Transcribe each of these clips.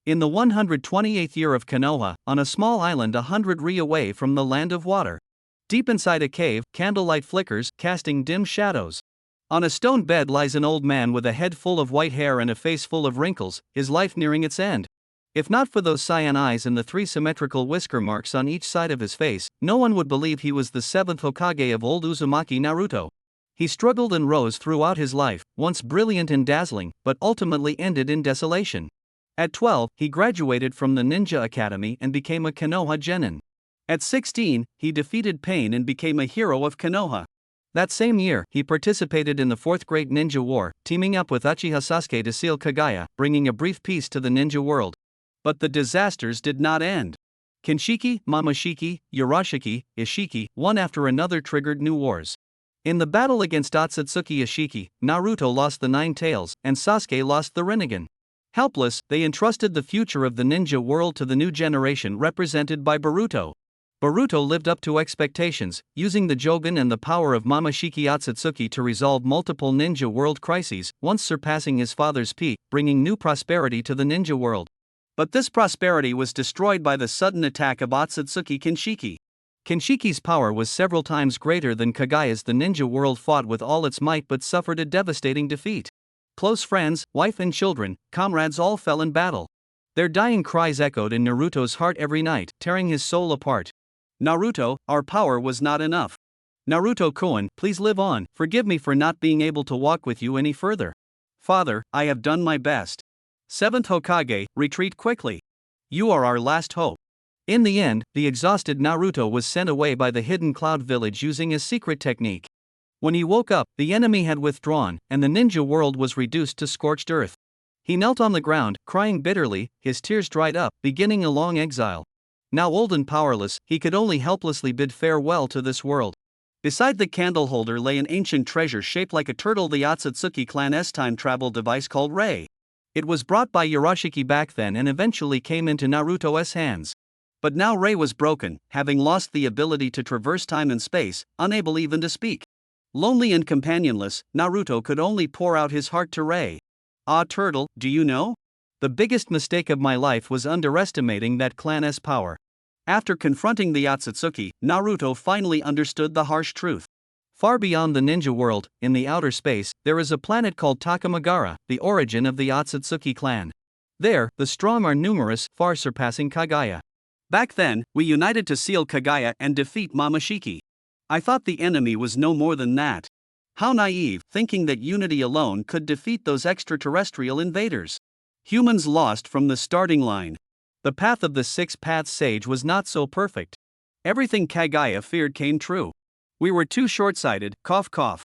In the 128th year of Konoha, on a small island 100 ri away from the land of water. Deep inside a cave, candlelight flickers, casting dim shadows. On a stone bed lies an old man with a head full of white hair and a face full of wrinkles, his life nearing its end. If not for those cyan eyes and the 3 symmetrical whisker marks on each side of his face, no one would believe he was the 7th Hokage of old Uzumaki Naruto. He struggled and rose throughout his life, once brilliant and dazzling, but ultimately ended in desolation. At 12, he graduated from the Ninja Academy and became a Konoha Genin. At 16, he defeated Pain and became a hero of Konoha. That same year, he participated in the 4th Great Ninja War, teaming up with Uchiha Sasuke to seal Kagaya, bringing a brief peace to the ninja world. But the disasters did not end. Kinshiki, Momoshiki, Urashiki, Ishiki, one after another triggered new wars. In the battle against Otsutsuki Ishiki, Naruto lost the 9 tails, and Sasuke lost the Rinnegan. Helpless, they entrusted the future of the ninja world to the new generation represented by Boruto. Boruto lived up to expectations, using the Jogan and the power of Momoshiki Otsutsuki to resolve multiple ninja world crises, once surpassing his father's peak, bringing new prosperity to the ninja world. But this prosperity was destroyed by the sudden attack of Otsutsuki Kinshiki. Kinshiki's power was several times greater than Kagaya's. The ninja world fought with all its might but suffered a devastating defeat. Close friends, wife and children, comrades all fell in battle. Their dying cries echoed in Naruto's heart every night, tearing his soul apart. Naruto, our power was not enough. Naruto-kun, please live on, forgive me for not being able to walk with you any further. Father, I have done my best. 7th Hokage, retreat quickly. You are our last hope. In the end, the exhausted Naruto was sent away by the hidden cloud village using a secret technique. When he woke up, the enemy had withdrawn, and the ninja world was reduced to scorched earth. He knelt on the ground, crying bitterly, his tears dried up, beginning a long exile. Now old and powerless, he could only helplessly bid farewell to this world. Beside the candle holder lay an ancient treasure shaped like a turtle, the Otsutsuki clan's time travel device called Rei. It was brought by Urashiki back then and eventually came into Naruto's hands. But now Rei was broken, having lost the ability to traverse time and space, unable even to speak. Lonely and companionless, Naruto could only pour out his heart to Rei. Ah, turtle, do you know? The biggest mistake of my life was underestimating that clan's power. After confronting the Otsutsuki, Naruto finally understood the harsh truth. Far beyond the ninja world, in the outer space, there is a planet called Takamagara, the origin of the Otsutsuki clan. There, the strong are numerous, far surpassing Kagaya. Back then, we united to seal Kagaya and defeat Momoshiki. I thought the enemy was no more than that. How naive, thinking that unity alone could defeat those extraterrestrial invaders. Humans lost from the starting line. The path of the 6 paths sage was not so perfect. Everything Kagaya feared came true. We were too short-sighted, cough cough.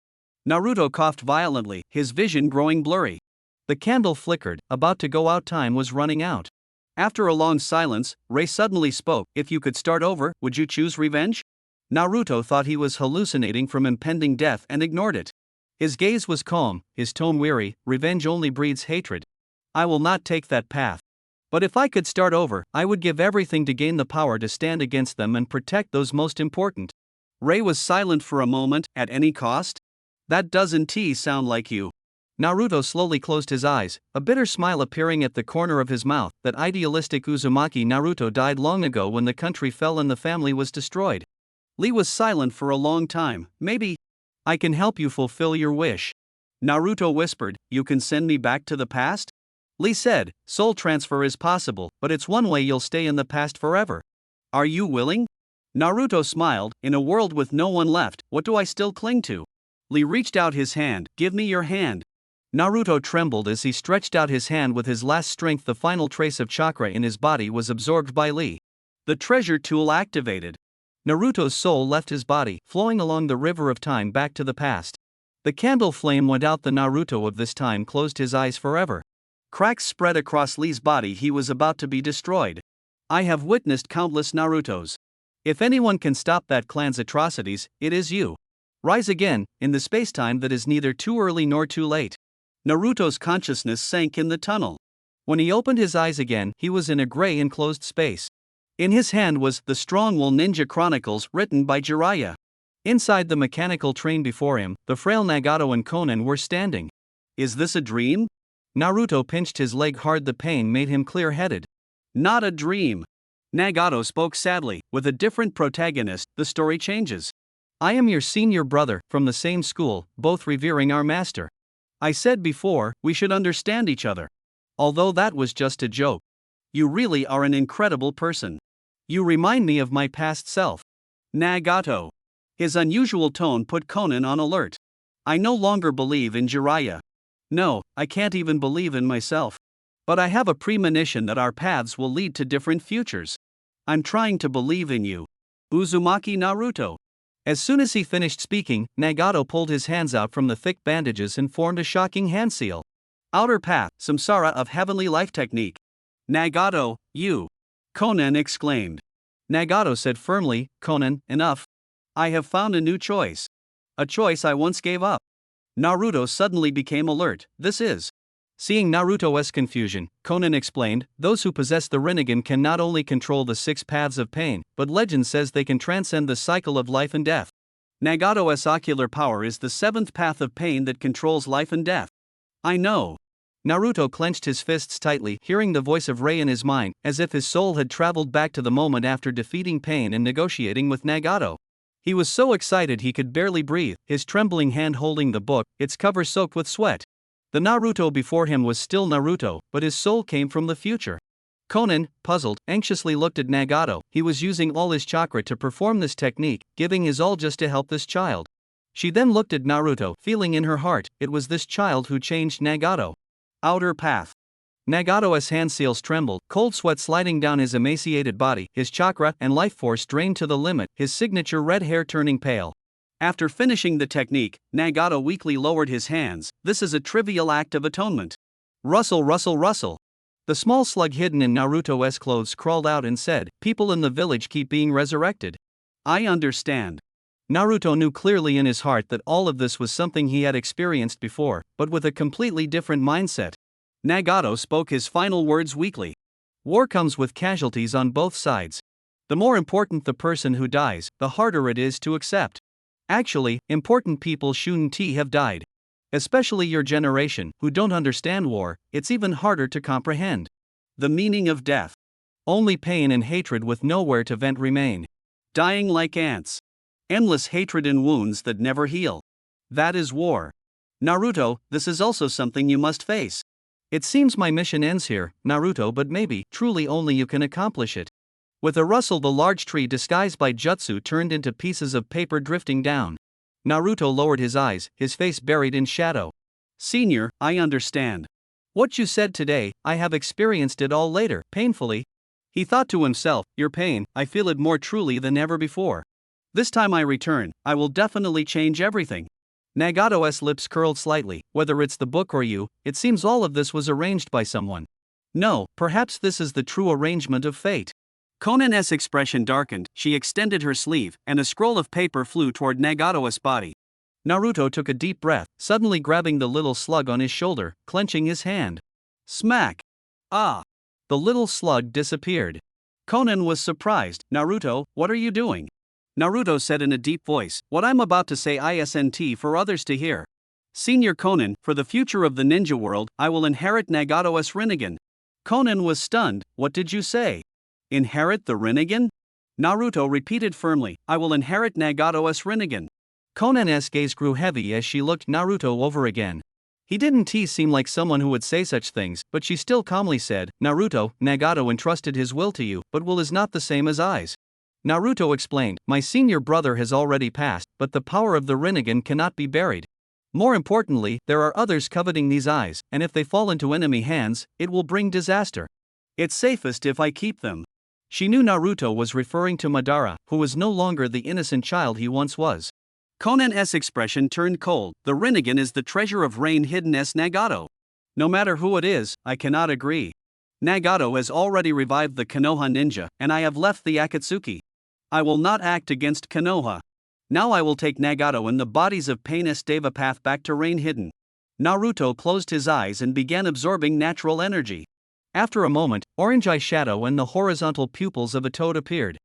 Naruto coughed violently, his vision growing blurry. The candle flickered, about to go out, time was running out. After a long silence, Rei suddenly spoke, if you could start over, would you choose revenge? Naruto thought he was hallucinating from impending death and ignored it. His gaze was calm, his tone weary, revenge only breeds hatred. I will not take that path. But if I could start over, I would give everything to gain the power to stand against them and protect those most important. Rei was silent for a moment, at any cost? That doesn't sound like you. Naruto slowly closed his eyes, a bitter smile appearing at the corner of his mouth. That idealistic Uzumaki Naruto died long ago when the country fell and the family was destroyed. Lee was silent for a long time. Maybe I can help you fulfill your wish. Naruto whispered, you can send me back to the past? Lee said, soul transfer is possible, but it's one way you'll stay in the past forever. Are you willing? Naruto smiled, in a world with no one left, what do I still cling to? Lee reached out his hand, give me your hand. Naruto trembled as he stretched out his hand with his last strength. The final trace of chakra in his body was absorbed by Lee. The treasure tool activated. Naruto's soul left his body, flowing along the river of time back to the past. The candle flame went out. The Naruto of this time closed his eyes forever. Cracks spread across Lee's body. He was about to be destroyed. I have witnessed countless Narutos. If anyone can stop that clan's atrocities, it is you. Rise again, in the space-time that is neither too early nor too late. Naruto's consciousness sank in the tunnel. When he opened his eyes again, he was in a gray enclosed space. In his hand was The Strong-Will Ninja Chronicles, written by Jiraiya. Inside the mechanical train before him, the frail Nagato and Konan were standing. Is this a dream? Naruto pinched his leg hard. The pain made him clear-headed. Not a dream. Nagato spoke sadly. With a different protagonist, the story changes. I am your senior brother, from the same school, both revering our master. I said before, we should understand each other. Although that was just a joke. You really are an incredible person. You remind me of my past self. Nagato. His unusual tone put Conan on alert. I no longer believe in Jiraiya. No, I can't even believe in myself. But I have a premonition that our paths will lead to different futures. I'm trying to believe in you. Uzumaki Naruto. As soon as he finished speaking, Nagato pulled his hands out from the thick bandages and formed a shocking hand seal. Outer path, samsara of heavenly life technique. Nagato, you. Conan exclaimed. Nagato said firmly, Conan, enough. I have found a new choice. A choice I once gave up. Naruto suddenly became alert. This is. Seeing Naruto's confusion, Conan explained, those who possess the Rinnegan can not only control the 6 paths of pain, but legend says they can transcend the cycle of life and death. Nagato's ocular power is the 7th path of pain that controls life and death. I know. Naruto clenched his fists tightly, hearing the voice of Rei in his mind, as if his soul had traveled back to the moment after defeating pain and negotiating with Nagato. He was so excited he could barely breathe, his trembling hand holding the book, its cover soaked with sweat. The Naruto before him was still Naruto, but his soul came from the future. Conan, puzzled, anxiously looked at Nagato. He was using all his chakra to perform this technique, giving his all just to help this child. She then looked at Naruto, feeling in her heart, it was this child who changed Nagato. Outer path. Nagato's hand seals trembled, cold sweat sliding down his emaciated body, his chakra and life force drained to the limit, his signature red hair turning pale. After finishing the technique, Nagato weakly lowered his hands. This is a trivial act of atonement. Rustle, rustle, rustle. The small slug hidden in Naruto's clothes crawled out and said, people in the village keep being resurrected. I understand. Naruto knew clearly in his heart that all of this was something he had experienced before, but with a completely different mindset. Nagato spoke his final words weakly. War comes with casualties on both sides. The more important the person who dies, the harder it is to accept. Actually, important people shouldn't have died. Especially your generation, who don't understand war, it's even harder to comprehend. The meaning of death. Only pain and hatred with nowhere to vent remain. Dying like ants. Endless hatred and wounds that never heal. That is war. Naruto, this is also something you must face. It seems my mission ends here, Naruto, but maybe, truly only you can accomplish it. With a rustle, the large tree disguised by jutsu turned into pieces of paper drifting down. Naruto lowered his eyes, his face buried in shadow. Senior, I understand. What you said today, I have experienced it all later, painfully. He thought to himself, your pain, I feel it more truly than ever before. This time I return, I will definitely change everything. Nagato's lips curled slightly. Whether it's the book or you, it seems all of this was arranged by someone. No, perhaps this is the true arrangement of fate. Conan's expression darkened, she extended her sleeve, and a scroll of paper flew toward Nagato's body. Naruto took a deep breath, suddenly grabbing the little slug on his shoulder, clenching his hand. Smack! Ah! The little slug disappeared. Conan was surprised. Naruto, what are you doing? Naruto said in a deep voice, what I'm about to say isn't for others to hear. Senior Conan, for the future of the ninja world, I will inherit Nagato's Rinnegan. Conan was stunned. What did you say? Inherit the Rinnegan? Naruto repeated firmly, I will inherit Nagato's Rinnegan. Conan's gaze grew heavy as she looked Naruto over again. He didn't seem like someone who would say such things, but she still calmly said, Naruto, Nagato entrusted his will to you, but will is not the same as I's. Naruto explained, my senior brother has already passed, but the power of the Rinnegan cannot be buried. More importantly, there are others coveting these eyes, and if they fall into enemy hands, it will bring disaster. It's safest if I keep them. She knew Naruto was referring to Madara, who was no longer the innocent child he once was. Conan's expression turned cold. The Rinnegan is the treasure of rain hidden as Nagato. No matter who it is, I cannot agree. Nagato has already revived the Konoha ninja, and I have left the Akatsuki. I will not act against Konoha. Now I will take Nagato and the bodies of Pain's Deva path back to rain hidden. Naruto closed his eyes and began absorbing natural energy. After a moment, orange eyeshadow and the horizontal pupils of a toad appeared.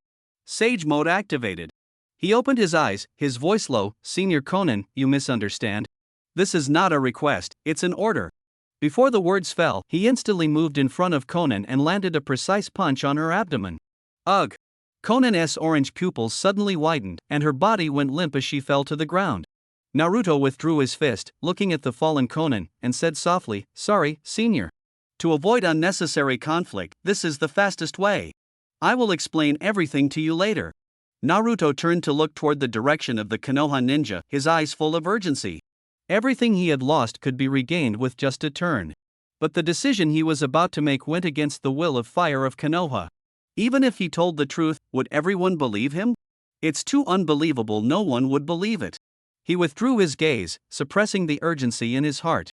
Sage mode activated. He opened his eyes, his voice low, Senior Conan, you misunderstand. This is not a request, it's an order. Before the words fell, he instantly moved in front of Conan and landed a precise punch on her abdomen. Ugh! Conan's orange pupils suddenly widened, and her body went limp as she fell to the ground. Naruto withdrew his fist, looking at the fallen Conan, and said softly, "Sorry, senior. To avoid unnecessary conflict, this is the fastest way. I will explain everything to you later." Naruto turned to look toward the direction of the Konoha ninja, his eyes full of urgency. Everything he had lost could be regained with just a turn. But the decision he was about to make went against the will of Fire of Konoha. Even if he told the truth, would everyone believe him? It's too unbelievable, no one would believe it. He withdrew his gaze, suppressing the urgency in his heart.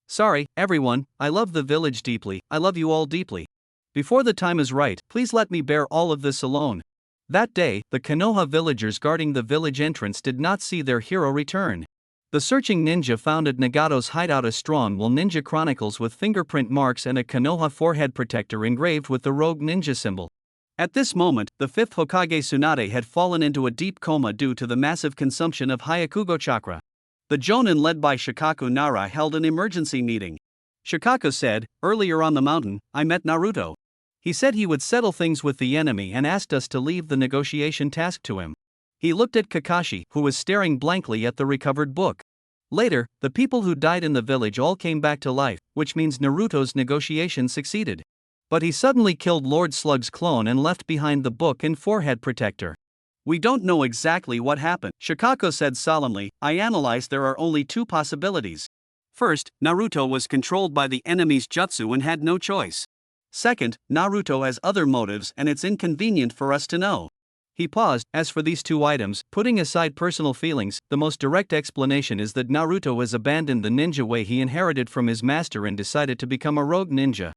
"Sorry, everyone, I love the village deeply, I love you all deeply. Before the time is right, please let me bear all of this alone." That day, the Konoha villagers guarding the village entrance did not see their hero return. The searching ninja found at Nagato's hideout a Strong-Will Ninja Chronicles with fingerprint marks and a Konoha forehead protector engraved with the rogue ninja symbol. At this moment, the fifth Hokage Tsunade had fallen into a deep coma due to the massive consumption of Hyakugo chakra. The Jonin led by Shikaku Nara held an emergency meeting. Shikaku said, "Earlier on the mountain, I met Naruto. He said he would settle things with the enemy and asked us to leave the negotiation task to him." He looked at Kakashi, who was staring blankly at the recovered book. Later, the people who died in the village all came back to life, which means Naruto's negotiation succeeded. But he suddenly killed Lord Slug's clone and left behind the book and forehead protector. "We don't know exactly what happened," Shikaku said solemnly. "I analyzed there are only two possibilities. First, Naruto was controlled by the enemy's jutsu and had no choice. Second, Naruto has other motives and it's inconvenient for us to know." He paused. "As for these two items, putting aside personal feelings, the most direct explanation is that Naruto has abandoned the ninja way he inherited from his master and decided to become a rogue ninja."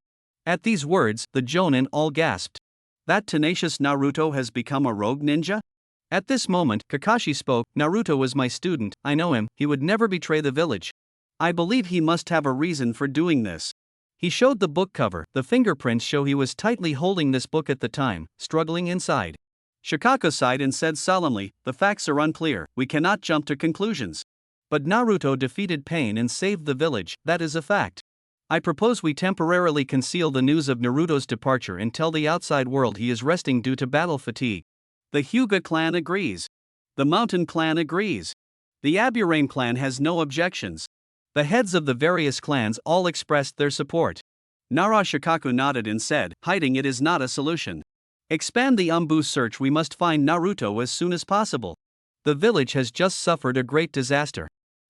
At these words, the Jonin all gasped. That tenacious Naruto has become a rogue ninja? At this moment, Kakashi spoke. "Naruto was my student, I know him, he would never betray the village. I believe he must have a reason for doing this." He showed the book cover. The fingerprints show he was tightly holding this book at the time, struggling inside. Shikaku sighed and said solemnly, "The facts are unclear, we cannot jump to conclusions. But Naruto defeated Pain and saved the village, that is a fact. I propose we temporarily conceal the news of Naruto's departure and tell the outside world he is resting due to battle fatigue." The Hyuga clan agrees. The Mountain clan agrees. The Aburame clan has no objections. The heads of the various clans all expressed their support. Nara Shikaku nodded and said, "Hiding it is not a solution. Expand the Umbu search, we must find Naruto as soon as possible. The village has just suffered a great disaster.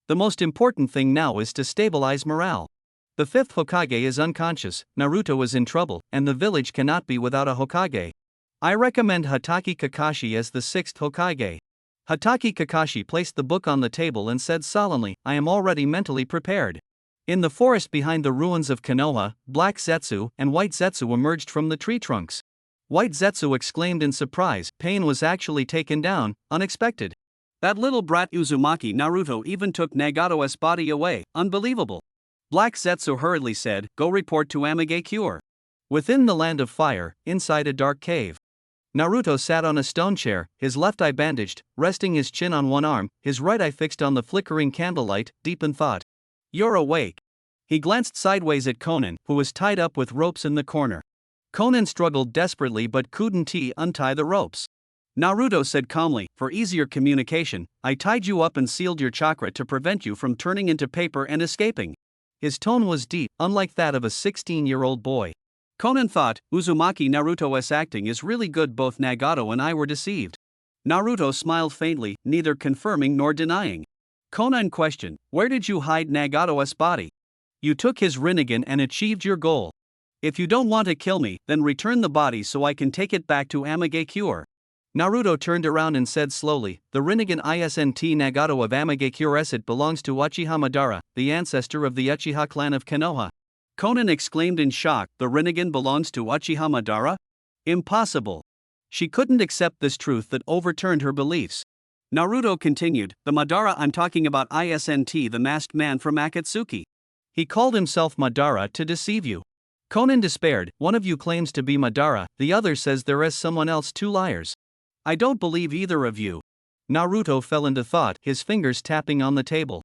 The most important thing now is to stabilize morale. The fifth Hokage is unconscious, Naruto is in trouble, and the village cannot be without a Hokage. I recommend Hatake Kakashi as the sixth Hokage." Hatake Kakashi placed the book on the table and said solemnly, "I am already mentally prepared." In the forest behind the ruins of Konoha, Black Zetsu and White Zetsu emerged from the tree trunks. White Zetsu exclaimed in surprise, Pain was actually taken down, unexpected. That little brat Uzumaki Naruto even took Nagato's body away, unbelievable. Black Zetsu hurriedly said, "Go report to Amage Cure." Within the land of fire, inside a dark cave, Naruto sat on a stone chair, his left eye bandaged, resting his chin on one arm, his right eye fixed on the flickering candlelight, deep in thought. "You're awake." He glanced sideways at Conan, who was tied up with ropes in the corner. Conan struggled desperately but couldn't untie the ropes. Naruto said calmly, "For easier communication, I tied you up and sealed your chakra to prevent you from turning into paper and escaping." His tone was deep, unlike that of a 16-year-old boy. Conan thought, Uzumaki Naruto's acting is really good, both Nagato and I were deceived. Naruto smiled faintly, neither confirming nor denying. Conan questioned, "Where did you hide Nagato's body?" "You took his Rinnegan and achieved your goal. If you don't want to kill me, then return the body so I can take it back to Amage Cure." Naruto turned around and said slowly, "The Rinnegan isn't Nagato of Amage Cure, it belongs to Uchiha Madara, the ancestor of the Uchiha clan of Konoha." Conan exclaimed in shock, "The Rinnegan belongs to Uchiha Madara? Impossible." She couldn't accept this truth that overturned her beliefs. Naruto continued, "The Madara I'm talking about isn't the masked man from Akatsuki. He called himself Madara to deceive you." Conan despaired, "One of you claims to be Madara, the other says there is someone else, two liars. I don't believe either of you." Naruto fell into thought, his fingers tapping on the table.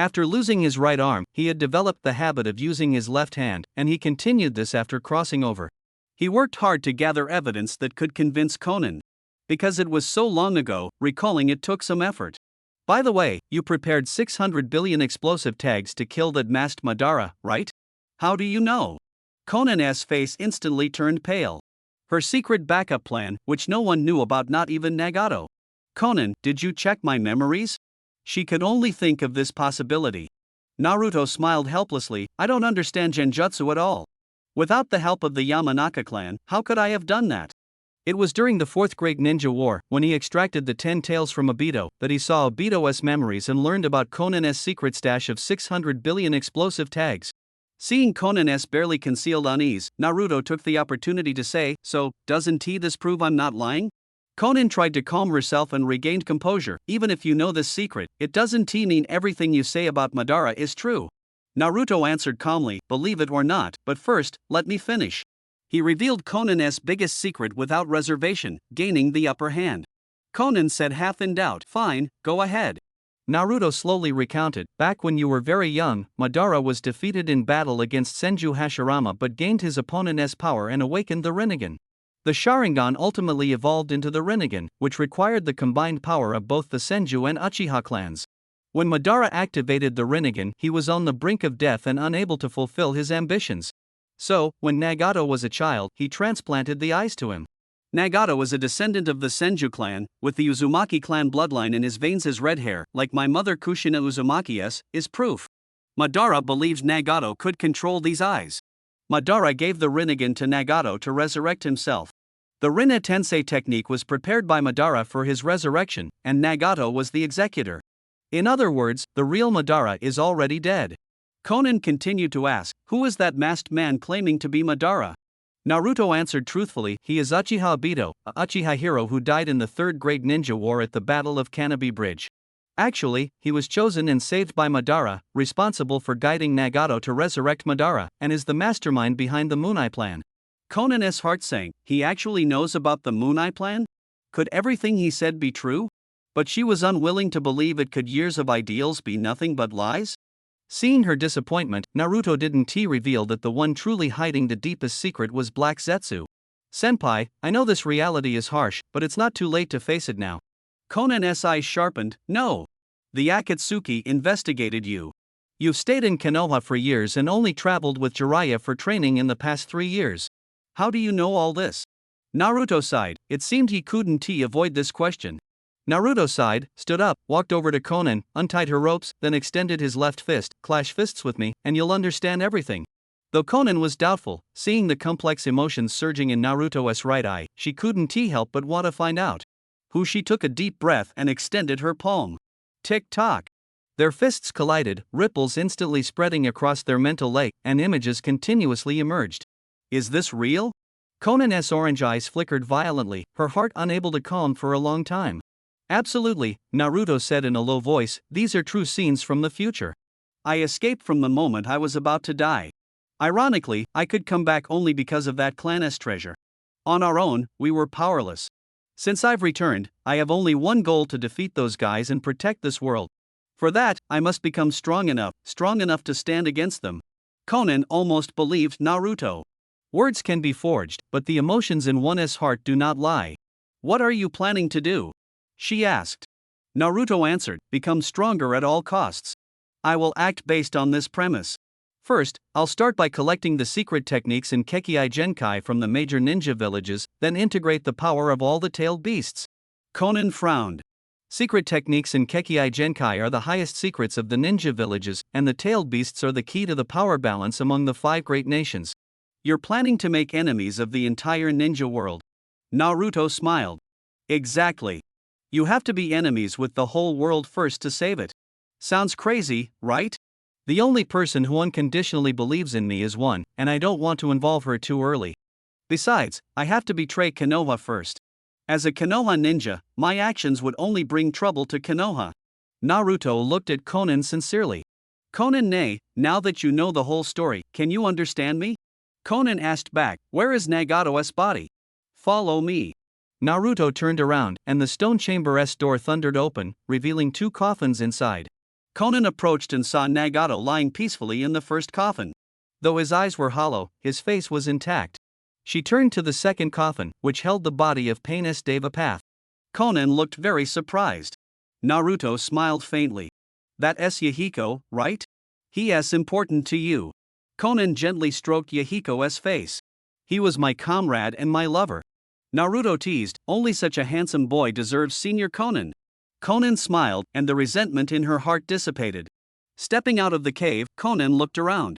After losing his right arm, he had developed the habit of using his left hand, and he continued this after crossing over. He worked hard to gather evidence that could convince Conan. Because it was so long ago, recalling it took some effort. By the way, you prepared 600 billion explosive tags to kill that masked Madara, right? How do you know? Conan's face instantly turned pale. Her secret backup plan, which no one knew about, not even Nagato. Conan, did you check my memories? She could only think of this possibility. Naruto smiled helplessly. I don't understand genjutsu at all. Without the help of the Yamanaka clan, how could I have done that? It was during the Fourth Great Ninja War, when he extracted the 10 tails from Obito, that he saw Obito's memories and learned about Conan's secret stash of 600 billion explosive tags. Seeing Conan's barely concealed unease, Naruto took the opportunity to say, so, doesn't this prove I'm not lying? Conan tried to calm herself and regained composure. Even if you know this secret, it doesn't mean everything you say about Madara is true. Naruto answered calmly, believe it or not, but first, let me finish. He revealed Conan's biggest secret without reservation, gaining the upper hand. Conan said, half in doubt, fine, go ahead. Naruto slowly recounted, back when you were very young, Madara was defeated in battle against Senju Hashirama but gained his opponent's power and awakened the Rinnegan. The Sharingan ultimately evolved into the Rinnegan, which required the combined power of both the Senju and Uchiha clans. When Madara activated the Rinnegan, he was on the brink of death and unable to fulfill his ambitions. So, when Nagato was a child, he transplanted the eyes to him. Nagato is a descendant of the Senju clan, with the Uzumaki clan bloodline in his veins. His red hair, like my mother Kushina Uzumaki's, is proof. Madara believes Nagato could control these eyes. Madara gave the Rinnegan to Nagato to resurrect himself. The Rinne Tensei technique was prepared by Madara for his resurrection, and Nagato was the executor. In other words, the real Madara is already dead. Conan continued to ask, who is that masked man claiming to be Madara? Naruto answered truthfully, he is Uchiha Obito, a Uchiha hero who died in the Third Great Ninja War at the Battle of Kanobi Bridge. Actually, he was chosen and saved by Madara, responsible for guiding Nagato to resurrect Madara, and is the mastermind behind the Moon Eye plan. Conan's heart sank. He actually knows about the Moon Eye plan? Could everything he said be true? But she was unwilling to believe it. Could years of ideals be nothing but lies? Seeing her disappointment, Naruto didn't reveal that the one truly hiding the deepest secret was Black Zetsu. Senpai, I know this reality is harsh, but it's not too late to face it now. Conan's eyes sharpened. No. The Akatsuki investigated you. You've stayed in Konoha for years and only traveled with Jiraiya for training in the past 3 years. How do you know all this? Naruto sighed. It seemed he couldn't avoid this question. Naruto sighed, stood up, walked over to Conan, untied her ropes, then extended his left fist. Clash fists with me, and you'll understand everything. Though Conan was doubtful, seeing the complex emotions surging in Naruto's right eye, she couldn't help but want to find out. She took a deep breath and extended her palm. Tick-tock. Their fists collided, ripples instantly spreading across their mental lake, and images continuously emerged. Is this real? Conan's orange eyes flickered violently, her heart unable to calm for a long time. Absolutely, Naruto said in a low voice, these are true scenes from the future. I escaped from the moment I was about to die. Ironically, I could come back only because of that clan's treasure. On our own, we were powerless. Since I've returned, I have only one goal: to defeat those guys and protect this world. For that, I must become strong enough to stand against them. Conan almost believed Naruto. Words can be forged, but the emotions in one's heart do not lie. What are you planning to do? She asked. Naruto answered, become stronger at all costs. I will act based on this premise. First, I'll start by collecting the secret techniques in Kekkai Genkai from the major ninja villages, then integrate the power of all the tailed beasts. Conan frowned. Secret techniques in Kekkai Genkai are the highest secrets of the ninja villages, and the tailed beasts are the key to the power balance among the 5 great nations. You're planning to make enemies of the entire ninja world. Naruto smiled. Exactly. You have to be enemies with the whole world first to save it. Sounds crazy, right? The only person who unconditionally believes in me is one, and I don't want to involve her too early. Besides, I have to betray Konoha first. As a Konoha ninja, my actions would only bring trouble to Konoha. Naruto looked at Conan sincerely. Conan, nay, now that you know the whole story, can you understand me? Conan asked back, where is Nagato's body? Follow me. Naruto turned around, and the stone chamber's door thundered open, revealing 2 coffins inside. Conan approached and saw Nagato lying peacefully in the first coffin. Though his eyes were hollow, his face was intact. She turned to the second coffin, which held the body of Painus Devapath. Conan looked very surprised. Naruto smiled faintly. That's Yahiko, right? He's important to you. Conan gently stroked Yahiko's face. He was my comrade and my lover. Naruto teased, only such a handsome boy deserves Senior Conan. Conan smiled, and the resentment in her heart dissipated. Stepping out of the cave, Conan looked around.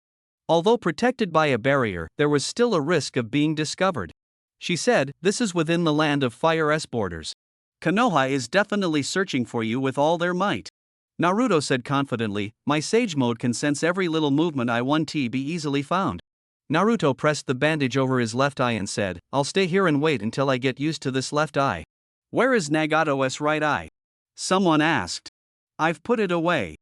Although protected by a barrier, there was still a risk of being discovered. She said, "This is within the land of Fire's borders. Konoha is definitely searching for you with all their might." Naruto said confidently, "My sage mode can sense every little movement. I want to be easily found." Naruto pressed the bandage over his left eye and said, "I'll stay here and wait until I get used to this left eye." "Where is Nagato's right eye?" someone asked. "I've put it away.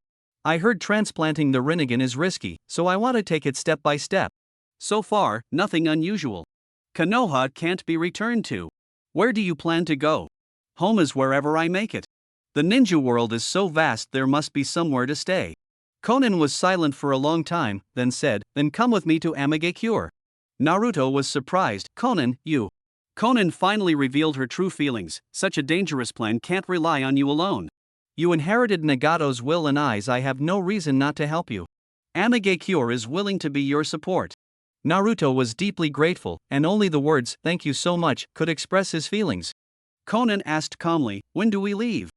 I heard transplanting the Rinnegan is risky, so I want to take it step by step. So far, nothing unusual. Konoha can't be returned to. Where do you plan to go?" "Home is wherever I make it. The ninja world is so vast, there must be somewhere to stay." Conan was silent for a long time, then said, "Then come with me to Amigakure." Naruto was surprised. "Conan, you..." Conan finally revealed her true feelings. "Such a dangerous plan can't rely on you alone. You inherited Nagato's will and eyes. I have no reason not to help you. Amigakure is willing to be your support." Naruto was deeply grateful, and only the words, "Thank you so much," could express his feelings. Conan asked calmly, "When do we leave?"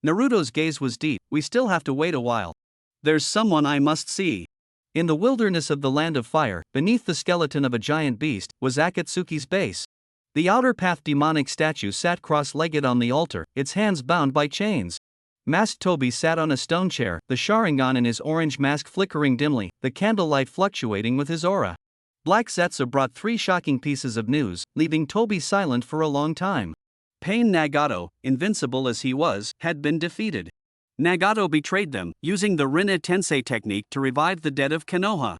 Naruto's gaze was deep. "We still have to wait a while. There's someone I must see." In the wilderness of the Land of Fire, beneath the skeleton of a giant beast, was Akatsuki's base. The outer path demonic statue sat cross-legged on the altar, its hands bound by chains. Masked Tobi sat on a stone chair, the Sharingan in his orange mask flickering dimly, the candlelight fluctuating with his aura. Black Zetsu brought 3 shocking pieces of news, leaving Tobi silent for a long time. Pain Nagato, invincible as he was, had been defeated. Nagato betrayed them, using the Rinne Tensei technique to revive the dead of Konoha.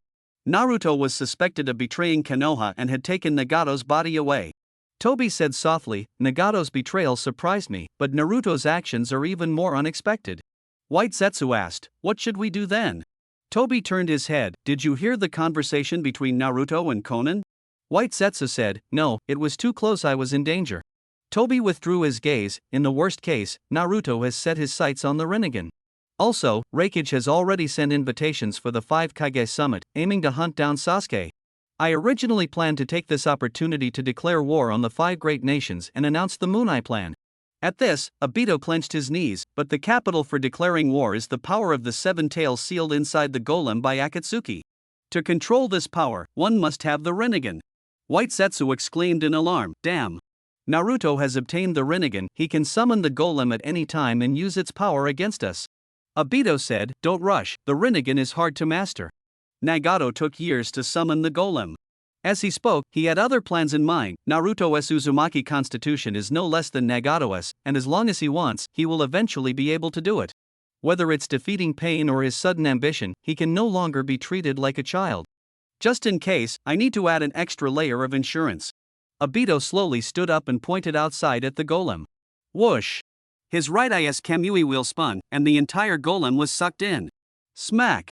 Naruto was suspected of betraying Konoha and had taken Nagato's body away. Tobi said softly, "Nagato's betrayal surprised me, but Naruto's actions are even more unexpected." White Zetsu asked, "What should we do then?" Tobi turned his head. "Did you hear the conversation between Naruto and Conan?" White Zetsu said, "No, it was too close. I was in danger." Tobi withdrew his gaze. "In the worst case, Naruto has set his sights on the Rinnegan. Also, Raikage has already sent invitations for the 5 Kage Summit, aiming to hunt down Sasuke. I originally planned to take this opportunity to declare war on the 5 great nations and announce the Moon Eye Plan." At this, Obito clenched his knees, "But the capital for declaring war is the power of the 7 tails sealed inside the golem by Akatsuki. To control this power, one must have the Rinnegan." White Zetsu exclaimed in alarm, "Damn! Naruto has obtained the Rinnegan. He can summon the golem at any time and use its power against us." Obito said, "Don't rush, the Rinnegan is hard to master. Nagato took years to summon the golem." As he spoke, he had other plans in mind. Naruto's Uzumaki constitution is no less than Nagato's, and as long as he wants, he will eventually be able to do it. Whether it's defeating pain or his sudden ambition, he can no longer be treated like a child. "Just in case, I need to add an extra layer of insurance." Obito slowly stood up and pointed outside at the golem. Whoosh! His right eye's Kamui wheel spun, and the entire golem was sucked in. Smack!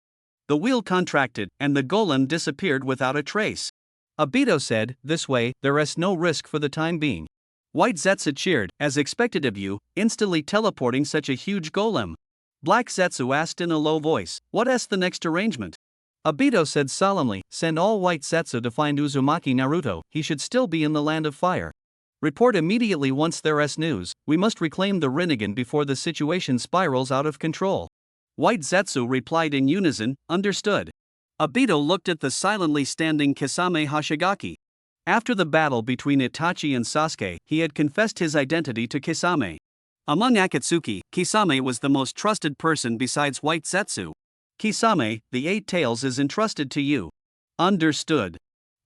The wheel contracted, and the golem disappeared without a trace. Obito said, "This way, there's no risk for the time being." White Zetsu cheered, "As expected of you, instantly teleporting such a huge golem." Black Zetsu asked in a low voice, "What's the next arrangement?" Obito said solemnly, "Send all White Zetsu to find Uzumaki Naruto. He should still be in the Land of Fire. Report immediately once there's news. We must reclaim the Rinnegan before the situation spirals out of control." White Zetsu replied in unison, "Understood." Obito looked at the silently standing Kisame Hashigaki. After the battle between Itachi and Sasuke, he had confessed his identity to Kisame. Among Akatsuki, Kisame was the most trusted person besides White Zetsu. "Kisame, the 8 tails is entrusted to you." Understood.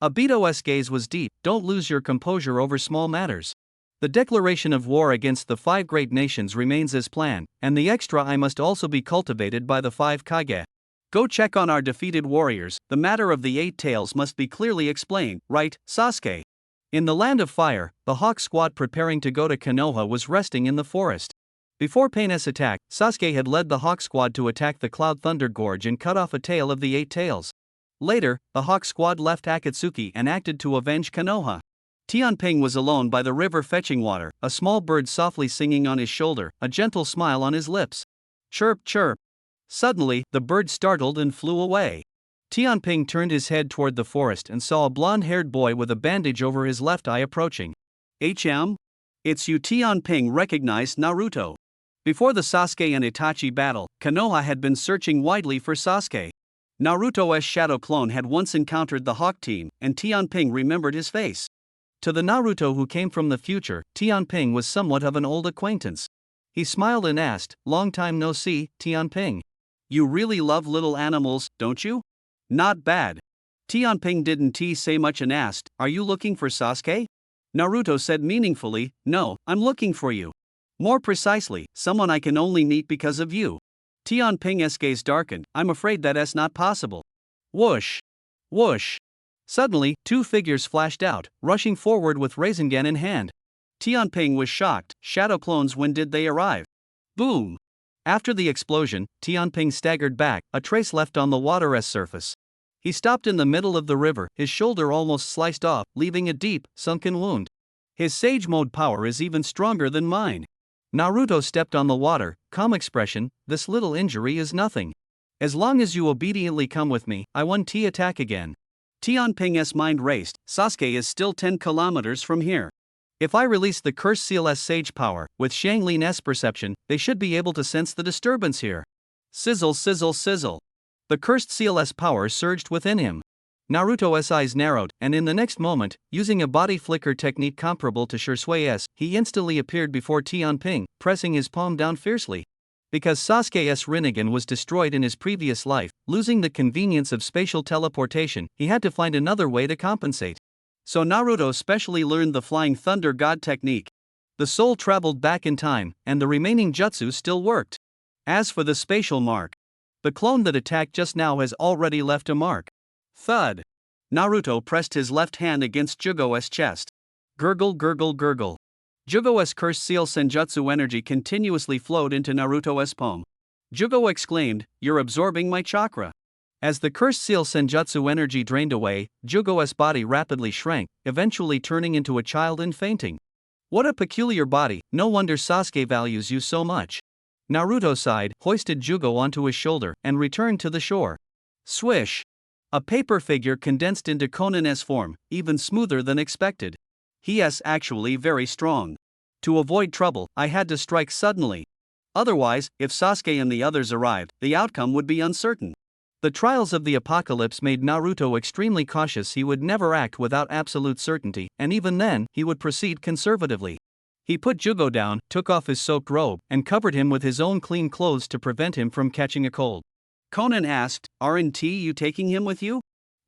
Obito's gaze was deep. "Don't lose your composure over small matters. The declaration of war against the 5 great nations remains as planned, and the extra eye must also be cultivated by the 5 Kage. Go check on our defeated warriors. The matter of the 8 tails must be clearly explained, right, Sasuke?" In the Land of Fire, the Hawk Squad preparing to go to Konoha was resting in the forest. Before Pain's attack, Sasuke had led the Hawk Squad to attack the Cloud Thunder Gorge and cut off a tail of the 8 tails. Later, the Hawk Squad left Akatsuki and acted to avenge Konoha. Tianping was alone by the river fetching water, a small bird softly singing on his shoulder, a gentle smile on his lips. Chirp, chirp. Suddenly, the bird startled and flew away. Tianping turned his head toward the forest and saw a blonde-haired boy with a bandage over his left eye approaching. "HM? It's you." Tianping recognized Naruto. Before the Sasuke and Itachi battle, Konoha had been searching widely for Sasuke. Naruto's shadow clone had once encountered the Hawk team, and Tianping remembered his face. To the Naruto who came from the future, Tianping was somewhat of an old acquaintance. He smiled and asked, "Long time no see, Tianping. You really love little animals, don't you?" "Not bad." Tianping didn't say much and asked, "Are you looking for Sasuke?" Naruto said meaningfully, "No, I'm looking for you. More precisely, someone I can only meet because of you." Tianping's gaze darkened. "I'm afraid that's not possible." Whoosh! Whoosh! Suddenly, 2 figures flashed out, rushing forward with Rasengan in hand. Tianping was shocked. Shadow clones, when did they arrive? Boom! After the explosion, Tianping staggered back, a trace left on the water's surface. He stopped in the middle of the river, his shoulder almost sliced off, leaving a deep, sunken wound. "His Sage Mode power is even stronger than mine." Naruto stepped on the water, calm expression, "This little injury is nothing. As long as you obediently come with me, I won't attack again." Tianping's mind raced. Sasuke is still 10 kilometers from here. If I release the Cursed Seal's Sage power, with Shanglin's perception, they should be able to sense the disturbance here. Sizzle, sizzle, sizzle. The Cursed Seal's power surged within him. Naruto's eyes narrowed, and in the next moment, using a body flicker technique comparable to Shirsui's, he instantly appeared before Tianping, pressing his palm down fiercely. Because Sasuke's Rinnegan was destroyed in his previous life, losing the convenience of spatial teleportation, he had to find another way to compensate. So Naruto specially learned the Flying Thunder God technique. The soul traveled back in time, and the remaining jutsu still worked. As for the spatial mark, the clone that attacked just now has already left a mark. Thud. Naruto pressed his left hand against Jugo's chest. Gurgle, gurgle, gurgle. Jugo's Cursed Seal Senjutsu energy continuously flowed into Naruto's palm. Jugo exclaimed, "You're absorbing my chakra." As the Cursed Seal Senjutsu energy drained away, Jugo's body rapidly shrank, eventually turning into a child and fainting. "What a peculiar body, no wonder Sasuke values you so much." Naruto sighed, hoisted Jugo onto his shoulder, and returned to the shore. Swish! A paper figure condensed into Konin's form, even smoother than expected. "He's actually very strong. To avoid trouble, I had to strike suddenly. Otherwise, if Sasuke and the others arrived, the outcome would be uncertain." The trials of the apocalypse made Naruto extremely cautious. He would never act without absolute certainty, and even then, he would proceed conservatively. He put Jugo down, took off his soaked robe, and covered him with his own clean clothes to prevent him from catching a cold. Konin asked, "Aren't you taking him with you?"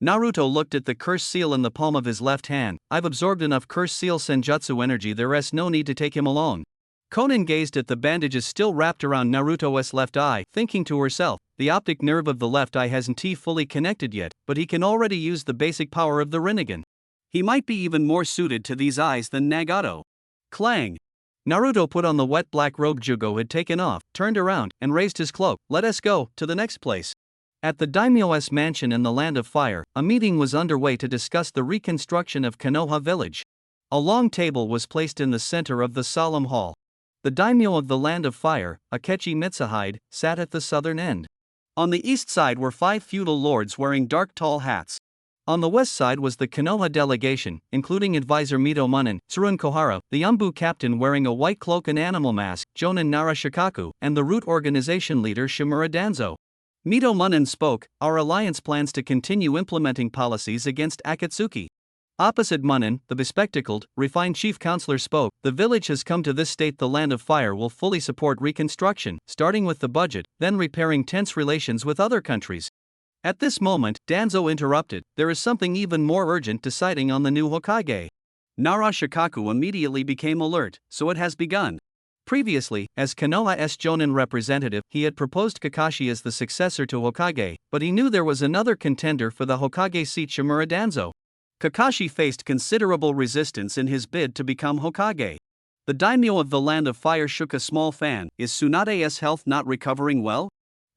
Naruto looked at the Cursed Seal in the palm of his left hand. "I've absorbed enough Cursed Seal Senjutsu energy, there's no need to take him along." Konin gazed at the bandages still wrapped around Naruto's left eye, thinking to herself, "The optic nerve of the left eye hasn't fully connected yet, but he can already use the basic power of the Rinnegan. He might be even more suited to these eyes than Nagato." Clang! Naruto put on the wet black robe Jugo had taken off, turned around, and raised his cloak. "Let us go to the next place." At the daimyo's mansion in the Land of Fire, a meeting was underway to discuss the reconstruction of Konoha village. A long table was placed in the center of the solemn hall. The daimyo of the Land of Fire, Akechi Mitsuhide, sat at the southern end. On the east side were 5 feudal lords wearing dark tall hats. On the west side was the Konoha delegation, including advisor Mito Munin, Tsurun Kohara, the Umbu captain wearing a white cloak and animal mask, Jonin Narashikaku, and the root organization leader Shimura Danzo. Mito Munin spoke, "Our alliance plans to continue implementing policies against Akatsuki." Opposite Munin, the bespectacled, refined chief counselor spoke, "The village has come to this state. The Land of Fire will fully support reconstruction, starting with the budget, then repairing tense relations with other countries." At this moment, Danzo interrupted, "There is something even more urgent: deciding on the new Hokage." Narashikaku immediately became alert, "So it has begun." Previously, as Konoha's Jonin representative, he had proposed Kakashi as the successor to Hokage, but he knew there was another contender for the Hokage seat, Shimura Danzo. Kakashi faced considerable resistance in his bid to become Hokage. The daimyo of the Land of Fire shook a small fan. Is Tsunade's health not recovering well?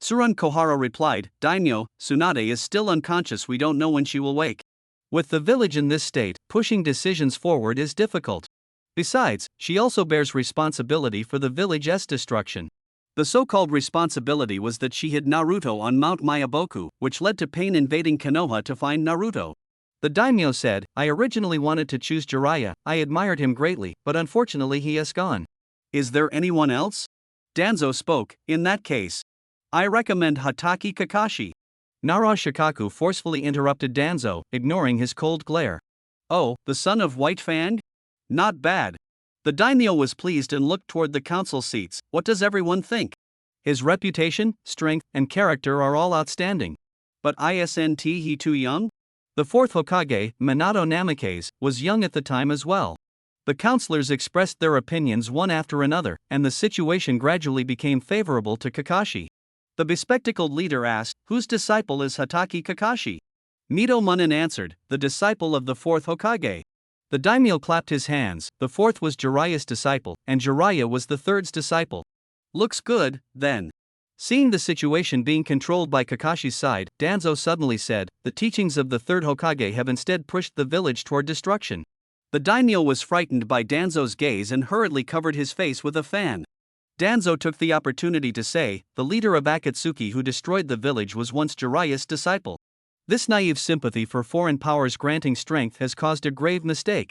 Tsurun Kohara replied, Daimyo, Tsunade is still unconscious, we don't know when she will wake. With the village in this state, pushing decisions forward is difficult. Besides, she also bears responsibility for the village's destruction. The so-called responsibility was that she hid Naruto on Mount Mayaboku, which led to Pain invading Konoha to find Naruto. The daimyo said, I originally wanted to choose Jiraiya, I admired him greatly, but unfortunately he has gone. Is there anyone else? Danzo spoke, in that case, I recommend Hatake Kakashi. Nara Shikaku forcefully interrupted Danzo, ignoring his cold glare. Oh, the son of White Fang? Not bad. The daimyo was pleased and looked toward the council seats. What does everyone think? His reputation, strength, and character are all outstanding. But isn't he too young? The fourth Hokage, Minato Namikaze, was young at the time as well. The counselors expressed their opinions one after another, and the situation gradually became favorable to Kakashi. The bespectacled leader asked, whose disciple is Hatake Kakashi? Mito Munin answered, the disciple of the fourth Hokage. The daimyo clapped his hands. The fourth was Jiraiya's disciple, and Jiraiya was the third's disciple. Looks good, then. Seeing the situation being controlled by Kakashi's side, Danzo suddenly said, the teachings of the third Hokage have instead pushed the village toward destruction. The daimyo was frightened by Danzo's gaze and hurriedly covered his face with a fan. Danzo took the opportunity to say, the leader of Akatsuki who destroyed the village was once Jiraiya's disciple. This naive sympathy for foreign powers granting strength has caused a grave mistake.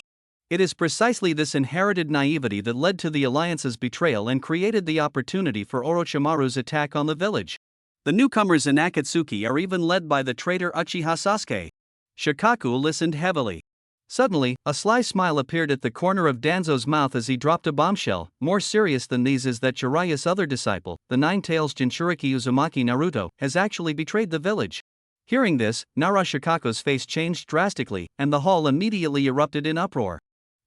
It is precisely this inherited naivety that led to the alliance's betrayal and created the opportunity for Orochimaru's attack on the village. The newcomers in Akatsuki are even led by the traitor Uchiha Sasuke. Shikaku listened heavily. Suddenly, a sly smile appeared at the corner of Danzo's mouth as he dropped a bombshell. More serious than these is that Jiraiya's other disciple, the Nine-Tails Jinchuriki Uzumaki Naruto, has actually betrayed the village. Hearing this, Nara Shikaku's face changed drastically, and the hall immediately erupted in uproar.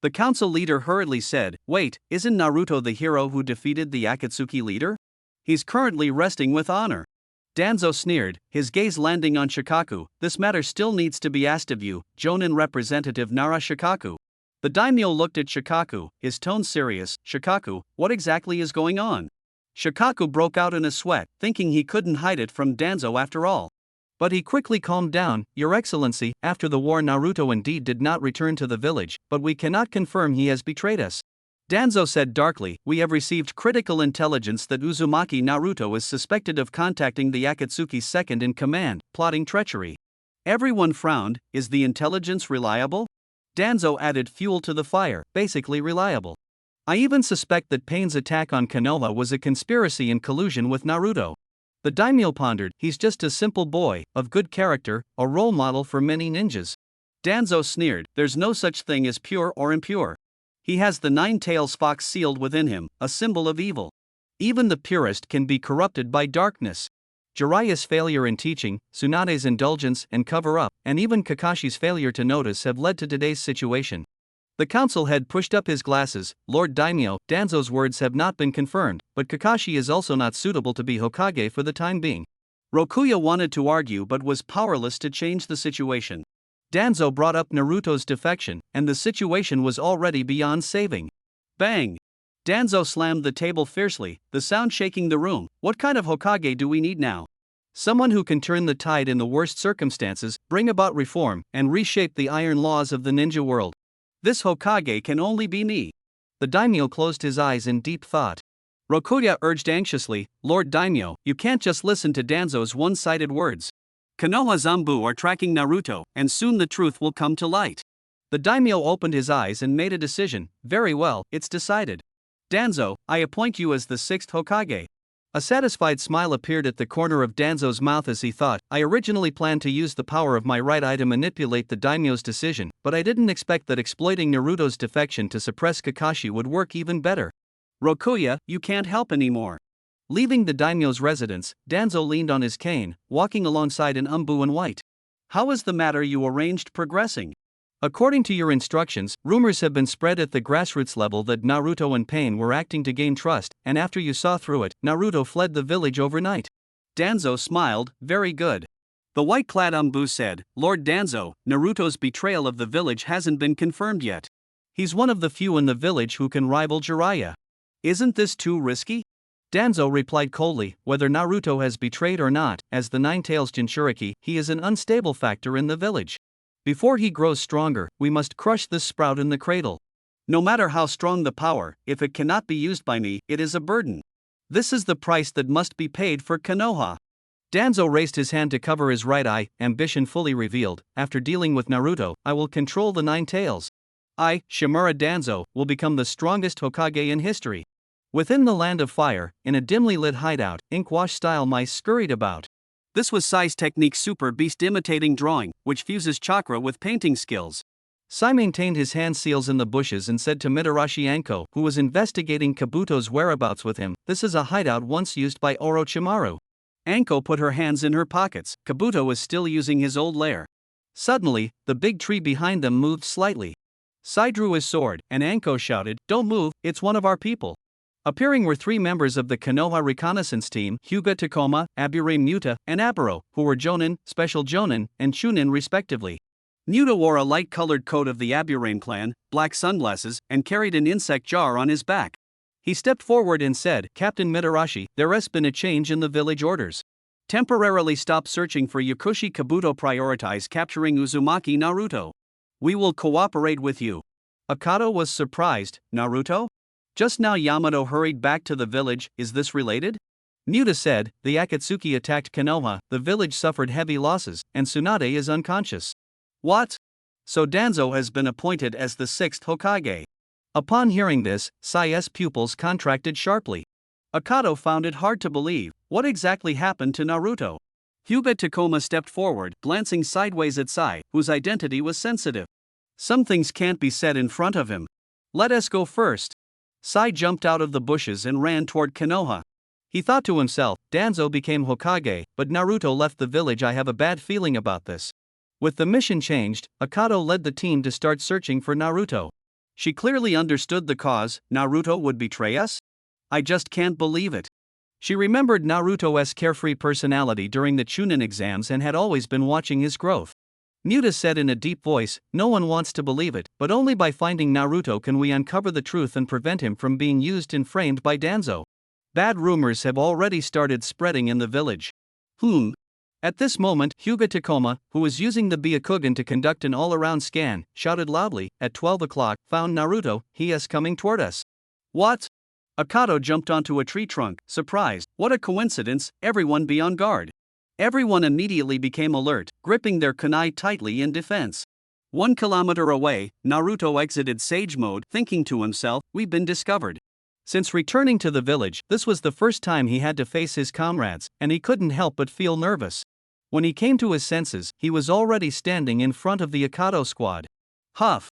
The council leader hurriedly said, wait, isn't Naruto the hero who defeated the Akatsuki leader? He's currently resting with honor. Danzo sneered, his gaze landing on Shikaku. This matter still needs to be asked of you, Jonin representative Nara Shikaku. The daimyo looked at Shikaku, his tone serious. Shikaku, what exactly is going on? Shikaku broke out in a sweat, thinking he couldn't hide it from Danzo after all. But he quickly calmed down, Your Excellency, after the war Naruto indeed did not return to the village, but we cannot confirm he has betrayed us. Danzo said darkly, we have received critical intelligence that Uzumaki Naruto is suspected of contacting the Akatsuki's second-in-command, plotting treachery. Everyone frowned, is the intelligence reliable? Danzo added fuel to the fire, basically reliable. I even suspect that Pain's attack on Konoha was a conspiracy in collusion with Naruto. The daimyo pondered, he's just a simple boy, of good character, a role model for many ninjas. Danzo sneered, there's no such thing as pure or impure. He has the nine-tails fox sealed within him, a symbol of evil. Even the purest can be corrupted by darkness. Jiraiya's failure in teaching, Tsunade's indulgence and cover-up, and even Kakashi's failure to notice have led to today's situation. The council head pushed up his glasses. Lord Daimyo, Danzo's words have not been confirmed, but Kakashi is also not suitable to be Hokage for the time being. Rokuya wanted to argue but was powerless to change the situation. Danzo brought up Naruto's defection, and the situation was already beyond saving. Bang! Danzo slammed the table fiercely, the sound shaking the room. What kind of Hokage do we need now? Someone who can turn the tide in the worst circumstances, bring about reform, and reshape the iron laws of the ninja world. This Hokage can only be me. The daimyo closed his eyes in deep thought. Rokuya urged anxiously, Lord Daimyo, you can't just listen to Danzo's one-sided words. Konoha Zanbu are tracking Naruto, and soon the truth will come to light. The daimyo opened his eyes and made a decision. Very well, it's decided. Danzo, I appoint you as the sixth Hokage. A satisfied smile appeared at the corner of Danzo's mouth as he thought, I originally planned to use the power of my right eye to manipulate the daimyo's decision, but I didn't expect that exploiting Naruto's defection to suppress Kakashi would work even better. Rokuya, you can't help anymore. Leaving the daimyo's residence, Danzo leaned on his cane, walking alongside an umbu in white. How is the matter you arranged progressing? According to your instructions, rumors have been spread at the grassroots level that Naruto and Pain were acting to gain trust, and after you saw through it, Naruto fled the village overnight. Danzo smiled, very good. The white-clad umbu said, Lord Danzo, Naruto's betrayal of the village hasn't been confirmed yet. He's one of the few in the village who can rival Jiraiya. Isn't this too risky? Danzo replied coldly, whether Naruto has betrayed or not, as the Nine-Tails Jinchuriki, he is an unstable factor in the village. Before he grows stronger, we must crush this sprout in the cradle. No matter how strong the power, if it cannot be used by me, it is a burden. This is the price that must be paid for Konoha. Danzo raised his hand to cover his right eye, ambition fully revealed. After dealing with Naruto, I will control the Nine Tails. I, Shimura Danzo, will become the strongest Hokage in history. Within the Land of Fire, in a dimly lit hideout, inkwash-style mice scurried about. This was Sai's technique Super Beast imitating drawing, which fuses chakra with painting skills. Sai maintained his hand seals in the bushes and said to Mitarashi Anko, who was investigating Kabuto's whereabouts with him, "This is a hideout once used by Orochimaru." Anko put her hands in her pockets. Kabuto was still using his old lair. Suddenly, the big tree behind them moved slightly. Sai drew his sword, and Anko shouted, "Don't move, it's one of our people." Appearing were 3 members of the Konoha reconnaissance team, Hyuga Tacoma, Aburame Muta, and Aburo, who were Jonin, Special Jonin, and Chunin respectively. Muta wore a light-colored coat of the Aburame clan, black sunglasses, and carried an insect jar on his back. He stepped forward and said, "Captain Mitarashi, there has been a change in the village orders. Temporarily stop searching for Yakushi Kabuto, prioritize capturing Uzumaki Naruto. We will cooperate with you." Akato was surprised. Naruto? Just now Yamato hurried back to the village, is this related? Muta said, the Akatsuki attacked Konoha, the village suffered heavy losses, and Tsunade is unconscious. What? So Danzo has been appointed as the 6th Hokage. Upon hearing this, Sai's pupils contracted sharply. Akato found it hard to believe. What exactly happened to Naruto? Hyuga Tacoma stepped forward, glancing sideways at Sai, whose identity was sensitive. Some things can't be said in front of him. Let us go first. Sai jumped out of the bushes and ran toward Konoha. He thought to himself, Danzo became Hokage, but Naruto left the village. I have a bad feeling about this. With the mission changed, Akato led the team to start searching for Naruto. She clearly understood the cause. Naruto would betray us? I just can't believe it. She remembered Naruto's carefree personality during the Chunin exams and had always been watching his growth. Muta said in a deep voice, "No one wants to believe it, but only by finding Naruto can we uncover the truth and prevent him from being used and framed by Danzo. Bad rumors have already started spreading in the village." At this moment, Hyuga Tacoma, who was using the Byakugan to conduct an all-around scan, shouted loudly, "At 12 o'clock, found Naruto, he is coming toward us." What? Akato jumped onto a tree trunk, surprised. What a coincidence, everyone be on guard. Everyone immediately became alert, gripping their kunai tightly in defense. 1 kilometer away, Naruto exited Sage Mode, thinking to himself, we've been discovered. Since returning to the village, this was the first time he had to face his comrades, and he couldn't help but feel nervous. When he came to his senses, he was already standing in front of the Akato squad. Huff!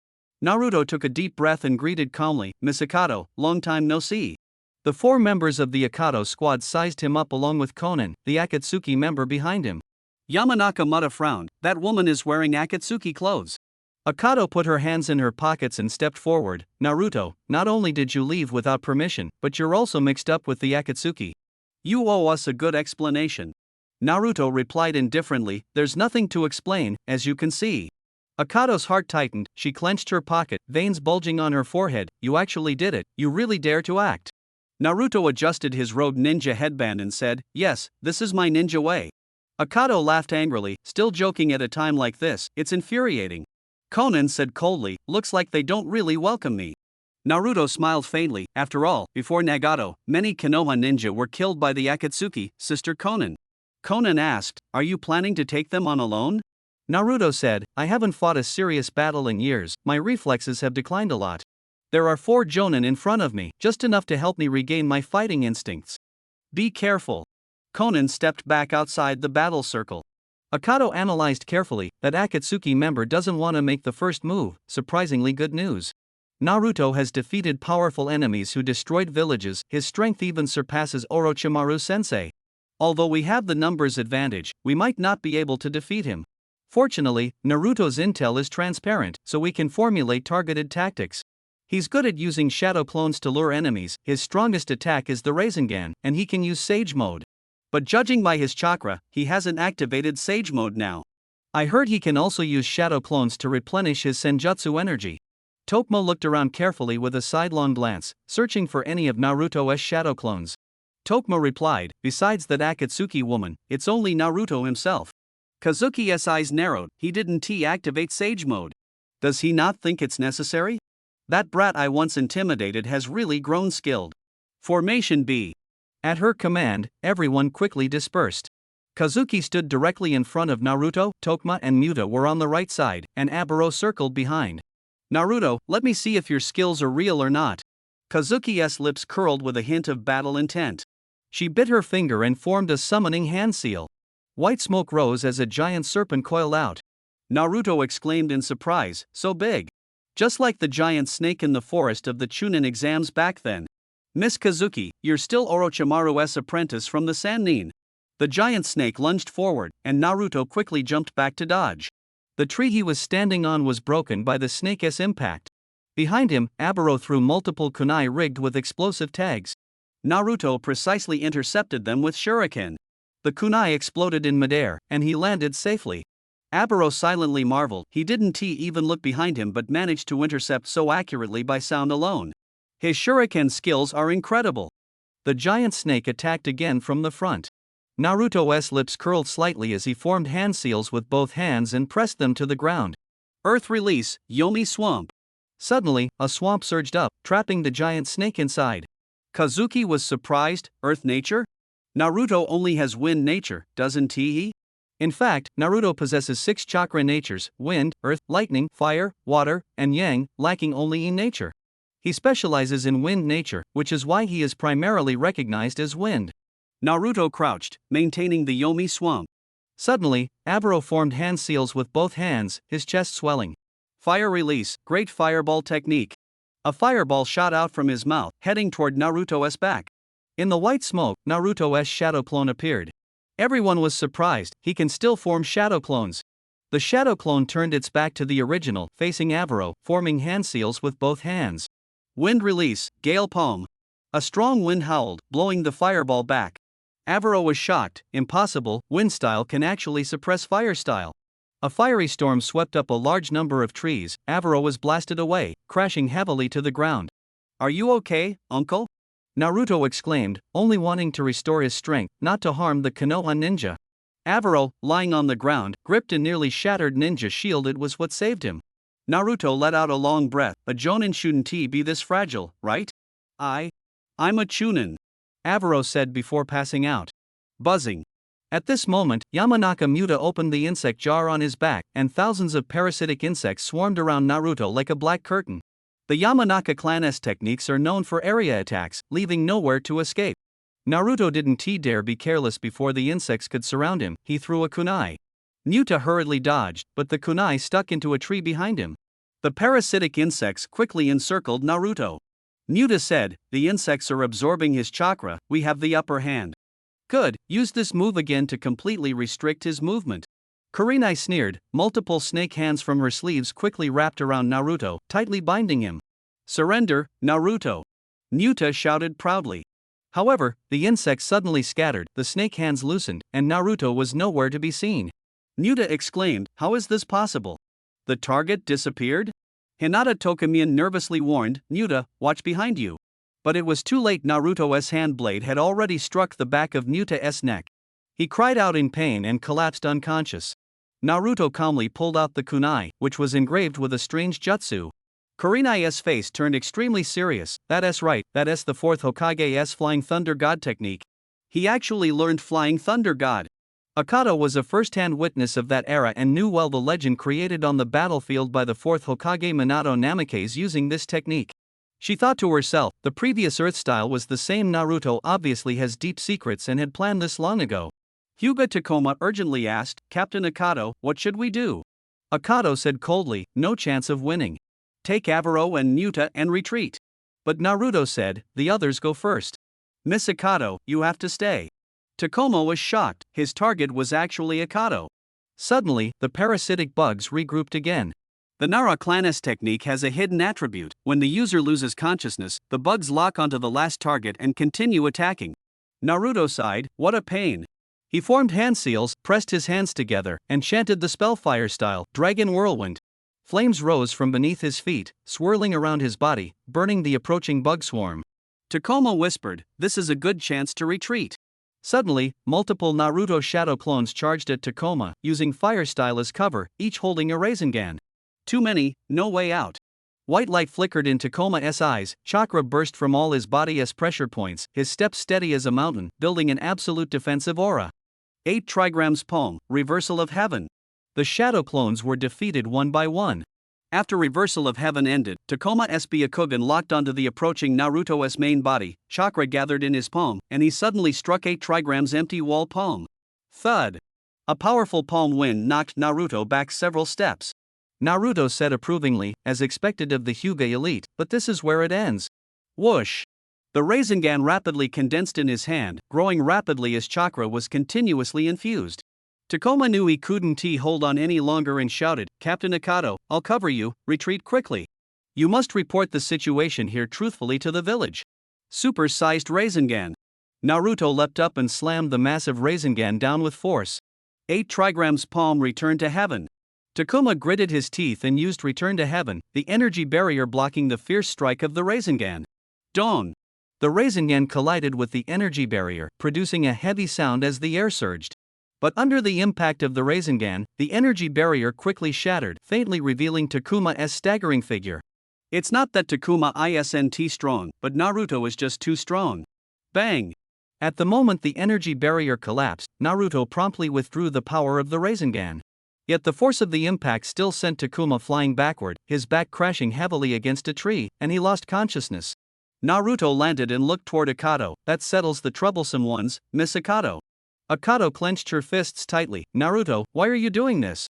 Naruto took a deep breath and greeted calmly, "Miss Akato, long time no see." The 4 members of the Akato squad sized him up along with Konan, the Akatsuki member behind him. Yamanaka Muta frowned, that woman is wearing Akatsuki clothes. Akato put her hands in her pockets and stepped forward. Naruto, not only did you leave without permission, but you're also mixed up with the Akatsuki. You owe us a good explanation. Naruto replied indifferently, there's nothing to explain, as you can see. Akato's heart tightened, she clenched her pocket, veins bulging on her forehead. You actually did it, you really dare to act. Naruto adjusted his rogue ninja headband and said, yes, this is my ninja way. Akato laughed angrily, still joking at a time like this, it's infuriating. Konan said coldly, looks like they don't really welcome me. Naruto smiled faintly, after all, before Nagato, many Konoha ninja were killed by the Akatsuki, Sister Konan. Konan asked, are you planning to take them on alone? Naruto said, I haven't fought a serious battle in years, my reflexes have declined a lot. There are 4 Jonin in front of me, just enough to help me regain my fighting instincts. Be careful. Konan stepped back outside the battle circle. Akato analyzed carefully, that Akatsuki member doesn't want to make the first move, surprisingly good news. Naruto has defeated powerful enemies who destroyed villages, his strength even surpasses Orochimaru-sensei. Although we have the numbers advantage, we might not be able to defeat him. Fortunately, Naruto's intel is transparent, so we can formulate targeted tactics. He's good at using shadow clones to lure enemies, his strongest attack is the Rasengan, and he can use Sage Mode. But judging by his chakra, he hasn't activated Sage Mode now. I heard he can also use shadow clones to replenish his Senjutsu energy. Tokma looked around carefully with a sidelong glance, searching for any of Naruto's shadow clones. Tokma replied, besides that Akatsuki woman, it's only Naruto himself. Kazuki's eyes narrowed, he didn't activate Sage Mode. Does he not think it's necessary? That brat I once intimidated has really grown skilled. Formation B. At her command, everyone quickly dispersed. Kazuki stood directly in front of Naruto, Tokma and Muta were on the right side, and Aburo circled behind. Naruto, let me see if your skills are real or not. Kazuki's lips curled with a hint of battle intent. She bit her finger and formed a summoning hand seal. White smoke rose as a giant serpent coiled out. Naruto exclaimed in surprise, so big. Just like the giant snake in the forest of the Chunin exams back then. Miss Kazuki, you're still Orochimaru's apprentice from the Sannin. The giant snake lunged forward, and Naruto quickly jumped back to dodge. The tree he was standing on was broken by the snake's impact. Behind him, Aburo threw multiple kunai rigged with explosive tags. Naruto precisely intercepted them with shuriken. The kunai exploded in midair, and he landed safely. Aburo silently marveled, he didn't even look behind him but managed to intercept so accurately by sound alone. His shuriken skills are incredible. The giant snake attacked again from the front. Naruto's lips curled slightly as he formed hand seals with both hands and pressed them to the ground. Earth release, Yomi Swamp. Suddenly, a swamp surged up, trapping the giant snake inside. Kazuki was surprised, Earth nature? Naruto only has wind nature, doesn't he? In fact, Naruto possesses 6 chakra natures, wind, earth, lightning, fire, water, and yang, lacking only in nature. He specializes in wind nature, which is why he is primarily recognized as wind. Naruto crouched, maintaining the Yomi Swamp. Suddenly, Aburo formed hand seals with both hands, his chest swelling. Fire release, great fireball technique. A fireball shot out from his mouth, heading toward Naruto's back. In the white smoke, Naruto's shadow clone appeared. Everyone was surprised, he can still form shadow clones. The shadow clone turned its back to the original, facing Aburo, forming hand seals with both hands. Wind release, gale palm. A strong wind howled, blowing the fireball back. Aburo was shocked, impossible, wind style can actually suppress fire style. A fiery storm swept up a large number of trees, Aburo was blasted away, crashing heavily to the ground. Are you okay, uncle? Naruto exclaimed, only wanting to restore his strength, not to harm the Konoha ninja. Aburo, lying on the ground, gripped a nearly shattered ninja shield. It was what saved him. Naruto let out a long breath, a Jonin shouldn't be this fragile, right? I'm a Chunin. Aburo said before passing out. Buzzing. At this moment, Yamanaka Muta opened the insect jar on his back, and thousands of parasitic insects swarmed around Naruto like a black curtain. The Yamanaka clan's techniques are known for area attacks, leaving nowhere to escape. Naruto didn't dare be careless before the insects could surround him, he threw a kunai. Muta hurriedly dodged, but the kunai stuck into a tree behind him. The parasitic insects quickly encircled Naruto. Muta said, the insects are absorbing his chakra, we have the upper hand. Good, use this move again to completely restrict his movement. Kurenai sneered, multiple snake hands from her sleeves quickly wrapped around Naruto, tightly binding him. Surrender, Naruto. Muta shouted proudly. However, the insects suddenly scattered, the snake hands loosened, and Naruto was nowhere to be seen. Muta exclaimed, how is this possible? The target disappeared? Hinata Tokamiya nervously warned, Muta, watch behind you. But it was too late. Naruto's hand blade had already struck the back of Muta's neck. He cried out in pain and collapsed unconscious. Naruto calmly pulled out the kunai, which was engraved with a strange jutsu. Kurenai's face turned extremely serious, that's right, that's the 4th Hokage's Flying Thunder God technique. He actually learned Flying Thunder God. Akato was a first-hand witness of that era and knew well the legend created on the battlefield by the 4th Hokage Minato Namikaze using this technique. She thought to herself, the previous Earth style was the same. Naruto obviously has deep secrets and had planned this long ago. Hyuga Tokoma urgently asked, Captain Akato, what should we do? Akato said coldly, no chance of winning. Take Aburo and Muta and retreat. But Naruto said, the others go first. Miss Akato, you have to stay. Tokoma was shocked, his target was actually Akato. Suddenly, the parasitic bugs regrouped again. The Nara Clan's technique has a hidden attribute. When the user loses consciousness, the bugs lock onto the last target and continue attacking. Naruto sighed, what a pain. He formed hand seals, pressed his hands together, and chanted the spell fire style, Dragon Whirlwind. Flames rose from beneath his feet, swirling around his body, burning the approaching bug swarm. Takuma whispered, "This is a good chance to retreat." Suddenly, multiple Naruto shadow clones charged at Takuma, using fire style as cover, each holding a Rasengan. Too many, no way out. White light flickered in Takuma's eyes, chakra burst from all his body as pressure points, his steps steady as a mountain, building an absolute defensive aura. 8 trigrams palm, reversal of heaven. The shadow clones were defeated one by one. After reversal of heaven ended, Takuma's Byakugan locked onto the approaching Naruto's main body, chakra gathered in his palm, and he suddenly struck 8 trigrams empty wall palm. Thud! A powerful palm wind knocked Naruto back several steps. Naruto said approvingly, as expected of the Hyuga elite, but this is where it ends. Whoosh! The Rasengan rapidly condensed in his hand, growing rapidly as chakra was continuously infused. Takuma knew he couldn't hold on any longer and shouted, "Captain Akato, I'll cover you, retreat quickly. You must report the situation here truthfully to the village." Super-sized Rasengan. Naruto leapt up and slammed the massive Rasengan down with force. 8 trigrams palm returned to heaven. Takuma gritted his teeth and used Return to Heaven, the energy barrier blocking the fierce strike of the Rasengan. Dawn! The Rasengan collided with the energy barrier, producing a heavy sound as the air surged. But under the impact of the Rasengan, the energy barrier quickly shattered, faintly revealing Takuma's staggering figure. It's not that Takuma isn't strong, but Naruto is just too strong. Bang! At the moment the energy barrier collapsed, Naruto promptly withdrew the power of the Rasengan. Yet the force of the impact still sent Takuma flying backward, his back crashing heavily against a tree, and he lost consciousness. Naruto landed and looked toward Akato. "That settles the troublesome ones, Miss Akato." Akato clenched her fists tightly. "Naruto, why are you doing this?"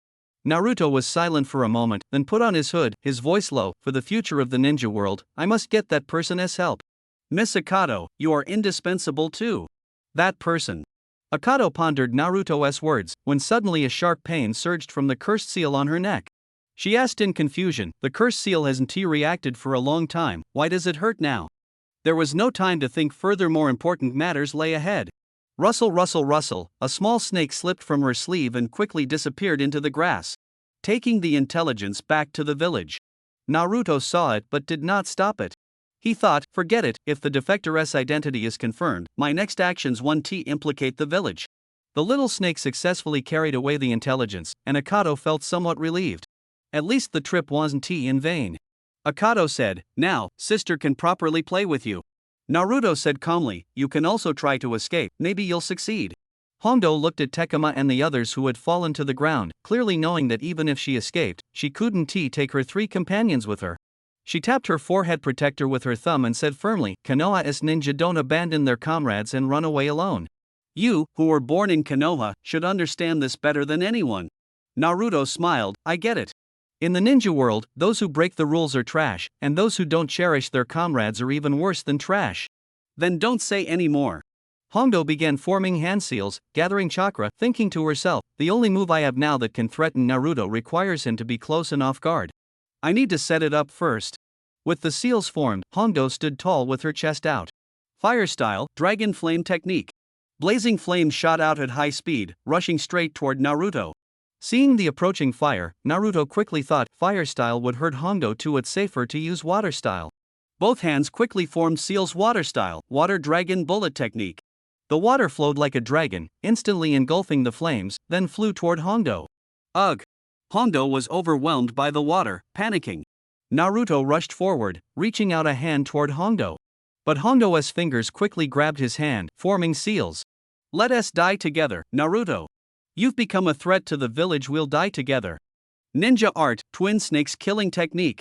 Naruto was silent for a moment, then put on his hood, his voice low. "For the future of the ninja world, I must get that person's help." "Miss Akato, you are indispensable too." "That person." Akato pondered Naruto's words, when suddenly a sharp pain surged from the cursed seal on her neck. She asked in confusion, "The cursed seal hasn't reacted for a long time, why does it hurt now?" There was no time to think further, more important matters lay ahead. Rustle, rustle, rustle, a small snake slipped from her sleeve and quickly disappeared into the grass, taking the intelligence back to the village. Naruto saw it but did not stop it. He thought, forget it, if the defector's identity is confirmed, my next actions won't implicate the village. The little snake successfully carried away the intelligence, and Akato felt somewhat relieved. At least the trip wasn't in vain. Akato said, "Now, sister can properly play with you." Naruto said calmly, "You can also try to escape, maybe you'll succeed." Hondo looked at Tekama and the others who had fallen to the ground, clearly knowing that even if she escaped, she couldn't take her 3 companions with her. She tapped her forehead protector with her thumb and said firmly, "Konoha's ninja don't abandon their comrades and run away alone. You, who were born in Konoha, should understand this better than anyone." Naruto smiled, "I get it. In the ninja world, those who break the rules are trash, and those who don't cherish their comrades are even worse than trash." "Then don't say any more." Hondo began forming hand seals, gathering chakra, thinking to herself, "The only move I have now that can threaten Naruto requires him to be close and off guard. I need to set it up first." With the seals formed, Hondo stood tall with her chest out. Fire style, dragon flame technique. Blazing flames shot out at high speed, rushing straight toward Naruto. Seeing the approaching fire, Naruto quickly thought fire style would hurt Hondo too. It's safer to use water style. Both hands quickly formed seals water style, water dragon bullet technique. The water flowed like a dragon, instantly engulfing the flames, then flew toward Hondo. Ugh! Hondo was overwhelmed by the water, panicking. Naruto rushed forward, reaching out a hand toward Hondo. But Hondo's fingers quickly grabbed his hand, forming seals. "Let us die together, Naruto. You've become a threat to the village, we'll die together." Ninja art, twin snakes killing technique.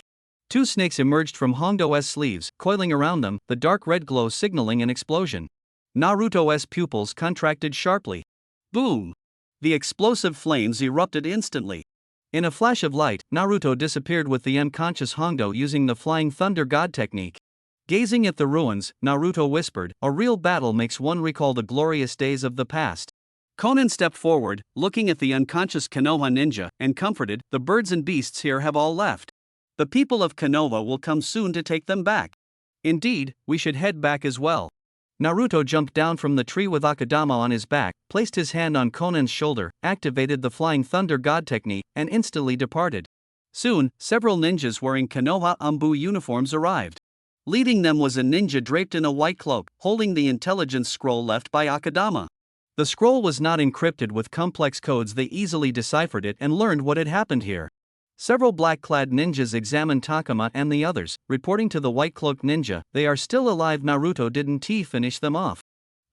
2 snakes emerged from Hondo's sleeves, coiling around them, the dark red glow signaling an explosion. Naruto's pupils contracted sharply. Boom! The explosive flames erupted instantly. In a flash of light, Naruto disappeared with the unconscious Hondo using the Flying Thunder God technique. Gazing at the ruins, Naruto whispered, "A real battle makes one recall the glorious days of the past." Konan stepped forward, looking at the unconscious Konoha ninja, and comforted, "The birds and beasts here have all left. The people of Konoha will come soon to take them back. Indeed, we should head back as well." Naruto jumped down from the tree with Akadama on his back, placed his hand on Konan's shoulder, activated the Flying Thunder God technique, and instantly departed. Soon, several ninjas wearing Konoha Umbu uniforms arrived. Leading them was a ninja draped in a white cloak, holding the intelligence scroll left by Akadama. The scroll was not encrypted with complex codes. They easily deciphered it and learned what had happened here. Several black-clad ninjas examined Takuma and the others, reporting to the white-cloaked ninja, "They are still alive. Naruto didn't finish them off.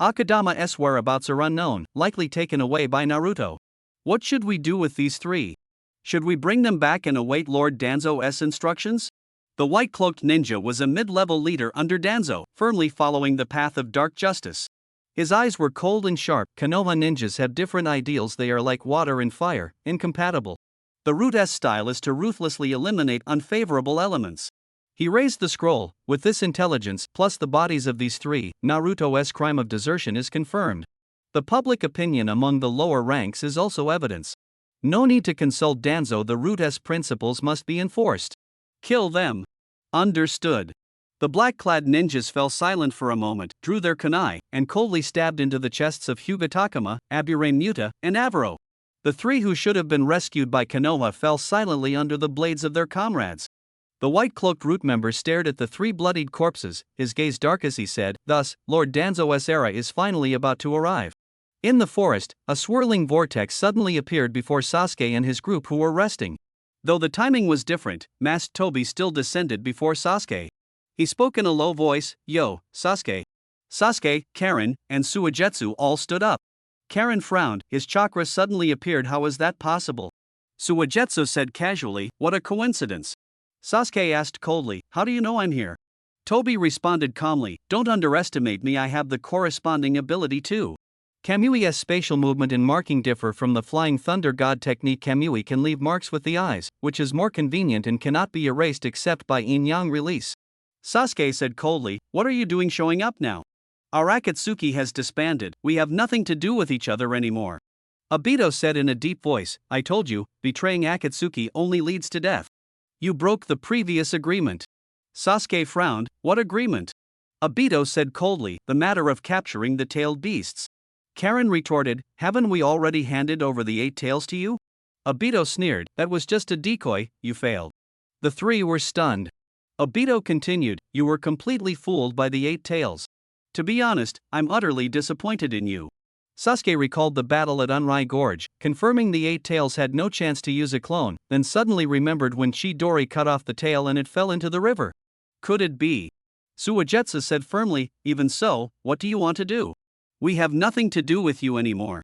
Akadama's whereabouts are unknown, likely taken away by Naruto. What should we do with these three? Should we bring them back and await Lord Danzo's instructions?" The white-cloaked ninja was a mid-level leader under Danzo, firmly following the path of dark justice. His eyes were cold and sharp. Konoha ninjas have different ideals. They are like water and fire, incompatible. The root's style is to ruthlessly eliminate unfavorable elements. He raised the scroll. With this intelligence, plus the bodies of these three, Naruto's crime of desertion is confirmed. The public opinion among the lower ranks is also evidence. No need to consult Danzo. The root's principles must be enforced. Kill them. Understood. The black-clad ninjas fell silent for a moment, drew their kunai, and coldly stabbed into the chests of Hyuga Takuma, Aburame Muta, and Avaro. The three who should have been rescued by Konoha fell silently under the blades of their comrades. The white-cloaked root member stared at the three bloodied corpses, his gaze dark as he said, "Thus, Lord Danzo's era is finally about to arrive." In the forest, a swirling vortex suddenly appeared before Sasuke and his group who were resting. Though the timing was different, masked Tobi still descended before Sasuke. He spoke in a low voice, "Yo, Sasuke." Sasuke, Karen, and Suigetsu all stood up. Karen frowned, his chakra suddenly appeared. "How is that possible?" Suigetsu said casually, "What a coincidence." Sasuke asked coldly, "How do you know I'm here?" Tobi responded calmly, "Don't underestimate me. I have the corresponding ability too." Kamui's spatial movement and marking differ from the Flying Thunder God technique. Kamui can leave marks with the eyes, which is more convenient and cannot be erased except by yin-yang release. Sasuke said coldly, "What are you doing showing up now? Our Akatsuki has disbanded. We have nothing to do with each other anymore." Obito said in a deep voice, "I told you, betraying Akatsuki only leads to death. You broke the previous agreement." Sasuke frowned, "What agreement?" Obito said coldly, "The matter of capturing the tailed beasts." Karen retorted, "Haven't we already handed over the 8 tails to you?" Obito sneered, "That was just a decoy. You failed." The three were stunned. Obito continued, "You were completely fooled by the 8 tails. To be honest, I'm utterly disappointed in you." Sasuke recalled the battle at Unrai Gorge, confirming the 8 tails had no chance to use a clone, then suddenly remembered when Chidori cut off the tail and it fell into the river. Could it be? Suigetsu said firmly, "Even so, what do you want to do? We have nothing to do with you anymore."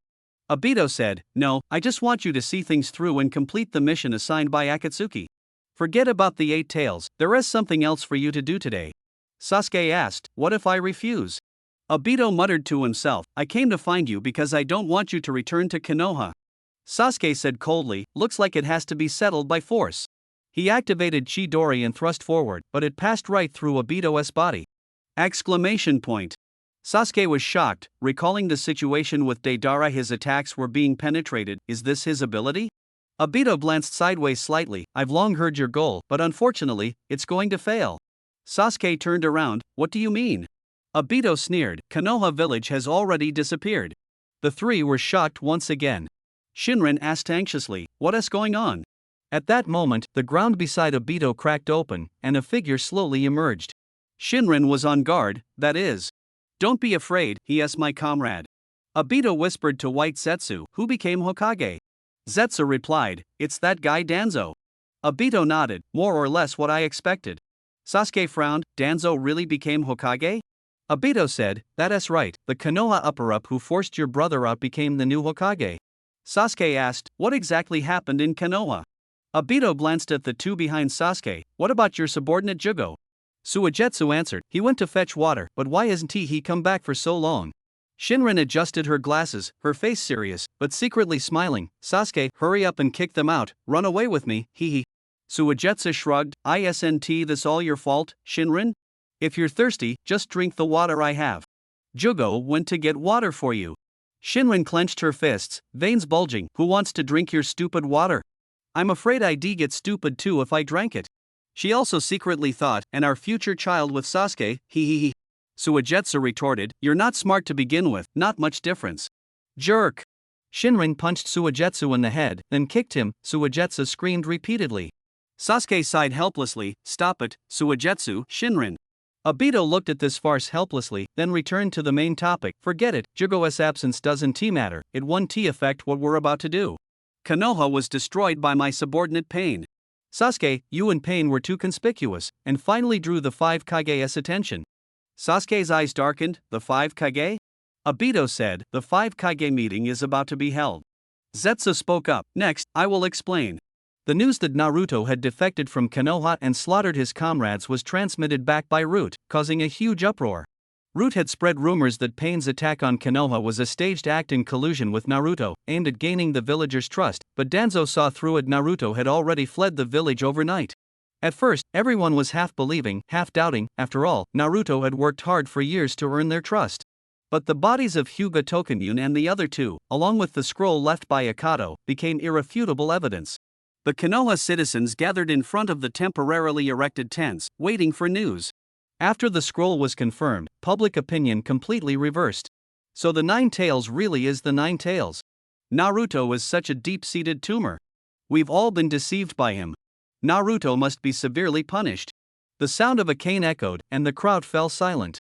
Obito said, "No, I just want you to see things through and complete the mission assigned by Akatsuki. Forget about the 8 tails, there is something else for you to do today." Sasuke asked, "What if I refuse?" Obito muttered to himself, "I came to find you because I don't want you to return to Konoha." Sasuke said coldly, "Looks like it has to be settled by force." He activated Chidori and thrust forward, but it passed right through Obito's body. Exclamation point. Sasuke was shocked, recalling the situation with Deidara. His attacks were being penetrated. Is this his ability? Obito glanced sideways slightly. "I've long heard your goal, but unfortunately, it's going to fail." Sasuke turned around, "What do you mean?" Obito sneered, "Konoha village has already disappeared." The three were shocked once again. Shinran asked anxiously, "What is going on?" At that moment, the ground beside Obito cracked open, and a figure slowly emerged. Shinran was on guard, that is. "Don't be afraid, he is my comrade." Obito whispered to White Zetsu, "Who became Hokage?" Zetsu replied, "It's that guy Danzo." Obito nodded, "More or less what I expected." Sasuke frowned, "Danzo really became Hokage?" Obito said, "That is right, the Konoha upper-up who forced your brother out became the new Hokage." Sasuke asked, "What exactly happened in Konoha?" Obito glanced at the two behind Sasuke, "What about your subordinate Jugo?" Suigetsu answered, "He went to fetch water, but why isn't he come back for so long?" Shinran adjusted her glasses, her face serious, but secretly smiling. "Sasuke, hurry up and kick them out, run away with me, hee." Suigetsu shrugged, "Isn't this all your fault, Shinran? If you're thirsty, just drink the water I have." Jugo went to get water for you. Shinran clenched her fists, veins bulging, "Who wants to drink your stupid water? I'm afraid I'd get stupid too if I drank it." She also secretly thought, "And our future child with Sasuke, hee." Suigetsu retorted, "You're not smart to begin with, not much difference." Jerk! Shinran punched Suigetsu in the head, then kicked him. Suigetsu screamed repeatedly. Sasuke sighed helplessly. Stop it, Suigetsu, Shinrin. Obito looked at this farce helplessly, then returned to the main topic. Forget it, Jugo's absence doesn't matter, it won't affect what we're about to do. Konoha was destroyed by my subordinate Pain. Sasuke, you and Pain were too conspicuous, and finally drew the 5 Kage's attention. Sasuke's eyes darkened. The 5 Kage? Obito said, the 5 Kage meeting is about to be held. Zetsu spoke up. Next, I will explain. The news that Naruto had defected from Konoha and slaughtered his comrades was transmitted back by Root, causing a huge uproar. Root had spread rumors that Pain's attack on Konoha was a staged act in collusion with Naruto, aimed at gaining the villagers' trust, but Danzo saw through it. Naruto had already fled the village overnight. At first, everyone was half believing, half doubting. After all, Naruto had worked hard for years to earn their trust. But the bodies of Hyuga Tokunyun and the other two, along with the scroll left by Akato, became irrefutable evidence. The Konoha citizens gathered in front of the temporarily erected tents, waiting for news. After the scroll was confirmed, public opinion completely reversed. So the Nine Tails really is the Nine Tails. Naruto is such a deep-seated tumor. We've all been deceived by him. Naruto must be severely punished. The sound of a cane echoed, and the crowd fell silent.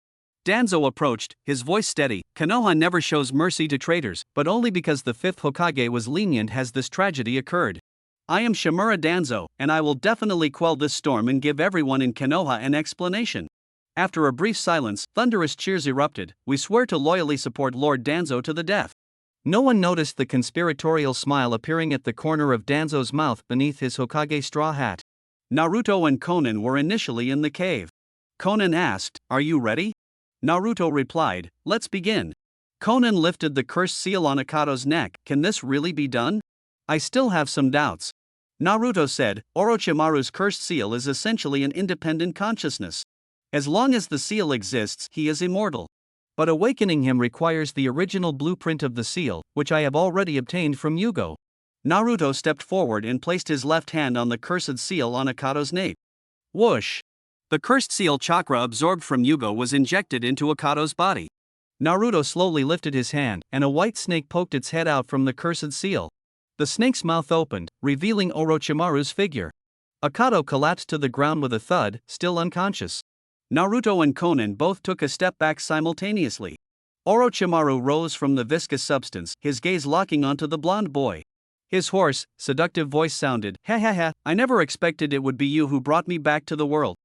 Danzo approached, his voice steady. Konoha never shows mercy to traitors, but only because the 5th Hokage was lenient has this tragedy occurred. I am Shimura Danzo, and I will definitely quell this storm and give everyone in Konoha an explanation. After a brief silence, thunderous cheers erupted. We swear to loyally support Lord Danzo to the death. No one noticed the conspiratorial smile appearing at the corner of Danzo's mouth beneath his Hokage straw hat. Naruto and Konan were initially in the cave. Konan asked, "Are you ready?" Naruto replied, "Let's begin." Konan lifted the cursed seal on Akato's neck. Can this really be done? I still have some doubts. Naruto said, Orochimaru's cursed seal is essentially an independent consciousness. As long as the seal exists, he is immortal. But awakening him requires the original blueprint of the seal, which I have already obtained from Yugo. Naruto stepped forward and placed his left hand on the cursed seal on Akato's nape. Whoosh! The cursed seal chakra absorbed from Yugo was injected into Akato's body. Naruto slowly lifted his hand, and a white snake poked its head out from the cursed seal. The snake's mouth opened, revealing Orochimaru's figure. Akato collapsed to the ground with a thud, still unconscious. Naruto and Konan both took a step back simultaneously. Orochimaru rose from the viscous substance, his gaze locking onto the blonde boy. His hoarse, seductive voice sounded, "Ha ha ha, I never expected it would be you who brought me back to the world.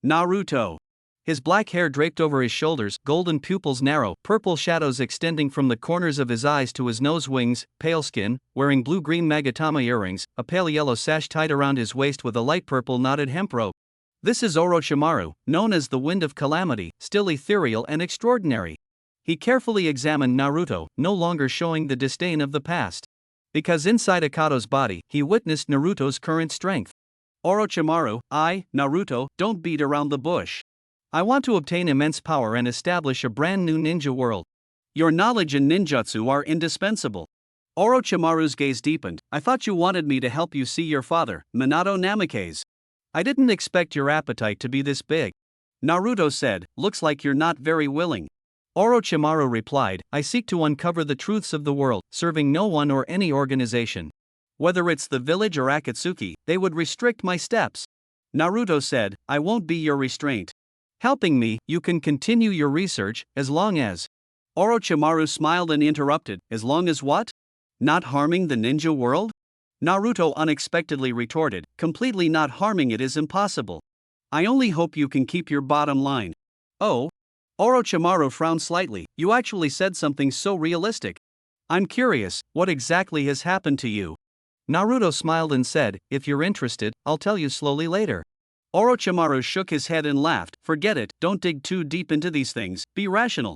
Naruto." His black hair draped over his shoulders, golden pupils narrow, purple shadows extending from the corners of his eyes to his nose wings, pale skin, wearing blue-green Magatama earrings, a pale yellow sash tied around his waist with a light purple knotted hemp rope. This is Orochimaru, known as the Wind of Calamity, still ethereal and extraordinary. He carefully examined Naruto, no longer showing the disdain of the past. Because inside Akato's body, he witnessed Naruto's current strength. Orochimaru, Naruto, don't beat around the bush. I want to obtain immense power and establish a brand new ninja world. Your knowledge in ninjutsu are indispensable. Orochimaru's gaze deepened. I thought you wanted me to help you see your father, Minato Namikaze. I didn't expect your appetite to be this big. Naruto said, looks like you're not very willing. Orochimaru replied, I seek to uncover the truths of the world, serving no one or any organization. Whether it's the village or Akatsuki, they would restrict my steps. Naruto said, I won't be your restraint. Helping me, you can continue your research, as long as. Orochimaru smiled and interrupted, as long as what? Not harming the ninja world? Naruto unexpectedly retorted, completely not harming it is impossible. I only hope you can keep your bottom line. Oh? Orochimaru frowned slightly, you actually said something so realistic. I'm curious, what exactly has happened to you? Naruto smiled and said, if you're interested, I'll tell you slowly later. Orochimaru shook his head and laughed, forget it, don't dig too deep into these things, be rational.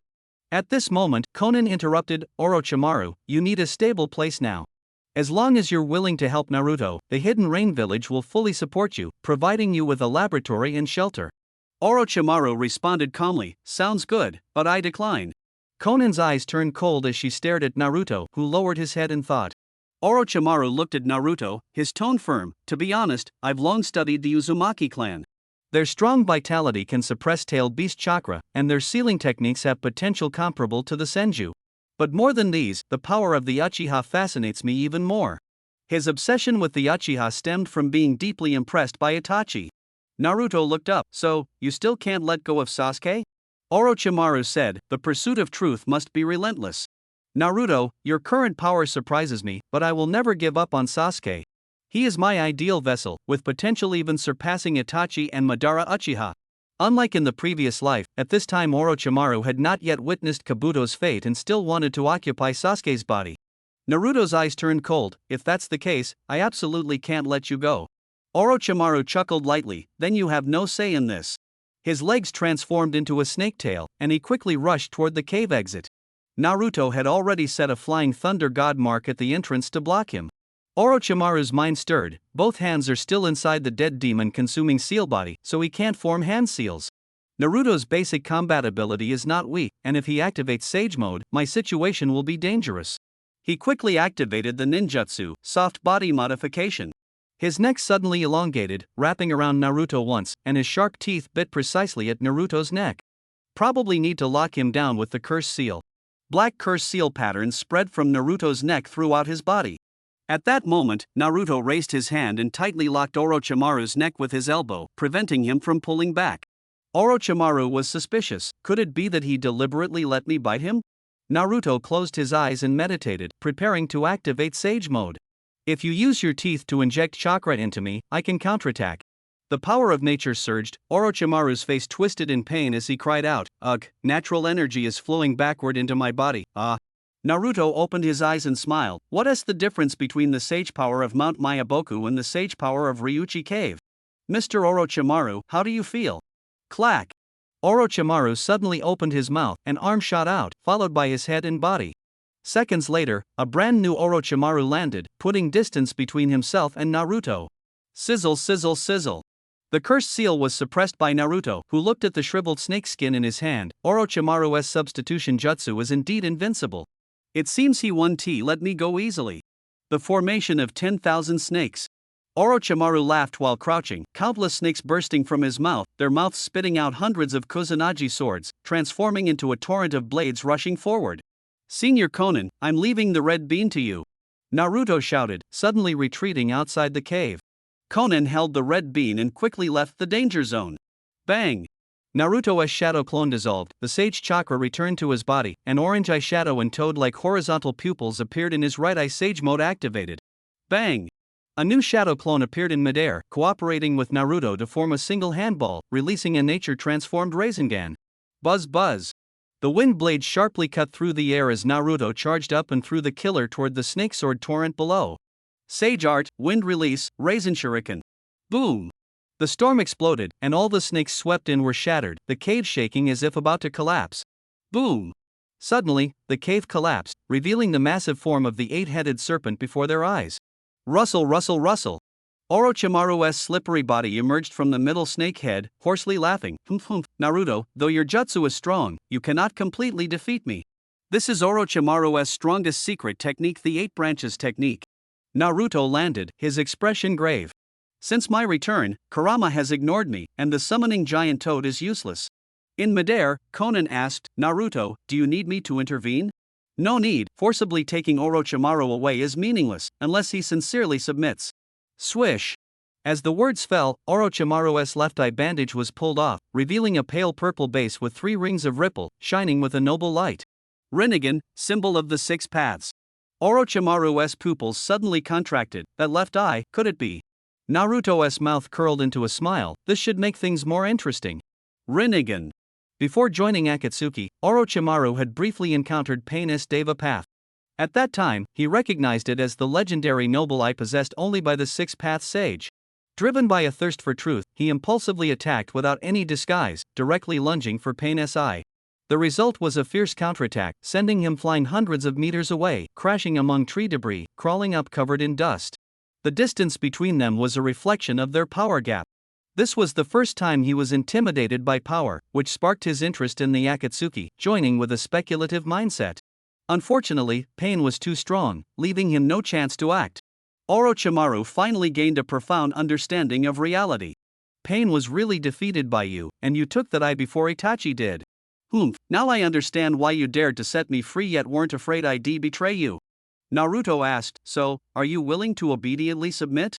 At this moment, Konan interrupted, Orochimaru, you need a stable place now. As long as you're willing to help Naruto, the Hidden Rain Village will fully support you, providing you with a laboratory and shelter. Orochimaru responded calmly, sounds good, but I decline. Konan's eyes turned cold as she stared at Naruto, who lowered his head in thought. Orochimaru looked at Naruto, his tone firm, to be honest, I've long studied the Uzumaki clan. Their strong vitality can suppress tail beast chakra, and their sealing techniques have potential comparable to the Senju. But more than these, the power of the Uchiha fascinates me even more. His obsession with the Uchiha stemmed from being deeply impressed by Itachi. Naruto looked up. So, you still can't let go of Sasuke? Orochimaru said, the pursuit of truth must be relentless. Naruto, your current power surprises me, but I will never give up on Sasuke. He is my ideal vessel, with potential even surpassing Itachi and Madara Uchiha. Unlike in the previous life, at this time Orochimaru had not yet witnessed Kabuto's fate and still wanted to occupy Sasuke's body. Naruto's eyes turned cold. If that's the case, I absolutely can't let you go. Orochimaru chuckled lightly, then you have no say in this. His legs transformed into a snake tail, and he quickly rushed toward the cave exit. Naruto had already set a flying thunder god mark at the entrance to block him. Orochimaru's mind stirred. Both hands are still inside the dead demon-consuming seal body, so he can't form hand seals. Naruto's basic combat ability is not weak, and if he activates Sage Mode, my situation will be dangerous. He quickly activated the ninjutsu, soft body modification. His neck suddenly elongated, wrapping around Naruto once, and his sharp teeth bit precisely at Naruto's neck. Probably need to lock him down with the curse seal. Black curse seal patterns spread from Naruto's neck throughout his body. At that moment, Naruto raised his hand and tightly locked Orochimaru's neck with his elbow, preventing him from pulling back. Orochimaru was suspicious. Could it be that he deliberately let me bite him? Naruto closed his eyes and meditated, preparing to activate Sage Mode. If you use your teeth to inject chakra into me, I can counterattack. The power of nature surged. Orochimaru's face twisted in pain as he cried out, ugh, natural energy is flowing backward into my body, ah. Naruto opened his eyes and smiled. What is the difference between the sage power of Mount Mayaboku and the sage power of Ryuchi Cave? Mr. Orochimaru, how do you feel? Clack. Orochimaru suddenly opened his mouth, an arm shot out, followed by his head and body. Seconds later, a brand new Orochimaru landed, putting distance between himself and Naruto. Sizzle, sizzle, sizzle. The cursed seal was suppressed by Naruto, who looked at the shriveled snake skin in his hand. Orochimaru's substitution jutsu is indeed invincible. It seems he won. Let me go easily. The formation of 10,000 snakes. Orochimaru laughed while crouching, countless snakes bursting from his mouth, their mouths spitting out hundreds of Kusanagi swords, transforming into a torrent of blades rushing forward. Senior Konan, I'm leaving the red bean to you. Naruto shouted, suddenly retreating outside the cave. Konan held the red bean and quickly left the danger zone. Bang! Naruto's shadow clone dissolved, the sage chakra returned to his body, an orange eye shadow and toad-like horizontal pupils appeared in his right eye. Sage Mode activated. Bang! A new shadow clone appeared in midair, cooperating with Naruto to form a single handball, releasing a nature-transformed Rasengan. Buzz buzz! The wind blade sharply cut through the air as Naruto charged up and threw the killer toward the snake sword torrent below. Sage Art, Wind Release, Rasen Shuriken. Boom! The storm exploded, and all the snakes swept in were shattered, the cave shaking as if about to collapse. Boom! Suddenly, the cave collapsed, revealing the massive form of the eight-headed serpent before their eyes. Rustle, rustle, rustle! Orochimaru's slippery body emerged from the middle snake head, hoarsely laughing. Humph humph, Naruto, though your jutsu is strong, you cannot completely defeat me. This is Orochimaru's strongest secret technique, the Eight Branches technique. Naruto landed, his expression grave. Since my return, Kurama has ignored me, and the summoning giant toad is useless. In midair, Konan asked, Naruto, do you need me to intervene? No need. Forcibly taking Orochimaru away is meaningless, unless he sincerely submits. Swish! As the words fell, Orochimaru's left eye bandage was pulled off, revealing a pale purple base with 3 rings of ripple, shining with a noble light. Rinnegan, symbol of the 6 paths. Orochimaru's pupils suddenly contracted. That left eye, could it be? Naruto's mouth curled into a smile. This should make things more interesting. Rinnegan. Before joining Akatsuki, Orochimaru had briefly encountered Pain's Deva Path. At that time, he recognized it as the legendary noble eye possessed only by the 6-path sage. Driven by a thirst for truth, he impulsively attacked without any disguise, directly lunging for Pain's eye. The result was a fierce counterattack, sending him flying hundreds of meters away, crashing among tree debris, crawling up covered in dust. The distance between them was a reflection of their power gap. This was the first time he was intimidated by power, which sparked his interest in the Akatsuki, joining with a speculative mindset. Unfortunately, Pain was too strong, leaving him no chance to act. Orochimaru finally gained a profound understanding of reality. Pain was really defeated by you, and you took that eye before Itachi did. Now I understand why you dared to set me free yet weren't afraid I'd betray you. Naruto asked, so, are you willing to obediently submit?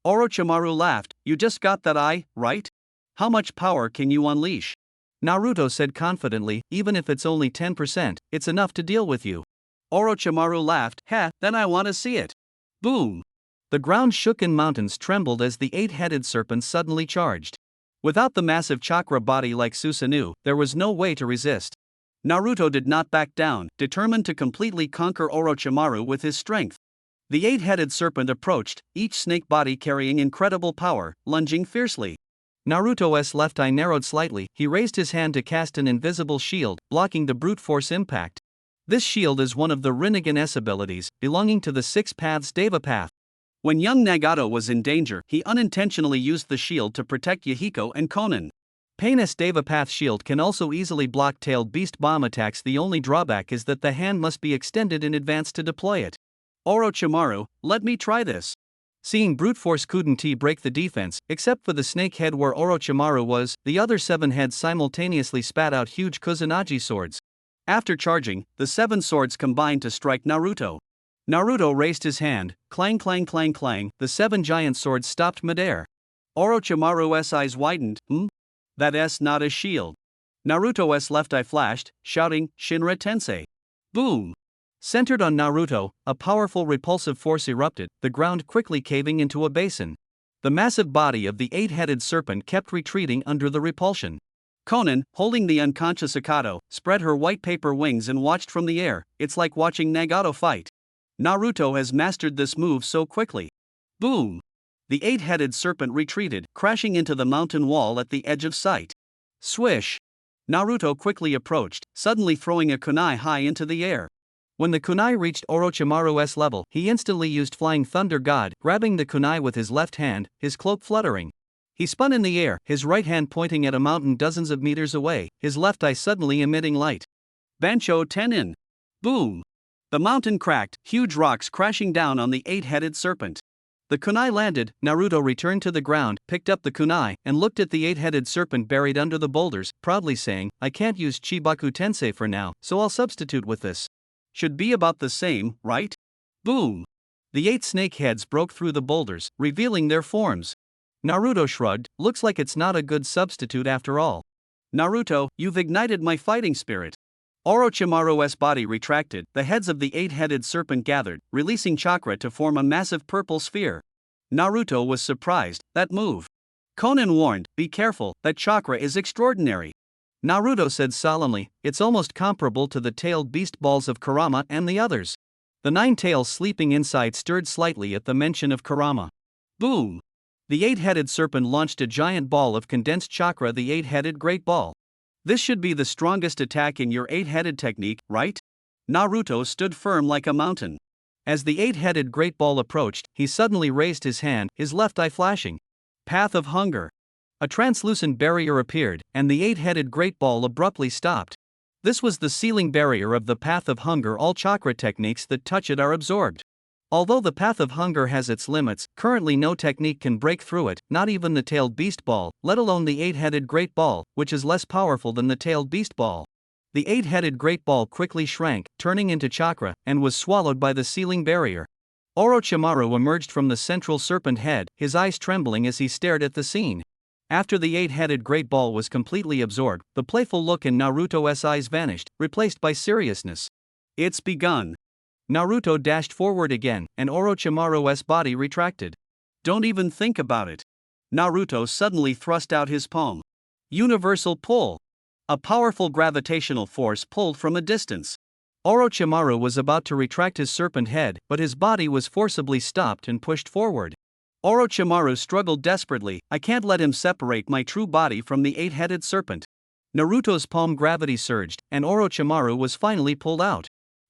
Orochimaru laughed, you just got that eye, right? How much power can you unleash? Naruto said confidently, even if it's only 10%, it's enough to deal with you. Orochimaru laughed, then I want to see it. Boom! The ground shook and mountains trembled as the eight-headed serpent suddenly charged. Without the massive chakra body like Susanoo, there was no way to resist. Naruto did not back down, determined to completely conquer Orochimaru with his strength. The eight-headed serpent approached, each snake body carrying incredible power, lunging fiercely. Naruto's left eye narrowed slightly, he raised his hand to cast an invisible shield, blocking the brute force impact. This shield is one of the Rinnegan abilities, belonging to the Six Paths Deva Path. When young Nagato was in danger, he unintentionally used the shield to protect Yahiko and Konan. Pain's Deva Path shield can also easily block tailed beast bomb attacks. The only drawback is that the hand must be extended in advance to deploy it. Orochimaru, let me try this. Seeing brute force couldn't break the defense, except for the snake head where Orochimaru was, the other 7 heads simultaneously spat out huge Kusanagi swords. After charging, the 7 swords combined to strike Naruto. Naruto raised his hand, clang clang clang clang, the 7 giant swords stopped midair. Orochimaru's eyes widened, That's not a shield. Naruto's left eye flashed, shouting, Shinra Tensei. Boom! Centered on Naruto, a powerful repulsive force erupted, the ground quickly caving into a basin. The massive body of the eight-headed serpent kept retreating under the repulsion. Konan, holding the unconscious Akato, spread her white paper wings and watched from the air. It's like watching Nagato fight. Naruto has mastered this move so quickly. Boom! The eight-headed serpent retreated, crashing into the mountain wall at the edge of sight. Swish! Naruto quickly approached, suddenly throwing a kunai high into the air. When the kunai reached Orochimaru's level, he instantly used Flying Thunder God, grabbing the kunai with his left hand, his cloak fluttering. He spun in the air, his right hand pointing at a mountain dozens of meters away, his left eye suddenly emitting light. Bancho Tenin! Boom! The mountain cracked, huge rocks crashing down on the eight-headed serpent. The kunai landed, Naruto returned to the ground, picked up the kunai, and looked at the eight-headed serpent buried under the boulders, proudly saying, I can't use Chibaku Tensei for now, so I'll substitute with this. Should be about the same, right? Boom! The 8 snake heads broke through the boulders, revealing their forms. Naruto shrugged, looks like it's not a good substitute after all. Naruto, you've ignited my fighting spirit. Orochimaru's body retracted, the heads of the eight-headed serpent gathered, releasing chakra to form a massive purple sphere. Naruto was surprised, that move. Konan warned, be careful, that chakra is extraordinary. Naruto said solemnly, it's almost comparable to the tailed beast balls of Kurama and the others. The 9 tails sleeping inside stirred slightly at the mention of Kurama. Boom! The eight-headed serpent launched a giant ball of condensed chakra, the eight-headed great ball. This should be the strongest attack in your eight-headed technique, right? Naruto stood firm like a mountain. As the eight-headed great ball approached, he suddenly raised his hand, his left eye flashing. Path of Hunger. A translucent barrier appeared, and the eight-headed great ball abruptly stopped. This was the sealing barrier of the Path of Hunger. All chakra techniques that touch it are absorbed. Although the Path of Hunger has its limits, currently no technique can break through it, not even the tailed beast ball, let alone the eight-headed great ball, which is less powerful than the tailed beast ball. The eight-headed great ball quickly shrank, turning into chakra, and was swallowed by the sealing barrier. Orochimaru emerged from the central serpent head, his eyes trembling as he stared at the scene. After the eight-headed great ball was completely absorbed, the playful look in Naruto's eyes vanished, replaced by seriousness. It's begun. Naruto dashed forward again, and Orochimaru's body retracted. Don't even think about it. Naruto suddenly thrust out his palm. Universal pull. A powerful gravitational force pulled from a distance. Orochimaru was about to retract his serpent head, but his body was forcibly stopped and pushed forward. Orochimaru struggled desperately, I can't let him separate my true body from the eight-headed serpent. Naruto's palm gravity surged, and Orochimaru was finally pulled out.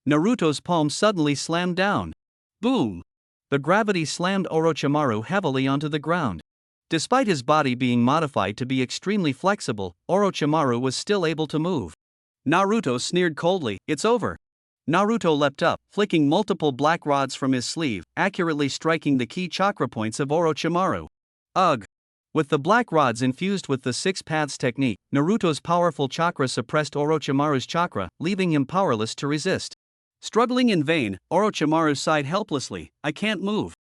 Naruto's palm suddenly slammed down. Boom! The gravity slammed Orochimaru heavily onto the ground. Despite his body being modified to be extremely flexible, Orochimaru was still able to move. Naruto sneered coldly, it's over. Naruto leapt up, flicking multiple black rods from his sleeve, accurately striking the key chakra points of Orochimaru. Ugh! With the black rods infused with the 6 paths technique, Naruto's powerful chakra suppressed Orochimaru's chakra, leaving him powerless to resist. Struggling in vain, Orochimaru sighed helplessly, I can't move.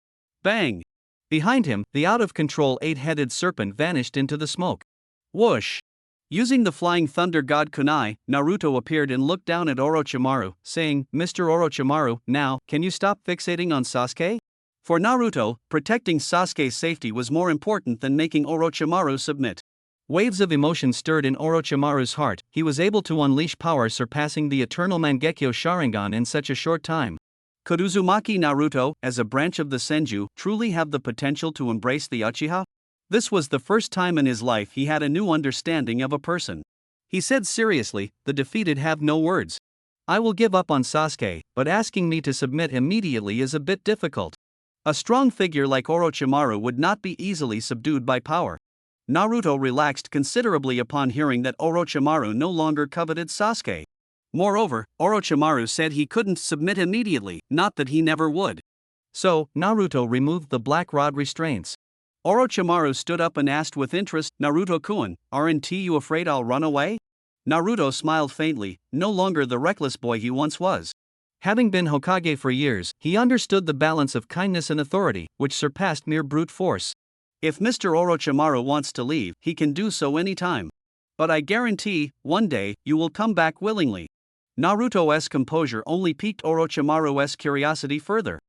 Bang! Behind him, the out-of-control 8-headed serpent vanished into the smoke. Whoosh! Using the flying thunder god kunai, Naruto appeared and looked down at Orochimaru, saying, Mr. Orochimaru, now, can you stop fixating on Sasuke? For Naruto, protecting Sasuke's safety was more important than making Orochimaru submit. Waves of emotion stirred in Orochimaru's heart. He was able to unleash power surpassing the eternal Mangekyo Sharingan in such a short time. Could Uzumaki Naruto, as a branch of the Senju, truly have the potential to embrace the Uchiha? This was the first time in his life he had a new understanding of a person. He said seriously, the defeated have no words. I will give up on Sasuke, but asking me to submit immediately is a bit difficult. A strong figure like Orochimaru would not be easily subdued by power. Naruto relaxed considerably upon hearing that Orochimaru no longer coveted Sasuke. Moreover, Orochimaru said he couldn't submit immediately, not that he never would. So, Naruto removed the black rod restraints. Orochimaru stood up and asked with interest, Naruto-kun, aren't you afraid I'll run away? Naruto smiled faintly, no longer the reckless boy he once was. Having been Hokage for years, he understood the balance of kindness and authority, which surpassed mere brute force. If Mr. Orochimaru wants to leave, he can do so anytime. But I guarantee, one day, you will come back willingly. Naruto's composure only piqued Orochimaru's curiosity further.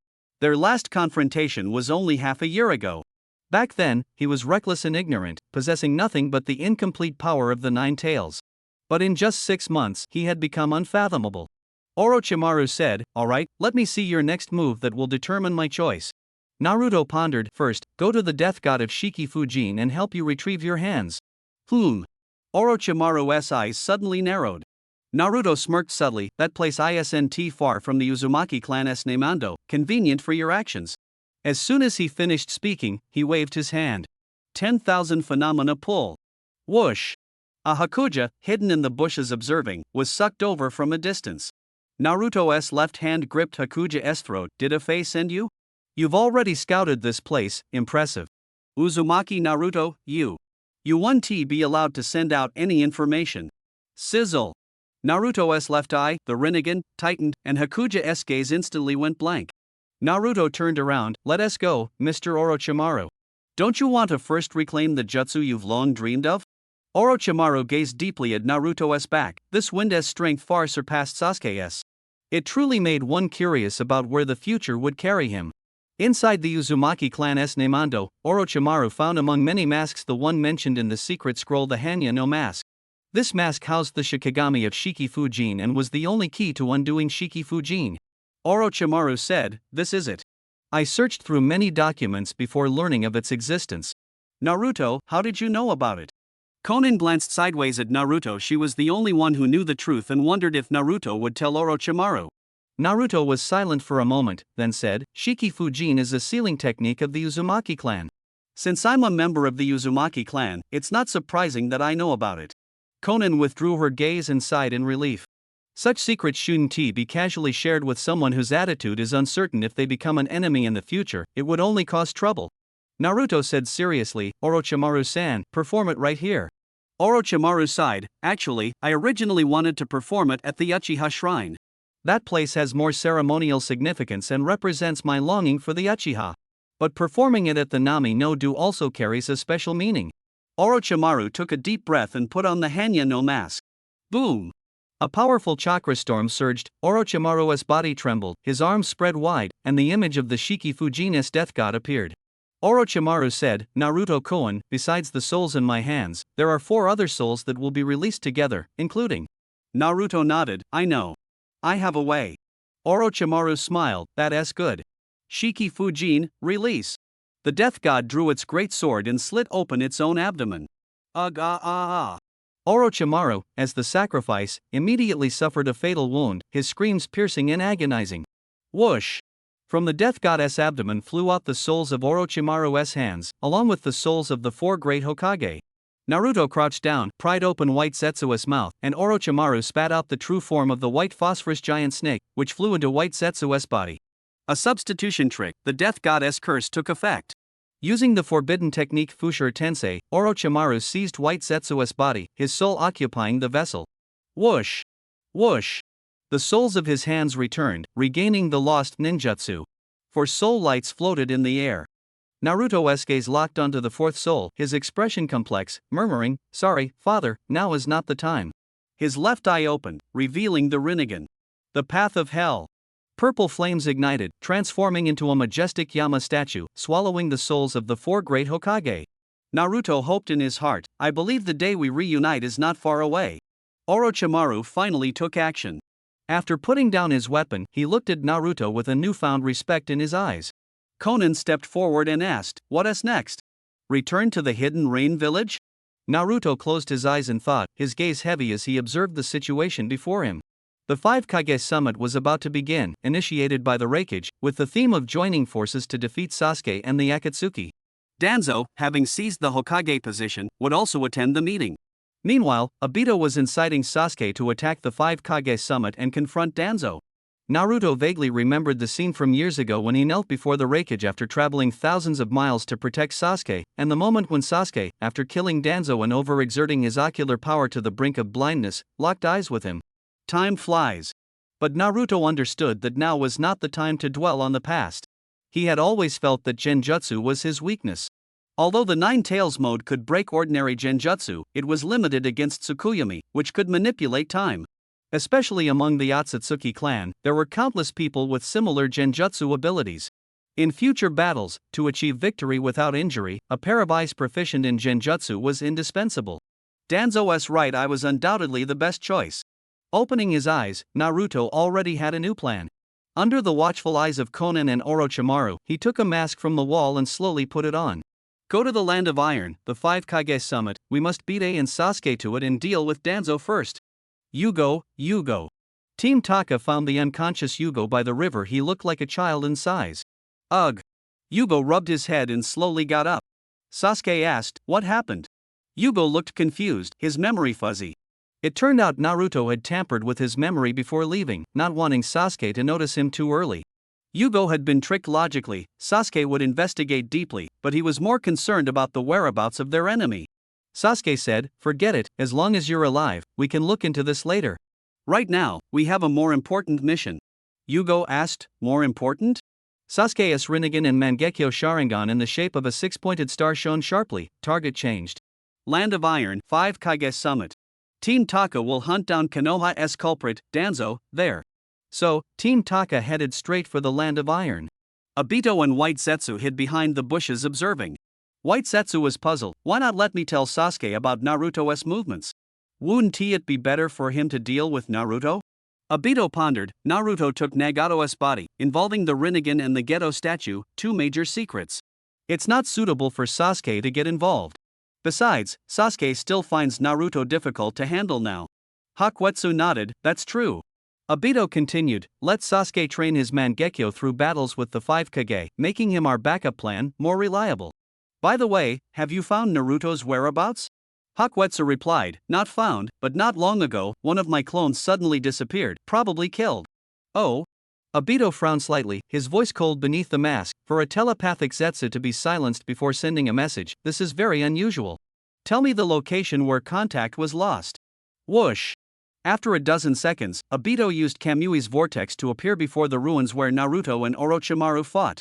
Their last confrontation was only half a year ago. Back then, he was reckless and ignorant, possessing nothing but the incomplete power of the 9 tails. But in just 6 months, he had become unfathomable. Orochimaru said, alright, let me see your next move that will determine my choice. Naruto pondered, first, go to the death god of Shiki-Fujin and help you retrieve your hands. Orochimaru's eyes suddenly narrowed. Naruto smirked subtly, that place isn't far from the Uzumaki clan's Neimando, convenient for your actions. As soon as he finished speaking, he waved his hand. 10,000 phenomena pull. Whoosh! A Hakuja, hidden in the bushes observing, was sucked over from a distance. Naruto's left hand gripped Hakuja's throat. Did a Fae send you? You've already scouted this place, impressive. Uzumaki Naruto, you won't be allowed to send out any information. Sizzle! Naruto's left eye, the Rinnegan, tightened, and Hakuja's gaze instantly went blank. Naruto turned around, let us go, Mr. Orochimaru. Don't you want to first reclaim the jutsu you've long dreamed of? Orochimaru gazed deeply at Naruto's back. This wind's strength far surpassed Sasuke's. It truly made one curious about where the future would carry him. Inside the Uzumaki clan's Neimando, Orochimaru found among many masks the one mentioned in the secret scroll, the Hanya no mask. This mask housed the Shikigami of Shiki-Fujin and was the only key to undoing Shiki-Fujin. Orochimaru said, this is it. I searched through many documents before learning of its existence. Naruto, how did you know about it? Konan glanced sideways at Naruto. She was the only one who knew the truth and wondered if Naruto would tell Orochimaru. Naruto was silent for a moment, then said, Shiki-Fujin is a sealing technique of the Uzumaki clan. Since I'm a member of the Uzumaki clan, it's not surprising that I know about it. Konan withdrew her gaze and sighed in relief. Such secrets shouldn't be casually shared with someone whose attitude is uncertain. If they become an enemy in the future, it would only cause trouble. Naruto said seriously, Orochimaru-san, perform it right here. Orochimaru sighed, actually, I originally wanted to perform it at the Uchiha Shrine. That place has more ceremonial significance and represents my longing for the Uchiha. But performing it at the Nami no Do also carries a special meaning. Orochimaru took a deep breath and put on the Hanya no mask. Boom! A powerful chakra storm surged, Orochimaru's body trembled, his arms spread wide, and the image of the Shiki-Fujin's death god appeared. Orochimaru said, Naruto-kun, besides the souls in my hands, there are 4 other souls that will be released together, including. Naruto nodded, I know. I have a way. Orochimaru smiled, that's good. Shiki-Fujin, release. The death god drew its great sword and slit open its own abdomen. Orochimaru, as the sacrifice, immediately suffered a fatal wound, his screams piercing and agonizing. Whoosh! From the death goddess' abdomen flew out the souls of Orochimaru's hands, along with the souls of the 4 great Hokage. Naruto crouched down, pried open White Setsu's mouth, and Orochimaru spat out the true form of the white phosphorus giant snake, which flew into White Setsu's body. A substitution trick, the death goddess' curse took effect. Using the forbidden technique Fushire Tensei, Orochimaru seized White Setsu's body, his soul occupying the vessel. Whoosh! Whoosh! The souls of his hands returned, regaining the lost ninjutsu. 4 soul lights floated in the air. Naruto's gaze locked onto the 4th soul, his expression complex, murmuring, "Sorry, father, now is not the time." His left eye opened, revealing the Rinnegan. The path of hell. Purple flames ignited, transforming into a majestic Yama statue, swallowing the souls of the 4 great Hokage. Naruto hoped in his heart, "I believe the day we reunite is not far away." Orochimaru finally took action. After putting down his weapon, he looked at Naruto with a newfound respect in his eyes. Conan stepped forward and asked, "What is next? Return to the Hidden Rain village?" Naruto closed his eyes in thought, his gaze heavy as he observed the situation before him. The 5 Kage summit was about to begin, initiated by the Raikage, with the theme of joining forces to defeat Sasuke and the Akatsuki. Danzo, having seized the Hokage position, would also attend the meeting. Meanwhile, Obito was inciting Sasuke to attack the 5 Kage summit and confront Danzo. Naruto vaguely remembered the scene from years ago when he knelt before the Raikage after traveling thousands of miles to protect Sasuke, and the moment when Sasuke, after killing Danzo and overexerting his ocular power to the brink of blindness, locked eyes with him. Time flies. But Naruto understood that now was not the time to dwell on the past. He had always felt that genjutsu was his weakness. Although the 9 Tails mode could break ordinary genjutsu, it was limited against Tsukuyomi, which could manipulate time. Especially among the Otsutsuki clan, there were countless people with similar genjutsu abilities. In future battles, to achieve victory without injury, a pair of eyes proficient in genjutsu was indispensable. Danzo's right eye was undoubtedly the best choice. Opening his eyes, Naruto already had a new plan. Under the watchful eyes of Conan and Orochimaru, he took a mask from the wall and slowly put it on. "Go to the Land of Iron, the 5 Kage summit, we must beat A and Sasuke to it and deal with Danzo first. Yugo, Yugo." Team Taka found the unconscious Yugo by the river. He looked like a child in size. "Ugh." Yugo rubbed his head and slowly got up. Sasuke asked, "What happened?" Yugo looked confused, his memory fuzzy. It turned out Naruto had tampered with his memory before leaving, not wanting Sasuke to notice him too early. Yugo had been tricked logically. Sasuke would investigate deeply, but he was more concerned about the whereabouts of their enemy. Sasuke said, "Forget it, as long as you're alive, we can look into this later. Right now, we have a more important mission." Yugo asked, "More important?" Sasuke's Rinnegan and Mangekyo Sharingan in the shape of a 6-pointed star shone sharply. Target changed. Land of Iron, 5 Kage summit. Team Taka will hunt down Konoha's culprit, Danzo, there. So, Team Taka headed straight for the Land of Iron. Obito and White Zetsu hid behind the bushes observing. White Zetsu was puzzled. "Why not let me tell Sasuke about Naruto's movements? Wouldn't it be better for him to deal with Naruto?" Obito pondered. Naruto took Nagato's body, involving the Rinnegan and the Geto statue, 2 major secrets. It's not suitable for Sasuke to get involved. Besides, Sasuke still finds Naruto difficult to handle now. Hakuetsu nodded, "That's true." Obito continued, "Let Sasuke train his Mangekyo through battles with the 5 Kage, making him our backup plan, more reliable. By the way, have you found Naruto's whereabouts?" Hakuetsu replied, "Not found, but not long ago, one of my clones suddenly disappeared, probably killed." "Oh?" Obito frowned slightly, his voice cold beneath the mask. "For a telepathic Zetsu to be silenced before sending a message, this is very unusual. Tell me the location where contact was lost." Whoosh! After a dozen seconds, Obito used Kamui's vortex to appear before the ruins where Naruto and Orochimaru fought.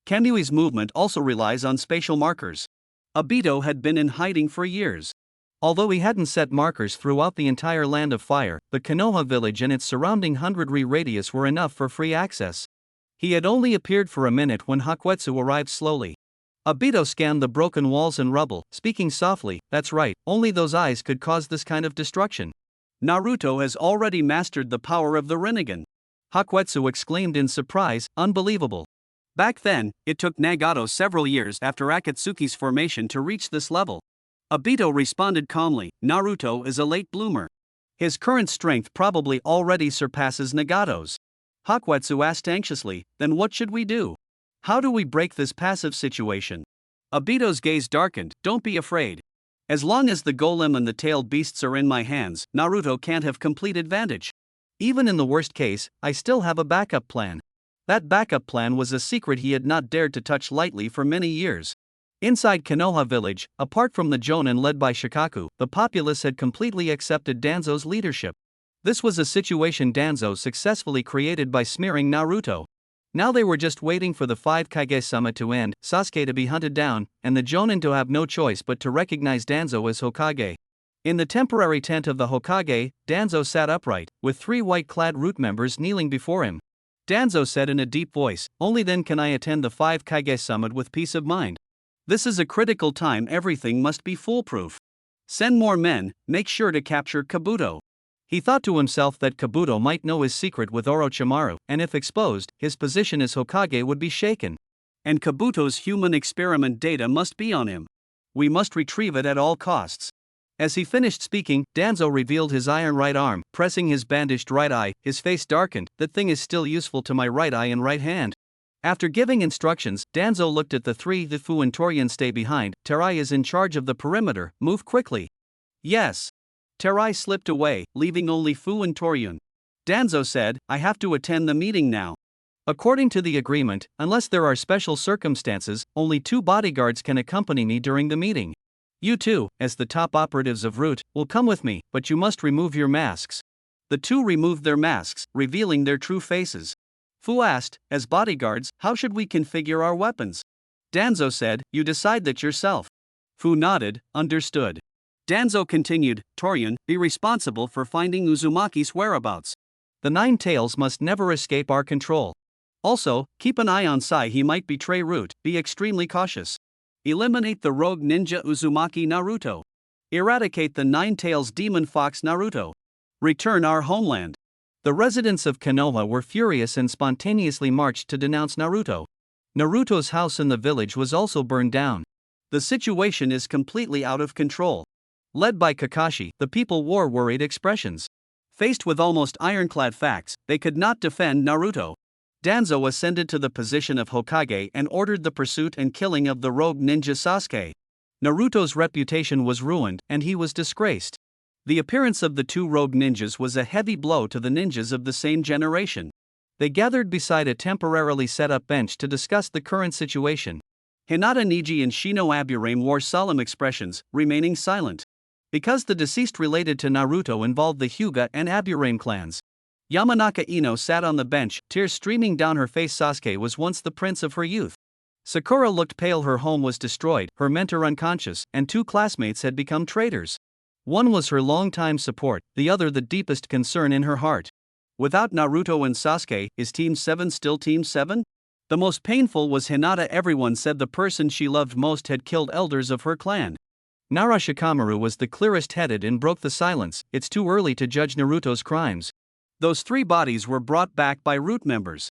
Kamui's movement also relies on spatial markers. Obito had been in hiding for years. Although he hadn't set markers throughout the entire Land of Fire, the Konoha village and its surrounding 100-ri radius were enough for free access. He had only appeared for a minute when Hakuetsu arrived slowly. Obito scanned the broken walls and rubble, speaking softly, "That's right, only those eyes could cause this kind of destruction. Naruto has already mastered the power of the Rinnegan." Hakuetsu exclaimed in surprise, "Unbelievable." Back then, it took Nagato several years after Akatsuki's formation to reach this level. Obito responded calmly, "Naruto is a late bloomer. His current strength probably already surpasses Nagato's." Hakuetsu asked anxiously, "Then what should we do? How do we break this passive situation?" Obito's gaze darkened, "Don't be afraid. As long as the golem and the tailed beasts are in my hands, Naruto can't have complete advantage. Even in the worst case, I still have a backup plan." That backup plan was a secret he had not dared to touch lightly for many years. Inside Konoha village, apart from the Jonin led by Shikaku, the populace had completely accepted Danzo's leadership. This was a situation Danzo successfully created by smearing Naruto. Now they were just waiting for the 5 Kage summit to end, Sasuke to be hunted down, and the Jonin to have no choice but to recognize Danzo as Hokage. In the temporary tent of the Hokage, Danzo sat upright, with 3 white-clad root members kneeling before him. Danzo said in a deep voice, "Only then can I attend the 5 Kage summit with peace of mind. This is a critical time, everything must be foolproof. Send more men, make sure to capture Kabuto." He thought to himself that Kabuto might know his secret with Orochimaru, and if exposed, his position as Hokage would be shaken. And Kabuto's human experiment data must be on him. We must retrieve it at all costs. As he finished speaking, Danzo revealed his iron right arm, pressing his bandaged right eye. His face darkened. "That thing is still useful to my right eye and right hand." After giving instructions, Danzo looked at the 3. The Fu and Torian stay behind. Terai is in charge of the perimeter, move quickly. Yes. Terai slipped away, leaving only Fu and Torian. Danzo said, "I have to attend the meeting now." According to the agreement, unless there are special circumstances, only 2 bodyguards can accompany me during the meeting. You 2, as the top operatives of Root, will come with me, but you must remove your masks. The 2 removed their masks, revealing their true faces. Fu asked, "As bodyguards, how should we configure our weapons?" Danzo said, "You decide that yourself." Fu nodded, understood. Danzo continued, "Torian, be responsible for finding Uzumaki's whereabouts. The 9 tails must never escape our control. Also, keep an eye on Sai, he might betray Root, be extremely cautious. Eliminate the rogue ninja Uzumaki Naruto. Eradicate the 9 tails demon fox Naruto. Return our homeland." The residents of Konoha were furious and spontaneously marched to denounce Naruto. Naruto's house in the village was also burned down. The situation is completely out of control. Led by Kakashi, the people wore worried expressions. Faced with almost ironclad facts, they could not defend Naruto. Danzo ascended to the position of Hokage and ordered the pursuit and killing of the rogue ninja Sasuke. Naruto's reputation was ruined, and he was disgraced. The appearance of the 2 rogue ninjas was a heavy blow to the ninjas of the same generation. They gathered beside a temporarily set-up bench to discuss the current situation. Hinata, Neji and Shino Aburame wore solemn expressions, remaining silent. Because the deceased related to Naruto involved the Hyuga and Aburame clans. Yamanaka Ino sat on the bench, tears streaming down her face. Sasuke was once the prince of her youth. Sakura looked pale, her home was destroyed, her mentor unconscious, and 2 classmates had become traitors. One was her longtime support, the other the deepest concern in her heart. Without Naruto and Sasuke, is Team 7 still Team 7? The most painful was Hinata. Everyone said the person she loved most had killed elders of her clan. Nara Shikamaru was the clearest-headed and broke the silence. "It's too early to judge Naruto's crimes." Those 3 bodies were brought back by Root members.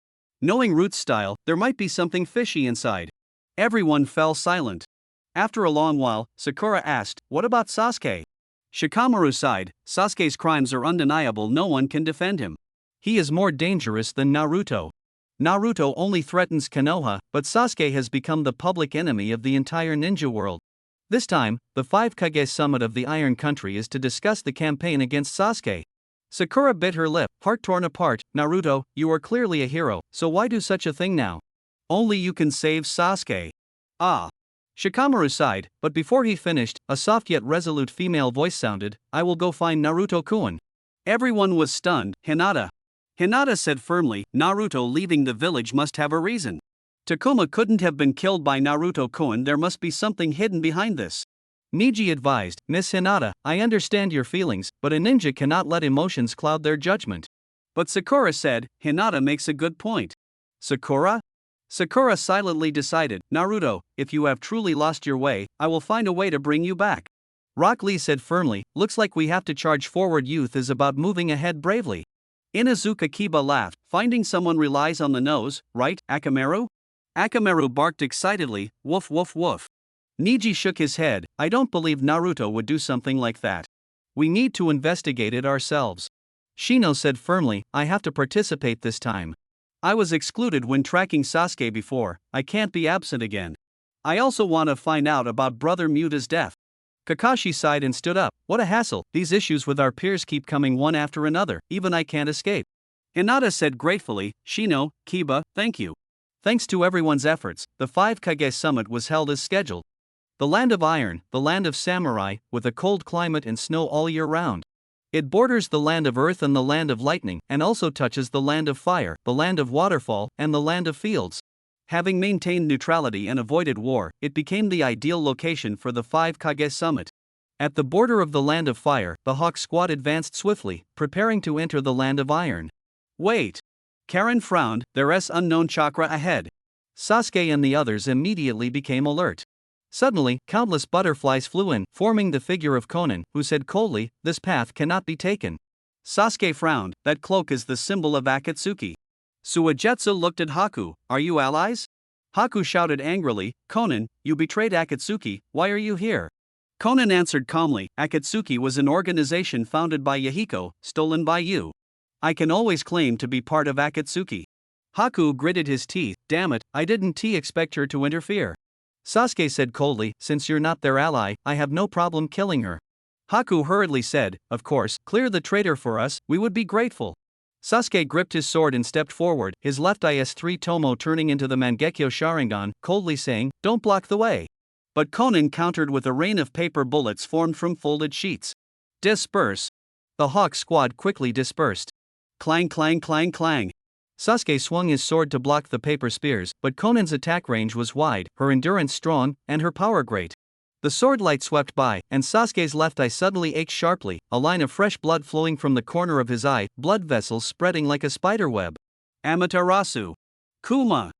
Knowing Root's style, there might be something fishy inside. Everyone fell silent. After a long while, Sakura asked, "What about Sasuke?" Shikamaru sighed, "Sasuke's crimes are undeniable, no one can defend him. He is more dangerous than Naruto. Naruto only threatens Konoha, but Sasuke has become the public enemy of the entire ninja world. This time, the 5 Kage summit of the Iron Country is to discuss the campaign against Sasuke." Sakura bit her lip, heart torn apart. "Naruto, you are clearly a hero, so why do such a thing now? Only you can save Sasuke." "Ah." Shikamaru sighed, but before he finished, a soft yet resolute female voice sounded, "I will go find Naruto-kun." Everyone was stunned. "Hinata." Hinata said firmly, "Naruto leaving the village must have a reason. Takuma couldn't have been killed by Naruto-kun, there must be something hidden behind this." Neji advised, "Miss Hinata, I understand your feelings, but a ninja cannot let emotions cloud their judgment." But Sakura said, "Hinata makes a good point." "Sakura?" Sakura silently decided, "Naruto, if you have truly lost your way, I will find a way to bring you back." Rock Lee said firmly, "Looks like we have to charge forward. Youth is about moving ahead bravely." Inazuka Kiba laughed, "Finding someone relies on the nose, right, Akamaru?" Akamaru barked excitedly, "Woof woof woof." Neji shook his head, "I don't believe Naruto would do something like that. We need to investigate it ourselves." Shino said firmly, "I have to participate this time. I was excluded when tracking Sasuke before, I can't be absent again. I also want to find out about Brother Muta's death." Kakashi sighed and stood up, "What a hassle, these issues with our peers keep coming one after another, even I can't escape." Hinata said gratefully, "Shino, Kiba, thank you." Thanks to everyone's efforts, the 5 Kage summit was held as scheduled. The land of iron, the land of samurai, with a cold climate and snow all year round. It borders the land of earth and the land of lightning, and also touches the land of fire, the land of waterfall, and the land of fields. Having maintained neutrality and avoided war, it became the ideal location for the 5 Kage summit. At the border of the land of fire, the Hawk squad advanced swiftly, preparing to enter the land of iron. Wait! Karen frowned, there's unknown chakra ahead. Sasuke and the others immediately became alert. Suddenly, countless butterflies flew in, forming the figure of Konan, who said coldly, "This path cannot be taken." Sasuke frowned, that cloak is the symbol of Akatsuki. Suigetsu looked at Haku, are you allies? Haku shouted angrily, Konan, you betrayed Akatsuki, why are you here? Konan answered calmly, Akatsuki was an organization founded by Yahiko, stolen by you. I can always claim to be part of Akatsuki. Haku gritted his teeth, damn it, I didn't expect her to interfere. Sasuke said coldly, since you're not their ally, I have no problem killing her. Haku hurriedly said, of course, clear the traitor for us, we would be grateful. Sasuke gripped his sword and stepped forward, his left is-3 Tomo turning into the Mangekyo Sharingan, coldly saying, don't block the way. But Konan countered with a rain of paper bullets formed from folded sheets. Disperse. The Hawk squad quickly dispersed. Clang clang clang clang. Sasuke swung his sword to block the paper spears, but Konan's attack range was wide, her endurance strong, and her power great. The sword light swept by, and Sasuke's left eye suddenly ached sharply, a line of fresh blood flowing from the corner of his eye, blood vessels spreading like a spider web. Amaterasu. Kuma.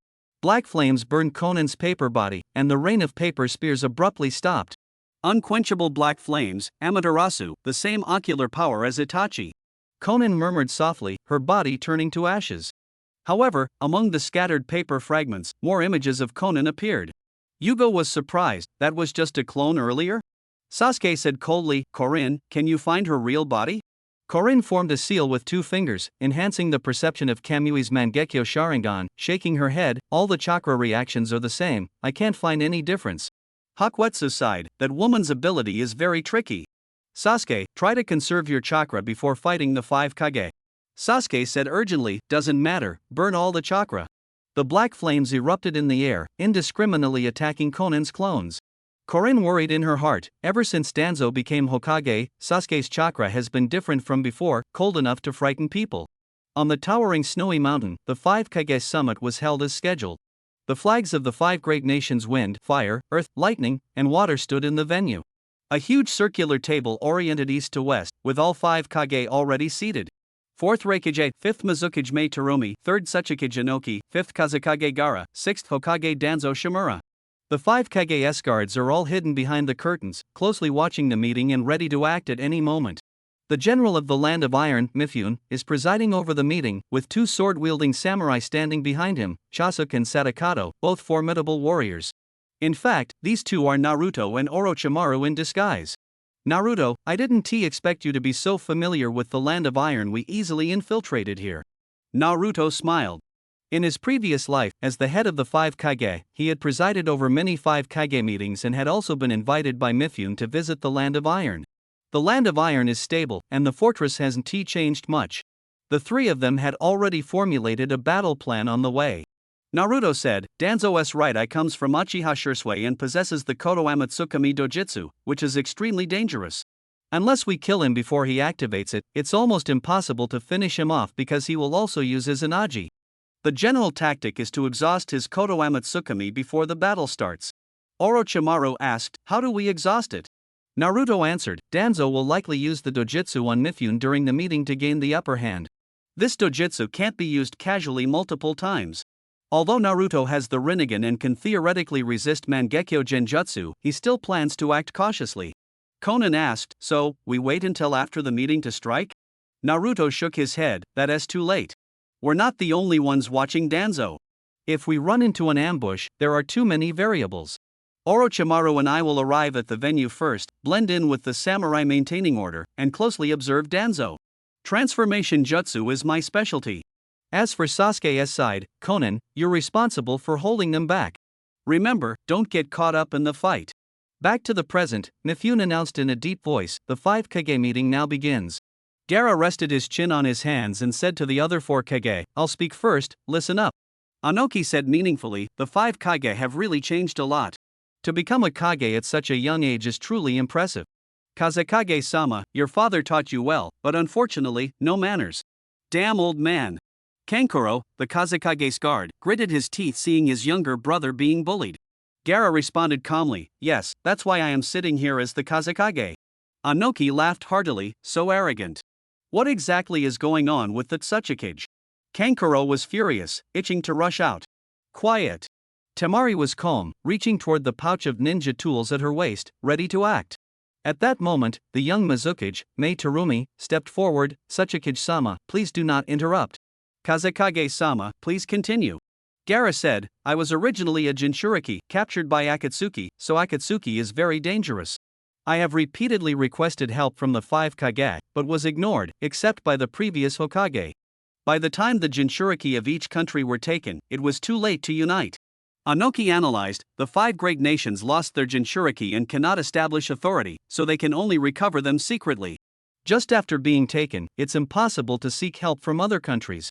Black flames burned Konan's paper body, and the rain of paper spears abruptly stopped. Unquenchable black flames, Amaterasu, the same ocular power as Itachi. Konan murmured softly, her body turning to ashes. However, among the scattered paper fragments, more images of Konan appeared. Yugo was surprised, that was just a clone earlier? Sasuke said coldly, Korin, can you find her real body? Korin formed a seal with 2 fingers, enhancing the perception of Kamui's Mangekyo Sharingan, shaking her head, all the chakra reactions are the same, I can't find any difference. Hakuetsu sighed, that woman's ability is very tricky. Sasuke, try to conserve your chakra before fighting the 5 Kage. Sasuke said urgently, doesn't matter, burn all the chakra. The black flames erupted in the air, indiscriminately attacking Konan's clones. Korin worried in her heart, ever since Danzo became Hokage, Sasuke's chakra has been different from before, cold enough to frighten people. On the towering snowy mountain, the 5 Kage summit was held as scheduled. The flags of the 5 great nations wind, fire, earth, lightning, and water stood in the venue. A huge circular table oriented east to west, with all 5 Kage already seated. 4th Reikage, 5th Mizukage Mei Terumi, 3rd Sachikage Inoki, 5th Kazekage Gara, 6th Hokage Danzo Shimura. The 5 Kage guards are all hidden behind the curtains, closely watching the meeting and ready to act at any moment. The general of the Land of Iron, Mifune, is presiding over the meeting, with 2 sword-wielding samurai standing behind him, Chasuke and Sadakato, both formidable warriors. In fact, these 2 are Naruto and Orochimaru in disguise. Naruto, I didn't expect you to be so familiar with the Land of Iron, we easily infiltrated here. Naruto smiled. In his previous life, as the head of the 5 Kage, he had presided over many 5 Kage meetings and had also been invited by Mifune to visit the Land of Iron. The Land of Iron is stable, and the fortress hasn't changed much. The 3 of them had already formulated a battle plan on the way. Naruto said, Danzo's right eye comes from Uchiha Shisui and possesses the Koto Amatsukami Dojutsu, which is extremely dangerous. Unless we kill him before he activates it, it's almost impossible to finish him off because he will also use his Anaji. The general tactic is to exhaust his Koto Amatsukami before the battle starts. Orochimaru asked, how do we exhaust it? Naruto answered, Danzo will likely use the dojutsu on Mifune during the meeting to gain the upper hand. This dojutsu can't be used casually multiple times. Although Naruto has the Rinnegan and can theoretically resist Mangekyo Genjutsu, he still plans to act cautiously. Konan asked, so, we wait until after the meeting to strike? Naruto shook his head, that's too late. We're not the only ones watching Danzo. If we run into an ambush, there are too many variables. Orochimaru and I will arrive at the venue first, blend in with the samurai maintaining order, and closely observe Danzo. Transformation jutsu is my specialty. As for Sasuke's side, Konan, you're responsible for holding them back. Remember, don't get caught up in the fight. Back to the present, Mifune announced in a deep voice, the 5 Kage meeting now begins. Gaara rested his chin on his hands and said to the other 4 Kage, I'll speak first, listen up. Anoki said meaningfully, the 5 Kage have really changed a lot. To become a Kage at such a young age is truly impressive. Kazekage-sama, your father taught you well, but unfortunately, no manners. Damn old man. Kankuro, the Kazekage's guard, gritted his teeth seeing his younger brother being bullied. Gaara responded calmly, yes, that's why I am sitting here as the Kazekage. Anoki laughed heartily, so arrogant. What exactly is going on with the Tsuchikage? Kankuro was furious, itching to rush out. Quiet. Temari was calm, reaching toward the pouch of ninja tools at her waist, ready to act. At that moment, the young Mizukage, Mei Terumi, stepped forward. Tsuchikage-sama, please do not interrupt. Kazekage-sama, please continue. Gaara said, I was originally a Jinchuriki, captured by Akatsuki, so Akatsuki is very dangerous. I have repeatedly requested help from the 5 Kage, but was ignored, except by the previous Hokage. By the time the Jinchuriki of each country were taken, it was too late to unite. Anoki analyzed, the 5 great nations lost their Jinchuriki and cannot establish authority, so they can only recover them secretly. Just after being taken, it's impossible to seek help from other countries.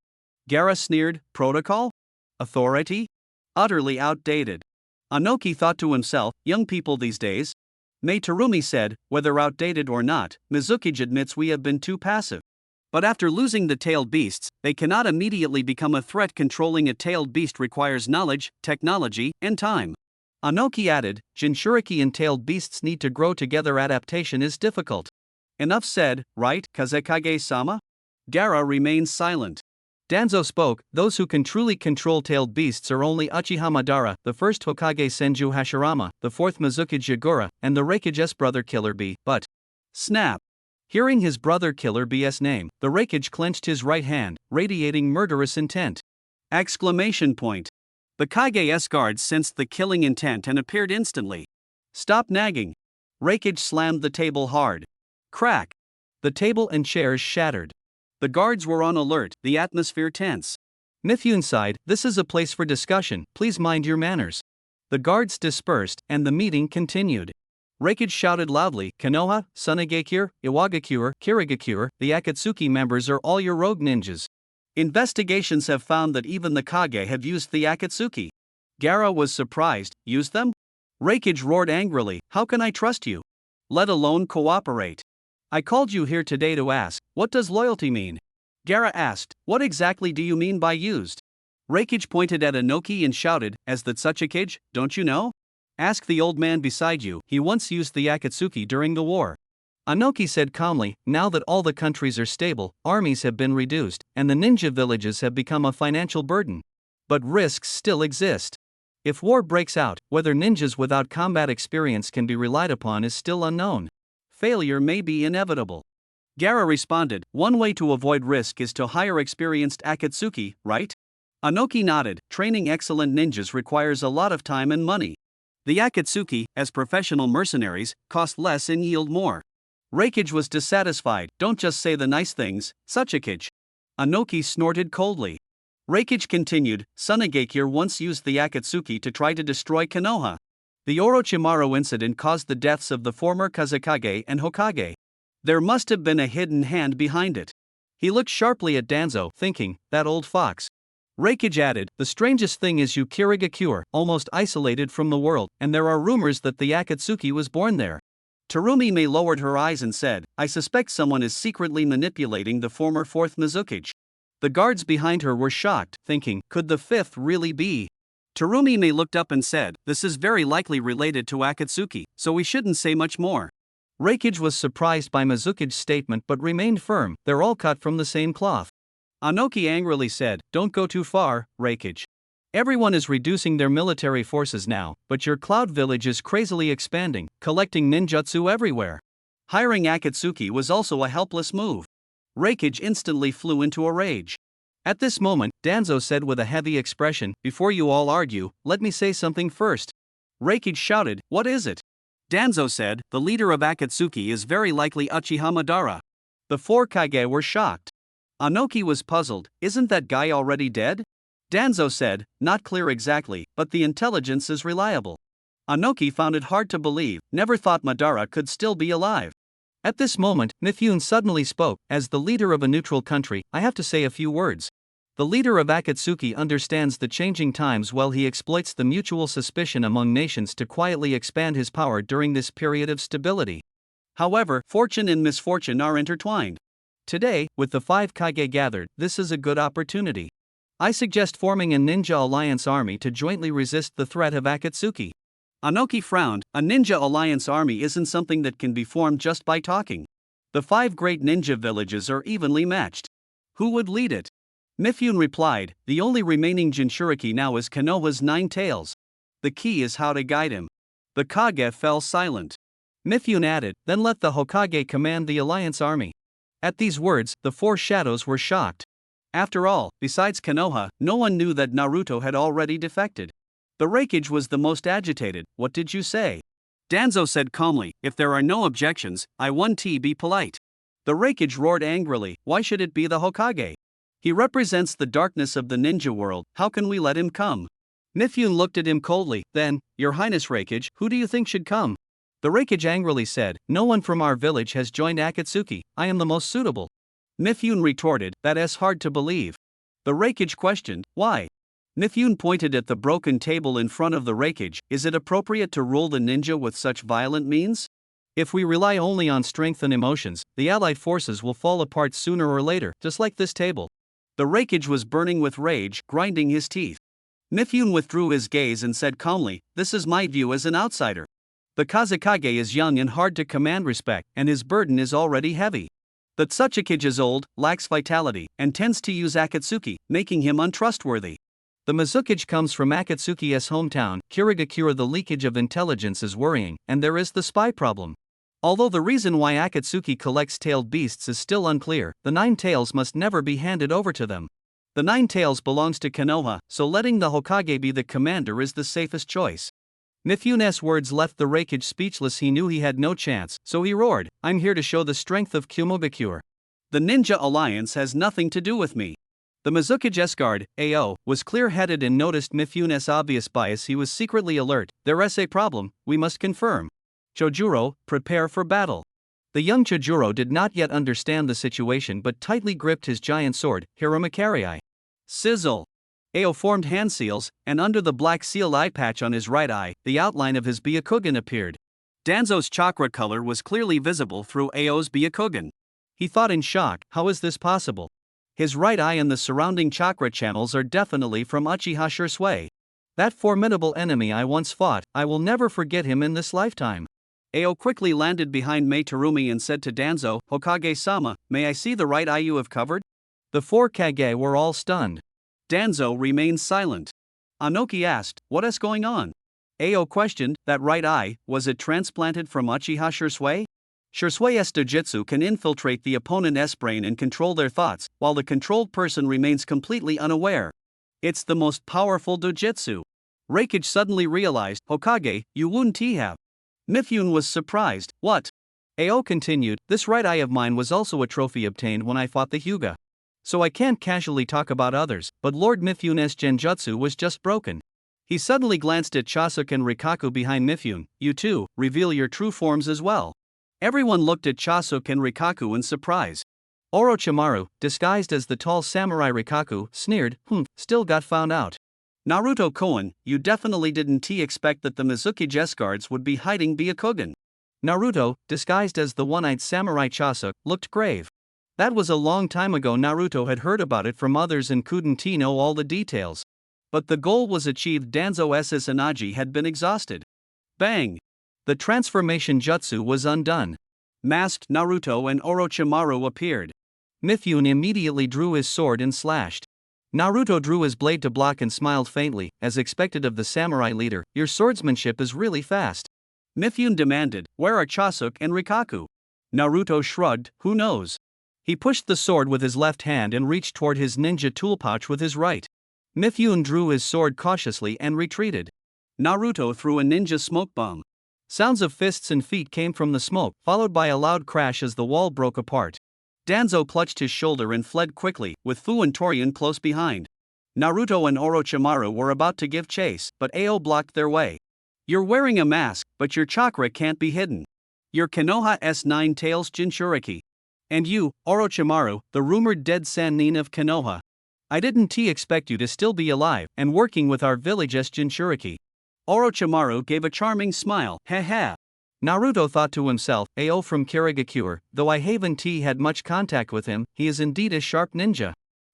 Gaara sneered, protocol? Authority? Utterly outdated. Anoki thought to himself, young people these days. Mei Terumi said, whether outdated or not, Mizukage admits we have been too passive. But after losing the tailed beasts, they cannot immediately become a threat. Controlling a tailed beast requires knowledge, technology, and time. Anoki added, Jinchuriki and tailed beasts need to grow together. Adaptation is difficult. Enough said, right, Kazekage-sama? Gaara remains silent. Danzo spoke, those who can truly control tailed beasts are only Uchiha Madara, the first Hokage Senju Hashirama, the fourth Mizukage Yagura, and the Raikage's brother Killer Bee, but... Snap! Hearing his brother Killer Bee's name, the Raikage clenched his right hand, radiating murderous intent. Exclamation point. The Kage's guards sensed the killing intent and appeared instantly. Stop nagging. Raikage slammed the table hard. Crack! The table and chairs shattered. The guards were on alert, the atmosphere tense. Mifune sighed, this is a place for discussion, please mind your manners. The guards dispersed, and the meeting continued. Raikage shouted loudly, Konoha, Sunagakure, Iwagakure, Kirigakure, the Akatsuki members are all your rogue ninjas. Investigations have found that even the Kage have used the Akatsuki. Gaara was surprised, used them? Raikage roared angrily, how can I trust you? Let alone cooperate. I called you here today to ask, what does loyalty mean? Gaara asked, what exactly do you mean by used? Raikage pointed at Anoki and shouted, as the Tsuchikage, don't you know? Ask the old man beside you, he once used the Akatsuki during the war. Anoki said calmly, now that all the countries are stable, armies have been reduced, and the ninja villages have become a financial burden. But risks still exist. If war breaks out, whether ninjas without combat experience can be relied upon is still unknown. Failure may be inevitable. Gaara responded, one way to avoid risk is to hire experienced Akatsuki, right? Anoki nodded, training excellent ninjas requires a lot of time and money. The Akatsuki, as professional mercenaries, cost less and yield more. Raikage was dissatisfied, don't just say the nice things, Tsuchikage. Anoki snorted coldly. Raikage continued, Sunagakure once used the Akatsuki to try to destroy Konoha. The Orochimaru incident caused the deaths of the former Kazekage and Hokage. There must have been a hidden hand behind it. He looked sharply at Danzo, thinking, that old fox. Raikage added, the strangest thing is you Kirigakure, almost isolated from the world, and there are rumors that the Akatsuki was born there. Terumi Mei lowered her eyes and said, I suspect someone is secretly manipulating the former 4th Mizukage. The guards behind her were shocked, thinking, could the 5th really be? Terumi Mei looked up and said, this is very likely related to Akatsuki, so we shouldn't say much more. Raikage was surprised by Mizukage's statement but remained firm, they're all cut from the same cloth. Anoki angrily said, don't go too far, Raikage. Everyone is reducing their military forces now, but your Cloud Village is crazily expanding, collecting ninjutsu everywhere. Hiring Akatsuki was also a helpless move. Raikage instantly flew into a rage. At this moment, Danzo said with a heavy expression, before you all argue, let me say something first. Raikage shouted, what is it? Danzo said, the leader of Akatsuki is very likely Uchiha Madara. The 4 Kage were shocked. Anoki was puzzled, isn't that guy already dead? Danzo said, not clear exactly, but the intelligence is reliable. Anoki found it hard to believe, never thought Madara could still be alive. At this moment, Mifune suddenly spoke, as the leader of a neutral country, I have to say a few words. The leader of Akatsuki understands the changing times while he exploits the mutual suspicion among nations to quietly expand his power during this period of stability. However, fortune and misfortune are intertwined. Today, with the 5 Kage gathered, this is a good opportunity. I suggest forming a ninja alliance army to jointly resist the threat of Akatsuki. Anoki frowned. A ninja alliance army isn't something that can be formed just by talking. The 5 great ninja villages are evenly matched. Who would lead it? Mifune replied, the only remaining Jinchuriki now is Konoha's 9 tails. The key is how to guide him. The Kage fell silent. Mifune added, then let the Hokage command the alliance army. At these words, the 4 shadows were shocked. After all, besides Konoha, no one knew that Naruto had already defected. The Raikage was the most agitated. What did you say? Danzo said calmly, if there are no objections, I want to be polite. The Raikage roared angrily, why should it be the Hokage? He represents the darkness of the ninja world, how can we let him come? Mifune looked at him coldly, then, Your Highness Raikage, who do you think should come? The Raikage angrily said, no one from our village has joined Akatsuki, I am the most suitable. Mifune retorted, that is hard to believe. The Raikage questioned, why? Mifune pointed at the broken table in front of the Raikage, is it appropriate to rule the ninja with such violent means? If we rely only on strength and emotions, the allied forces will fall apart sooner or later, just like this table. The Raikage was burning with rage, grinding his teeth. Mifune withdrew his gaze and said calmly, this is my view as an outsider. The Kazekage is young and hard to command respect, and his burden is already heavy. The Tsuchikage is old, lacks vitality, and tends to use Akatsuki, making him untrustworthy. The Mizukage comes from Akatsuki's hometown, Kirigakura. The leakage of intelligence is worrying, and there is the spy problem. Although the reason why Akatsuki collects tailed beasts is still unclear, the 9 tails must never be handed over to them. The 9 tails belongs to Konoha, so letting the Hokage be the commander is the safest choice. Mifune's words left the Raikage speechless. He knew he had no chance, so he roared, I'm here to show the strength of Kumogakure. The Ninja Alliance has nothing to do with me. The Mizukage Escard, AO, was clear-headed and noticed Mifune's obvious bias. He was secretly alert, there's a problem, we must confirm. Chojuro, prepare for battle. The young Chojuro did not yet understand the situation but tightly gripped his giant sword, Hiramakari. Sizzle. Ao formed hand seals, and under the black seal eye patch on his right eye, the outline of his Byakugan appeared. Danzo's chakra color was clearly visible through Ao's Byakugan. He thought in shock, how is this possible? His right eye and the surrounding chakra channels are definitely from Uchiha Shursui. That formidable enemy I once fought, I will never forget him in this lifetime. Ao quickly landed behind Mei Terumi and said to Danzo, Hokage-sama, may I see the right eye you have covered? The 4 Kage were all stunned. Danzo remained silent. Anoki asked, what is going on? Ao questioned, that right eye, was it transplanted from Uchiha Shursui? Shursui's dojutsu can infiltrate the opponent's brain and control their thoughts, while the controlled person remains completely unaware. It's the most powerful dojutsu. Raikage suddenly realized, Hokage, you wouldn't have. Mifune was surprised, what? Ao continued, this right eye of mine was also a trophy obtained when I fought the Hyuga. So I can't casually talk about others, but Lord Mifune's genjutsu was just broken. He suddenly glanced at Chasuke and Rikaku behind Mifune, you too, reveal your true forms as well. Everyone looked at Chasuke and Rikaku in surprise. Orochimaru, disguised as the tall samurai Rikaku, sneered, still got found out. Naruto Koen, you definitely didn't expect that the Mizukage Escards would be hiding Byakugan. Naruto, disguised as the one-eyed samurai Chasuke, looked grave. That was a long time ago. Naruto had heard about it from others and couldn't know all the details. But the goal was achieved. Danzo's energy had been exhausted. Bang! The transformation jutsu was undone. Masked Naruto and Orochimaru appeared. Mifune immediately drew his sword and slashed. Naruto drew his blade to block and smiled faintly, as expected of the samurai leader, your swordsmanship is really fast. Mifune demanded, where are Chasuke and Rikaku? Naruto shrugged, who knows? He pushed the sword with his left hand and reached toward his ninja tool pouch with his right. Mifune drew his sword cautiously and retreated. Naruto threw a ninja smoke bomb. Sounds of fists and feet came from the smoke, followed by a loud crash as the wall broke apart. Danzo clutched his shoulder and fled quickly, with Fu and Torian close behind. Naruto and Orochimaru were about to give chase, but Ao blocked their way. You're wearing a mask, but your chakra can't be hidden. You're Konoha's 9 tails Jinchuriki. And you, Orochimaru, the rumored dead Sannin of Konoha. I didn't expect you to still be alive and working with our village's Jinchuriki. Orochimaru gave a charming smile, heh heh. Naruto thought to himself, "Ao from Kirigakure, though I haven't had much contact with him, he is indeed a sharp ninja."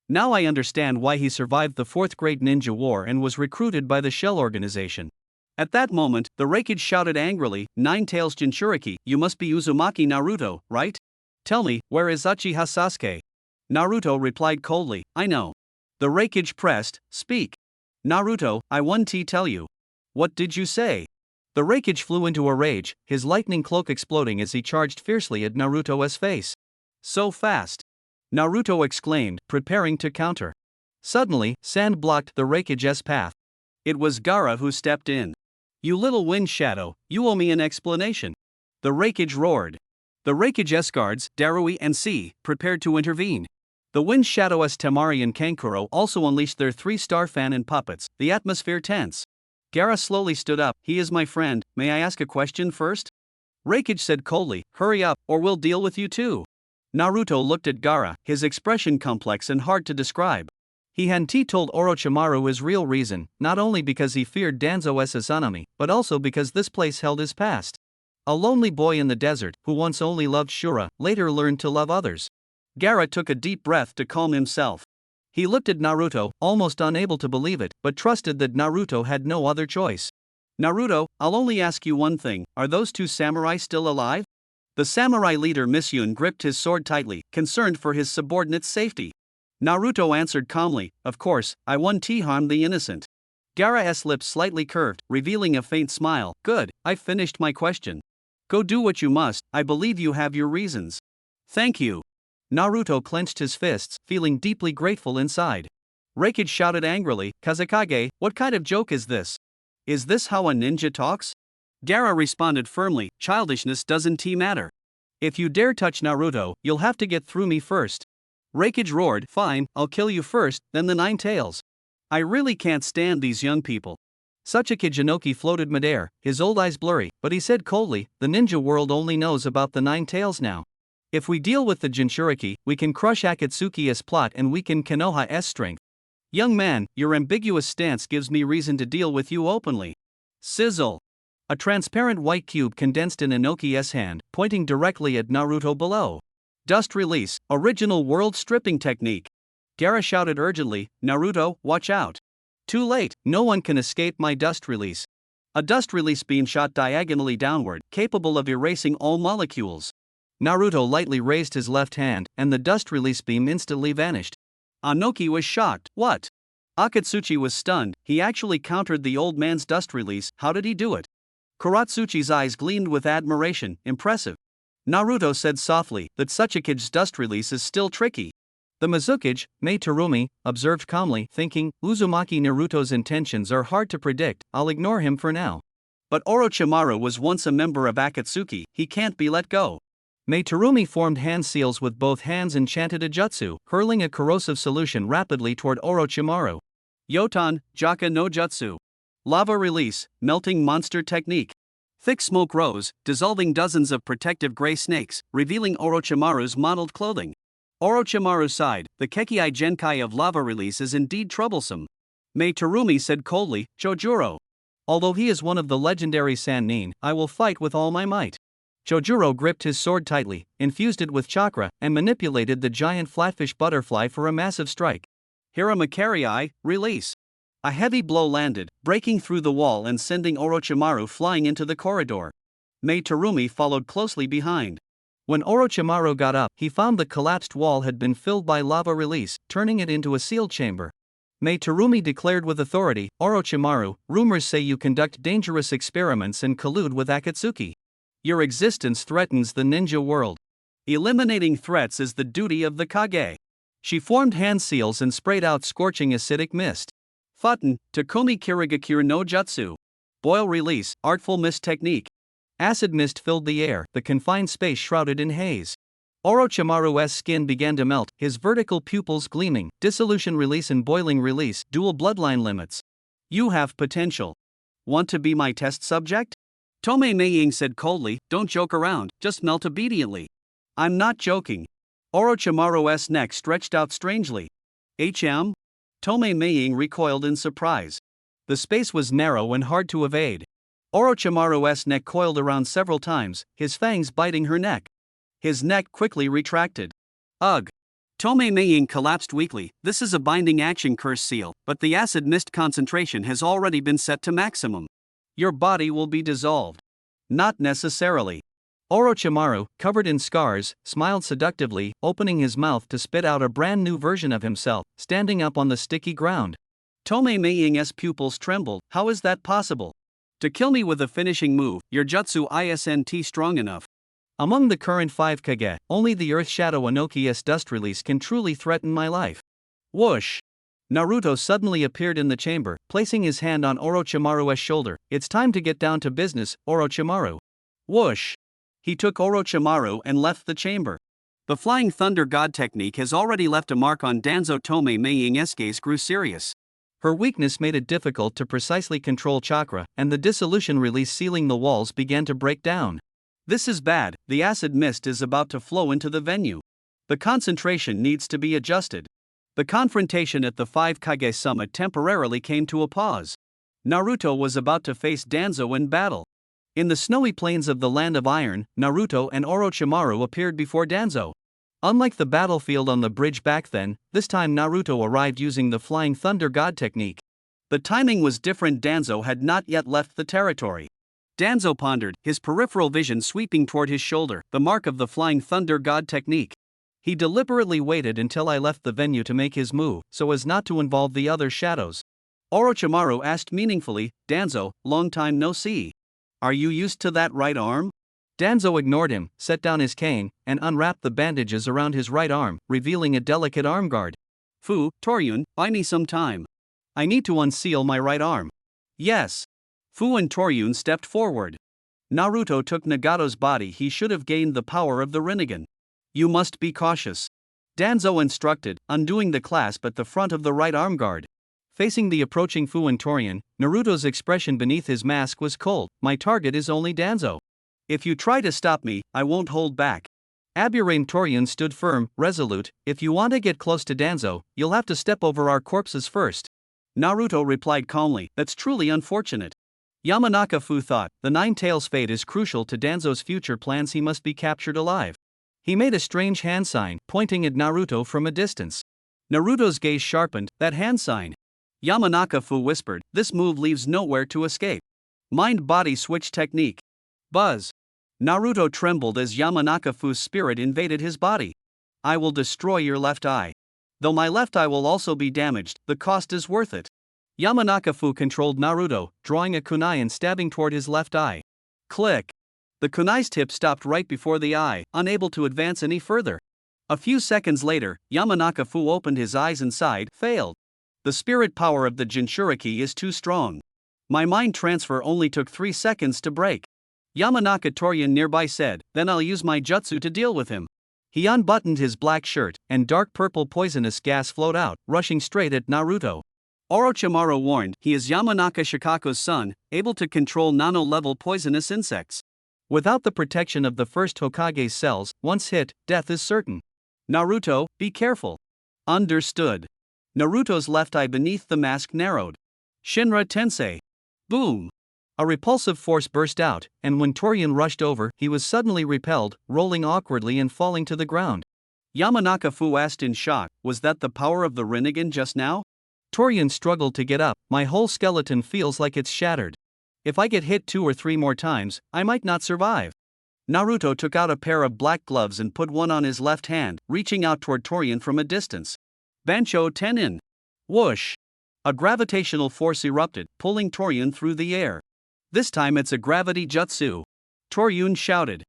Now I understand why he survived the 4th Great Ninja War and was recruited by the Shell Organization. At that moment, the Raikage shouted angrily, "Nine Tails Jinchuriki, you must be Uzumaki Naruto, right? Tell me, where is Uchiha Sasuke?" Naruto replied coldly, "I know." The Raikage pressed, "Speak." "Naruto, I want to tell you." "What did you say?" The Raikage flew into a rage, his lightning cloak exploding as he charged fiercely at Naruto's face. "So fast!" Naruto exclaimed, preparing to counter. Suddenly, sand blocked the Raikage's path. It was Gaara who stepped in. "You little wind shadow, you owe me an explanation." The Raikage roared. The Raikage's guards, Darui and C, prepared to intervene. The wind shadow's Temari and Kankuro also unleashed their 3-star fan and puppets, the atmosphere tense. Gaara slowly stood up. "He is my friend, may I ask a question first?" Raikage said coldly, "Hurry up, or we'll deal with you too." Naruto looked at Gaara, his expression complex and hard to describe. He hadn't told Orochimaru his real reason, not only because he feared Danzo's Izanami, but also because this place held his past. A lonely boy in the desert, who once only loved Shura, later learned to love others. Gaara took a deep breath to calm himself. He looked at Naruto, almost unable to believe it, but trusted that Naruto had no other choice. "Naruto, I'll only ask you one thing, are those 2 samurai still alive?" The samurai leader Misyun gripped his sword tightly, concerned for his subordinate's safety. Naruto answered calmly, "Of course, I won't harm the innocent." Gaara's lips slightly curved, revealing a faint smile. "Good, I've finished my question. Go do what you must, I believe you have your reasons." "Thank you." Naruto clenched his fists, feeling deeply grateful inside. Raikage shouted angrily, "Kazekage, what kind of joke is this? Is this how a ninja talks?" Gaara responded firmly, "Childishness doesn't matter. If you dare touch Naruto, you'll have to get through me first." Raikage roared, "Fine, I'll kill you first, then the 9 tails. I really can't stand these young people." Sachike Jinoki floated midair, his old eyes blurry, but he said coldly, "The ninja world only knows about the 9 tails now. If we deal with the Jinchuriki, we can crush Akatsuki's plot and weaken Konoha's strength. Young man, your ambiguous stance gives me reason to deal with you openly." Sizzle! A transparent white cube condensed in Inoki's hand, pointing directly at Naruto below. "Dust release, original world stripping technique." Gaara shouted urgently, "Naruto, watch out. Too late, no one can escape my dust release." A dust release beam shot diagonally downward, capable of erasing all molecules. Naruto lightly raised his left hand, and the dust release beam instantly vanished. Inoki was shocked. "What?" Akatsuki was stunned. "He actually countered the old man's dust release. How did he do it?" Kuratsuchi's eyes gleamed with admiration. "Impressive." Naruto said softly, "That Sachike's dust release is still tricky." The Mizukage, Mei Terumi, observed calmly, thinking, "Uzumaki Naruto's intentions are hard to predict, I'll ignore him for now." But Orochimaru was once a member of Akatsuki, he can't be let go. Mei Terumi formed hand seals with both hands and chanted a jutsu, hurling a corrosive solution rapidly toward Orochimaru. Yotan, Jaka no Jutsu. Lava release, melting monster technique. Thick smoke rose, dissolving dozens of protective gray snakes, revealing Orochimaru's mottled clothing. Orochimaru sighed, "The Kekei Genkai of lava release is indeed troublesome." Mei Terumi said coldly, "Chojuro. Although he is one of the legendary Sannin, I will fight with all my might." Chojuro gripped his sword tightly, infused it with chakra, and manipulated the giant flatfish butterfly for a massive strike. Hiramakari, release. A heavy blow landed, breaking through the wall and sending Orochimaru flying into the corridor. Mei Terumi followed closely behind. When Orochimaru got up, he found the collapsed wall had been filled by lava release, turning it into a sealed chamber. Mei Terumi declared with authority, "Orochimaru, rumors say you conduct dangerous experiments and collude with Akatsuki. Your existence threatens the ninja world. Eliminating threats is the duty of the Kage." She formed hand seals and sprayed out scorching acidic mist. Futen, Takomi Kirigakure no Jutsu. Boil release, artful mist technique. Acid mist filled the air, the confined space shrouded in haze. Orochimaru's skin began to melt, his vertical pupils gleaming. Dissolution release and boiling release, dual bloodline limits. "You have potential. Want to be my test subject?" Tomei Meiying said coldly, "Don't joke around, just melt obediently." "I'm not joking." Orochimaru's neck stretched out strangely. "HM?" Tomei Meiying recoiled in surprise. The space was narrow and hard to evade. Orochimaru's neck coiled around several times, his fangs biting her neck. His neck quickly retracted. Ugh! Tomei Meiying collapsed weakly. This is a binding action curse seal, but the acid mist concentration has already been set to maximum. Your body will be dissolved. Not necessarily. Orochimaru, covered in scars, smiled seductively, opening his mouth to spit out a brand new version of himself, standing up on the sticky ground. Tomei Meiying's pupils trembled. How is that possible? To kill me with a finishing move, your jutsu isn't strong enough. Among the current 5 Kage, only the Earth Shadow Inoki's dust release can truly threaten my life. Whoosh! Naruto suddenly appeared in the chamber, placing his hand on Orochimaru's shoulder. It's time to get down to business, Orochimaru. Whoosh! He took Orochimaru and left the chamber. The Flying Thunder God technique has already left a mark on Danzo. Tomei Meiying's gaze grew serious. Her weakness made it difficult to precisely control chakra, and the dissolution release sealing the walls began to break down. This is bad, the acid mist is about to flow into the venue. The concentration needs to be adjusted. The confrontation at the 5 Kage summit temporarily came to a pause. Naruto was about to face Danzo in battle. In the snowy plains of the Land of Iron, Naruto and Orochimaru appeared before Danzo. Unlike the battlefield on the bridge back then, this time Naruto arrived using the Flying Thunder God technique. The timing was different. Danzo had not yet left the territory. Danzo pondered, his peripheral vision sweeping toward his shoulder, the mark of the Flying Thunder God technique. He deliberately waited until I left the venue to make his move, so as not to involve the other shadows. Orochimaru asked meaningfully, Danzo, long time no see. Are you used to that right arm? Danzo ignored him, set down his cane, and unwrapped the bandages around his right arm, revealing a delicate arm guard. Fu, Toryun, buy me some time. I need to unseal my right arm. Yes. Fu and Toryun stepped forward. Naruto took Nagato's body. He should have gained the power of the Rinnegan. You must be cautious. Danzo instructed, undoing the clasp at the front of the right arm guard. Facing the approaching Fu and Toryun, Naruto's expression beneath his mask was cold. My target is only Danzo. If you try to stop me, I won't hold back. Aburame. Toryun stood firm, resolute. If you want to get close to Danzo, you'll have to step over our corpses first. Naruto replied calmly, that's truly unfortunate. Yamanaka. Fu thought, the Nine Tails' fate is crucial to Danzo's future plans. He must be captured alive. He made a strange hand sign, pointing at Naruto from a distance. Naruto's gaze sharpened. That hand sign. Yamanaka. Fu whispered, this move leaves nowhere to escape. Mind-body switch technique. Buzz. Naruto trembled as Yamanaka. Fu's spirit invaded his body. I will destroy your left eye. Though my left eye will also be damaged, the cost is worth it. Yamanaka. Fu controlled Naruto, drawing a kunai and stabbing toward his left eye. Click. The kunai's tip stopped right before the eye, unable to advance any further. A few seconds later, Yamanaka. Fu opened his eyes and sighed, failed. The spirit power of the Jinchuriki is too strong. My mind transfer only took 3 seconds to break. Yamanaka. Toryun nearby said, then I'll use my jutsu to deal with him. He unbuttoned his black shirt, and dark purple poisonous gas flowed out, rushing straight at Naruto. Orochimaru warned, he is Yamanaka Shikaku's son, able to control nano-level poisonous insects. Without the protection of the first Hokage's cells, once hit, death is certain. Naruto, be careful. Understood. Naruto's left eye beneath the mask narrowed. Shinra Tensei. Boom. A repulsive force burst out, and when Toryun rushed over, he was suddenly repelled, rolling awkwardly and falling to the ground. Yamanaka. Fu asked in shock, was that the power of the Rinnegan just now? Toryun struggled to get up. My whole skeleton feels like it's shattered. If I get hit 2 or 3 more times, I might not survive. Naruto took out a pair of black gloves and put one on his left hand, reaching out toward Toryun from a distance. Bancho Tenin. Whoosh. A gravitational force erupted, pulling Toryun through the air. This time it's a gravity jutsu. Toryun shouted.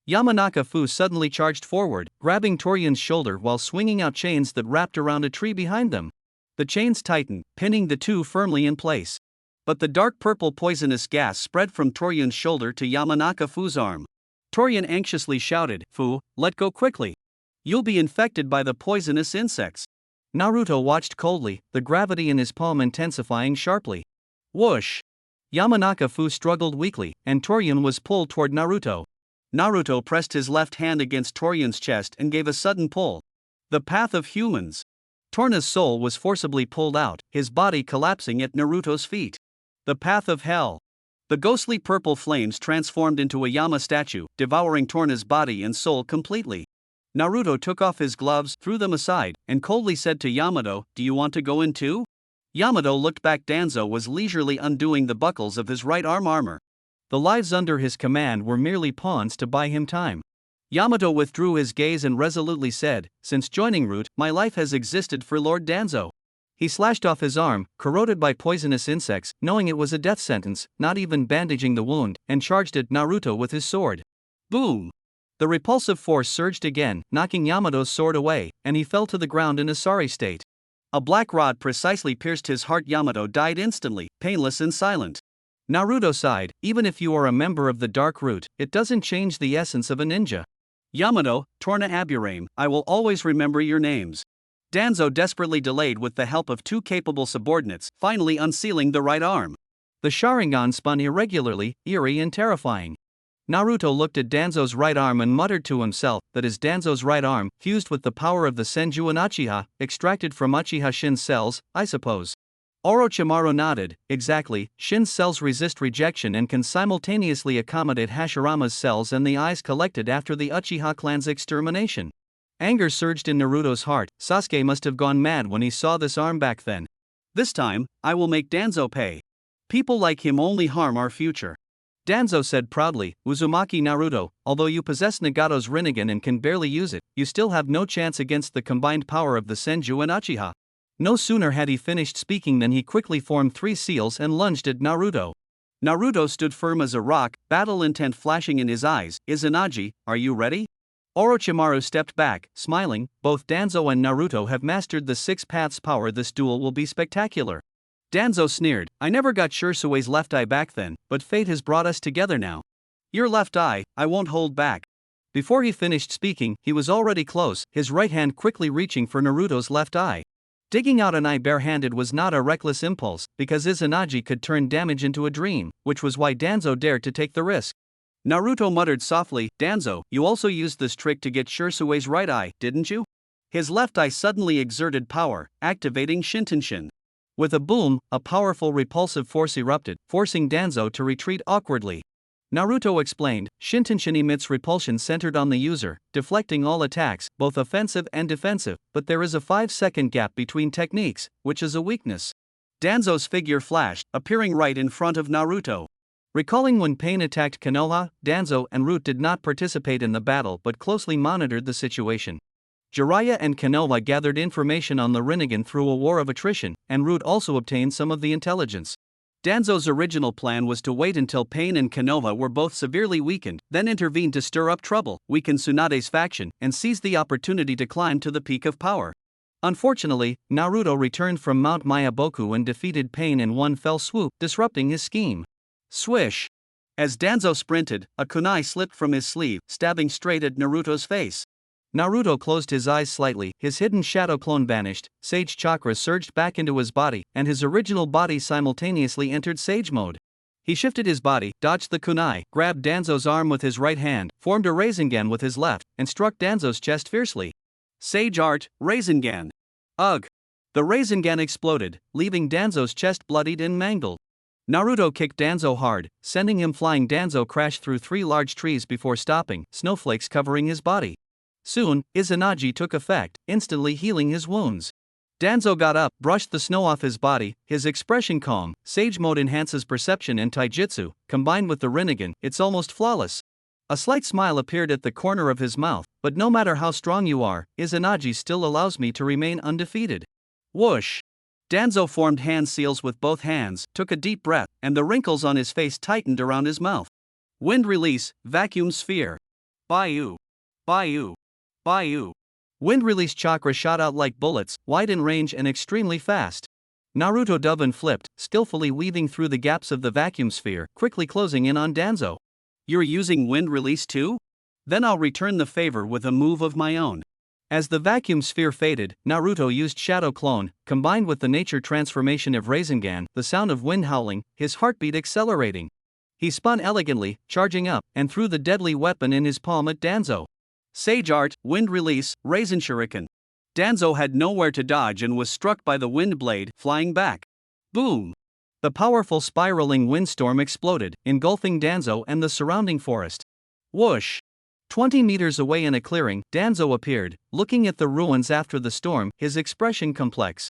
Yamanaka. Fu suddenly charged forward, grabbing Toryun's shoulder while swinging out chains that wrapped around a tree behind them. The chains tightened, pinning the two firmly in place. But the dark purple poisonous gas spread from Toryun's shoulder to Yamanaka. Fu's arm. Toryun anxiously shouted, Fu, let go quickly. You'll be infected by the poisonous insects. Naruto watched coldly, the gravity in his palm intensifying sharply. Whoosh! Yamanaka. Fu struggled weakly, and Toryun was pulled toward Naruto. Naruto pressed his left hand against Toryun's chest and gave a sudden pull. The path of humans. Torna's soul was forcibly pulled out, his body collapsing at Naruto's feet. The path of hell. The ghostly purple flames transformed into a Yama statue, devouring Torna's body and soul completely. Naruto took off his gloves, threw them aside, and coldly said to Yamato, "Do you want to go in too?" Yamato looked back. Danzo was leisurely undoing the buckles of his right arm armor. The lives under his command were merely pawns to buy him time. Yamato withdrew his gaze and resolutely said, "Since joining Root, my life has existed for Lord Danzo." He slashed off his arm, corroded by poisonous insects, knowing it was a death sentence, not even bandaging the wound, and charged at Naruto with his sword. Boom! The repulsive force surged again, knocking Yamato's sword away, and he fell to the ground in a sorry state. A black rod precisely pierced his heart. Yamato died instantly, painless and silent. Naruto sighed, "Even if you are a member of the Dark Root, it doesn't change the essence of a ninja." Yamato, Torna Aburame, I will always remember your names. Danzo desperately delayed with the help of two capable subordinates, finally unsealing the right arm. The Sharingan spun irregularly, eerie and terrifying. Naruto looked at Danzo's right arm and muttered to himself that as Danzo's right arm, fused with the power of the Senju and Uchiha, extracted from Uchiha Shin's cells, I suppose. Orochimaru nodded, exactly, Shin's cells resist rejection and can simultaneously accommodate Hashirama's cells and the eyes collected after the Uchiha clan's extermination. Anger surged in Naruto's heart. Sasuke must have gone mad when he saw this arm back then. This time, I will make Danzo pay. People like him only harm our future. Danzo said proudly, "Uzumaki Naruto, although you possess Nagato's Rinnegan and can barely use it, you still have no chance against the combined power of the Senju and Uchiha." No sooner had he finished speaking than he quickly formed 3 seals and lunged at Naruto. Naruto stood firm as a rock, battle intent flashing in his eyes. "Izanagi, are you ready?" Orochimaru stepped back, smiling. "Both Danzo and Naruto have mastered the 6 paths power. This duel will be spectacular." Danzo sneered, "I never got Shirsui's left eye back then, but fate has brought us together now. Your left eye, I won't hold back." Before he finished speaking, he was already close, his right hand quickly reaching for Naruto's left eye. Digging out an eye barehanded was not a reckless impulse, because Izanagi could turn damage into a dream, which was why Danzo dared to take the risk. Naruto muttered softly, "Danzo, you also used this trick to get Shirsui's right eye, didn't you?" His left eye suddenly exerted power, activating Shintenshin. With a boom, a powerful repulsive force erupted, forcing Danzo to retreat awkwardly. Naruto explained, Shintenshin emits repulsion centered on the user, deflecting all attacks, both offensive and defensive, but there is a 5-second gap between techniques, which is a weakness. Danzo's figure flashed, appearing right in front of Naruto. Recalling when Pain attacked Konoha, Danzo and Root did not participate in the battle but closely monitored the situation. Jiraiya and Konoha gathered information on the Rinnegan through a war of attrition, and Root also obtained some of the intelligence. Danzo's original plan was to wait until Pain and Konoha were both severely weakened, then intervene to stir up trouble, weaken Tsunade's faction, and seize the opportunity to climb to the peak of power. Unfortunately, Naruto returned from Mount Mayaboku and defeated Pain in one fell swoop, disrupting his scheme. Swish! As Danzo sprinted, a kunai slipped from his sleeve, stabbing straight at Naruto's face. Naruto closed his eyes slightly, his hidden shadow clone vanished, Sage Chakra surged back into his body, and his original body simultaneously entered Sage mode. He shifted his body, dodged the kunai, grabbed Danzo's arm with his right hand, formed a Rasengan with his left, and struck Danzo's chest fiercely. Sage Art, Rasengan. Ugh! The Rasengan exploded, leaving Danzo's chest bloodied and mangled. Naruto kicked Danzo hard, sending him flying. Danzo crashed through 3 large trees before stopping, snowflakes covering his body. Soon, Izanagi took effect, instantly healing his wounds. Danzo got up, brushed the snow off his body, his expression calm. Sage mode enhances perception and taijutsu, combined with the Rinnegan, it's almost flawless. A slight smile appeared at the corner of his mouth, but no matter how strong you are, Izanagi still allows me to remain undefeated. Whoosh! Danzo formed hand seals with both hands, took a deep breath, and the wrinkles on his face tightened around his mouth. Wind release, vacuum sphere. Baiu. Baiu. Baiu. Wind release chakra shot out like bullets, wide in range and extremely fast. Naruto dove and flipped, skillfully weaving through the gaps of the vacuum sphere, quickly closing in on Danzo. You're using wind release too? Then I'll return the favor with a move of my own. As the vacuum sphere faded, Naruto used Shadow Clone, combined with the nature transformation of Rasengan, the sound of wind howling, his heartbeat accelerating. He spun elegantly, charging up, and threw the deadly weapon in his palm at Danzo. Sage Art, Wind Release, Rasen Shuriken. Danzo had nowhere to dodge and was struck by the wind blade, flying back. Boom! The powerful spiraling windstorm exploded, engulfing Danzo and the surrounding forest. Whoosh! 20 meters away in a clearing, Danzo appeared, looking at the ruins after the storm, his expression complex.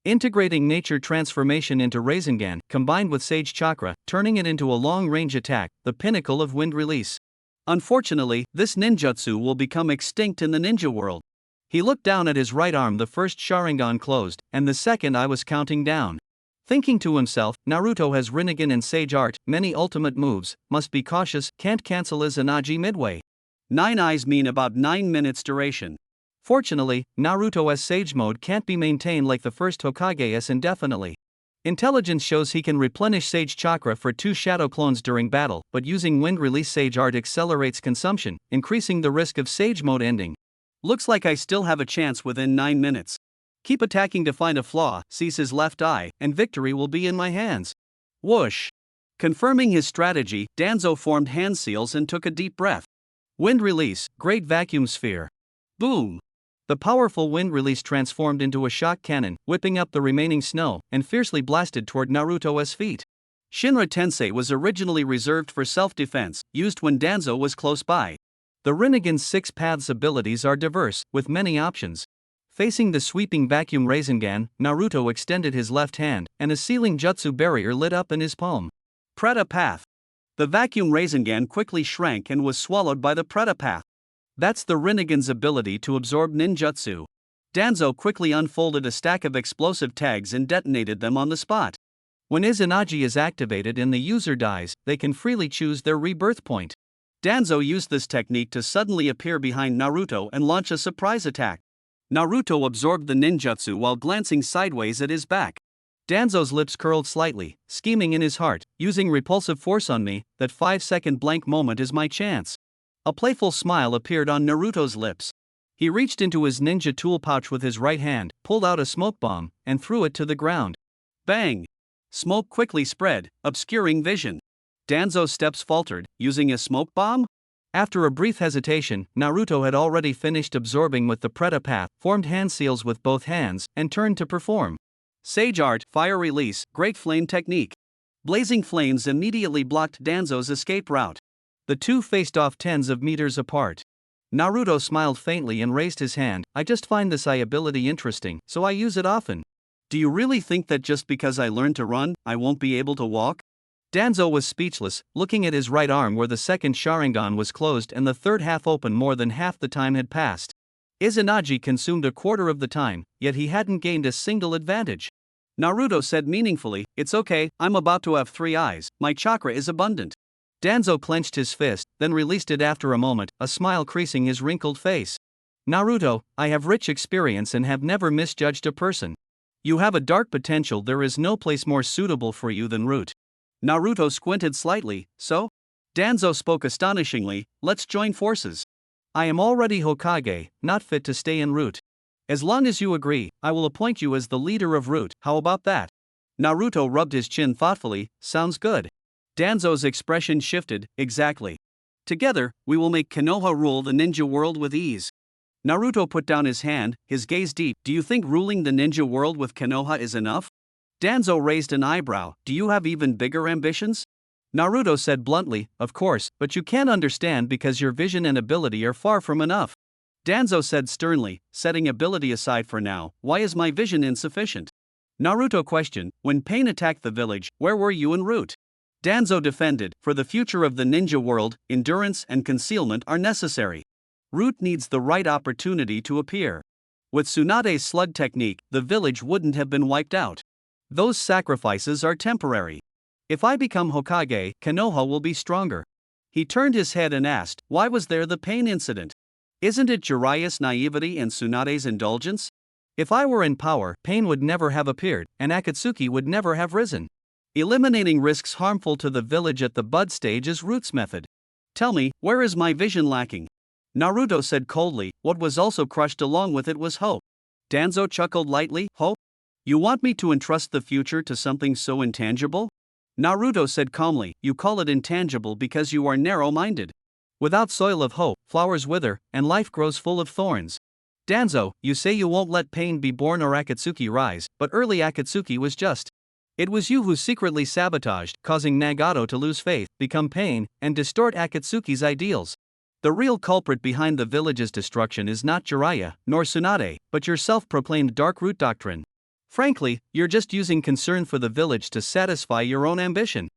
Integrating nature transformation into Rasengan, combined with Sage Chakra, turning it into a long-range attack, the pinnacle of wind release. Unfortunately, this ninjutsu will become extinct in the ninja world. He looked down at his right arm. The first Sharingan closed, and the second I was counting down. Thinking to himself, Naruto has Rinnegan and Sage Art, many ultimate moves, must be cautious, can't cancel Izanagi midway. 9 eyes mean about 9 minutes duration. Fortunately, Naruto's Sage mode can't be maintained like the first Hokage's indefinitely. Intelligence shows he can replenish Sage Chakra for 2 shadow clones during battle, but using wind release Sage Art accelerates consumption, increasing the risk of Sage mode ending. Looks like I still have a chance within 9 minutes. Keep attacking to find a flaw, seize his left eye, and victory will be in my hands. Whoosh! Confirming his strategy, Danzo formed hand seals and took a deep breath. Wind release, great vacuum sphere. Boom! The powerful wind release transformed into a shock cannon, whipping up the remaining snow, and fiercely blasted toward Naruto's feet. Shinra Tensei was originally reserved for self-defense, used when Danzo was close by. The Rinnegan's 6 paths abilities are diverse, with many options. Facing the sweeping vacuum Rasengan, Naruto extended his left hand, and a sealing jutsu barrier lit up in his palm. Preta Path. The vacuum Rasengan quickly shrank and was swallowed by the Preta Path. That's the Rinnegan's ability to absorb ninjutsu. Danzo quickly unfolded a stack of explosive tags and detonated them on the spot. When Izanagi is activated and the user dies, they can freely choose their rebirth point. Danzo used this technique to suddenly appear behind Naruto and launch a surprise attack. Naruto absorbed the ninjutsu while glancing sideways at his back. Danzo's lips curled slightly, scheming in his heart, using repulsive force on me, that 5-second blank moment is my chance. A playful smile appeared on Naruto's lips. He reached into his ninja tool pouch with his right hand, pulled out a smoke bomb, and threw it to the ground. Bang! Smoke quickly spread, obscuring vision. Danzo's steps faltered, using a smoke bomb? After a brief hesitation, Naruto had already finished absorbing with the Preta Path, formed hand seals with both hands, and turned to perform. Sage Art, Fire Release, Great Flame Technique. Blazing flames immediately blocked Danzo's escape route. The two faced off tens of meters apart. Naruto smiled faintly and raised his hand. I just find this eye ability interesting, so I use it often. Do you really think that just because I learned to run, I won't be able to walk? Danzo was speechless, looking at his right arm where the second Sharingan was closed and the third half open. More than half the time had passed. Izanagi consumed a quarter of the time, yet he hadn't gained a single advantage. Naruto said meaningfully, "It's okay, I'm about to have 3 eyes, my chakra is abundant." Danzo clenched his fist, then released it after a moment, a smile creasing his wrinkled face. Naruto, I have rich experience and have never misjudged a person. You have a dark potential. There is no place more suitable for you than Root. Naruto squinted slightly. So? Danzo spoke astonishingly, let's join forces. I am already Hokage, not fit to stay in Root. As long as you agree, I will appoint you as the leader of Root. How about that? Naruto rubbed his chin thoughtfully. Sounds good. Danzo's expression shifted. Exactly. Together, we will make Konoha rule the ninja world with ease. Naruto put down his hand, his gaze deep. Do you think ruling the ninja world with Konoha is enough? Danzo raised an eyebrow. Do you have even bigger ambitions? Naruto said bluntly, of course, but you can't understand because your vision and ability are far from enough. Danzo said sternly, setting ability aside for now, why is my vision insufficient? Naruto questioned, when Pain attacked the village, where were you en route? Danzo defended, for the future of the ninja world, endurance and concealment are necessary. Root needs the right opportunity to appear. With Tsunade's slug technique, the village wouldn't have been wiped out. Those sacrifices are temporary. If I become Hokage, Konoha will be stronger. He turned his head and asked, why was there the Pain incident? Isn't it Jiraiya's naivety and Tsunade's indulgence? If I were in power, Pain would never have appeared, and Akatsuki would never have risen. Eliminating risks harmful to the village at the bud stage is Root's method. Tell me, where is my vision lacking? Naruto said coldly, what was also crushed along with it was hope. Danzo chuckled lightly, hope? You want me to entrust the future to something so intangible? Naruto said calmly, you call it intangible because you are narrow-minded. Without soil of hope, flowers wither, and life grows full of thorns. Danzo, you say you won't let Pain be born or Akatsuki rise, but early Akatsuki was just. It was you who secretly sabotaged, causing Nagato to lose faith, become pain, and distort Akatsuki's ideals. The real culprit behind the village's destruction is not Jiraiya, nor Tsunade, but your self-proclaimed dark root doctrine. Frankly, you're just using concern for the village to satisfy your own ambition.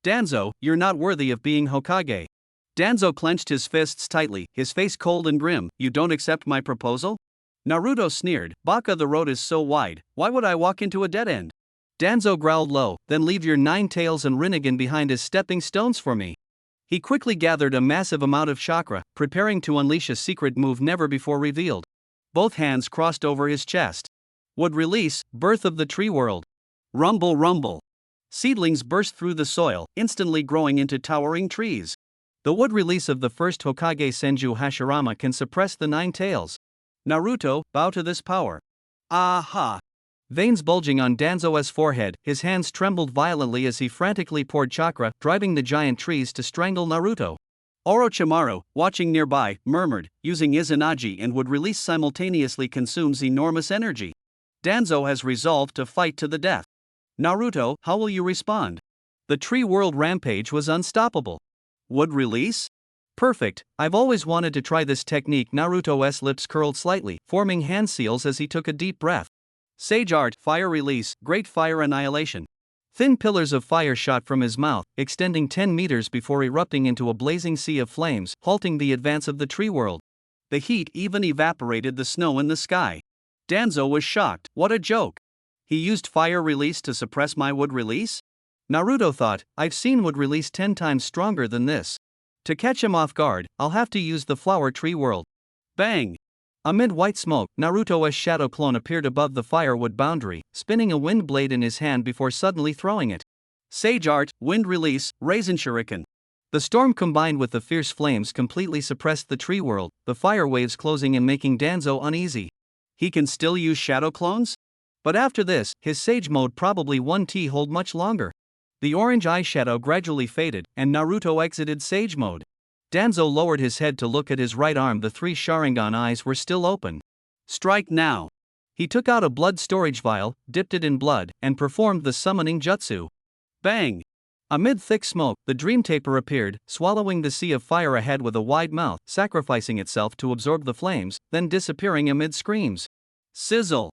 Danzo, you're not worthy of being Hokage. Danzo clenched his fists tightly, his face cold and grim. You don't accept my proposal? Naruto sneered, Baka, the road is so wide, why would I walk into a dead end? Danzo growled low, then leave your 9 tails and Rinnegan behind as stepping stones for me. He quickly gathered a massive amount of chakra, preparing to unleash a secret move never before revealed. Both hands crossed over his chest. Would release, birth of the tree world. Rumble, rumble. Seedlings burst through the soil, instantly growing into towering trees. The wood release of the first Hokage Senju Hashirama can suppress the 9 tails. Naruto, bow to this power. Aha! Veins bulging on Danzo's forehead, his hands trembled violently as he frantically poured chakra, driving the giant trees to strangle Naruto. Orochimaru, watching nearby, murmured, using Izanagi and would release simultaneously consumes enormous energy. Danzo has resolved to fight to the death. Naruto, how will you respond? The tree world rampage was unstoppable. Would release? Perfect, I've always wanted to try this technique. Naruto's lips curled slightly, forming hand seals as he took a deep breath. Sage art, fire release, great fire annihilation. Thin pillars of fire shot from his mouth, extending 10 meters before erupting into a blazing sea of flames, halting the advance of the tree world. The heat even evaporated the snow in the sky. Danzo was shocked. What a joke. He used fire release to suppress my wood release? Naruto thought, I've seen wood release 10 times stronger than this. To catch him off guard, I'll have to use the flower tree world. Bang! Amid white smoke, Naruto's shadow clone appeared above the firewood boundary, spinning a wind blade in his hand before suddenly throwing it. Sage art, wind release, raisin shuriken. The storm combined with the fierce flames completely suppressed the tree world, the fire waves closing and making Danzo uneasy. He can still use shadow clones? But after this, his sage mode probably won't hold much longer. The orange eyeshadow gradually faded, and Naruto exited sage mode. Danzo lowered his head to look at his right arm. The 3 Sharingan eyes were still open. Strike now. He took out a blood storage vial, dipped it in blood, and performed the summoning jutsu. Bang! Amid thick smoke, the dream taper appeared, swallowing the sea of fire ahead with a wide mouth, sacrificing itself to absorb the flames, then disappearing amid screams. Sizzle!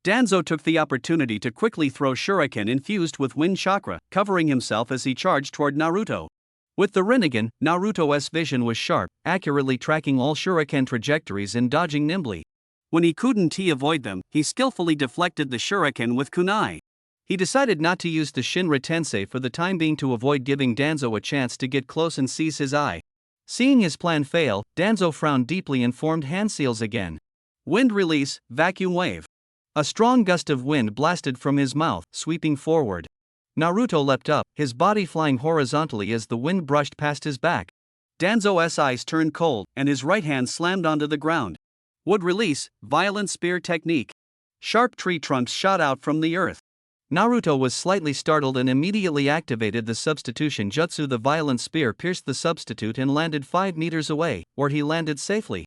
Danzo took the opportunity to quickly throw shuriken infused with wind chakra, covering himself as he charged toward Naruto. With the Rinnegan, Naruto's vision was sharp, accurately tracking all shuriken trajectories and dodging nimbly. When he couldn't avoid them, he skillfully deflected the shuriken with kunai. He decided not to use the Shinra Tensei for the time being to avoid giving Danzo a chance to get close and seize his eye. Seeing his plan fail, Danzo frowned deeply and formed hand seals again. Wind release, vacuum wave. A strong gust of wind blasted from his mouth, sweeping forward. Naruto leapt up, his body flying horizontally as the wind brushed past his back. Danzo's eyes turned cold, and his right hand slammed onto the ground. Wood release, violent spear technique. Sharp tree trunks shot out from the earth. Naruto was slightly startled and immediately activated the substitution jutsu. The violent spear pierced the substitute and landed 5 meters away, where he landed safely.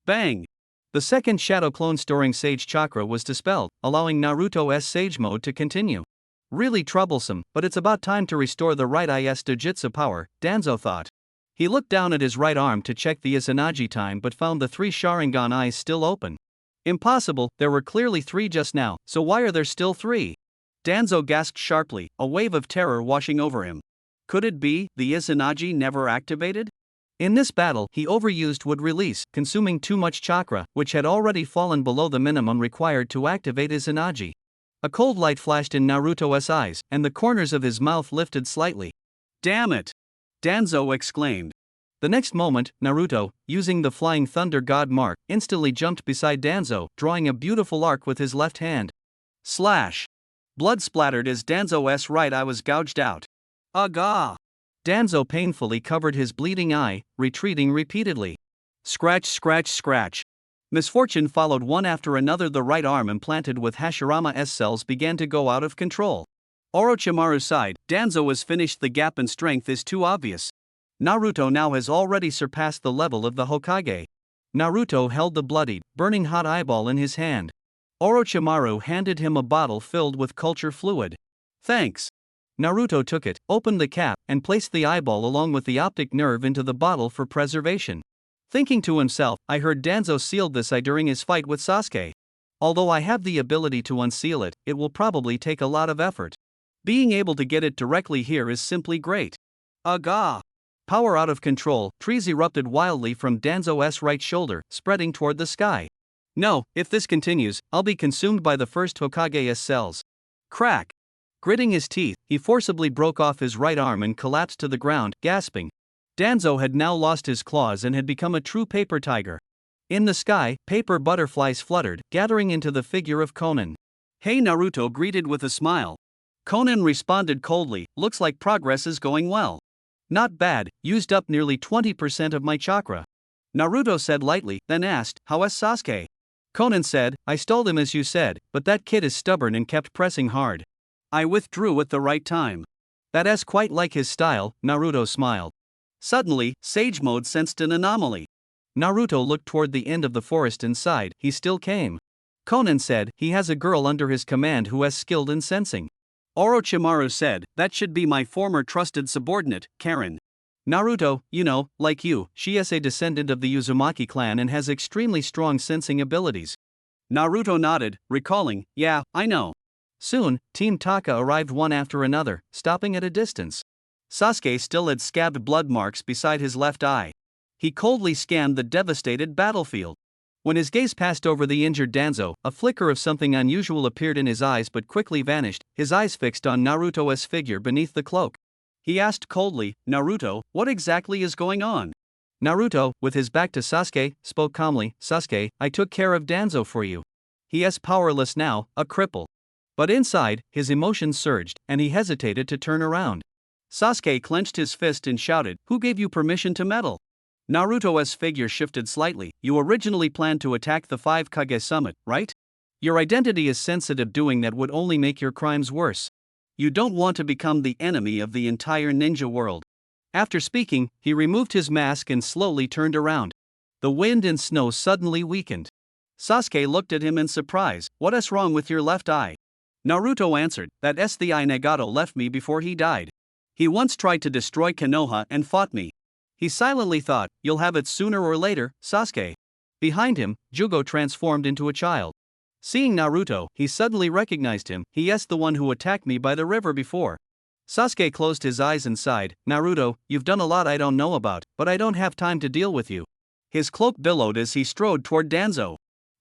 Bang! The second shadow clone storing sage chakra was dispelled, allowing Naruto's sage mode to continue. Really troublesome, but it's about time to restore the right eye's dojutsu power, Danzo thought. He looked down at his right arm to check the Izanagi time but found the 3 Sharingan eyes still open. Impossible, there were clearly 3 just now, so why are there still 3? Danzo gasped sharply, a wave of terror washing over him. Could it be the Izanagi never activated? In this battle, he overused wood release, consuming too much chakra, which had already fallen below the minimum required to activate Izanagi. A cold light flashed in Naruto's eyes, and the corners of his mouth lifted slightly. Damn it! Danzo exclaimed. The next moment, Naruto, using the Flying Thunder God mark, instantly jumped beside Danzo, drawing a beautiful arc with his left hand. Slash! Blood splattered as Danzo's right eye was gouged out. Aga! Danzo painfully covered his bleeding eye, retreating repeatedly. Scratch, scratch, scratch. Misfortune followed one after another. The right arm implanted with Hashirama's cells began to go out of control. Orochimaru sighed. Danzo was finished. The gap in strength is too obvious. Naruto now has already surpassed the level of the Hokage. Naruto held the bloodied, burning hot eyeball in his hand. Orochimaru handed him a bottle filled with culture fluid. Thanks. Naruto took it, opened the cap, and placed the eyeball along with the optic nerve into the bottle for preservation. Thinking to himself, I heard Danzo sealed this eye during his fight with Sasuke. Although I have the ability to unseal it, it will probably take a lot of effort. Being able to get it directly here is simply great. Aga! Power out of control, trees erupted wildly from Danzo's right shoulder, spreading toward the sky. No, if this continues, I'll be consumed by the first Hokage's cells. Crack! Gritting his teeth, he forcibly broke off his right arm and collapsed to the ground, gasping. Danzo had now lost his claws and had become a true paper tiger. In the sky, paper butterflies fluttered, gathering into the figure of Conan. Hey, Naruto greeted with a smile. Conan responded coldly, looks like progress is going well. Not bad, used up nearly 20% of my chakra. Naruto said lightly, then asked, how is Sasuke? Conan said, I stalled him as you said, but that kid is stubborn and kept pressing hard. I withdrew at the right time. That's quite like his style, Naruto smiled. Suddenly, Sage Mode sensed an anomaly. Naruto looked toward the end of the forest and sighed, he still came. Conan said, he has a girl under his command who has skilled in sensing. Orochimaru said, that should be my former trusted subordinate, Karen. Naruto, like you, she is a descendant of the Uzumaki clan and has extremely strong sensing abilities. Naruto nodded, recalling, yeah, I know. Soon, Team Taka arrived one after another, stopping at a distance. Sasuke still had scabbed blood marks beside his left eye. He coldly scanned the devastated battlefield. When his gaze passed over the injured Danzo, a flicker of something unusual appeared in his eyes but quickly vanished, his eyes fixed on Naruto's figure beneath the cloak. He asked coldly, Naruto, what exactly is going on? Naruto, with his back to Sasuke, spoke calmly, Sasuke, I took care of Danzo for you. He is powerless now, a cripple. But inside, his emotions surged, and he hesitated to turn around. Sasuke clenched his fist and shouted, who gave you permission to meddle? Naruto's figure shifted slightly, you originally planned to attack the 5 Kage summit, right? Your identity is sensitive, doing that would only make your crimes worse. You don't want to become the enemy of the entire ninja world. After speaking, he removed his mask and slowly turned around. The wind and snow suddenly weakened. Sasuke looked at him in surprise, what is wrong with your left eye? Naruto answered, that's the eye Nagato left me before he died. He once tried to destroy Konoha and fought me. He silently thought, you'll have it sooner or later, Sasuke. Behind him, Jugo transformed into a child. Seeing Naruto, he suddenly recognized him, he is the one who attacked me by the river before. Sasuke closed his eyes and sighed, Naruto, you've done a lot I don't know about, but I don't have time to deal with you. His cloak billowed as he strode toward Danzo.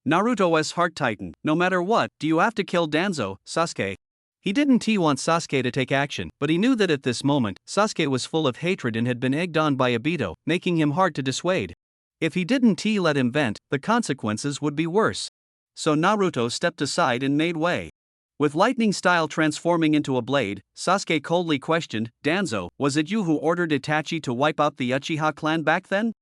Naruto's heart tightened, no matter what, do you have to kill Danzo, Sasuke? He didn't want Sasuke to take action, but he knew that at this moment, Sasuke was full of hatred and had been egged on by Obito, making him hard to dissuade. If he didn't let him vent, the consequences would be worse. So Naruto stepped aside and made way. With lightning style transforming into a blade, Sasuke coldly questioned, Danzo, was it you who ordered Itachi to wipe out the Uchiha clan back then?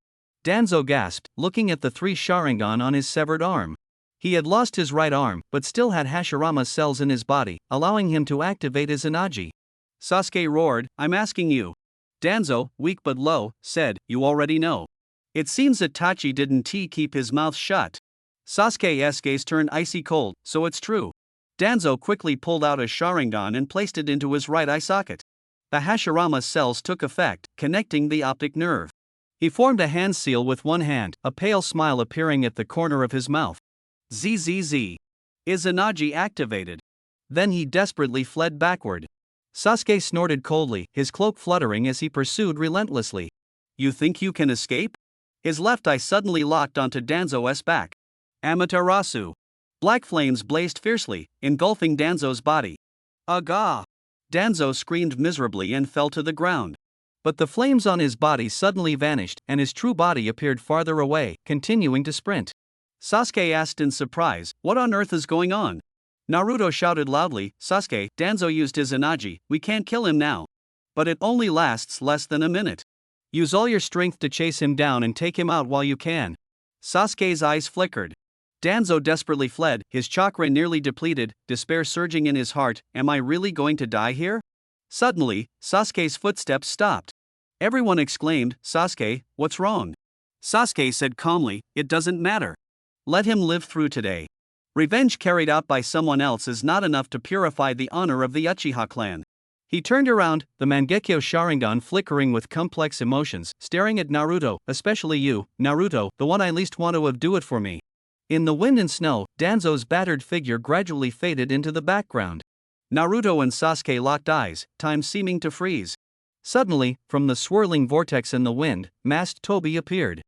Danzo gasped, looking at the 3 Sharingan on his severed arm. He had lost his right arm, but still had Hashirama's cells in his body, allowing him to activate his Anaji. Sasuke roared, I'm asking you. Danzo, weak but low, said, you already know. It seems Itachi didn't keep his mouth shut. Sasuke's gaze turned icy cold, so it's true. Danzo quickly pulled out a Sharingan and placed it into his right eye socket. The Hashirama cells took effect, connecting the optic nerve. He formed a hand seal with one hand, a pale smile appearing at the corner of his mouth. ZZZ. Is Anaji activated? Then he desperately fled backward. Sasuke snorted coldly, his cloak fluttering as he pursued relentlessly. You think you can escape? His left eye suddenly locked onto Danzo's back. Amaterasu. Black flames blazed fiercely, engulfing Danzo's body. Aga! Danzo screamed miserably and fell to the ground. But the flames on his body suddenly vanished, and his true body appeared farther away, continuing to sprint. Sasuke asked in surprise, what on earth is going on? Naruto shouted loudly, Sasuke, Danzo used his Anaji, we can't kill him now. But it only lasts less than a minute. Use all your strength to chase him down and take him out while you can. Sasuke's eyes flickered. Danzo desperately fled, his chakra nearly depleted, despair surging in his heart, am I really going to die here? Suddenly, Sasuke's footsteps stopped. Everyone exclaimed, Sasuke, what's wrong? Sasuke said calmly, it doesn't matter. Let him live through today. Revenge carried out by someone else is not enough to purify the honor of the Uchiha clan. He turned around, the Mangekyo Sharingan flickering with complex emotions, staring at Naruto, especially you, Naruto, the one I least want to have do it for me. In the wind and snow, Danzo's battered figure gradually faded into the background. Naruto and Sasuke locked eyes, time seeming to freeze. Suddenly, from the swirling vortex in the wind, masked Tobi appeared.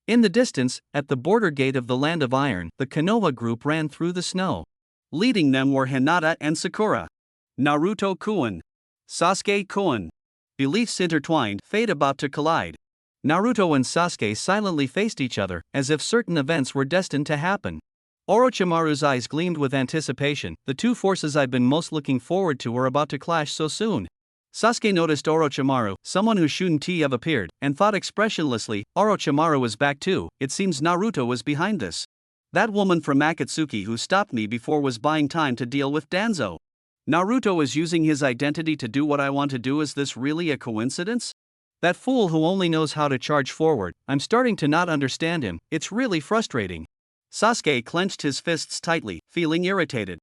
In the distance, at the border gate of the Land of Iron, the Konoha group ran through the snow. Leading them were Hinata and Sakura. Naruto Kuin. Sasuke Kuin. Beliefs intertwined, fate about to collide. Naruto and Sasuke silently faced each other, as if certain events were destined to happen. Orochimaru's eyes gleamed with anticipation. The two forces I've been most looking forward to were about to clash so soon. Sasuke noticed Orochimaru, someone who shouldn't have appeared, and thought expressionlessly, Orochimaru was back too. It seems Naruto was behind this. That woman from Akatsuki who stopped me before was buying time to deal with Danzo. Naruto is using his identity to do what I want to do. Is this really a coincidence? That fool who only knows how to charge forward, I'm starting to not understand him, it's really frustrating. Sasuke clenched his fists tightly, feeling irritated.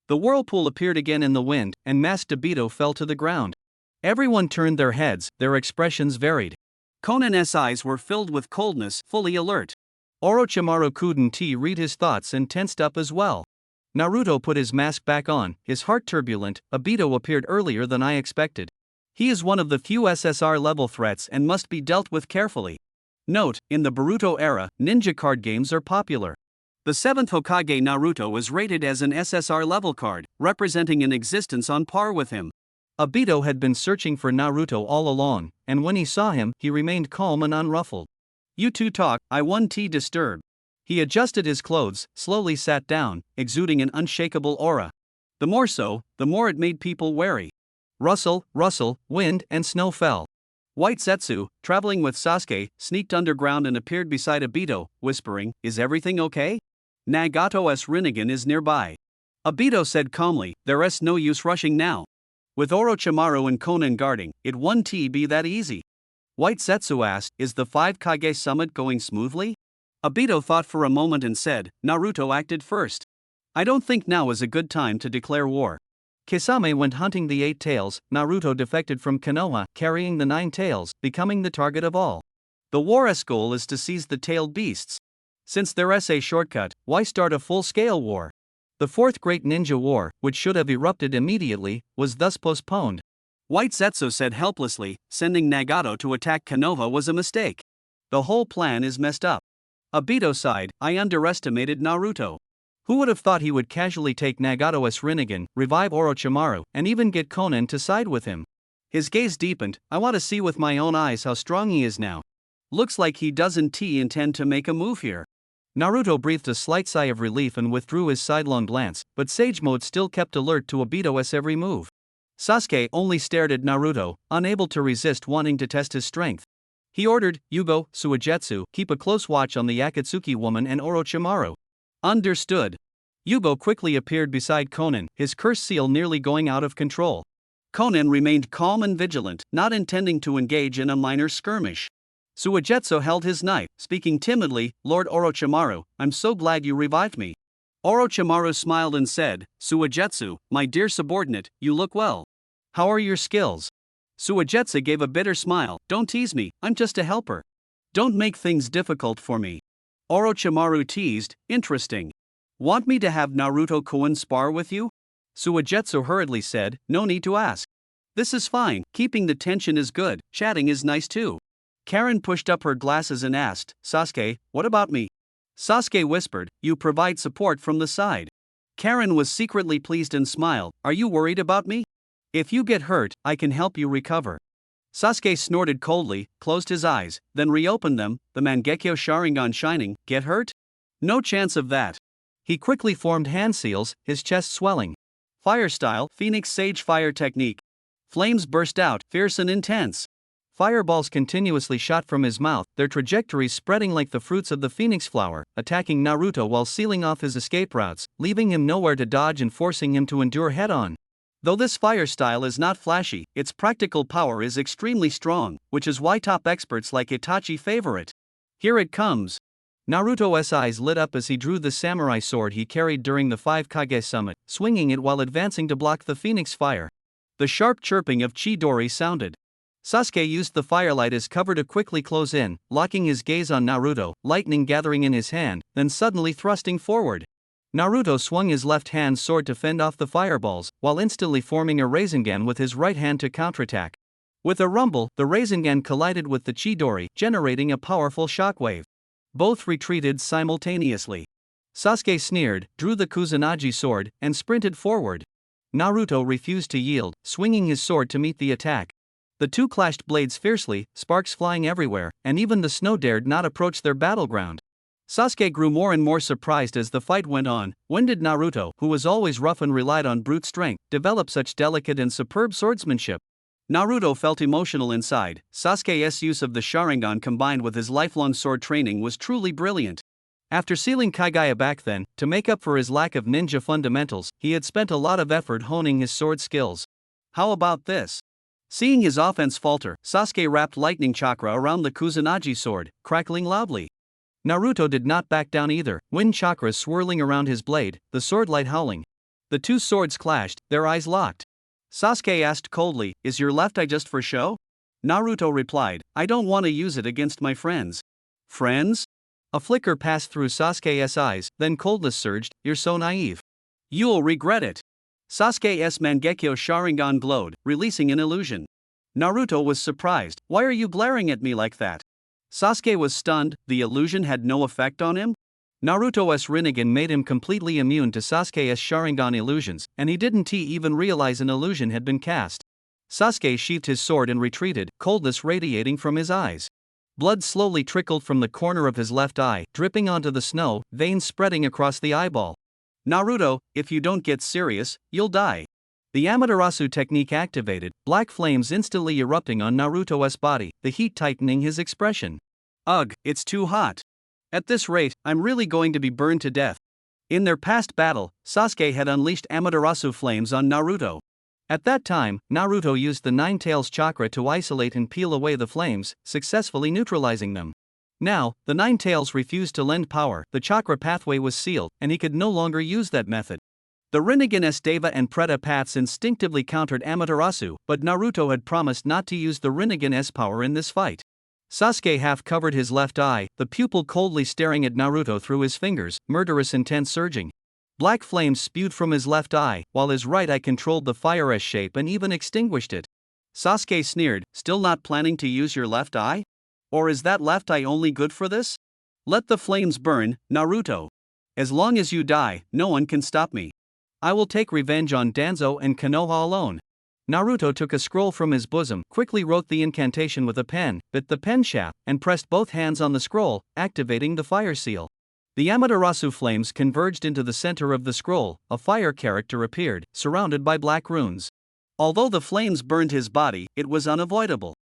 The whirlpool appeared again in the wind, and masked Obito fell to the ground. Everyone turned their heads, their expressions varied. Konan's eyes were filled with coldness, fully alert. Orochimaru couldn't read his thoughts and tensed up as well. Naruto put his mask back on, his heart turbulent. Obito appeared earlier than I expected. He is one of the few SSR-level threats and must be dealt with carefully. Note, in the Boruto era, ninja card games are popular. The 7th Hokage Naruto was rated as an SSR-level card, representing an existence on par with him. Obito had been searching for Naruto all along, and when he saw him, he remained calm and unruffled. You two talk, I won't disturb. He adjusted his clothes, slowly sat down, exuding an unshakable aura. The more so, the more it made people wary. Rustle, rustle, wind and snow fell. White Zetsu, traveling with Sasuke, sneaked underground and appeared beside Obito, whispering, "Is everything okay? Nagato's Rinnegan is nearby." Obito said calmly, "There's no use rushing now. With Orochimaru and Konan guarding, it won't be that easy." White Zetsu asked, "Is the 5 Kage summit going smoothly?" Obito thought for a moment and said, "Naruto acted first. I don't think now is a good time to declare war." Kisame went hunting the 8 tails, Naruto defected from Konoha, carrying the 9 tails, becoming the target of all. The war's goal is to seize the tailed beasts. Since there's a shortcut, why start a full-scale war? The 4th Great Ninja War, which should have erupted immediately, was thus postponed. White Zetsu said helplessly, "Sending Nagato to attack Konoha was a mistake. The whole plan is messed up." Obito sighed, "I underestimated Naruto. Who would have thought he would casually take Nagato's Rinnegan, revive Orochimaru, and even get Konan to side with him?" His gaze deepened, "I want to see with my own eyes how strong he is now. Looks like he doesn't intend to make a move here." Naruto breathed a slight sigh of relief and withdrew his sidelong glance, but Sage Mode still kept alert to Obito's every move. Sasuke only stared at Naruto, unable to resist wanting to test his strength. He ordered, "Yugo, Suigetsu, keep a close watch on the Akatsuki woman and Orochimaru." "Understood." Yugo quickly appeared beside Konan, his curse seal nearly going out of control. Konan remained calm and vigilant, not intending to engage in a minor skirmish. Suigetsu held his knife, speaking timidly, "Lord Orochimaru, I'm so glad you revived me." Orochimaru smiled and said, "Suigetsu, my dear subordinate, you look well. How are your skills?" Suigetsu gave a bitter smile, "Don't tease me, I'm just a helper. Don't make things difficult for me." Orochimaru teased, "Interesting. Want me to have Naruto Koen spar with you?" Suigetsu hurriedly said, "No need to ask. This is fine, keeping the tension is good, chatting is nice too." Karen pushed up her glasses and asked, "Sasuke, what about me?" Sasuke whispered, "You provide support from the side." Karen was secretly pleased and smiled, "Are you worried about me? If you get hurt, I can help you recover." Sasuke snorted coldly, closed his eyes, then reopened them, the Mangekyo Sharingan shining. "Get hurt? No chance of that." He quickly formed hand seals, his chest swelling. Fire style, Phoenix Sage fire technique. Flames burst out, fierce and intense. Fireballs continuously shot from his mouth, their trajectories spreading like the fruits of the phoenix flower, attacking Naruto while sealing off his escape routes, leaving him nowhere to dodge and forcing him to endure head-on. Though this fire style is not flashy, its practical power is extremely strong, which is why top experts like Itachi favor it. Here it comes. Naruto's eyes lit up as he drew the samurai sword he carried during the 5 Kage summit, swinging it while advancing to block the phoenix fire. The sharp chirping of Chidori sounded. Sasuke used the firelight as cover to quickly close in, locking his gaze on Naruto, lightning gathering in his hand, then suddenly thrusting forward. Naruto swung his left-hand sword to fend off the fireballs, while instantly forming a Rasengan with his right hand to counterattack. With a rumble, the Rasengan collided with the Chidori, generating a powerful shockwave. Both retreated simultaneously. Sasuke sneered, drew the Kusanagi sword, and sprinted forward. Naruto refused to yield, swinging his sword to meet the attack. The two clashed blades fiercely, sparks flying everywhere, and even the snow dared not approach their battleground. Sasuke grew more and more surprised as the fight went on. When did Naruto, who was always rough and relied on brute strength, develop such delicate and superb swordsmanship? Naruto felt emotional inside. Sasuke's use of the Sharingan combined with his lifelong sword training was truly brilliant. After sealing Kaguya back then, to make up for his lack of ninja fundamentals, he had spent a lot of effort honing his sword skills. How about this? Seeing his offense falter, Sasuke wrapped lightning chakra around the Kusanagi sword, crackling loudly. Naruto did not back down either, wind chakras swirling around his blade, the sword light howling. The two swords clashed, their eyes locked. Sasuke asked coldly, "Is your left eye just for show?" Naruto replied, "I don't want to use it against my friends." Friends? A flicker passed through Sasuke's eyes, then coldness surged. "You're so naive. You'll regret it." Sasuke's Mangekyo Sharingan glowed, releasing an illusion. Naruto was surprised. "Why are you glaring at me like that?" Sasuke was stunned. The illusion had no effect on him? Naruto's Rinnegan made him completely immune to Sasuke's Sharingan illusions, and he didn't even realize an illusion had been cast. Sasuke sheathed his sword and retreated, coldness radiating from his eyes. Blood slowly trickled from the corner of his left eye, dripping onto the snow, veins spreading across the eyeball. "Naruto, if you don't get serious, you'll die." The Amaterasu technique activated, black flames instantly erupting on Naruto's body, the heat tightening his expression. "Ugh, it's too hot. At this rate, I'm really going to be burned to death." In their past battle, Sasuke had unleashed Amaterasu flames on Naruto. At that time, Naruto used the Nine Tails chakra to isolate and peel away the flames, successfully neutralizing them. Now, the Nine Tails refused to lend power, the chakra pathway was sealed, and he could no longer use that method. The Rinnegan's Deva and Preta paths instinctively countered Amaterasu, but Naruto had promised not to use the Rinnegan's power in this fight. Sasuke half covered his left eye, the pupil coldly staring at Naruto through his fingers, murderous intent surging. Black flames spewed from his left eye, while his right eye controlled the fire's shape and even extinguished it. Sasuke sneered, "Still not planning to use your left eye? Or is that left eye only good for this? Let the flames burn, Naruto. As long as you die, no one can stop me. I will take revenge on Danzo and Konoha alone." Naruto took a scroll from his bosom, quickly wrote the incantation with a pen, bit the pen shaft, and pressed both hands on the scroll, activating the fire seal. The Amaterasu flames converged into the center of the scroll. A fire character appeared, surrounded by black runes. Although the flames burned his body, it was unavoidable.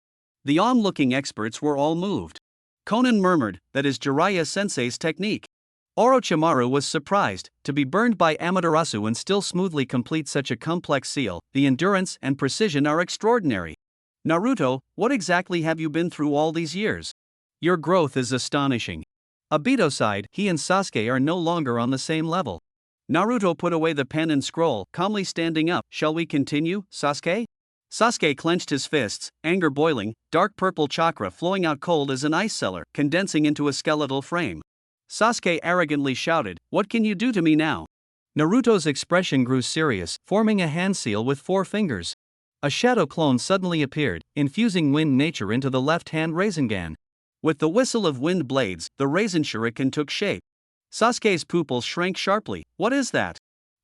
The onlooking experts were all moved. Konan murmured, "That is Jiraiya Sensei's technique." Orochimaru was surprised. To be burned by Amaterasu and still smoothly complete such a complex seal, the endurance and precision are extraordinary. "Naruto, what exactly have you been through all these years? Your growth is astonishing." Obito sighed. He and Sasuke are no longer on the same level. Naruto put away the pen and scroll, calmly standing up. "Shall we continue, Sasuke?" Sasuke clenched his fists, anger boiling, dark purple chakra flowing out cold as an ice cellar, condensing into a skeletal frame. Sasuke arrogantly shouted, "What can you do to me now?" Naruto's expression grew serious, forming a hand seal with 4 fingers. A shadow clone suddenly appeared, infusing wind nature into the left-hand Rasengan. With the whistle of wind blades, the Rasen Shuriken took shape. Sasuke's pupils shrank sharply. "What is that?"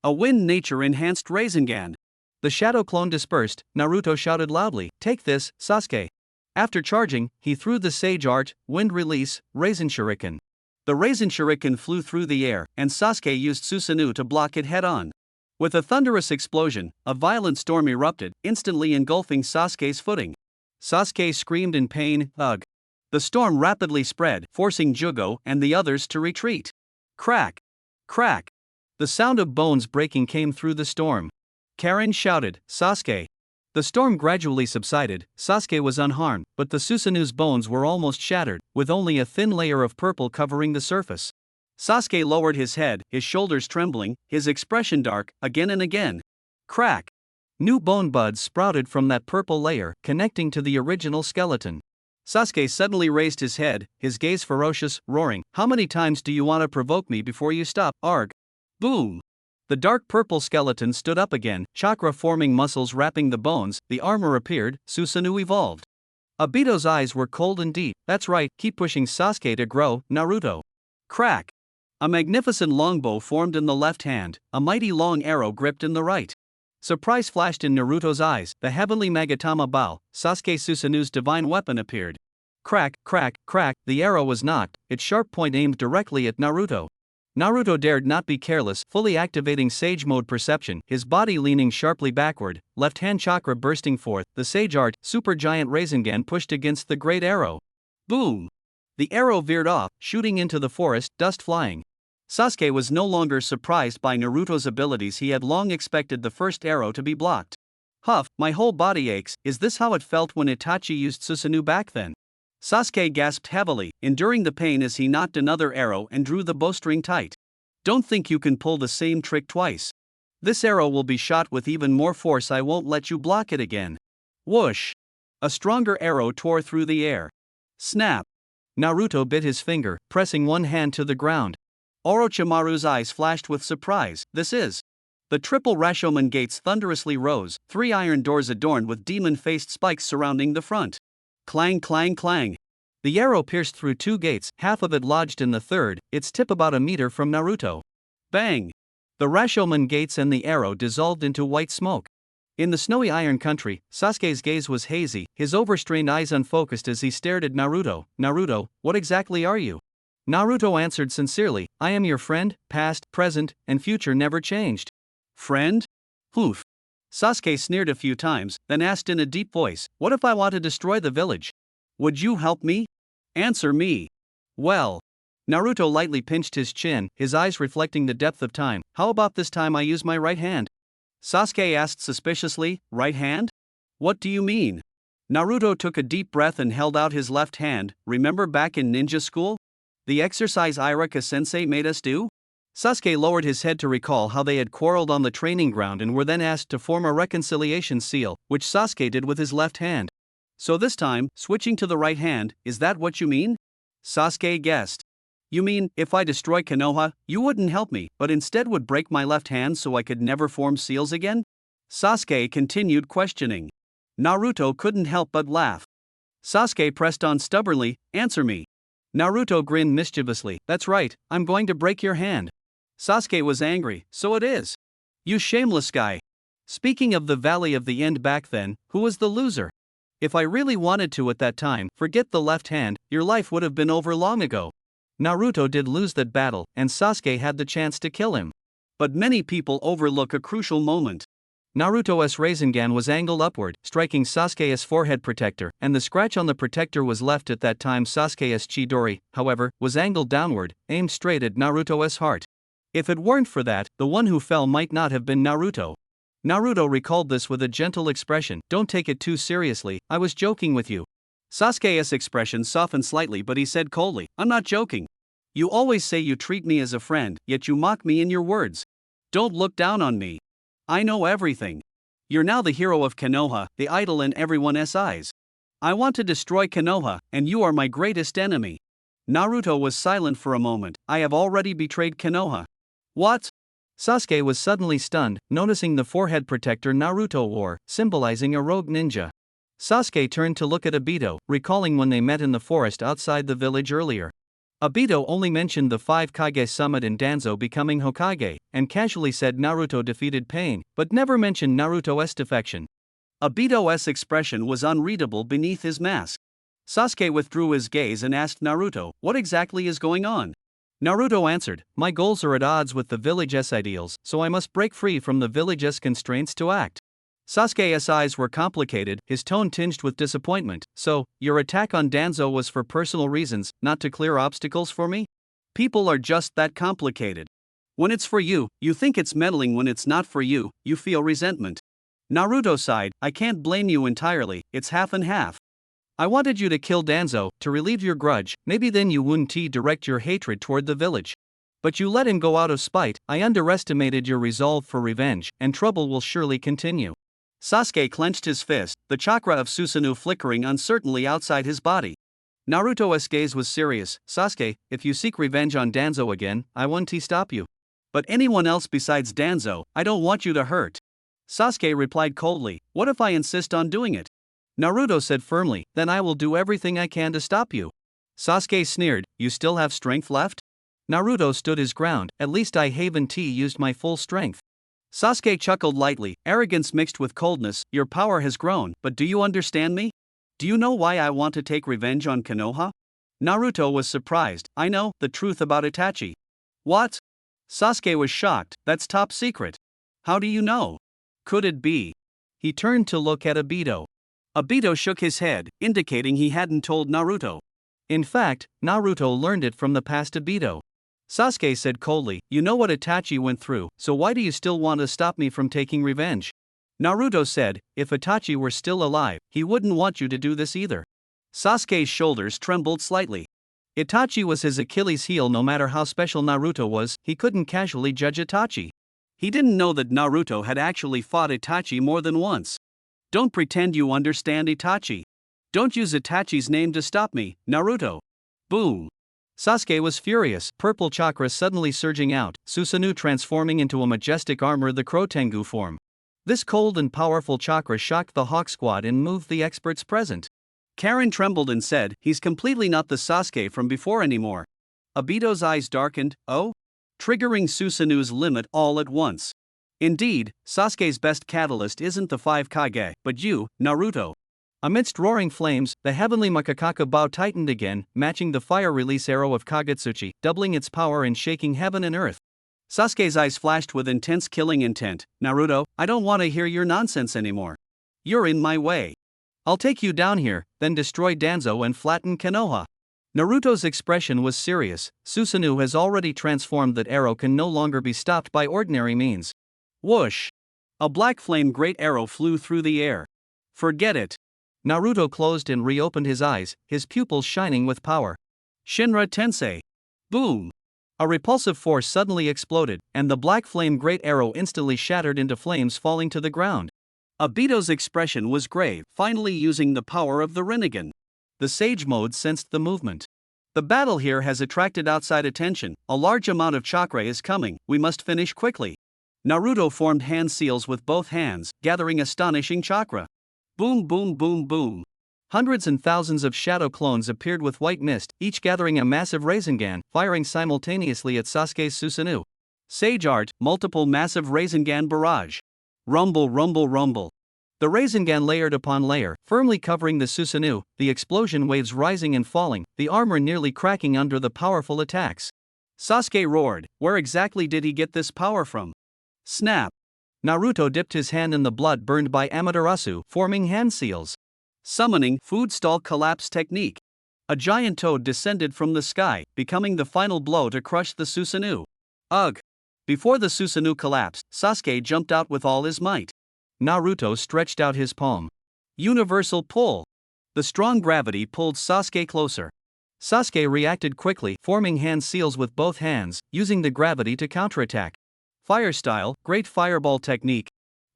"A wind nature enhanced Rasengan." The shadow clone dispersed. Naruto shouted loudly, "Take this, Sasuke." After charging, he threw the Sage Art, Wind Release, Rasen Shuriken. The Rasen Shuriken flew through the air, and Sasuke used Susanoo to block it head-on. With a thunderous explosion, a violent storm erupted, instantly engulfing Sasuke's footing. Sasuke screamed in pain, "Ugh!" The storm rapidly spread, forcing Jugo and the others to retreat. Crack! Crack! The sound of bones breaking came through the storm. Karen shouted, "Sasuke!" The storm gradually subsided. Sasuke was unharmed, but the Susanu's bones were almost shattered, with only a thin layer of purple covering the surface. Sasuke lowered his head, his shoulders trembling, his expression dark, again and again. Crack! New bone buds sprouted from that purple layer, connecting to the original skeleton. Sasuke suddenly raised his head, his gaze ferocious, roaring, "How many times do you want to provoke me before you stop, Arg?" Boom! The dark purple skeleton stood up again, chakra-forming muscles wrapping the bones, the armor appeared, Susanoo evolved. Obito's eyes were cold and deep. "That's right, keep pushing Sasuke to grow, Naruto." Crack! A magnificent longbow formed in the left hand, a mighty long arrow gripped in the right. Surprise flashed in Naruto's eyes. The heavenly Magatama Bao, Sasuke Susanu's divine weapon, appeared. Crack, crack, crack, the arrow was knocked, its sharp point aimed directly at Naruto. Naruto dared not be careless, fully activating Sage Mode Perception, his body leaning sharply backward, left hand chakra bursting forth, the Sage Art, Super Giant Rasengan pushed against the great arrow. Boom! The arrow veered off, shooting into the forest, dust flying. Sasuke was no longer surprised by Naruto's abilities. He had long expected the first arrow to be blocked. "Huff, my whole body aches. Is this how it felt when Itachi used Susanoo back then?" Sasuke gasped heavily, enduring the pain as he knocked another arrow and drew the bowstring tight. "Don't think you can pull the same trick twice. This arrow will be shot with even more force. I won't let you block it again." Whoosh! A stronger arrow tore through the air. Snap! Naruto bit his finger, pressing one hand to the ground. Orochimaru's eyes flashed with surprise. "This is..." The triple Rashomon gates thunderously rose, 3 iron doors adorned with demon-faced spikes surrounding the front. Clang, clang, clang. The arrow pierced through 2 gates, half of it lodged in the third, its tip about a meter from Naruto. Bang! The Rashomon gates and the arrow dissolved into white smoke. In the snowy iron country, Sasuke's gaze was hazy, his overstrained eyes unfocused as he stared at Naruto. "Naruto, what exactly are you?" Naruto answered sincerely, "I am your friend, past, present, and future never changed." "Friend? Oof." Sasuke sneered a few times, then asked in a deep voice, "What if I want to destroy the village? Would you help me? Answer me." "Well." Naruto lightly pinched his chin, his eyes reflecting the depth of time. "How about this time I use my right hand?" Sasuke asked suspiciously, "Right hand? What do you mean?" Naruto took a deep breath and held out his left hand. "Remember back in ninja school? The exercise Iraka-sensei made us do?" Sasuke lowered his head to recall how they had quarreled on the training ground and were then asked to form a reconciliation seal, which Sasuke did with his left hand. "So this time, switching to the right hand, is that what you mean?" Sasuke guessed. "You mean, if I destroy Konoha, you wouldn't help me, but instead would break my left hand so I could never form seals again?" Sasuke continued questioning. Naruto couldn't help but laugh. Sasuke pressed on stubbornly, "Answer me." Naruto grinned mischievously, "That's right, I'm going to break your hand." Sasuke was angry, "So it is. You shameless guy." Speaking of the Valley of the End back then, who was the loser? If I really wanted to at that time, forget the left hand, your life would have been over long ago. Naruto did lose that battle, and Sasuke had the chance to kill him. But many people overlook a crucial moment. Naruto's Rasengan was angled upward, striking Sasuke's forehead protector, and the scratch on the protector was left at that time. Sasuke's Chidori, however, was angled downward, aimed straight at Naruto's heart. If it weren't for that, the one who fell might not have been Naruto. Naruto recalled this with a gentle expression, "Don't take it too seriously, I was joking with you." Sasuke's expression softened slightly, but he said coldly, "I'm not joking. You always say you treat me as a friend, yet you mock me in your words. Don't look down on me. I know everything. You're now the hero of Konoha, the idol in everyone's eyes. I want to destroy Konoha, and you are my greatest enemy." Naruto was silent for a moment. "I have already betrayed Konoha." "What?" Sasuke was suddenly stunned, noticing the forehead protector Naruto wore, symbolizing a rogue ninja. Sasuke turned to look at Obito, recalling when they met in the forest outside the village earlier. Obito only mentioned the 5 Kage summit in Danzo becoming Hokage, and casually said Naruto defeated Pain, but never mentioned Naruto's defection. Obito's expression was unreadable beneath his mask. Sasuke withdrew his gaze and asked Naruto, "What exactly is going on?" Naruto answered, "My goals are at odds with the village's ideals, so I must break free from the village's constraints to act." Sasuke's eyes were complicated, his tone tinged with disappointment. "So, your attack on Danzo was for personal reasons, not to clear obstacles for me?" "People are just that complicated. When it's for you, you think it's meddling. When it's not for you, you feel resentment." Naruto sighed, I can't blame you entirely, it's half and half. I wanted you to kill Danzo, to relieve your grudge, maybe then you wouldn't direct your hatred toward the village. But you let him go out of spite, I underestimated your resolve for revenge, and trouble will surely continue. Sasuke clenched his fist, the chakra of Susanoo flickering uncertainly outside his body. Naruto's gaze was serious. Sasuke, if you seek revenge on Danzo again, I won't stop you. But anyone else besides Danzo, I don't want you to hurt. Sasuke replied coldly, what if I insist on doing it? Naruto said firmly, then I will do everything I can to stop you. Sasuke sneered, you still have strength left? Naruto stood his ground, at least I haven't used my full strength. Sasuke chuckled lightly, arrogance mixed with coldness, your power has grown, but do you understand me? Do you know why I want to take revenge on Konoha? Naruto was surprised, I know, the truth about Itachi. What? Sasuke was shocked, that's top secret. How do you know? Could it be? He turned to look at Obito. Obito shook his head, indicating he hadn't told Naruto. In fact, Naruto learned it from the past Obito. Sasuke said coldly, you know what Itachi went through, so why do you still want to stop me from taking revenge? Naruto said, if Itachi were still alive, he wouldn't want you to do this either. Sasuke's shoulders trembled slightly. Itachi was his Achilles heel. No matter how special Naruto was, he couldn't casually judge Itachi. He didn't know that Naruto had actually fought Itachi more than once. Don't pretend you understand Itachi. Don't use Itachi's name to stop me, Naruto. Boom. Sasuke was furious, purple chakra suddenly surging out, Susanoo transforming into a majestic armor, the Crotengu form. This cold and powerful chakra shocked the Hawk Squad and moved the experts present. Karen trembled and said, he's completely not the Sasuke from before anymore. Obito's eyes darkened, oh? Triggering Susanoo's limit all at once. Indeed, Sasuke's best catalyst isn't the 5 Kage, but you, Naruto. Amidst roaring flames, the heavenly Makakaka bow tightened again, matching the fire release arrow of Kagetsuchi, doubling its power and shaking heaven and earth. Sasuke's eyes flashed with intense killing intent. Naruto, I don't want to hear your nonsense anymore. You're in my way. I'll take you down here, then destroy Danzo and flatten Konoha. Naruto's expression was serious. Susanoo has already transformed. That arrow can no longer be stopped by ordinary means. Whoosh! A black flame great arrow flew through the air. Forget it. Naruto closed and reopened his eyes, his pupils shining with power. Shinra Tensei. Boom! A repulsive force suddenly exploded, and the black flame great arrow instantly shattered into flames, falling to the ground. Obito's expression was grave, finally using the power of the Rinnegan. The Sage Mode sensed the movement. The battle here has attracted outside attention, a large amount of chakra is coming, we must finish quickly. Naruto formed hand seals with both hands, gathering astonishing chakra. Boom boom boom boom. Hundreds and thousands of shadow clones appeared with white mist, each gathering a massive Rasengan, firing simultaneously at Sasuke's Susanoo. Sage Art, multiple massive Rasengan barrage. Rumble rumble rumble. The Rasengan layered upon layer, firmly covering the Susanoo, the explosion waves rising and falling, the armor nearly cracking under the powerful attacks. Sasuke roared, where exactly did he get this power from? Snap! Naruto dipped his hand in the blood burned by Amaterasu, forming hand seals. Summoning food stall collapse technique. A giant toad descended from the sky, becoming the final blow to crush the Susanoo. Ugh! Before the Susanoo collapsed, Sasuke jumped out with all his might. Naruto stretched out his palm. Universal pull. The strong gravity pulled Sasuke closer. Sasuke reacted quickly, forming hand seals with both hands, using the gravity to counterattack. Fire style, great fireball technique.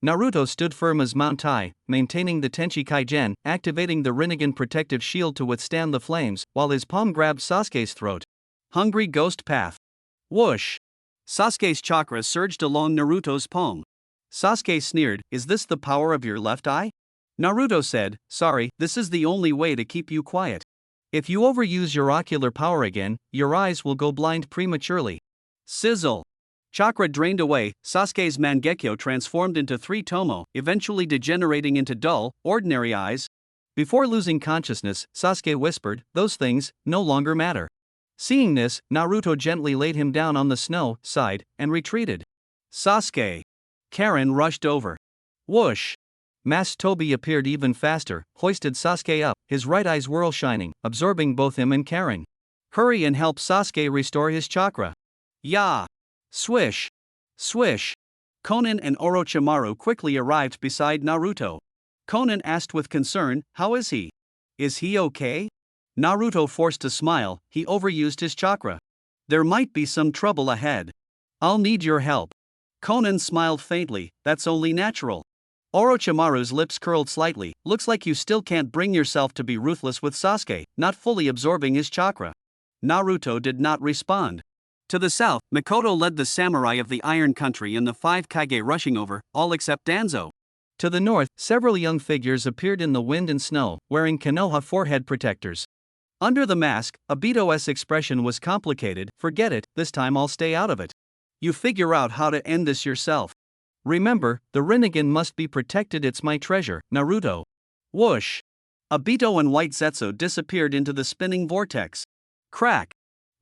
Naruto stood firm as Mount Tai, maintaining the Tenchi Kaigen, activating the Rinnegan protective shield to withstand the flames, while his palm grabbed Sasuke's throat. Hungry Ghost Path. Whoosh! Sasuke's chakra surged along Naruto's palm. Sasuke sneered, is this the power of your left eye? Naruto said, sorry, this is the only way to keep you quiet. If you overuse your ocular power again, your eyes will go blind prematurely. Sizzle! Chakra drained away, Sasuke's Mangekyo transformed into 3 Tomo, eventually degenerating into dull, ordinary eyes. Before losing consciousness, Sasuke whispered, those things no longer matter. Seeing this, Naruto gently laid him down on the snow, sighed, and retreated. Sasuke! Karen rushed over. Whoosh! Masked Tobi appeared even faster, hoisted Sasuke up, his right eye's whirl shining, absorbing both him and Karen. Hurry and help Sasuke restore his chakra. Yeah! Swish! Swish! Konan and Orochimaru quickly arrived beside Naruto. Konan asked with concern, "How is he? Is he okay?" Naruto forced a smile, he overused his chakra. "There might be some trouble ahead. I'll need your help." Konan smiled faintly, "That's only natural." Orochimaru's lips curled slightly, "Looks like you still can't bring yourself to be ruthless with Sasuke, not fully absorbing his chakra." Naruto did not respond. To the south, Mikoto led the samurai of the Iron Country and the five Kage rushing over, all except Danzo. To the north, several young figures appeared in the wind and snow, wearing Konoha forehead protectors. Under the mask, Obito's expression was complicated. "Forget it, this time I'll stay out of it. You figure out how to end this yourself. Remember, the Rinnegan must be protected, it's my treasure, Naruto." Whoosh! Obito and White Zetsu disappeared into the spinning vortex. Crack!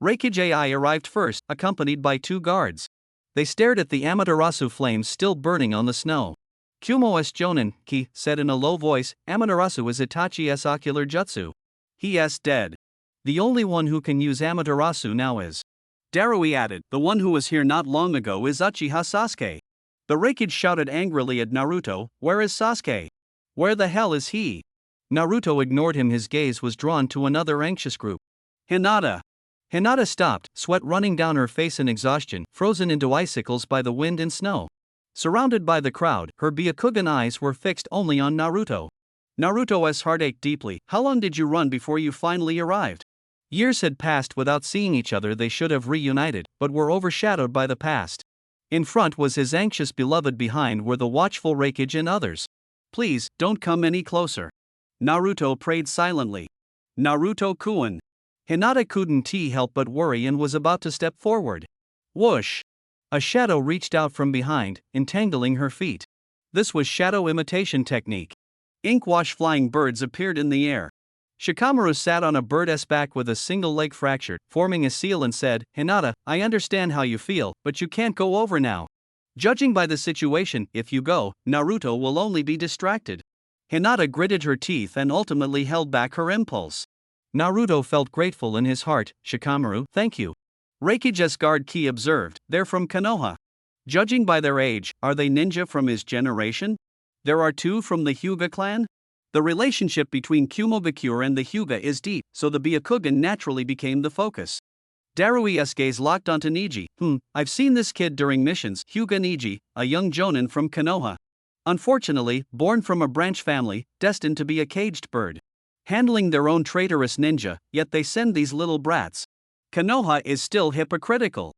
Reikage AI arrived first, accompanied by two guards. They stared at the Amaterasu flames still burning on the snow. "Kumo-s Jonin," Ki said in a low voice, "Amaterasu is Itachi's ocular jutsu. He is dead. The only one who can use Amaterasu now is." Darui added, "The one who was here not long ago is Uchiha Sasuke." The Reikage shouted angrily at Naruto, "Where is Sasuke? Where the hell is he?" Naruto ignored him, his gaze was drawn to another anxious group. Hinata. Hinata stopped, sweat running down her face in exhaustion, frozen into icicles by the wind and snow. Surrounded by the crowd, her Byakugan eyes were fixed only on Naruto. Naruto's heart ached deeply. "How long did you run before you finally arrived?" Years had passed without seeing each other. They should have reunited, but were overshadowed by the past. In front was his anxious beloved, behind were the watchful Reikage and others. "Please, don't come any closer." Naruto prayed silently. Naruto-kun. Hinata couldn't help but worry and was about to step forward. Whoosh! A shadow reached out from behind, entangling her feet. This was shadow imitation technique. Inkwash flying birds appeared in the air. Shikamaru sat on a bird's back with a single leg fractured, forming a seal, and said, "Hinata, I understand how you feel, but you can't go over now. Judging by the situation, if you go, Naruto will only be distracted." Hinata gritted her teeth and ultimately held back her impulse. Naruto felt grateful in his heart. "Shikamaru, thank you." Reikage's guard Ki observed, "They're from Konoha. Judging by their age, are they ninja from his generation? There are two from the Hyuga clan? The relationship between Kumogakure and the Hyuga is deep, so the Byakugan naturally became the focus." Darui's gaze locked onto Niji. I've seen this kid during missions." Hyuga Niji, a young jonin from Konoha. Unfortunately, born from a branch family, destined to be a caged bird. Handling their own traitorous ninja, yet they send these little brats. Konoha is still hypocritical.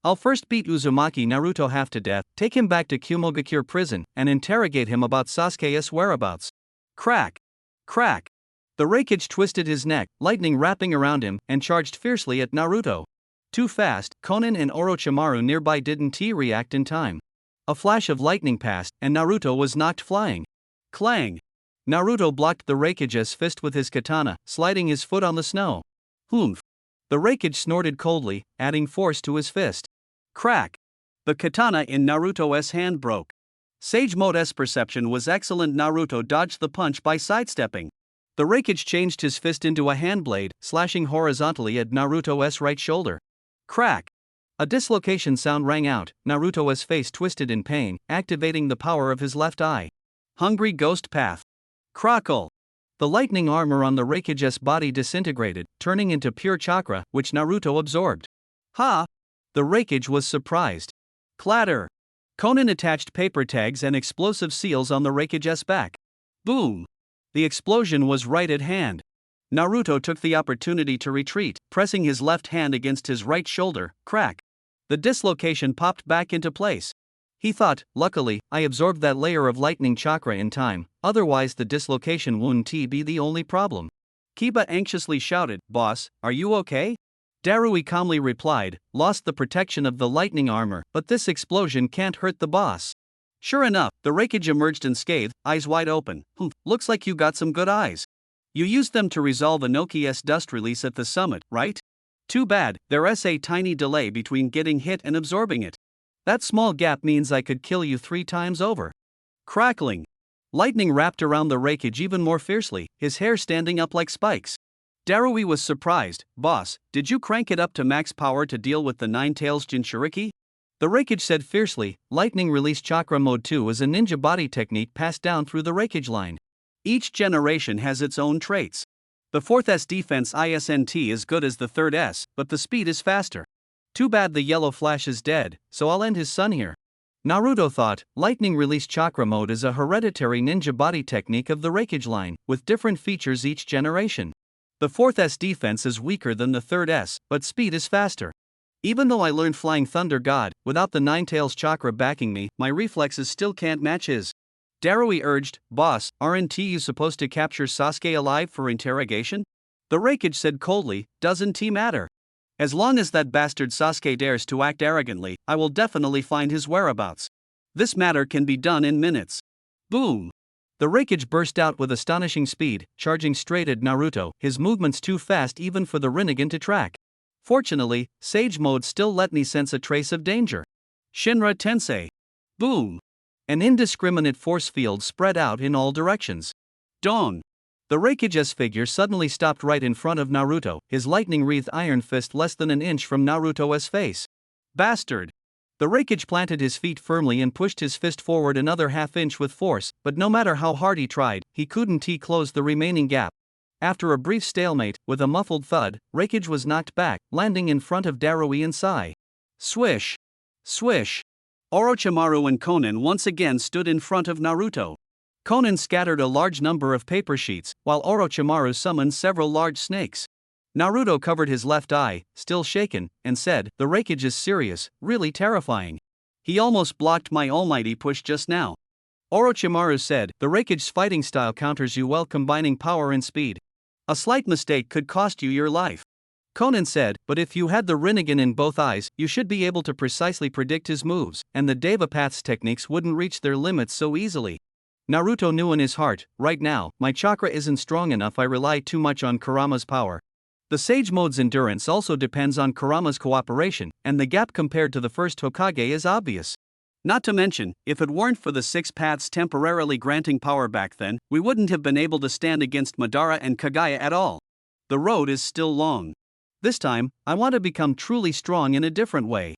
"I'll first beat Uzumaki Naruto half to death, take him back to Kumogakure prison, and interrogate him about Sasuke's whereabouts." Crack! Crack! The Reikage twisted his neck, lightning wrapping around him, and charged fiercely at Naruto. Too fast, Konan and Orochimaru nearby didn't react in time. A flash of lightning passed, and Naruto was knocked flying. Clang! Naruto blocked the Reikage's fist with his katana, sliding his foot on the snow. Humph! The Reikage snorted coldly, adding force to his fist. Crack! The katana in Naruto's hand broke. Sage Mode's perception was excellent. Naruto dodged the punch by sidestepping. The Reikage changed his fist into a handblade, slashing horizontally at Naruto's right shoulder. Crack! A dislocation sound rang out. Naruto's face twisted in pain, activating the power of his left eye. Hungry Ghost Path. Crackle! The lightning armor on the Reikage's body disintegrated, turning into pure chakra, which Naruto absorbed. Ha! The Reikage was surprised. Clatter! Konan attached paper tags and explosive seals on the Reikage's back. Boom! The explosion was right at hand. Naruto took the opportunity to retreat, pressing his left hand against his right shoulder. Crack! The dislocation popped back into place. He thought, "Luckily, I absorbed that layer of lightning chakra in time, otherwise the dislocation wouldn't be the only problem." Kiba anxiously shouted, "Boss, are you okay?" Darui calmly replied, "Lost the protection of the lightning armor, but this explosion can't hurt the boss." Sure enough, the Reikage emerged unscathed, eyes wide open. Looks like you got some good eyes. You used them to resolve Inoki's dust release at the summit, right? Too bad, there's a tiny delay between getting hit and absorbing it. That small gap means I could kill you 3 times over." Crackling! Lightning wrapped around the Reikage even more fiercely, his hair standing up like spikes. Darui was surprised. "Boss, did you crank it up to max power to deal with the Nine-Tails Jinchuriki?" The Reikage said fiercely. Lightning Release Chakra Mode 2 is a ninja body technique passed down through the Reikage line. Each generation has its own traits. The 4th S defense isn't as good as the 3rd S, but the speed is faster. Too bad the yellow flash is dead, so I'll end his son here. Naruto thought. Lightning Release Chakra Mode is a hereditary ninja body technique of the Reikage line, with different features each generation. The 4th S defense is weaker than the 3rd S, but speed is faster. Even though I learned Flying Thunder God, without the Nine Tails chakra backing me, my reflexes still can't match his. Darui urged. Boss, aren't you supposed to capture Sasuke alive for interrogation? The Reikage said coldly. Doesn't matter. As long as that bastard Sasuke dares to act arrogantly, I will definitely find his whereabouts. This matter can be done in minutes. Boom! The Reikage burst out with astonishing speed, charging straight at Naruto, his movements too fast even for the Rinnegan to track. Fortunately, Sage Mode still let me sense a trace of danger. Shinra Tensei. Boom! An indiscriminate force field spread out in all directions. Dawn! The Reikage's figure suddenly stopped right in front of Naruto, his lightning-wreathed iron fist less than an inch from Naruto's face. Bastard! The Reikage planted his feet firmly and pushed his fist forward another half-inch with force, but no matter how hard he tried, he couldn't close the remaining gap. After a brief stalemate, with a muffled thud, Reikage was knocked back, landing in front of Darui and Sai. Swish! Swish! Orochimaru and Konan once again stood in front of Naruto. Konan scattered a large number of paper sheets, while Orochimaru summoned several large snakes. Naruto covered his left eye, still shaken, and said, The Reikage is serious, really terrifying. He almost blocked my almighty push just now. Orochimaru said, The Reikage's fighting style counters you well, combining power and speed. A slight mistake could cost you your life. Konan said, but if you had the Rinnegan in both eyes, you should be able to precisely predict his moves, and the Deva Path's techniques wouldn't reach their limits so easily. Naruto knew in his heart, right now, my chakra isn't strong enough, I rely too much on Kurama's power. The Sage Mode's endurance also depends on Kurama's cooperation, and the gap compared to the first Hokage is obvious. Not to mention, if it weren't for the 6 paths temporarily granting power back then, we wouldn't have been able to stand against Madara and Kagaya at all. The road is still long. This time, I want to become truly strong in a different way.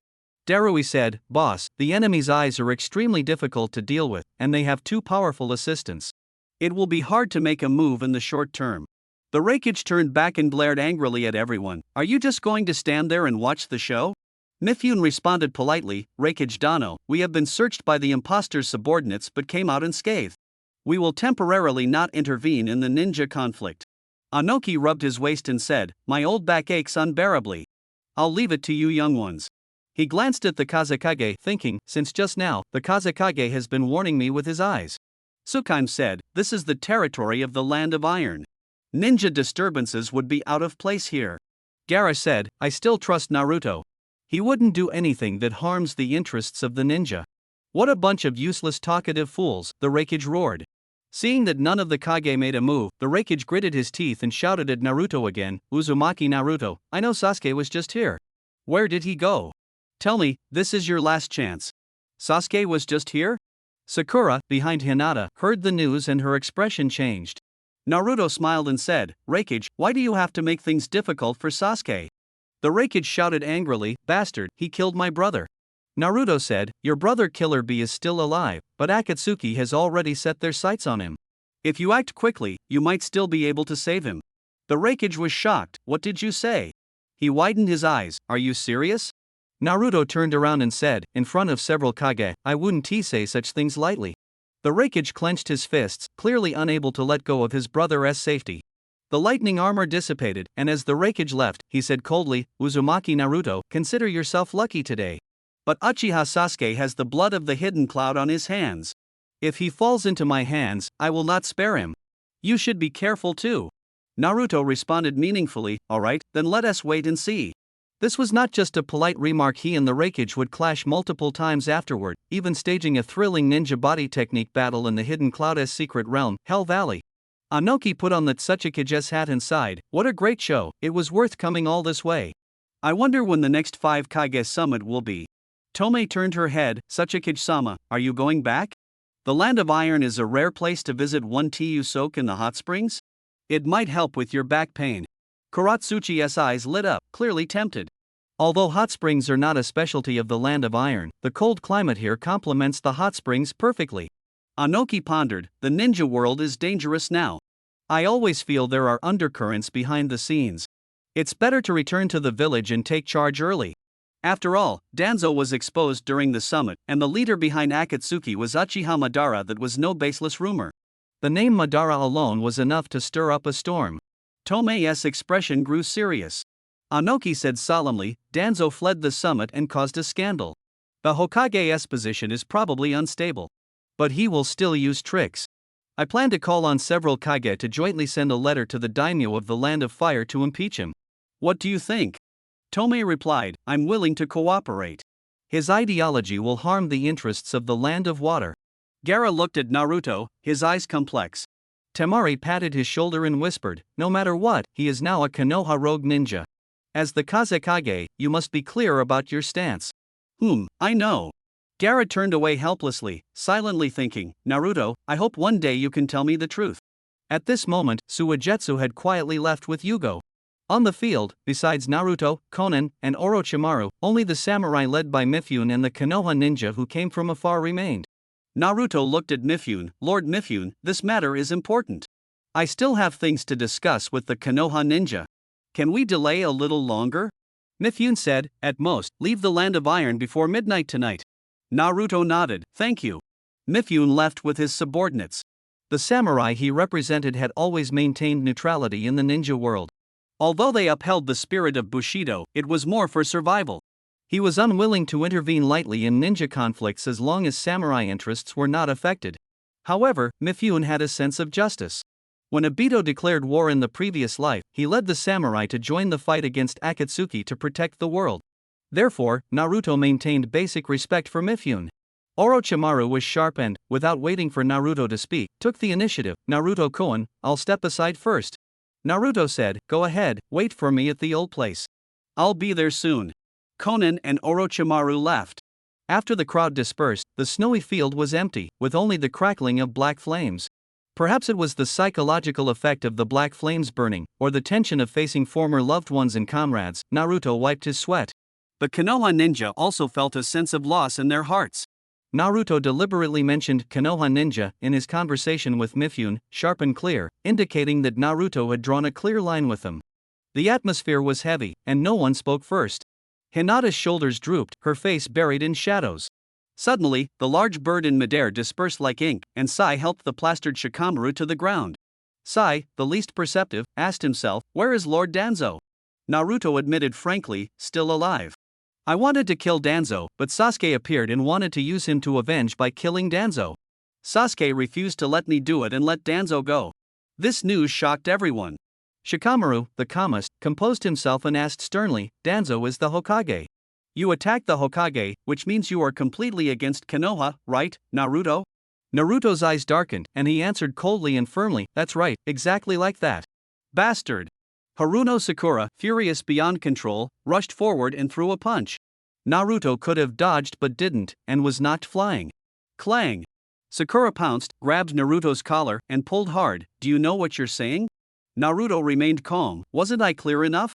Darui said, Boss, the enemy's eyes are extremely difficult to deal with, and they have 2 powerful assistants. It will be hard to make a move in the short term. The Reikage turned back and glared angrily at everyone. Are you just going to stand there and watch the show? Mifune responded politely, Reikage Dano, we have been searched by the impostor's subordinates but came out unscathed. We will temporarily not intervene in the ninja conflict. Anoki rubbed his waist and said, My old back aches unbearably. I'll leave it to you young ones. He glanced at the Kazekage, thinking, since just now, the Kazekage has been warning me with his eyes. Tsukaime said, This is the territory of the Land of Iron. Ninja disturbances would be out of place here. Gaara said, I still trust Naruto. He wouldn't do anything that harms the interests of the ninja. What a bunch of useless talkative fools, the Reikage roared. Seeing that none of the Kage made a move, the Reikage gritted his teeth and shouted at Naruto again, Uzumaki Naruto, I know Sasuke was just here. Where did he go? Tell me, this is your last chance. Sasuke was just here? Sakura, behind Hinata, heard the news and her expression changed. Naruto smiled and said, Reikage, why do you have to make things difficult for Sasuke? The Reikage shouted angrily, Bastard, he killed my brother. Naruto said, Your brother Killer Bee is still alive, but Akatsuki has already set their sights on him. If you act quickly, you might still be able to save him. The Reikage was shocked, What did you say? He widened his eyes, Are you serious? Naruto turned around and said, in front of several Kage, I wouldn't say such things lightly. The Reikage clenched his fists, clearly unable to let go of his brother's safety. The lightning armor dissipated, and as the Reikage left, he said coldly, Uzumaki Naruto, consider yourself lucky today. But Uchiha Sasuke has the blood of the hidden cloud on his hands. If he falls into my hands, I will not spare him. You should be careful too. Naruto responded meaningfully, Alright, then let us wait and see. This was not just a polite remark, he and the Reikage would clash multiple times afterward, even staging a thrilling ninja body technique battle in the hidden cloud's secret realm, Hell Valley. Anoki put on the Tsuchikage's hat and sighed, What a great show, it was worth coming all this way. I wonder when the next 5 Kage summit will be. Tomei turned her head, Tsuchikage-sama, are you going back? The Land of Iron is a rare place to visit. One you soak in the hot springs? It might help with your back pain. Kuratsuchi's eyes lit up, clearly tempted. Although hot springs are not a specialty of the Land of Iron, the cold climate here complements the hot springs perfectly. Anoki pondered, the ninja world is dangerous now. I always feel there are undercurrents behind the scenes. It's better to return to the village and take charge early. After all, Danzo was exposed during the summit, and the leader behind Akatsuki was Uchiha Madara. That was no baseless rumor. The name Madara alone was enough to stir up a storm. Tomei's expression grew serious. Anoki said solemnly, Danzo fled the summit and caused a scandal. The Hokage's position is probably unstable. But he will still use tricks. I plan to call on several Kage to jointly send a letter to the daimyo of the Land of Fire to impeach him. What do you think? Tomei replied, I'm willing to cooperate. His ideology will harm the interests of the Land of Water. Gaara looked at Naruto, his eyes complex. Temari patted his shoulder and whispered, no matter what, he is now a Konoha rogue ninja. As the Kazekage, you must be clear about your stance. I know. Gaara turned away helplessly, silently thinking, Naruto, I hope one day you can tell me the truth. At this moment, Suigetsu had quietly left with Yugo. On the field, besides Naruto, Konan, and Orochimaru, only the samurai led by Mifune and the Konoha ninja who came from afar remained. Naruto looked at Mifune, Lord Mifune, this matter is important. I still have things to discuss with the Konoha ninja. Can we delay a little longer? Mifune said, at most, leave the Land of Iron before midnight tonight. Naruto nodded, thank you. Mifune left with his subordinates. The samurai he represented had always maintained neutrality in the ninja world. Although they upheld the spirit of Bushido, it was more for survival. He was unwilling to intervene lightly in ninja conflicts as long as samurai interests were not affected. However, Mifune had a sense of justice. When Obito declared war in the previous life, he led the samurai to join the fight against Akatsuki to protect the world. Therefore, Naruto maintained basic respect for Mifune. Orochimaru was sharp and, without waiting for Naruto to speak, took the initiative. Naruto-kun, I'll step aside first. Naruto said, go ahead, wait for me at the old place. I'll be there soon. Konan and Orochimaru left. After the crowd dispersed, the snowy field was empty, with only the crackling of black flames. Perhaps it was the psychological effect of the black flames burning, or the tension of facing former loved ones and comrades. Naruto wiped his sweat. The Konoha ninja also felt a sense of loss in their hearts. Naruto deliberately mentioned Konoha ninja in his conversation with Mifune, sharp and clear, indicating that Naruto had drawn a clear line with him. The atmosphere was heavy, and no one spoke first. Hinata's shoulders drooped, her face buried in shadows. Suddenly, the large bird in midair dispersed like ink, and Sai helped the plastered Shikamaru to the ground. Sai, the least perceptive, asked himself, where is Lord Danzo? Naruto admitted frankly, still alive. I wanted to kill Danzo, but Sasuke appeared and wanted to use him to avenge by killing Danzo. Sasuke refused to let me do it and let Danzo go. This news shocked everyone. Shikamaru, the Kamist, composed himself and asked sternly, Danzo is the Hokage. You attacked the Hokage, which means you are completely against Konoha, right, Naruto? Naruto's eyes darkened, and he answered coldly and firmly, that's right, exactly like that. Bastard! Haruno Sakura, furious beyond control, rushed forward and threw a punch. Naruto could have dodged but didn't, and was knocked flying. Clang! Sakura pounced, grabbed Naruto's collar, and pulled hard. Do you know what you're saying? Naruto remained calm. Wasn't I clear enough?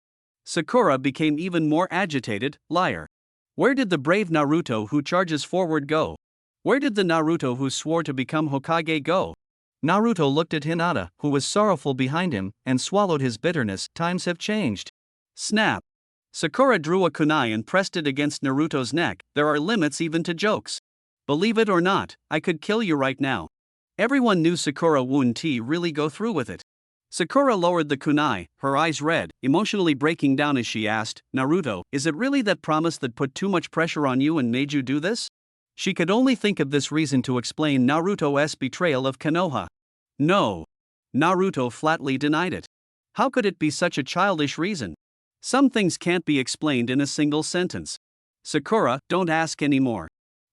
Sakura became even more agitated. Liar. Where did the brave Naruto who charges forward go? Where did the Naruto who swore to become Hokage go? Naruto looked at Hinata, who was sorrowful behind him, and swallowed his bitterness. Times have changed. Snap. Sakura drew a kunai and pressed it against Naruto's neck. There are limits even to jokes. Believe it or not, I could kill you right now. Everyone knew Sakura wouldn't really go through with it. Sakura lowered the kunai, her eyes red, emotionally breaking down as she asked, Naruto, is it really that promise that put too much pressure on you and made you do this? She could only think of this reason to explain Naruto's betrayal of Konoha. No. Naruto flatly denied it. How could it be such a childish reason? Some things can't be explained in a single sentence. Sakura, don't ask anymore.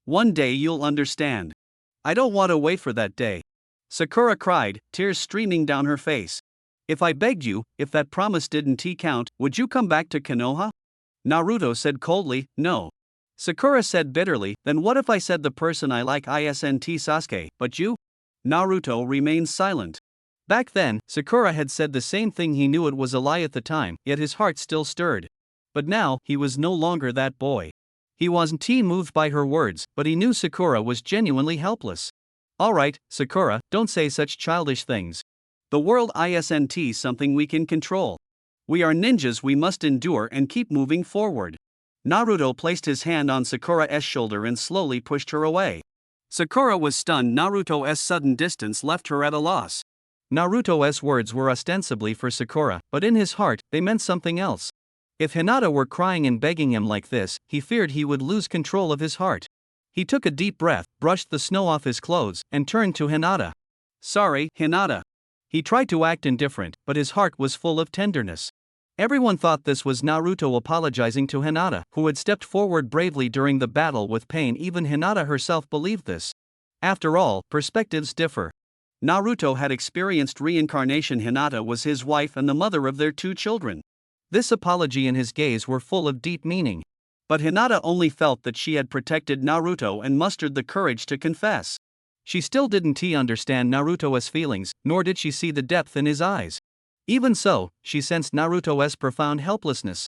One day you'll understand. I don't want to wait for that day. Sakura cried, tears streaming down her face. If I begged you, if that promise didn't count, would you come back to Konoha? Naruto said coldly, no. Sakura said bitterly, then what if I said the person I like isn't Sasuke, but you? Naruto remained silent. Back then, Sakura had said the same thing. He knew it was a lie at the time, yet his heart still stirred. But now, he was no longer that boy. He wasn't moved by her words, but he knew Sakura was genuinely helpless. Alright, Sakura, don't say such childish things. The world isn't something we can control. We are ninjas, we must endure and keep moving forward. Naruto placed his hand on Sakura's shoulder and slowly pushed her away. Sakura was stunned. Naruto's sudden distance left her at a loss. Naruto's words were ostensibly for Sakura, but in his heart, they meant something else. If Hinata were crying and begging him like this, he feared he would lose control of his heart. He took a deep breath, brushed the snow off his clothes, and turned to Hinata. Sorry, Hinata. He tried to act indifferent, but his heart was full of tenderness. Everyone thought this was Naruto apologizing to Hinata, who had stepped forward bravely during the battle with pain. Even Hinata herself believed this. After all, perspectives differ. Naruto had experienced reincarnation. Hinata was his wife and the mother of their 2 children. This apology and his gaze were full of deep meaning. But Hinata only felt that she had protected Naruto and mustered the courage to confess. She still didn't understand Naruto's feelings, nor did she see the depth in his eyes. Even so, she sensed Naruto's profound helplessness.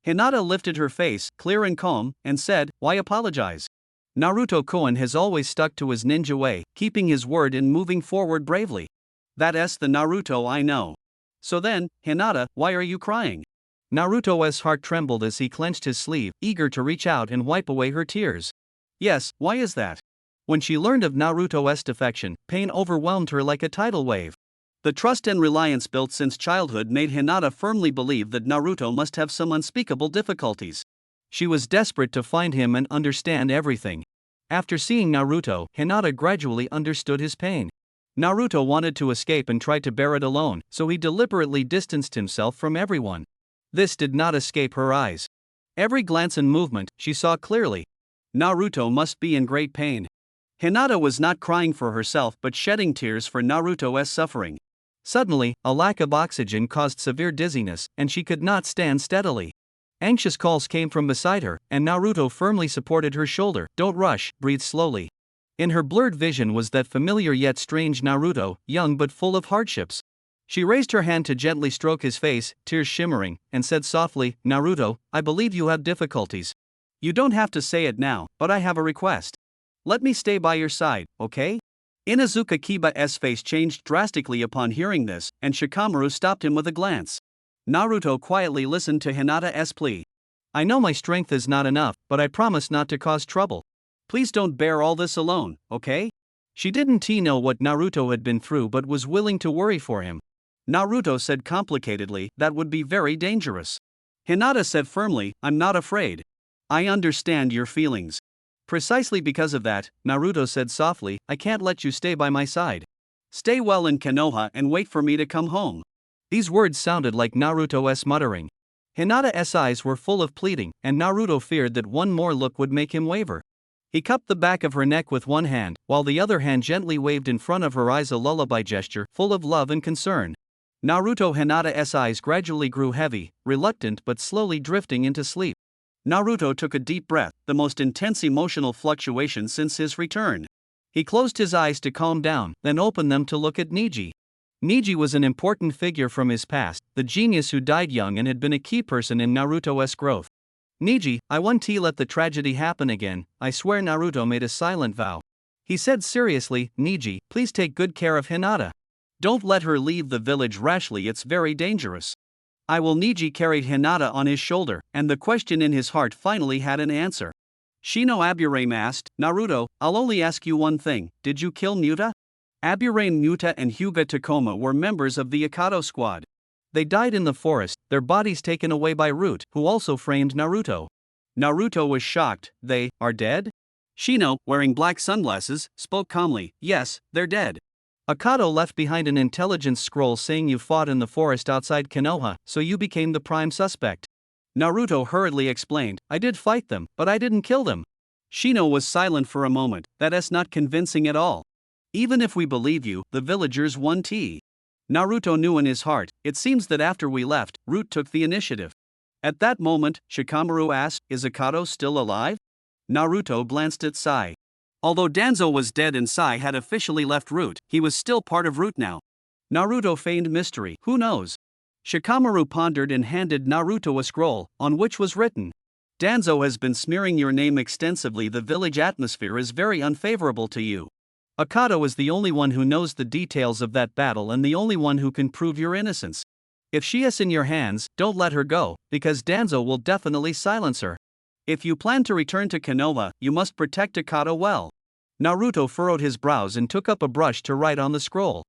Hinata lifted her face, clear and calm, and said, "Why apologize? Naruto-kun has always stuck to his ninja way, keeping his word and moving forward bravely. That's the Naruto I know. So then, Hinata, why are you crying?" Naruto's heart trembled as he clenched his sleeve, eager to reach out and wipe away her tears. Yes, why is that? When she learned of Naruto's defection, pain overwhelmed her like a tidal wave. The trust and reliance built since childhood made Hinata firmly believe that Naruto must have some unspeakable difficulties. She was desperate to find him and understand everything. After seeing Naruto, Hinata gradually understood his pain. Naruto wanted to escape and tried to bear it alone, so he deliberately distanced himself from everyone. This did not escape her eyes. Every glance and movement, she saw clearly. Naruto must be in great pain. Hinata was not crying for herself but shedding tears for Naruto's suffering. Suddenly, a lack of oxygen caused severe dizziness, and she could not stand steadily. Anxious calls came from beside her, and Naruto firmly supported her shoulder. "Don't rush, breathe slowly." In her blurred vision was that familiar yet strange Naruto, young but full of hardships. She raised her hand to gently stroke his face, tears shimmering, and said softly, "Naruto, I believe you have difficulties. You don't have to say it now, but I have a request. Let me stay by your side, okay?" Inuzuka Kiba's face changed drastically upon hearing this, and Shikamaru stopped him with a glance. Naruto quietly listened to Hinata's plea. "I know my strength is not enough, but I promise not to cause trouble. Please don't bear all this alone, okay?" She didn't know what Naruto had been through but was willing to worry for him. Naruto said complicatedly, "That would be very dangerous." Hinata said firmly, "I'm not afraid. I understand your feelings." Precisely because of that, Naruto said softly, "I can't let you stay by my side. Stay well in Konoha and wait for me to come home." These words sounded like Naruto's muttering. Hinata's eyes were full of pleading, and Naruto feared that one more look would make him waver. He cupped the back of her neck with one hand, while the other hand gently waved in front of her eyes, a lullaby gesture full of love and concern. Hinata's eyes gradually grew heavy, reluctant but slowly drifting into sleep. Naruto took a deep breath, the most intense emotional fluctuation since his return. He closed his eyes to calm down, then opened them to look at Neji. Neji was an important figure from his past, the genius who died young and had been a key person in Naruto's growth. "Neji, I won't let the tragedy happen again, I swear." Naruto made a silent vow. He said seriously, "Neji, please take good care of Hinata. Don't let her leave the village rashly, it's very dangerous." "I will." Neji carried Hinata on his shoulder, and the question in his heart finally had an answer. Shino Aburame asked, "Naruto, I'll only ask you one thing, did you kill Muta?" Aburame, Muta and Hyuga Takoma were members of the Ikado squad. They died in the forest, their bodies taken away by Root, who also framed Naruto. Naruto was shocked. "They are dead?" Shino, wearing black sunglasses, spoke calmly, "Yes, they're dead." Ikado left behind an intelligence scroll saying you fought in the forest outside Konoha, so you became the prime suspect. Naruto hurriedly explained, "I did fight them, but I didn't kill them." Shino was silent for a moment. "That's not convincing at all. Even if we believe you, the villagers won tea." Naruto knew in his heart, it seems that after we left, Root took the initiative. At that moment, Shikamaru asked, "Is Ikado still alive?" Naruto glanced at Sai. Although Danzo was dead and Sai had officially left Root, he was still part of Root now. Naruto feigned mystery, "Who knows? Shikamaru pondered and handed Naruto a scroll, on which was written, Danzo has been smearing your name extensively. The village atmosphere is very unfavorable to you. Akato is the only one who knows the details of that battle and the only one who can prove your innocence. If she is in your hands, don't let her go, because Danzo will definitely silence her. If you plan to return to Konoha, you must protect Akato well. Naruto furrowed his brows and took up a brush to write on the scroll.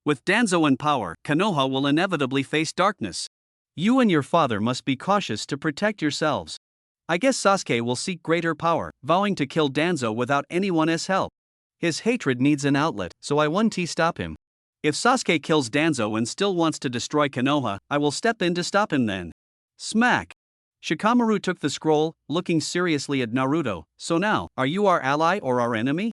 With Danzo in power, Konoha will inevitably face darkness. You and your father must be cautious to protect yourselves. I guess Sasuke will seek greater power, vowing to kill Danzo without anyone's help. His hatred needs an outlet, so I won't stop him. If Sasuke kills Danzo and still wants to destroy Konoha, I will step in to stop him then. Smack! Shikamaru took the scroll, looking seriously at Naruto. So now, are you our ally or our enemy?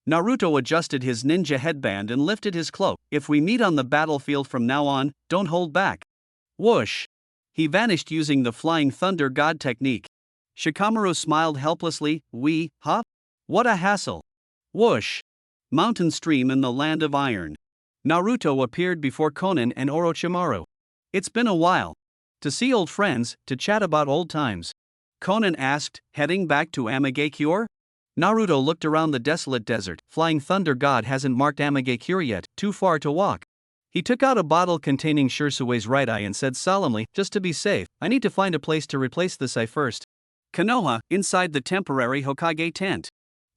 Naruto adjusted his ninja headband and lifted his cloak. If we meet on the battlefield from now on, don't hold back. Whoosh! He vanished using the Flying Thunder God technique. Shikamaru smiled helplessly. Huh? What a hassle. Whoosh! Mountain stream in the land of iron. Naruto appeared before Konan and Orochimaru. It's been a while. To see old friends, to chat about old times. Konan asked, heading back to Amagakure? Naruto looked around the desolate desert. Flying Thunder God hasn't marked Amagakure yet, too far to walk. He took out a bottle containing Shirsue's right eye and said solemnly, just to be safe, I need to find a place to replace this eye first. Konoha, inside the temporary Hokage tent.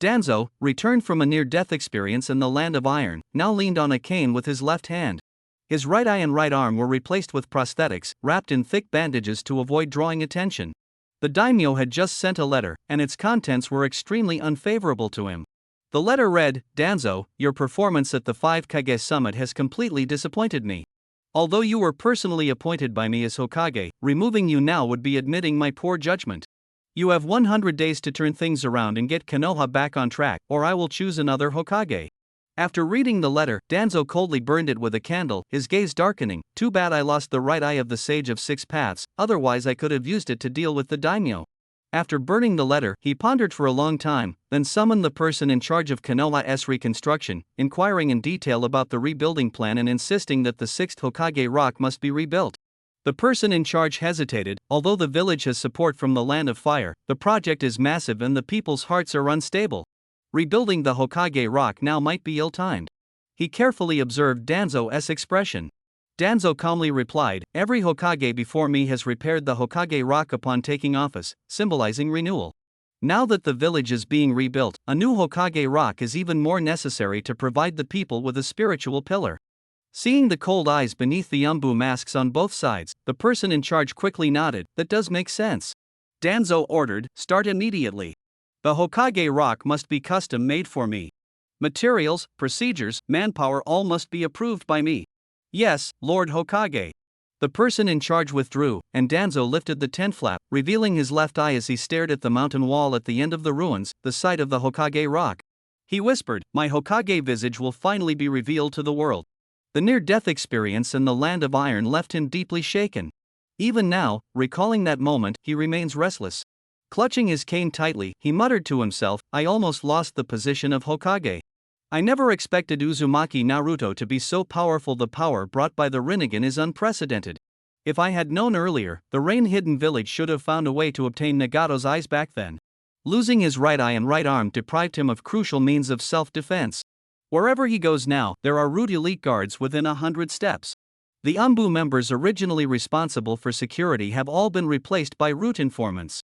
Danzo, returned from a near-death experience in the land of iron, now leaned on a cane with his left hand. His right eye and right arm were replaced with prosthetics, wrapped in thick bandages to avoid drawing attention. The daimyo had just sent a letter, and its contents were extremely unfavorable to him. The letter read, Danzo, your performance at the 5 Kage summit has completely disappointed me. Although you were personally appointed by me as Hokage, removing you now would be admitting my poor judgment. You have 100 days to turn things around and get Konoha back on track, or I will choose another Hokage. After reading the letter, Danzo coldly burned it with a candle, his gaze darkening. Too bad I lost the right eye of the Sage of Six Paths, otherwise I could have used it to deal with the daimyo. After burning the letter, he pondered for a long time, then summoned the person in charge of Konoha's reconstruction, inquiring in detail about the rebuilding plan and insisting that the 6th Hokage rock must be rebuilt. The person in charge hesitated. Although the village has support from the Land of Fire, the project is massive and the people's hearts are unstable. Rebuilding the Hokage rock now might be ill-timed. He carefully observed Danzo's expression. Danzo calmly replied, every Hokage before me has repaired the Hokage rock upon taking office, symbolizing renewal. Now that the village is being rebuilt, a new Hokage rock is even more necessary to provide the people with a spiritual pillar. Seeing the cold eyes beneath the umbu masks on both sides, the person in charge quickly nodded, that does make sense. Danzo ordered, start immediately. The Hokage rock must be custom made for me. Materials, procedures, manpower all must be approved by me. Yes, Lord Hokage. The person in charge withdrew, and Danzo lifted the tent flap, revealing his left eye as he stared at the mountain wall at the end of the ruins, the site of the Hokage rock. He whispered, my Hokage visage will finally be revealed to the world. The near-death experience in the Land of Iron left him deeply shaken. Even now, recalling that moment, he remains restless. Clutching his cane tightly, he muttered to himself, I almost lost the position of Hokage. I never expected Uzumaki Naruto to be so powerful. The power brought by the Rinnegan is unprecedented. If I had known earlier, the rain-hidden village should have found a way to obtain Nagato's eyes back then. Losing his right eye and right arm deprived him of crucial means of self-defense. Wherever he goes now, there are root elite guards within 100 steps. The umbu members originally responsible for security have all been replaced by root informants.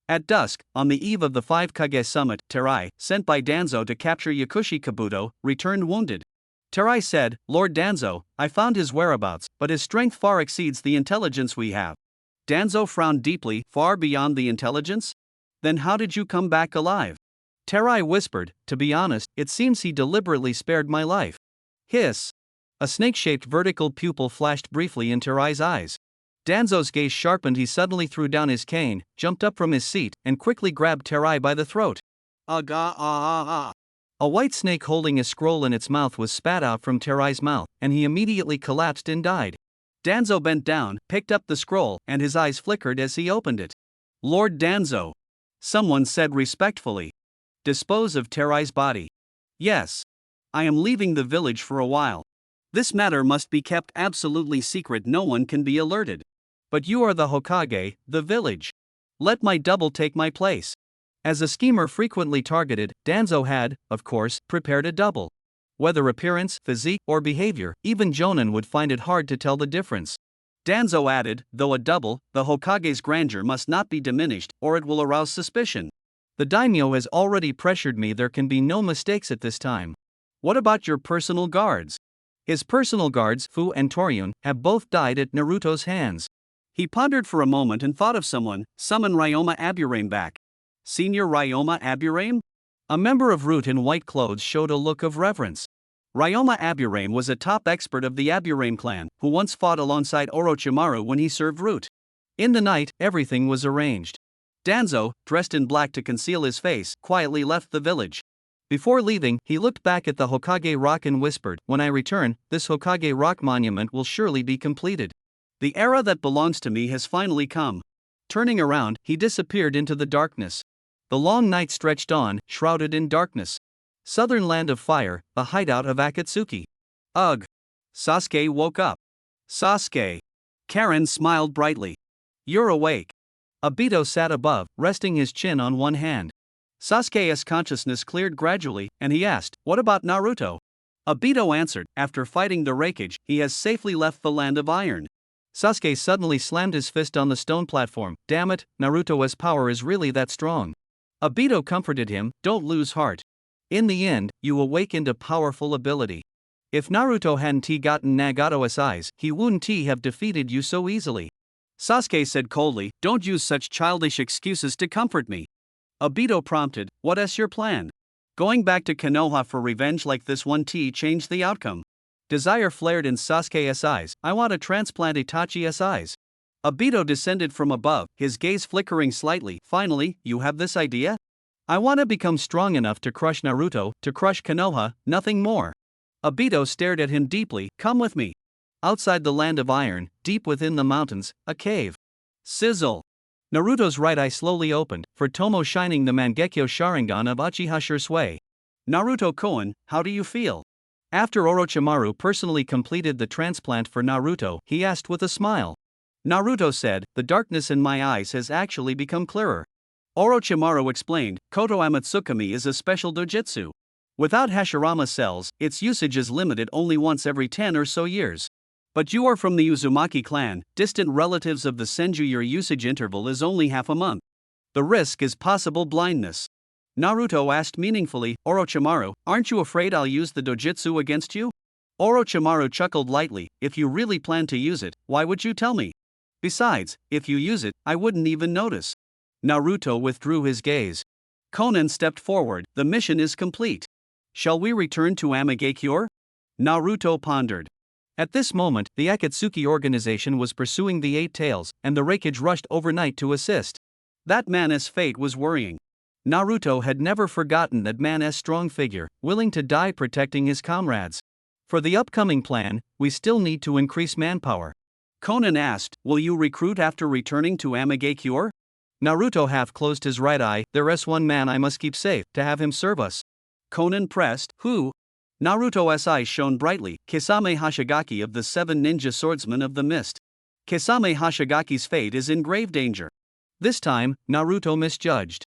At dusk, on the eve of the 5 Kage summit, Terai, sent by Danzo to capture Yakushi Kabuto, returned wounded. Terai said, Lord Danzo, I found his whereabouts, but his strength far exceeds the intelligence we have. Danzo frowned deeply, far beyond the intelligence? Then how did you come back alive? Terai whispered, to be honest, it seems he deliberately spared my life. Hiss. A snake-shaped vertical pupil flashed briefly in Terai's eyes. Danzo's gaze sharpened. He suddenly threw down his cane, jumped up from his seat, and quickly grabbed Terai by the throat. A white snake holding a scroll in its mouth was spat out from Terai's mouth, and he immediately collapsed and died. Danzo bent down, picked up the scroll, and his eyes flickered as he opened it. Lord Danzo. Someone said respectfully. Dispose of Terai's body. Yes. I am leaving the village for a while. This matter must be kept absolutely secret, no one can be alerted. But you are the Hokage, the village. Let my double take my place. As a schemer frequently targeted, Danzo had, of course, prepared a double. Whether appearance, physique, or behavior, even Jonin would find it hard to tell the difference. Danzo added, though a double, the Hokage's grandeur must not be diminished, or it will arouse suspicion. The daimyo has already pressured me, there can be no mistakes at this time. What about your personal guards? His personal guards, Fu and Toryun, have both died at Naruto's hands. He pondered for a moment and thought of someone. Summon Ryoma Aburame back. Senior Ryoma Aburame? A member of Root in white clothes showed a look of reverence. Ryoma Aburame was a top expert of the Aburame clan, who once fought alongside Orochimaru when he served Root. In the night, everything was arranged. Danzo, dressed in black to conceal his face, quietly left the village. Before leaving, he looked back at the Hokage Rock and whispered, "When I return, this Hokage Rock monument will surely be completed. The era that belongs to me has finally come." Turning around, he disappeared into the darkness. The long night stretched on, shrouded in darkness. Southern land of fire, the hideout of Akatsuki. Ugh! Sasuke woke up. Sasuke! Karen smiled brightly. You're awake. Obito sat above, resting his chin on one hand. Sasuke's consciousness cleared gradually, and he asked, "What about Naruto?" Obito answered, "After fighting the Raikage, he has safely left the Land of Iron." Sasuke suddenly slammed his fist on the stone platform. Damn it, Naruto's power is really that strong. Obito comforted him, "Don't lose heart. In the end, you awakened a powerful ability. If Naruto hadn't gotten Nagato's eyes, he wouldn't have defeated you so easily." Sasuke said coldly, "Don't use such childish excuses to comfort me." Obito prompted, "What's your plan? Going back to Konoha for revenge like this won't change the outcome?" Desire flared in Sasuke's eyes. "I want to transplant Itachi's eyes." Obito descended from above, his gaze flickering slightly. "Finally, you have this idea?" "I want to become strong enough to crush Naruto, to crush Konoha, nothing more." Obito stared at him deeply. "Come with me." Outside the Land of Iron, deep within the mountains, a cave. Sizzle! Naruto's right eye slowly opened, for Tomo shining the Mangekyo Sharingan of Uchiha Shursui. Naruto-kun, how do you feel? After Orochimaru personally completed the transplant for Naruto, he asked with a smile. Naruto said, "The darkness in my eyes has actually become clearer." Orochimaru explained, "Koto Amatsukami is a special dojutsu. Without Hashirama cells, its usage is limited only once every 10 or so years. But you are from the Uzumaki clan, distant relatives of the Senju. Your usage interval is only half a month. The risk is possible blindness." Naruto asked meaningfully, "Orochimaru, aren't you afraid I'll use the dojutsu against you?" Orochimaru chuckled lightly, "If you really plan to use it, why would you tell me? Besides, if you use it, I wouldn't even notice." Naruto withdrew his gaze. Konan stepped forward, "The mission is complete. Shall we return to Amagakure?" Naruto pondered. At this moment, the Akatsuki organization was pursuing the Eight Tails, and the Raikage rushed overnight to assist. That man's fate was worrying. Naruto had never forgotten that man's strong figure, willing to die protecting his comrades. For the upcoming plan, we still need to increase manpower. Konan asked, "Will you recruit after returning to Amagakure?" Naruto half closed his right eye. "There's one man I must keep safe, to have him serve us." Konan pressed, "Who?" Naruto's eyes shone brightly, Kisame Hashigaki of the 7 ninja swordsmen of the mist. Kisame Hashigaki's fate is in grave danger. This time, Naruto misjudged.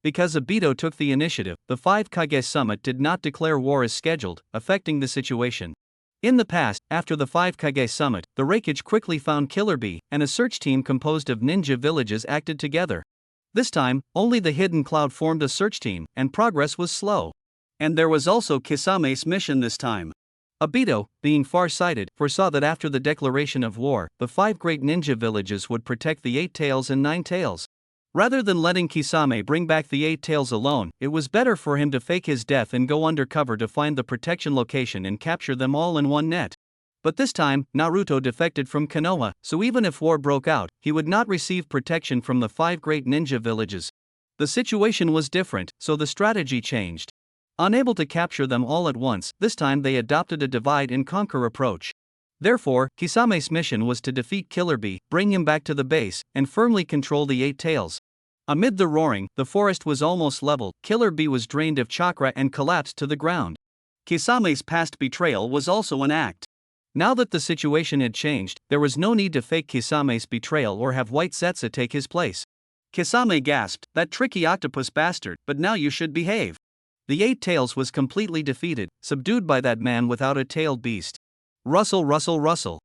Because Obito took the initiative, the 5 Kage summit did not declare war as scheduled, affecting the situation. In the past, after the 5 Kage summit, the Raikage quickly found Killer Bee, and a search team composed of ninja villages acted together. This time, only the Hidden Cloud formed a search team, and progress was slow. And there was also Kisame's mission this time. Obito, being far-sighted, foresaw that after the declaration of war, the 5 great ninja villages would protect the 8 Tails and 9 Tails. Rather than letting Kisame bring back the 8 Tails alone, it was better for him to fake his death and go undercover to find the protection location and capture them all in one net. But this time, Naruto defected from Konoha, so even if war broke out, he would not receive protection from the 5 great ninja villages. The situation was different, so the strategy changed. Unable to capture them all at once, this time they adopted a divide-and-conquer approach. Therefore, Kisame's mission was to defeat Killer Bee, bring him back to the base, and firmly control the 8 Tails. Amid the roaring, the forest was almost leveled. Killer Bee was drained of chakra and collapsed to the ground. Kisame's past betrayal was also an act. Now that the situation had changed, there was no need to fake Kisame's betrayal or have White Zetsu take his place. Kisame gasped, "That tricky octopus bastard, but now you should behave." The Eight Tails was completely defeated, subdued by that man without a tailed beast. Rustle, rustle, rustle.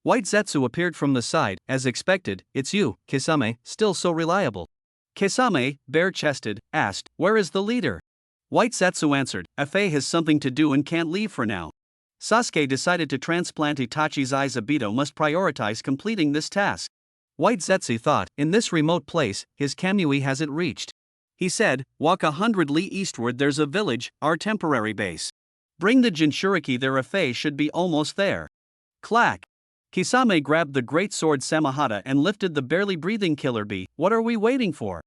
White Zetsu appeared from the side, as expected. "It's you, Kisame, still so reliable." Kisame, bare-chested, asked, "Where is the leader?" White Zetsu answered, "Afe has something to do and can't leave for now." Sasuke decided to transplant Itachi's eye. Obito must prioritize completing this task. White Zetsu thought, in this remote place, his Kamui hasn't reached. He said, "Walk 100 li eastward, there's a village, our temporary base. Bring the Jinchuriki there, Afe should be almost there." Clack! Kisame grabbed the great sword Samahata and lifted the barely breathing Killer Bee. "What are we waiting for?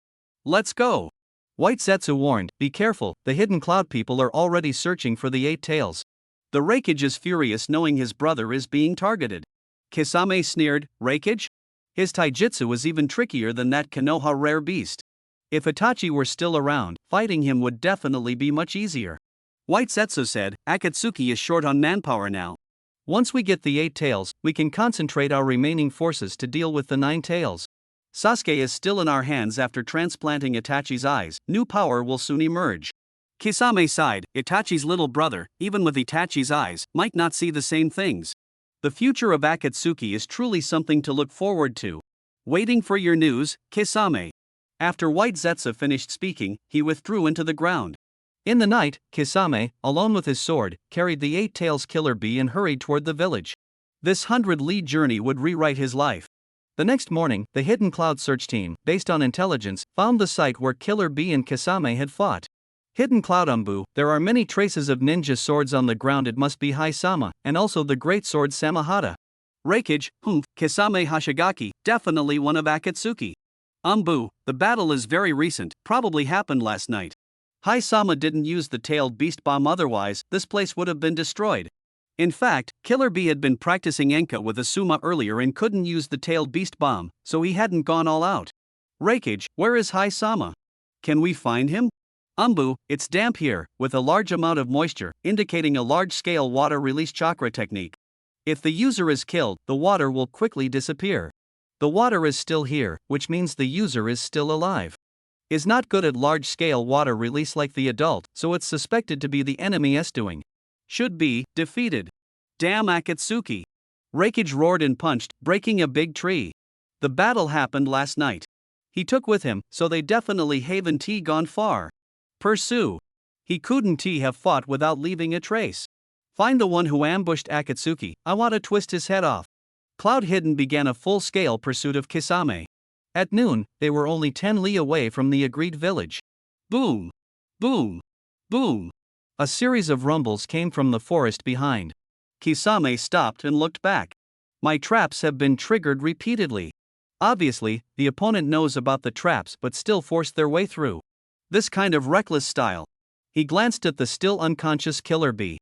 Let's go!" White Zetsu warned, "Be careful, the hidden cloud people are already searching for the Eight Tails." The Raikage is furious knowing his brother is being targeted. Kisame sneered, "Raikage? His taijutsu was even trickier than that Konoha rare beast. If Itachi were still around, fighting him would definitely be much easier." White Zetsu said, "Akatsuki is short on manpower now. Once we get the Eight Tails, we can concentrate our remaining forces to deal with the Nine Tails. Sasuke is still in our hands after transplanting Itachi's eyes, new power will soon emerge." Kisame sighed, Itachi's little brother, even with Itachi's eyes, might not see the same things. The future of Akatsuki is truly something to look forward to. Waiting for your news, Kisame. After White Zetsu finished speaking, he withdrew into the ground. In the night, Kisame, alone with his sword, carried the Eight Tails Killer Bee and hurried toward the village. This 100-li journey would rewrite his life. The next morning, the Hidden Cloud search team, based on intelligence, found the site where Killer Bee and Kisame had fought. Hidden Cloud Umbu, there are many traces of ninja swords on the ground. It must be Hai-sama, and also the great sword Samahata. Raikage, Kisame Hashigaki, definitely one of Akatsuki. Umbu, the battle is very recent, probably happened last night. Hai-sama didn't use the tailed beast bomb, otherwise, this place would have been destroyed. In fact, Killer Bee had been practicing Enka with Asuma earlier and couldn't use the tailed beast bomb, so he hadn't gone all out. Raikage, where is Hai-sama? Can we find him? Umbu, it's damp here, with a large amount of moisture, indicating a large-scale water release chakra technique. If the user is killed, the water will quickly disappear. The water is still here, which means the user is still alive. Is not good at large-scale water release like the adult, so it's suspected to be the enemy's doing. Should be defeated. Damn Akatsuki! Raikage roared and punched, breaking a big tree. The battle happened last night. He took with him, so they definitely haven't gone far. Pursue. He couldn't have fought without leaving a trace. Find the one who ambushed Akatsuki, I want to twist his head off. Cloud Hidden began a full-scale pursuit of Kisame. At noon, they were only 10 li away from the agreed village. Boom! Boom! Boom! A series of rumbles came from the forest behind. Kisame stopped and looked back. My traps have been triggered repeatedly. Obviously, the opponent knows about the traps but still forced their way through. This kind of reckless style. He glanced at the still unconscious Killer Bee.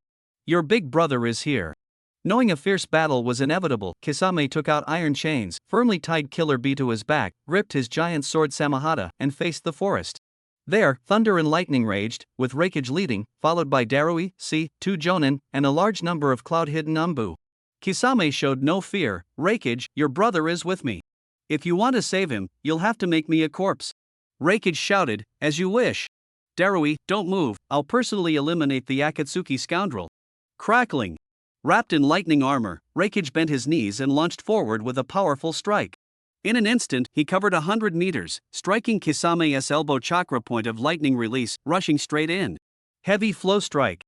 Your big brother is here. Knowing a fierce battle was inevitable, Kisame took out iron chains, firmly tied Killer Bee to his back, gripped his giant sword Samahata, and faced the forest. There, thunder and lightning raged, with Raikage leading, followed by Darui, two Jonin, and a large number of cloud-hidden Umbu. Kisame showed no fear. Raikage, your brother is with me. If you want to save him, you'll have to make me a corpse. Raikage shouted, as you wish. Darui, don't move, I'll personally eliminate the Akatsuki scoundrel. Crackling. Wrapped in lightning armor, Raikage bent his knees and launched forward with a powerful strike. In an instant, he covered 100 meters, striking Kisame's elbow chakra point of lightning release, rushing straight in. Heavy flow strike.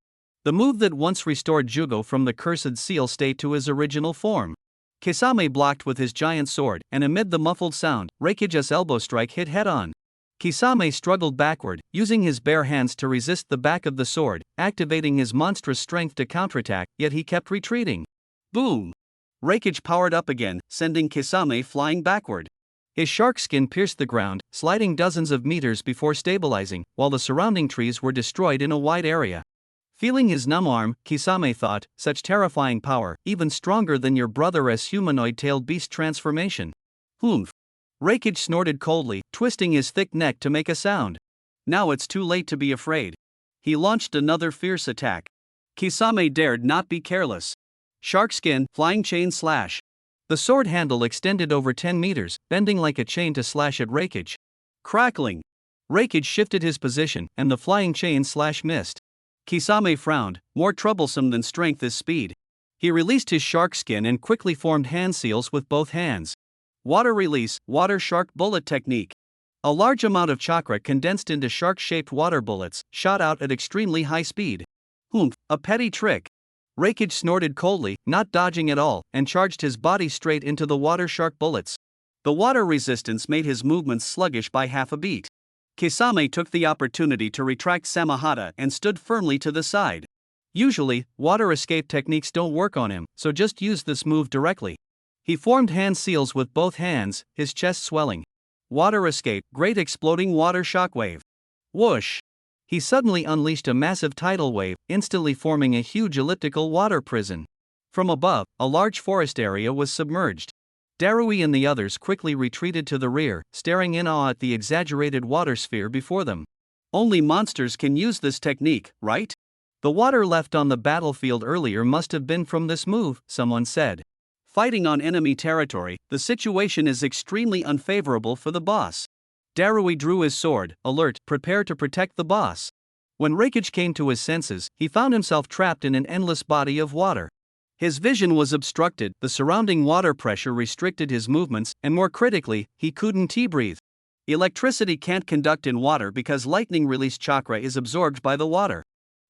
The move that once restored Jugo from the cursed seal state to his original form. Kisame blocked with his giant sword, and amid the muffled sound, Raikage's elbow strike hit head-on. Kisame struggled backward, using his bare hands to resist the back of the sword, activating his monstrous strength to counterattack, yet he kept retreating. Boom! Raikage powered up again, sending Kisame flying backward. His shark skin pierced the ground, sliding dozens of meters before stabilizing, while the surrounding trees were destroyed in a wide area. Feeling his numb arm, Kisame thought, such terrifying power, even stronger than your brother's humanoid-tailed beast transformation. Humph! Raikage snorted coldly, twisting his thick neck to make a sound. Now it's too late to be afraid. He launched another fierce attack. Kisame dared not be careless. Shark skin, flying chain slash. The sword handle extended over 10 meters, bending like a chain to slash at Raikage. Crackling. Raikage shifted his position, and the flying chain slash missed. Kisame frowned. More troublesome than strength is speed. He released his shark skin and quickly formed hand seals with both hands. Water release, water shark bullet technique. A large amount of chakra condensed into shark-shaped water bullets shot out at extremely high speed. Humph, a petty trick. Raikage snorted coldly, not dodging at all, and charged his body straight into the water shark bullets. The water resistance made his movements sluggish by half a beat. Kisame took the opportunity to retract Samahata and stood firmly to the side. Usually, water escape techniques don't work on him, so just use this move directly. He formed hand seals with both hands, his chest swelling. Water escape, great exploding water shockwave. Whoosh! He suddenly unleashed a massive tidal wave, instantly forming a huge elliptical water prison. From above, a large forest area was submerged. Darui and the others quickly retreated to the rear, staring in awe at the exaggerated water sphere before them. Only monsters can use this technique, right? The water left on the battlefield earlier must have been from this move, someone said. Fighting on enemy territory, the situation is extremely unfavorable for the boss. Darui drew his sword, alert, prepare to protect the boss. When Raikage came to his senses, he found himself trapped in an endless body of water. His vision was obstructed, the surrounding water pressure restricted his movements, and more critically, he couldn't breathe. Electricity can't conduct in water because lightning-released chakra is absorbed by the water.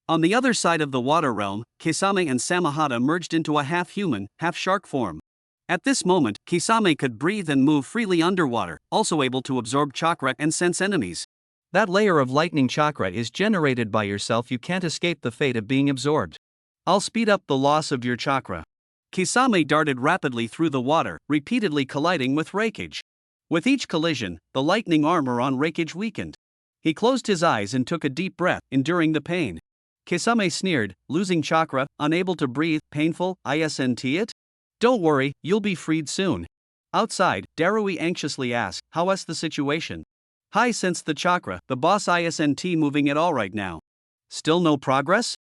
On the other side of the water realm, Kisame and Samahata merged into a half-human, half-shark form. At this moment, Kisame could breathe and move freely underwater, also able to absorb chakra and sense enemies. That layer of lightning chakra is generated by yourself. You can't escape the fate of being absorbed. I'll speed up the loss of your chakra. Kisame darted rapidly through the water, repeatedly colliding with Raikage. With each collision, the lightning armor on Raikage weakened. He closed his eyes and took a deep breath, enduring the pain. Kisame sneered, losing chakra, unable to breathe, painful, isn't it? Don't worry, you'll be freed soon. Outside, Darui anxiously asked, how's the situation? Hai sensed the chakra, the boss isn't moving at all right now. Still no progress?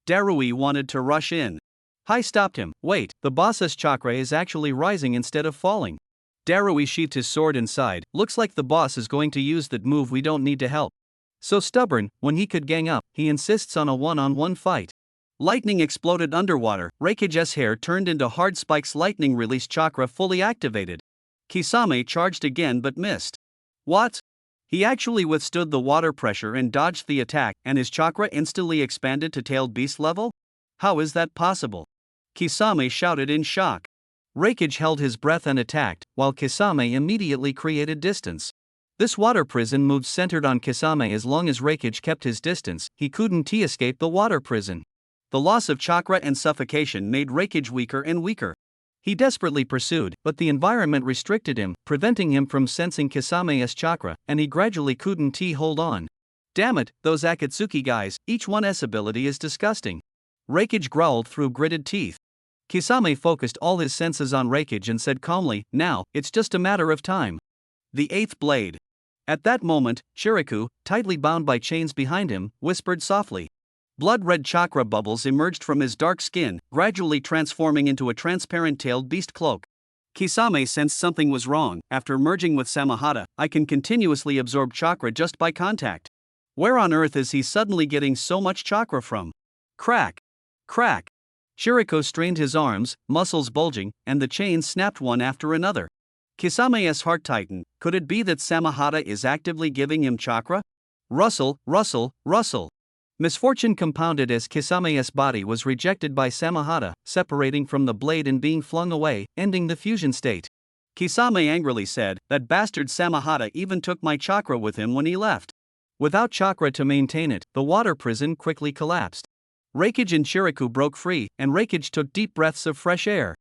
Darui wanted to rush in. Hai stopped him, wait, the boss's chakra is actually rising instead of falling. Darui sheathed his sword inside, looks like the boss is going to use that move. We don't need to help. So stubborn, when he could gang up, he insists on a one-on-one fight. Lightning exploded underwater, Raikage's hair turned into hard spikes. Lightning released chakra fully activated. Kisame charged again but missed. What? He actually withstood the water pressure and dodged the attack, and his chakra instantly expanded to tailed beast level? How is that possible? Kisame shouted in shock. Raikage held his breath and attacked, while Kisame immediately created distance. This water prison moved centered on Kisame. As long as Raikage kept his distance, he couldn't escape the water prison. The loss of chakra and suffocation made Raikage weaker and weaker. He desperately pursued, but the environment restricted him, preventing him from sensing Kisame's chakra, and he gradually couldn't hold on. Damn it, those Akatsuki guys, each one's ability is disgusting. Raikage growled through gritted teeth. Kisame focused all his senses on Raikage and said calmly, now, it's just a matter of time. The eighth blade. At that moment, Chiriku, tightly bound by chains behind him, whispered softly. Blood-red chakra bubbles emerged from his dark skin, gradually transforming into a transparent tailed beast cloak. Kisame sensed something was wrong. After merging with Samahata, I can continuously absorb chakra just by contact. Where on earth is he suddenly getting so much chakra from? Crack! Crack! Chiriku strained his arms, muscles bulging, and the chains snapped one after another. Kisame's heart tightened. Could it be that Samahata is actively giving him chakra? Rustle, rustle, rustle. Misfortune compounded as Kisame's body was rejected by Samahata, separating from the blade and being flung away, ending the fusion state. Kisame angrily said, that bastard Samahata even took my chakra with him when he left. Without chakra to maintain it, the water prison quickly collapsed. Raikage and Chiriku broke free, and Raikage took deep breaths of fresh air.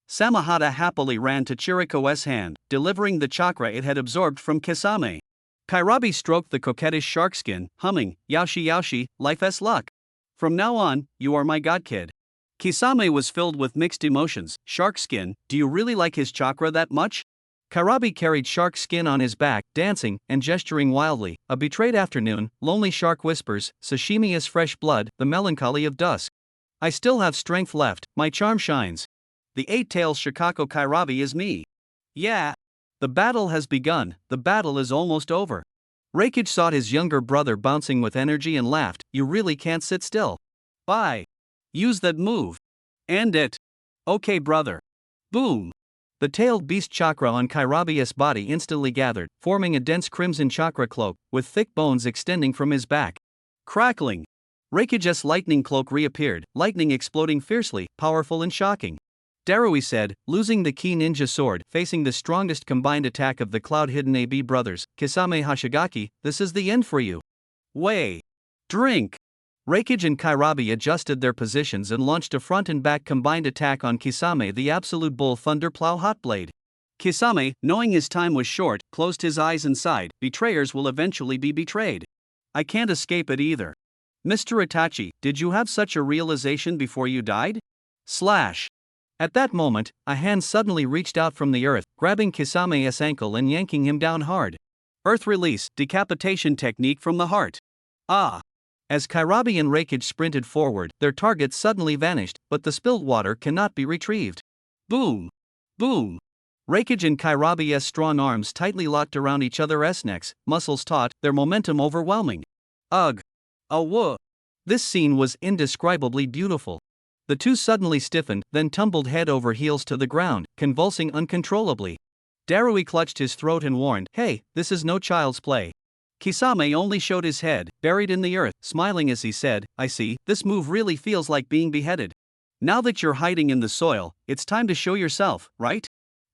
Samahata happily ran to Chiriku's hand, delivering the chakra it had absorbed from Kisame. Kairabi stroked the coquettish shark skin, humming, Yaoshi Yaoshi, life's luck. From now on, you are my god kid. Kisame was filled with mixed emotions. Shark skin, do you really like his chakra that much? Kairabi carried shark skin on his back, dancing and gesturing wildly. A betrayed afternoon, lonely shark whispers, sashimi is fresh blood, the melancholy of dusk. I still have strength left, my charm shines. The 8-tailed Shikako Kairabi is me. Yeah. The battle has begun, the battle is almost over. Reikage saw his younger brother bouncing with energy and laughed, you really can't sit still. Bye. Use that move. End it. Okay, brother. Boom. The tailed beast chakra on Kairabi's body instantly gathered, forming a dense crimson chakra cloak, with thick bones extending from his back. Crackling. Reikage's lightning cloak reappeared, lightning exploding fiercely, powerful and shocking. Darui said, losing the key ninja sword, facing the strongest combined attack of the cloud-hidden AB brothers, Kisame Hashigaki, this is the end for you. Way. Drink. Reikage and Kairabi adjusted their positions and launched a front and back combined attack on Kisame the Absolute Bull Thunderplow Hotblade. Kisame, knowing his time was short, closed his eyes and sighed, betrayers will eventually be betrayed. I can't escape it either. Mr. Itachi, did you have such a realization before you died? Slash. At that moment, a hand suddenly reached out from the earth, grabbing Kisame's ankle and yanking him down hard. Earth release, decapitation technique from the heart. Ah. As Kairabi and Reikage sprinted forward, their targets suddenly vanished, but the spilled water cannot be retrieved. Boom. Boom. Reikage and Kairabi's strong arms tightly locked around each other's necks, muscles taut, their momentum overwhelming. Ugh. Oh whoa. This scene was indescribably beautiful. The two suddenly stiffened, then tumbled head over heels to the ground, convulsing uncontrollably. Darui clutched his throat and warned, hey, this is no child's play. Kisame only showed his head, buried in the earth, smiling as he said, I see, this move really feels like being beheaded. Now that you're hiding in the soil, it's time to show yourself, right?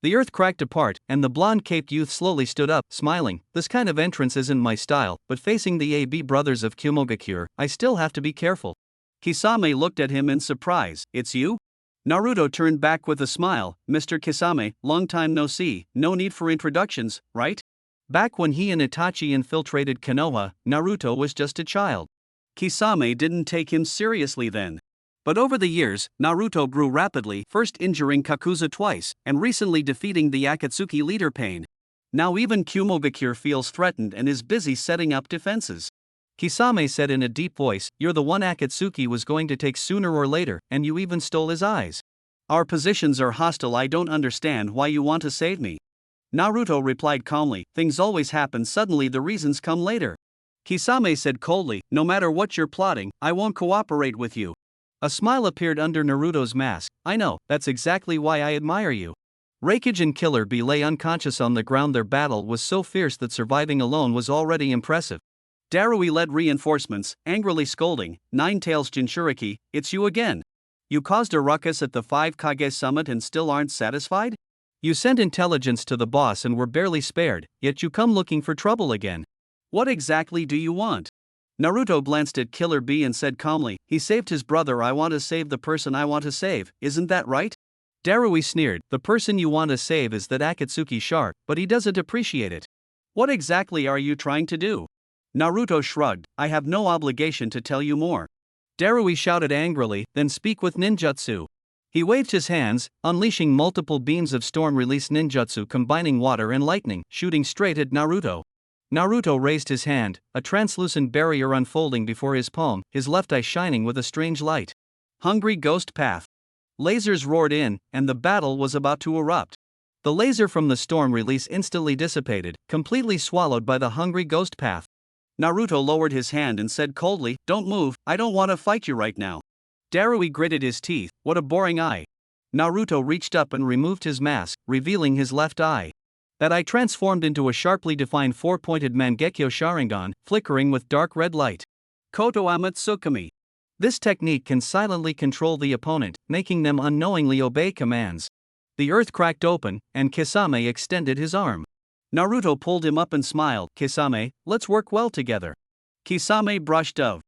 The earth cracked apart, and the blonde-caped youth slowly stood up, smiling, this kind of entrance isn't my style, but facing the AB brothers of Kumogakure, I still have to be careful. Kisame looked at him in surprise, it's you? Naruto turned back with a smile, Mr. Kisame, long time no see, no need for introductions, right? Back when he and Itachi infiltrated Konoha, Naruto was just a child. Kisame didn't take him seriously then. But over the years, Naruto grew rapidly, first injuring Kakuza twice, and recently defeating the Akatsuki leader Pain. Now even Kumogakure feels threatened and is busy setting up defenses. Kisame said in a deep voice, you're the one Akatsuki was going to take sooner or later, and you even stole his eyes. Our positions are hostile, I don't understand why you want to save me. Naruto replied calmly, things always happen suddenly, the reasons come later. Kisame said coldly, no matter what you're plotting, I won't cooperate with you. A smile appeared under Naruto's mask, I know, that's exactly why I admire you. Reikage and Killer Bee lay unconscious on the ground, their battle was so fierce that surviving alone was already impressive. Darui led reinforcements, angrily scolding, Nine-Tails Jinchuriki, it's you again. You caused a ruckus at the 5 Kage summit and still aren't satisfied? You sent intelligence to the boss and were barely spared, yet you come looking for trouble again. What exactly do you want? Naruto glanced at Killer Bee and said calmly, he saved his brother, I want to save the person I want to save, isn't that right? Darui sneered, the person you want to save is that Akatsuki shark, but he doesn't appreciate it. What exactly are you trying to do? Naruto shrugged, I have no obligation to tell you more. Darui shouted angrily, then speak with ninjutsu. He waved his hands, unleashing multiple beams of storm-release ninjutsu combining water and lightning, shooting straight at Naruto. Naruto raised his hand, a translucent barrier unfolding before his palm, his left eye shining with a strange light. Hungry Ghost Path. Lasers roared in, and the battle was about to erupt. The laser from the storm release instantly dissipated, completely swallowed by the Hungry Ghost Path. Naruto lowered his hand and said coldly, don't move, I don't want to fight you right now. Darui gritted his teeth, what a boring eye. Naruto reached up and removed his mask, revealing his left eye. That eye transformed into a sharply defined four-pointed Mangekyo Sharingan, flickering with dark red light. Koto Amatsukami. This technique can silently control the opponent, making them unknowingly obey commands. The earth cracked open, and Kisame extended his arm. Naruto pulled him up and smiled, Kisame, let's work well together. Kisame brushed off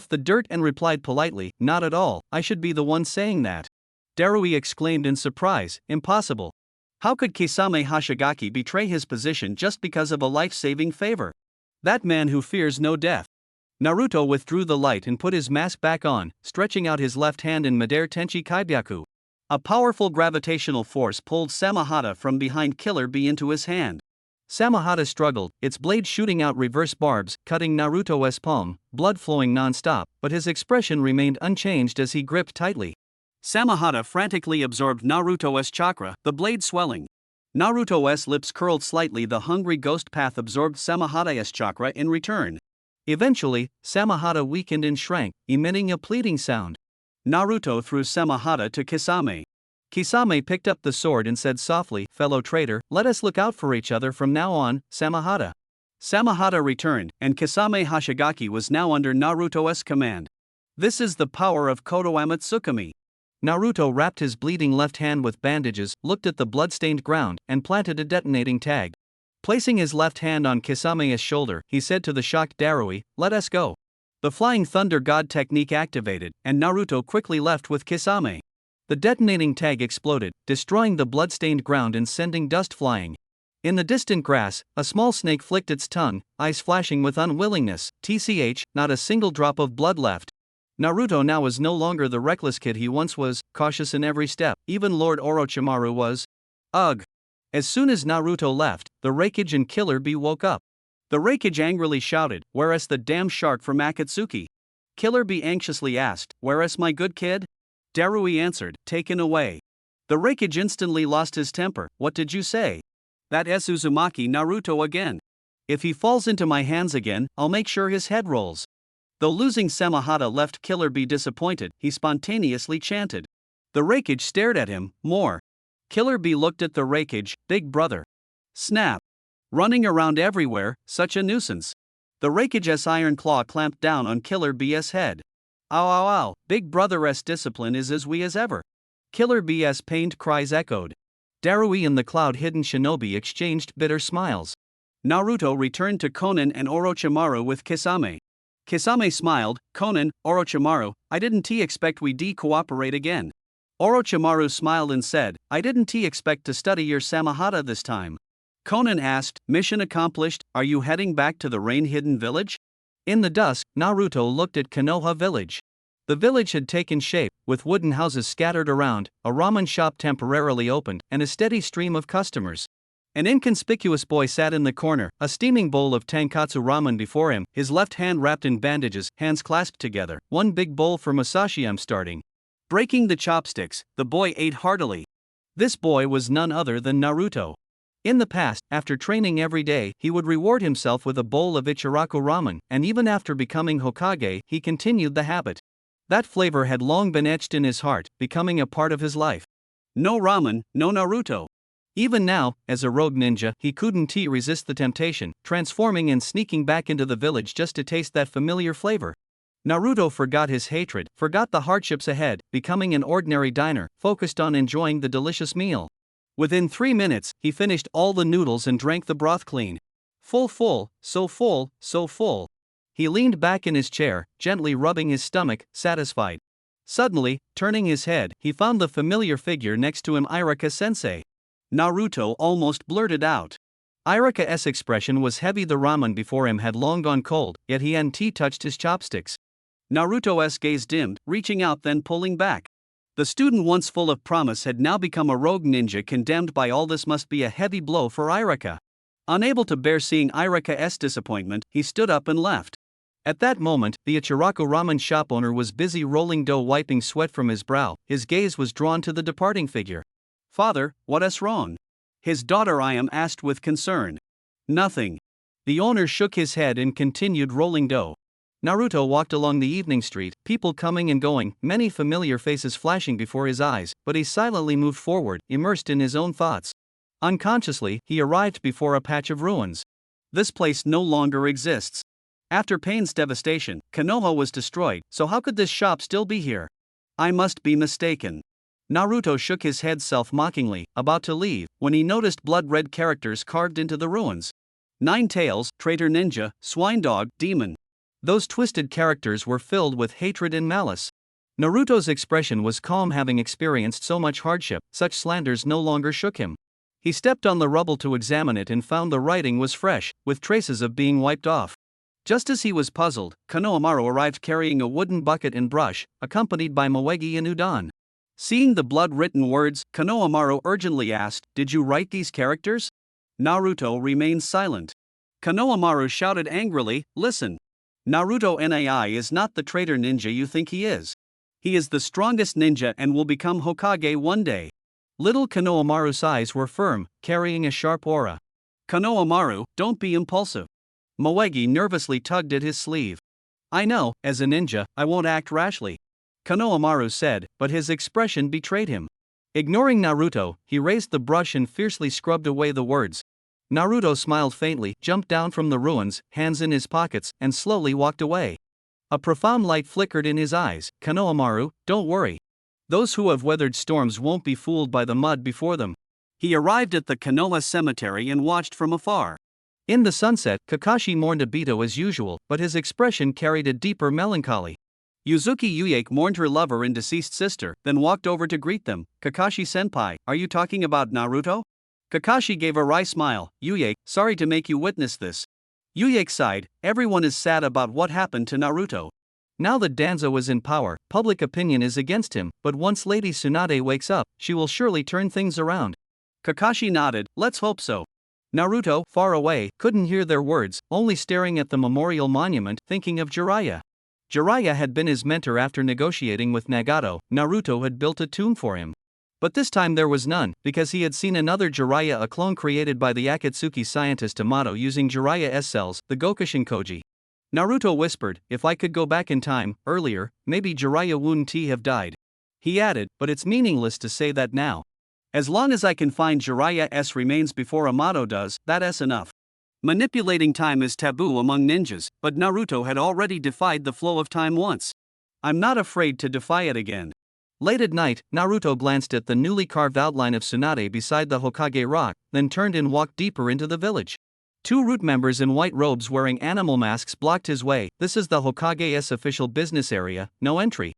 the dirt and replied politely, not at all, I should be the one saying that. Darui exclaimed in surprise, impossible. How could Kisame Hashigaki betray his position just because of a life-saving favor? That man who fears no death. Naruto withdrew the light and put his mask back on, stretching out his left hand in midair Tenchi Kaibyaku. A powerful gravitational force pulled Samahata from behind Killer Bee into his hand. Samahata struggled, its blade shooting out reverse barbs, cutting Naruto's palm, blood flowing non-stop, but his expression remained unchanged as he gripped tightly. Samahata frantically absorbed Naruto's chakra, the blade swelling. Naruto's lips curled slightly. The hungry ghost path absorbed Samahata's chakra in return. Eventually, Samahata weakened and shrank, emitting a pleading sound. Naruto threw Samahata to Kisame. Kisame picked up the sword and said softly, "Fellow traitor, let us look out for each other from now on, Samahata." Samahata returned, and Kisame Hashigaki was now under Naruto's command. This is the power of Kotoama Tsukumi. Naruto wrapped his bleeding left hand with bandages, looked at the blood-stained ground, and planted a detonating tag. Placing his left hand on Kisame's shoulder, he said to the shocked Darui, "Let us go." The Flying Thunder God technique activated, and Naruto quickly left with Kisame. The detonating tag exploded, destroying the blood-stained ground and sending dust flying. In the distant grass, a small snake flicked its tongue, eyes flashing with unwillingness. TCH, not a single drop of blood left. Naruto now was no longer the reckless kid he once was, cautious in every step. Even Lord Orochimaru was. Ugh! As soon as Naruto left, the Raikage and Killer Bee woke up. The Raikage angrily shouted, "Where's the damn shark from Akatsuki?" Killer Bee anxiously asked, "Where's my good kid?" Darui answered, "Taken away." The Raikage instantly lost his temper. "What did you say?" "That is Uzumaki Naruto again. If he falls into my hands again, I'll make sure his head rolls." Though losing Samahata left Killer Bee disappointed, he spontaneously chanted. The Raikage stared at him, more. Killer Bee looked at the Raikage, "Big brother." Snap! Running around everywhere, such a nuisance. The Raikage's iron claw clamped down on Killer Bee's head. "Ow ow ow, Big brother's discipline is as weak as ever." Killer Bee's pained cries echoed. Darui and the cloud-hidden shinobi exchanged bitter smiles. Naruto returned to Konan and Orochimaru with Kisame. Kisame smiled, "Konan, Orochimaru, I didn't expect we'd cooperate again." Orochimaru smiled and said, "I didn't expect to study your Samahata this time." Konan asked, "Mission accomplished, are you heading back to the rain-hidden village?" In the dusk, Naruto looked at Konoha village. The village had taken shape, with wooden houses scattered around, a ramen shop temporarily opened, and a steady stream of customers. An inconspicuous boy sat in the corner, a steaming bowl of tenkatsu ramen before him, his left hand wrapped in bandages, hands clasped together, one big bowl for Masashi. Starting. Breaking the chopsticks, the boy ate heartily. This boy was none other than Naruto. In the past, after training every day, he would reward himself with a bowl of Ichiraku ramen, and even after becoming Hokage, he continued the habit. That flavor had long been etched in his heart, becoming a part of his life. No ramen, no Naruto. Even now, as a rogue ninja, he couldn't resist the temptation, transforming and sneaking back into the village just to taste that familiar flavor. Naruto forgot his hatred, forgot the hardships ahead, becoming an ordinary diner, focused on enjoying the delicious meal. Within 3 minutes, he finished all the noodles and drank the broth clean. Full, so full, so full. He leaned back in his chair, gently rubbing his stomach, satisfied. Suddenly, turning his head, he found the familiar figure next to him, Irika-sensei. Naruto almost blurted out. Irika's expression was heavy. The ramen before him had long gone cold, yet he hadn't touched his chopsticks. Naruto's gaze dimmed, reaching out then pulling back. The student once full of promise had now become a rogue ninja condemned by all this. Must be a heavy blow for Irika. Unable to bear seeing Irika's disappointment, he stood up and left. At that moment, the Ichiraku ramen shop owner was busy rolling dough, wiping sweat from his brow. His gaze was drawn to the departing figure. "Father, what's wrong?" his daughter I asked with concern. "Nothing." The owner shook his head and continued rolling dough. Naruto walked along the evening street, people coming and going, many familiar faces flashing before his eyes, but he silently moved forward, immersed in his own thoughts. Unconsciously, he arrived before a patch of ruins. This place no longer exists. After Pain's devastation, Konoha was destroyed, so how could this shop still be here? I must be mistaken. Naruto shook his head self-mockingly, about to leave, when he noticed blood-red characters carved into the ruins. 9 tails, traitor ninja, swine dog, demon. Those twisted characters were filled with hatred and malice. Naruto's expression was calm, having experienced so much hardship, such slanders no longer shook him. He stepped on the rubble to examine it and found the writing was fresh, with traces of being wiped off. Just as he was puzzled, Konohamaru arrived carrying a wooden bucket and brush, accompanied by Moegi and Udon. Seeing the blood-written words, Konohamaru urgently asked, "Did you write these characters?" Naruto remained silent. Konohamaru shouted angrily, "Listen! Naruto Nai is not the traitor ninja you think he is. He is the strongest ninja and will become Hokage one day. Little Konohamaru's eyes were firm, carrying a sharp aura. Konohamaru, don't be impulsive. Moegi nervously tugged at his sleeve. I know, as a ninja, I won't act rashly, Konohamaru said, but his expression betrayed him. Ignoring Naruto, he raised the brush and fiercely scrubbed away the words. Naruto smiled faintly, jumped down from the ruins, hands in his pockets, and slowly walked away. A profound light flickered in his eyes. Konohamaru, don't worry. Those who have weathered storms won't be fooled by the mud before them. He arrived at the Konoha cemetery and watched from afar. In the sunset, Kakashi mourned Obito as usual, but his expression carried a deeper melancholy. Yuzuki Uyake mourned her lover and deceased sister, then walked over to greet them. Kakashi-senpai, are you talking about Naruto? Kakashi gave a wry smile. Uyake, sorry to make you witness this. Uyake sighed, everyone is sad about what happened to Naruto. Now that Danzo is in power, public opinion is against him, but once Lady Tsunade wakes up, she will surely turn things around. Kakashi nodded, let's hope so. Naruto, far away, couldn't hear their words, only staring at the memorial monument, thinking of Jiraiya. Jiraiya had been his mentor after negotiating with Nagato. Naruto had built a tomb for him. But this time there was none, because he had seen another Jiraiya, a clone created by the Akatsuki scientist Amato using Jiraiya's cells, the Gokushinkoji. Naruto whispered, if I could go back in time, earlier, maybe Jiraiya wouldn't have died. He added, but it's meaningless to say that now. As long as I can find Jiraiya's remains before Amato does, that's enough. Manipulating time is taboo among ninjas, but Naruto had already defied the flow of time once. I'm not afraid to defy it again. Late at night, Naruto glanced at the newly carved outline of Tsunade beside the Hokage rock, then turned and walked deeper into the village. Two root members in white robes wearing animal masks blocked his way. This is the Hokage's official business area, no entry.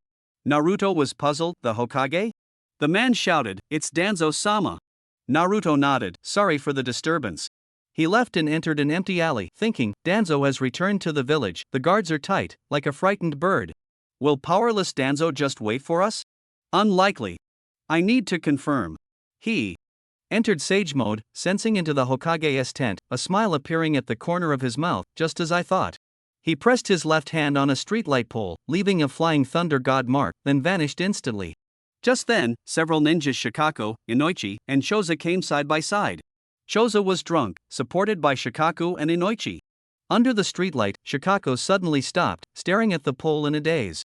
Naruto was puzzled, the Hokage? The man shouted, it's Danzo-sama. Naruto nodded, sorry for the disturbance. He left and entered an empty alley, thinking, Danzo has returned to the village, the guards are tight, like a frightened bird. Will powerless Danzo just wait for us? Unlikely. I need to confirm. He entered sage mode, sensing into the Hokage's tent, a smile appearing at the corner of his mouth, just as I thought. He pressed his left hand on a streetlight pole, leaving a flying thunder god mark, then vanished instantly. Just then, several ninjas Shikaku, Inoichi, and Choza came side by side. Choza was drunk, supported by Shikaku and Inoichi. Under the streetlight, Shikaku suddenly stopped, staring at the pole in a daze.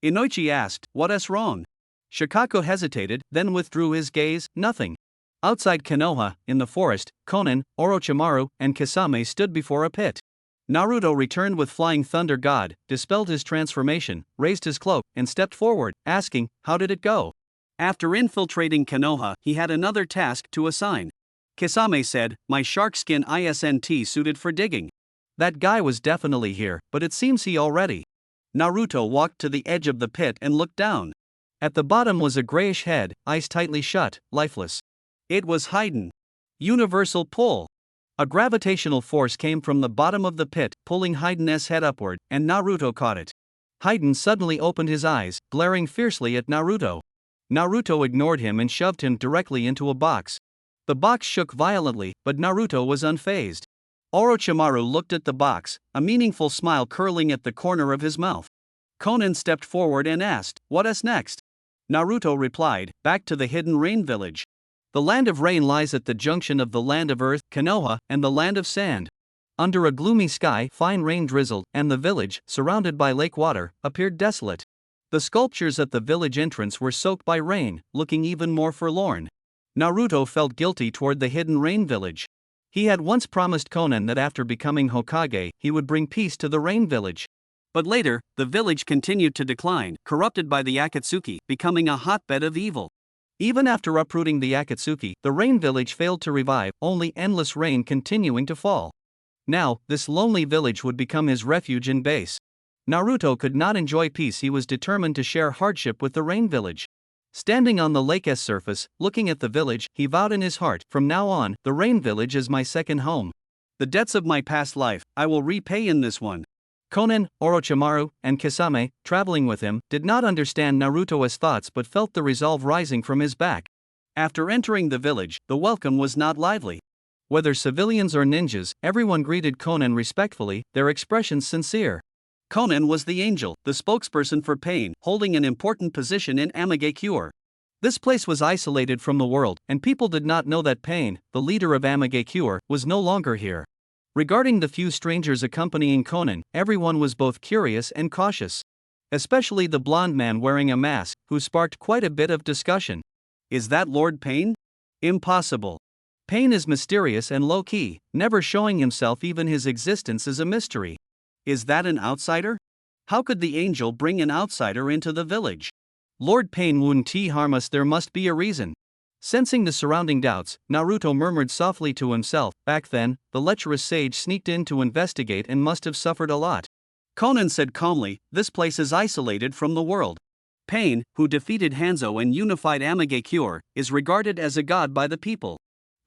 Inoichi asked, what's wrong? Shikaku hesitated, then withdrew his gaze, nothing. Outside Konoha, in the forest, Konan, Orochimaru, and Kisame stood before a pit. Naruto returned with Flying Thunder God, dispelled his transformation, raised his cloak, and stepped forward, asking, how did it go? After infiltrating Konoha, he had another task to assign. Kisame said, my shark skin isn't suited for digging. That guy was definitely here, but it seems he already. Naruto walked to the edge of the pit and looked down. At the bottom was a grayish head, eyes tightly shut, lifeless. It was Haiden. Universal pull. A gravitational force came from the bottom of the pit, pulling Haiden's head upward, and Naruto caught it. Haiden suddenly opened his eyes, glaring fiercely at Naruto. Naruto ignored him and shoved him directly into a box. The box shook violently, but Naruto was unfazed. Orochimaru looked at the box, a meaningful smile curling at the corner of his mouth. Konan stepped forward and asked, what's next? Naruto replied, back to the hidden rain village. The land of rain lies at the junction of the land of earth, Konoha, and the land of sand. Under a gloomy sky, fine rain drizzled, and the village, surrounded by lake water, appeared desolate. The sculptures at the village entrance were soaked by rain, looking even more forlorn. Naruto felt guilty toward the hidden rain village. He had once promised Konan that after becoming Hokage, he would bring peace to the rain village. But later, the village continued to decline, corrupted by the Akatsuki, becoming a hotbed of evil. Even after uprooting the Akatsuki, the rain village failed to revive, only endless rain continuing to fall. Now, this lonely village would become his refuge and base. Naruto could not enjoy peace. He was determined to share hardship with the rain village. Standing on the lake's surface, looking at the village, he vowed in his heart, from now on, the rain village is my second home. The debts of my past life, I will repay in this one. Konan, Orochimaru, and Kisame, traveling with him, did not understand Naruto's thoughts but felt the resolve rising from his back. After entering the village, the welcome was not lively. Whether civilians or ninjas, everyone greeted Konan respectfully, their expressions sincere. Conan was the angel, the spokesperson for pain, holding an important position in Amagekure. This place was isolated from the world, and people did not know that Pain, the leader of Amagekure, was no longer here. Regarding the few strangers accompanying Conan, everyone was both curious and cautious. Especially the blond man wearing a mask, who sparked quite a bit of discussion. Is that Lord Pain? Impossible. Pain is mysterious and low-key, never showing himself, even his existence is a mystery. Is that an outsider? How could the angel bring an outsider into the village? Lord Pain wouldn't harm us, there must be a reason. Sensing the surrounding doubts, Naruto murmured softly to himself, back then, the lecherous sage sneaked in to investigate and must have suffered a lot. Conan said calmly, this place is isolated from the world. Pain, who defeated Hanzo and unified Amagekure, is regarded as a god by the people.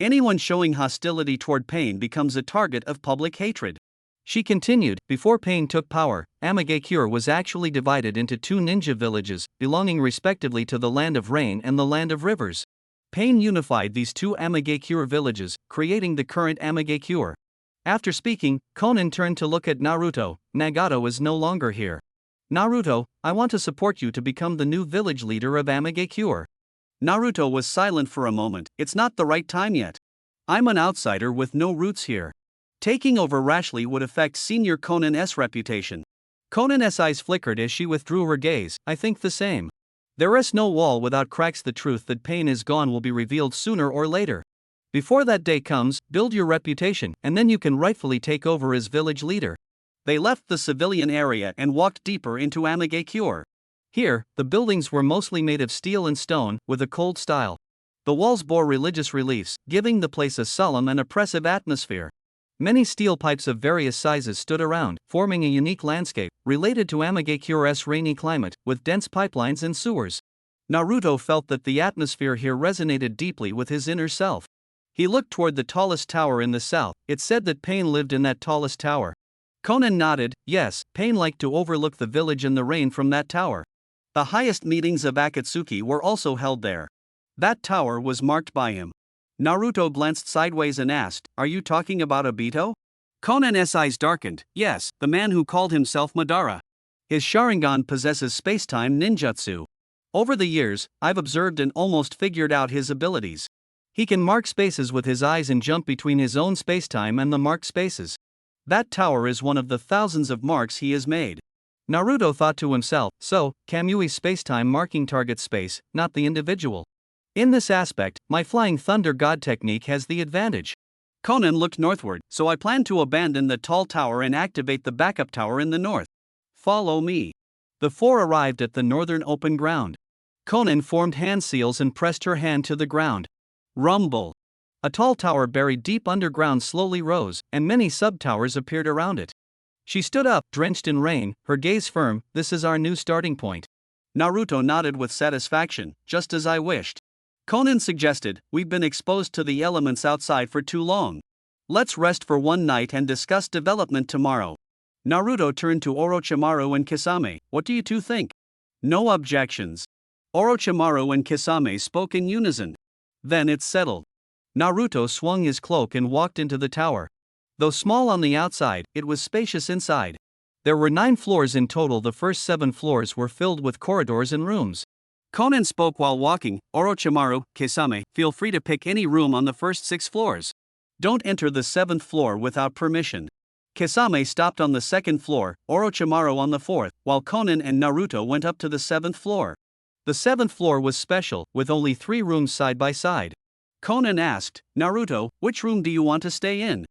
Anyone showing hostility toward Pain becomes a target of public hatred. She continued, before Pain took power, Amagekure was actually divided into two ninja villages, belonging respectively to the Land of Rain and the Land of Rivers. Pain unified these two Amagekure villages, creating the current Amagekure. After speaking, Conan turned to look at Naruto. Nagato is no longer here. Naruto, I want to support you to become the new village leader of Amagekure. Naruto was silent for a moment. It's not the right time yet. I'm an outsider with no roots here. Taking over rashly would affect Senior Conan's reputation. Conan's eyes flickered as she withdrew her gaze. I think the same. There is no wall without cracks. The truth that Pain is gone will be revealed sooner or later. Before that day comes, build your reputation, and then you can rightfully take over as village leader. They left the civilian area and walked deeper into Amagekure. Here, the buildings were mostly made of steel and stone, with a cold style. The walls bore religious reliefs, giving the place a solemn and oppressive atmosphere. Many steel pipes of various sizes stood around, forming a unique landscape, related to Amagekure's rainy climate, with dense pipelines and sewers. Naruto felt that the atmosphere here resonated deeply with his inner self. He looked toward the tallest tower in the south. It said that Pain lived in that tallest tower. Conan nodded. Yes, Pain liked to overlook the village and the rain from that tower. The highest meetings of Akatsuki were also held there. That tower was marked by him. Naruto glanced sideways and asked, are you talking about Obito? Conan's eyes darkened. Yes, the man who called himself Madara. His Sharingan possesses space-time ninjutsu. Over the years, I've observed and almost figured out his abilities. He can mark spaces with his eyes and jump between his own space-time and the marked spaces. That tower is one of the thousands of marks he has made. Naruto thought to himself, so, Kamui's space-time marking targets space, not the individual. In this aspect, my Flying Thunder God technique has the advantage. Conan looked northward, so I plan to abandon the tall tower and activate the backup tower in the north. Follow me. The four arrived at the northern open ground. Conan formed hand seals and pressed her hand to the ground. Rumble. A tall tower buried deep underground slowly rose, and many sub-towers appeared around it. She stood up, drenched in rain, her gaze firm. This is our new starting point. Naruto nodded with satisfaction, just as I wished. Conan suggested, we've been exposed to the elements outside for too long. Let's rest for one night and discuss development tomorrow. Naruto turned to Orochimaru and Kisame. What do you two think? No objections. Orochimaru and Kisame spoke in unison. Then it's settled. Naruto swung his cloak and walked into the tower. Though small on the outside, it was spacious inside. There were 9 floors in total. The first 7 floors were filled with corridors and rooms. Conan spoke while walking. Orochimaru, Kisame, feel free to pick any room on the first 6 floors. Don't enter the 7th floor without permission. Kisame stopped on the 2nd floor, Orochimaru on the 4th, while Conan and Naruto went up to the 7th floor. The 7th floor was special, with only 3 rooms side by side. Conan asked, Naruto, which room do you want to stay in?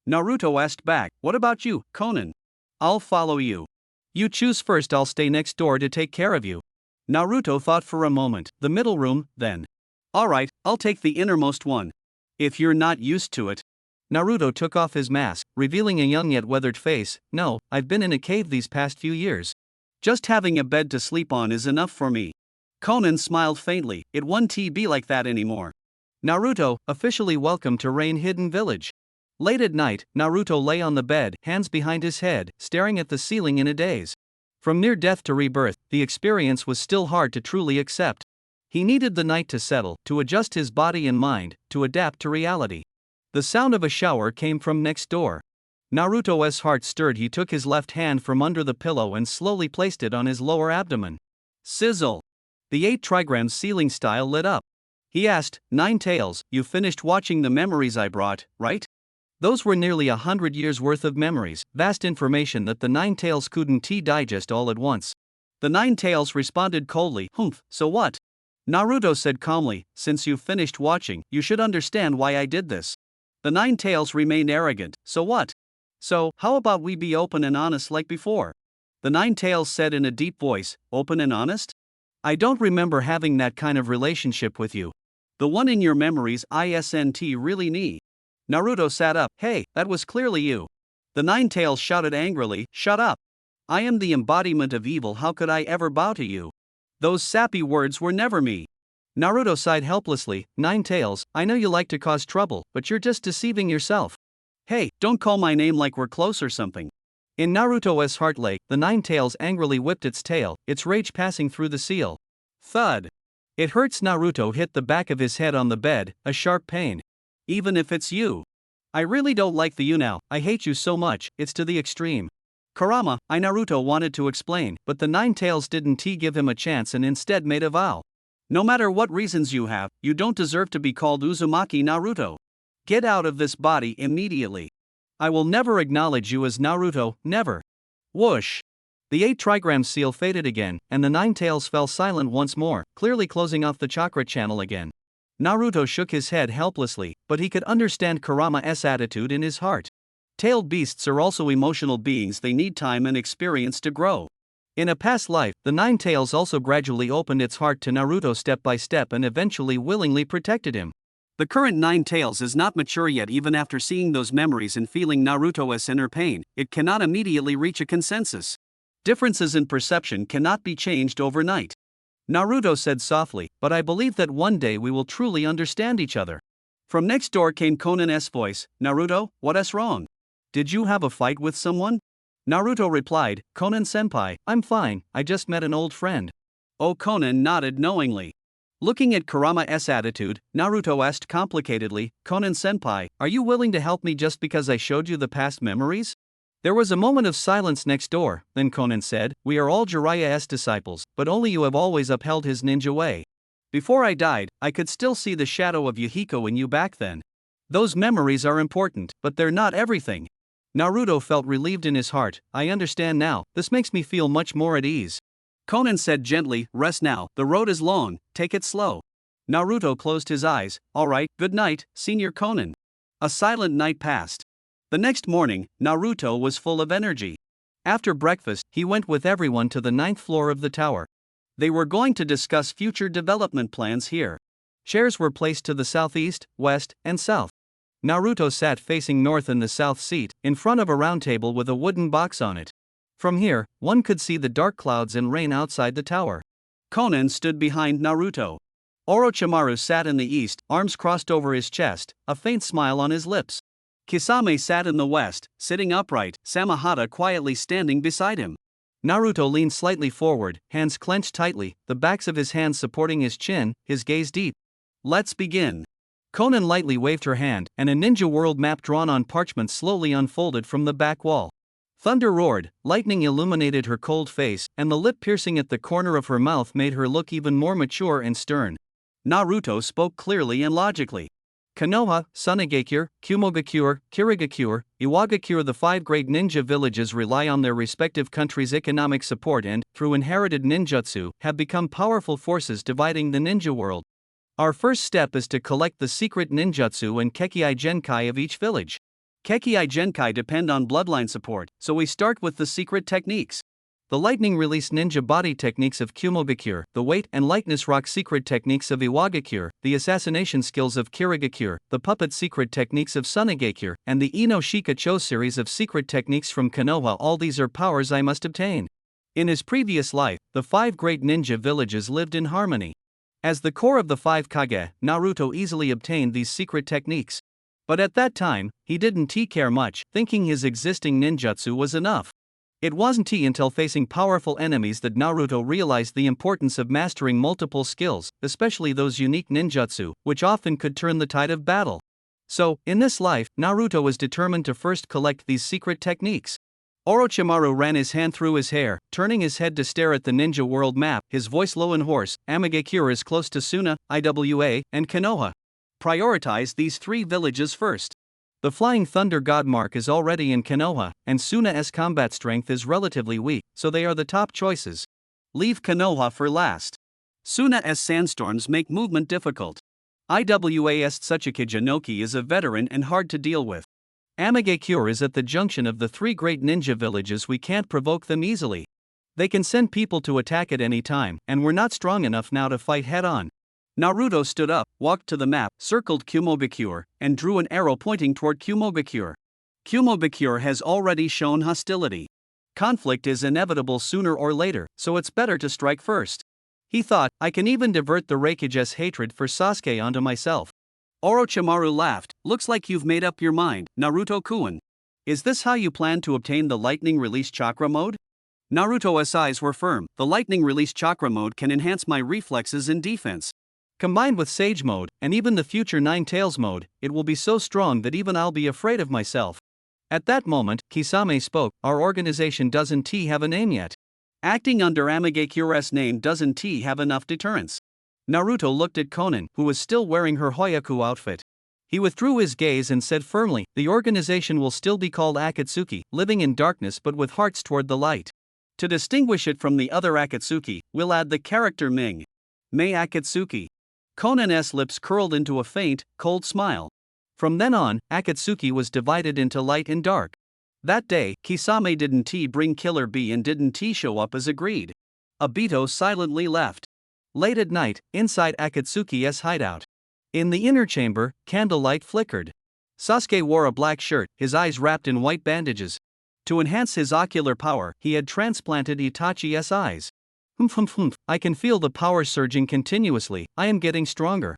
Naruto asked back, what about you, Conan? I'll follow you. You choose first, I'll stay next door to take care of you. Naruto thought for a moment. The middle room, then. Alright, I'll take the innermost one. If you're not used to it. Naruto took off his mask, revealing a young yet weathered face. No, I've been in a cave these past few years. Just having a bed to sleep on is enough for me. Conan smiled faintly. It won't be like that anymore. Naruto, officially welcome to Rain Hidden Village. Late at night, Naruto lay on the bed, hands behind his head, staring at the ceiling in a daze. From near death to rebirth, the experience was still hard to truly accept. He needed the night to settle, to adjust his body and mind, to adapt to reality. The sound of a shower came from next door. Naruto's heart stirred. He took his left hand from under the pillow and slowly placed it on his lower abdomen. Sizzle! The 8 trigrams ceiling style lit up. He asked, Nine Tails, you finished watching the memories I brought, right? Those were nearly 100 years worth of memories, vast information that the Nine Tails couldn't digest all at once. The Nine Tails responded coldly, Humph, so what? Naruto said calmly, since you've finished watching, you should understand why I did this. The Nine Tails remained arrogant, so what? So, how about we be open and honest like before? The Nine Tails said in a deep voice, open and honest? I don't remember having that kind of relationship with you. The one in your memories isn't really me. Naruto sat up, hey, that was clearly you. The Nine Tails shouted angrily, shut up. I am the embodiment of evil, how could I ever bow to you? Those sappy words were never me. Naruto sighed helplessly, Nine Tails, I know you like to cause trouble, but you're just deceiving yourself. Hey, don't call my name like we're close or something. In Naruto's heart lake, the Nine Tails angrily whipped its tail, its rage passing through the seal. Thud. It hurts. Naruto hit the back of his head on the bed, a sharp pain. Even if it's you. I really don't like you now, I hate you so much, it's to the extreme. Kurama, Naruto wanted to explain, but the Nine Tails didn't give him a chance and instead made a vow. No matter what reasons you have, you don't deserve to be called Uzumaki Naruto. Get out of this body immediately. I will never acknowledge you as Naruto, never. Whoosh! The 8 trigram seal faded again, and the Nine Tails fell silent once more, clearly closing off the chakra channel again. Naruto shook his head helplessly, but he could understand Kurama's attitude in his heart. Tailed beasts are also emotional beings, they need time and experience to grow. In a past life, the Nine Tails also gradually opened its heart to Naruto step by step and eventually willingly protected him. The current Nine Tails is not mature yet. Even after seeing those memories and feeling Naruto's inner pain, it cannot immediately reach a consensus. Differences in perception cannot be changed overnight. Naruto said softly, but I believe that one day we will truly understand each other. From next door came Konan's voice, Naruto, what's wrong? Did you have a fight with someone? Naruto replied, Konan-senpai, I'm fine, I just met an old friend. Oh, Konan nodded knowingly. Looking at Kurama's attitude, Naruto asked complicatedly, Konan-senpai, are you willing to help me just because I showed you the past memories? There was a moment of silence next door, then Konan said, we are all Jiraiya's disciples, but only you have always upheld his ninja way. Before I died, I could still see the shadow of Yahiko in you back then. Those memories are important, but they're not everything. Naruto felt relieved in his heart, I understand now, this makes me feel much more at ease. Konan said gently, rest now, the road is long, take it slow. Naruto closed his eyes, alright, good night, Senior Konan. A silent night passed. The next morning, Naruto was full of energy. After breakfast, he went with everyone to the 9th floor of the tower. They were going to discuss future development plans here. Chairs were placed to the southeast, west, and south. Naruto sat facing north in the south seat, in front of a round table with a wooden box on it. From here, one could see the dark clouds and rain outside the tower. Konan stood behind Naruto. Orochimaru sat in the east, arms crossed over his chest, a faint smile on his lips. Kisame sat in the west, sitting upright, Samahata quietly standing beside him. Naruto leaned slightly forward, hands clenched tightly, the backs of his hands supporting his chin, his gaze deep. Let's begin. Konan lightly waved her hand, and a ninja world map drawn on parchment slowly unfolded from the back wall. Thunder roared, lightning illuminated her cold face, and the lip piercing at the corner of her mouth made her look even more mature and stern. Naruto spoke clearly and logically. Konoha, Sunagakure, Kumogakure, Kirigakure, Iwagakure. The 5 great ninja villages rely on their respective countries' economic support and, through inherited ninjutsu, have become powerful forces dividing the ninja world. Our first step is to collect the secret ninjutsu and Kekkai Genkai of each village. Kekkai Genkai depend on bloodline support, so we start with the secret techniques. The lightning release ninja body techniques of Kumogakure, the weight and lightness rock secret techniques of Iwagakure, the assassination skills of Kirigakure, the puppet secret techniques of Sunagakure, and the Ino Shika Cho series of secret techniques from Konoha. All these are powers I must obtain. In his previous life, the 5 great ninja villages lived in harmony. As the core of the 5 Kage, Naruto easily obtained these secret techniques. But at that time, he didn't care much, thinking his existing ninjutsu was enough. It wasn't until facing powerful enemies that Naruto realized the importance of mastering multiple skills, especially those unique ninjutsu, which often could turn the tide of battle. So, in this life, Naruto was determined to first collect these secret techniques. Orochimaru ran his hand through his hair, turning his head to stare at the ninja world map, his voice low and hoarse. Amagakure is close to Suna, Iwa, and Konoha. Prioritize these three villages first. The Flying Thunder God Mark is already in Konoha, and Suna's combat strength is relatively weak, so they are the top choices. Leave Konoha for last. Suna's sandstorms make movement difficult. Iwa's Tsuchikage Noki is a veteran and hard to deal with. Amagakure is at the junction of the three great ninja villages. We can't provoke them easily. They can send people to attack at any time, and we're not strong enough now to fight head-on. Naruto stood up, walked to the map, circled Kumogakure, and drew an arrow pointing toward Kumogakure. Kumogakure has already shown hostility. Conflict is inevitable sooner or later, so it's better to strike first. He thought, I can even divert the Raikage's hatred for Sasuke onto myself. Orochimaru laughed. Looks like you've made up your mind, Naruto-kun. Is this how you plan to obtain the lightning release chakra mode? Naruto's eyes were firm. The lightning release chakra mode can enhance my reflexes and defense. Combined with Sage mode, and even the future Nine Tails mode, it will be so strong that even I'll be afraid of myself. At that moment, Kisame spoke, our organization doesn't have a name yet. Acting under Amagakure's name doesn't have enough deterrence. Naruto looked at Konan, who was still wearing her Hoyaku outfit. He withdrew his gaze and said firmly, the organization will still be called Akatsuki, living in darkness but with hearts toward the light. To distinguish it from the other Akatsuki, we'll add the character Ming. Mei Akatsuki. Konan's lips curled into a faint, cold smile. From then on, Akatsuki was divided into light and dark. That day, Kisame didn't bring Killer Bee and didn't show up as agreed. Obito silently left. Late at night, inside Akatsuki's hideout. In the inner chamber, candlelight flickered. Sasuke wore a black shirt, his eyes wrapped in white bandages. To enhance his ocular power, he had transplanted Itachi's eyes. I can feel the power surging continuously, I am getting stronger.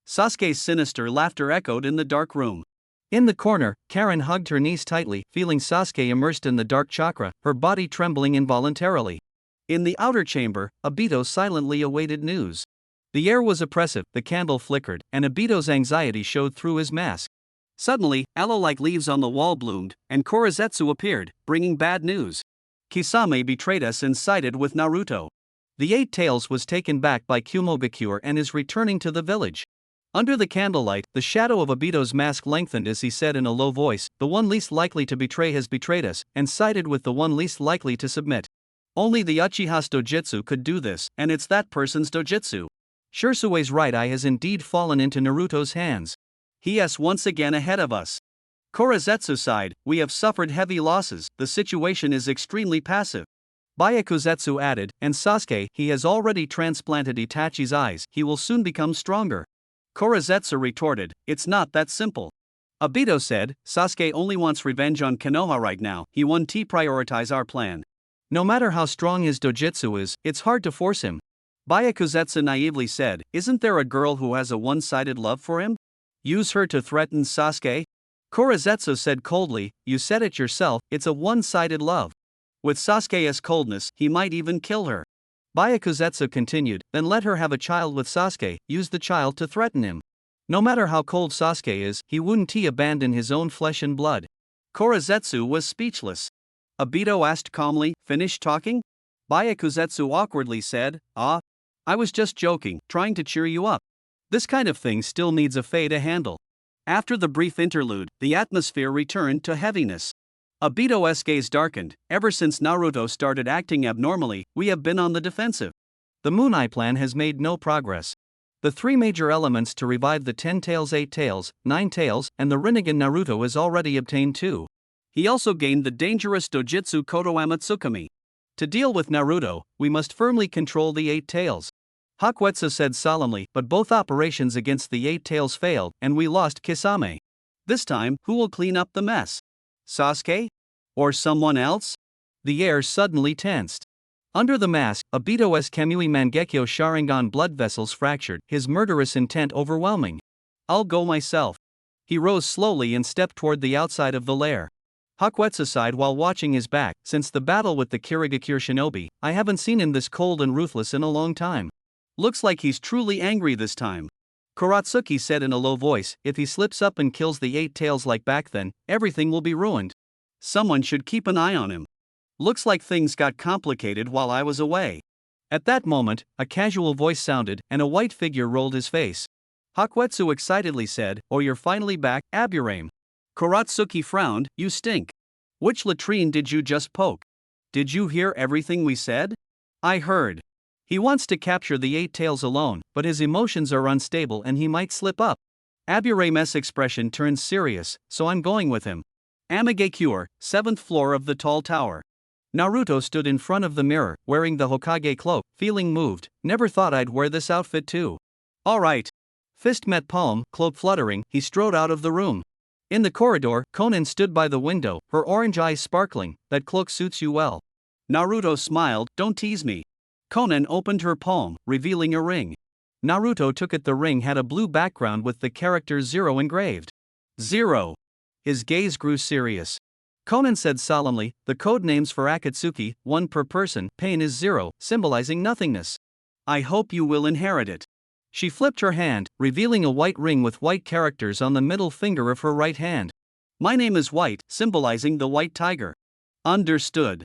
Sasuke's sinister laughter echoed in the dark room. In the corner, Karen hugged her knees tightly, feeling Sasuke immersed in the dark chakra, her body trembling involuntarily. In the outer chamber, Obito silently awaited news. The air was oppressive, the candle flickered, and Obito's anxiety showed through his mask. Suddenly, aloe-like leaves on the wall bloomed, and Korazetsu appeared, bringing bad news. Kisame betrayed us and sided with Naruto. The Eight Tails was taken back by Kumogakure and is returning to the village. Under the candlelight, the shadow of Obito's mask lengthened as he said in a low voice, the one least likely to betray has betrayed us, and sided with the one least likely to submit. Only the Uchiha's dojutsu could do this, and it's that person's dojutsu. Shirsue's right eye has indeed fallen into Naruto's hands. He is once again ahead of us. Korazetsu sighed, we have suffered heavy losses, the situation is extremely passive. Byakuzetsu added, and Sasuke, he has already transplanted Itachi's eyes, he will soon become stronger. Korazetsu retorted, it's not that simple. Obito said, Sasuke only wants revenge on Konoha right now, he won't prioritize our plan. No matter how strong his dojutsu is, it's hard to force him. Byakuzetsu naively said, isn't there a girl who has a one-sided love for him? Use her to threaten Sasuke? Korazetsu said coldly, you said it yourself, it's a one-sided love. With Sasuke's coldness, he might even kill her. Byakuzetsu continued, then let her have a child with Sasuke, use the child to threaten him. No matter how cold Sasuke is, he wouldn't abandon his own flesh and blood. Korazetsu was speechless. Obito asked calmly, finish talking? Byakuzetsu awkwardly said, I was just joking, trying to cheer you up. This kind of thing still needs a Fae to handle. After the brief interlude, the atmosphere returned to heaviness. Obito's gaze darkened. Ever since Naruto started acting abnormally, we have been on the defensive. The Moon Eye plan has made no progress. The three major elements to revive the 10 Tails, 8 Tails, 9 Tails, and the Rinnegan Naruto has already obtained too. He also gained the dangerous dojutsu Kotoama Tsukumi. To deal with Naruto, we must firmly control the 8 Tails. Hakuetsu said solemnly, but both operations against the 8 Tails failed, and we lost Kisame. This time, who will clean up the mess? Sasuke? Or someone else? The air suddenly tensed. Under the mask, Obito's Kamui Mangekyo Sharingan blood vessels fractured, his murderous intent overwhelming. I'll go myself. He rose slowly and stepped toward the outside of the lair. Hakuetsu sighed while watching his back, since the battle with the Kirigakure shinobi, I haven't seen him this cold and ruthless in a long time. Looks like he's truly angry this time. Kuratsuki said in a low voice, if he slips up and kills the 8 tails like back then, everything will be ruined. Someone should keep an eye on him. Looks like things got complicated while I was away. At that moment, a casual voice sounded, and a white figure rolled his face. Hakuetsu excitedly said, "Oh, you're finally back, Aburame." Kuratsuki frowned, "You stink. Which latrine did you just poke? Did you hear everything we said?" I heard. He wants to capture the 8 tails alone, but his emotions are unstable and he might slip up. Aburame's expression turns serious, so I'm going with him. Amagekure, 7th floor of the tall tower. Naruto stood in front of the mirror, wearing the Hokage cloak, feeling moved. Never thought I'd wear this outfit too. Alright. Fist met palm, cloak fluttering, he strode out of the room. In the corridor, Konan stood by the window, her orange eyes sparkling. That cloak suits you well. Naruto smiled, "Don't tease me." Konan opened her palm, revealing a ring. Naruto took it. The ring had a blue background with the character 0 engraved. 0. His gaze grew serious. Konan said solemnly, the code names for Akatsuki, 1 per person, pain is 0, symbolizing nothingness. I hope you will inherit it. She flipped her hand, revealing a white ring with white characters on the middle finger of her right hand. My name is White, symbolizing the white tiger. Understood.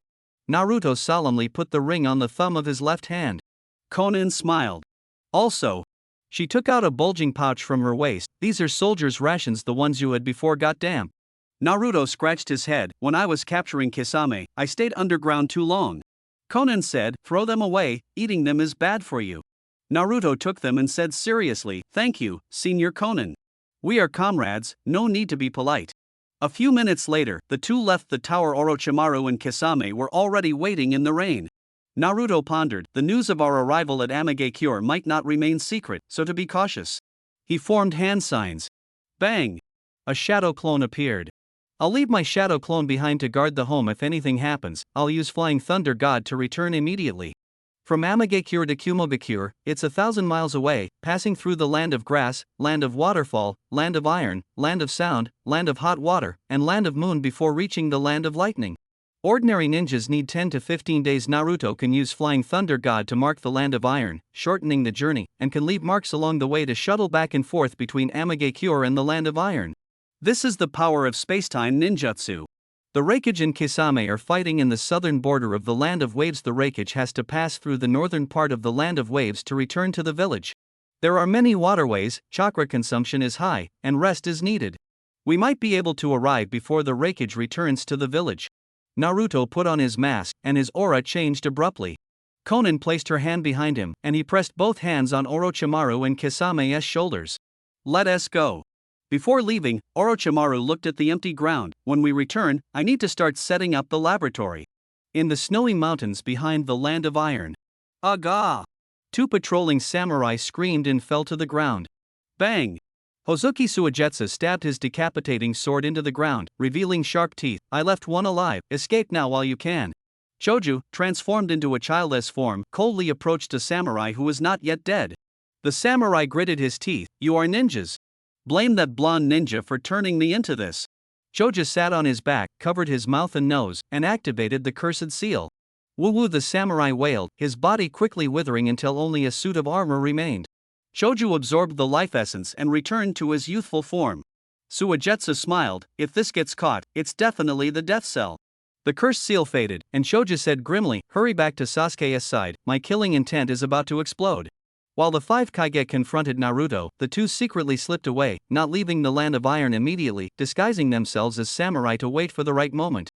Naruto solemnly put the ring on the thumb of his left hand. Konan smiled. Also, she took out a bulging pouch from her waist. These are soldiers' rations, the ones you had before got damp. Naruto scratched his head. When I was capturing Kisame, I stayed underground too long. Konan said, throw them away, eating them is bad for you. Naruto took them and said seriously, thank you, Senior Konan. We are comrades, no need to be polite. A few minutes later, the two left the tower. Orochimaru and Kisame were already waiting in the rain. Naruto pondered, the news of our arrival at Amagekure might not remain secret, so to be cautious. He formed hand signs. Bang! A shadow clone appeared. I'll leave my shadow clone behind to guard the home if anything happens. I'll use Flying Thunder God to return immediately. From Amagekure to Kumogakure, it's 1,000 miles away, passing through the land of grass, land of waterfall, land of iron, land of sound, land of hot water, and land of moon before reaching the land of lightning. Ordinary ninjas need 10 to 15 days. Naruto can use Flying Thunder God to mark the land of iron, shortening the journey, and can leave marks along the way to shuttle back and forth between Amagekure and the land of iron. This is the power of spacetime ninjutsu. The Raikage and Kisame are fighting in the southern border of the Land of Waves. The Raikage has to pass through the northern part of the Land of Waves to return to the village. There are many waterways, chakra consumption is high, and rest is needed. We might be able to arrive before the Raikage returns to the village. Naruto put on his mask, and his aura changed abruptly. Konan placed her hand behind him, and he pressed both hands on Orochimaru and Kisame's shoulders. Let us go. Before leaving, Orochimaru looked at the empty ground. When we return, I need to start setting up the laboratory. In the snowy mountains behind the land of iron. Aga! 2 patrolling samurai screamed and fell to the ground. Bang! Hozuki Suigetsu stabbed his decapitating sword into the ground, revealing sharp teeth. I left one alive, escape now while you can. Choju, transformed into a childless form, coldly approached a samurai who was not yet dead. The samurai gritted his teeth. You are ninjas. Blame that blonde ninja for turning me into this. Choju sat on his back, covered his mouth and nose, and activated the cursed seal. Woo-woo, the samurai wailed, his body quickly withering until only a suit of armor remained. Choju absorbed the life essence and returned to his youthful form. Suigetsu smiled, if this gets caught, it's definitely the death cell. The cursed seal faded, and Choju said grimly, hurry back to Sasuke's side, my killing intent is about to explode. While the 5 Kage confronted Naruto, the two secretly slipped away, not leaving the land of iron immediately, disguising themselves as samurai to wait for the right moment.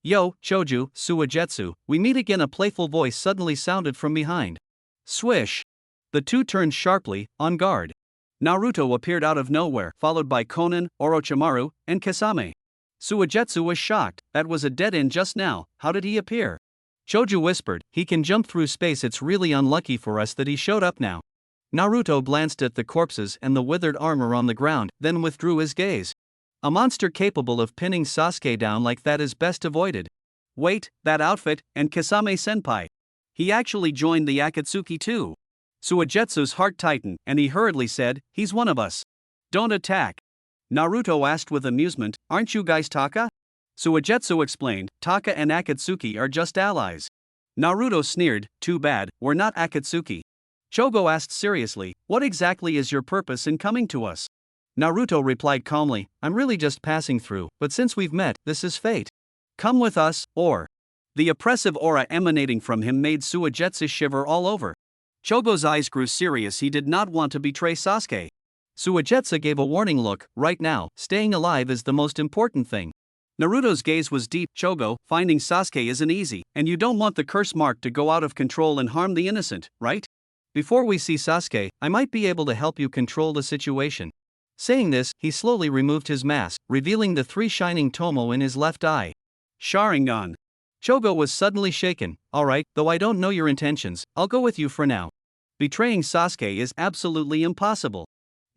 Yo, Choju, Suigetsu, we meet again. A playful voice suddenly sounded from behind. Swish! The two turned sharply, on guard. Naruto appeared out of nowhere, followed by Konan, Orochimaru, and Kisame. Suigetsu was shocked, that was a dead end just now, how did he appear? Choju whispered, he can jump through space. It's really unlucky for us that he showed up now. Naruto glanced at the corpses and the withered armor on the ground, then withdrew his gaze. A monster capable of pinning Sasuke down like that is best avoided. Wait, that outfit, and Kisame-senpai. He actually joined the Akatsuki too. Suigetsu's heart tightened, and he hurriedly said, he's one of us. Don't attack. Naruto asked with amusement, aren't you guys Taka? Suigetsu explained, Taka and Akatsuki are just allies. Naruto sneered, too bad, we're not Akatsuki. Chogo asked seriously, "What exactly is your purpose in coming to us?" Naruto replied calmly, "I'm really just passing through, but since we've met, this is fate. Come with us, or." The oppressive aura emanating from him made Suigetsu shiver all over. Chogo's eyes grew serious. He did not want to betray Sasuke. Suigetsu gave a warning look. Right now, staying alive is the most important thing. Naruto's gaze was deep. "Chogo, finding Sasuke isn't easy, and you don't want the curse mark to go out of control and harm the innocent, right? Before we see Sasuke, I might be able to help you control the situation." Saying this, he slowly removed his mask, revealing the three shining tomo in his left eye. Sharingan. Chogo was suddenly shaken. "Alright, though I don't know your intentions, I'll go with you for now. Betraying Sasuke is absolutely impossible."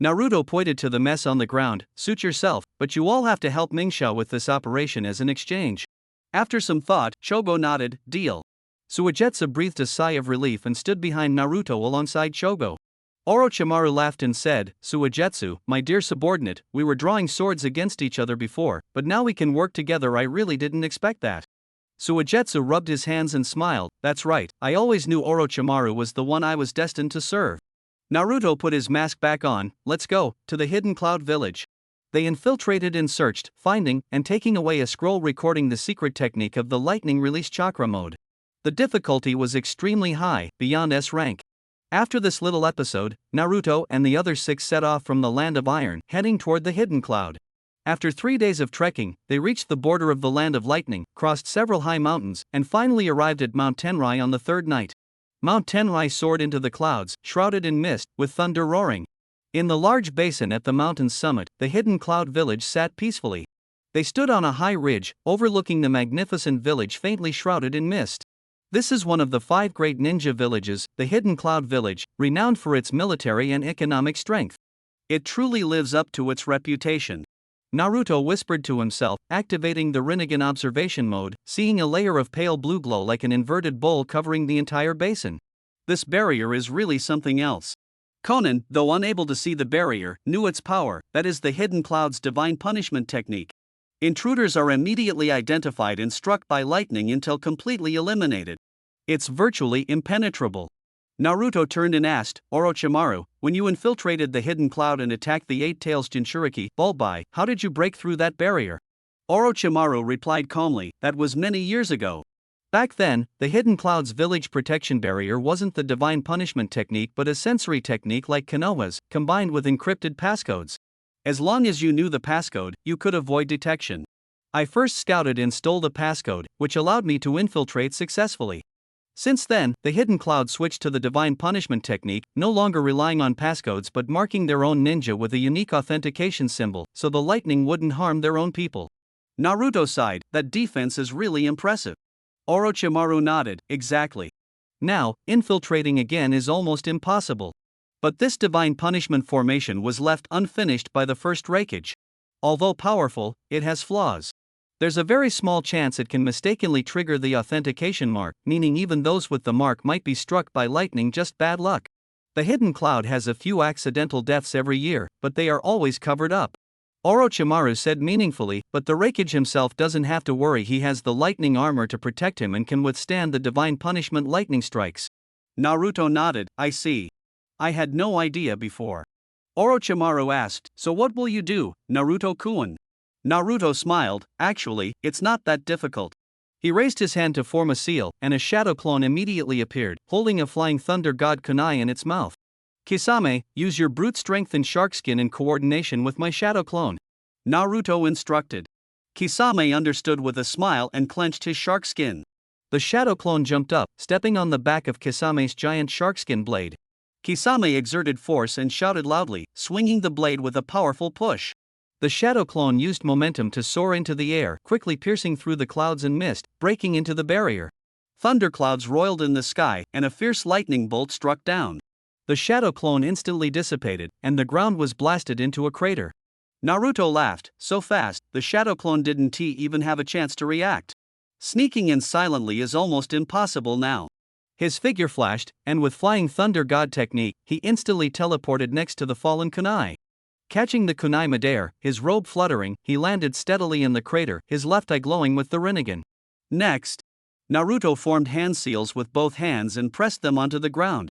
Naruto pointed to the mess on the ground. "Suit yourself, but you all have to help Mingxiao with this operation as an exchange." After some thought, Chogo nodded, "Deal." Suigetsu breathed a sigh of relief and stood behind Naruto alongside Chogo. Orochimaru laughed and said, "Suigetsu, my dear subordinate, we were drawing swords against each other before, but now we can work together. I really didn't expect that." Suigetsu rubbed his hands and smiled. "That's right, I always knew Orochimaru was the one I was destined to serve." Naruto put his mask back on. "Let's go to the hidden cloud village." They infiltrated and searched, finding and taking away a scroll recording the secret technique of the lightning release chakra mode. The difficulty was extremely high, beyond S rank. After this little episode, Naruto and the other 6 set off from the Land of Iron, heading toward the hidden cloud. After 3 days of trekking, they reached the border of the Land of Lightning, crossed several high mountains, and finally arrived at Mount Tenrai on the third night. Mount Tenrai soared into the clouds, shrouded in mist, with thunder roaring. In the large basin at the mountain's summit, the hidden cloud village sat peacefully. They stood on a high ridge, overlooking the magnificent village faintly shrouded in mist. This is one of the 5 great ninja villages, the Hidden Cloud Village, renowned for its military and economic strength. It truly lives up to its reputation. Naruto whispered to himself, activating the Rinnegan observation mode, seeing a layer of pale blue glow like an inverted bowl covering the entire basin. This barrier is really something else. Conan, though unable to see the barrier, knew its power, that is the Hidden Cloud's divine punishment technique. Intruders are immediately identified and struck by lightning until completely eliminated. It's virtually impenetrable. Naruto turned and asked, "Orochimaru, when you infiltrated the hidden cloud and attacked the 8 Tails Jinchuriki, Bulbai, how did you break through that barrier?" Orochimaru replied calmly, "That was many years ago. Back then, the Hidden Cloud's village protection barrier wasn't the divine punishment technique but a sensory technique like Konoha's, combined with encrypted passcodes. As long as you knew the passcode, you could avoid detection. I first scouted and stole the passcode, which allowed me to infiltrate successfully. Since then, the Hidden Cloud switched to the divine punishment technique, no longer relying on passcodes but marking their own ninja with a unique authentication symbol, so the lightning wouldn't harm their own people." Naruto sighed, "That defense is really impressive." Orochimaru nodded, "Exactly. Now, infiltrating again is almost impossible. But this divine punishment formation was left unfinished by the first Raikage. Although powerful, it has flaws. There's a very small chance it can mistakenly trigger the authentication mark, meaning even those with the mark might be struck by lightning. Just bad luck. The Hidden Cloud has a few accidental deaths every year, but they are always covered up." Orochimaru said meaningfully, "But the Raikage himself doesn't have to worry. He has the lightning armor to protect him and can withstand the divine punishment lightning strikes." Naruto nodded, "I see. I had no idea before." Orochimaru asked, "So what will you do, Naruto-kun?" Naruto smiled, "Actually, it's not that difficult." He raised his hand to form a seal, and a shadow clone immediately appeared, holding a flying thunder god kunai in its mouth. "Kisame, use your brute strength and shark skin in coordination with my shadow clone," Naruto instructed. Kisame understood with a smile and clenched his shark skin. The shadow clone jumped up, stepping on the back of Kisame's giant sharkskin blade. Kisame exerted force and shouted loudly, swinging the blade with a powerful push. The shadow clone used momentum to soar into the air, quickly piercing through the clouds and mist, breaking into the barrier. Thunderclouds roiled in the sky, and a fierce lightning bolt struck down. The shadow clone instantly dissipated, and the ground was blasted into a crater. Naruto laughed, "So fast, the shadow clone didn't even have a chance to react. Sneaking in silently is almost impossible now." His figure flashed, and with flying thunder god technique, he instantly teleported next to the fallen kunai. Catching the kunai midair, his robe fluttering, he landed steadily in the crater, his left eye glowing with the Rinnegan. Next, Naruto formed hand seals with both hands and pressed them onto the ground.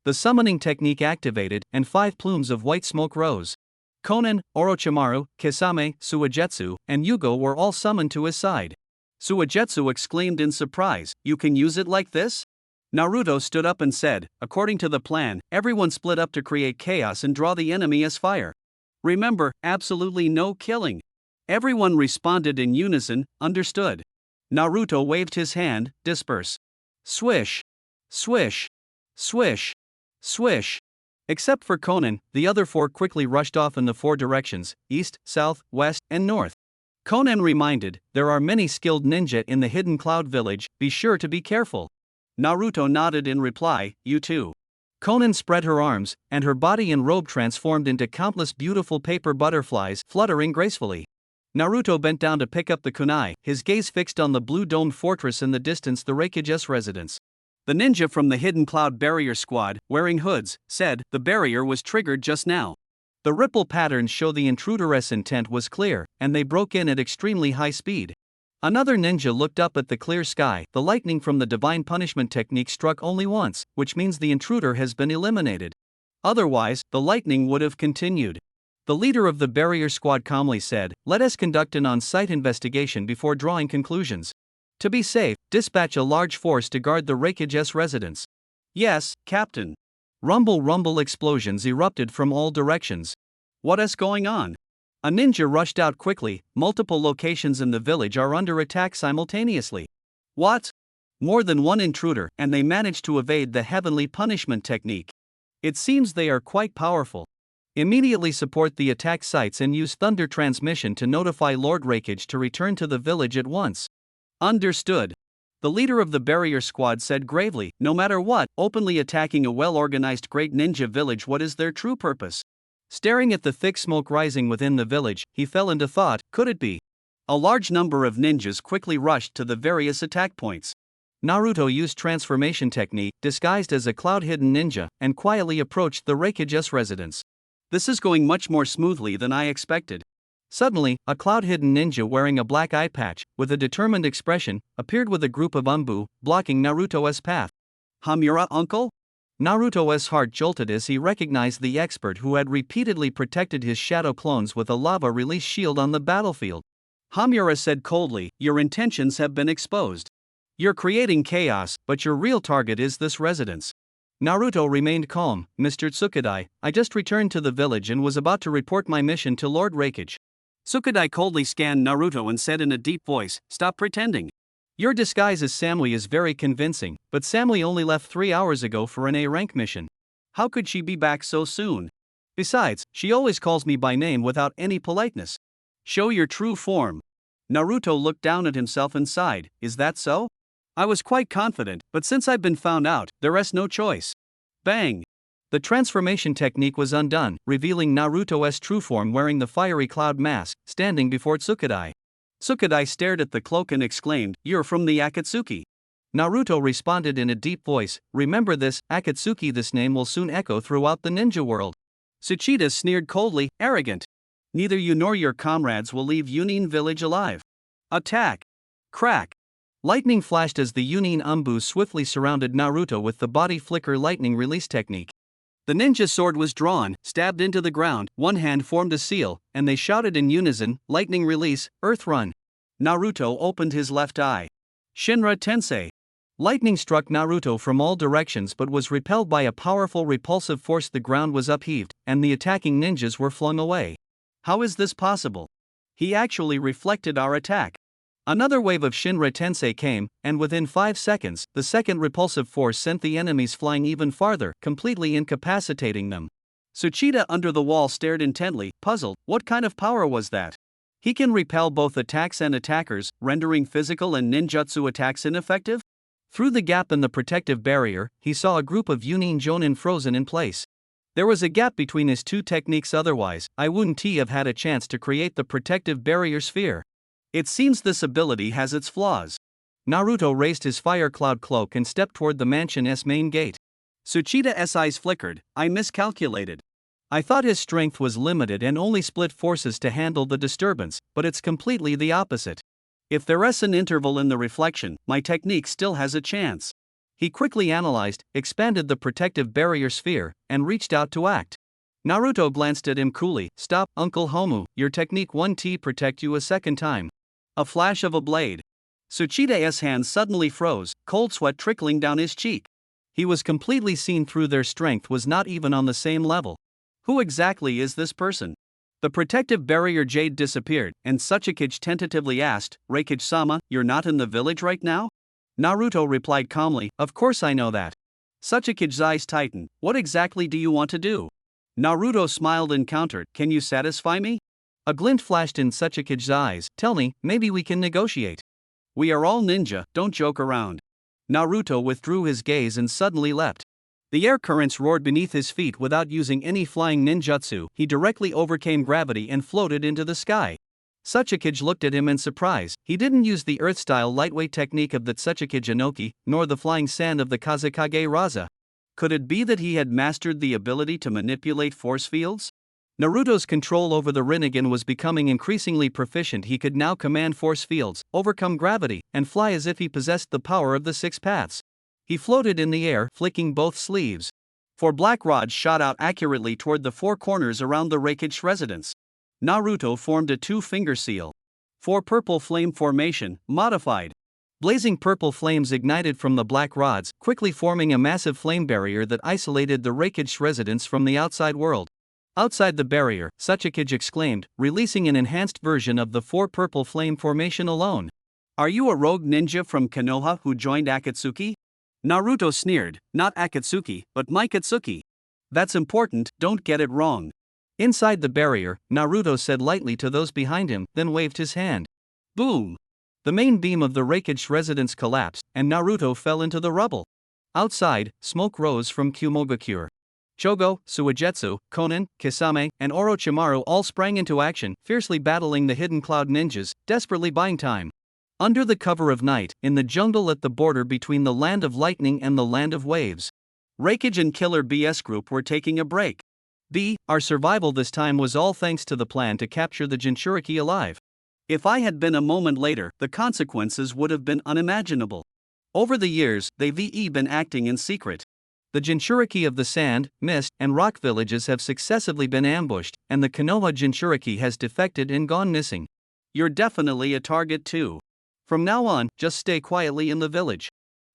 The summoning technique activated, and 5 plumes of white smoke rose. Konan, Orochimaru, Kisame, Suigetsu, and Yugo were all summoned to his side. Suigetsu exclaimed in surprise, "You can use it like this?" Naruto stood up and said, "According to the plan, everyone split up to create chaos and draw the enemy as fire. Remember, absolutely no killing." Everyone responded in unison, "Understood." Naruto waved his hand, "Disperse." Swish. Swish. Swish. Swish. Except for Konan, the other 4 quickly rushed off in the 4 directions, east, south, west, and north. Konan reminded, "There are many skilled ninja in the hidden cloud village, be sure to be careful." Naruto nodded in reply, "You too." Konan spread her arms, and her body and robe transformed into countless beautiful paper butterflies fluttering gracefully. Naruto bent down to pick up the kunai, his gaze fixed on the blue-domed fortress in the distance, the Raikuge's residence. The ninja from the Hidden Cloud Barrier Squad, wearing hoods, said, "The barrier was triggered just now." The ripple patterns show the intruder's intent was clear, and they broke in at extremely high speed. Another ninja looked up at the clear sky. The lightning from the divine punishment technique struck only once, which means the intruder has been eliminated. Otherwise, the lightning would have continued. The leader of the barrier squad calmly said, "Let us conduct an on-site investigation before drawing conclusions. To be safe, dispatch a large force to guard the Raikuge's residence." "Yes, Captain." Rumble explosions erupted from all directions. "What is going on?" A ninja rushed out quickly. "Multiple locations in the village are under attack simultaneously." "What?" "More than one intruder, and they managed to evade the heavenly punishment technique. It seems they are quite powerful. Immediately support the attack sites and use thunder transmission to notify Lord Raikage to return to the village at once." "Understood." The leader of the barrier squad said gravely, "No matter what, openly attacking a well-organized great ninja village, what is their true purpose?" Staring at the thick smoke rising within the village, he fell into thought, could it be? A large number of ninjas quickly rushed to the various attack points. Naruto used transformation technique, disguised as a cloud-hidden ninja, and quietly approached the Raikuge's residence. "This is going much more smoothly than I expected." Suddenly, a cloud-hidden ninja wearing a black eye patch, with a determined expression, appeared with a group of umbu, blocking Naruto's path. "Hamura, uncle?" Naruto's heart jolted as he recognized the expert who had repeatedly protected his shadow clones with a lava-release shield on the battlefield. Hamura said coldly, "Your intentions have been exposed. You're creating chaos, but your real target is this residence." Naruto remained calm. "Mr. Tsukadai, I just returned to the village and was about to report my mission to Lord Raikage." Tsukadai coldly scanned Naruto and said in a deep voice, "Stop pretending. Your disguise as Samui is very convincing, but Samui only left 3 hours ago for an A-rank mission. How could she be back so soon? Besides, she always calls me by name without any politeness. Show your true form." Naruto looked down at himself and sighed, "Is that so? I was quite confident, but since I've been found out, there's no choice." Bang! The transformation technique was undone, revealing Naruto's true form wearing the fiery cloud mask, standing before Tsukadai. Tsukadai stared at the cloak and exclaimed, "You're from the Akatsuki." Naruto responded in a deep voice, "Remember this, Akatsuki. This name will soon echo throughout the ninja world." Tsuchida sneered coldly, "Arrogant. Neither you nor your comrades will leave Yunin village alive. Attack!" Crack! Lightning flashed as the Yunin umbu swiftly surrounded Naruto with the body flicker lightning release technique. The ninja sword was drawn, stabbed into the ground, one hand formed a seal, and they shouted in unison, "Lightning release, earth run." Naruto opened his left eye. Shinra Tensei. Lightning struck Naruto from all directions but was repelled by a powerful repulsive force. The ground was upheaved, and the attacking ninjas were flung away. How is this possible? He actually reflected our attack. Another wave of Shinra Tensei came, and within 5 seconds, the second repulsive force sent the enemies flying even farther, completely incapacitating them. Tsuchida under the wall stared intently, puzzled. What kind of power was that? He can repel both attacks and attackers, rendering physical and ninjutsu attacks ineffective? Through the gap in the protective barrier, he saw a group of Yunin Jonin frozen in place. There was a gap between his two techniques, otherwise, I wouldn't have had a chance to create the protective barrier sphere. It seems this ability has its flaws. Naruto raised his fire cloud cloak and stepped toward the mansion's main gate. Tsuchida's eyes flickered. I miscalculated. I thought his strength was limited and only split forces to handle the disturbance, but it's completely the opposite. If there's an interval in the reflection, my technique still has a chance. He quickly analyzed, expanded the protective barrier sphere, and reached out to act. Naruto glanced at him coolly. Stop, Uncle Homu, your technique won't protect you a second time. A flash of a blade. Tsuchida's hand suddenly froze, cold sweat trickling down his cheek. He was completely seen through. Their strength was not even on the same level. Who exactly is this person? The protective barrier jade disappeared, and Sachikage tentatively asked, Reikage-sama, you're not in the village right now? Naruto replied calmly, of course I know that. Sachikage's eyes tightened. What exactly do you want to do? Naruto smiled and countered, can you satisfy me? A glint flashed in Sachikage's eyes. Tell me, maybe we can negotiate. We are all ninja, don't joke around. Naruto withdrew his gaze and suddenly leapt. The air currents roared beneath his feet without using any flying ninjutsu. He directly overcame gravity and floated into the sky. Sachikage looked at him in surprise. He didn't use the earth-style lightweight technique of the Tsuchikage Inoki, nor the flying sand of the Kazekage Raza. Could it be that he had mastered the ability to manipulate force fields? Naruto's control over the Rinnegan was becoming increasingly proficient. He could now command force fields, overcome gravity, and fly as if he possessed the power of the six paths. He floated in the air, flicking both sleeves. Four black rods shot out accurately toward the four corners around the Reikage residence. Naruto formed a two-finger seal. Four purple flame formation, modified. Blazing purple flames ignited from the black rods, quickly forming a massive flame barrier that isolated the Reikage residence from the outside world. Outside the barrier, Sachikage exclaimed, releasing an enhanced version of the four purple flame formation alone. Are you a rogue ninja from Konoha who joined Akatsuki? Naruto sneered, not Akatsuki, but Maikatsuki. That's important, don't get it wrong. Inside the barrier, Naruto said lightly to those behind him, then waved his hand. Boom! The main beam of the Reikage residence collapsed, and Naruto fell into the rubble. Outside, smoke rose from Kumogakure. Chogo, Suigetsu, Konan, Kisame, and Orochimaru all sprang into action, fiercely battling the hidden cloud ninjas, desperately buying time. Under the cover of night, in the jungle at the border between the Land of Lightning and the Land of Waves, Reikage and Killer B's group were taking a break. Our survival this time was all thanks to the plan to capture the Jinchuriki alive. If I had been a moment later, the consequences would have been unimaginable. Over the years, they've been acting in secret. The Jinchuriki of the Sand, Mist, and Rock villages have successively been ambushed, and the Konoha Jinchuriki has defected and gone missing. You're definitely a target too. From now on, just stay quietly in the village.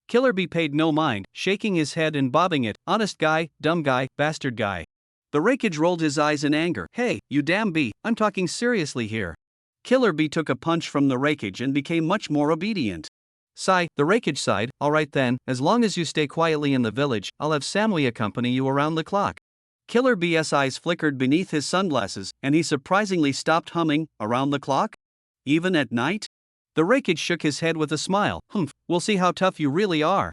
Killer B paid no mind, shaking his head and bobbing it, honest guy, dumb guy, bastard guy. The Reikage rolled his eyes in anger. Hey, you damn B, I'm talking seriously here. Killer B took a punch from the Reikage and became much more obedient. Sigh, the Reikage sighed, alright then, as long as you stay quietly in the village, I'll have Samui accompany you around the clock. Killer B's eyes flickered beneath his sunglasses, and he surprisingly stopped humming, around the clock? Even at night? The Reikage shook his head with a smile. We'll see how tough you really are.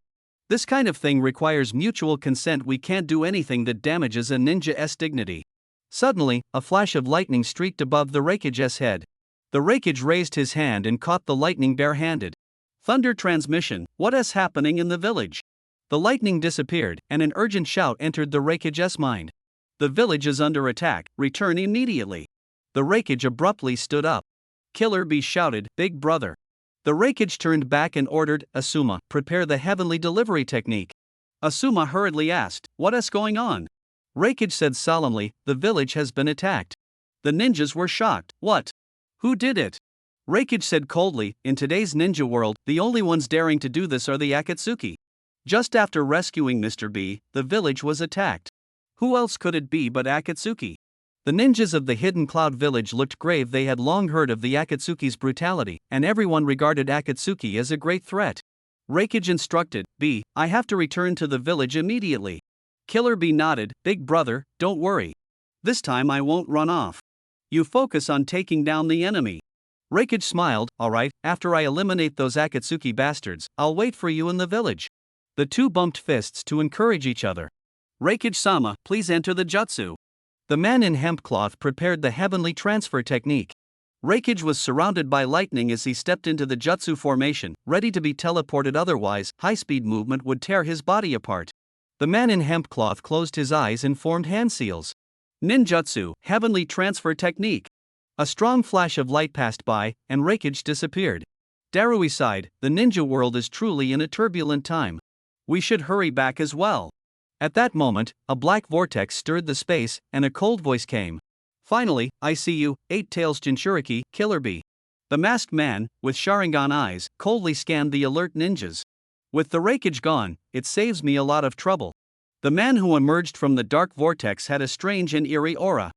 This kind of thing requires mutual consent. We can't do anything that damages a ninja's dignity. Suddenly, a flash of lightning streaked above the Reikage's head. The Reikage raised his hand and caught the lightning bare-handed. Thunder transmission, what is happening in the village? The lightning disappeared, and an urgent shout entered the Reikage's mind. The village is under attack, return immediately. The Reikage abruptly stood up. Killer B shouted, Big brother. The Reikage turned back and ordered, Asuma, prepare the heavenly delivery technique. Asuma hurriedly asked, what is going on? Reikage said solemnly, the village has been attacked. The ninjas were shocked. What? Who did it? Reikage said coldly, in today's ninja world, the only ones daring to do this are the Akatsuki. Just after rescuing Mr. B, the village was attacked. Who else could it be but Akatsuki? The ninjas of the Hidden Cloud village looked grave. They had long heard of the Akatsuki's brutality, and everyone regarded Akatsuki as a great threat. Reikage instructed, B, I have to return to the village immediately. Killer B nodded, Big brother, don't worry. This time I won't run off. You focus on taking down the enemy. Reikage smiled, alright, after I eliminate those Akatsuki bastards, I'll wait for you in the village. The two bumped fists to encourage each other. Reikage-sama, please enter the jutsu. The man in hemp cloth prepared the heavenly transfer technique. Reikage was surrounded by lightning as he stepped into the jutsu formation, ready to be teleported, otherwise, high-speed movement would tear his body apart. The man in hemp cloth closed his eyes and formed hand seals. Ninjutsu, heavenly transfer technique. A strong flash of light passed by, and Reikage disappeared. Darui sighed, the ninja world is truly in a turbulent time. We should hurry back as well. At that moment, a black vortex stirred the space, and a cold voice came. Finally, I see you, Eight Tails Jinchuriki, Killer Bee. The masked man, with Sharingan eyes, coldly scanned the alert ninjas. With the rakeage gone, it saves me a lot of trouble. The man who emerged from the dark vortex had a strange and eerie aura.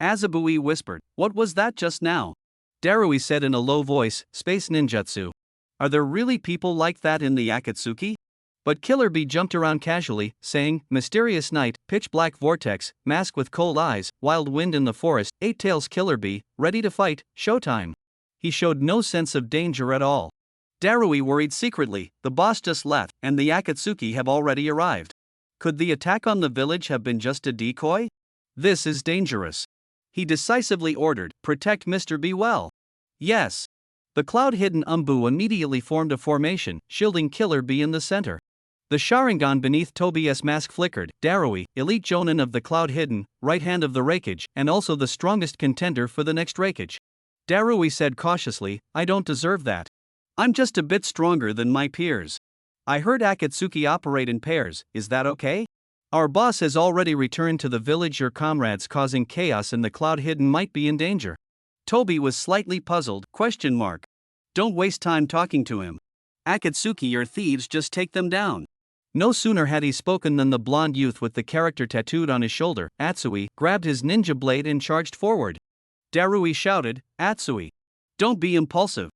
Azabui whispered, "What was that just now?" Darui said in a low voice, "Space ninjutsu." Are there really people like that in the Akatsuki? But Killer Bee jumped around casually, saying, "Mysterious night, pitch black vortex, mask with cold eyes, wild wind in the forest, Eight Tails Killer Bee, ready to fight, showtime." He showed no sense of danger at all. Darui worried secretly, the boss just left, and the Akatsuki have already arrived. Could the attack on the village have been just a decoy? This is dangerous. He decisively ordered, "Protect Mr. B well." Yes. The cloud-hidden Umbu immediately formed a formation, shielding Killer Bee in the center. The Sharingan beneath Tobi's mask flickered. Darui, elite Jonin of the cloud-hidden, right hand of the rakeage, and also the strongest contender for the next rakeage. Darui said cautiously, "I don't deserve that. I'm just a bit stronger than my peers. I heard Akatsuki operate in pairs, is that okay? Our boss has already returned to the village. Your comrades causing chaos in the cloud hidden might be in danger." Tobi was slightly puzzled, ? Don't waste time talking to him. Akatsuki are thieves, just take them down. No sooner had he spoken than the blonde youth with the character tattooed on his shoulder, Atsui, grabbed his ninja blade and charged forward. Darui shouted, "Atsui! Don't be impulsive.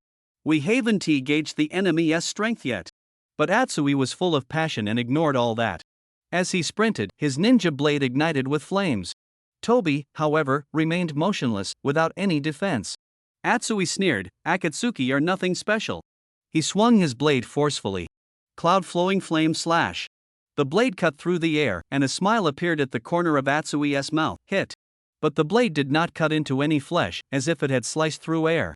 We haven't gauged the enemy's strength yet." But Atsui was full of passion and ignored all that. As he sprinted, his ninja blade ignited with flames. Tobi, however, remained motionless, without any defense. Atsui sneered, "Akatsuki are nothing special." He swung his blade forcefully. Cloud flowing flame slash. The blade cut through the air, and a smile appeared at the corner of Atsui's mouth. Hit. But the blade did not cut into any flesh, as if it had sliced through air.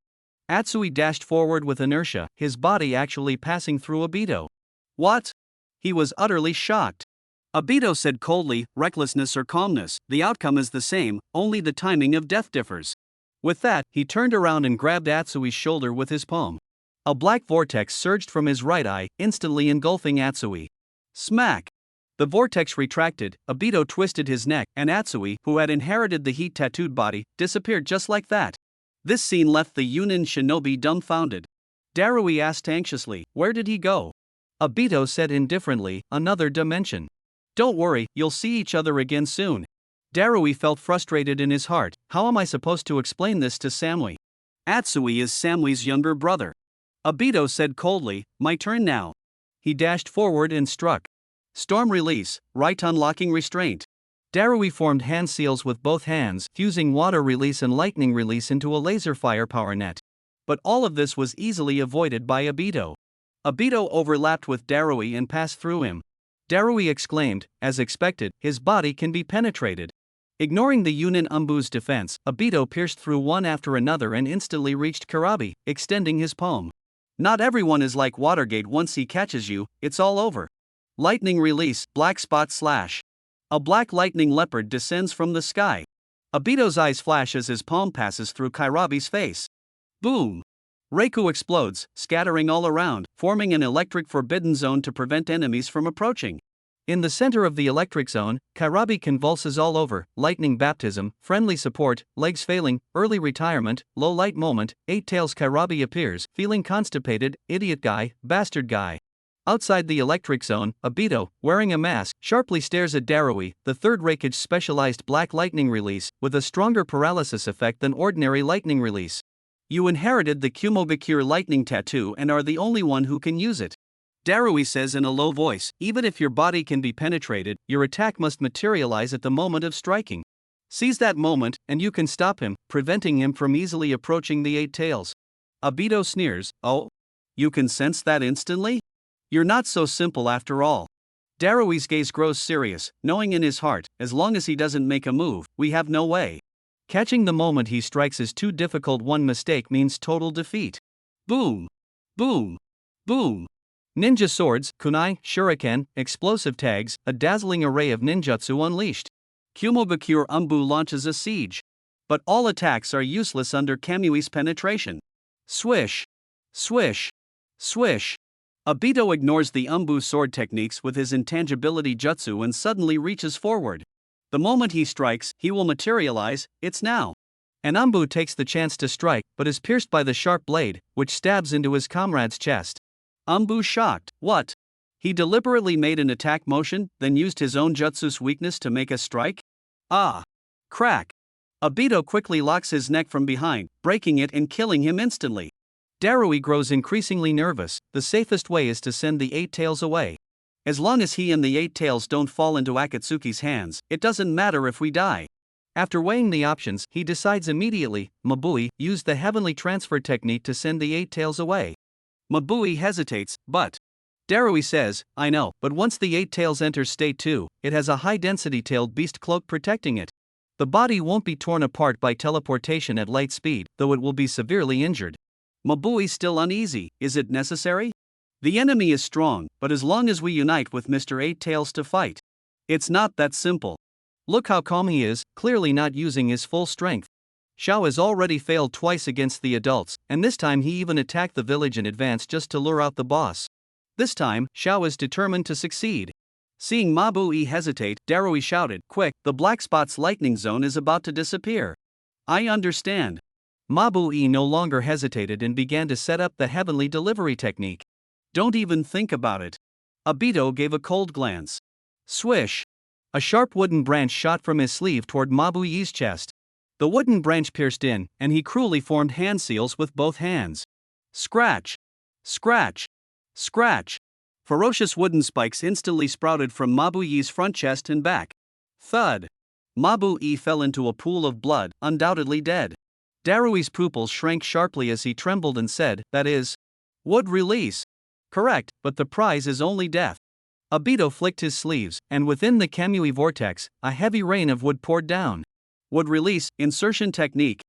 Atsui dashed forward with inertia, his body actually passing through Obito. What? He was utterly shocked. Obito said coldly, "Recklessness or calmness, the outcome is the same, only the timing of death differs." With that, he turned around and grabbed Atsui's shoulder with his palm. A black vortex surged from his right eye, instantly engulfing Atsui. Smack! The vortex retracted, Obito twisted his neck, and Atsui, who had inherited the heat-tattooed body, disappeared just like that. This scene left the Yunin shinobi dumbfounded. Darui asked anxiously, "Where did he go?" Obito said indifferently, "Another dimension." "Don't worry, you'll see each other again soon." Darui felt frustrated in his heart. How am I supposed to explain this to Samui? Atsui is Samui's younger brother. Obito said coldly, "My turn now." He dashed forward and struck. Storm release, right unlocking restraint. Darui formed hand seals with both hands, fusing water release and lightning release into a laser firepower net. But all of this was easily avoided by Obito. Obito overlapped with Darui and passed through him. Darui exclaimed, "As expected, his body can be penetrated." Ignoring the Yunin Umbu's defense, Obito pierced through one after another and instantly reached Karabi, extending his palm. Not everyone is like Watergate. Once he catches you, it's all over. Lightning release, black spot slash. A black lightning leopard descends from the sky. Obito's eyes flash as his palm passes through Kairabi's face. Boom! Reiku explodes, scattering all around, forming an electric forbidden zone to prevent enemies from approaching. In the center of the electric zone, Kairabi convulses all over, lightning baptism, friendly support, legs failing, early retirement, low light moment, Eight Tails Kairabi appears, feeling constipated, idiot guy, bastard guy. Outside the electric zone, Obito, wearing a mask, sharply stares at Darui, the third rakeage specialized black lightning release, with a stronger paralysis effect than ordinary lightning release. You inherited the Kumobikure lightning tattoo and are the only one who can use it. Darui says in a low voice, "Even if your body can be penetrated, your attack must materialize at the moment of striking. Seize that moment, and you can stop him, preventing him from easily approaching the Eight Tails." Obito sneers, "Oh? You can sense that instantly? You're not so simple after all." Darui's gaze grows serious, knowing in his heart, as long as he doesn't make a move, we have no way. Catching the moment he strikes is too difficult. One mistake means total defeat. Boom! Boom! Boom! Ninja swords, kunai, shuriken, explosive tags, a dazzling array of ninjutsu unleashed. Kumobikure Umbu launches a siege. But all attacks are useless under Kamui's penetration. Swish! Swish! Swish! Obito ignores the Umbu sword techniques with his intangibility jutsu and suddenly reaches forward. The moment he strikes, he will materialize, it's now. And Umbu takes the chance to strike, but is pierced by the sharp blade, which stabs into his comrade's chest. Umbu shocked. What? He deliberately made an attack motion, then used his own jutsu's weakness to make a strike? Ah! Crack! Obito quickly locks his neck from behind, breaking it and killing him instantly. Darui grows increasingly nervous. The safest way is to send the Eight Tails away. As long as he and the Eight Tails don't fall into Akatsuki's hands, it doesn't matter if we die. After weighing the options, he decides immediately. Mabui used the heavenly transfer technique to send the Eight Tails away. Mabui hesitates, but Darui says, I know, but once the Eight Tails enters state 2, it has a high-density tailed beast cloak protecting it. The body won't be torn apart by teleportation at light speed, though it will be severely injured. Mabui's still uneasy. Is it necessary? The enemy is strong, but as long as we unite with Mr. Eight Tails to fight. It's not that simple. Look how calm he is, clearly not using his full strength. Xiao has already failed twice against the adults, and this time he even attacked the village in advance just to lure out the boss. This time, Xiao is determined to succeed. Seeing Mabui hesitate, Darui shouted, Quick, the black spot's lightning zone is about to disappear. I understand. Mabui no longer hesitated and began to set up the heavenly delivery technique. Don't even think about it. Obito gave a cold glance. Swish! A sharp wooden branch shot from his sleeve toward Mabui's chest. The wooden branch pierced in, and he cruelly formed hand seals with both hands. Scratch! Scratch! Scratch! Ferocious wooden spikes instantly sprouted from Mabui's front chest and back. Thud! Mabui fell into a pool of blood, undoubtedly dead. Darui's pupils shrank sharply as he trembled and said, That is, would release. Correct, but the prize is only death. Obito flicked his sleeves, and within the Kamui vortex, a heavy rain of wood poured down. Would release, insertion technique.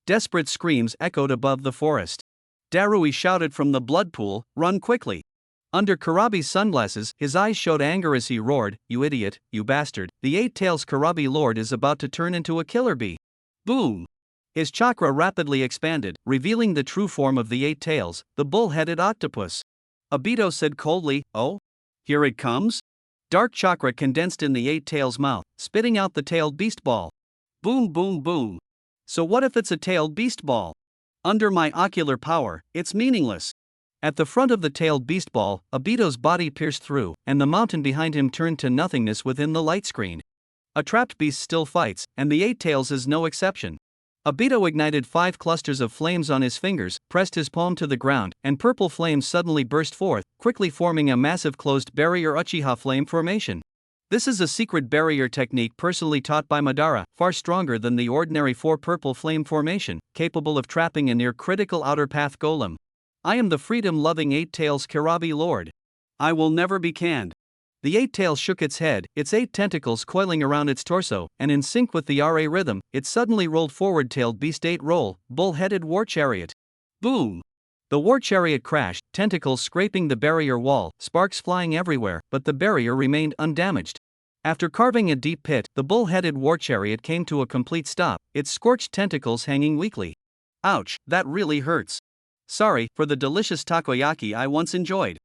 Desperate screams echoed above the forest. Darui shouted from the blood pool, Run quickly. Under Karabi's sunglasses, his eyes showed anger as he roared, You idiot, you bastard, the Eight Tails Karabi Lord is about to turn into a killer bee. Boom! His chakra rapidly expanded, revealing the true form of the Eight Tails, the bull-headed octopus. Obito said coldly, Oh? Here it comes? Dark chakra condensed in the Eight Tails' mouth, spitting out the tailed beast ball. Boom boom boom. So what if it's a tailed beast ball? Under my ocular power, it's meaningless. At the front of the tailed beast ball, Obito's body pierced through, and the mountain behind him turned to nothingness within the light screen. A trapped beast still fights, and the Eight Tails is no exception. Obito ignited 5 clusters of flames on his fingers, pressed his palm to the ground, and purple flames suddenly burst forth, quickly forming a massive closed barrier Uchiha flame formation. This is a secret barrier technique personally taught by Madara, far stronger than the ordinary 4 purple flame formation, capable of trapping a near-critical outer path golem. I am the freedom-loving Eight Tails Karabi Lord. I will never be canned. The Eight Tails shook its head, its 8 tentacles coiling around its torso, and in sync with the RA rhythm, it suddenly rolled forward. Tailed beast 8 roll, bull-headed war chariot. Boom! The war chariot crashed, tentacles scraping the barrier wall, sparks flying everywhere, but the barrier remained undamaged. After carving a deep pit, the bull-headed war chariot came to a complete stop, its scorched tentacles hanging weakly. Ouch, that really hurts. Sorry for the delicious takoyaki I once enjoyed.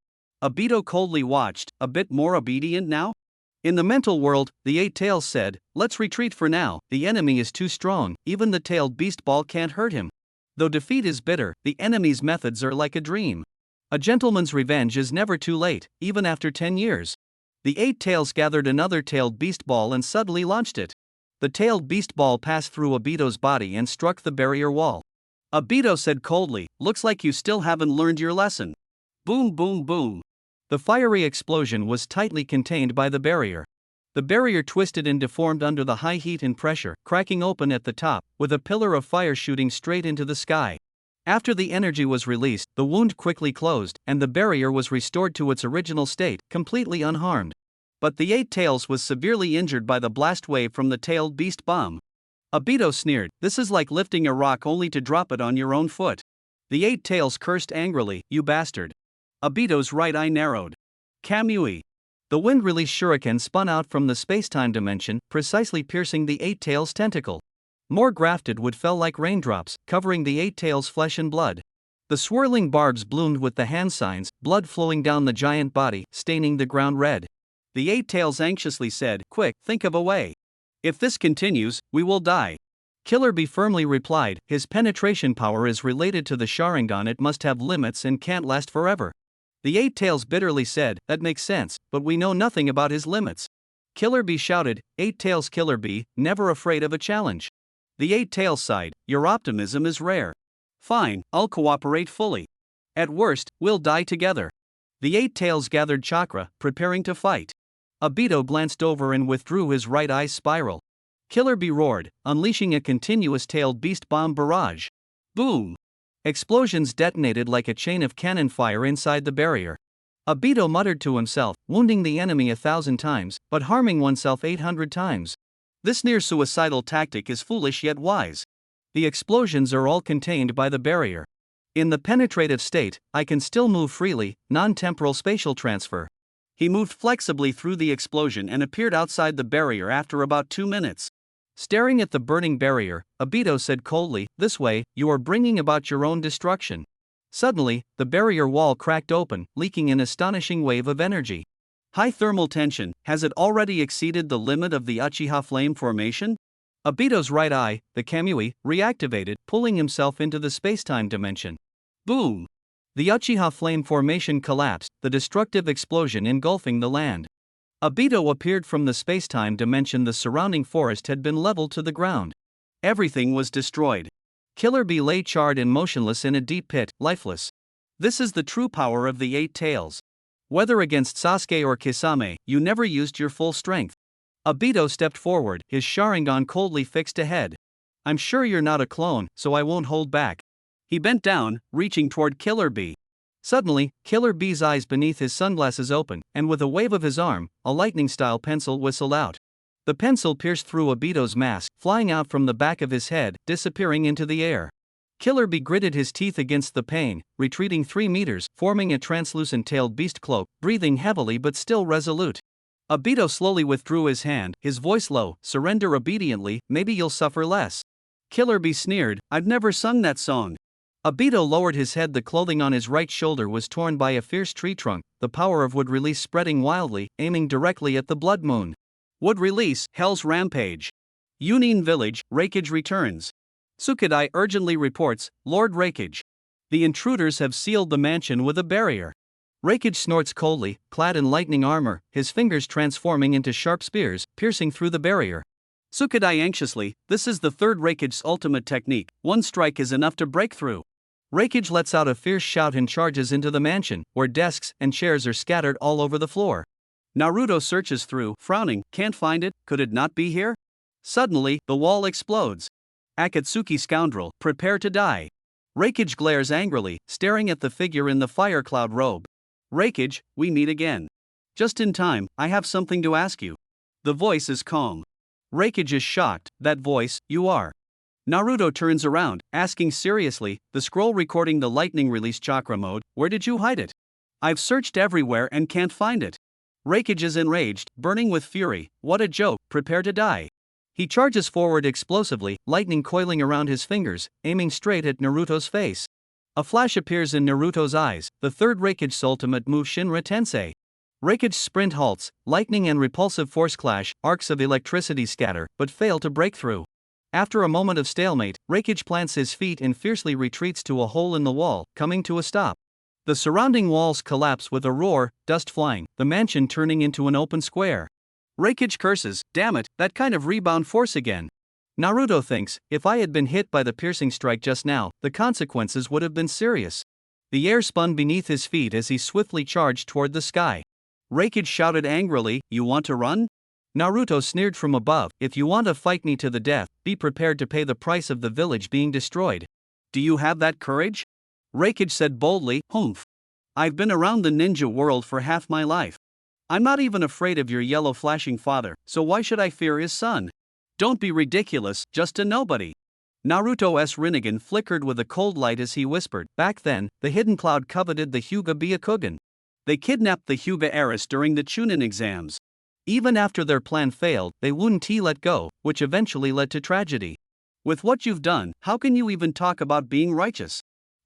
Obito coldly watched, a bit more obedient now? In the mental world, the Eight Tails said, Let's retreat for now, the enemy is too strong, even the tailed beast ball can't hurt him. Though defeat is bitter, the enemy's methods are like a dream. A gentleman's revenge is never too late, even after 10 years. The Eight Tails gathered another tailed beast ball and suddenly launched it. The tailed beast ball passed through Obito's body and struck the barrier wall. Obito said coldly, Looks like you still haven't learned your lesson. Boom boom boom. The fiery explosion was tightly contained by the barrier. The barrier twisted and deformed under the high heat and pressure, cracking open at the top, with a pillar of fire shooting straight into the sky. After the energy was released, the wound quickly closed, and the barrier was restored to its original state, completely unharmed. But the Eight Tails was severely injured by the blast wave from the tailed beast bomb. Obito sneered, This is like lifting a rock only to drop it on your own foot. The Eight Tails cursed angrily, You bastard. Obito's right eye narrowed. Kamui. The wind-released shuriken spun out from the space-time dimension, precisely piercing the Eight Tails' tentacle. More grafted wood fell like raindrops, covering the Eight Tails' flesh and blood. The swirling barbs bloomed with the hand signs, blood flowing down the giant body, staining the ground red. The Eight Tails anxiously said, "Quick, think of a way. If this continues, we will die." Killer Bee firmly replied, "His penetration power is related to the Sharingan, it must have limits and can't last forever." The Eight Tails bitterly said, "That makes sense, but we know nothing about his limits." Killer Bee shouted, "Eight Tails Killer Bee, never afraid of a challenge." The Eight Tails sighed, "Your optimism is rare. Fine, I'll cooperate fully. At worst, we'll die together." The Eight Tails gathered chakra, preparing to fight. Obito glanced over and withdrew his right eye's spiral. Killer Bee roared, unleashing a continuous tailed beast bomb barrage. Boom! Explosions detonated like a chain of cannon fire inside the barrier. Obito muttered to himself, wounding the enemy 1,000 times, but harming oneself 800 times. This near-suicidal tactic is foolish yet wise. The explosions are all contained by the barrier. In the penetrative state, I can still move freely, non-temporal spatial transfer. He moved flexibly through the explosion and appeared outside the barrier after about 2 minutes. Staring at the burning barrier, Obito said coldly, "This way, you are bringing about your own destruction." Suddenly, the barrier wall cracked open, leaking an astonishing wave of energy. High thermal tension, has it already exceeded the limit of the Uchiha flame formation? Obito's right eye, the Kamui, reactivated, pulling himself into the spacetime dimension. Boom! The Uchiha flame formation collapsed, the destructive explosion engulfing the land. Obito appeared from the spacetime dimension. The surrounding forest had been leveled to the ground. Everything was destroyed. Killer Bee lay charred and motionless in a deep pit, lifeless. This is the true power of the Eight Tails. Whether against Sasuke or Kisame, you never used your full strength. Obito stepped forward, his Sharingan coldly fixed ahead. "I'm sure you're not a clone, so I won't hold back." He bent down, reaching toward Killer Bee. Suddenly, Killer Bee's eyes beneath his sunglasses opened, and with a wave of his arm, a lightning-style pencil whistled out. The pencil pierced through Obito's mask, flying out from the back of his head, disappearing into the air. Killer Bee gritted his teeth against the pain, retreating 3 meters, forming a translucent tailed beast cloak, breathing heavily but still resolute. Obito slowly withdrew his hand, his voice low, "Surrender obediently, maybe you'll suffer less." Killer Bee sneered, "I've never sung that song." Obito lowered his head. The clothing on his right shoulder was torn by a fierce tree trunk, the power of wood release spreading wildly, aiming directly at the blood moon. Wood release, Hell's Rampage. Yunin Village, Raikage returns. Tsukadai urgently reports, "Lord Raikage. The intruders have sealed the mansion with a barrier." Raikage snorts coldly, clad in lightning armor, his fingers transforming into sharp spears, piercing through the barrier. Tsukadai anxiously, "This is the third Raikage's ultimate technique, one strike is enough to break through." Raikage lets out a fierce shout and charges into the mansion, where desks and chairs are scattered all over the floor. Naruto searches through, frowning, "Can't find it, could it not be here?" Suddenly, the wall explodes. "Akatsuki scoundrel, prepare to die." Raikage glares angrily, staring at the figure in the fire cloud robe. "Raikage, we meet again. Just in time, I have something to ask you." The voice is calm. Raikage is shocked, "That voice, you are." Naruto turns around, asking seriously, "The scroll recording the lightning release chakra mode, where did you hide it? I've searched everywhere and can't find it." Raikage is enraged, burning with fury, "What a joke, prepare to die." He charges forward explosively, lightning coiling around his fingers, aiming straight at Naruto's face. A flash appears in Naruto's eyes, the third Raikage's ultimate move Shinra Tensei. Raikage's sprint halts, lightning and repulsive force clash, arcs of electricity scatter, but fail to break through. After a moment of stalemate, Raikage plants his feet and fiercely retreats to a hole in the wall, coming to a stop. The surrounding walls collapse with a roar, dust flying, the mansion turning into an open square. Raikage curses, "Damn it, that kind of rebound force again." Naruto thinks, if I had been hit by the piercing strike just now, the consequences would have been serious. The air spun beneath his feet as he swiftly charged toward the sky. Raikage shouted angrily, "You want to run?" Naruto sneered from above, "If you want to fight me to the death, be prepared to pay the price of the village being destroyed." "Do you have that courage?" Raikage said boldly, "Humph. I've been around the ninja world for half my life. I'm not even afraid of your yellow flashing father, so why should I fear his son? Don't be ridiculous, just a nobody." Naruto's Rinnegan flickered with a cold light as he whispered, "Back then, the Hidden Cloud coveted the Hyuga Byakugan. They kidnapped the Hyuga heiress during the Chunin exams. Even after their plan failed, they wouldn't let go, which eventually led to tragedy. With what you've done, how can you even talk about being righteous?"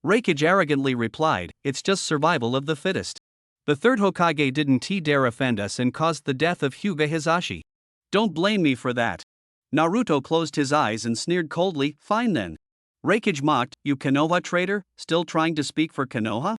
Reikage arrogantly replied, it's just survival of the fittest. The third Hokage didn't dare offend us and caused the death of Hyuga Hizashi. Don't blame me for that. Naruto closed his eyes and sneered coldly, fine then. Reikage mocked, you Konoha traitor, still trying to speak for Konoha?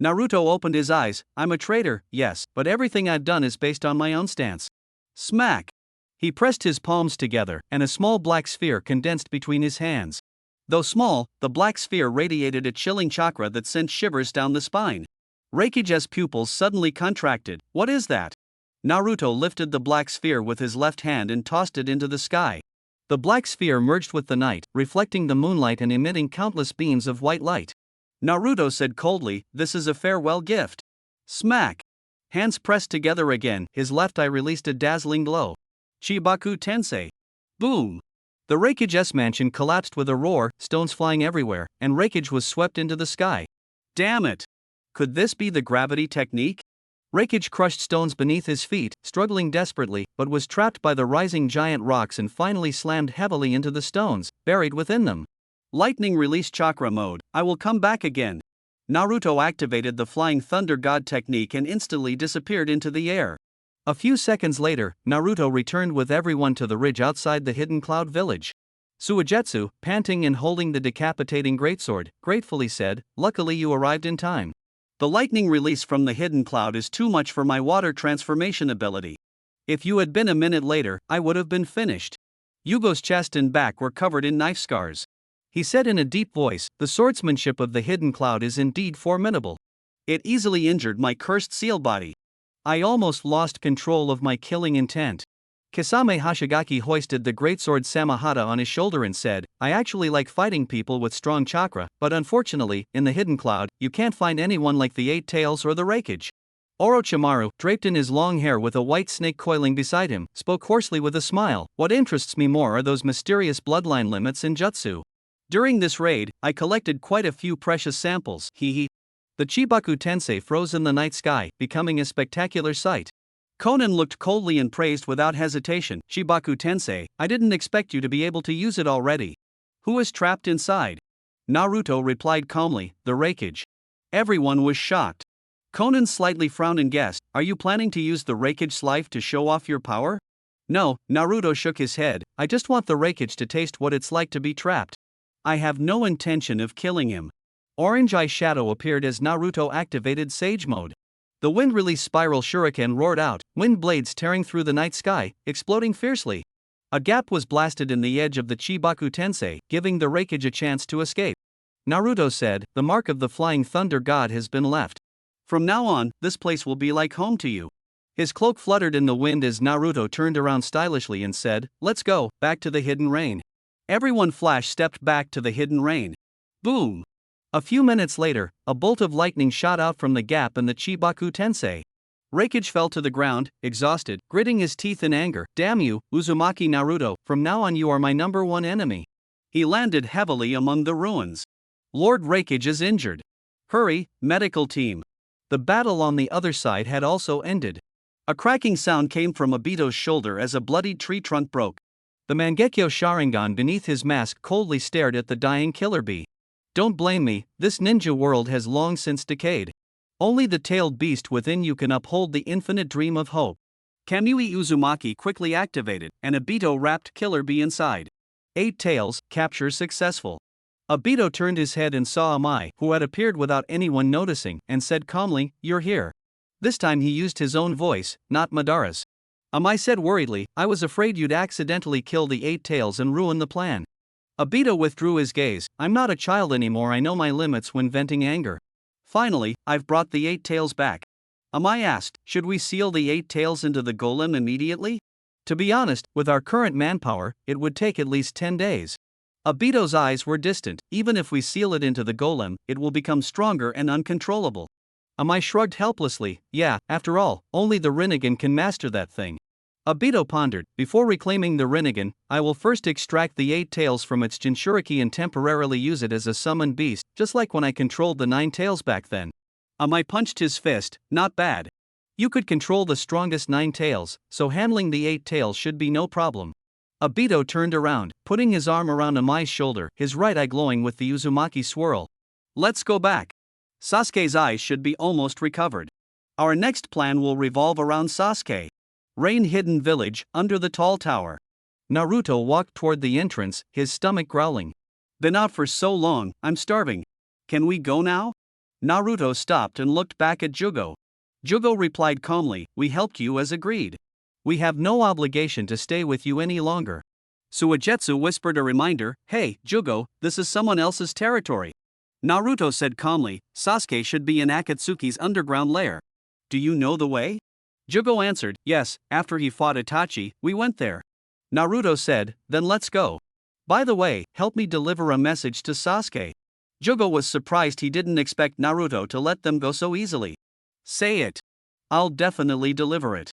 Naruto opened his eyes, I'm a traitor, yes, but everything I've done is based on my own stance. Smack! He pressed his palms together, and a small black sphere condensed between his hands. Though small, the black sphere radiated a chilling chakra that sent shivers down the spine. Reikage's pupils suddenly contracted. What is that? Naruto lifted the black sphere with his left hand and tossed it into the sky. The black sphere merged with the night, reflecting the moonlight and emitting countless beams of white light. Naruto said coldly, this is a farewell gift. Smack! Hands pressed together again, his left eye released a dazzling glow. Chibaku Tensei. Boom! The Reikage's mansion collapsed with a roar, stones flying everywhere, and Reikage was swept into the sky. Damn it! Could this be the gravity technique? Reikage crushed stones beneath his feet, struggling desperately, but was trapped by the rising giant rocks and finally slammed heavily into the stones, buried within them. Lightning release chakra mode, I will come back again. Naruto activated the Flying Thunder God technique and instantly disappeared into the air. A few seconds later, Naruto returned with everyone to the ridge outside the hidden cloud village. Suigetsu, panting and holding the decapitating greatsword, gratefully said, luckily you arrived in time. The lightning release from the hidden cloud is too much for my water transformation ability. If you had been a minute later, I would have been finished. Yugo's chest and back were covered in knife scars. He said in a deep voice, the swordsmanship of the hidden cloud is indeed formidable. It easily injured my cursed seal body. I almost lost control of my killing intent. Kisame Hashigaki hoisted the greatsword Samahata on his shoulder and said, I actually like fighting people with strong chakra, but unfortunately, in the hidden cloud, you can't find anyone like the Eight Tails or the Reikage. Orochimaru, draped in his long hair with a white snake coiling beside him, spoke hoarsely with a smile, what interests me more are those mysterious bloodline limits in jutsu. During this raid, I collected quite a few precious samples, hee. The Chibaku Tensei froze in the night sky, becoming a spectacular sight. Konan looked coldly and praised without hesitation, Chibaku Tensei, I didn't expect you to be able to use it already. Who is trapped inside? Naruto replied calmly, the Reikage. Everyone was shocked. Konan slightly frowned and guessed, are you planning to use the Reikage's life to show off your power? No, Naruto shook his head, I just want the Reikage to taste what it's like to be trapped. I have no intention of killing him. Orange Eye Shadow appeared as Naruto activated Sage Mode. The wind-release spiral shuriken roared out, wind blades tearing through the night sky, exploding fiercely. A gap was blasted in the edge of the Chibaku Tensei, giving the Reikage a chance to escape. Naruto said, the mark of the Flying Thunder God has been left. From now on, this place will be like home to you. His cloak fluttered in the wind as Naruto turned around stylishly and said, let's go, back to the hidden rain. Everyone flash stepped back to the hidden rain. Boom! A few minutes later, a bolt of lightning shot out from the gap in the Chibaku Tensei. Reikage fell to the ground, exhausted, gritting his teeth in anger. Damn you, Uzumaki Naruto, from now on you are my number one enemy. He landed heavily among the ruins. Lord Reikage is injured. Hurry, medical team. The battle on the other side had also ended. A cracking sound came from Obito's shoulder as a bloodied tree trunk broke. The Mangekyo Sharingan beneath his mask coldly stared at the dying killer bee. Don't blame me, this ninja world has long since decayed. Only the tailed beast within you can uphold the infinite dream of hope. Kamui Uzumaki quickly activated, and Obito wrapped Killer Bee inside. 8 Tails, capture successful. Obito turned his head and saw Amai, who had appeared without anyone noticing, and said calmly, you're here. This time he used his own voice, not Madara's. Amai said worriedly, I was afraid you'd accidentally kill the 8 Tails and ruin the plan. Obito withdrew his gaze, I'm not a child anymore, I know my limits when venting anger. Finally, I've brought the 8 Tails back. Amai asked, should we seal the 8 Tails into the golem immediately? To be honest, with our current manpower, it would take at least 10 days. Obito's eyes were distant, even if we seal it into the golem, it will become stronger and uncontrollable. Amai shrugged helplessly, yeah, after all, only the Rinnegan can master that thing. Obito pondered, before reclaiming the Rinnegan, I will first extract the 8 Tails from its Jinchuriki and temporarily use it as a summoned beast, just like when I controlled the 9 Tails back then. Amai punched his fist, not bad. You could control the strongest 9 Tails, so handling the 8 Tails should be no problem. Obito turned around, putting his arm around Amai's shoulder, his right eye glowing with the Uzumaki swirl. Let's go back. Sasuke's eyes should be almost recovered. Our next plan will revolve around Sasuke. Rain-hidden village, under the tall tower. Naruto walked toward the entrance, his stomach growling. Been out for so long, I'm starving. Can we go now? Naruto stopped and looked back at Jugo. Jugo replied calmly, we helped you as agreed. We have no obligation to stay with you any longer. Suigetsu whispered a reminder, hey, Jugo, this is someone else's territory. Naruto said calmly, Sasuke should be in Akatsuki's underground lair. Do you know the way? Jugo answered, yes, after he fought Itachi, we went there. Naruto said, then let's go. By the way, help me deliver a message to Sasuke. Jugo was surprised he didn't expect Naruto to let them go so easily. Say it. I'll definitely deliver it.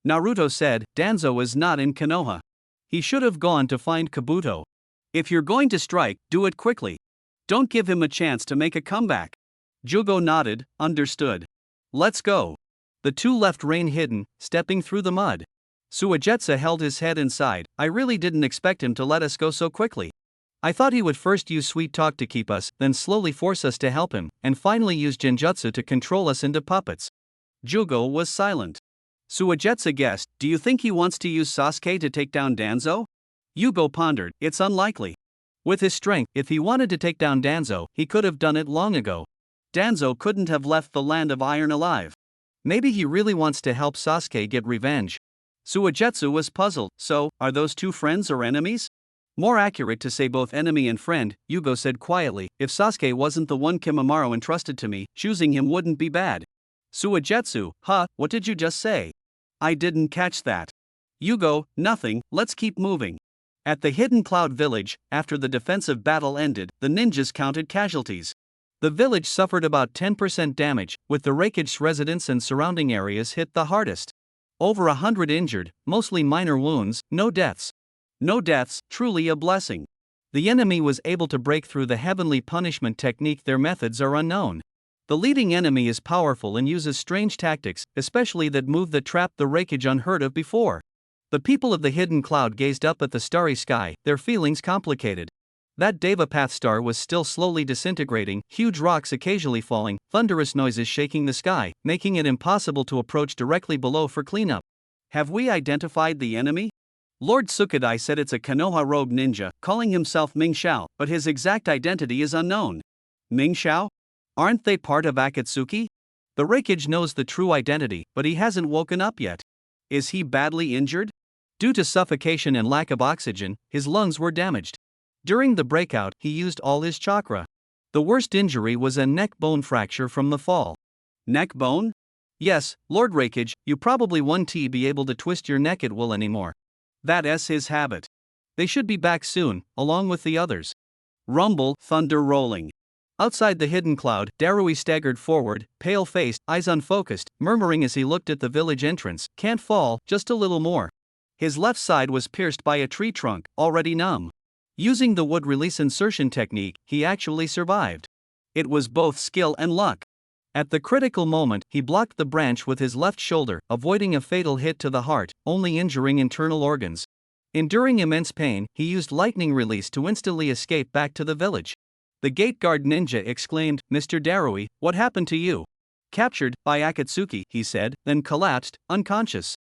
Naruto said, Danzo is not in Konoha. He should have gone to find Kabuto. If you're going to strike, do it quickly. Don't give him a chance to make a comeback. Jugo nodded, understood. Let's go. The two left rain-hidden, stepping through the mud. Suigetsu held his head inside. I really didn't expect him to let us go so quickly. I thought he would first use sweet talk to keep us, then slowly force us to help him, and finally use genjutsu to control us into puppets. Jugo was silent. Suigetsu guessed, do you think he wants to use Sasuke to take down Danzo? Jugo pondered, it's unlikely. With his strength, if he wanted to take down Danzo, he could have done it long ago. Danzo couldn't have left the land of iron alive. Maybe he really wants to help Sasuke get revenge. Suigetsu was puzzled, so, are those two friends or enemies? More accurate to say both enemy and friend, Jugo said quietly, if Sasuke wasn't the one Kimimaro entrusted to me, choosing him wouldn't be bad. Suigetsu, what did you just say? I didn't catch that. Jugo, nothing, let's keep moving. At the Hidden Cloud village, after the defensive battle ended, the ninjas counted casualties. The village suffered about 10% damage, with the Raikage residents and surrounding areas hit the hardest. Over 100 injured, mostly minor wounds, no deaths. No deaths, truly a blessing. The enemy was able to break through the heavenly punishment technique. Their methods are unknown. The leading enemy is powerful and uses strange tactics, especially that move that trapped the Raikage unheard of before. The people of the Hidden Cloud gazed up at the starry sky, their feelings complicated. That Deva Path star was still slowly disintegrating, huge rocks occasionally falling, thunderous noises shaking the sky, making it impossible to approach directly below for cleanup. Have we identified the enemy? Lord Sukadai said it's a Konoha rogue ninja, calling himself Ming Xiao, but his exact identity is unknown. Ming Xiao? Aren't they part of Akatsuki? The Raikage knows the true identity, but he hasn't woken up yet. Is he badly injured? Due to suffocation and lack of oxygen, his lungs were damaged. During the breakout, he used all his chakra. The worst injury was a neck bone fracture from the fall. Neck bone? Yes, Lord Raikage, you probably won't be able to twist your neck at will anymore. That's his habit. They should be back soon, along with the others. Rumble, thunder rolling. Outside the Hidden Cloud, Darui staggered forward, pale-faced, eyes unfocused, murmuring as he looked at the village entrance, can't fall, just a little more. His left side was pierced by a tree trunk, already numb. Using the wood release insertion technique, he actually survived. It was both skill and luck. At the critical moment, he blocked the branch with his left shoulder, avoiding a fatal hit to the heart, only injuring internal organs. Enduring immense pain, he used lightning release to instantly escape back to the village. The gate guard ninja exclaimed, Mr. Darui, what happened to you? Captured by Akatsuki, he said, then collapsed, unconscious.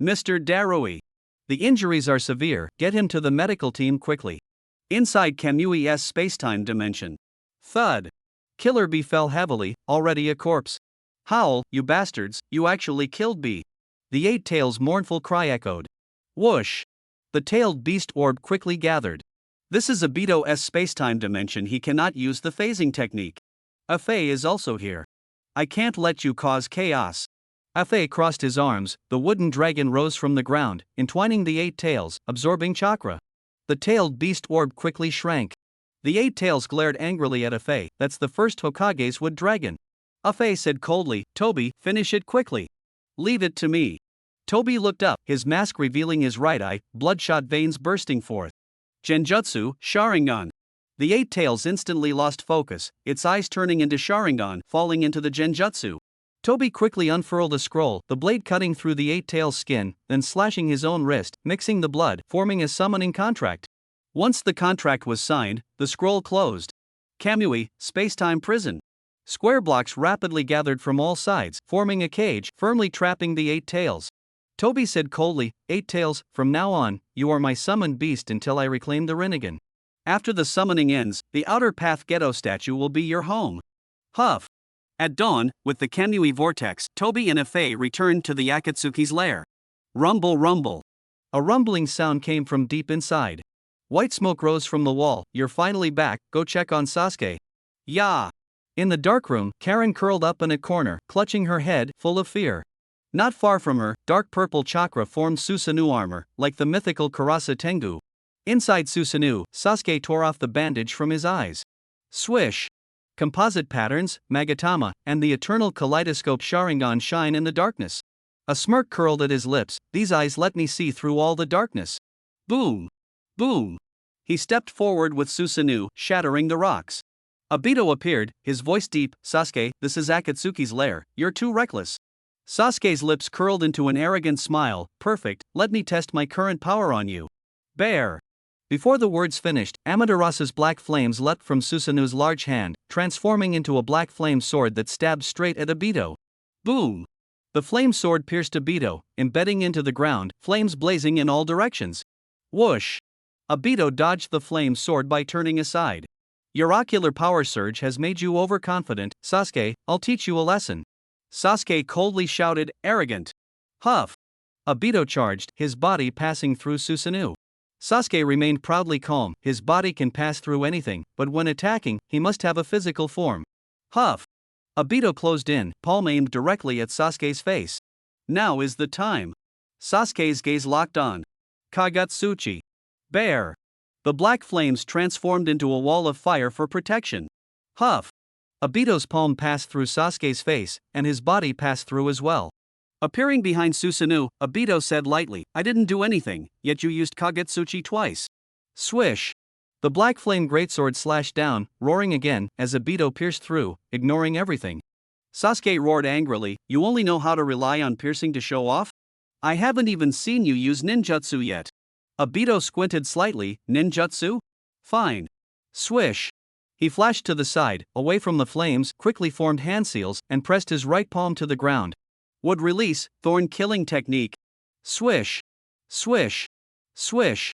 Mr. Darui. The injuries are severe, get him to the medical team quickly. Inside Kamui's spacetime dimension. Thud. Killer Bee fell heavily, already a corpse. Howl, you bastards, you actually killed Bee. The Eight Tails' mournful cry echoed. Whoosh. The tailed beast orb quickly gathered. This is a Beto-S spacetime dimension. He cannot use the phasing technique. Afei is also here. I can't let you cause chaos. Afei crossed his arms, the wooden dragon rose from the ground, entwining the eight tails, absorbing chakra. The tailed beast orb quickly shrank. The eight tails glared angrily at Afei, that's the first Hokage's wood dragon. Afei said coldly, Toby, finish it quickly. Leave it to me. Toby looked up, his mask revealing his right eye, bloodshot veins bursting forth. Genjutsu, Sharingan. The eight tails instantly lost focus, its eyes turning into Sharingan, falling into the Genjutsu. Toby quickly unfurled a scroll, the blade cutting through the eight tails' skin, then slashing his own wrist, mixing the blood, forming a summoning contract. Once the contract was signed, the scroll closed. Kamui, space-time prison. Square blocks rapidly gathered from all sides, forming a cage, firmly trapping the Eight Tails. Toby said coldly, Eight Tails, from now on, you are my summoned beast until I reclaim the Rinnegan. After the summoning ends, the Outer Path Ghetto statue will be your home. Huff. At dawn, with the Kamui vortex, Toby and Afei returned to the Akatsuki's lair. Rumble rumble. A rumbling sound came from deep inside. White smoke rose from the wall. You're finally back, go check on Sasuke. Yeah. In the dark room, Karen curled up in a corner, clutching her head, full of fear. Not far from her, dark purple chakra formed Susanoo armor, like the mythical Karasa Tengu. Inside Susanoo, Sasuke tore off the bandage from his eyes. Swish! Composite patterns, Magatama, and the eternal kaleidoscope Sharingan shine in the darkness. A smirk curled at his lips, these eyes let me see through all the darkness. Boom! Boom! He stepped forward with Susanoo, shattering the rocks. Obito appeared, his voice deep, Sasuke, this is Akatsuki's lair, you're too reckless. Sasuke's lips curled into an arrogant smile, perfect, let me test my current power on you. Bear! Before the words finished, Amaterasu's black flames leapt from Susanoo's large hand, transforming into a black flame sword that stabbed straight at Obito. Boom! The flame sword pierced Obito, embedding into the ground, flames blazing in all directions. Whoosh! Obito dodged the flame sword by turning aside. Your ocular power surge has made you overconfident, Sasuke, I'll teach you a lesson. Sasuke coldly shouted, arrogant. Huff! Obito charged, his body passing through Susanoo. Sasuke remained proudly calm, his body can pass through anything, but when attacking, he must have a physical form. Huff! Obito closed in, palm aimed directly at Sasuke's face. Now is the time. Sasuke's gaze locked on. Kagetsuchi. Bear! The black flames transformed into a wall of fire for protection. Huff! Obito's palm passed through Sasuke's face, and his body passed through as well. Appearing behind Susanoo, Obito said lightly, I didn't do anything, yet you used Kagetsuchi twice. Swish! The black flame greatsword slashed down, roaring again, as Obito pierced through, ignoring everything. Sasuke roared angrily, you only know how to rely on piercing to show off? I haven't even seen you use ninjutsu yet. Obito squinted slightly, ninjutsu? Fine. Swish! He flashed to the side, away from the flames, quickly formed hand seals, and pressed his right palm to the ground. Would release, thorn killing technique. Swish! Swish! Swish!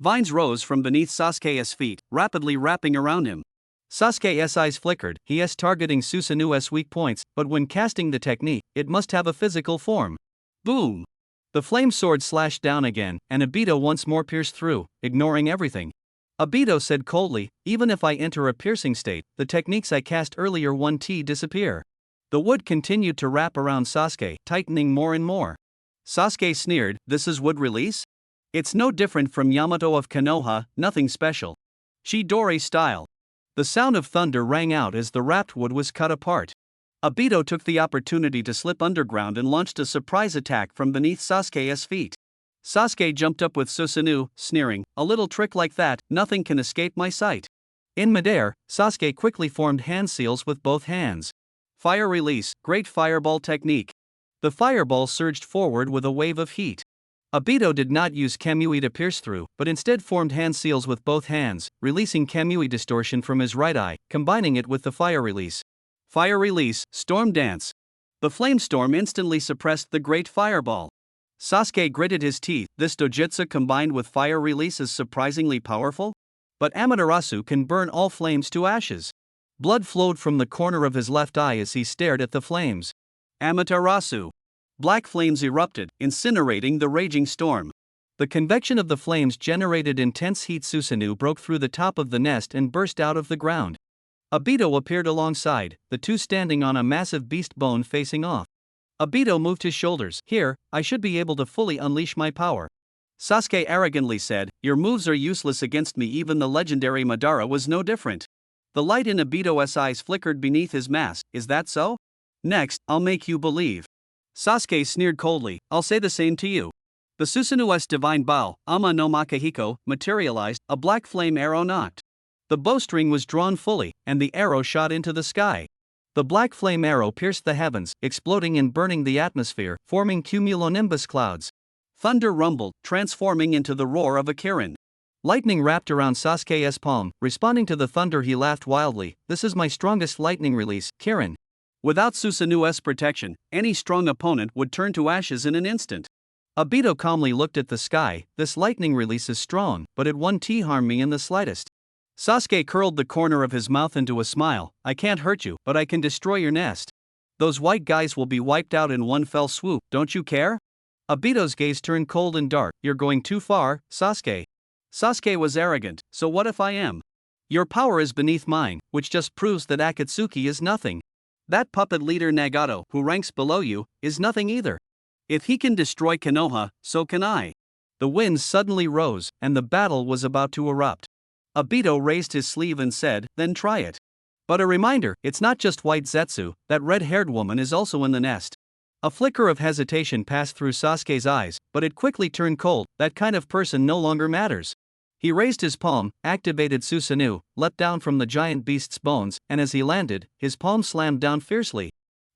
Vines rose from beneath Sasuke's feet, rapidly wrapping around him. Sasuke's eyes flickered, he is targeting Susanoo's weak points, but when casting the technique, it must have a physical form. Boom! The flame sword slashed down again, and Obito once more pierced through, ignoring everything. Obito said coldly, even if I enter a piercing state, the techniques I cast earlier 1T disappear. The wood continued to wrap around Sasuke, tightening more and more. Sasuke sneered, this is wood release? It's no different from Yamato of Konoha, nothing special. Chidori style. The sound of thunder rang out as the wrapped wood was cut apart. Obito took the opportunity to slip underground and launched a surprise attack from beneath Sasuke's feet. Sasuke jumped up with Susanoo, sneering, a little trick like that, nothing can escape my sight. In midair, Sasuke quickly formed hand seals with both hands. Fire release, great fireball technique. The fireball surged forward with a wave of heat. Obito did not use Kamui to pierce through, but instead formed hand seals with both hands, releasing Kamui distortion from his right eye, combining it with the fire release. Fire release, storm dance. The flame storm instantly suppressed the great fireball. Sasuke gritted his teeth, this dojutsu combined with fire release is surprisingly powerful? But Amaterasu can burn all flames to ashes. Blood flowed from the corner of his left eye as he stared at the flames. Amaterasu. Black flames erupted, incinerating the raging storm. The convection of the flames generated intense heat. Susanoo broke through the top of the nest and burst out of the ground. Obito appeared alongside, the two standing on a massive beast bone facing off. Obito moved his shoulders. Here, I should be able to fully unleash my power. Sasuke arrogantly said, your moves are useless against me. Even the legendary Madara was no different. The light in Obito's eyes flickered beneath his mask, is that so? Next, I'll make you believe. Sasuke sneered coldly, I'll say the same to you. The Susanoo's divine bow, Ama no Makahiko, materialized, a black flame arrow knocked. The bowstring was drawn fully, and the arrow shot into the sky. The black flame arrow pierced the heavens, exploding and burning the atmosphere, forming cumulonimbus clouds. Thunder rumbled, transforming into the roar of a Kirin. Lightning wrapped around Sasuke's palm, responding to the thunder he laughed wildly. This is my strongest lightning release, Kirin. Without Susanu's protection, any strong opponent would turn to ashes in an instant. Obito calmly looked at the sky. This lightning release is strong, but it won't harm me in the slightest. Sasuke curled the corner of his mouth into a smile. I can't hurt you, but I can destroy your nest. Those white guys will be wiped out in one fell swoop, don't you care? Obito's gaze turned cold and dark. You're going too far, Sasuke. Sasuke was arrogant, so what if I am? Your power is beneath mine, which just proves that Akatsuki is nothing. That puppet leader Nagato, who ranks below you, is nothing either. If he can destroy Konoha, so can I. The winds suddenly rose, and the battle was about to erupt. Obito raised his sleeve and said, then try it. But a reminder, it's not just White Zetsu, that red-haired woman is also in the nest. A flicker of hesitation passed through Sasuke's eyes, but it quickly turned cold. That kind of person no longer matters. He raised his palm, activated Susanoo, leapt down from the giant beast's bones, and as he landed, his palm slammed down fiercely.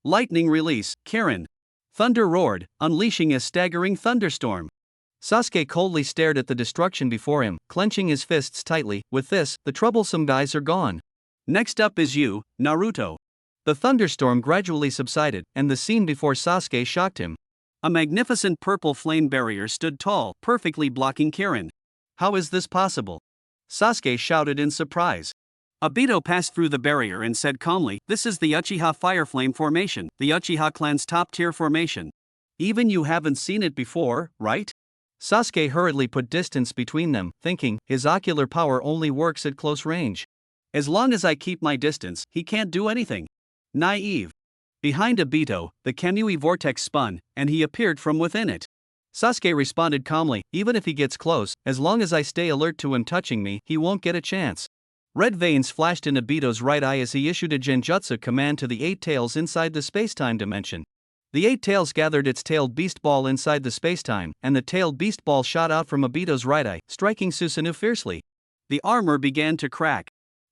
Lightning release, Kirin. Thunder roared, unleashing a staggering thunderstorm. Sasuke coldly stared at the destruction before him, clenching his fists tightly. With this, the troublesome guys are gone. Next up is you, Naruto. The thunderstorm gradually subsided, and the scene before Sasuke shocked him. A magnificent purple flame barrier stood tall, perfectly blocking Kirin. How is this possible? Sasuke shouted in surprise. Obito passed through the barrier and said calmly, this is the Uchiha Fire Flame Formation, the Uchiha clan's top-tier formation. Even you haven't seen it before, right? Sasuke hurriedly put distance between them, thinking, his ocular power only works at close range. As long as I keep my distance, he can't do anything. Naive. Behind Obito, the Kamui vortex spun, and he appeared from within it. Sasuke responded calmly, even if he gets close, as long as I stay alert to him touching me, he won't get a chance. Red veins flashed in Obito's right eye as he issued a genjutsu command to the 8 tails inside the spacetime dimension. The 8 tails gathered its tailed beast ball inside the spacetime, and the tailed beast ball shot out from Obito's right eye, striking Susanoo fiercely. The armor began to crack.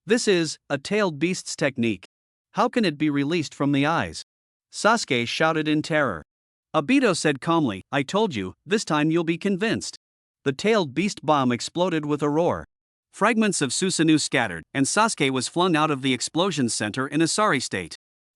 This is a tailed beast's technique. How can it be released from the eyes? Sasuke shouted in terror. Obito said calmly, I told you, this time you'll be convinced. The tailed beast bomb exploded with a roar. Fragments of Susanoo scattered, and Sasuke was flung out of the explosion center in a sorry state.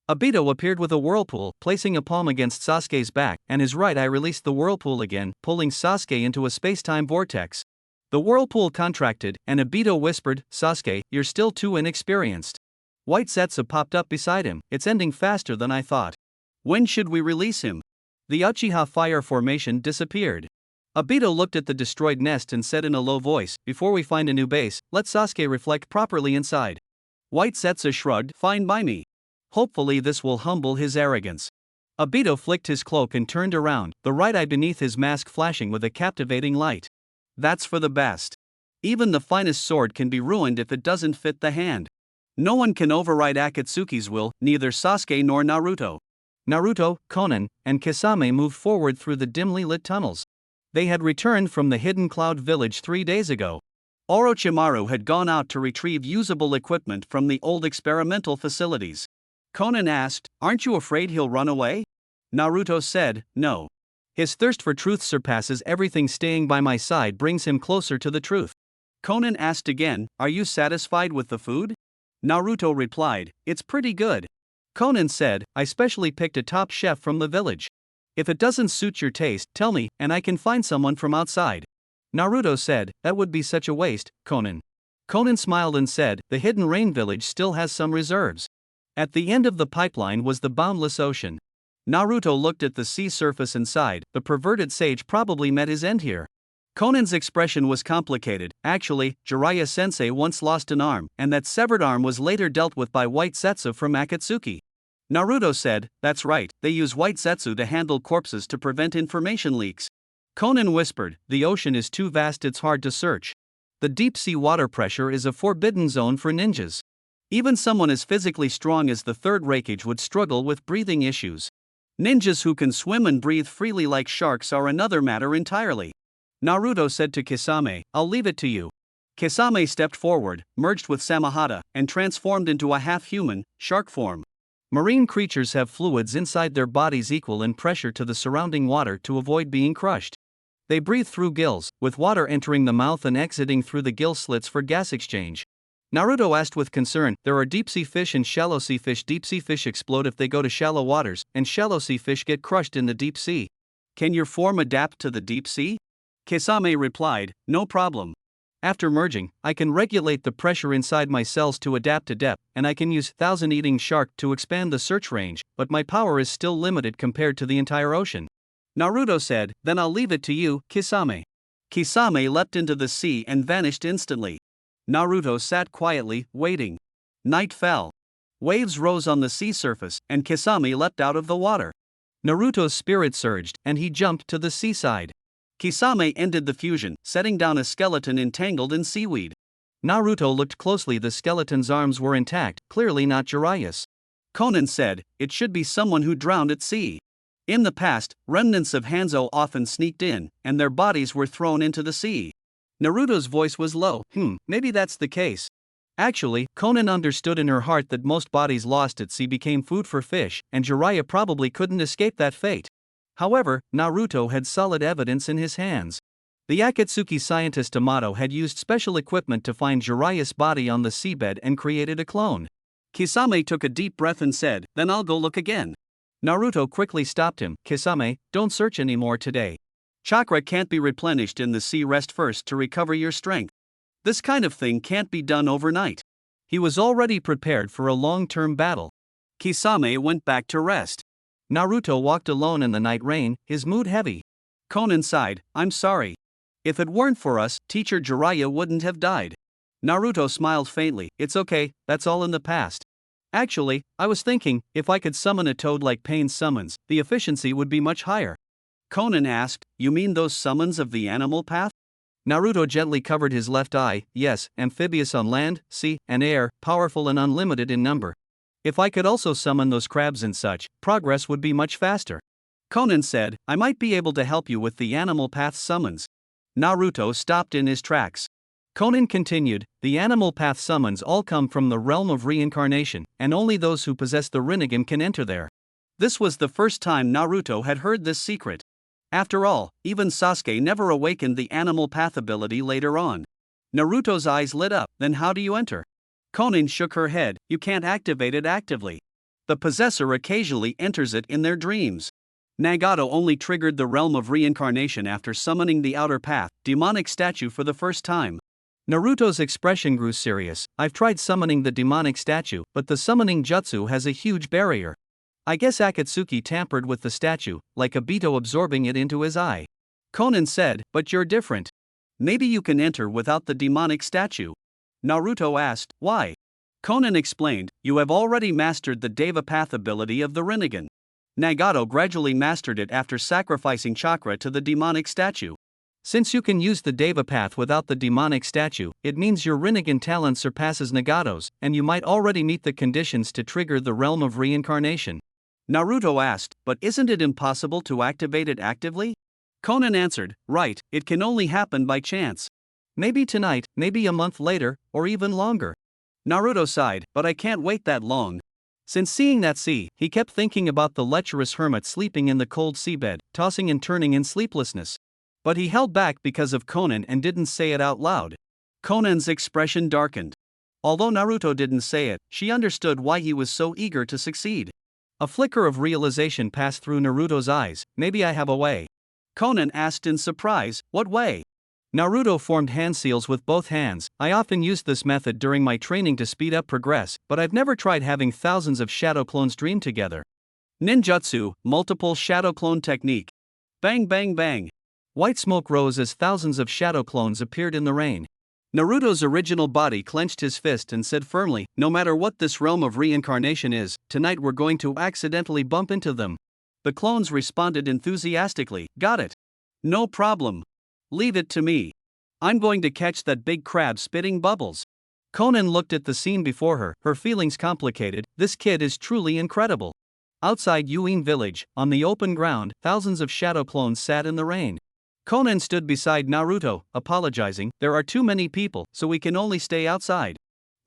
Obito appeared with a whirlpool, placing a palm against Sasuke's back, and his right eye released the whirlpool again, pulling Sasuke into a spacetime vortex. The whirlpool contracted, and Obito whispered, Sasuke, you're still too inexperienced. White Zetsu popped up beside him, it's ending faster than I thought. When should we release him? The Uchiha Fire Formation disappeared. Obito looked at the destroyed nest and said in a low voice, before we find a new base, let Sasuke reflect properly inside. White Zetsu shrugged, fine by me. Hopefully this will humble his arrogance. Obito flicked his cloak and turned around, the right eye beneath his mask flashing with a captivating light. That's for the best. Even the finest sword can be ruined if it doesn't fit the hand. No one can override Akatsuki's will, neither Sasuke nor Naruto. Naruto, Konan, and Kisame moved forward through the dimly lit tunnels. They had returned from the hidden cloud village 3 days ago. Orochimaru had gone out to retrieve usable equipment from the old experimental facilities. Konan asked, aren't you afraid he'll run away? Naruto said, no. His thirst for truth surpasses everything. Staying by my side brings him closer to the truth. Konan asked again, are you satisfied with the food? Naruto replied, it's pretty good. Konan said, I specially picked a top chef from the village. If it doesn't suit your taste, tell me, and I can find someone from outside. Naruto said, that would be such a waste, Konan. Konan smiled and said, the Hidden Rain Village still has some reserves. At the end of the pipeline was the boundless ocean. Naruto looked at the sea surface and sighed, the perverted sage probably met his end here. Konan's expression was complicated. Actually, Jiraiya-sensei once lost an arm, and that severed arm was later dealt with by White Zetsu from Akatsuki. Naruto said, that's right, they use White Zetsu to handle corpses to prevent information leaks. Konan whispered, the ocean is too vast, it's hard to search. The deep sea water pressure is a forbidden zone for ninjas. Even someone as physically strong as the third Raikage would struggle with breathing issues. Ninjas who can swim and breathe freely like sharks are another matter entirely. Naruto said to Kisame, I'll leave it to you. Kisame stepped forward, merged with Samahata, and transformed into a half-human, shark form. Marine creatures have fluids inside their bodies equal in pressure to the surrounding water to avoid being crushed. They breathe through gills, with water entering the mouth and exiting through the gill slits for gas exchange. Naruto asked with concern, there are deep-sea fish and shallow-sea fish. Deep-sea fish explode if they go to shallow waters, and shallow-sea fish get crushed in the deep sea. Can your form adapt to the deep sea? Kisame replied, no problem. After merging, I can regulate the pressure inside my cells to adapt to depth, and I can use thousand-eating shark to expand the search range, but my power is still limited compared to the entire ocean. Naruto said, then I'll leave it to you, Kisame. Kisame leapt into the sea and vanished instantly. Naruto sat quietly, waiting. Night fell. Waves rose on the sea surface, and Kisame leapt out of the water. Naruto's spirit surged, and he jumped to the seaside. Kisame ended the fusion, setting down a skeleton entangled in seaweed. Naruto looked closely. The skeleton's arms were intact, clearly not Jiraiya's. Konan said, it should be someone who drowned at sea. In the past, remnants of Hanzo often sneaked in, and their bodies were thrown into the sea. Naruto's voice was low. Maybe that's the case. Actually, Konan understood in her heart that most bodies lost at sea became food for fish, and Jiraiya probably couldn't escape that fate. However, Naruto had solid evidence in his hands. The Akatsuki scientist Amato had used special equipment to find Jiraiya's body on the seabed and created a clone. Kisame took a deep breath and said, then I'll go look again. Naruto quickly stopped him. Kisame, don't search anymore today. Chakra can't be replenished in the sea. Rest first to recover your strength. This kind of thing can't be done overnight. He was already prepared for a long-term battle. Kisame went back to rest. Naruto walked alone in the night rain, his mood heavy. Konan sighed, I'm sorry. If it weren't for us, Teacher Jiraiya wouldn't have died. Naruto smiled faintly. It's okay, that's all in the past. Actually, I was thinking, if I could summon a toad like Pain summons, the efficiency would be much higher. Konan asked, you mean those summons of the animal path? Naruto gently covered his left eye. Yes, amphibious on land, sea, and air, powerful and unlimited in number. If I could also summon those crabs and such, progress would be much faster. Konan said, I might be able to help you with the animal path summons. Naruto stopped in his tracks. Konan continued, the animal path summons all come from the realm of reincarnation, and only those who possess the Rinnegan can enter there. This was the first time Naruto had heard this secret. After all, even Sasuke never awakened the animal path ability later on. Naruto's eyes lit up. Then how do you enter? Konan shook her head, you can't activate it actively. The possessor occasionally enters it in their dreams. Nagato only triggered the realm of reincarnation after summoning the outer path, demonic statue for the first time. Naruto's expression grew serious. I've tried summoning the demonic statue, but the summoning jutsu has a huge barrier. I guess Akatsuki tampered with the statue, like Obito absorbing it into his eye. Konan said, but you're different. Maybe you can enter without the demonic statue. Naruto asked, why? Konan explained, you have already mastered the Deva Path ability of the Rinnegan. Nagato gradually mastered it after sacrificing chakra to the demonic statue. Since you can use the Deva Path without the demonic statue, it means your Rinnegan talent surpasses Nagato's, and you might already meet the conditions to trigger the realm of reincarnation. Naruto asked, but isn't it impossible to activate it actively? Konan answered, right, it can only happen by chance. Maybe tonight, maybe a month later, or even longer. Naruto sighed, but I can't wait that long. Since seeing that sea, he kept thinking about the lecherous hermit sleeping in the cold seabed, tossing and turning in sleeplessness. But he held back because of Konan and didn't say it out loud. Konan's expression darkened. Although Naruto didn't say it, she understood why he was so eager to succeed. A flicker of realization passed through Naruto's eyes. Maybe I have a way. Konan asked in surprise, what way? Naruto formed hand seals with both hands. I often used this method during my training to speed up progress, but I've never tried having thousands of shadow clones dream together. Ninjutsu, multiple shadow clone technique. Bang bang bang. White smoke rose as thousands of shadow clones appeared in the rain. Naruto's original body clenched his fist and said firmly, no matter what this realm of reincarnation is, tonight we're going to accidentally bump into them. The clones responded enthusiastically, got it. No problem. Leave it to me. I'm going to catch that big crab spitting bubbles. Konan looked at the scene before her, her feelings complicated. This kid is truly incredible. Outside Yuin village, on the open ground, thousands of shadow clones sat in the rain. Konan stood beside Naruto, apologizing, there are too many people, so we can only stay outside.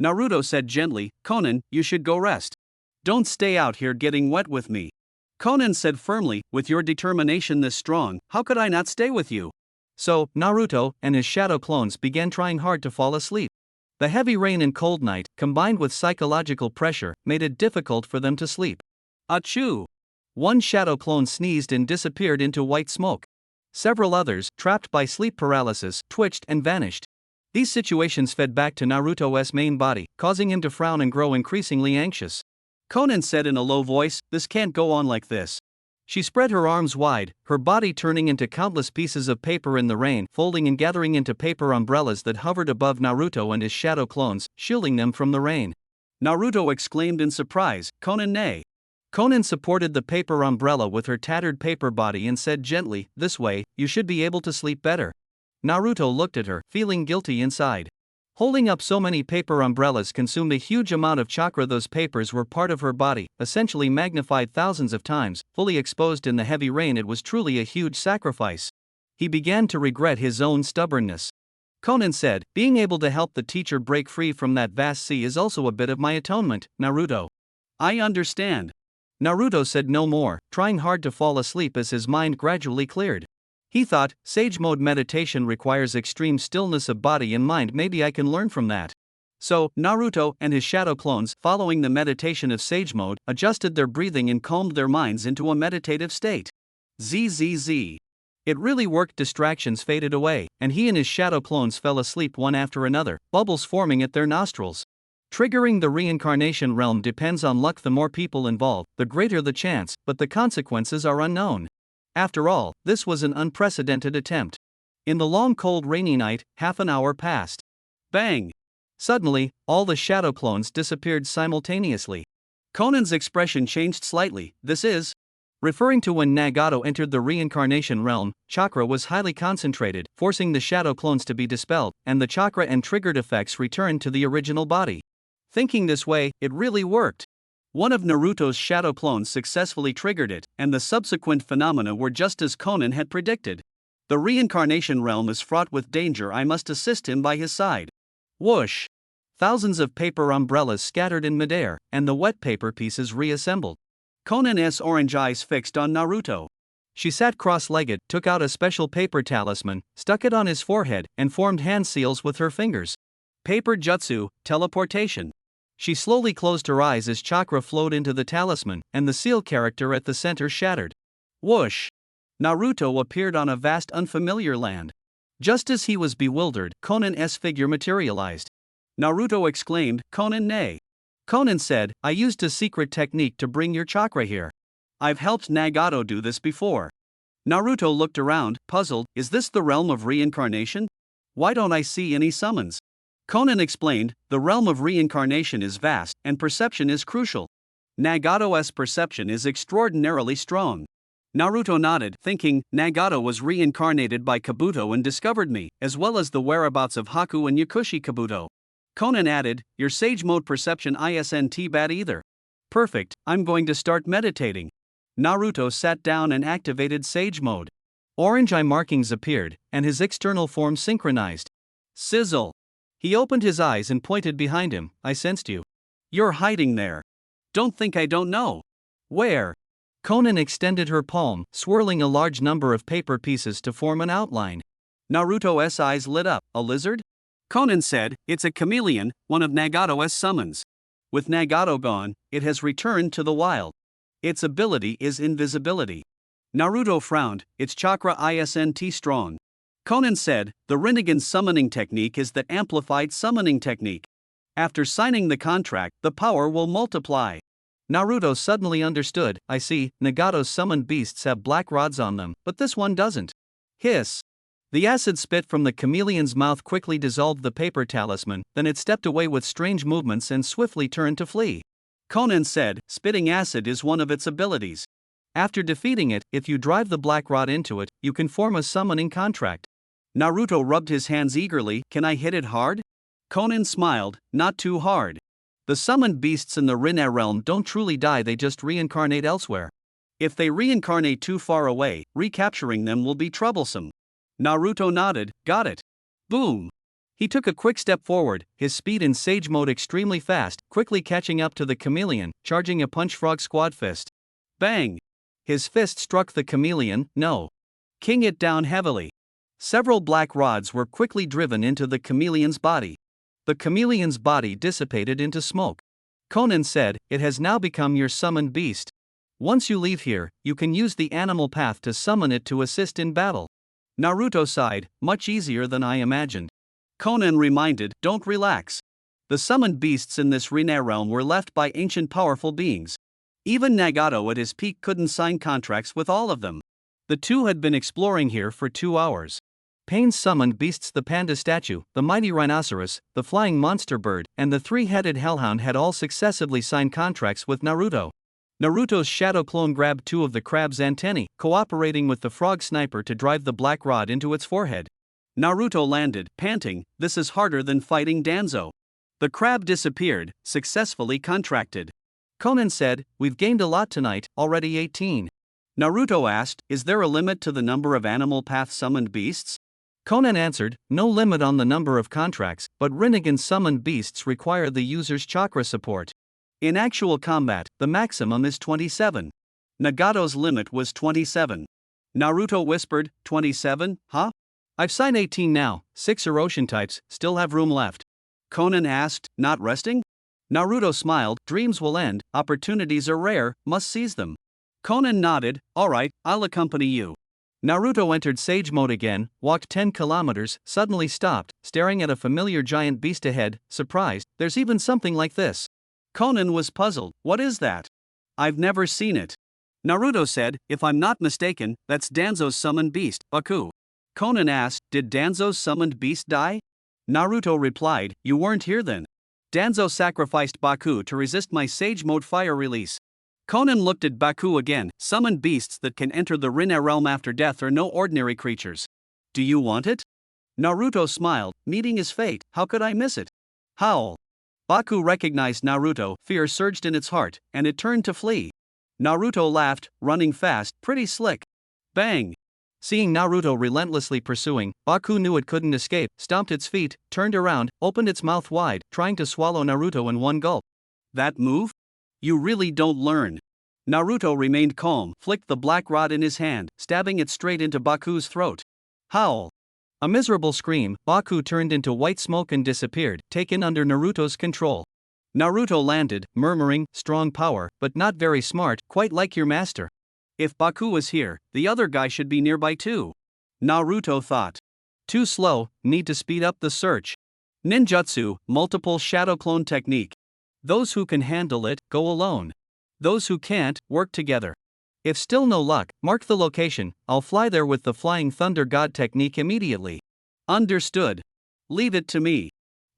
Naruto said gently, Konan, you should go rest. Don't stay out here getting wet with me. Konan said firmly, with your determination this strong, how could I not stay with you? So, Naruto and his shadow clones began trying hard to fall asleep. The heavy rain and cold night, combined with psychological pressure, made it difficult for them to sleep. Achoo! One shadow clone sneezed and disappeared into white smoke. Several others, trapped by sleep paralysis, twitched and vanished. These situations fed back to Naruto's main body, causing him to frown and grow increasingly anxious. Conan said in a low voice, "This can't go on like this." She spread her arms wide, her body turning into countless pieces of paper in the rain, folding and gathering into paper umbrellas that hovered above Naruto and his shadow clones, shielding them from the rain. Naruto exclaimed in surprise, "Conan, nay." Conan supported the paper umbrella with her tattered paper body and said gently, "This way, you should be able to sleep better." Naruto looked at her, feeling guilty inside. Holding up so many paper umbrellas consumed a huge amount of chakra. Those papers were part of her body, essentially magnified thousands of times, fully exposed in the heavy rain. It was truly a huge sacrifice. He began to regret his own stubbornness. Conan said, "Being able to help the teacher break free from that vast sea is also a bit of my atonement, Naruto." "I understand." Naruto said no more, trying hard to fall asleep as his mind gradually cleared. He thought, Sage Mode meditation requires extreme stillness of body and mind. Maybe I can learn from that. So, Naruto and his shadow clones, following the meditation of Sage Mode, adjusted their breathing and calmed their minds into a meditative state. Zzz. It really worked. Distractions faded away, and he and his shadow clones fell asleep one after another, bubbles forming at their nostrils. Triggering the reincarnation realm depends on luck. The more people involved, the greater the chance, but the consequences are unknown. After all, this was an unprecedented attempt. In the long cold rainy night, half an hour passed. Bang! Suddenly, all the shadow clones disappeared simultaneously. Conan's expression changed slightly. This is referring to when Nagato entered the reincarnation realm. Chakra was highly concentrated, forcing the shadow clones to be dispelled, and the chakra and triggered effects returned to the original body. Thinking this way, it really worked. One of Naruto's shadow clones successfully triggered it, and the subsequent phenomena were just as Conan had predicted. The reincarnation realm is fraught with danger. I must assist him by his side. Whoosh! Thousands of paper umbrellas scattered in midair, and the wet paper pieces reassembled. Conan's orange eyes fixed on Naruto. She sat cross-legged, took out a special paper talisman, stuck it on his forehead, and formed hand seals with her fingers. Paper jutsu, teleportation. She slowly closed her eyes as chakra flowed into the talisman, and the seal character at the center shattered. Whoosh! Naruto appeared on a vast unfamiliar land. Just as he was bewildered, Conan's figure materialized. Naruto exclaimed, "Conan, nay." Conan said, "I used a secret technique to bring your chakra here. I've helped Nagato do this before." Naruto looked around, puzzled. Is this the realm of reincarnation? Why don't I see any summons? Conan explained, the realm of reincarnation is vast, and perception is crucial. Nagato's perception is extraordinarily strong. Naruto nodded, thinking, Nagato was reincarnated by Kabuto and discovered me, as well as the whereabouts of Haku and Yakushi Kabuto. Conan added, your sage mode perception isn't bad either. Perfect, I'm going to start meditating. Naruto sat down and activated sage mode. Orange eye markings appeared, and his external form synchronized. Sizzle! He opened his eyes and pointed behind him. I sensed you. You're hiding there. Don't think I don't know. Where? Conan extended her palm, swirling a large number of paper pieces to form an outline. Naruto's eyes lit up. A lizard? Conan said, it's a chameleon, one of Nagato's summons. With Nagato gone, it has returned to the wild. Its ability is invisibility. Naruto frowned, its chakra isn't strong. Conan said, the Rinnegan summoning technique is the amplified summoning technique. After signing the contract, the power will multiply. Naruto suddenly understood. I see, Nagato's summoned beasts have black rods on them, but this one doesn't. Hiss. The acid spit from the chameleon's mouth quickly dissolved the paper talisman, then it stepped away with strange movements and swiftly turned to flee. Conan said, spitting acid is one of its abilities. After defeating it, if you drive the black rod into it, you can form a summoning contract. Naruto rubbed his hands eagerly. Can I hit it hard? Conan smiled, not too hard. The summoned beasts in the Rinne realm don't truly die, they just reincarnate elsewhere. If they reincarnate too far away, recapturing them will be troublesome. Naruto nodded, got it. Boom! He took a quick step forward, his speed in sage mode extremely fast, quickly catching up to the chameleon, charging a punch frog squad fist. Bang! His fist struck the chameleon, no. King it down heavily. Several black rods were quickly driven into the chameleon's body. The chameleon's body dissipated into smoke. Conan said, "It has now become your summoned beast. Once you leave here, you can use the animal path to summon it to assist in battle." Naruto sighed, "Much easier than I imagined." Conan reminded, "Don't relax. The summoned beasts in this Rinne realm were left by ancient powerful beings. Even Nagato at his peak couldn't sign contracts with all of them." The two had been exploring here for 2 hours. Pain's summoned beasts, the panda statue, the mighty rhinoceros, the flying monster bird, and the three-headed hellhound had all successively signed contracts with Naruto. Naruto's shadow clone grabbed 2 of the crab's antennae, cooperating with the frog sniper to drive the black rod into its forehead. Naruto landed, panting, "This is harder than fighting Danzo." The crab disappeared, successfully contracted. Conan said, "We've gained a lot tonight, already 18. Naruto asked, "Is there a limit to the number of animal path summoned beasts?" Conan answered, "No limit on the number of contracts, but Rinnegan summoned beasts require the user's chakra support. In actual combat, the maximum is 27. Nagato's limit was 27. Naruto whispered, 27, huh? I've signed 18 now, 6 are ocean types, still have room left. Conan asked, "Not resting?" Naruto smiled, "Dreams will end, opportunities are rare, must seize them." Conan nodded, "Alright, I'll accompany you." Naruto entered Sage Mode again, walked 10 kilometers, suddenly stopped, staring at a familiar giant beast ahead, surprised, "There's even something like this." Conan was puzzled, "What is that? I've never seen it." Naruto said, "If I'm not mistaken, that's Danzo's summoned beast, Baku." Conan asked, "Did Danzo's summoned beast die?" Naruto replied, "You weren't here then. Danzo sacrificed Baku to resist my Sage Mode fire release." Conan looked at Baku again. "Summoned beasts that can enter the Rinne realm after death are no ordinary creatures. Do you want it?" Naruto smiled, "Meeting his fate, how could I miss it?" Howl. Baku recognized Naruto, fear surged in its heart, and it turned to flee. Naruto laughed, running fast, pretty slick. Bang! Seeing Naruto relentlessly pursuing, Baku knew it couldn't escape, stomped its feet, turned around, opened its mouth wide, trying to swallow Naruto in one gulp. That move? You really don't learn. Naruto remained calm, flicked the black rod in his hand, stabbing it straight into Baku's throat. Howl. A miserable scream, Baku turned into white smoke and disappeared, taken under Naruto's control. Naruto landed, murmuring, "Strong power, but not very smart, quite like your master." If Baku was here, the other guy should be nearby too. Naruto thought. Too slow, need to speed up the search. Ninjutsu, multiple shadow clone technique. Those who can handle it, go alone. Those who can't, work together. If still no luck, mark the location, I'll fly there with the Flying Thunder God technique immediately. Understood. Leave it to me.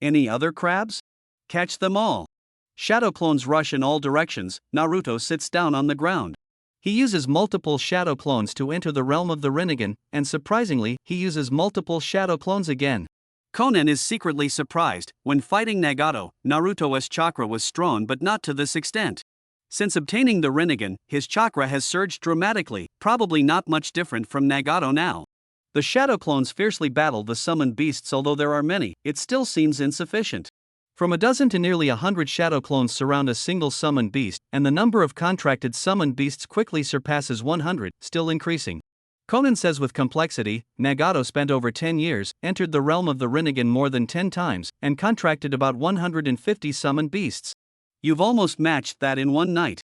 Any other crabs? Catch them all. Shadow clones rush in all directions. Naruto sits down on the ground. He uses multiple shadow clones to enter the realm of the Rinnegan, and surprisingly, he uses multiple shadow clones again. Conan is secretly surprised. When fighting Nagato, Naruto's chakra was strong but not to this extent. Since obtaining the Rinnegan, his chakra has surged dramatically, probably not much different from Nagato now. The shadow clones fiercely battle the summoned beasts. Although there are many, it still seems insufficient. From a dozen to nearly 100 shadow clones surround a single summoned beast, and the number of contracted summoned beasts quickly surpasses 100, still increasing. Conan says with complexity, Nagato spent over 10 years, entered the realm of the Rinnegan more than 10 times, and contracted about 150 summoned beasts. You've almost matched that in one night.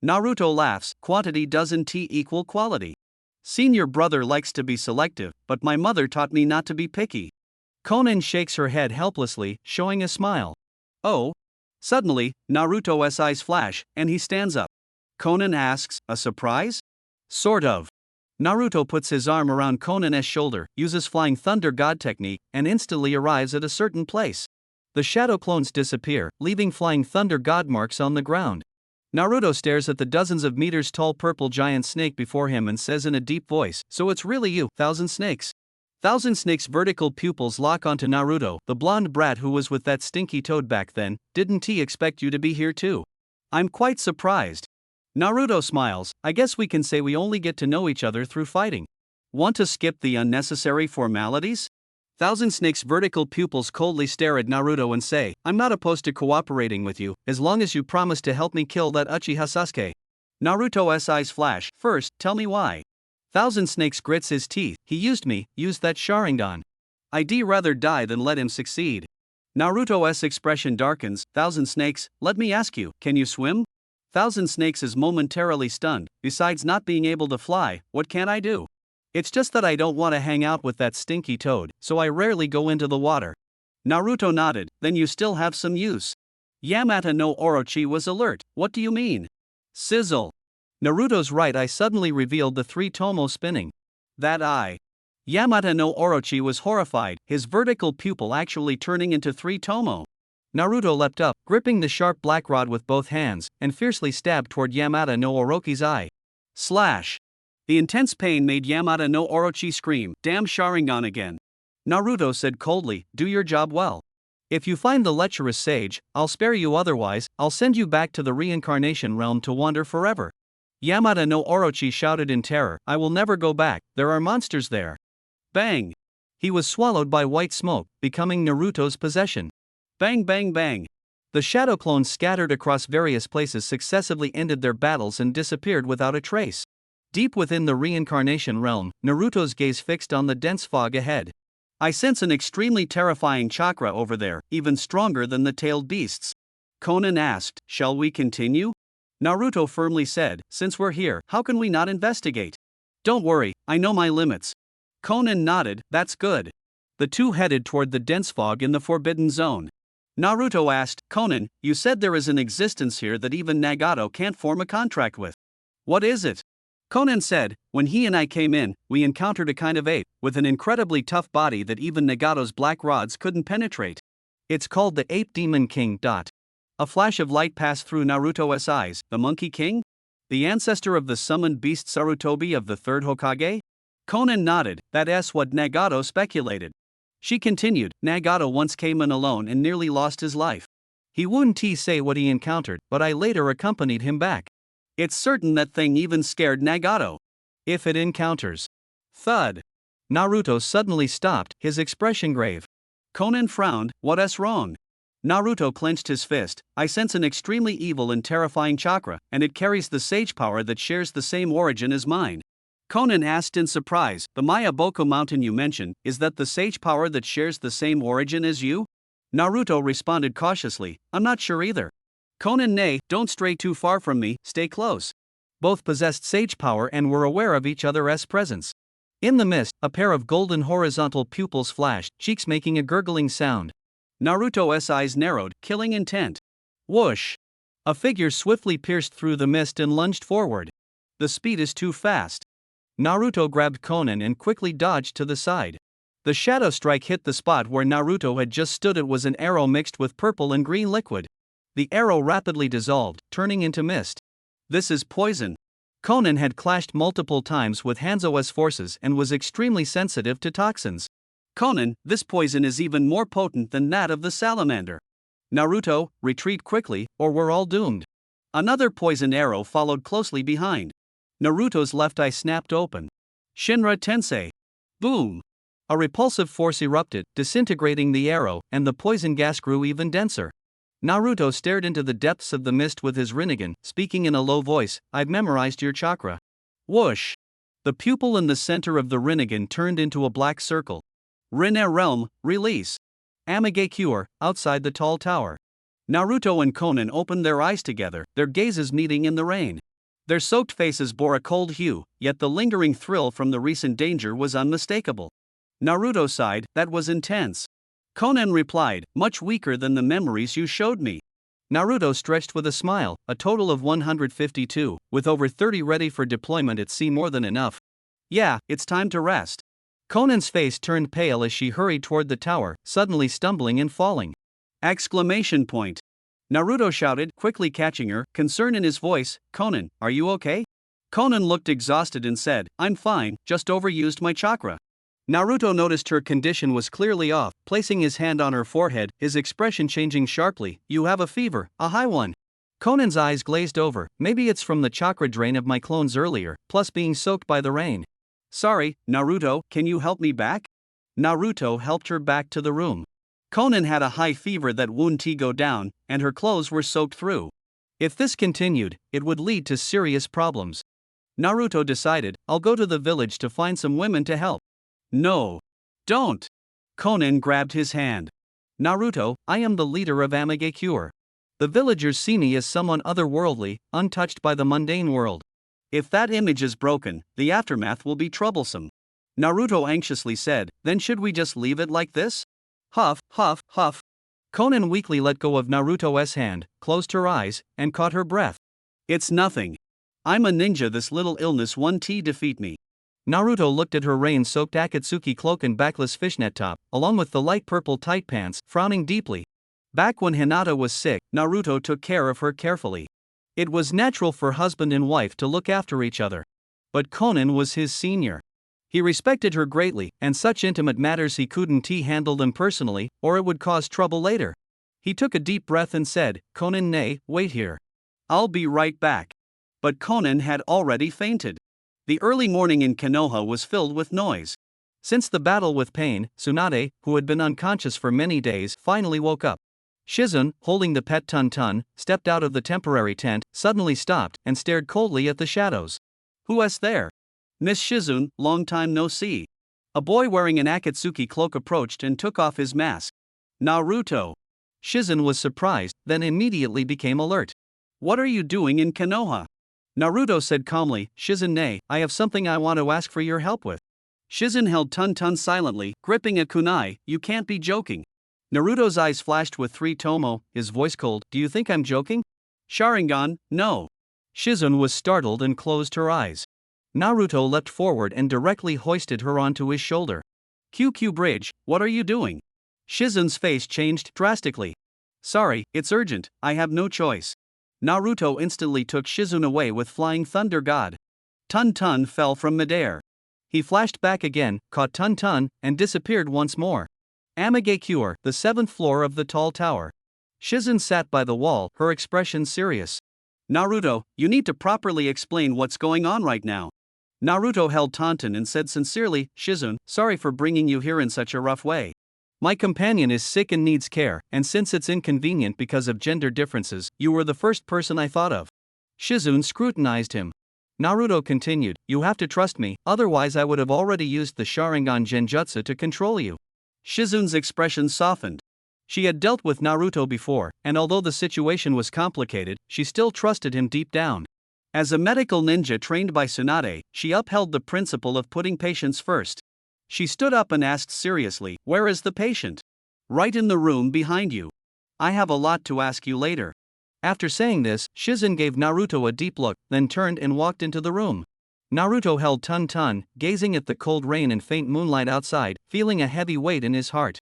Naruto laughs, quantity doesn't equal quality. Senior brother likes to be selective, but my mother taught me not to be picky. Conan shakes her head helplessly, showing a smile. Oh. Suddenly, Naruto's eyes flash, and he stands up. Conan asks, "A surprise?" Sort of. Naruto puts his arm around Conan's shoulder, uses Flying Thunder God technique, and instantly arrives at a certain place. The shadow clones disappear, leaving Flying Thunder God marks on the ground. Naruto stares at the dozens of meters tall purple giant snake before him and says in a deep voice, "So it's really you, Thousand Snakes." Thousand Snakes' vertical pupils lock onto Naruto. "The blonde brat who was with that stinky toad back then, didn't he expect you to be here too? I'm quite surprised." Naruto smiles, "I guess we can say we only get to know each other through fighting. Want to skip the unnecessary formalities?" Thousand Snakes' vertical pupils coldly stare at Naruto and say, "I'm not opposed to cooperating with you, as long as you promise to help me kill that Uchiha Sasuke." Naruto's eyes flash, "First, tell me why." Thousand Snakes grits his teeth. He used me, used that Sharingan. I'd rather die than let him succeed. Naruto's expression darkens. Thousand Snakes, let me ask you, can you swim? Thousand Snakes is momentarily stunned. Besides not being able to fly, what can I do? It's just that I don't want to hang out with that stinky toad, so I rarely go into the water. Naruto nodded. Then you still have some use. Yamata no Orochi was alert. What do you mean? Sizzle. Naruto's right eye suddenly revealed the three tomo spinning. That eye. Yamata no Orochi was horrified, his vertical pupil actually turning into three tomo. Naruto leapt up, gripping the sharp black rod with both hands, and fiercely stabbed toward Yamata no Orochi's eye. Slash! The intense pain made Yamata no Orochi scream, "Damn Sharingan again." Naruto said coldly, "Do your job well. If you find the lecherous sage, I'll spare you, otherwise, I'll send you back to the reincarnation realm to wander forever." Yamata no Orochi shouted in terror, "I will never go back, there are monsters there." Bang! He was swallowed by white smoke, becoming Naruto's possession. Bang bang bang! The shadow clones scattered across various places successively ended their battles and disappeared without a trace. Deep within the reincarnation realm, Naruto's gaze fixed on the dense fog ahead. "I sense an extremely terrifying chakra over there, even stronger than the tailed beasts." Konan asked, "Shall we continue?" Naruto firmly said, "Since we're here, how can we not investigate?" "Don't worry, I know my limits." Konan nodded, "That's good." The two headed toward the dense fog in the forbidden zone. Naruto asked, "Konan, you said there is an existence here that even Nagato can't form a contract with. What is it?" Konan said, "When he and I came in, we encountered a kind of ape, with an incredibly tough body that even Nagato's black rods couldn't penetrate. It's called the Ape Demon King. A flash of light passed through Naruto's eyes. The Monkey King? The ancestor of the summoned beast Sarutobi of the third Hokage? Konan nodded, that's what Nagato speculated. She continued, Nagato once came in alone and nearly lost his life. He wouldn't say what he encountered, but I later accompanied him back. It's certain that thing even scared Nagato. If it encounters. Thud. Naruto suddenly stopped, his expression grave. Konan frowned, what's wrong? Naruto clenched his fist, I sense an extremely evil and terrifying chakra, and it carries the sage power that shares the same origin as mine. Konan asked in surprise, the Mayaboko mountain you mentioned, is that the sage power that shares the same origin as you? Naruto responded cautiously, I'm not sure either. Konan, nay, don't stray too far from me, stay close. Both possessed sage power and were aware of each other's presence. In the mist, a pair of golden horizontal pupils flashed, cheeks making a gurgling sound. Naruto's eyes narrowed, killing intent. Whoosh! A figure swiftly pierced through the mist and lunged forward. The speed is too fast. Naruto grabbed Konan and quickly dodged to the side. The shadow strike hit the spot where Naruto had just stood. It was an arrow mixed with purple and green liquid. The arrow rapidly dissolved, turning into mist. This is poison. Konan had clashed multiple times with Hanzo's forces and was extremely sensitive to toxins. Konan, this poison is even more potent than that of the salamander. Naruto, retreat quickly, or we're all doomed. Another poison arrow followed closely behind. Naruto's left eye snapped open. Shinra Tensei. Boom! A repulsive force erupted, disintegrating the arrow, and the poison gas grew even denser. Naruto stared into the depths of the mist with his Rinnegan, speaking in a low voice, I've memorized your chakra. Whoosh! The pupil in the center of the Rinnegan turned into a black circle. Rinne Realm, release. Amage Cure, outside the tall tower. Naruto and Konan opened their eyes together, their gazes meeting in the rain. Their soaked faces bore a cold hue, yet the lingering thrill from the recent danger was unmistakable. Naruto sighed, that was intense. Konan replied, much weaker than the memories you showed me. Naruto stretched with a smile, a total of 152, with over 30 ready for deployment. It seemed more than enough. Yeah, it's time to rest. Konan's face turned pale as she hurried toward the tower, suddenly stumbling and falling. Exclamation point. Naruto shouted, quickly catching her, concern in his voice, Konan, are you okay? Konan looked exhausted and said, I'm fine, just overused my chakra. Naruto noticed her condition was clearly off, placing his hand on her forehead, his expression changing sharply, you have a fever, a high one. Konan's eyes glazed over, maybe it's from the chakra drain of my clones earlier, plus being soaked by the rain. Sorry, Naruto, can you help me back? Naruto helped her back to the room. Konan had a high fever that wouldn't go down, and her clothes were soaked through. If this continued, it would lead to serious problems. Naruto decided, I'll go to the village to find some women to help. No. Don't. Conan grabbed his hand. Naruto, I am the leader of Amagekure. The villagers see me as someone otherworldly, untouched by the mundane world. If that image is broken, the aftermath will be troublesome. Naruto anxiously said, then should we just leave it like this? Huff, huff, huff. Conan weakly let go of Naruto's hand, closed her eyes, and caught her breath. It's nothing. I'm a ninja, this little illness won't defeat me. Naruto looked at her rain-soaked Akatsuki cloak and backless fishnet top, along with the light purple tight pants, frowning deeply. Back when Hinata was sick, Naruto took care of her carefully. It was natural for husband and wife to look after each other. But Conan was his senior. He respected her greatly, and such intimate matters he couldn't handle them personally, or it would cause trouble later. He took a deep breath and said, Conan, nay, wait here. I'll be right back. But Conan had already fainted. The early morning in Konoha was filled with noise. Since the battle with Pain, Tsunade, who had been unconscious for many days, finally woke up. Shizun, holding the pet Tun-Tun, stepped out of the temporary tent, suddenly stopped, and stared coldly at the shadows. Who is there? Miss Shizun, long time no see. A boy wearing an Akatsuki cloak approached and took off his mask. Naruto. Shizun was surprised, then immediately became alert. What are you doing in Konoha? Naruto said calmly, Shizun, nay, I have something I want to ask for your help with. Shizun held Tun-Tun silently, gripping a kunai. You can't be joking. Naruto's eyes flashed with 3 tomo, his voice cold. Do you think I'm joking? Sharingan, no. Shizun was startled and closed her eyes. Naruto leapt forward and directly hoisted her onto his shoulder. QQ Bridge, what are you doing? Shizun's face changed drastically. Sorry, it's urgent, I have no choice. Naruto instantly took Shizun away with Flying Thunder God. Tun-Tun fell from midair. He flashed back again, caught Tun-Tun, and disappeared once more. Amagekure, the 7th floor of the tall tower. Shizun sat by the wall, her expression serious. Naruto, you need to properly explain what's going on right now. Naruto held Tun-Tun and said sincerely, Shizun, sorry for bringing you here in such a rough way. My companion is sick and needs care, and since it's inconvenient because of gender differences, you were the first person I thought of. Shizun scrutinized him. Naruto continued, you have to trust me, otherwise I would have already used the Sharingan Genjutsu to control you. Shizun's expression softened. She had dealt with Naruto before, and although the situation was complicated, she still trusted him deep down. As a medical ninja trained by Tsunade, she upheld the principle of putting patients first. She stood up and asked seriously, where is the patient? Right in the room behind you. I have a lot to ask you later. After saying this, Shizun gave Naruto a deep look, then turned and walked into the room. Naruto held Tun-Tun, gazing at the cold rain and faint moonlight outside, feeling a heavy weight in his heart.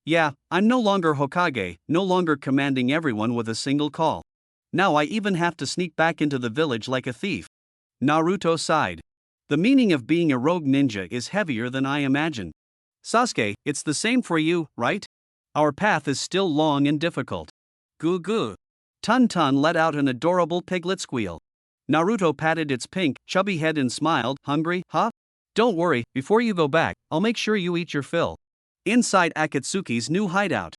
Yeah, I'm no longer Hokage, no longer commanding everyone with a single call. Now I even have to sneak back into the village like a thief. Naruto sighed. The meaning of being a rogue ninja is heavier than I imagined. Sasuke, it's the same for you, right? Our path is still long and difficult. Goo goo. Tun-Tun let out an adorable piglet squeal. Naruto patted its pink, chubby head and smiled, hungry, huh? Don't worry, before you go back, I'll make sure you eat your fill. Inside Akatsuki's new hideout.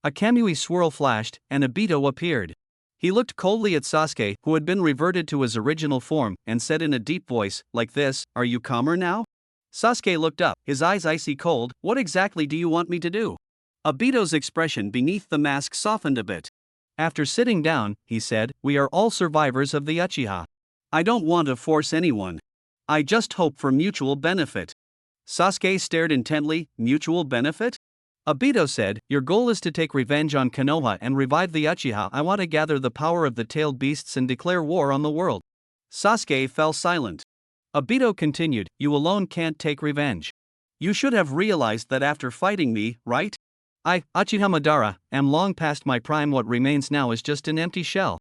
A Kamui swirl flashed, and Obito appeared. He looked coldly at Sasuke, who had been reverted to his original form, and said in a deep voice, like this, are you calmer now? Sasuke looked up, his eyes icy cold, what exactly do you want me to do? Obito's expression beneath the mask softened a bit. After sitting down, he said, we are all survivors of the Uchiha. I don't want to force anyone. I just hope for mutual benefit. Sasuke stared intently, mutual benefit? Obito said, your goal is to take revenge on Konoha and revive the Uchiha. I want to gather the power of the tailed beasts and declare war on the world. Sasuke fell silent. Obito continued, you alone can't take revenge. You should have realized that after fighting me, right? I, Uchiha Madara, am long past my prime. What remains now is just an empty shell.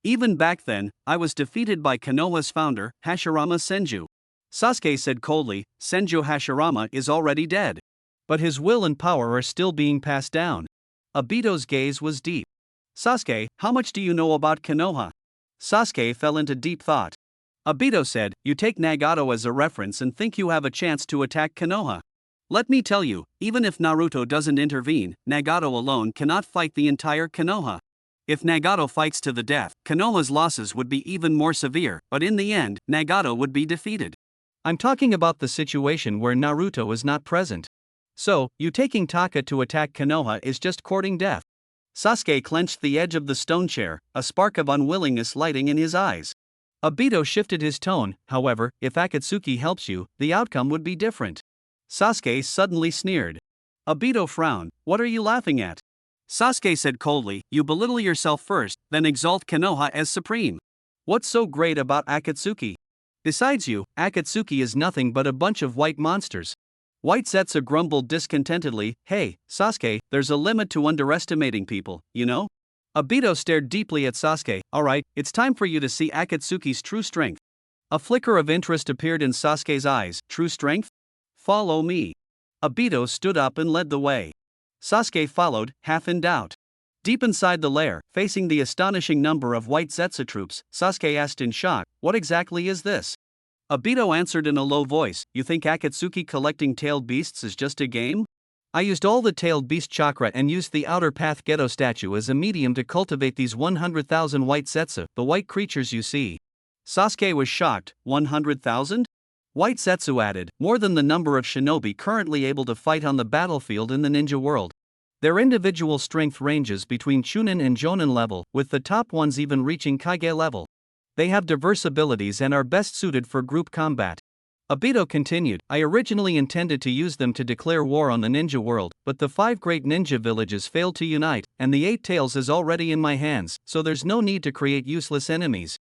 Even back then, I was defeated by Konoha's founder, Hashirama Senju. Sasuke said coldly, Senju Hashirama is already dead. But his will and power are still being passed down. Obito's gaze was deep. Sasuke, how much do you know about Konoha? Sasuke fell into deep thought. Obito said, you take Nagato as a reference and think you have a chance to attack Konoha. Let me tell you, even if Naruto doesn't intervene, Nagato alone cannot fight the entire Konoha. If Nagato fights to the death, Konoha's losses would be even more severe, but in the end, Nagato would be defeated. I'm talking about the situation where Naruto is not present. So, you taking Taka to attack Konoha is just courting death. Sasuke clenched the edge of the stone chair, a spark of unwillingness lighting in his eyes. Obito shifted his tone, however, if Akatsuki helps you, the outcome would be different. Sasuke suddenly sneered. Obito frowned. What are you laughing at? Sasuke said coldly, you belittle yourself first, then exalt Konoha as supreme. What's so great about Akatsuki? Besides you, Akatsuki is nothing but a bunch of white monsters. White Zetsu grumbled discontentedly, hey, Sasuke, there's a limit to underestimating people, you know? Obito stared deeply at Sasuke. Alright, it's time for you to see Akatsuki's true strength. A flicker of interest appeared in Sasuke's eyes. True strength? Follow me. Obito stood up and led the way. Sasuke followed, half in doubt. Deep inside the lair, facing the astonishing number of white Zetsu troops, Sasuke asked in shock, what exactly is this? Obito answered in a low voice, you think Akatsuki collecting tailed beasts is just a game? I used all the tailed beast chakra and used the outer path Geto statue as a medium to cultivate these 100,000 white Zetsu, the white creatures you see. Sasuke was shocked. 100,000? White Zetsu added, more than the number of shinobi currently able to fight on the battlefield in the ninja world. Their individual strength ranges between Chunin and Jonin level, with the top ones even reaching Kage level. They have diverse abilities and are best suited for group combat. Obito continued, I originally intended to use them to declare war on the ninja world, but the 5 great ninja villages failed to unite, and the 8 tails is already in my hands, so there's no need to create useless enemies.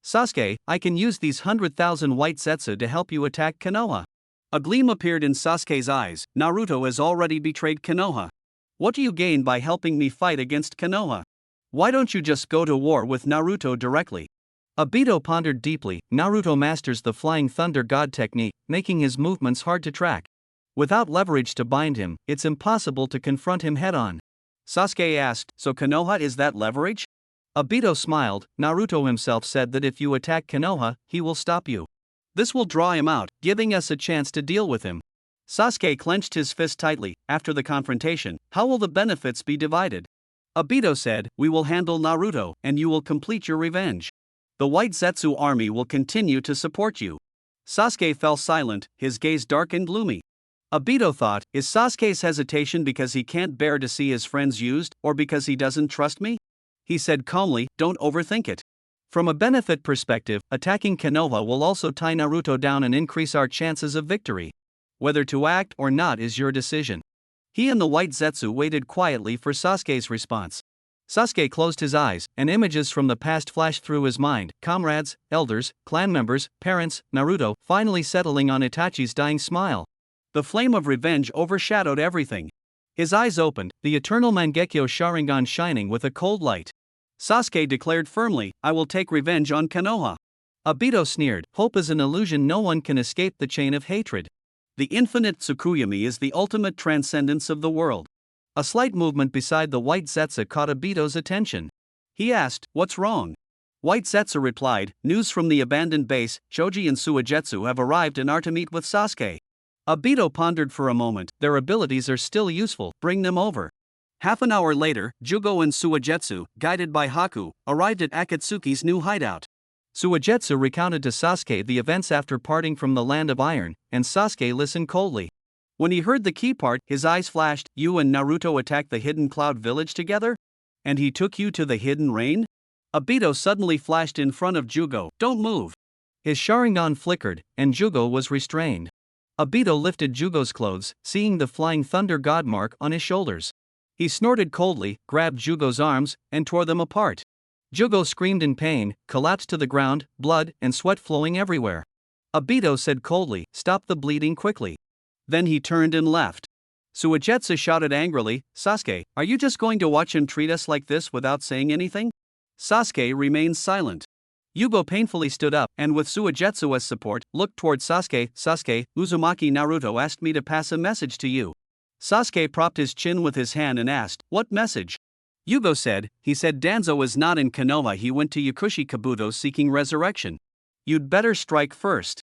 Sasuke, I can use these 100,000 white Zetsu to help you attack Konoha. A gleam appeared in Sasuke's eyes. Naruto has already betrayed Konoha. What do you gain by helping me fight against Konoha? Why don't you just go to war with Naruto directly? Obito pondered deeply. Naruto masters the Flying Thunder God technique, making his movements hard to track. Without leverage to bind him, it's impossible to confront him head-on. Sasuke asked, so Konoha is that leverage? Obito smiled. Naruto himself said that if you attack Konoha, he will stop you. This will draw him out, giving us a chance to deal with him. Sasuke clenched his fist tightly. After the confrontation, how will the benefits be divided? Obito said, we will handle Naruto, and you will complete your revenge. The White Zetsu army will continue to support you. Sasuke fell silent, his gaze dark and gloomy. Obito thought, is Sasuke's hesitation because he can't bear to see his friends used, or because he doesn't trust me? He said calmly, don't overthink it. From a benefit perspective, attacking Konoha will also tie Naruto down and increase our chances of victory. Whether to act or not is your decision. He and the White Zetsu waited quietly for Sasuke's response. Sasuke closed his eyes, and images from the past flashed through his mind, comrades, elders, clan members, parents, Naruto, finally settling on Itachi's dying smile. The flame of revenge overshadowed everything. His eyes opened, the eternal Mangekyo Sharingan shining with a cold light. Sasuke declared firmly, I will take revenge on Konoha. Obito sneered, hope is an illusion, no one can escape the chain of hatred. The infinite Tsukuyomi is the ultimate transcendence of the world. A slight movement beside the White Zetsu caught Obito's attention. He asked, what's wrong? White Zetsu replied, news from the abandoned base, Choji and Suigetsu have arrived and are to meet with Sasuke. Obito pondered for a moment, their abilities are still useful, bring them over. Half an hour later, Jugo and Suigetsu, guided by Haku, arrived at Akatsuki's new hideout. Suigetsu recounted to Sasuke the events after parting from the Land of Iron, and Sasuke listened coldly. When he heard the key part, his eyes flashed, you and Naruto attacked the Hidden Cloud Village together? And he took you to the Hidden Rain? Obito suddenly flashed in front of Jugo, don't move. His Sharingan flickered, and Jugo was restrained. Obito lifted Jugo's clothes, seeing the Flying Thunder God mark on his shoulders. He snorted coldly, grabbed Jugo's arms, and tore them apart. Jugo screamed in pain, collapsed to the ground, blood and sweat flowing everywhere. Obito said coldly, stop the bleeding quickly. Then he turned and left. Suigetsu shouted angrily, Sasuke, are you just going to watch him treat us like this without saying anything? Sasuke remained silent. Yugo painfully stood up and with Suigetsu as support, looked toward Sasuke. Sasuke, Uzumaki Naruto asked me to pass a message to you. Sasuke propped his chin with his hand and asked, what message? Yugo said, he said Danzo is not in Konoha, he went to Yakushi Kabuto seeking resurrection. You'd better strike first.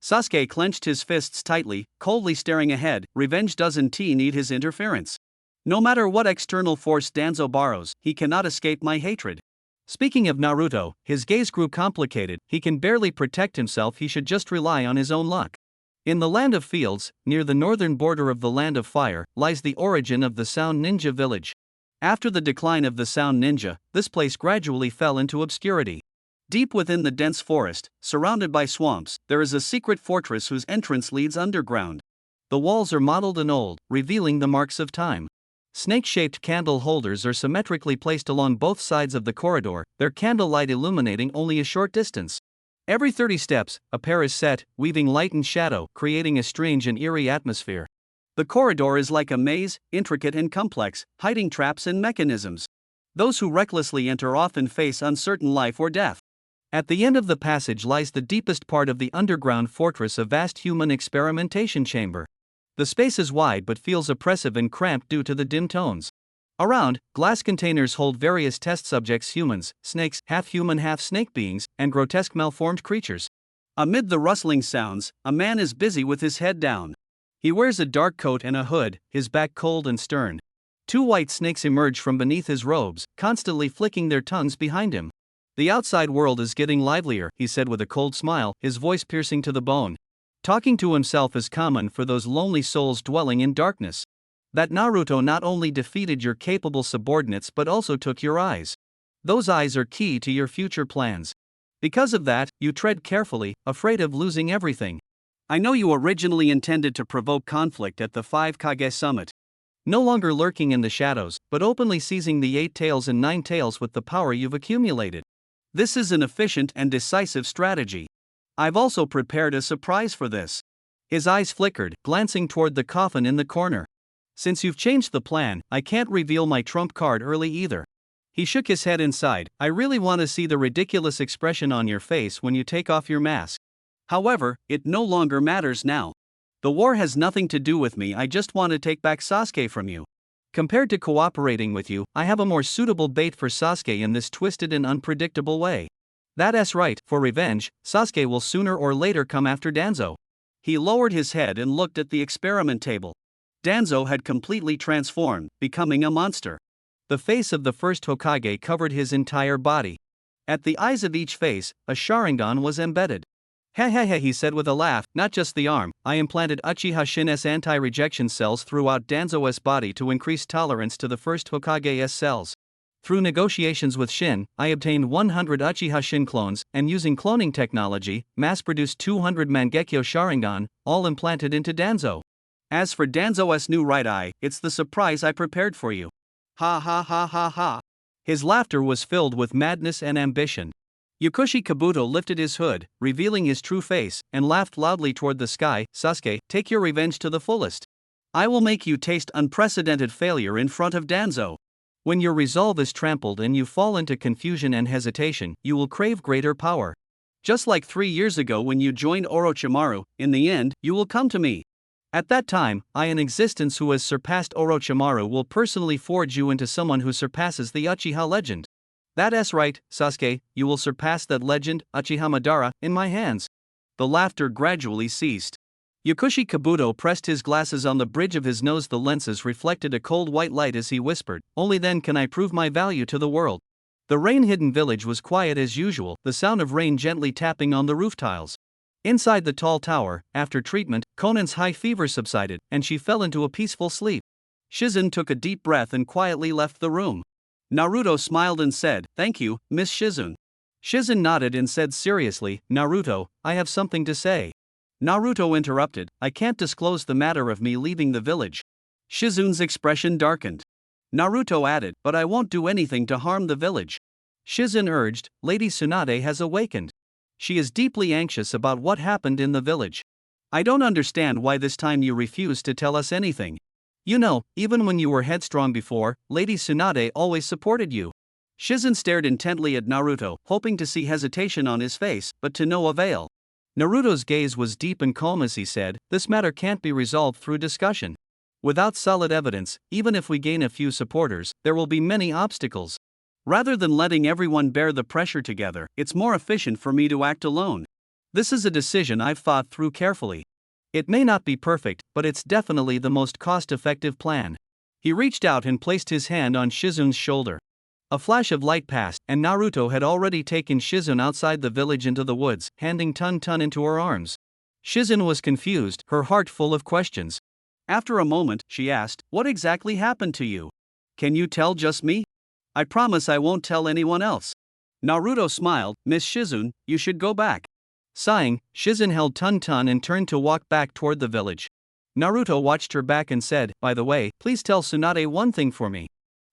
Sasuke clenched his fists tightly, coldly staring ahead, revenge doesn't need his interference. No matter what external force Danzo borrows, he cannot escape my hatred. Speaking of Naruto, his gaze grew complicated, he can barely protect himself, he should just rely on his own luck. In the Land of Fields, near the northern border of the Land of Fire, lies the origin of the Sound Ninja village. After the decline of the Sound Ninja, this place gradually fell into obscurity. Deep within the dense forest, surrounded by swamps, there is a secret fortress whose entrance leads underground. The walls are mottled and old, revealing the marks of time. Snake-shaped candle holders are symmetrically placed along both sides of the corridor, their candlelight illuminating only a short distance. Every 30 steps, a pair is set, weaving light and shadow, creating a strange and eerie atmosphere. The corridor is like a maze, intricate and complex, hiding traps and mechanisms. Those who recklessly enter often face uncertain life or death. At the end of the passage lies the deepest part of the underground fortress, a vast human experimentation chamber. The space is wide but feels oppressive and cramped due to the dim tones. Around, glass containers hold various test subjects, humans, snakes, half-human half-snake beings, and grotesque malformed creatures. Amid the rustling sounds, a man is busy with his head down. He wears a dark coat and a hood, his back cold and stern. Two white snakes emerge from beneath his robes, constantly flicking their tongues behind him. "The outside world is getting livelier," he said with a cold smile, his voice piercing to the bone. Talking to himself is common for those lonely souls dwelling in darkness. That Naruto not only defeated your capable subordinates but also took your eyes. Those eyes are key to your future plans. Because of that, you tread carefully, afraid of losing everything. I know you originally intended to provoke conflict at the 5 Kage summit. No longer lurking in the shadows, but openly seizing the 8 tails and 9 tails with the power you've accumulated. This is an efficient and decisive strategy. I've also prepared a surprise for this. His eyes flickered, glancing toward the coffin in the corner. "Since you've changed the plan, I can't reveal my trump card early either." He shook his head inside. "I really want to see the ridiculous expression on your face when you take off your mask." However, it no longer matters now. The war has nothing to do with me, I just want to take back Sasuke from you. Compared to cooperating with you, I have a more suitable bait for Sasuke in this twisted and unpredictable way. That's right, for revenge, Sasuke will sooner or later come after Danzo. He lowered his head and looked at the experiment table. Danzo had completely transformed, becoming a monster. The face of the first Hokage covered his entire body. At the eyes of each face, a Sharingan was embedded. "Ha ha ha," he said with a laugh, "not just the arm, I implanted Uchiha Shin's anti-rejection cells throughout Danzo's body to increase tolerance to the first Hokage's cells. Through negotiations with Shin, I obtained 100 Uchiha Shin clones, and using cloning technology, mass-produced 200 Mangekyo Sharingan, all implanted into Danzo. As for Danzo's new right eye, it's the surprise I prepared for you." Ha ha ha ha ha. His laughter was filled with madness and ambition. Yakushi Kabuto lifted his hood, revealing his true face, and laughed loudly toward the sky. "Sasuke, take your revenge to the fullest. I will make you taste unprecedented failure in front of Danzo. When your resolve is trampled and you fall into confusion and hesitation, you will crave greater power. Just like 3 years ago when you joined Orochimaru, in the end, you will come to me. At that time, I in existence who has surpassed Orochimaru will personally forge you into someone who surpasses the Uchiha legend. That's right, Sasuke, you will surpass that legend, Uchiha Madara, in my hands." The laughter gradually ceased. Yakushi Kabuto pressed his glasses on the bridge of his nose. The lenses reflected a cold white light as he whispered, "Only then can I prove my value to the world." The rain-hidden village was quiet as usual, the sound of rain gently tapping on the roof tiles. Inside the tall tower, after treatment, Konan's high fever subsided, and she fell into a peaceful sleep. Shizen took a deep breath and quietly left the room. Naruto smiled and said, "Thank you, Miss Shizen." Shizen nodded and said seriously, "Naruto, I have something to say." Naruto interrupted, "I can't disclose the matter of me leaving the village." Shizen's expression darkened. Naruto added, "But I won't do anything to harm the village." Shizen urged, "Lady Tsunade has awakened. She is deeply anxious about what happened in the village. I don't understand why this time you refuse to tell us anything. You know, even when you were headstrong before, Lady Tsunade always supported you." Shizen stared intently at Naruto, hoping to see hesitation on his face, but to no avail. Naruto's gaze was deep and calm as he said, "This matter can't be resolved through discussion. Without solid evidence, even if we gain a few supporters, there will be many obstacles. Rather than letting everyone bear the pressure together, it's more efficient for me to act alone. This is a decision I've thought through carefully. It may not be perfect, but it's definitely the most cost-effective plan." He reached out and placed his hand on Shizun's shoulder. A flash of light passed, and Naruto had already taken Shizun outside the village into the woods, handing Tun into her arms. Shizun was confused, her heart full of questions. After a moment, she asked, "What exactly happened to you? Can you tell just me? I promise I won't tell anyone else." Naruto smiled, "Miss Shizun, you should go back." Sighing, Shizun held Tun and turned to walk back toward the village. Naruto watched her back and said, "By the way, please tell Tsunade one thing for me."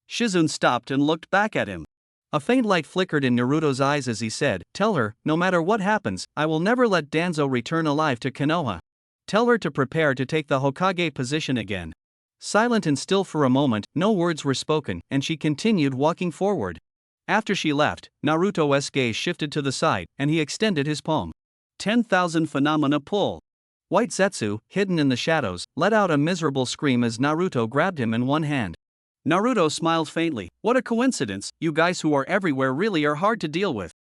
Shizun stopped and looked back at him. A faint light flickered in Naruto's eyes as he said, "Tell her, no matter what happens, I will never let Danzo return alive to Konoha. Tell her to prepare to take the Hokage position again." Silent and still for a moment, no words were spoken, and she continued walking forward. After she left, Naruto's gaze shifted to the side, and he extended his palm. 10,000 phenomena pull. White Zetsu, hidden in the shadows, let out a miserable scream as Naruto grabbed him in one hand. Naruto smiled faintly. "What a coincidence, you guys who are everywhere really are hard to deal with."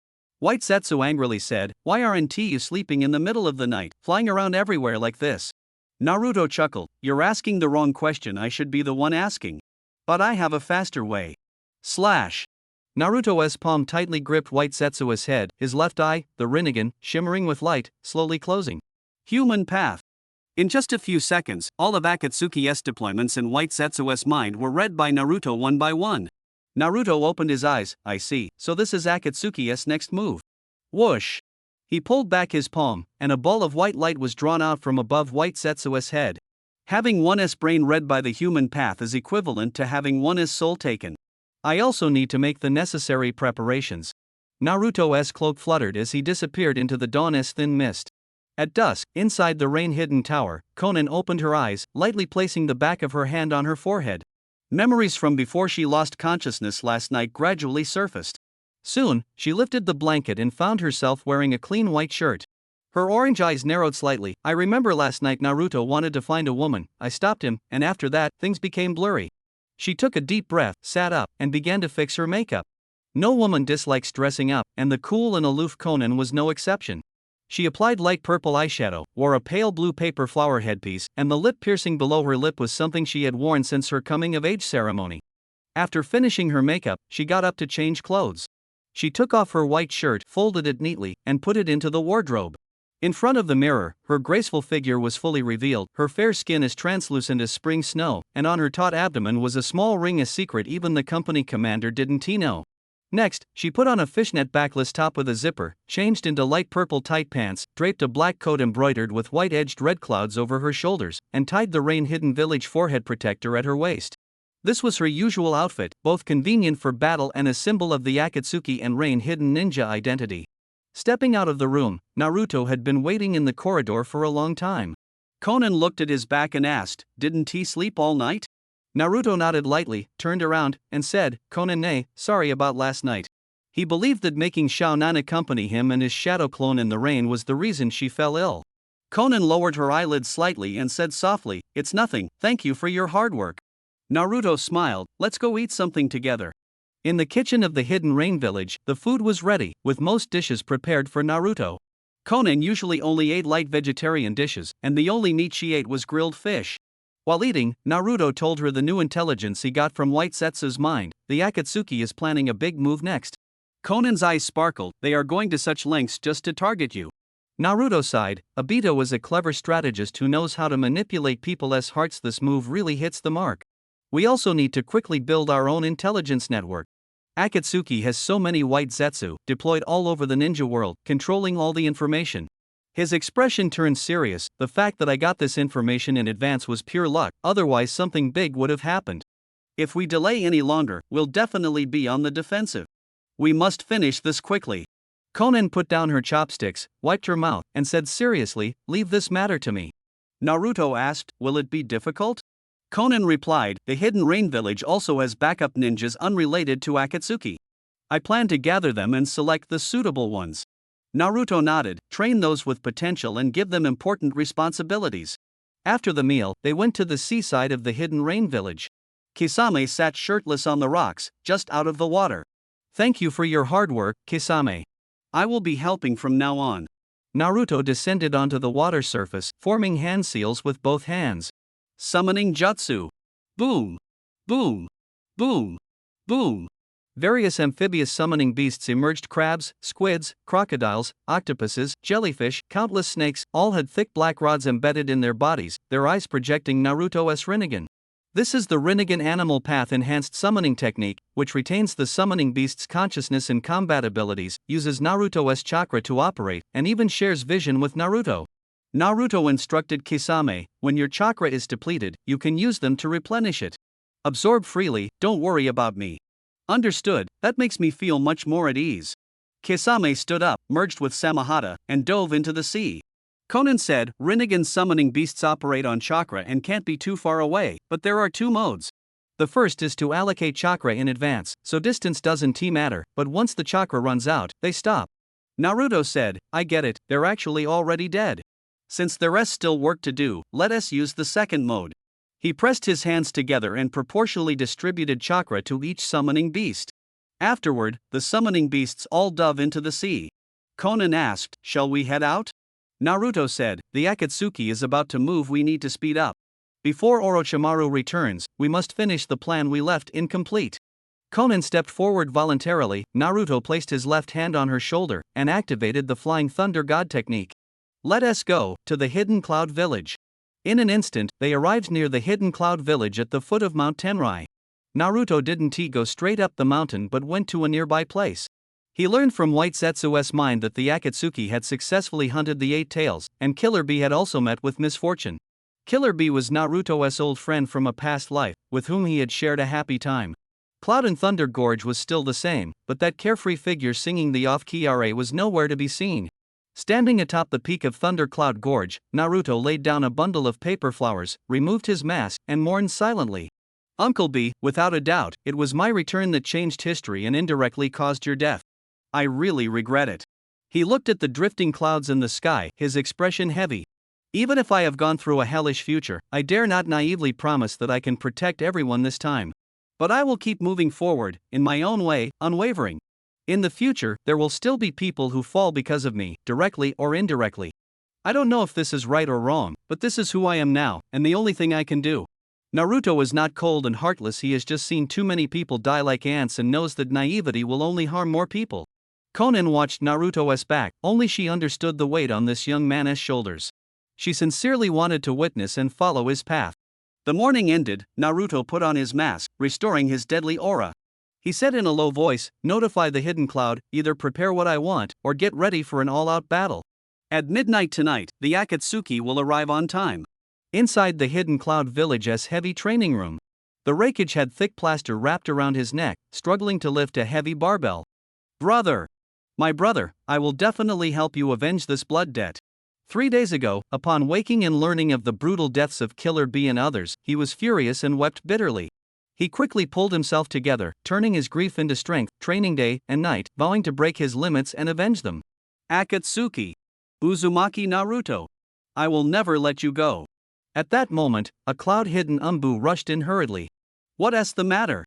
White Zetsu angrily said, "Why aren't you sleeping in the middle of the night, flying around everywhere like this?" Naruto chuckled, "You're asking the wrong question, I should be the one asking. But I have a faster way." Slash. Naruto's palm tightly gripped White Zetsu's head, his left eye, the Rinnegan, shimmering with light, slowly closing. Human path. In just a few seconds, all of Akatsuki's deployments in White Zetsu's mind were read by Naruto one by one. Naruto opened his eyes. "I see, so this is Akatsuki's next move." Whoosh! He pulled back his palm, and a ball of white light was drawn out from above White Zetsu's head. Having one's brain read by the human path is equivalent to having one's soul taken. I also need to make the necessary preparations. Naruto's cloak fluttered as he disappeared into the dawn's thin mist. At dusk, inside the rain-hidden tower, Konan opened her eyes, lightly placing the back of her hand on her forehead. Memories from before she lost consciousness last night gradually surfaced. Soon, she lifted the blanket and found herself wearing a clean white shirt. Her orange eyes narrowed slightly. "I remember last night Naruto wanted to find a woman, I stopped him, and after that, things became blurry." She took a deep breath, sat up, and began to fix her makeup. No woman dislikes dressing up, and the cool and aloof Konan was no exception. She applied light purple eyeshadow, wore a pale blue paper flower headpiece, and the lip piercing below her lip was something she had worn since her coming-of-age ceremony. After finishing her makeup, she got up to change clothes. She took off her white shirt, folded it neatly, and put it into the wardrobe. In front of the mirror, her graceful figure was fully revealed, her fair skin as translucent as spring snow, and on her taut abdomen was a small ring, a secret even the company commander didn't know. Next, she put on a fishnet backless top with a zipper, changed into light purple tight pants, draped a black coat embroidered with white-edged red clouds over her shoulders, and tied the rain-hidden village forehead protector at her waist. This was her usual outfit, both convenient for battle and a symbol of the Akatsuki and rain-hidden ninja identity. Stepping out of the room, Naruto had been waiting in the corridor for a long time. Konan looked at his back and asked, "Didn't he sleep all night?" Naruto nodded lightly, turned around, and said, "Konan, sorry about last night." He believed that making Xiaonan accompany him and his shadow clone in the rain was the reason she fell ill. Konan lowered her eyelids slightly and said softly, "It's nothing, thank you for your hard work." Naruto smiled, "Let's go eat something together." In the kitchen of the hidden rain village, the food was ready, with most dishes prepared for Naruto. Konan usually only ate light vegetarian dishes, and the only meat she ate was grilled fish. While eating, Naruto told her the new intelligence he got from White Zetsu's mind. The Akatsuki is planning a big move next. Konan's eyes sparkled. "They are going to such lengths just to target you." Naruto sighed. Obito is a clever strategist who knows how to manipulate people's hearts. This move really hits the mark. We also need to quickly build our own intelligence network. Akatsuki has so many White Zetsu deployed all over the ninja world, controlling all the information. His expression turned serious. "The fact that I got this information in advance was pure luck, otherwise something big would have happened. If we delay any longer, we'll definitely be on the defensive. We must finish this quickly." Konan put down her chopsticks, wiped her mouth, and said seriously, "Leave this matter to me." Naruto asked, "Will it be difficult?" Konan replied, "The hidden rain village also has backup ninjas unrelated to Akatsuki. I plan to gather them and select the suitable ones." Naruto nodded, "Train those with potential and give them important responsibilities." After the meal, they went to the seaside of the hidden rain village. Kisame sat shirtless on the rocks, just out of the water. "Thank you for your hard work, Kisame. I will be helping from now on." Naruto descended onto the water surface, forming hand seals with both hands. Summoning jutsu. Boom! Boom! Boom! Boom! Various amphibious summoning beasts emerged: crabs, squids, crocodiles, octopuses, jellyfish, countless snakes, all had thick black rods embedded in their bodies, their eyes projecting Naruto's Rinnegan. This is the Rinnegan Animal Path Enhanced Summoning Technique, which retains the summoning beast's consciousness and combat abilities, uses Naruto's chakra to operate, and even shares vision with Naruto. Naruto instructed Kisame, when your chakra is depleted, you can use them to replenish it. Absorb freely, don't worry about me. Understood, that makes me feel much more at ease. Kisame stood up, merged with Samahata, and dove into the sea. Conan said, Rinnegan summoning beasts operate on chakra and can't be too far away, but there are two modes. The first is to allocate chakra in advance, so distance doesn't matter, but once the chakra runs out, they stop. Naruto said, I get it, they're actually already dead. Since there is still work to do, let us use the second mode. He pressed his hands together and proportionally distributed chakra to each summoning beast. Afterward, the summoning beasts all dove into the sea. Conan asked, shall we head out? Naruto said, the Akatsuki is about to move, we need to speed up. Before Orochimaru returns, we must finish the plan we left incomplete. Conan stepped forward voluntarily. Naruto placed his left hand on her shoulder and activated the Flying Thunder God technique. Let us go to the Hidden Cloud Village. In an instant, they arrived near the Hidden Cloud Village at the foot of Mount Tenrai. Naruto didn't go straight up the mountain but went to a nearby place. He learned from White Setsu's mind that the Akatsuki had successfully hunted the Eight Tails, and Killer Bee had also met with misfortune. Killer Bee was Naruto's old friend from a past life, with whom he had shared a happy time. Cloud and Thunder Gorge was still the same, but that carefree figure singing the off-key aria was nowhere to be seen. Standing atop the peak of Thunder Cloud Gorge, Naruto laid down a bundle of paper flowers, removed his mask, and mourned silently. Uncle B, without a doubt, it was my return that changed history and indirectly caused your death. I really regret it. He looked at the drifting clouds in the sky, his expression heavy. Even if I have gone through a hellish future, I dare not naively promise that I can protect everyone this time. But I will keep moving forward, in my own way, unwavering. In the future, there will still be people who fall because of me, directly or indirectly. I don't know if this is right or wrong, but this is who I am now, and the only thing I can do. Naruto is not cold and heartless, he has just seen too many people die like ants and knows that naivety will only harm more people. Conan watched Naruto's back, only she understood the weight on this young man's shoulders. She sincerely wanted to witness and follow his path. The morning ended, Naruto put on his mask, restoring his deadly aura. He said in a low voice, notify the Hidden Cloud, either prepare what I want, or get ready for an all-out battle. At midnight tonight, the Akatsuki will arrive on time. Inside the Hidden Cloud Village's heavy training room, the Raikage had thick plaster wrapped around his neck, struggling to lift a heavy barbell. Brother! My brother, I will definitely help you avenge this blood debt. 3 days ago, upon waking and learning of the brutal deaths of Killer Bee and others, he was furious and wept bitterly. He quickly pulled himself together, turning his grief into strength, training day and night, vowing to break his limits and avenge them. Akatsuki! Uzumaki Naruto! I will never let you go. At that moment, a cloud-hidden Umbu rushed in hurriedly. What's the matter?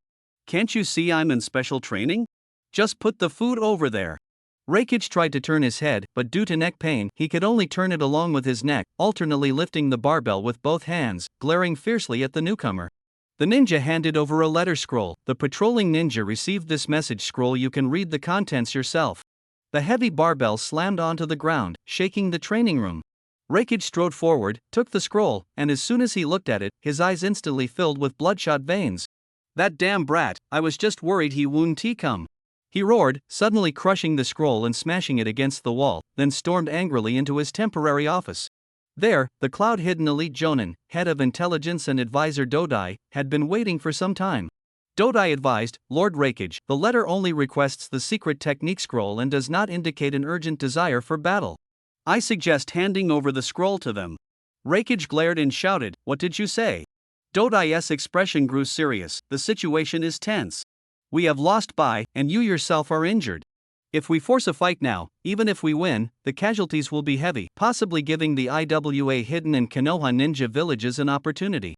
Can't you see I'm in special training? Just put the food over there. Raikage tried to turn his head, but due to neck pain, he could only turn it along with his neck, alternately lifting the barbell with both hands, glaring fiercely at the newcomer. The ninja handed over a letter scroll. The patrolling ninja received this message scroll. You can read the contents yourself. The heavy barbell slammed onto the ground, shaking the training room. Raikage strode forward, took the scroll, and as soon as he looked at it, his eyes instantly filled with bloodshot veins. That damn brat, I was just worried he wouldn't come. He roared, suddenly crushing the scroll and smashing it against the wall, then stormed angrily into his temporary office. There, the cloud-hidden elite Jonin, head of intelligence and advisor Dodai, had been waiting for some time. Dodai advised, Lord Raikage, the letter only requests the secret technique scroll and does not indicate an urgent desire for battle. I suggest handing over the scroll to them. Raikage glared and shouted, what did you say? Dodai's expression grew serious, the situation is tense. We have lost Bai, and you yourself are injured. If we force a fight now, even if we win, the casualties will be heavy, possibly giving the IWA Hidden and Konoha ninja villages an opportunity.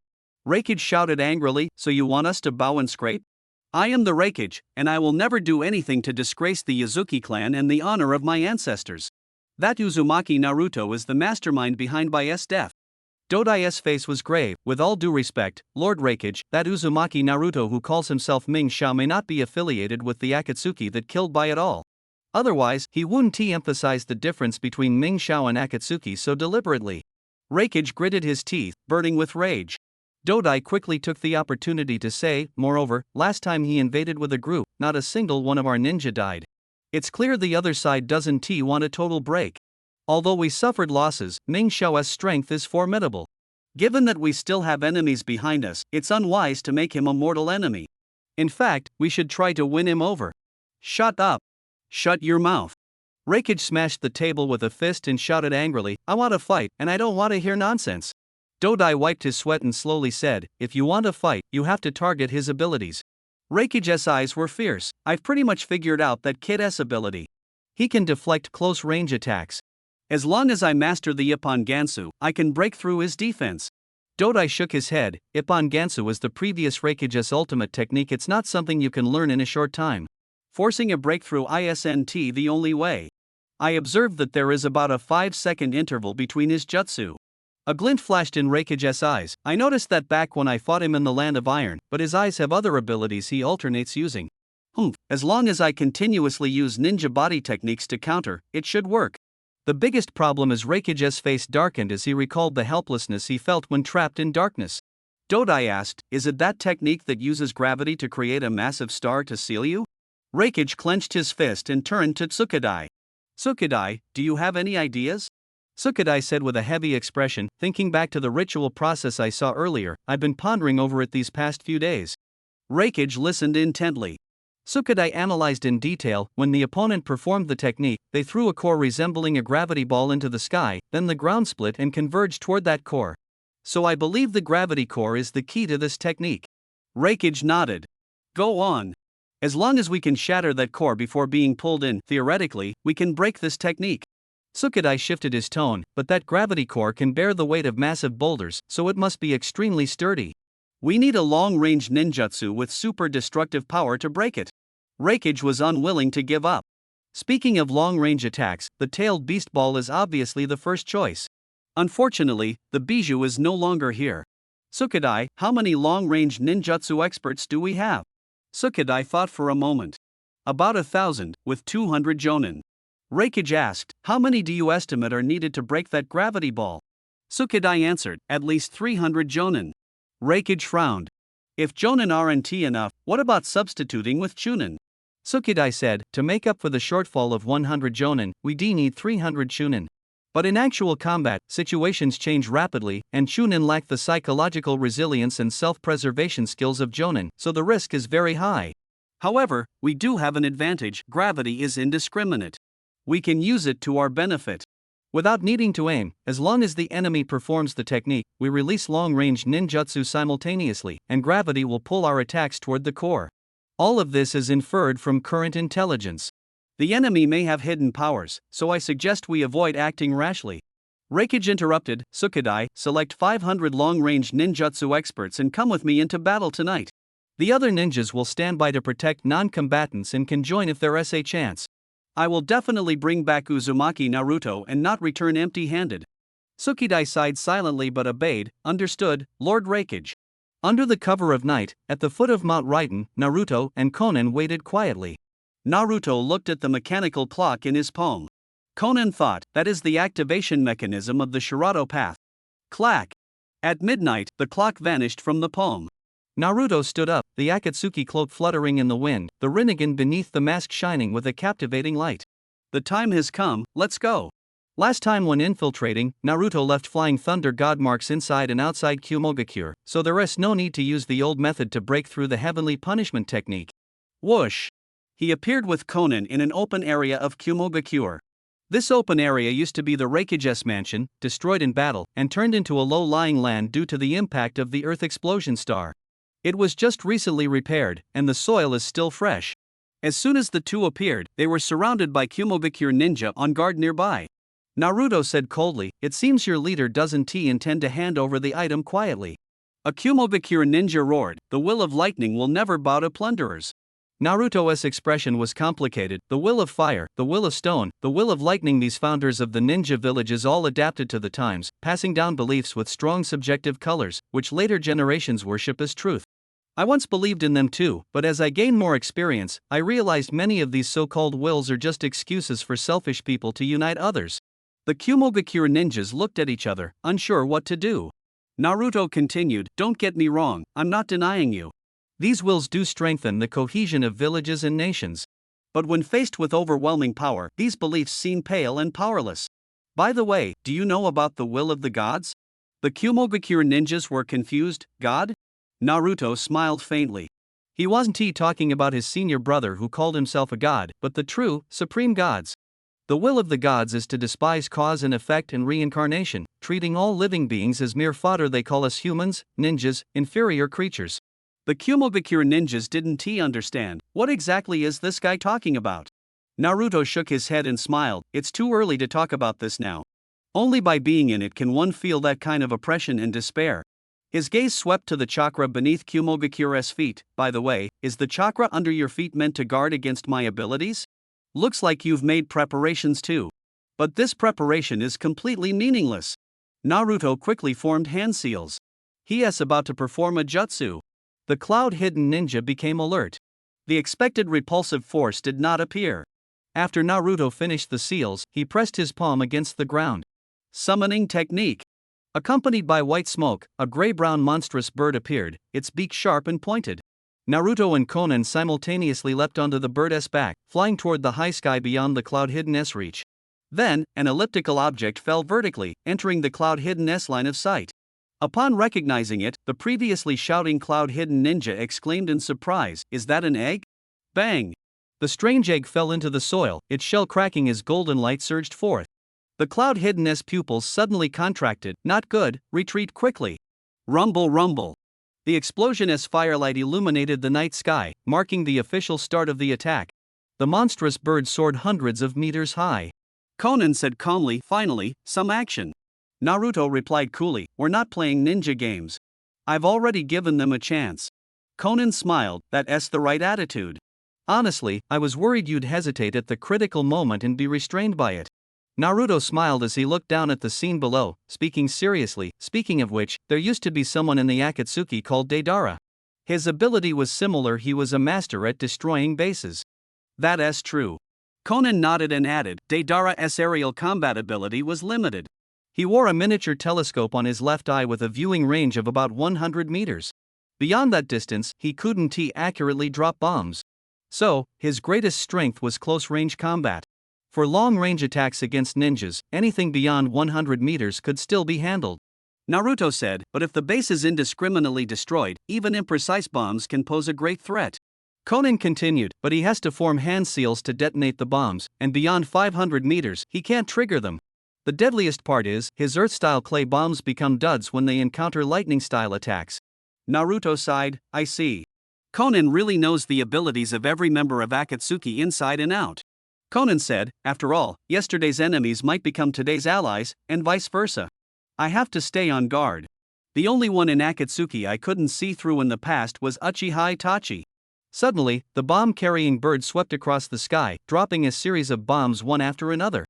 Raikage shouted angrily, so you want us to bow and scrape? I am the Raikage, and I will never do anything to disgrace the Yazuki clan and the honor of my ancestors. That Uzumaki Naruto is the mastermind behind Bai's death. Dodai's face was grave. With all due respect, Lord Reikage, that Uzumaki Naruto who calls himself Ming Xiao may not be affiliated with the Akatsuki that killed Bai at all. Otherwise, he wouldn't emphasize the difference between Ming Xiao and Akatsuki so deliberately. Reikage gritted his teeth, burning with rage. Dodai quickly took the opportunity to say, moreover, last time he invaded with a group, not a single one of our ninja died. It's clear the other side doesn't want a total break. Although we suffered losses, Ming Xiao's strength is formidable. Given that we still have enemies behind us, it's unwise to make him a mortal enemy. In fact, we should try to win him over. Shut up. Shut your mouth. Reikage smashed the table with a fist and shouted angrily, I want to fight, and I don't want to hear nonsense. Dodai wiped his sweat and slowly said, if you want to fight, you have to target his abilities. Reikage's eyes were fierce. I've pretty much figured out that kid's ability. He can deflect close-range attacks. As long as I master the Ippon Gansu, I can break through his defense. Dodai shook his head. Ippon Gansu is the previous Reikage's ultimate technique. It's not something you can learn in a short time. Forcing a breakthrough isn't the only way. I observed that there is about a 5-second interval between his jutsu. A glint flashed in Reikage's eyes. I noticed that back when I fought him in the Land of Iron, but his eyes have other abilities he alternates using. As long as I continuously use ninja body techniques to counter, it should work. The biggest problem is Reikage's face darkened as he recalled the helplessness he felt when trapped in darkness. Dodai asked, is it that technique that uses gravity to create a massive star to seal you? Reikage clenched his fist and turned to Tsukadai. Tsukadai, do you have any ideas? Tsukadai said with a heavy expression, thinking back to the ritual process I saw earlier, I've been pondering over it these past few days. Reikage listened intently. Tsukadai analyzed in detail, when the opponent performed the technique, they threw a core resembling a gravity ball into the sky, then the ground split and converged toward that core. So I believe the gravity core is the key to this technique. Reikage nodded. Go on. As long as we can shatter that core before being pulled in, theoretically, we can break this technique. Tsukadai shifted his tone, but that gravity core can bear the weight of massive boulders, so it must be extremely sturdy. We need a long-range ninjutsu with super destructive power to break it. Reikage was unwilling to give up. Speaking of long-range attacks, the tailed beast ball is obviously the first choice. Unfortunately, the bijou is no longer here. Tsukadai, how many long-range ninjutsu experts do we have? Tsukadai thought for a moment. About 1,000, with 200 jonin. Reikage asked, how many do you estimate are needed to break that gravity ball? Tsukadai answered, at least 300 jonin. Reikage frowned. If jonin aren't enough, what about substituting with chunin? Tsukadai said, to make up for the shortfall of 100 jonin, we need 300 chunin. But in actual combat, situations change rapidly, and chunin lack the psychological resilience and self-preservation skills of jonin, so the risk is very high. However, we do have an advantage. Gravity is indiscriminate. We can use it to our benefit. Without needing to aim, as long as the enemy performs the technique, we release long-range ninjutsu simultaneously, and gravity will pull our attacks toward the core. All of this is inferred from current intelligence. The enemy may have hidden powers, so I suggest we avoid acting rashly. Reikage interrupted, Tsukadai, select 500 long-range ninjutsu experts and come with me into battle tonight. The other ninjas will stand by to protect non-combatants and can join if there's a chance. I will definitely bring back Uzumaki Naruto and not return empty-handed. Tsukadai sighed silently but obeyed. Understood, Lord Reikage. Under the cover of night, at the foot of Mount Raiden, Naruto and Konan waited quietly. Naruto looked at the mechanical clock in his palm. Konan thought, that is the activation mechanism of the Shirato path. Clack! At midnight, the clock vanished from the palm. Naruto stood up, the Akatsuki cloak fluttering in the wind, the Rinnegan beneath the mask shining with a captivating light. The time has come, let's go. Last time when infiltrating, Naruto left flying thunder god marks inside and outside Kumogakure, so there is no need to use the old method to break through the heavenly punishment technique. Whoosh! He appeared with Konan in an open area of Kumogakure. This open area used to be the Reikage's mansion, destroyed in battle, and turned into a low-lying land due to the impact of the Earth explosion star. It was just recently repaired, and the soil is still fresh. As soon as the two appeared, they were surrounded by Kumogakure ninja on guard nearby. Naruto said coldly, it seems your leader doesn't intend to hand over the item quietly. A Kumogakure ninja roared, the will of lightning will never bow to plunderers. Naruto's expression was complicated: the will of fire, the will of stone, the will of lightning. These founders of the ninja villages all adapted to the times, passing down beliefs with strong subjective colors, which later generations worship as truth. I once believed in them too, but as I gained more experience, I realized many of these so-called wills are just excuses for selfish people to unite others. The Kumogakure ninjas looked at each other, unsure what to do. Naruto continued, "Don't get me wrong, I'm not denying you. These wills do strengthen the cohesion of villages and nations. But when faced with overwhelming power, these beliefs seem pale and powerless. By the way, do you know about the will of the gods?" The Kumogakure ninjas were confused. God? Naruto smiled faintly. He wasn't talking about his senior brother who called himself a god, but the true, supreme gods. The will of the gods is to despise cause and effect and reincarnation, treating all living beings as mere fodder. They call us humans, ninjas, inferior creatures. The Kumogakure ninjas didn't understand. What exactly is this guy talking about? Naruto shook his head and smiled. It's too early to talk about this now. Only by being in it can one feel that kind of oppression and despair. His gaze swept to the chakra beneath Kumogakure's feet. By the way, is the chakra under your feet meant to guard against my abilities? Looks like you've made preparations too. But this preparation is completely meaningless. Naruto quickly formed hand seals. He is about to perform a jutsu. The cloud-hidden ninja became alert. The expected repulsive force did not appear. After Naruto finished the seals, he pressed his palm against the ground. Summoning technique. Accompanied by white smoke, a gray-brown monstrous bird appeared, its beak sharp and pointed. Naruto and Konan simultaneously leapt onto the bird's back, flying toward the high sky beyond the cloud-hidden's reach. Then, an elliptical object fell vertically, entering the cloud-hidden's line of sight. Upon recognizing it, the previously shouting cloud-hidden ninja exclaimed in surprise, "Is that an egg?" Bang! The strange egg fell into the soil, its shell cracking as golden light surged forth. The cloud-hidden's pupils suddenly contracted. Not good, retreat quickly. Rumble rumble. The explosion as firelight illuminated the night sky, marking the official start of the attack. The monstrous bird soared hundreds of meters high. Konan said calmly, "Finally, some action." Naruto replied coolly, "We're not playing ninja games. I've already given them a chance." Konan smiled, "That's the right attitude. Honestly, I was worried you'd hesitate at the critical moment and be restrained by it." Naruto smiled as he looked down at the scene below, speaking seriously. "Speaking of which, there used to be someone in the Akatsuki called Deidara. His ability was similar. He was a master at destroying bases." "That's true." Konan nodded and added, "Deidara's aerial combat ability was limited. He wore a miniature telescope on his left eye with a viewing range of about 100 meters. Beyond that distance, he couldn't accurately drop bombs. So, his greatest strength was close-range combat. For long-range attacks against ninjas, anything beyond 100 meters could still be handled." Naruto said, "But if the base is indiscriminately destroyed, even imprecise bombs can pose a great threat." Konan continued, "But he has to form hand seals to detonate the bombs, and beyond 500 meters, he can't trigger them. The deadliest part is, his Earth-style clay bombs become duds when they encounter lightning-style attacks." Naruto sighed, "I see. Konan really knows the abilities of every member of Akatsuki inside and out." Konan said, "After all, yesterday's enemies might become today's allies, and vice versa. I have to stay on guard. The only one in Akatsuki I couldn't see through in the past was Uchiha Itachi." Suddenly, the bomb-carrying bird swept across the sky, dropping a series of bombs one after another.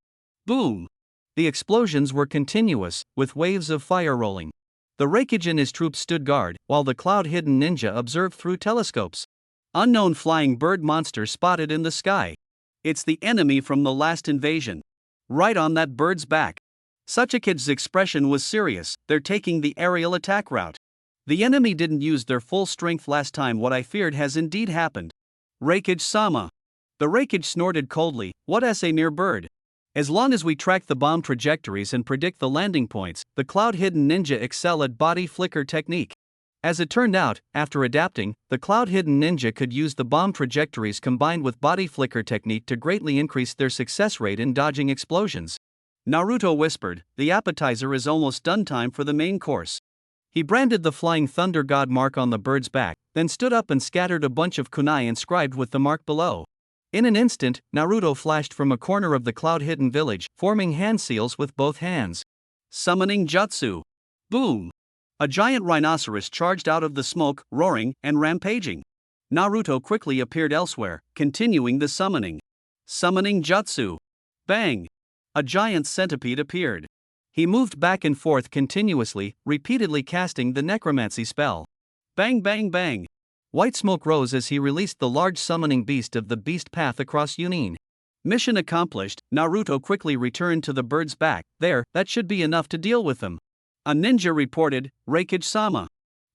Boom! The explosions were continuous, with waves of fire rolling. The Raikage and his troops stood guard, while the cloud-hidden ninja observed through telescopes. Unknown flying bird monster spotted in the sky. It's the enemy from the last invasion. Right on that bird's back. Sachikage's expression was serious. "They're taking the aerial attack route. The enemy didn't use their full strength last time. What I feared has indeed happened." "Raikage-sama." The Raikage snorted coldly, "What's a mere bird? As long as we track the bomb trajectories and predict the landing points, the cloud-hidden ninja excel at body flicker technique." As it turned out, after adapting, the cloud-hidden ninja could use the bomb trajectories combined with body flicker technique to greatly increase their success rate in dodging explosions. Naruto whispered, "The appetizer is almost done. Time for the main course." He branded the flying thunder god mark on the bird's back, then stood up and scattered a bunch of kunai inscribed with the mark below. In an instant, Naruto flashed from a corner of the cloud-hidden village, forming hand seals with both hands. Summoning jutsu. Boom! A giant rhinoceros charged out of the smoke, roaring and rampaging. Naruto quickly appeared elsewhere, continuing the summoning. Summoning jutsu. Bang! A giant centipede appeared. He moved back and forth continuously, repeatedly casting the necromancy spell. Bang bang bang! White smoke rose as he released the large summoning beast of the beast path across Yunin. Mission accomplished, Naruto quickly returned to the bird's back. There, that should be enough to deal with them. A ninja reported, Reikage-sama.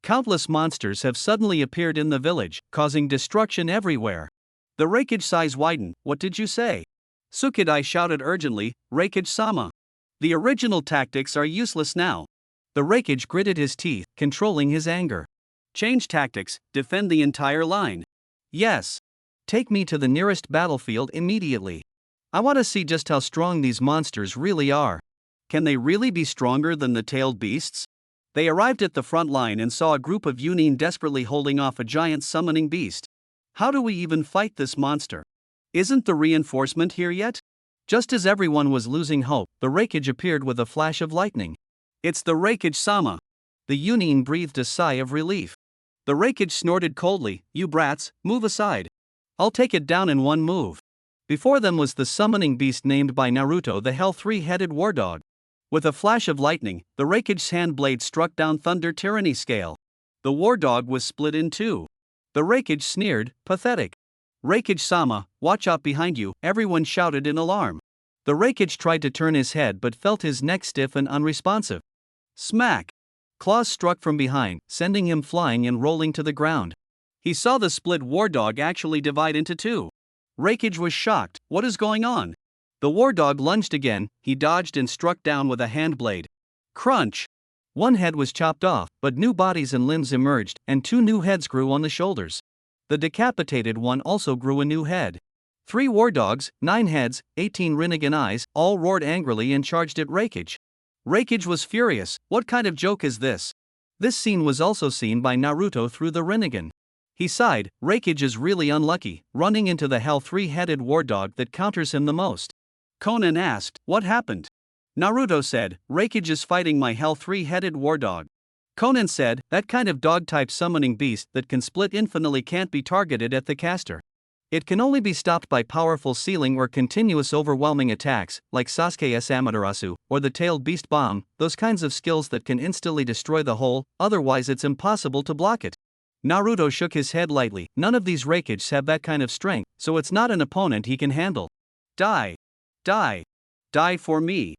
Countless monsters have suddenly appeared in the village, causing destruction everywhere. The Reikage size widened. What did you say? Sukidai shouted urgently, Reikage-sama. The original tactics are useless now. The Reikage gritted his teeth, controlling his anger. Change tactics, defend the entire line. Yes. Take me to the nearest battlefield immediately. I want to see just how strong these monsters really are. Can they really be stronger than the tailed beasts? They arrived at the front line and saw a group of Yunin desperately holding off a giant summoning beast. How do we even fight this monster? Isn't the reinforcement here yet? Just as everyone was losing hope, the Reikage appeared with a flash of lightning. It's the Reikage-sama. The Yunin breathed a sigh of relief. The Reikage snorted coldly, you brats, move aside. I'll take it down in one move. Before them was the summoning beast named by Naruto the Hell Three-Headed War Dog. With a flash of lightning, the Reikage's hand blade struck down Thunder Tyranny scale. The war dog was split in two. The Reikage sneered, pathetic. Reikage-sama, watch out behind you, everyone shouted in alarm. The Reikage tried to turn his head but felt his neck stiff and unresponsive. Smack! Claws struck from behind, sending him flying and rolling to the ground. He saw the split war dog actually divide into two. Reikage was shocked. What is going on? The war dog lunged again. He dodged and struck down with a hand blade. Crunch! One head was chopped off, but new bodies and limbs emerged, and two new heads grew on the shoulders. The decapitated one also grew a new head. 3 war dogs, 9 heads, 18 Rinnegan eyes, all roared angrily and charged at Reikage. Reikage was furious. What kind of joke is this? This scene was also seen by Naruto through the Rinnegan. He sighed, Reikage is really unlucky, running into the Hell Three-Headed War Dog that counters him the most. Conan asked, what happened? Naruto said, Reikage is fighting my Hell Three-Headed War Dog. Conan said, that kind of dog-type summoning beast that can split infinitely can't be targeted at the caster. It can only be stopped by powerful sealing or continuous overwhelming attacks, like Sasuke's Amaterasu, or the tailed beast bomb, those kinds of skills that can instantly destroy the whole, otherwise it's impossible to block it. Naruto shook his head lightly, none of these Reikages have that kind of strength, so it's not an opponent he can handle. Die. Die. Die for me.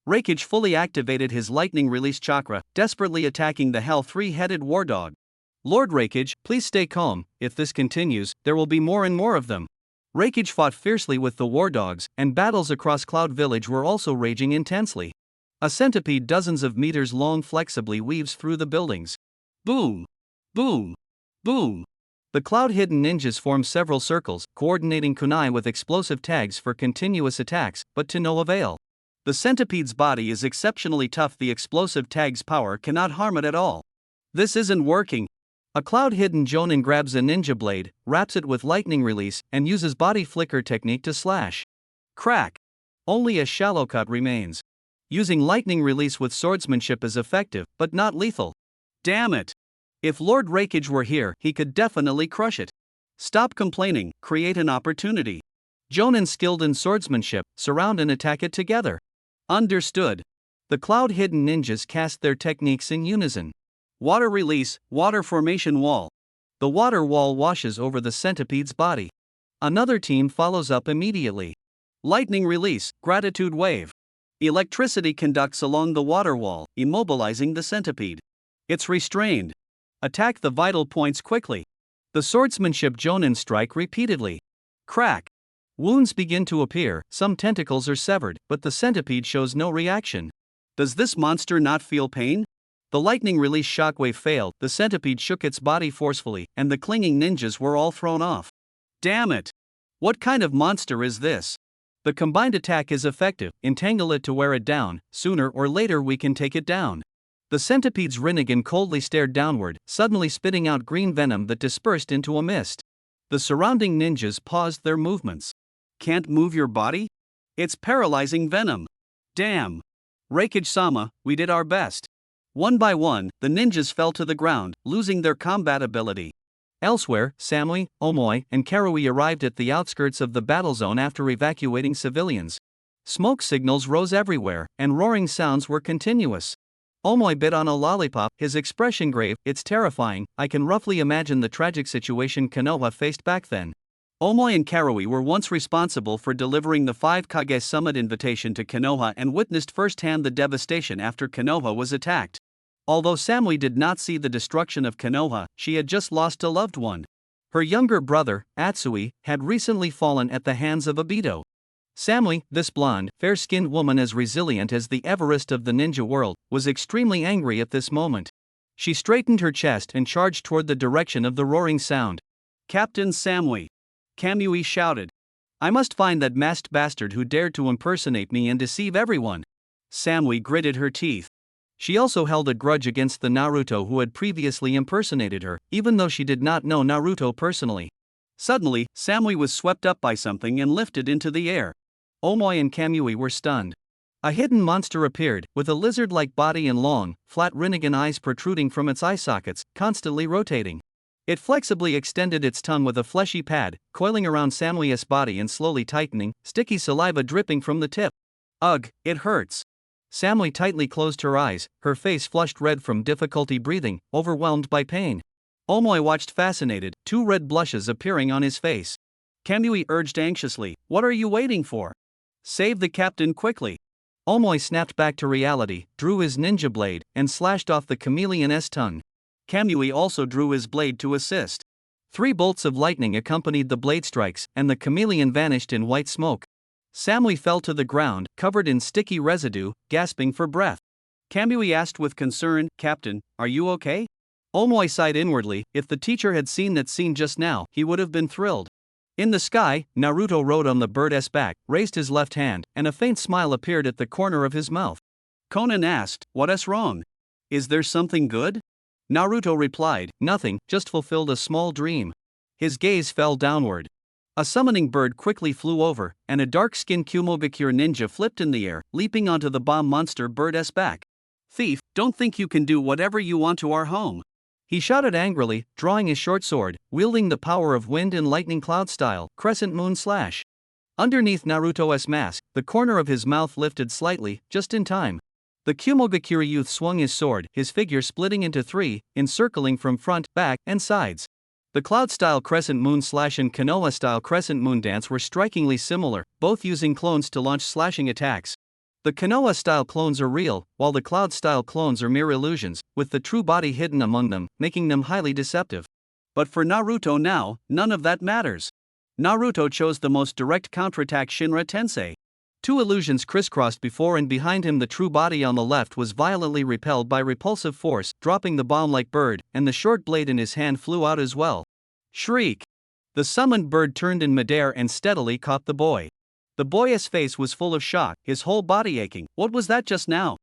Reikage fully activated his lightning release chakra, desperately attacking the Hell Three-Headed War Dog. Lord Reikage, please stay calm, if this continues, there will be more and more of them. Reikage fought fiercely with the war dogs, and battles across Cloud Village were also raging intensely. A centipede dozens of meters long flexibly weaves through the buildings. Boom! Boom! Boom! The cloud-hidden ninjas form several circles, coordinating kunai with explosive tags for continuous attacks, but to no avail. The centipede's body is exceptionally tough, the explosive tag's power cannot harm it at all. This isn't working. A cloud-hidden Jonin grabs a ninja blade, wraps it with lightning release, and uses body flicker technique to slash. Crack! Only a shallow cut remains. Using lightning release with swordsmanship is effective, but not lethal. Damn it! If Lord Reikage were here, he could definitely crush it. Stop complaining, create an opportunity. Jonin skilled in swordsmanship, surround and attack it together. Understood. The cloud-hidden ninjas cast their techniques in unison. Water release, water formation wall. The water wall washes over the centipede's body. Another team follows up immediately. Lightning release, gratitude wave. Electricity conducts along the water wall, immobilizing the centipede. It's restrained. Attack the vital points quickly. The swordsmanship Jonin strike repeatedly. Crack. Wounds begin to appear, some tentacles are severed, but the centipede shows no reaction. Does this monster not feel pain? The lightning release shockwave failed, the centipede shook its body forcefully, and the clinging ninjas were all thrown off. Damn it! What kind of monster is this? The combined attack is effective, entangle it to wear it down, sooner or later we can take it down. The centipede's Rinnegan coldly stared downward, suddenly spitting out green venom that dispersed into a mist. The surrounding ninjas paused their movements. Can't move your body? It's paralyzing venom. Damn. Reikage-sama, we did our best. One by one, the ninjas fell to the ground, losing their combat ability. Elsewhere, Samui, Omoi, and Karui arrived at the outskirts of the battle zone after evacuating civilians. Smoke signals rose everywhere, and roaring sounds were continuous. Omoi bit on a lollipop, his expression grave. It's terrifying. I can roughly imagine the tragic situation Konoha faced back then. Omoi and Karui were once responsible for delivering the 5 Kage Summit invitation to Konoha and witnessed firsthand the devastation after Konoha was attacked. Although Samui did not see the destruction of Konoha, she had just lost a loved one. Her younger brother, Atsui, had recently fallen at the hands of Obito. Samui, this blonde, fair-skinned woman as resilient as the Everest of the ninja world, was extremely angry at this moment. She straightened her chest and charged toward the direction of the roaring sound. Captain Samui! Kamui shouted. I must find that masked bastard who dared to impersonate me and deceive everyone. Samui gritted her teeth. She also held a grudge against the Naruto who had previously impersonated her, even though she did not know Naruto personally. Suddenly, Samui was swept up by something and lifted into the air. Omoi and Kamui were stunned. A hidden monster appeared, with a lizard-like body and long, flat Rinnegan eyes protruding from its eye sockets, constantly rotating. It flexibly extended its tongue with a fleshy pad, coiling around Samui's body and slowly tightening, sticky saliva dripping from the tip. Ugh, it hurts. Samui tightly closed her eyes, her face flushed red from difficulty breathing, overwhelmed by pain. Omoi watched fascinated, 2 red blushes appearing on his face. Kamui urged anxiously, what are you waiting for? Save the captain quickly. Omoi snapped back to reality, drew his ninja blade, and slashed off the chameleon's tongue. Kamui also drew his blade to assist. 3 bolts of lightning accompanied the blade strikes, and the chameleon vanished in white smoke. Samui fell to the ground, covered in sticky residue, gasping for breath. Kamui asked with concern, Captain, are you okay? Omoi sighed inwardly. If the teacher had seen that scene just now, he would have been thrilled. In the sky, Naruto rode on the bird's back, raised his left hand, and a faint smile appeared at the corner of his mouth. Conan asked, what's wrong? Is there something good? Naruto replied, nothing, just fulfilled a small dream. His gaze fell downward. A summoning bird quickly flew over, and a dark-skinned Kumobikure ninja flipped in the air, leaping onto the bomb monster bird's back. Thief, don't think you can do whatever you want to our home. He shouted angrily, drawing his short sword, wielding the power of wind and lightning cloud style, crescent moon slash. Underneath Naruto's mask, the corner of his mouth lifted slightly, just in time. The Kumobikure youth swung his sword, his figure splitting into 3, encircling from front, back, and sides. The Cloud-style Crescent Moon Slash and Konoha-style Crescent Moon Dance were strikingly similar, both using clones to launch slashing attacks. The Konoha-style clones are real, while the Cloud-style clones are mere illusions, with the true body hidden among them, making them highly deceptive. But for Naruto now, none of that matters. Naruto chose the most direct counterattack Shinra Tensei. 2 illusions crisscrossed before and behind him. The true body on the left was violently repelled by repulsive force, dropping the bomb-like bird, and the short blade in his hand flew out as well. Shriek! The summoned bird turned in midair and steadily caught the boy. The boy's face was full of shock, his whole body aching. What was that just now?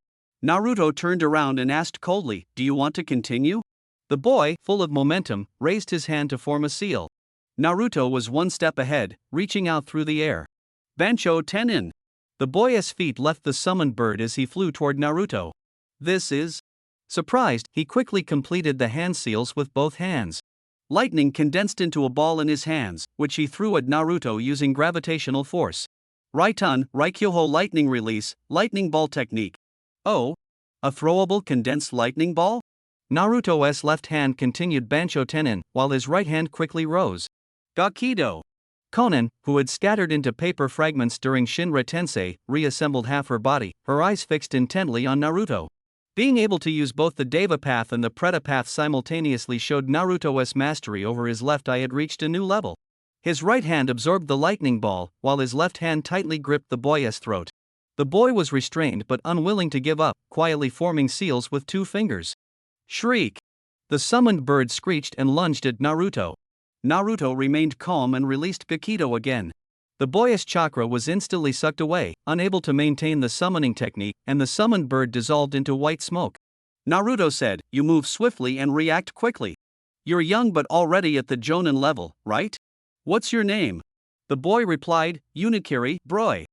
Naruto turned around and asked coldly, do you want to continue? The boy, full of momentum, raised his hand to form a seal. Naruto was 1 step ahead, reaching out through the air. Bancho Tenin! The boy's feet left the summoned bird as he flew toward Naruto. This is... Surprised, he quickly completed the hand seals with both hands. Lightning condensed into a ball in his hands, which he threw at Naruto using gravitational force. Raiton, Raikyoho lightning release, lightning ball technique. Oh? A throwable condensed lightning ball? Naruto's left hand continued Bancho Tenin, while his right hand quickly rose. Gakido! Conan, who had scattered into paper fragments during Shinra Tensei, reassembled half her body, her eyes fixed intently on Naruto. Being able to use both the Deva path and the Preta path simultaneously showed Naruto's mastery over his left eye had reached a new level. His right hand absorbed the lightning ball, while his left hand tightly gripped the boy's throat. The boy was restrained but unwilling to give up, quietly forming seals with 2 fingers. Shriek! The summoned bird screeched and lunged at Naruto. Naruto remained calm and released Gakido again. The boy's chakra was instantly sucked away, unable to maintain the summoning technique, and the summoned bird dissolved into white smoke. Naruto said, you move swiftly and react quickly. You're young but already at the Jonin level, right? What's your name? The boy replied, Unikiri, Broy.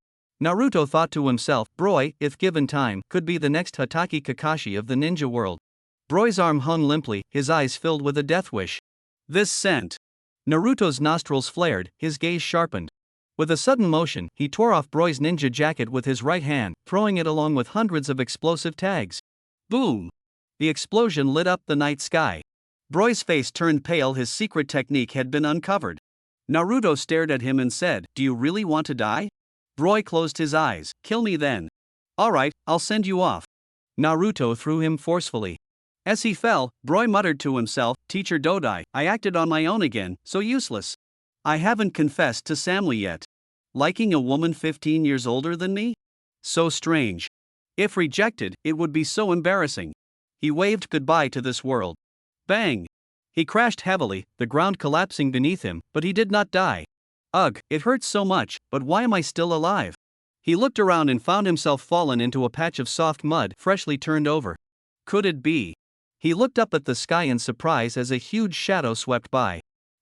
Naruto thought to himself, Broy, if given time, could be the next Hatake Kakashi of the ninja world. Broy's arm hung limply, his eyes filled with a death wish. This scent. Naruto's nostrils flared, his gaze sharpened. With a sudden motion, he tore off Broy's ninja jacket with his right hand, throwing it along with hundreds of explosive tags. Boom! The explosion lit up the night sky. Broy's face turned pale, his secret technique had been uncovered. Naruto stared at him and said, "Do you really want to die?" Broy closed his eyes. "Kill me then." "Alright, I'll send you off." Naruto threw him forcefully. As he fell, Broy muttered to himself, "Teacher Dodai, I acted on my own again, so useless. I haven't confessed to Samly yet. Liking a woman 15 years older than me? So strange. If rejected, it would be so embarrassing." He waved goodbye to this world. Bang! He crashed heavily, the ground collapsing beneath him, but he did not die. Ugh, it hurts so much, but why am I still alive? He looked around and found himself fallen into a patch of soft mud, freshly turned over. Could it be? He looked up at the sky in surprise as a huge shadow swept by.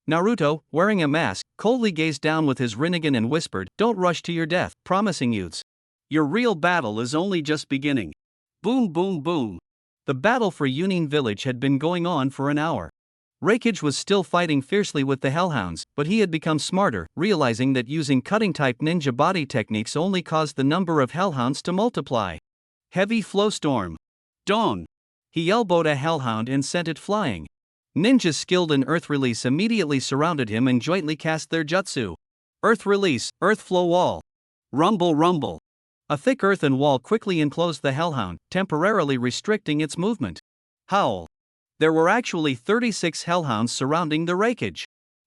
Naruto, wearing a mask, coldly gazed down with his Rinnegan and whispered, "Don't rush to your death, promising youths. Your real battle is only just beginning." Boom boom boom. The battle for Union Village had been going on for an hour. Raikage was still fighting fiercely with the Hellhounds, but he had become smarter, realizing that using cutting-type ninja body techniques only caused the number of Hellhounds to multiply. Heavy flow storm. Dawn. He elbowed a Hellhound and sent it flying. Ninjas skilled in Earth Release immediately surrounded him and jointly cast their jutsu. Earth Release, Earth Flow Wall. Rumble rumble. A thick earthen wall quickly enclosed the Hellhound, temporarily restricting its movement. Howl. There were actually 36 Hellhounds surrounding the Raikage.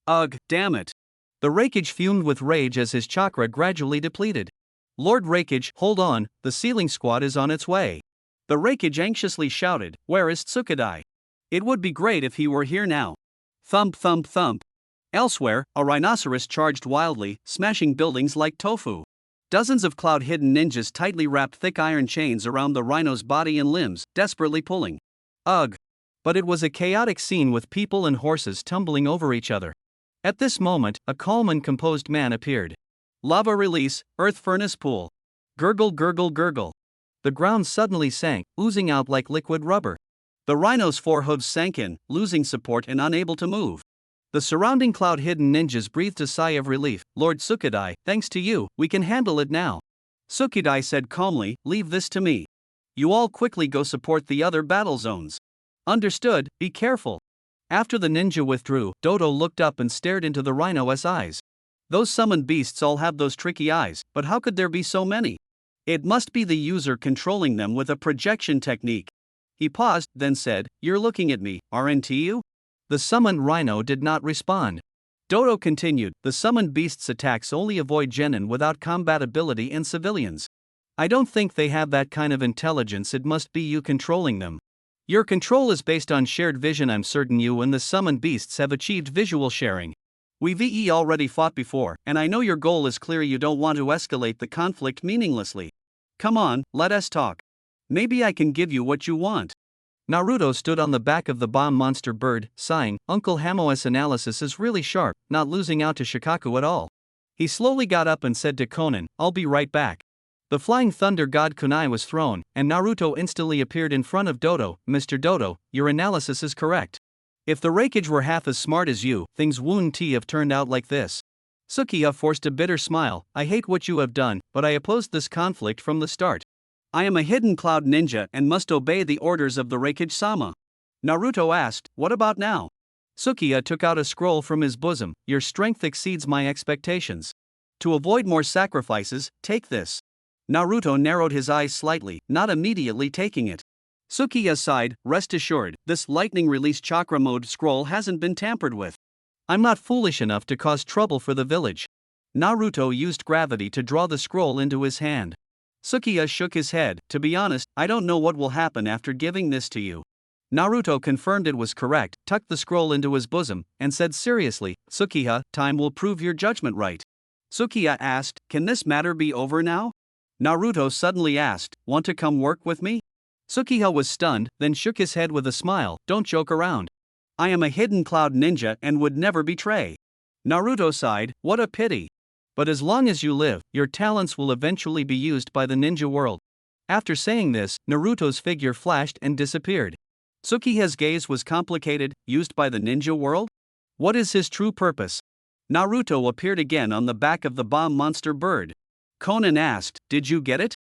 Ugh, damn it. The Raikage fumed with rage as his chakra gradually depleted. "Lord Raikage, hold on, the Sealing Squad is on its way." The Raikage anxiously shouted, "Where is Tsukadai? It would be great if he were here now." Thump thump thump. Elsewhere, a rhinoceros charged wildly, smashing buildings like tofu. Dozens of cloud-hidden ninjas tightly wrapped thick iron chains around the rhino's body and limbs, desperately pulling. Ugh. But it was a chaotic scene with people and horses tumbling over each other. At this moment, a calm and composed man appeared. Lava release, earth furnace pool. Gurgle gurgle gurgle. The ground suddenly sank, oozing out like liquid rubber. The rhino's four hooves sank in, losing support and unable to move. The surrounding cloud-hidden ninjas breathed a sigh of relief. "Lord Tsukadai, thanks to you, we can handle it now." Tsukadai said calmly, "Leave this to me. You all quickly go support the other battle zones." "Understood, be careful." After the ninja withdrew, Dodo looked up and stared into the rhino's eyes. Those summoned beasts all have those tricky eyes, but how could there be so many? It must be the user controlling them with a projection technique. He paused, then said, "You're looking at me, aren't you?" The summoned rhino did not respond. Dodo continued, "The summoned beasts' attacks only avoid genin without combat ability in civilians. I don't think they have that kind of intelligence, it must be you controlling them. Your control is based on shared vision. I'm certain you and the summoned beasts have achieved visual sharing. We've already fought before, and I know your goal is clear. You don't want to escalate the conflict meaninglessly. Come on, let us talk. Maybe I can give you what you want." Naruto stood on the back of the bomb monster bird, sighing. Uncle Hamo's analysis is really sharp, not losing out to Shikaku at all. He slowly got up and said to Konan, "I'll be right back." The flying thunder god kunai was thrown, and Naruto instantly appeared in front of Dodo. "Mr. Dodo, your analysis is correct. If the Raikage were half as smart as you, things wouldn't have turned out like this." Sukiya forced a bitter smile. "I hate what you have done, but I opposed this conflict from the start. I am a hidden cloud ninja and must obey the orders of the Raikage-sama." Naruto asked, "What about now?" Sukiya took out a scroll from his bosom. "Your strength exceeds my expectations. To avoid more sacrifices, take this." Naruto narrowed his eyes slightly, not immediately taking it. Sukiya sighed, "Rest assured, this lightning release chakra mode scroll hasn't been tampered with. I'm not foolish enough to cause trouble for the village." Naruto used gravity to draw the scroll into his hand. Sukiya shook his head. "To be honest, I don't know what will happen after giving this to you." Naruto confirmed it was correct, tucked the scroll into his bosom, and said seriously, "Sukiya, time will prove your judgment right." Sukiya asked, "Can this matter be over now?" Naruto suddenly asked, "Want to come work with me?" Sukiya was stunned, then shook his head with a smile. "Don't joke around. I am a hidden cloud ninja and would never betray." Naruto sighed, "What a pity. But as long as you live, your talents will eventually be used by the ninja world." After saying this, Naruto's figure flashed and disappeared. Sukiya's gaze was complicated. Used by the ninja world? What is his true purpose? Naruto appeared again on the back of the bomb monster bird. Conan asked, "Did you get it?"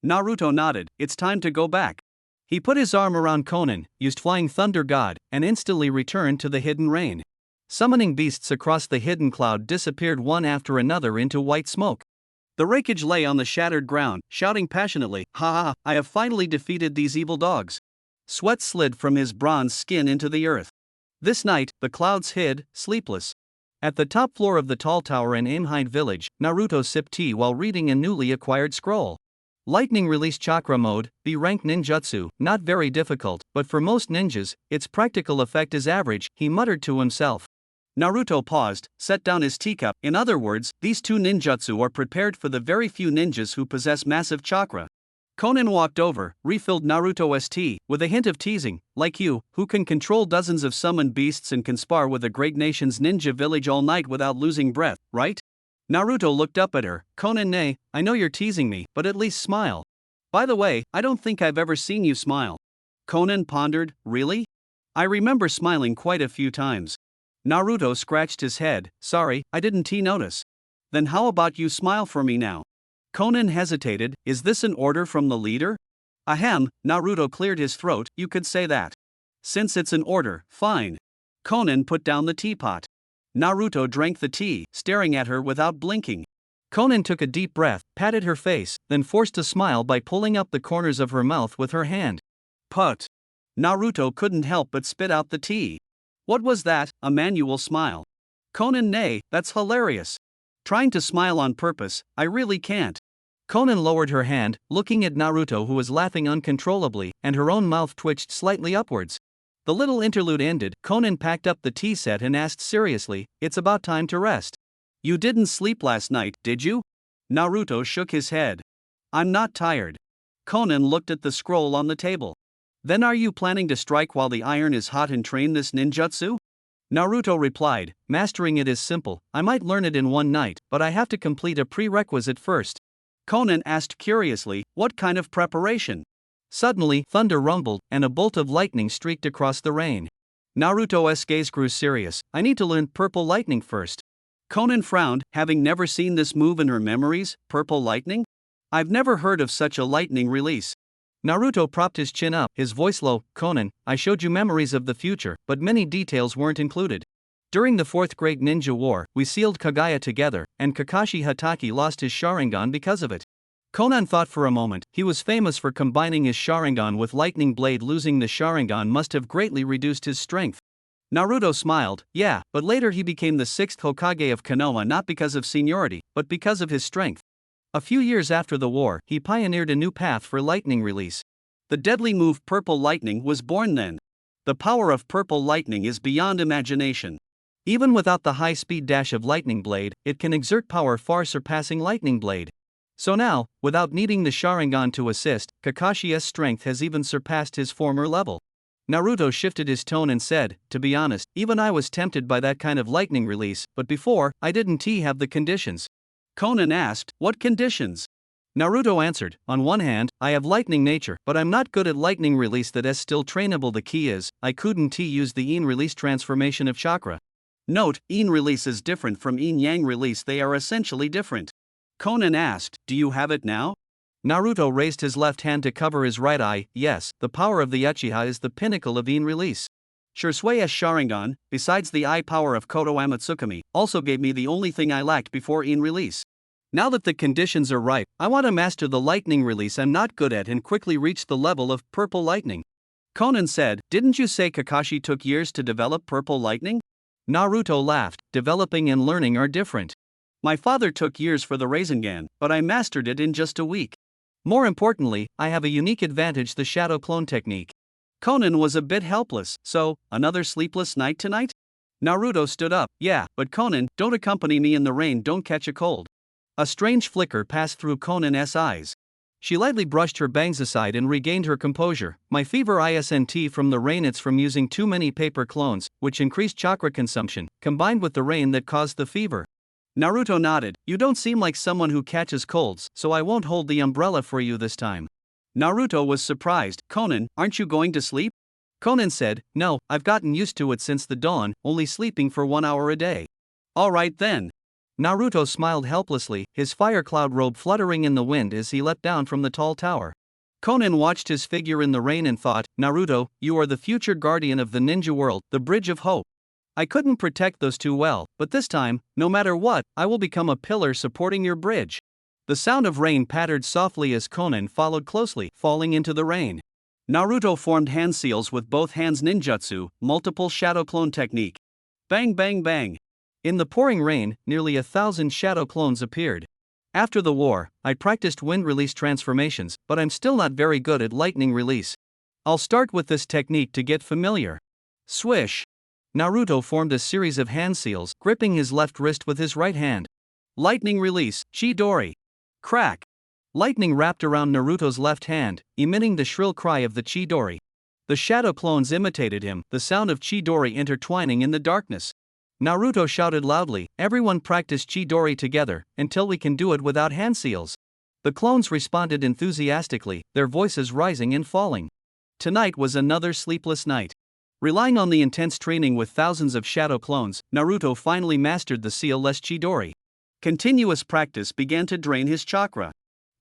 Naruto nodded, "It's time to go back." He put his arm around Conan, used Flying Thunder God, and instantly returned to the hidden rain. Summoning beasts across the hidden cloud disappeared one after another into white smoke. The wreckage lay on the shattered ground, shouting passionately, "Ha ha, I have finally defeated these evil dogs." Sweat slid from his bronze skin into the earth. This night, the clouds hid, sleepless. At the top floor of the tall tower in Imhide village, Naruto sipped tea while reading a newly acquired scroll. Lightning Release Chakra Mode, B-Rank Ninjutsu, not very difficult, but for most ninjas, its practical effect is average, he muttered to himself. Naruto paused, set down his teacup. In other words, these two ninjutsu are prepared for the very few ninjas who possess massive chakra. Conan walked over, refilled Naruto's tea, with a hint of teasing, "Like you, who can control dozens of summoned beasts and can spar with a great nation's ninja village all night without losing breath, right?" Naruto looked up at her. "Conan, nay, I know you're teasing me, but at least smile. By the way, I don't think I've ever seen you smile." Conan pondered, "Really? I remember smiling quite a few times." Naruto scratched his head, "Sorry, I didn't notice." "Then how about you smile for me now?" Conan hesitated, "Is this an order from the leader?" "Ahem," Naruto cleared his throat, "you could say that." "Since it's an order, fine." Conan put down the teapot. Naruto drank the tea, staring at her without blinking. Conan took a deep breath, patted her face, then forced a smile by pulling up the corners of her mouth with her hand. Put. Naruto couldn't help but spit out the tea. What was that, a manual smile? Conan, nay, that's hilarious. Trying to smile on purpose, I really can't. Conan lowered her hand, looking at Naruto who was laughing uncontrollably, and her own mouth twitched slightly upwards. The little interlude ended, Conan packed up the tea set and asked seriously, "It's about time to rest. You didn't sleep last night, did you?" Naruto shook his head. "I'm not tired." Conan looked at the scroll on the table. "Then are you planning to strike while the iron is hot and train this ninjutsu?" Naruto replied, "Mastering it is simple, I might learn it in one night, but I have to complete a prerequisite first." Conan asked curiously, "What kind of preparation?" Suddenly, thunder rumbled, and a bolt of lightning streaked across the rain. Naruto's gaze grew serious. "I need to learn Purple Lightning first." Conan frowned, having never seen this move in her memories. Purple Lightning? "I've never heard of such a lightning release." Naruto propped his chin up, his voice low. "Conan, I showed you memories of the future, but many details weren't included. During the Fourth Great Ninja War, we sealed Kagaya together, and Kakashi Hatake lost his Sharingan because of it." Conan thought for a moment. He was famous for combining his Sharingan with Lightning Blade. Losing the Sharingan must have greatly reduced his strength. Naruto smiled. "Yeah, but later he became the sixth Hokage of Konoha not because of seniority, but because of his strength. A few years after the war, he pioneered a new path for lightning release. The deadly move Purple Lightning was born then. The power of Purple Lightning is beyond imagination. Even without the high-speed dash of Lightning Blade, it can exert power far surpassing Lightning Blade. So now, without needing the Sharingan to assist, Kakashi's strength has even surpassed his former level." Naruto shifted his tone and said, "To be honest, even I was tempted by that kind of lightning release, but before, I didn't have the conditions." Conan asked, "What conditions?" Naruto answered, "On one hand, I have lightning nature, but I'm not good at lightning release that is still trainable. The key is, I couldn't use the yin release transformation of chakra." Note, yin release is different from yin yang release, they are essentially different. Conan asked, "Do you have it now?" Naruto raised his left hand to cover his right eye. "Yes, the power of the Uchiha is the pinnacle of yin release. Shursui's Sharingan, besides the eye power of Koto Amatsukami, also gave me the only thing I lacked before yin release. Now that the conditions are right, I want to master the lightning release I'm not good at and quickly reach the level of Purple Lightning." Conan said, "Didn't you say Kakashi took years to develop Purple Lightning?" Naruto laughed. "Developing and learning are different. My father took years for the Rasengan, but I mastered it in just a week. More importantly, I have a unique advantage: the shadow clone technique." Conan was a bit helpless. "So, another sleepless night tonight?" Naruto stood up. "Yeah, but Conan, don't accompany me in the rain, don't catch a cold." A strange flicker passed through Conan's eyes. She lightly brushed her bangs aside and regained her composure. "My fever isn't from the rain, it's from using too many paper clones, which increase chakra consumption, combined with the rain that caused the fever." Naruto nodded. "You don't seem like someone who catches colds, so I won't hold the umbrella for you this time." Naruto was surprised. "Conan, aren't you going to sleep?" Conan said, "No, I've gotten used to it since the dawn, only sleeping for 1 hour a day." Alright then. Naruto smiled helplessly, his fire cloud robe fluttering in the wind as he leapt down from the tall tower. Conan watched his figure in the rain and thought, "Naruto, you are the future guardian of the ninja world, the Bridge of Hope. I couldn't protect those two well, but this time, no matter what, I will become a pillar supporting your bridge." The sound of rain pattered softly as Conan followed closely, falling into the rain. Naruto formed hand seals with both hands ninjutsu, multiple shadow clone technique. Bang bang bang. In the pouring rain, nearly 1,000 shadow clones appeared. After the war, I practiced wind release transformations, but I'm still not very good at lightning release. I'll start with this technique to get familiar. Swish! Naruto formed a series of hand seals, gripping his left wrist with his right hand. Lightning release, Chidori. Crack! Lightning wrapped around Naruto's left hand, emitting the shrill cry of the Chidori. The shadow clones imitated him, the sound of Chidori intertwining in the darkness. Naruto shouted loudly, "Everyone practice Chidori together, until we can do it without hand seals." The clones responded enthusiastically, their voices rising and falling. Tonight was another sleepless night. Relying on the intense training with thousands of shadow clones, Naruto finally mastered the seal-less Chidori. Continuous practice began to drain his chakra.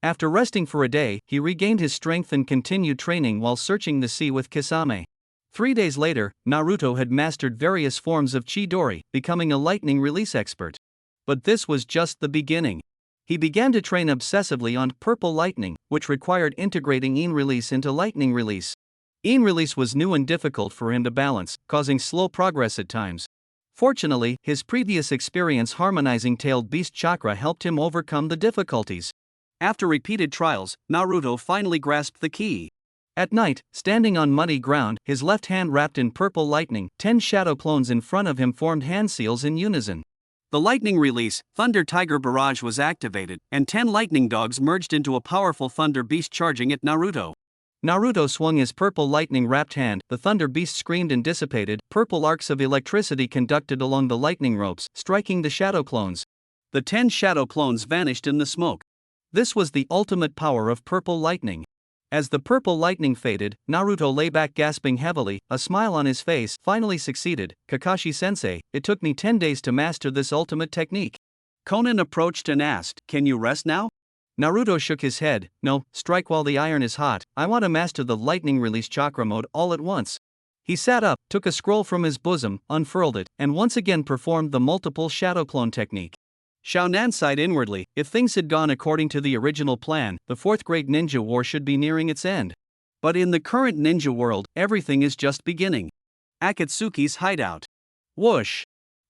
After resting for a day, he regained his strength and continued training while searching the sea with Kisame. 3 days later, Naruto had mastered various forms of Chidori, becoming a lightning release expert. But this was just the beginning. He began to train obsessively on purple lightning, which required integrating Yin release into lightning release. Yin release was new and difficult for him to balance, causing slow progress at times. Fortunately, his previous experience harmonizing tailed beast chakra helped him overcome the difficulties. After repeated trials, Naruto finally grasped the key. At night, standing on muddy ground, his left hand wrapped in purple lightning, 10 shadow clones in front of him formed hand seals in unison. The lightning release, Thunder Tiger Barrage, was activated, and 10 lightning dogs merged into a powerful thunder beast charging at Naruto. Naruto swung his purple lightning-wrapped hand, the thunder beast screamed and dissipated, purple arcs of electricity conducted along the lightning ropes, striking the shadow clones. The 10 shadow clones vanished in the smoke. This was the ultimate power of purple lightning. As the purple lightning faded, Naruto lay back gasping heavily, a smile on his face. "Finally succeeded, Kakashi-sensei, it took me 10 days to master this ultimate technique." Conan approached and asked, "Can you rest now?" Naruto shook his head. "No, strike while the iron is hot, I want to master the lightning release chakra mode all at once." He sat up, took a scroll from his bosom, unfurled it, and once again performed the multiple shadow clone technique. Xiaonan sighed inwardly. If things had gone according to the original plan, the 4th Great Ninja War should be nearing its end. But in the current ninja world, everything is just beginning. Akatsuki's hideout. Whoosh!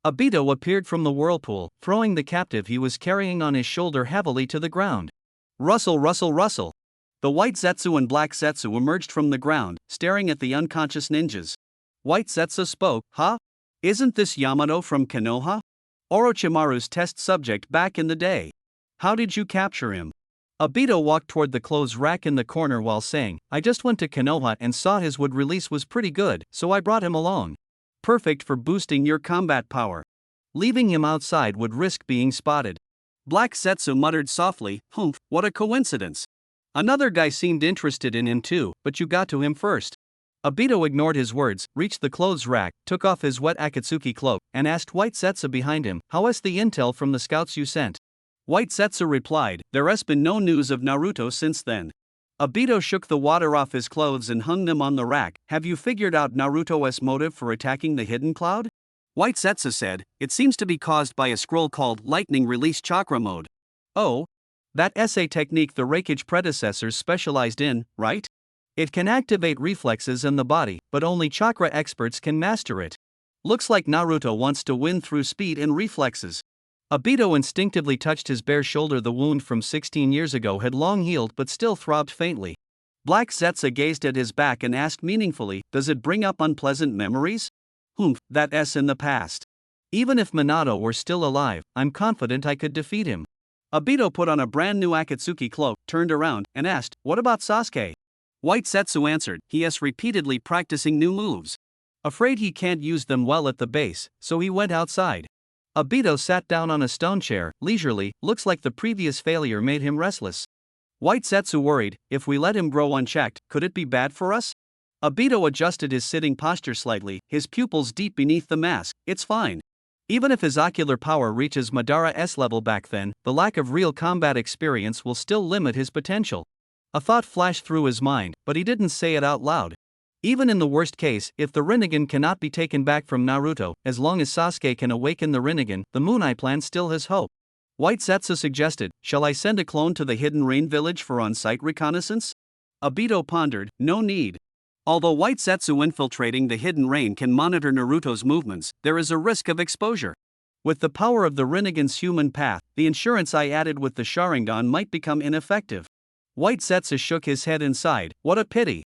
Obito appeared from the whirlpool, throwing the captive he was carrying on his shoulder heavily to the ground. Rustle, rustle, rustle! The white Zetsu and black Zetsu emerged from the ground, staring at the unconscious ninjas. White Zetsu spoke, "Huh? Isn't this Yamato from Konoha? Orochimaru's test subject back in the day. How did you capture him?" Obito walked toward the clothes rack in the corner while saying, "I just went to Konoha and saw his wood release was pretty good, so I brought him along. Perfect for boosting your combat power. Leaving him outside would risk being spotted." Black Zetsu muttered softly, "Humph, what a coincidence. Another guy seemed interested in him too, but you got to him first." Obito ignored his words, reached the clothes rack, took off his wet Akatsuki cloak, and asked White Zetsu behind him, "How is the intel from the scouts you sent?" White Zetsu replied, "There has been no news of Naruto since then." Obito shook the water off his clothes and hung them on the rack. "Have you figured out Naruto's motive for attacking the hidden cloud?" White Zetsu said, "It seems to be caused by a scroll called Lightning Release Chakra Mode." "Oh? That essay technique the Raikage predecessors specialized in, right? It can activate reflexes in the body, but only chakra experts can master it. Looks like Naruto wants to win through speed and reflexes." Obito instinctively touched his bare shoulder. The wound from 16 years ago had long healed but still throbbed faintly. Black Zetsu gazed at his back and asked meaningfully, "Does it bring up unpleasant memories?" "Humph, that S in the past. Even if Minato were still alive, I'm confident I could defeat him." Obito put on a brand new Akatsuki cloak, turned around, and asked, "What about Sasuke?" White Zetsu answered, "He is repeatedly practicing new moves. Afraid he can't use them well at the base, so he went outside." Obito sat down on a stone chair, leisurely. Looks like the previous failure made him restless. White Zetsu worried, "If we let him grow unchecked, could it be bad for us?" Obito adjusted his sitting posture slightly, his pupils deep beneath the mask. It's fine. Even if his ocular power reaches Madara-S level back then, the lack of real combat experience will still limit his potential. A thought flashed through his mind, but he didn't say it out loud. Even in the worst case, if the Rinnegan cannot be taken back from Naruto, as long as Sasuke can awaken the Rinnegan, the Moon Eye plan still has hope. White Zetsu suggested, shall I send a clone to the Hidden Rain village for on-site reconnaissance? Obito pondered, no need. Although White Zetsu infiltrating the Hidden Rain can monitor Naruto's movements, there is a risk of exposure. With the power of the Rinnegan's human path, the insurance I added with the Sharingan might become ineffective. White Zetsu shook his head and sighed, what a pity.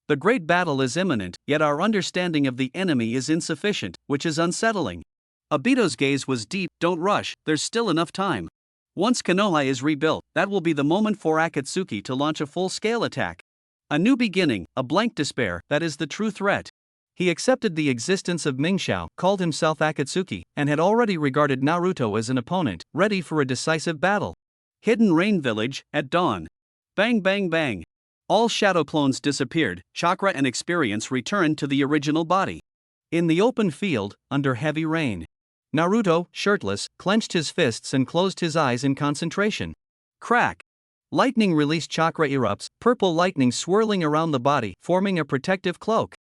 The great battle is imminent, yet our understanding of the enemy is insufficient, which is unsettling. Obito's gaze was deep, don't rush, there's still enough time. Once Konoha is rebuilt, that will be the moment for Akatsuki to launch a full-scale attack. A new beginning, a blank despair, that is the true threat. He accepted the existence of Mingxiao, called himself Akatsuki, and had already regarded Naruto as an opponent, ready for a decisive battle. Hidden Rain Village, at dawn. Bang bang bang. All shadow clones disappeared, chakra and experience returned to the original body. In the open field, under heavy rain, Naruto, shirtless, clenched his fists and closed his eyes in concentration. Crack! Lightning released chakra erupts, purple lightning swirling around the body, forming a protective cloak.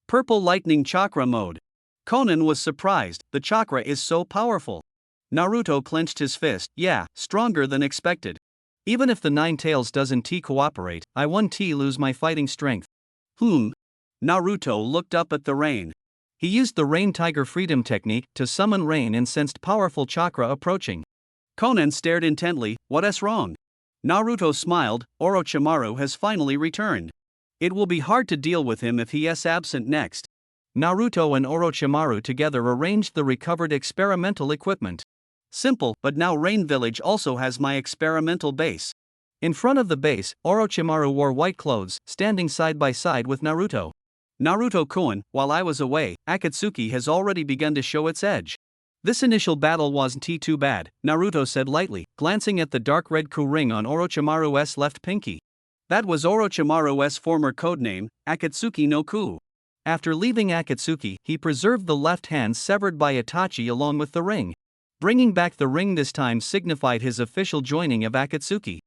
Purple lightning chakra mode. Konan was surprised, the chakra is so powerful. Naruto clenched his fist, yeah, stronger than expected. Even if the Nine Tails doesn't cooperate, I won't lose my fighting strength. Naruto looked up at the rain. He used the Rain Tiger Freedom technique to summon rain and sensed powerful chakra approaching. Konan stared intently, what's wrong? Naruto smiled, Orochimaru has finally returned. It will be hard to deal with him if he is absent next. Naruto and Orochimaru together arranged the recovered experimental equipment. Simple, but now Rain Village also has my experimental base. In front of the base, Orochimaru wore white clothes, standing side by side with Naruto. Naruto-kun, while I was away, Akatsuki has already begun to show its edge. This initial battle wasn't too bad, Naruto said lightly, glancing at the dark red Ku ring on Orochimaru's left pinky. That was Orochimaru's former codename, Akatsuki no Ku. After leaving Akatsuki, he preserved the left hand severed by Itachi along with the ring. Bringing back the ring this time signified his official joining of Akatsuki.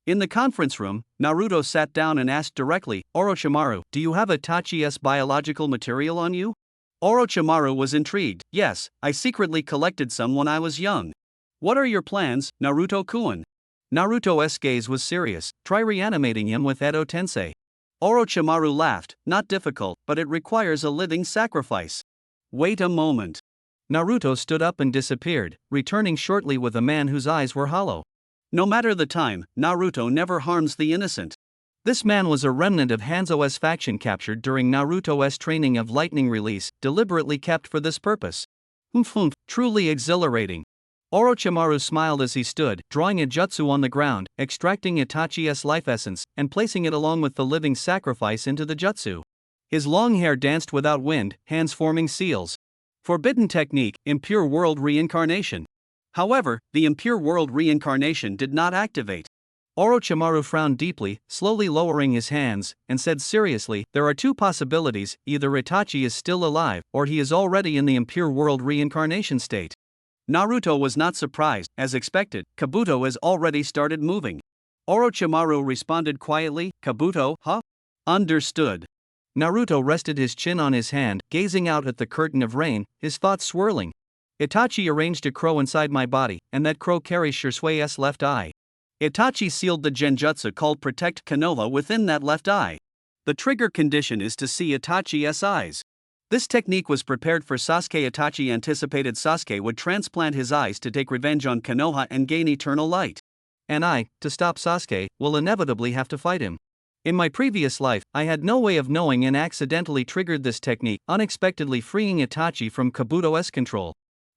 In the conference room, Naruto sat down and asked directly, Orochimaru, do you have Itachi's biological material on you? Orochimaru was intrigued, yes, I secretly collected some when I was young. What are your plans, Naruto-kun? Naruto's gaze was serious, try reanimating him with Edo Tensei. Orochimaru laughed, not difficult, but it requires a living sacrifice. Wait a moment. Naruto stood up and disappeared, returning shortly with a man whose eyes were hollow. No matter the time, Naruto never harms the innocent. This man was a remnant of Hanzo's faction captured during Naruto's training of lightning release, deliberately kept for this purpose. Truly exhilarating. Orochimaru smiled as he stood, drawing a jutsu on the ground, extracting Itachi's life essence, and placing it along with the living sacrifice into the jutsu. His long hair danced without wind, hands forming seals. Forbidden technique, impure world reincarnation. However, the impure world reincarnation did not activate. Orochimaru frowned deeply, slowly lowering his hands, and said seriously, there are two possibilities, either Itachi is still alive, or he is already in the impure world reincarnation state. Naruto was not surprised, as expected, Kabuto has already started moving. Orochimaru responded quietly, Kabuto, huh? Understood. Naruto rested his chin on his hand, gazing out at the curtain of rain, his thoughts swirling. Itachi arranged a crow inside my body, and that crow carries Shirsui's left eye. Itachi sealed the genjutsu called Protect Konoha within that left eye. The trigger condition is to see Itachi's eyes. This technique was prepared for Sasuke. Itachi anticipated Sasuke would transplant his eyes to take revenge on Konoha and gain eternal light. And I, to stop Sasuke, will inevitably have to fight him. In my previous life, I had no way of knowing and accidentally triggered this technique, unexpectedly freeing Itachi from Kabuto's control.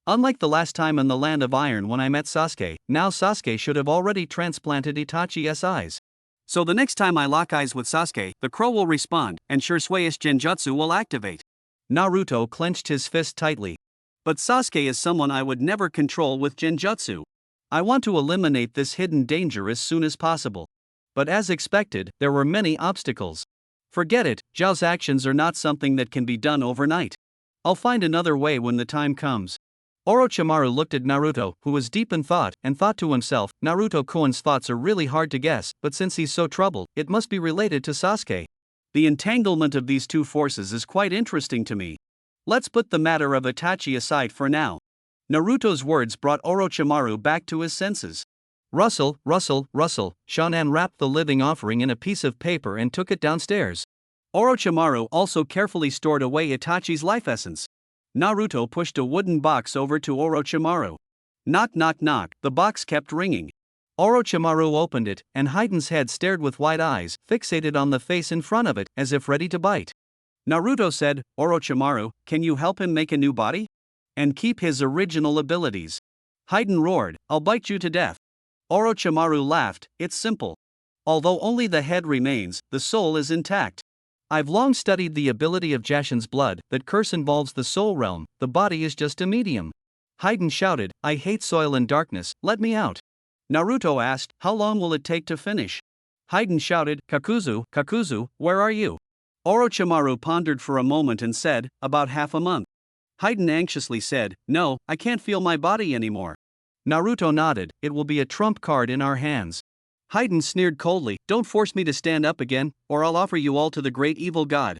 Unlike the last time in the Land of Iron when I met Sasuke, now Sasuke should have already transplanted Itachi's eyes. So the next time I lock eyes with Sasuke, the crow will respond, and Shirsui's genjutsu will activate. Naruto clenched his fist tightly. But Sasuke is someone I would never control with genjutsu. I want to eliminate this hidden danger as soon as possible. But as expected, there were many obstacles. Forget it, Zhao's actions are not something that can be done overnight. I'll find another way when the time comes. Orochimaru looked at Naruto, who was deep in thought, and thought to himself, Naruto-kun's thoughts are really hard to guess, but since he's so troubled, it must be related to Sasuke. The entanglement of these two forces is quite interesting to me. Let's put the matter of Itachi aside for now. Naruto's words brought Orochimaru back to his senses. Rustle, rustle, rustle, Shonen wrapped the living offering in a piece of paper and took it downstairs. Orochimaru also carefully stored away Itachi's life essence. Naruto pushed a wooden box over to Orochimaru. Knock knock knock, the box kept ringing. Orochimaru opened it, and Heiden's head stared with wide eyes, fixated on the face in front of it, as if ready to bite. Naruto said, Orochimaru, can you help him make a new body? And keep his original abilities? Haiden roared, I'll bite you to death. Orochimaru laughed, it's simple. Although only the head remains, the soul is intact. I've long studied the ability of Jashin's blood, that curse involves the soul realm, the body is just a medium. Haiden shouted, I hate soil and darkness, let me out. Naruto asked, how long will it take to finish? Haiden shouted, Kakuzu, Kakuzu, where are you? Orochimaru pondered for a moment and said, about half a month. Haiden anxiously said, no, I can't feel my body anymore. Naruto nodded, it will be a trump card in our hands. Haiden sneered coldly, don't force me to stand up again, or I'll offer you all to the great evil god.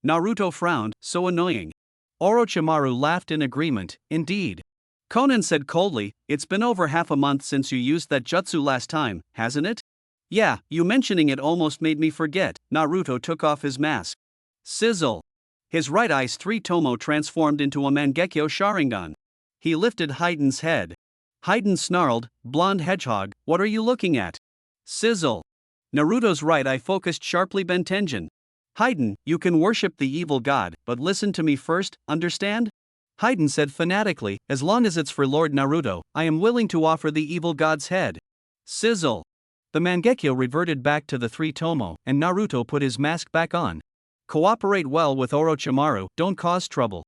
Naruto frowned, so annoying. Orochimaru laughed in agreement, indeed. Konan said coldly, it's been over half a month since you used that jutsu last time, hasn't it? Yeah, you mentioning it almost made me forget. Naruto took off his mask. Sizzle. His right eye's 3-tomo transformed into a Mangekyo Sharingan. He lifted Haiden's head. Haiden snarled, blonde hedgehog, what are you looking at? Sizzle. Naruto's right eye focused sharply Bentenjin. Haiden, you can worship the evil god, but listen to me first, understand? Haiden said fanatically, as long as it's for Lord Naruto, I am willing to offer the evil god's head. Sizzle. The Mangekyo reverted back to the 3-tomo, and Naruto put his mask back on. Cooperate well with Orochimaru, don't cause trouble.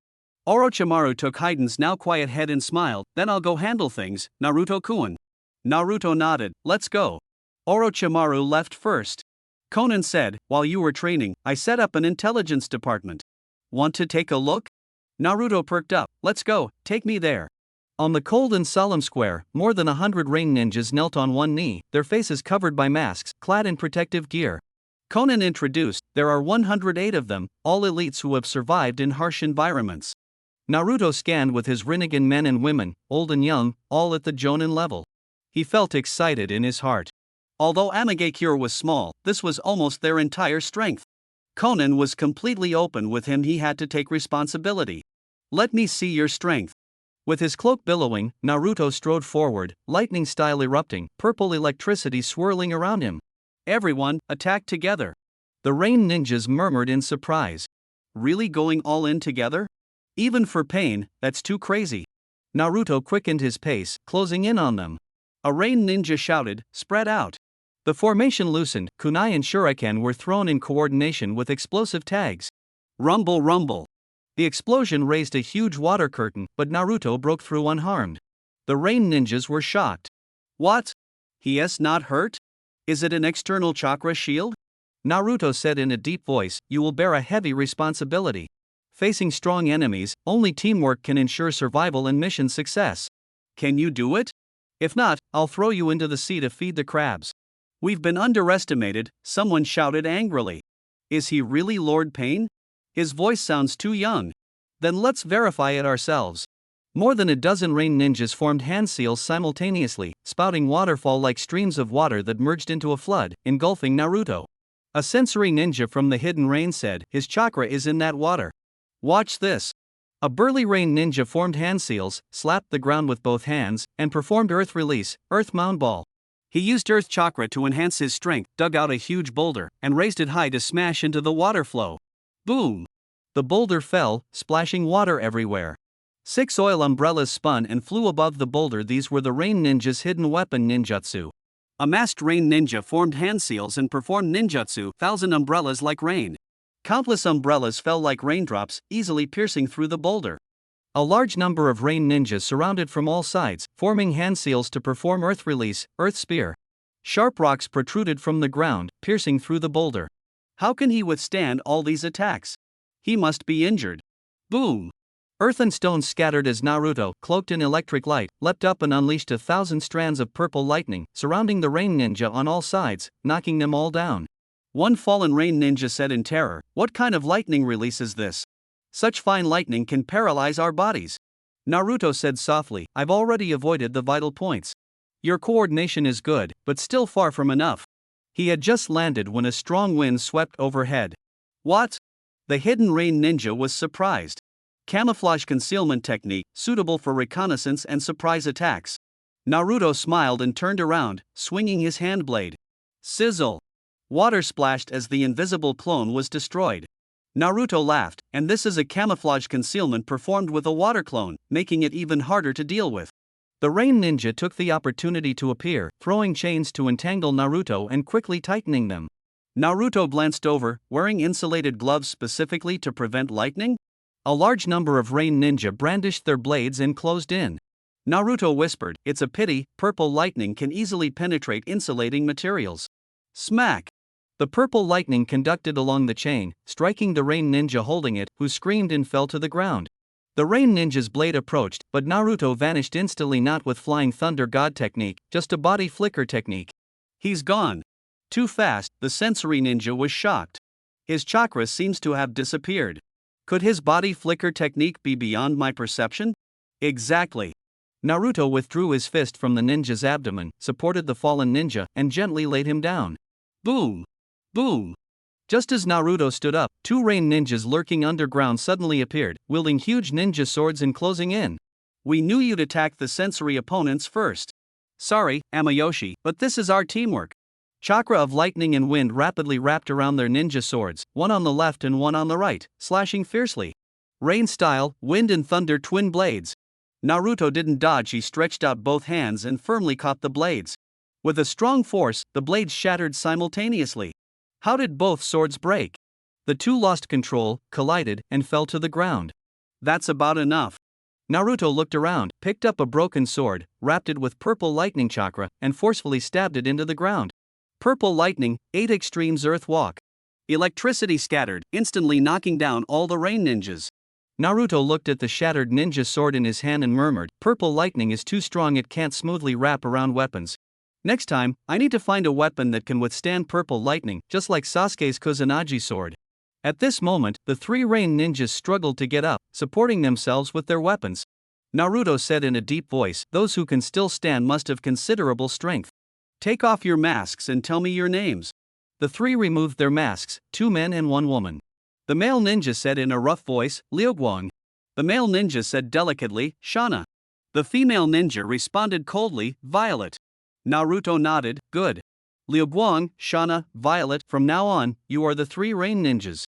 Orochimaru took Haiden's now quiet head and smiled, then I'll go handle things, Naruto-kun. Naruto nodded, let's go. Orochimaru left first. Konan said, while you were training, I set up an intelligence department. Want to take a look? Naruto perked up, let's go, take me there. On the cold and solemn square, more than 100 rain ninjas knelt on one knee, their faces covered by masks, clad in protective gear. Konan introduced, there are 108 of them, all elites who have survived in harsh environments. Naruto scanned with his Rinnegan men and women, old and young, all at the Jonin level. He felt excited in his heart. Although Amagekure was small, this was almost their entire strength. Konan was completely open with him, he had to take responsibility. Let me see your strength. With his cloak billowing, Naruto strode forward, lightning style erupting, purple electricity swirling around him. Everyone, attack together. The rain ninjas murmured in surprise. Really going all in together? Even for Pain, that's too crazy. Naruto quickened his pace, closing in on them. A rain ninja shouted, spread out. The formation loosened, kunai and shuriken were thrown in coordination with explosive tags. Rumble rumble. The explosion raised a huge water curtain, but Naruto broke through unharmed. The rain ninjas were shocked. What? He's not hurt? Is it an external chakra shield? Naruto said in a deep voice, you will bear a heavy responsibility. Facing strong enemies, only teamwork can ensure survival and mission success. Can you do it? If not, I'll throw you into the sea to feed the crabs. We've been underestimated, someone shouted angrily. Is he really Lord Pain? His voice sounds too young. Then let's verify it ourselves. More than a dozen rain ninjas formed hand seals simultaneously, spouting waterfall-like streams of water that merged into a flood, engulfing Naruto. A sensory ninja from the hidden rain said, his chakra is in that water. Watch this. A burly rain ninja formed hand seals, slapped the ground with both hands, and performed earth release, earth mound ball. He used earth chakra to enhance his strength, dug out a huge boulder, and raised it high to smash into the water flow. Boom! The boulder fell, splashing water everywhere. 6 oil umbrellas spun and flew above the boulder. These were the rain ninja's hidden weapon ninjutsu. A masked rain ninja formed hand seals and performed ninjutsu, 1,000 umbrellas like rain. Countless umbrellas fell like raindrops, easily piercing through the boulder. A large number of rain ninjas surrounded from all sides, forming hand seals to perform earth release, earth spear. Sharp rocks protruded from the ground, piercing through the boulder. How can he withstand all these attacks? He must be injured. Boom! Earth and stones scattered as Naruto, cloaked in electric light, leapt up and unleashed 1,000 strands of purple lightning, surrounding the rain ninja on all sides, knocking them all down. One fallen rain ninja said in terror, "What kind of lightning release is this? Such fine lightning can paralyze our bodies." Naruto said softly, "I've already avoided the vital points. Your coordination is good, but still far from enough." He had just landed when a strong wind swept overhead. What? The hidden rain ninja was surprised. Camouflage concealment technique, suitable for reconnaissance and surprise attacks. Naruto smiled and turned around, swinging his hand blade. Sizzle! Water splashed as the invisible clone was destroyed. Naruto laughed, and this is a camouflage concealment performed with a water clone, making it even harder to deal with. The rain ninja took the opportunity to appear, throwing chains to entangle Naruto and quickly tightening them. Naruto glanced over, wearing insulated gloves specifically to prevent lightning? A large number of rain ninja brandished their blades and closed in. Naruto whispered, "It's a pity, purple lightning can easily penetrate insulating materials." Smack! The purple lightning conducted along the chain, striking the rain ninja holding it, who screamed and fell to the ground. The rain ninja's blade approached, but Naruto vanished instantly, not with flying thunder god technique, just a body flicker technique. He's gone. Too fast, the sensory ninja was shocked. His chakra seems to have disappeared. Could his body flicker technique be beyond my perception? Exactly. Naruto withdrew his fist from the ninja's abdomen, supported the fallen ninja, and gently laid him down. Boom! Boom! Just as Naruto stood up, 2 rain ninjas lurking underground suddenly appeared, wielding huge ninja swords and closing in. "We knew you'd attack the sensory opponents first. Sorry, Amayoshi, but this is our teamwork." Chakra of lightning and wind rapidly wrapped around their ninja swords, one on the left and one on the right, slashing fiercely. Rain style, wind and thunder twin blades. Naruto didn't dodge, he stretched out both hands and firmly caught the blades. With a strong force, the blades shattered simultaneously. How did both swords break? The two lost control, collided, and fell to the ground. That's about enough. Naruto looked around, picked up a broken sword, wrapped it with purple lightning chakra, and forcefully stabbed it into the ground. Purple lightning, 8 extremes earth walk. Electricity scattered, instantly knocking down all the rain ninjas. Naruto looked at the shattered ninja sword in his hand and murmured, "Purple lightning is too strong, it can't smoothly wrap around weapons. Next time, I need to find a weapon that can withstand purple lightning, just like Sasuke's Kusanagi sword." At this moment, the 3 rain ninjas struggled to get up, supporting themselves with their weapons. Naruto said in a deep voice, "Those who can still stand must have considerable strength. Take off your masks and tell me your names." The 3 removed their masks, 2 men and 1 woman. The male ninja said in a rough voice, "Liuguang." The male ninja said delicately, "Shauna." The female ninja responded coldly, "Violet." Naruto nodded, "Good. Liuguang, Shauna, Violet, from now on, you are the 3 rain ninjas."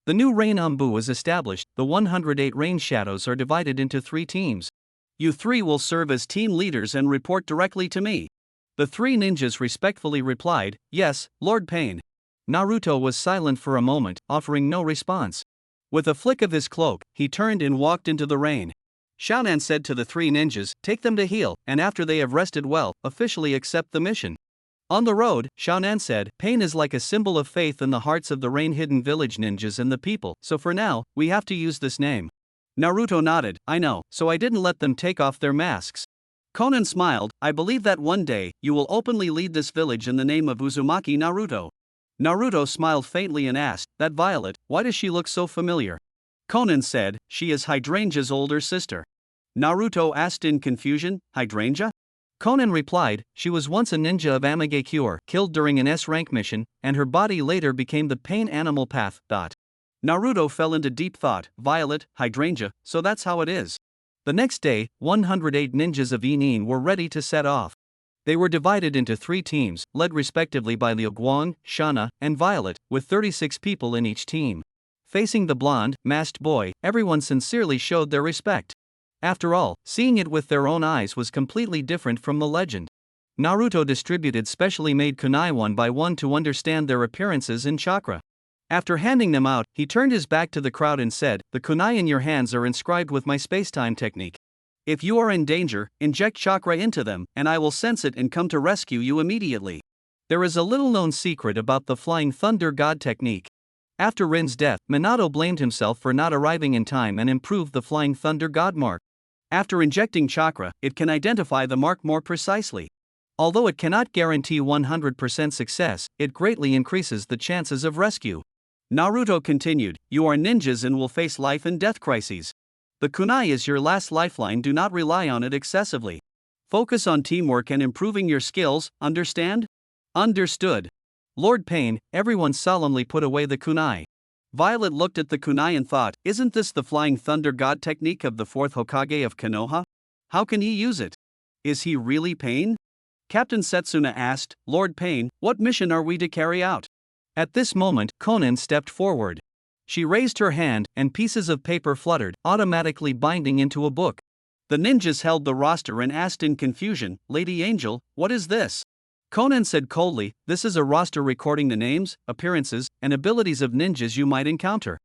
The new rain Anbu was established, the 108 rain shadows are divided into 3 teams. You 3 will serve as team leaders and report directly to me. The 3 ninjas respectfully replied, "Yes, Lord Pain." Naruto was silent for a moment, offering no response. With a flick of his cloak, he turned and walked into the rain. Xiaonan said to the 3 ninjas, "Take them to heal, and after they have rested well, officially accept the mission." On the road, Xiaonan said, "Pain is like a symbol of faith in the hearts of the rain hidden village ninjas and the people, so for now, we have to use this name." Naruto nodded, "I know, so I didn't let them take off their masks." Conan smiled, "I believe that one day, you will openly lead this village in the name of Uzumaki Naruto." Naruto smiled faintly and asked, "That Violet, why does she look so familiar?" Conan said, "She is Hydrangea's older sister." Naruto asked in confusion, "Hydrangea?" Conan replied, "She was once a ninja of Amagakure, killed during an S-rank mission, and her body later became the pain animal path." Naruto fell into deep thought, Violet, Hydrangea, so that's how it is. The next day, 108 ninjas of Inin were ready to set off. They were divided into 3 teams, led respectively by Liuguang, Shauna, and Violet, with 36 people in each team. Facing the blonde, masked boy, everyone sincerely showed their respect. After all, seeing it with their own eyes was completely different from the legend. Naruto distributed specially made kunai one by one to understand their appearances and chakra. After handing them out, he turned his back to the crowd and said, "The kunai in your hands are inscribed with my spacetime technique. If you are in danger, inject chakra into them, and I will sense it and come to rescue you immediately." There is a little known secret about the Flying Thunder God technique. After Rin's death, Minato blamed himself for not arriving in time and improved the Flying Thunder God mark. After injecting chakra, it can identify the mark more precisely. Although it cannot guarantee 100% success, it greatly increases the chances of rescue. Naruto continued, "You are ninjas and will face life and death crises. The kunai is your last lifeline, do not rely on it excessively. Focus on teamwork and improving your skills, understand?" Understood. Lord Pain, everyone solemnly put away the kunai. Violet looked at the kunai and thought, isn't this the Flying Thunder God technique of the 4th Hokage of Konoha? How can he use it? Is he really Pain? Captain Setsuna asked, "Lord Pain, what mission are we to carry out?" At this moment, Konan stepped forward. She raised her hand, and pieces of paper fluttered, automatically binding into a book. The ninjas held the roster and asked in confusion, "Lady Angel, what is this?" Konan said coldly, "This is a roster recording the names, appearances, and abilities of ninjas you might encounter.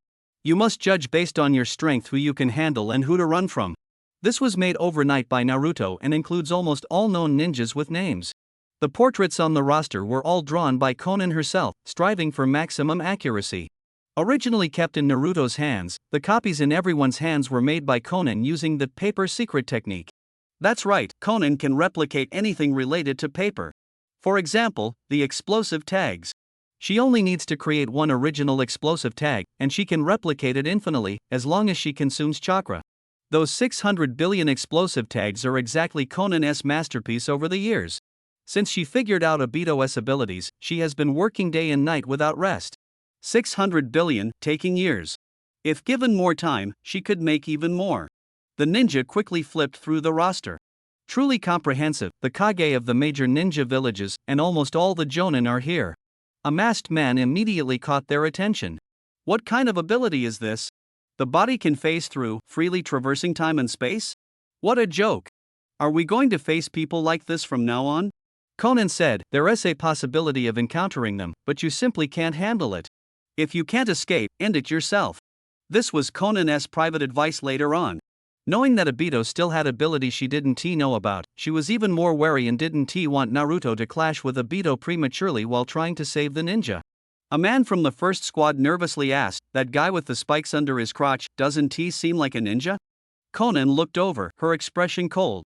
You must judge based on your strength who you can handle and who to run from." This was made overnight by Naruto and includes almost all known ninjas with names. The portraits on the roster were all drawn by Konan herself, striving for maximum accuracy. Originally kept in Naruto's hands, the copies in everyone's hands were made by Konan using the paper secret technique. That's right, Konan can replicate anything related to paper. For example, the explosive tags. She only needs to create one original explosive tag, and she can replicate it infinitely, as long as she consumes chakra. Those 600 billion explosive tags are exactly Konan's masterpiece over the years. Since she figured out Obito's abilities, she has been working day and night without rest. 600 billion, taking years. If given more time, she could make even more. The ninja quickly flipped through the roster. Truly comprehensive, the Kage of the major ninja villages and almost all the Jonin are here. A masked man immediately caught their attention. What kind of ability is this? The body can phase through, freely traversing time and space? What a joke! Are we going to face people like this from now on? Konan said, there is a possibility of encountering them, but you simply can't handle it. If you can't escape, end it yourself. This was Konan's private advice later on. Knowing that Obito still had abilities she didn't know about, she was even more wary and didn't want Naruto to clash with Obito prematurely while trying to save the ninja. A man from the first squad nervously asked, that guy with the spikes under his crotch, doesn't he seem like a ninja? Konan looked over, her expression cold.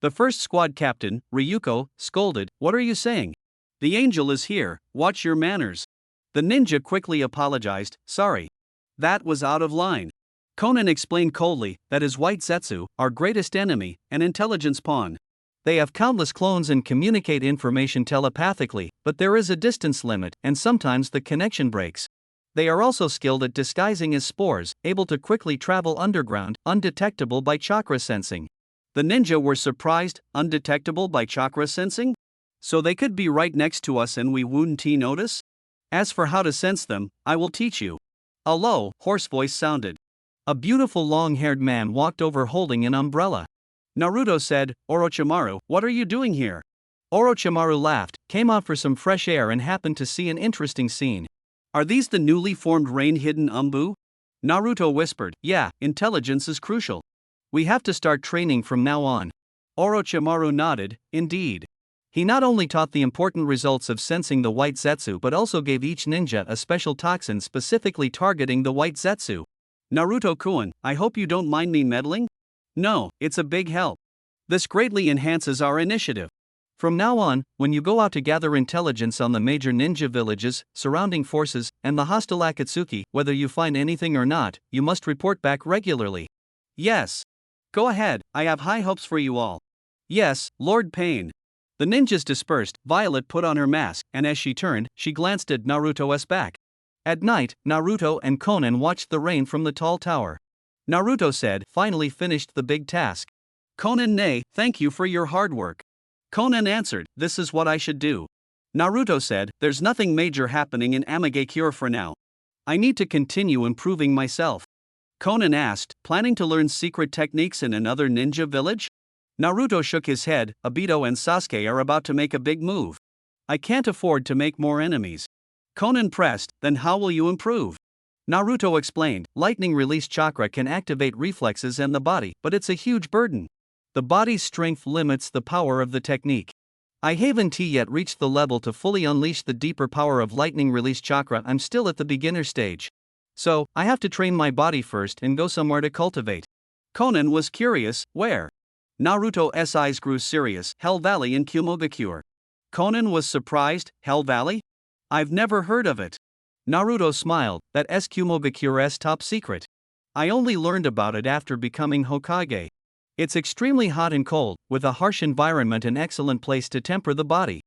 The first squad captain, Ryuko, scolded, what are you saying? The angel is here, watch your manners. The ninja quickly apologized, sorry. That was out of line. Konan explained coldly that is White Zetsu, our greatest enemy, an intelligence pawn. They have countless clones and communicate information telepathically, but there is a distance limit and sometimes the connection breaks. They are also skilled at disguising as spores, able to quickly travel underground, undetectable by chakra sensing. The ninja were surprised, undetectable by chakra sensing? So they could be right next to us and we wouldn't notice? As for how to sense them, I will teach you. A low, hoarse voice sounded. A beautiful long-haired man walked over holding an umbrella. Naruto said, Orochimaru, what are you doing here? Orochimaru laughed, came out for some fresh air and happened to see an interesting scene. Are these the newly formed rain-hidden Umbu? Naruto whispered, yeah, intelligence is crucial. We have to start training from now on. Orochimaru nodded, indeed. He not only taught the important results of sensing the White Zetsu but also gave each ninja a special toxin specifically targeting the White Zetsu. Naruto-kun, I hope you don't mind me meddling? No, it's a big help. This greatly enhances our initiative. From now on, when you go out to gather intelligence on the major ninja villages, surrounding forces, and the hostile Akatsuki, whether you find anything or not, you must report back regularly. Yes. Go ahead, I have high hopes for you all. Yes, Lord Pain. The ninjas dispersed, Violet put on her mask, and as she turned, she glanced at Naruto's back. At night, Naruto and Konan watched the rain from the tall tower. Naruto said, finally finished the big task. Konan nay, thank you for your hard work. Konan answered, this is what I should do. Naruto said, there's nothing major happening in Amagakure for now. I need to continue improving myself. Konan asked, planning to learn secret techniques in another ninja village? Naruto shook his head, Obito and Sasuke are about to make a big move. I can't afford to make more enemies. Konan pressed, then how will you improve? Naruto explained, lightning release chakra can activate reflexes and the body, but it's a huge burden. The body's strength limits the power of the technique. I haven't yet reached the level to fully unleash the deeper power of lightning release chakra. I'm still at the beginner stage. So, I have to train my body first and go somewhere to cultivate. Conan was curious, where? Naruto's eyes grew serious. Hell Valley in Kumogakure. Conan was surprised. Hell Valley? I've never heard of it. Naruto smiled. That's Kumogakure's top secret. I only learned about it after becoming Hokage. It's extremely hot and cold, with a harsh environment, an excellent place to temper the body.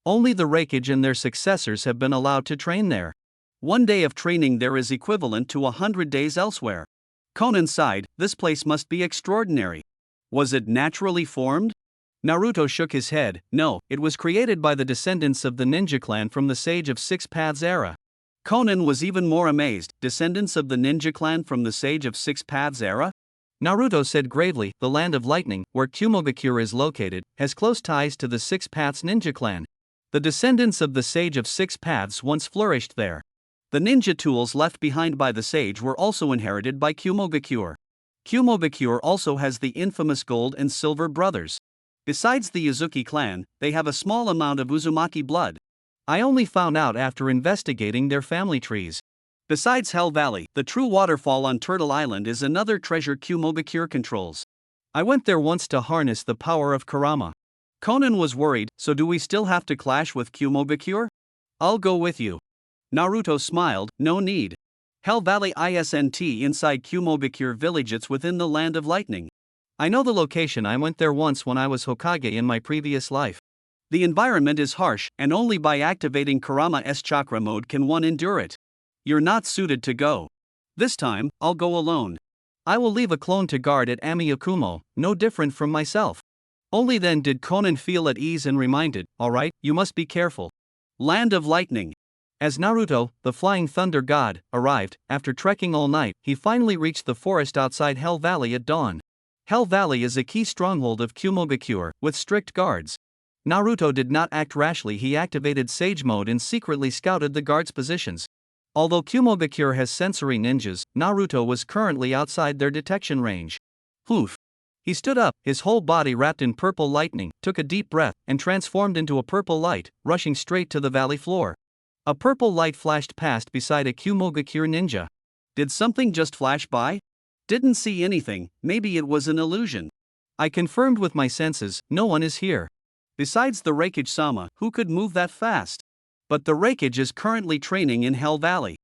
Only the Raikage and their successors have been allowed to train there. 1 day of training there is equivalent to 100 days elsewhere. Conan sighed. This place must be extraordinary. Was it naturally formed? Naruto shook his head. No, it was created by the descendants of the ninja clan from the Sage of Six Paths era. Conan was even more amazed. Descendants of the ninja clan from the Sage of Six Paths era? Naruto said gravely. The Land of Lightning, where Kumogakure is located, has close ties to the Six Paths ninja clan. The descendants of the Sage of Six Paths once flourished there. The ninja tools left behind by the sage were also inherited by Kumogakure. Kumogakure also has the infamous Gold and Silver brothers. Besides the Uzuki clan, they have a small amount of Uzumaki blood. I only found out after investigating their family trees. Besides Hell Valley, the true waterfall on Turtle Island is another treasure Kumogakure controls. I went there once to harness the power of Kurama. Conan was worried. So do we still have to clash with Kumogakure? I'll go with you. Naruto smiled. No need. Hell Valley isn't inside Kumogakure village, it's within the Land of Lightning. I know the location. I went there once when I was Hokage in my previous life. The environment is harsh, and only by activating Kurama's chakra mode can one endure it. You're not suited to go. This time, I'll go alone. I will leave a clone to guard at Amiokumo, no different from myself. Only then did Conan feel at ease and reminded, alright, you must be careful. Land of Lightning. As Naruto, the flying thunder god, arrived, after trekking all night, he finally reached the forest outside Hell Valley at dawn. Hell Valley is a key stronghold of Kumogakure, with strict guards. Naruto did not act rashly. He activated Sage Mode and secretly scouted the guards' positions. Although Kumogakure has sensory ninjas, Naruto was currently outside their detection range. Poof! He stood up, his whole body wrapped in purple lightning, took a deep breath, and transformed into a purple light, rushing straight to the valley floor. A purple light flashed past beside a Kumogakure ninja. Did something just flash by? Didn't see anything. Maybe it was an illusion. I confirmed with my senses. No one is here. Besides the Raikage-sama, who could move that fast? But the Raikage is currently training in Hell Valley.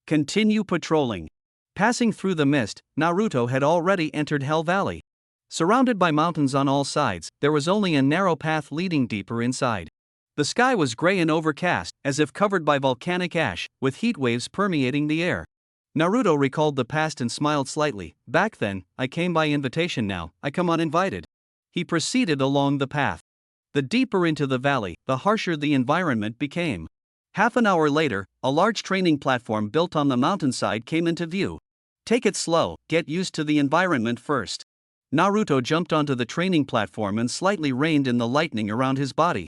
Continue patrolling. Passing through the mist, Naruto had already entered Hell Valley. Surrounded by mountains on all sides, there was only a narrow path leading deeper inside. The sky was gray and overcast, as if covered by volcanic ash, with heat waves permeating the air. Naruto recalled the past and smiled slightly. Back then, I came by invitation. Now, I come uninvited. He proceeded along the path. The deeper into the valley, the harsher the environment became. Half an hour later, a large training platform built on the mountainside came into view. Take it slow, get used to the environment first. Naruto jumped onto the training platform and slightly reined in the lightning around his body.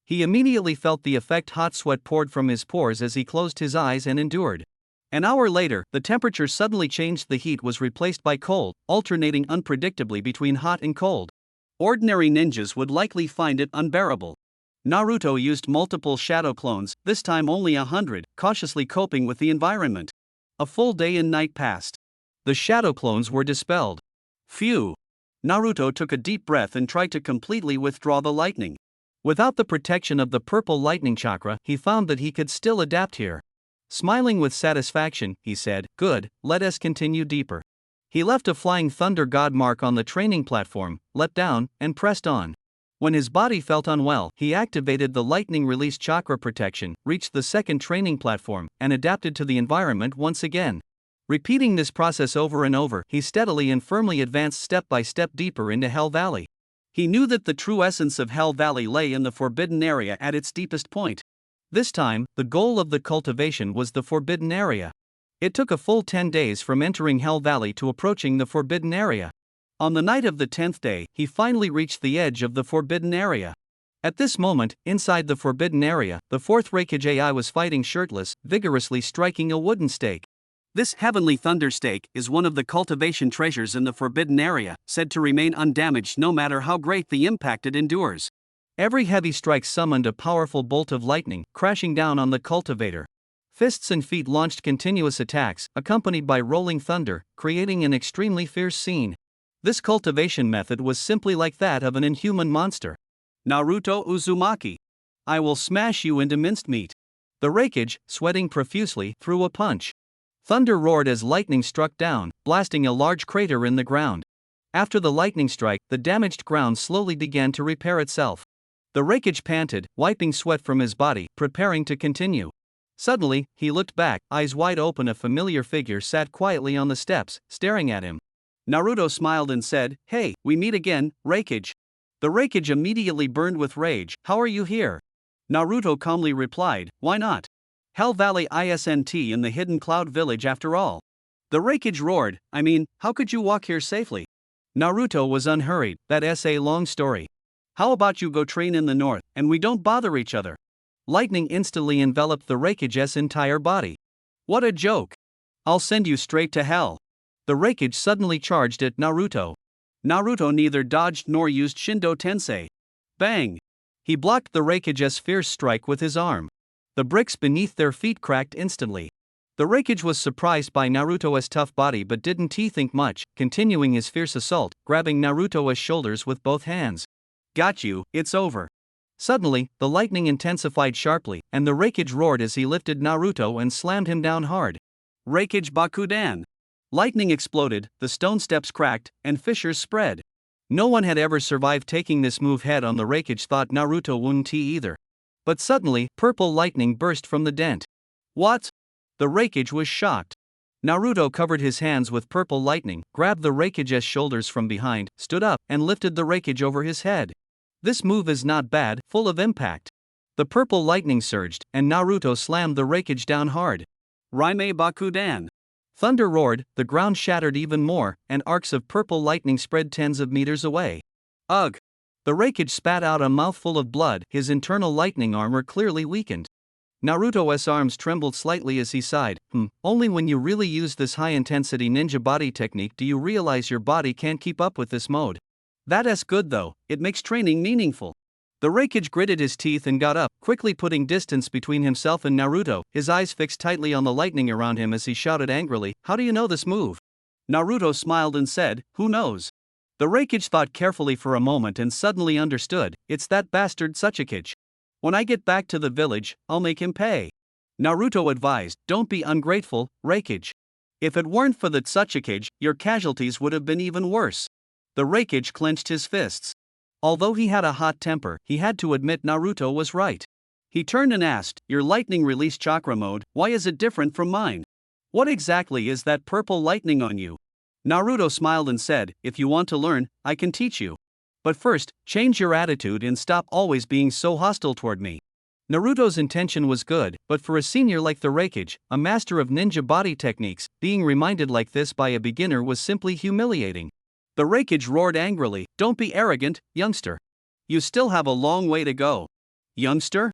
He immediately felt the effect. Hot sweat poured from his pores as he closed his eyes and endured. An hour later, the temperature suddenly changed. The heat was replaced by cold, alternating unpredictably between hot and cold. Ordinary ninjas would likely find it unbearable. Naruto used multiple shadow clones, this time only 100, cautiously coping with the environment. A full day and night passed. The shadow clones were dispelled. Phew! Naruto took a deep breath and tried to completely withdraw the lightning. Without the protection of the purple lightning chakra, he found that he could still adapt here. Smiling with satisfaction, he said, "Good, let us continue deeper." He left a flying thunder god mark on the training platform, leapt down, and pressed on. When his body felt unwell, he activated the lightning release chakra protection, reached the second training platform, and adapted to the environment once again. Repeating this process over and over, he steadily and firmly advanced step by step deeper into Hell Valley. He knew that the true essence of Hell Valley lay in the forbidden area at its deepest point. This time, the goal of the cultivation was the forbidden area. It took a full 10 days from entering Hell Valley to approaching the forbidden area. On the night of the 10th day, he finally reached the edge of the forbidden area. At this moment, inside the forbidden area, the fourth Raikage AI was fighting shirtless, vigorously striking a wooden stake. This heavenly thunder stake is one of the cultivation treasures in the forbidden area, said to remain undamaged no matter how great the impact it endures. Every heavy strike summoned a powerful bolt of lightning, crashing down on the cultivator. Fists and feet launched continuous attacks, accompanied by rolling thunder, creating an extremely fierce scene. This cultivation method was simply like that of an inhuman monster. Naruto Uzumaki. I will smash you into minced meat. The Raikage, sweating profusely, threw a punch. Thunder roared as lightning struck down, blasting a large crater in the ground. After the lightning strike, the damaged ground slowly began to repair itself. The Raikage panted, wiping sweat from his body, preparing to continue. Suddenly, he looked back, eyes wide open. A familiar figure sat quietly on the steps, staring at him. Naruto smiled and said, "Hey, we meet again, Raikage." The Raikage immediately burned with rage. "How are you here?" Naruto calmly replied, "Why not? Hell Valley isn't in the hidden cloud village after all." The Raikage roared, "I mean, how could you walk here safely?" Naruto was unhurried. "That's a long story. How about you go train in the north, and we don't bother each other?" Lightning instantly enveloped the Raikage's entire body. "What a joke! I'll send you straight to hell." The Raikage suddenly charged at Naruto. Naruto neither dodged nor used Shindo Tensei. Bang! He blocked the Raikage's fierce strike with his arm. The bricks beneath their feet cracked instantly. The Raikage was surprised by Naruto's tough body but didn't think much, continuing his fierce assault, grabbing Naruto's shoulders with both hands. "Got you, it's over." Suddenly, the lightning intensified sharply, and the Raikage roared as he lifted Naruto and slammed him down hard. Raikage Bakudan. Lightning exploded, the stone steps cracked, and fissures spread. No one had ever survived taking this move head on. The Raikage thought Naruto wouldn't either. But suddenly, purple lightning burst from the dent. What? The Raikage was shocked. Naruto covered his hands with purple lightning, grabbed the Raikage's shoulders from behind, stood up, and lifted the Raikage over his head. This move is not bad, full of impact. The purple lightning surged, and Naruto slammed the Raikage down hard. Raime Bakudan. Thunder roared, the ground shattered even more, and arcs of purple lightning spread tens of meters away. Ugh! The Raikage spat out a mouthful of blood, his internal lightning armor clearly weakened. Naruto's arms trembled slightly as he sighed. Only when you really use this high-intensity ninja body technique do you realize your body can't keep up with this mode. That's good though, it makes training meaningful." The Raikage gritted his teeth and got up, quickly putting distance between himself and Naruto, his eyes fixed tightly on the lightning around him as he shouted angrily, "How do you know this move?" Naruto smiled and said, "Who knows?" The Raikage thought carefully for a moment and suddenly understood, "It's that bastard Tsuchikage. When I get back to the village, I'll make him pay." Naruto advised, "Don't be ungrateful, Raikage. If it weren't for the Tsuchikage, your casualties would have been even worse." The Raikage clenched his fists. Although he had a hot temper, he had to admit Naruto was right. He turned and asked, "Your lightning release chakra mode, why is it different from mine? What exactly is that purple lightning on you?" Naruto smiled and said, "If you want to learn, I can teach you. But first, change your attitude and stop always being so hostile toward me." Naruto's intention was good, but for a senior like the Raikage, a master of ninja body techniques, being reminded like this by a beginner was simply humiliating. The Raikage roared angrily, "Don't be arrogant, youngster. You still have a long way to go." "Youngster?"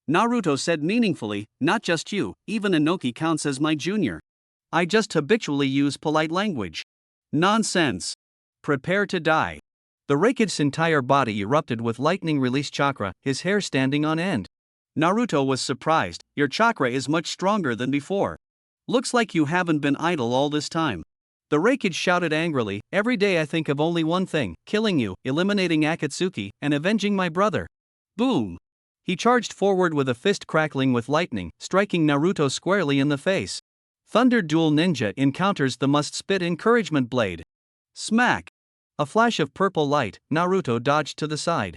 Naruto said meaningfully, "Not just you, even Inoki counts as my junior. I just habitually use polite language." "Nonsense. Prepare to die." The Raikage's entire body erupted with lightning release chakra, his hair standing on end. Naruto was surprised, "Your chakra is much stronger than before. Looks like you haven't been idle all this time." The Raikage shouted angrily, "Every day I think of only one thing, killing you, eliminating Akatsuki, and avenging my brother." Boom! He charged forward with a fist crackling with lightning, striking Naruto squarely in the face. Thunder Duel Ninja encounters the must-spit encouragement blade. Smack! A flash of purple light, Naruto dodged to the side.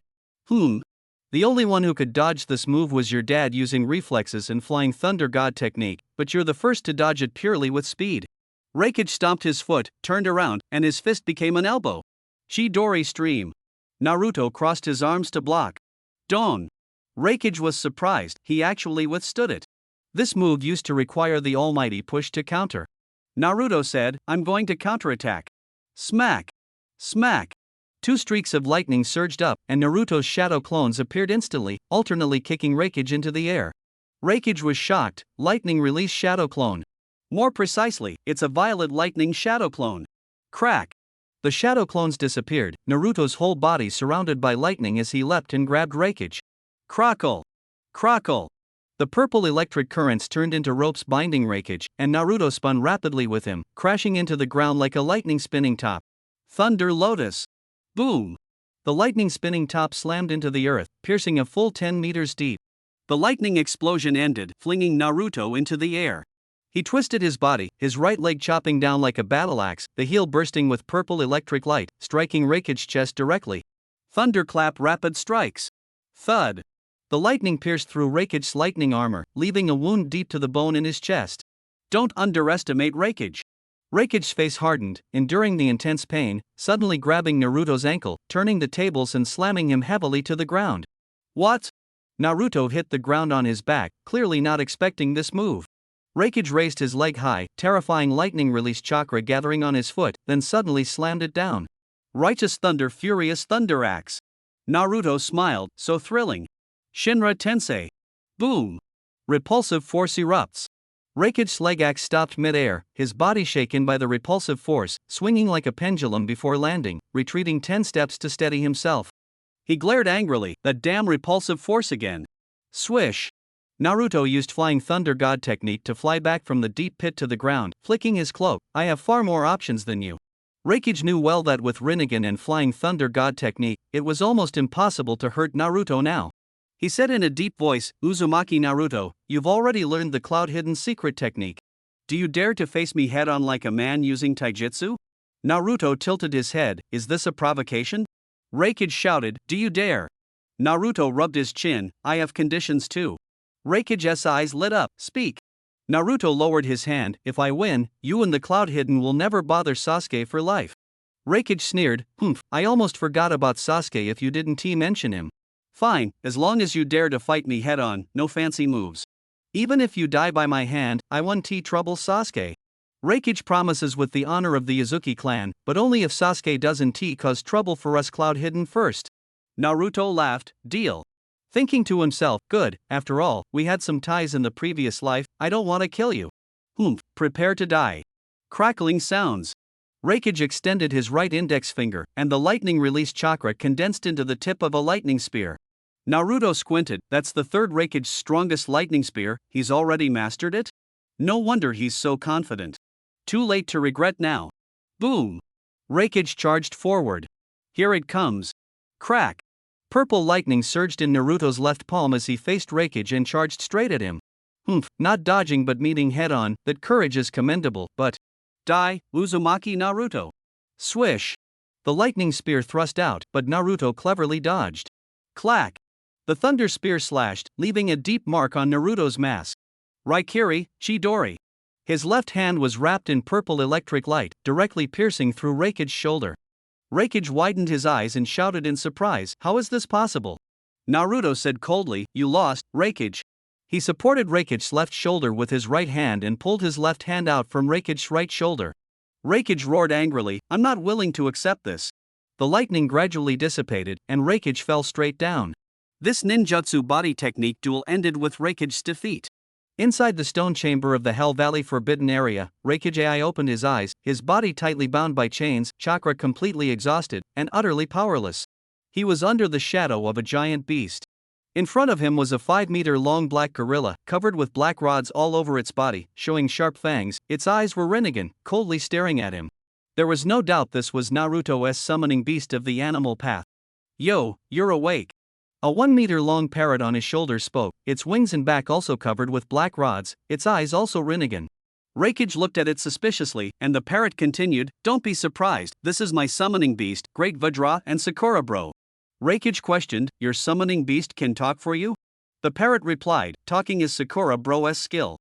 The only one who could dodge this move was your dad using reflexes and flying Thunder God technique, but you're the first to dodge it purely with speed. Raikage stomped his foot, turned around, and his fist became an elbow. Chidori stream. Naruto crossed his arms to block. Don. Raikage was surprised, he actually withstood it. This move used to require the almighty push to counter. Naruto said, "I'm going to counterattack." Smack! Smack! Two streaks of lightning surged up, and Naruto's shadow clones appeared instantly, alternately kicking Raikage into the air. Raikage was shocked. Lightning release shadow clone. More precisely, it's a violet lightning shadow clone. Crack! The shadow clones disappeared, Naruto's whole body surrounded by lightning as he leapt and grabbed Raikage. Crackle! Crackle! The purple electric currents turned into ropes binding Raikage, and Naruto spun rapidly with him, crashing into the ground like a lightning spinning top. Thunder Lotus! Boom! The lightning spinning top slammed into the earth, piercing a full 10 meters deep. The lightning explosion ended, flinging Naruto into the air. He twisted his body, his right leg chopping down like a battle axe, the heel bursting with purple electric light, striking Raikage's chest directly. Thunderclap rapid strikes. Thud. The lightning pierced through Raikage's lightning armor, leaving a wound deep to the bone in his chest. Don't underestimate Raikage. Raikage's face hardened, enduring the intense pain, suddenly grabbing Naruto's ankle, turning the tables and slamming him heavily to the ground. What? Naruto hit the ground on his back, clearly not expecting this move. Raikage raised his leg high, terrifying lightning release chakra gathering on his foot, then suddenly slammed it down. Righteous Thunder Furious Thunder Axe. Naruto smiled, so thrilling. Shinra Tensei. Boom. Repulsive force erupts. Raikage's leg axe stopped mid-air, his body shaken by the repulsive force, swinging like a pendulum before landing, retreating 10 steps to steady himself. He glared angrily, that damn repulsive force again. Swish. Naruto used Flying Thunder God technique to fly back from the deep pit to the ground, flicking his cloak. I have far more options than you. Raikage knew well that with Rinnegan and Flying Thunder God technique, it was almost impossible to hurt Naruto now. He said in a deep voice, Uzumaki Naruto, you've already learned the Cloud Hidden Secret technique. Do you dare to face me head on like a man using taijutsu? Naruto tilted his head, is this a provocation? Raikage shouted, do you dare? Naruto rubbed his chin, I have conditions too. Raikage's eyes lit up, speak. Naruto lowered his hand, if I win, you and the Cloud Hidden will never bother Sasuke for life. Raikage sneered, I almost forgot about Sasuke if you didn't mention him. Fine, as long as you dare to fight me head on, no fancy moves. Even if you die by my hand, I won't trouble Sasuke. Raikage promises with the honor of the Uzuki clan, but only if Sasuke doesn't cause trouble for us Cloud Hidden first. Naruto laughed, deal. Thinking to himself, good, after all, we had some ties in the previous life, I don't want to kill you. Prepare to die. Crackling sounds. Raikage extended his right index finger, and the lightning release chakra condensed into the tip of a lightning spear. Naruto squinted, that's the third Raikage's strongest lightning spear, he's already mastered it? No wonder he's so confident. Too late to regret now. Boom! Raikage charged forward. Here it comes. Crack! Purple lightning surged in Naruto's left palm as he faced Raikage and charged straight at him. Not dodging but meeting head-on, that courage is commendable, but... Die, Uzumaki Naruto. Swish! The lightning spear thrust out, but Naruto cleverly dodged. Clack! The thunder spear slashed, leaving a deep mark on Naruto's mask. Raikiri, Chidori. His left hand was wrapped in purple electric light, directly piercing through Raikage's shoulder. Raikage widened his eyes and shouted in surprise, how is this possible? Naruto said coldly, you lost, Raikage. He supported Raikage's left shoulder with his right hand and pulled his left hand out from Raikage's right shoulder. Raikage roared angrily, I'm not willing to accept this. The lightning gradually dissipated, and Raikage fell straight down. This ninjutsu body technique duel ended with Raikage's defeat. Inside the stone chamber of the Hell Valley Forbidden Area, Raikage opened his eyes, his body tightly bound by chains, chakra completely exhausted, and utterly powerless. He was under the shadow of a giant beast. In front of him was a 5-meter-long black gorilla, covered with black rods all over its body, showing sharp fangs. Its eyes were Rinnegan, coldly staring at him. There was no doubt this was Naruto's summoning beast of the animal path. Yo, you're awake. A 1-meter-long parrot on his shoulder spoke, its wings and back also covered with black rods, its eyes also Rinnegan. Raikage looked at it suspiciously, and the parrot continued, don't be surprised, this is my summoning beast, Great Vajra and Sakura Bro. Raikage questioned, your summoning beast can talk for you? The parrot replied, talking is Sakura Bro's skill.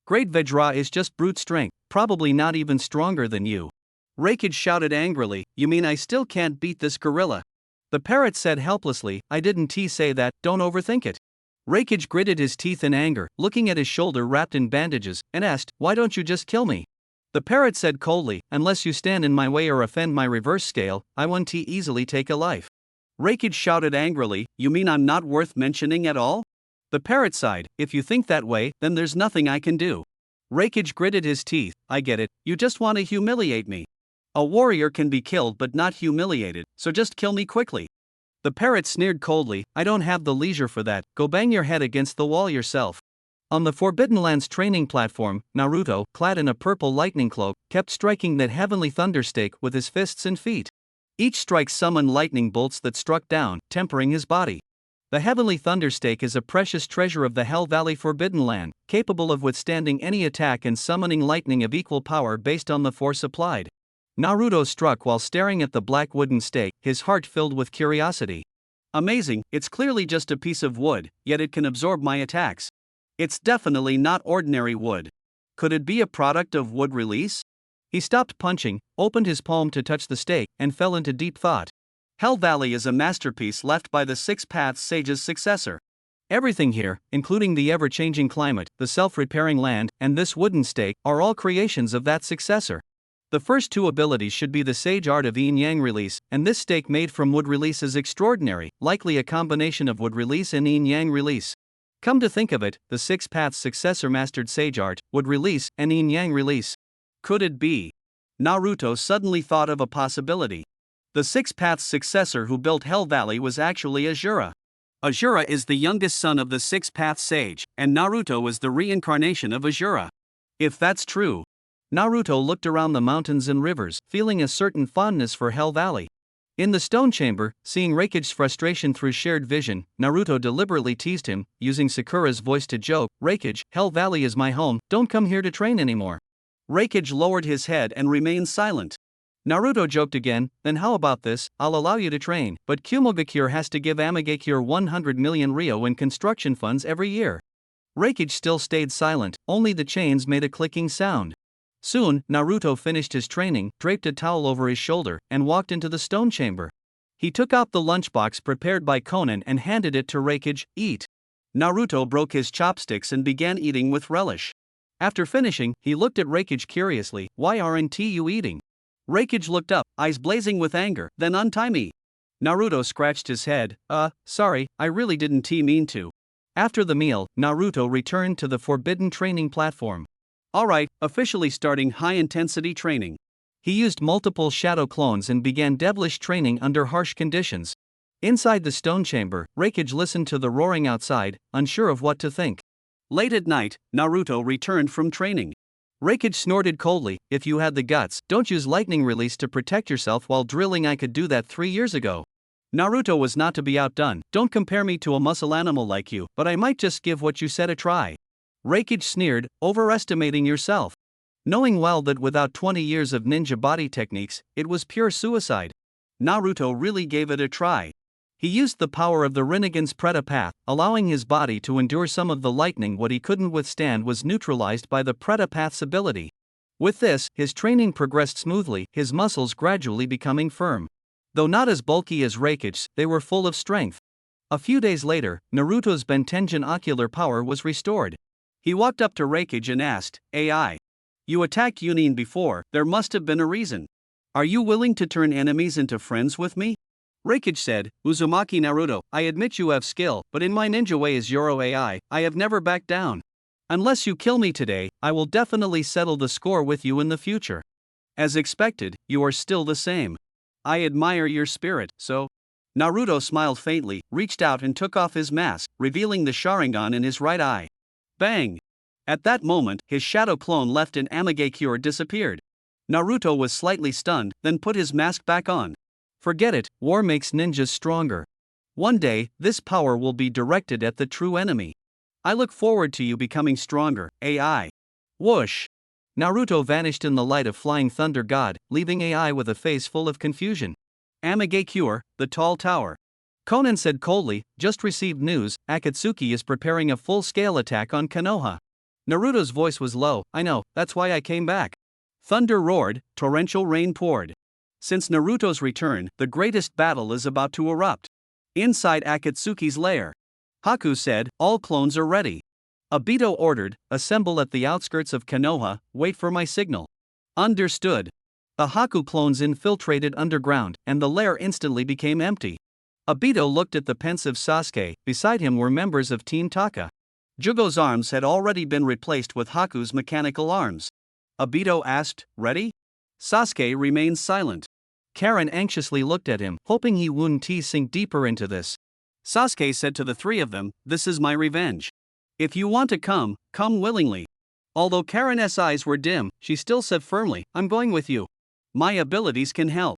Great Vajra is just brute strength, probably not even stronger than you. Raikage shouted angrily, you mean I still can't beat this gorilla? The parrot said helplessly, I didn't say that, don't overthink it. Raikage gritted his teeth in anger, looking at his shoulder wrapped in bandages, and asked, why don't you just kill me? The parrot said coldly, unless you stand in my way or offend my reverse scale, I won't easily take a life. Raikage shouted angrily, you mean I'm not worth mentioning at all? The parrot sighed, if you think that way, then there's nothing I can do. Raikage gritted his teeth, I get it, you just want to humiliate me. A warrior can be killed but not humiliated, so just kill me quickly. The parrot sneered coldly, I don't have the leisure for that, go bang your head against the wall yourself. On the Forbidden Lands training platform, Naruto, clad in a purple lightning cloak, kept striking that heavenly thunderstake with his fists and feet. Each strike summoned lightning bolts that struck down, tempering his body. The heavenly thunderstake is a precious treasure of the Hell Valley Forbidden Land, capable of withstanding any attack and summoning lightning of equal power based on the force applied. Naruto struck while staring at the black wooden stake, his heart filled with curiosity. Amazing, it's clearly just a piece of wood, yet it can absorb my attacks. It's definitely not ordinary wood. Could it be a product of wood release? He stopped punching, opened his palm to touch the stake, and fell into deep thought. Hell Valley is a masterpiece left by the Six Paths Sage's successor. Everything here, including the ever-changing climate, the self-repairing land, and this wooden stake, are all creations of that successor. The first two abilities should be the sage art of yin-yang release, and this stake made from wood release is extraordinary, likely a combination of wood release and yin-yang release. Come to think of it, the Six Paths successor mastered sage art, wood release, and yin-yang release. Could it be? Naruto suddenly thought of a possibility. The Six Paths successor who built Hell Valley was actually Azura. Azura is the youngest son of the Six Paths sage, and Naruto is the reincarnation of Azura. If that's true, Naruto looked around the mountains and rivers, feeling a certain fondness for Hell Valley. In the stone chamber, seeing Raikage's frustration through shared vision, Naruto deliberately teased him, using Sakura's voice to joke, Raikage, Hell Valley is my home, don't come here to train anymore. Raikage lowered his head and remained silent. Naruto joked again, then how about this, I'll allow you to train, but Kumogakure has to give Amagakure 100 million ryo in construction funds every year. Raikage still stayed silent, only the chains made a clicking sound. Soon, Naruto finished his training, draped a towel over his shoulder, and walked into the stone chamber. He took out the lunchbox prepared by Konan and handed it to Raikage, eat. Naruto broke his chopsticks and began eating with relish. After finishing, he looked at Raikage curiously, why aren't you eating? Raikage looked up, eyes blazing with anger, then untie me. Naruto scratched his head, sorry, I really didn't mean to. After the meal, Naruto returned to the forbidden training platform. Alright, officially starting high-intensity training. He used multiple shadow clones and began devilish training under harsh conditions. Inside the stone chamber, Raikage listened to the roaring outside, unsure of what to think. Late at night, Naruto returned from training. Raikage snorted coldly, if you had the guts, don't use lightning release to protect yourself while drilling. I could do that 3 years ago. Naruto was not to be outdone, don't compare me to a muscle animal like you, but I might just give what you said a try. Raikage sneered, overestimating yourself. Knowing well that without 20 years of ninja body techniques, it was pure suicide. Naruto really gave it a try. He used the power of the Rinnegan's Preta Path, allowing his body to endure some of the lightning. What he couldn't withstand was neutralized by the Preta Path's ability. With this, his training progressed smoothly, his muscles gradually becoming firm. Though not as bulky as Raikage's, they were full of strength. A few days later, Naruto's Bentenjin ocular power was restored. He walked up to Raikage and asked, AI. You attacked Yunin before, there must have been a reason. Are you willing to turn enemies into friends with me? Raikage said, Uzumaki Naruto, I admit you have skill, but in my ninja way as Yoro AI, I have never backed down. Unless you kill me today, I will definitely settle the score with you in the future. As expected, you are still the same. I admire your spirit, so. Naruto smiled faintly, reached out and took off his mask, revealing the Sharingan in his right eye. Bang! At that moment, his shadow clone left and Amagakure disappeared. Naruto was slightly stunned, then put his mask back on. Forget it, war makes ninjas stronger. One day, this power will be directed at the true enemy. I look forward to you becoming stronger, AI. Whoosh! Naruto vanished in the light of flying thunder god, leaving AI with a face full of confusion. Amagakure, the tall tower. Konan said coldly, just received news, Akatsuki is preparing a full-scale attack on Konoha. Naruto's voice was low, I know, that's why I came back. Thunder roared, torrential rain poured. Since Naruto's return, the greatest battle is about to erupt. Inside Akatsuki's lair. Haku said, all clones are ready. Obito ordered, assemble at the outskirts of Konoha, wait for my signal. Understood. The Haku clones infiltrated underground, and the lair instantly became empty. Obito looked at the pensive Sasuke, beside him were members of Team Taka. Jugo's arms had already been replaced with Haku's mechanical arms. Obito asked, ready? Sasuke remains silent. Karen anxiously looked at him, hoping he wouldn't sink deeper into this. Sasuke said to the three of them, "This is my revenge. If you want to come, come willingly." Although Karen's eyes were dim, she still said firmly, "I'm going with you. My abilities can help."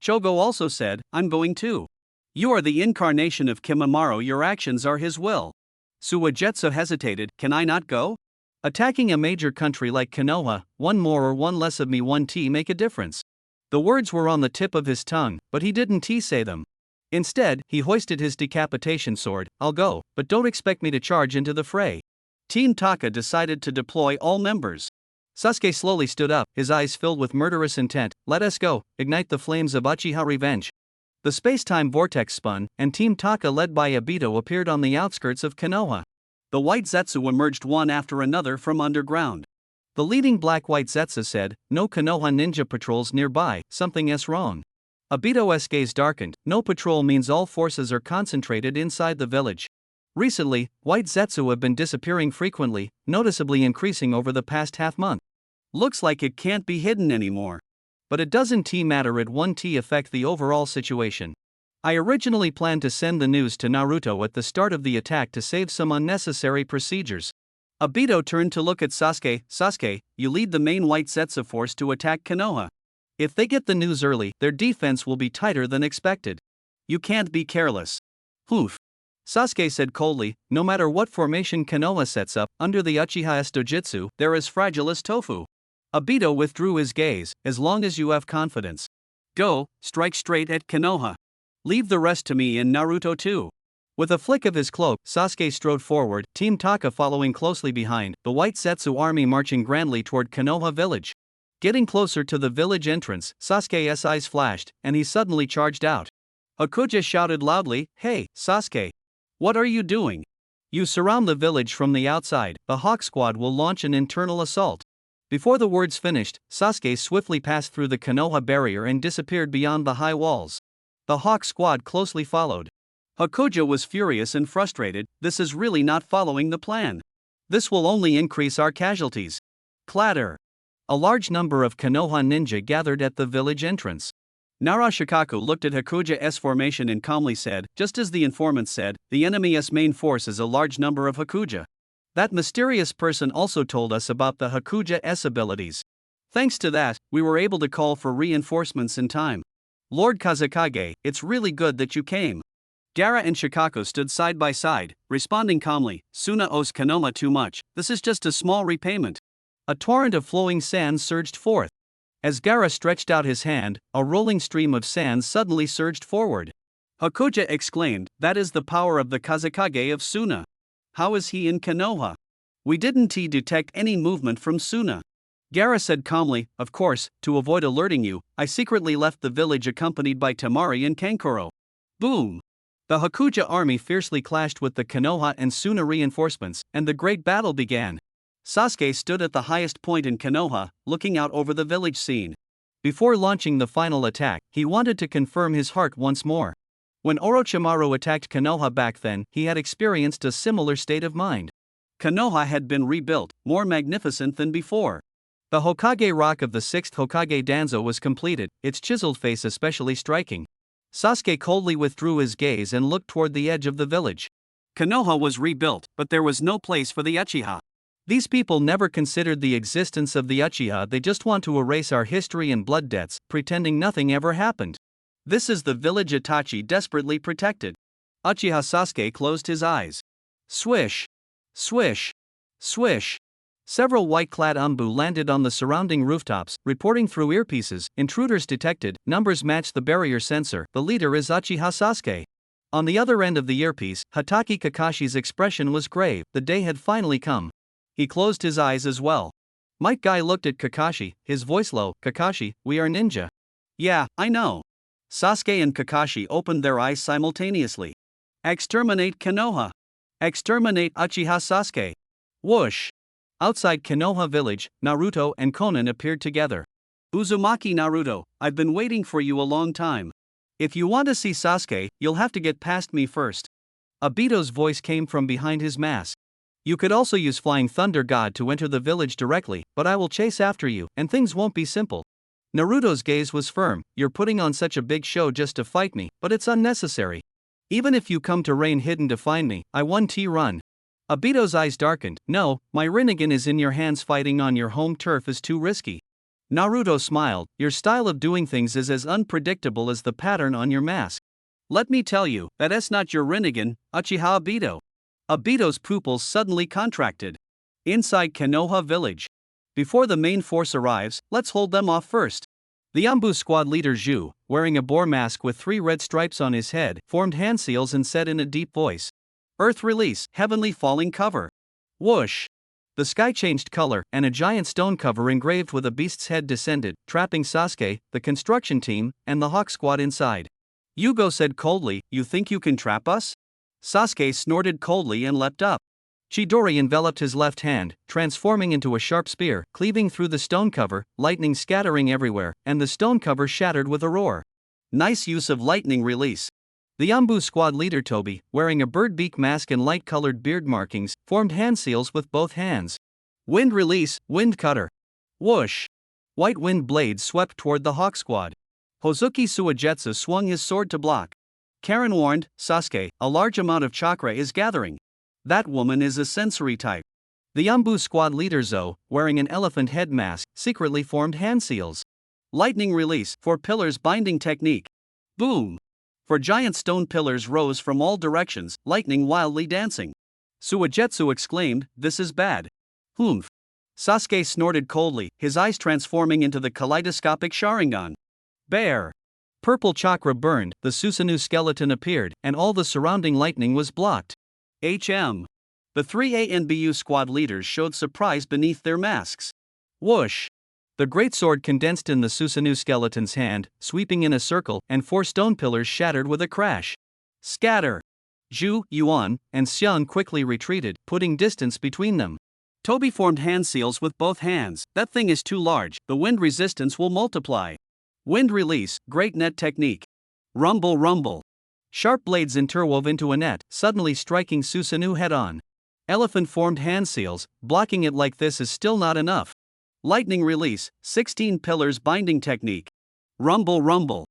Chogo also said, "I'm going too. You are the incarnation of Kimimaro, your actions are his will." Suigetsu hesitated, "Can I not go?" Attacking a major country like Konoha, one more or one less of me 1T make a difference. The words were on the tip of his tongue, but he didn't say them. Instead, he hoisted his decapitation sword. "I'll go, but don't expect me to charge into the fray." Team Taka decided to deploy all members. Sasuke slowly stood up, his eyes filled with murderous intent. "Let us go, ignite the flames of Uchiha revenge." The space-time vortex spun, and Team Taka led by Obito appeared on the outskirts of Konoha. The white Zetsu emerged one after another from underground. The leading black-white Zetsu said, "No Konoha ninja patrols nearby, something's wrong." Obito's gaze darkened. "No patrol means all forces are concentrated inside the village." Recently, white Zetsu have been disappearing frequently, noticeably increasing over the past half-month. Looks like it can't be hidden anymore. But it doesn't matter, it won't affect the overall situation. I originally planned to send the news to Naruto at the start of the attack to save some unnecessary procedures. Obito turned to look at Sasuke. "Sasuke, you lead the main white Zetsu force to attack Konoha. If they get the news early, their defense will be tighter than expected. You can't be careless." "Hoof." Sasuke said coldly, "No matter what formation Konoha sets up, under the Uchiha's dojutsu, they're as fragile as tofu." Obito withdrew his gaze. "As long as you have confidence. Go, strike straight at Konoha. Leave the rest to me and Naruto too." With a flick of his cloak, Sasuke strode forward, Team Taka following closely behind, the white Zetsu army marching grandly toward Konoha village. Getting closer to the village entrance, Sasuke's eyes flashed, and he suddenly charged out. Hakuja shouted loudly, "Hey, Sasuke! What are you doing?" "You surround the village from the outside, the Hawk Squad will launch an internal assault." Before the words finished, Sasuke swiftly passed through the Konoha barrier and disappeared beyond the high walls. The Hawk Squad closely followed. Hakuja was furious and frustrated. "This is really not following the plan. This will only increase our casualties." Clatter. A large number of Konoha ninja gathered at the village entrance. Narashikaku looked at Hakuja's formation and calmly said, "Just as the informant said, the enemy's main force is a large number of Hakuja. That mysterious person also told us about the Hakuja's abilities. Thanks to that, we were able to call for reinforcements in time. Lord Kazekage, it's really good that you came." Gaara and Shikaku stood side by side, responding calmly, "Suna owes Konoha too much, this is just a small repayment." A torrent of flowing sand surged forth. As Gaara stretched out his hand, a rolling stream of sand suddenly surged forward. Hakuja exclaimed, "That is the power of the Kazekage of Suna. How is he in Konoha? We didn't detect any movement from Suna." Gaara said calmly, "Of course, to avoid alerting you, I secretly left the village accompanied by Temari and Kankuro." Boom! The Hakuja army fiercely clashed with the Konoha and Suna reinforcements, and the great battle began. Sasuke stood at the highest point in Konoha, looking out over the village scene. Before launching the final attack, he wanted to confirm his heart once more. When Orochimaru attacked Konoha back then, he had experienced a similar state of mind. Konoha had been rebuilt, more magnificent than before. The Hokage rock of the 6th Hokage Danzo was completed, its chiseled face especially striking. Sasuke coldly withdrew his gaze and looked toward the edge of the village. Konoha was rebuilt, but there was no place for the Uchiha. These people never considered the existence of the Uchiha, they just want to erase our history and blood debts, pretending nothing ever happened. This is the village Itachi desperately protected. Uchiha Sasuke closed his eyes. Swish! Swish! Swish! Several white-clad Umbu landed on the surrounding rooftops, reporting through earpieces. "Intruders detected, numbers match the barrier sensor, the leader is Uchiha Sasuke." On the other end of the earpiece, Hatake Kakashi's expression was grave, the day had finally come. He closed his eyes as well. Might Guy looked at Kakashi, his voice low, "Kakashi, we are ninja." "Yeah, I know." Sasuke and Kakashi opened their eyes simultaneously. "Exterminate Konoha! Exterminate Uchiha Sasuke!" Whoosh! Outside Konoha village, Naruto and Konan appeared together. "Uzumaki Naruto, I've been waiting for you a long time. If you want to see Sasuke, you'll have to get past me first." Obito's voice came from behind his mask. "You could also use Flying Thunder God to enter the village directly, but I will chase after you, and things won't be simple." Naruto's gaze was firm. You're putting on such a big show just to fight me, but it's unnecessary. Even if you come to rain hidden to find me, I won T-Run. Obito's eyes darkened. No, my Rinnegan is in your hands. Fighting on your home turf is too risky. Naruto smiled. Your style of doing things is as unpredictable as the pattern on your mask. Let me tell you, that's not your Rinnegan, Uchiha Obito. Obito's pupils suddenly contracted. Inside Konoha village. Before the main force arrives, let's hold them off first. The Ambu squad leader Zhu, wearing a boar mask with 3 red stripes on his head, formed hand seals and said in a deep voice, Earth release, heavenly falling cover. Whoosh! The sky changed color, and a giant stone cover engraved with a beast's head descended, trapping Sasuke, the construction team, and the Hawk squad inside. Yugo said coldly, You think you can trap us? Sasuke snorted coldly and leapt up. Chidori enveloped his left hand, transforming into a sharp spear, cleaving through the stone cover, lightning scattering everywhere, and the stone cover shattered with a roar. Nice use of lightning release. The Ambu squad leader Tobi, wearing a bird beak mask and light-colored beard markings, formed hand seals with both hands. Wind release, wind cutter. Whoosh! White wind blades swept toward the Hawk squad. Hozuki Suigetsu swung his sword to block. Karen warned, Sasuke, a large amount of chakra is gathering. That woman is a sensory type. The Ambu squad leader Zo, wearing an elephant head mask, secretly formed hand seals. Lightning release, for pillars binding technique. Boom! For giant stone pillars rose from all directions, lightning wildly dancing. Suigetsu exclaimed, This is bad. Humph! Sasuke snorted coldly, his eyes transforming into the kaleidoscopic Sharingan. Bear! Purple chakra burned, the Susanoo skeleton appeared, and all the surrounding lightning was blocked. HM. The 3 ANBU squad leaders showed surprise beneath their masks. Whoosh! The great sword condensed in the Susanoo skeleton's hand, sweeping in a circle, and 4 stone pillars shattered with a crash. Scatter! Zhu, Yuan, and Xiang quickly retreated, putting distance between them. Tobi formed hand seals with both hands. That thing is too large, the wind resistance will multiply. Wind release, great net technique. Rumble rumble. Sharp blades interwove into a net, suddenly striking Susanoo head-on. Elephant formed hand seals. Blocking it like this is still not enough. Lightning release, 16 pillars binding technique. Rumble rumble.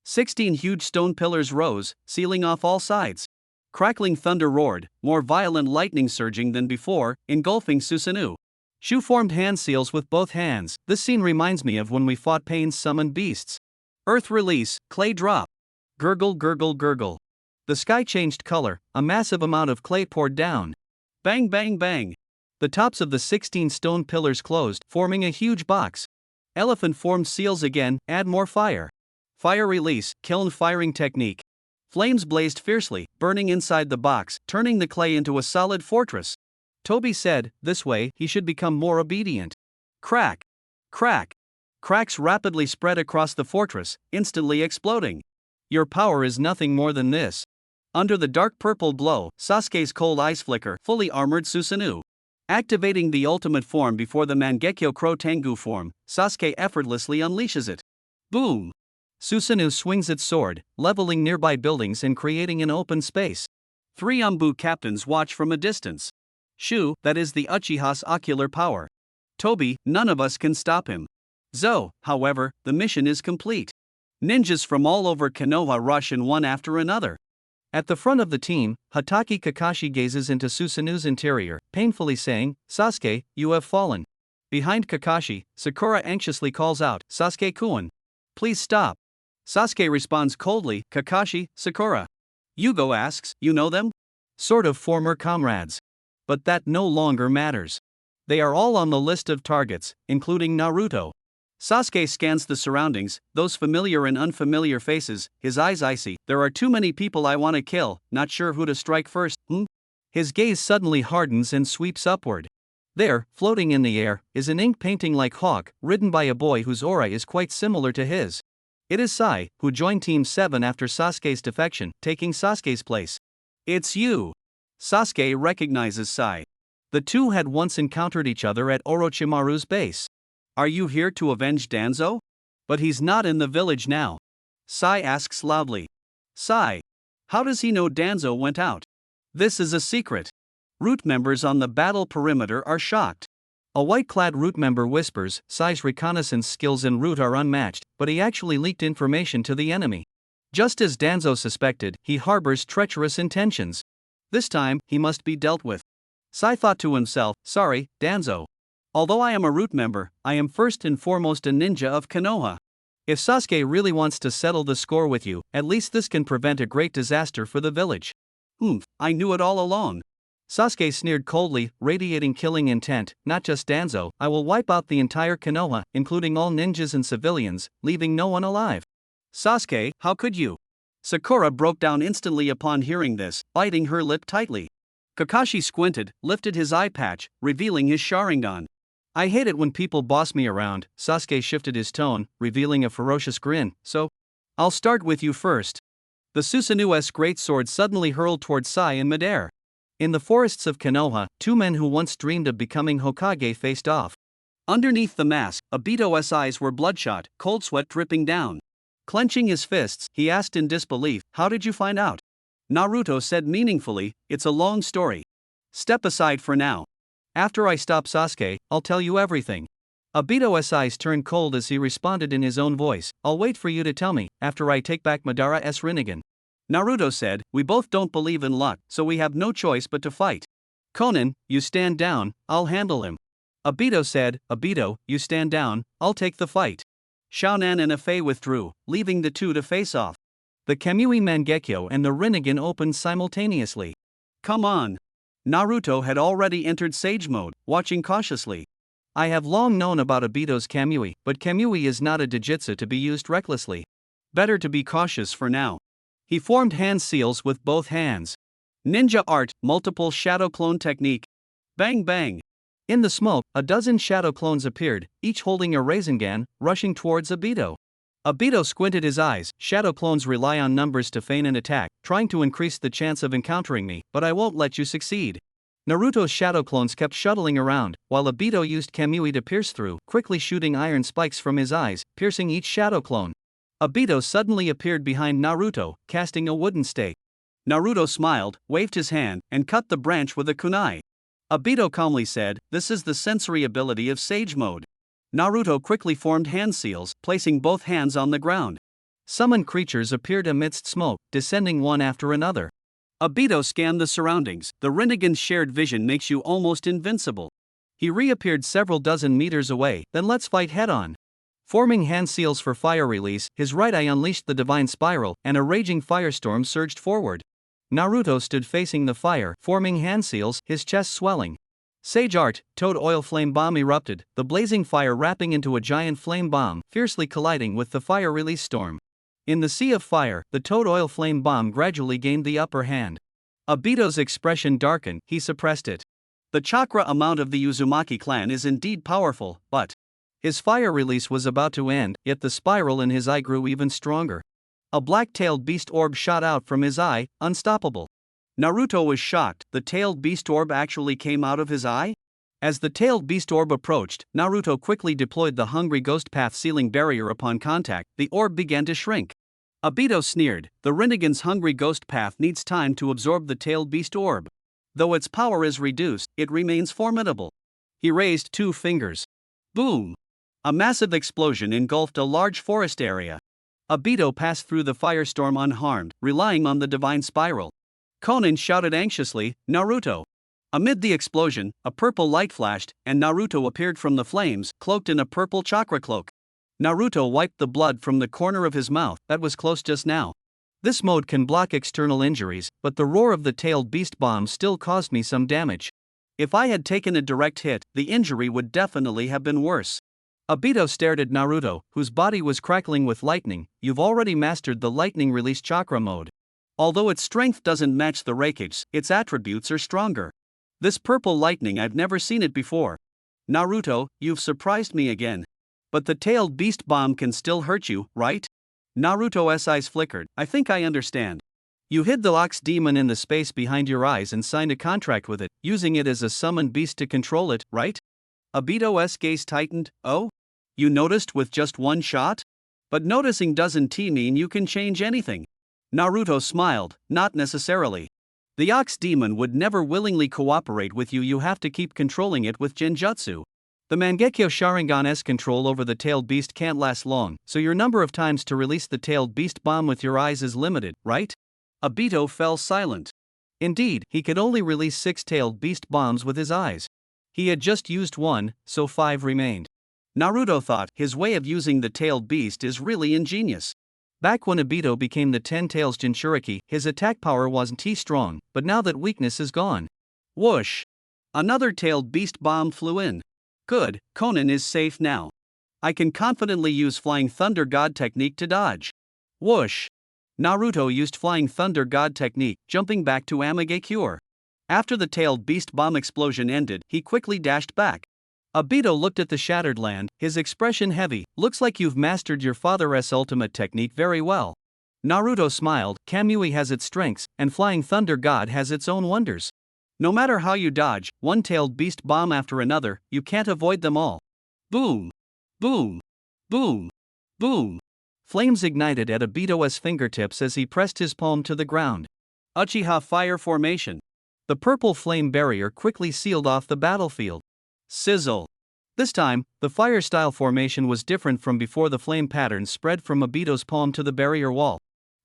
16 huge stone pillars rose, sealing off all sides. Crackling thunder roared, more violent lightning surging than before, engulfing Susanoo. Shu formed hand seals with both hands. This scene reminds me of when we fought Pain's summoned beasts. Earth release, clay drop. Gurgle gurgle gurgle. The sky changed color, a massive amount of clay poured down. Bang bang bang. The tops of the 16 stone pillars closed, forming a huge box. Elephant formed seals again, add more fire. Fire release, kiln firing technique. Flames blazed fiercely, burning inside the box, turning the clay into a solid fortress. Tobi said, this way, he should become more obedient. Crack! Crack! Cracks rapidly spread across the fortress, instantly exploding. Your power is nothing more than this. Under the dark purple glow, Sasuke's cold eyes flicker, fully armored Susanoo. Activating the ultimate form before the Mangekyo Crow Tengu form, Sasuke effortlessly unleashes it. Boom! Susanoo swings its sword, leveling nearby buildings and creating an open space. 3 Ambu captains watch from a distance. Shu, that is the Uchiha's ocular power. Tobi, none of us can stop him. Zo, however, the mission is complete. Ninjas from all over Konoha rush in one after another. At the front of the team, Hatake Kakashi gazes into Susanoo's interior, painfully saying, Sasuke, you have fallen. Behind Kakashi, Sakura anxiously calls out, Sasuke-kun. Please stop. Sasuke responds coldly, Kakashi, Sakura. Yugo asks, you know them? Sort of former comrades. But that no longer matters. They are all on the list of targets, including Naruto. Sasuke scans the surroundings, those familiar and unfamiliar faces, his eyes icy. There are too many people I want to kill, not sure who to strike first. His gaze suddenly hardens and sweeps upward. There, floating in the air, is an ink painting like hawk, ridden by a boy whose aura is quite similar to his. It is Sai, who joined Team 7 after Sasuke's defection, taking Sasuke's place. It's you. Sasuke recognizes Sai. The two had once encountered each other at Orochimaru's base. Are you here to avenge Danzo? But he's not in the village now. Sai asks loudly. Sai. How does he know Danzo went out? This is a secret. Root members on the battle perimeter are shocked. A white-clad root member whispers, Sai's reconnaissance skills en route are unmatched, but he actually leaked information to the enemy. Just as Danzo suspected, he harbors treacherous intentions. This time, he must be dealt with. Sai thought to himself, sorry, Danzo. Although I am a root member, I am first and foremost a ninja of Konoha. If Sasuke really wants to settle the score with you, at least this can prevent a great disaster for the village. I knew it all along. Sasuke sneered coldly, radiating killing intent. Not just Danzo, I will wipe out the entire Konoha, including all ninjas and civilians, leaving no one alive. Sasuke, how could you? Sakura broke down instantly upon hearing this, biting her lip tightly. Kakashi squinted, lifted his eye patch, revealing his Sharingan. I hate it when people boss me around. Sasuke shifted his tone, revealing a ferocious grin. So, I'll start with you first. The Susanu's greatsword suddenly hurled toward Sai in midair. In the forests of Konoha, two men who once dreamed of becoming Hokage faced off. Underneath the mask, Obito's eyes were bloodshot, cold sweat dripping down. Clenching his fists, he asked in disbelief, "How did you find out?" Naruto said meaningfully, "It's a long story. Step aside for now. After I stop Sasuke, I'll tell you everything." Obito's eyes turned cold as he responded in his own voice, "I'll wait for you to tell me, after I take back Madara's Rinnegan." Naruto said, "We both don't believe in luck, so we have no choice but to fight." "Konan, you stand down, I'll handle him." Obito said, "Obito, you stand down, I'll take the fight." Xiaonan and Afei withdrew, leaving the two to face off. The Kamui Mangekyo and the Rinnegan opened simultaneously. Come on. Naruto had already entered Sage mode, watching cautiously. I have long known about Obito's Kamui, but Kamui is not a Dijutsu to be used recklessly. Better to be cautious for now. He formed hand seals with both hands. Ninja art, multiple shadow clone technique. Bang bang. In the smoke, a dozen shadow clones appeared, each holding a Rasengan, rushing towards Obito. Obito squinted his eyes. Shadow clones rely on numbers to feign an attack, trying to increase the chance of encountering me, but I won't let you succeed. Naruto's shadow clones kept shuttling around, while Obito used Kamui to pierce through, quickly shooting iron spikes from his eyes, piercing each shadow clone. Obito suddenly appeared behind Naruto, casting a wooden stake. Naruto smiled, waved his hand, and cut the branch with a kunai. Obito calmly said, "This is the sensory ability of Sage mode." Naruto quickly formed hand seals, placing both hands on the ground. Summoned creatures appeared amidst smoke, descending one after another. Obito scanned the surroundings. The Rinnegan's shared vision makes you almost invincible. He reappeared several dozen meters away. Then let's fight head-on. Forming hand seals for fire release, his right eye unleashed the divine spiral, and a raging firestorm surged forward. Naruto stood facing the fire, forming hand seals, his chest swelling. Sage art, toad oil flame bomb erupted, the blazing fire wrapping into a giant flame bomb, fiercely colliding with the fire release storm. In the sea of fire, the toad oil flame bomb gradually gained the upper hand. Obito's expression darkened, he suppressed it. The chakra amount of the Uzumaki clan is indeed powerful, but his fire release was about to end, yet the spiral in his eye grew even stronger. A black-tailed beast orb shot out from his eye, unstoppable. Naruto was shocked. The tailed beast orb actually came out of his eye? As the tailed beast orb approached, Naruto quickly deployed the Hungry Ghost Path sealing barrier upon contact. The orb began to shrink. Obito sneered, "The Rinnegan's Hungry Ghost Path needs time to absorb the tailed beast orb. Though its power is reduced, it remains formidable." He raised two fingers. Boom! A massive explosion engulfed a large forest area. Obito passed through the firestorm unharmed, relying on the divine spiral. Konan shouted anxiously, "Naruto!" Amid the explosion, a purple light flashed, and Naruto appeared from the flames, cloaked in a purple chakra cloak. Naruto wiped the blood from the corner of his mouth that was close just now. This mode can block external injuries, but the roar of the tailed beast bomb still caused me some damage. If I had taken a direct hit, the injury would definitely have been worse. Obito stared at Naruto, whose body was crackling with lightning. "You've already mastered the lightning release chakra mode. Although its strength doesn't match the Raikage, its attributes are stronger. This purple lightning, I've never seen it before. Naruto, you've surprised me again. But the tailed beast bomb can still hurt you, right?" Naruto's eyes flickered. "I think I understand. You hid the Ox Demon in the space behind your eyes and signed a contract with it, using it as a summoned beast to control it, right?" Obito's gaze tightened. "Oh? You noticed with just one shot? But noticing doesn't mean you can change anything." Naruto smiled, "Not necessarily. The Ox Demon would never willingly cooperate with you. You have to keep controlling it with Genjutsu. The Mangekyo Sharingan's control over the tailed beast can't last long, so your number of times to release the tailed beast bomb with your eyes is limited, right? Obito fell silent. Indeed, he could only release 6 tailed beast bombs with his eyes. He had just used one, so 5 remained. Naruto thought his way of using the tailed beast is really ingenious. Back when Obito became the 10 Tails Jinchuriki, his attack power wasn't too strong, but now that weakness is gone. Whoosh! Another tailed beast bomb flew in. Good, Konan is safe now. I can confidently use Flying Thunder God technique to dodge. Whoosh! Naruto used Flying Thunder God technique, jumping back to Amagekure. After the tailed beast bomb explosion ended, he quickly dashed back. Obito looked at the shattered land, his expression heavy. Looks like you've mastered your father's ultimate technique very well. Naruto smiled. Kamui has its strengths, and Flying Thunder God has its own wonders. No matter how you dodge, one-tailed beast bomb after another, you can't avoid them all. Boom! Boom! Boom! Boom! Flames ignited at Obito's fingertips as he pressed his palm to the ground. Uchiha Fire Formation. The purple flame barrier quickly sealed off the battlefield. Sizzle. This time, the fire-style formation was different from before. The flame patterns spread from Obito's palm to the barrier wall.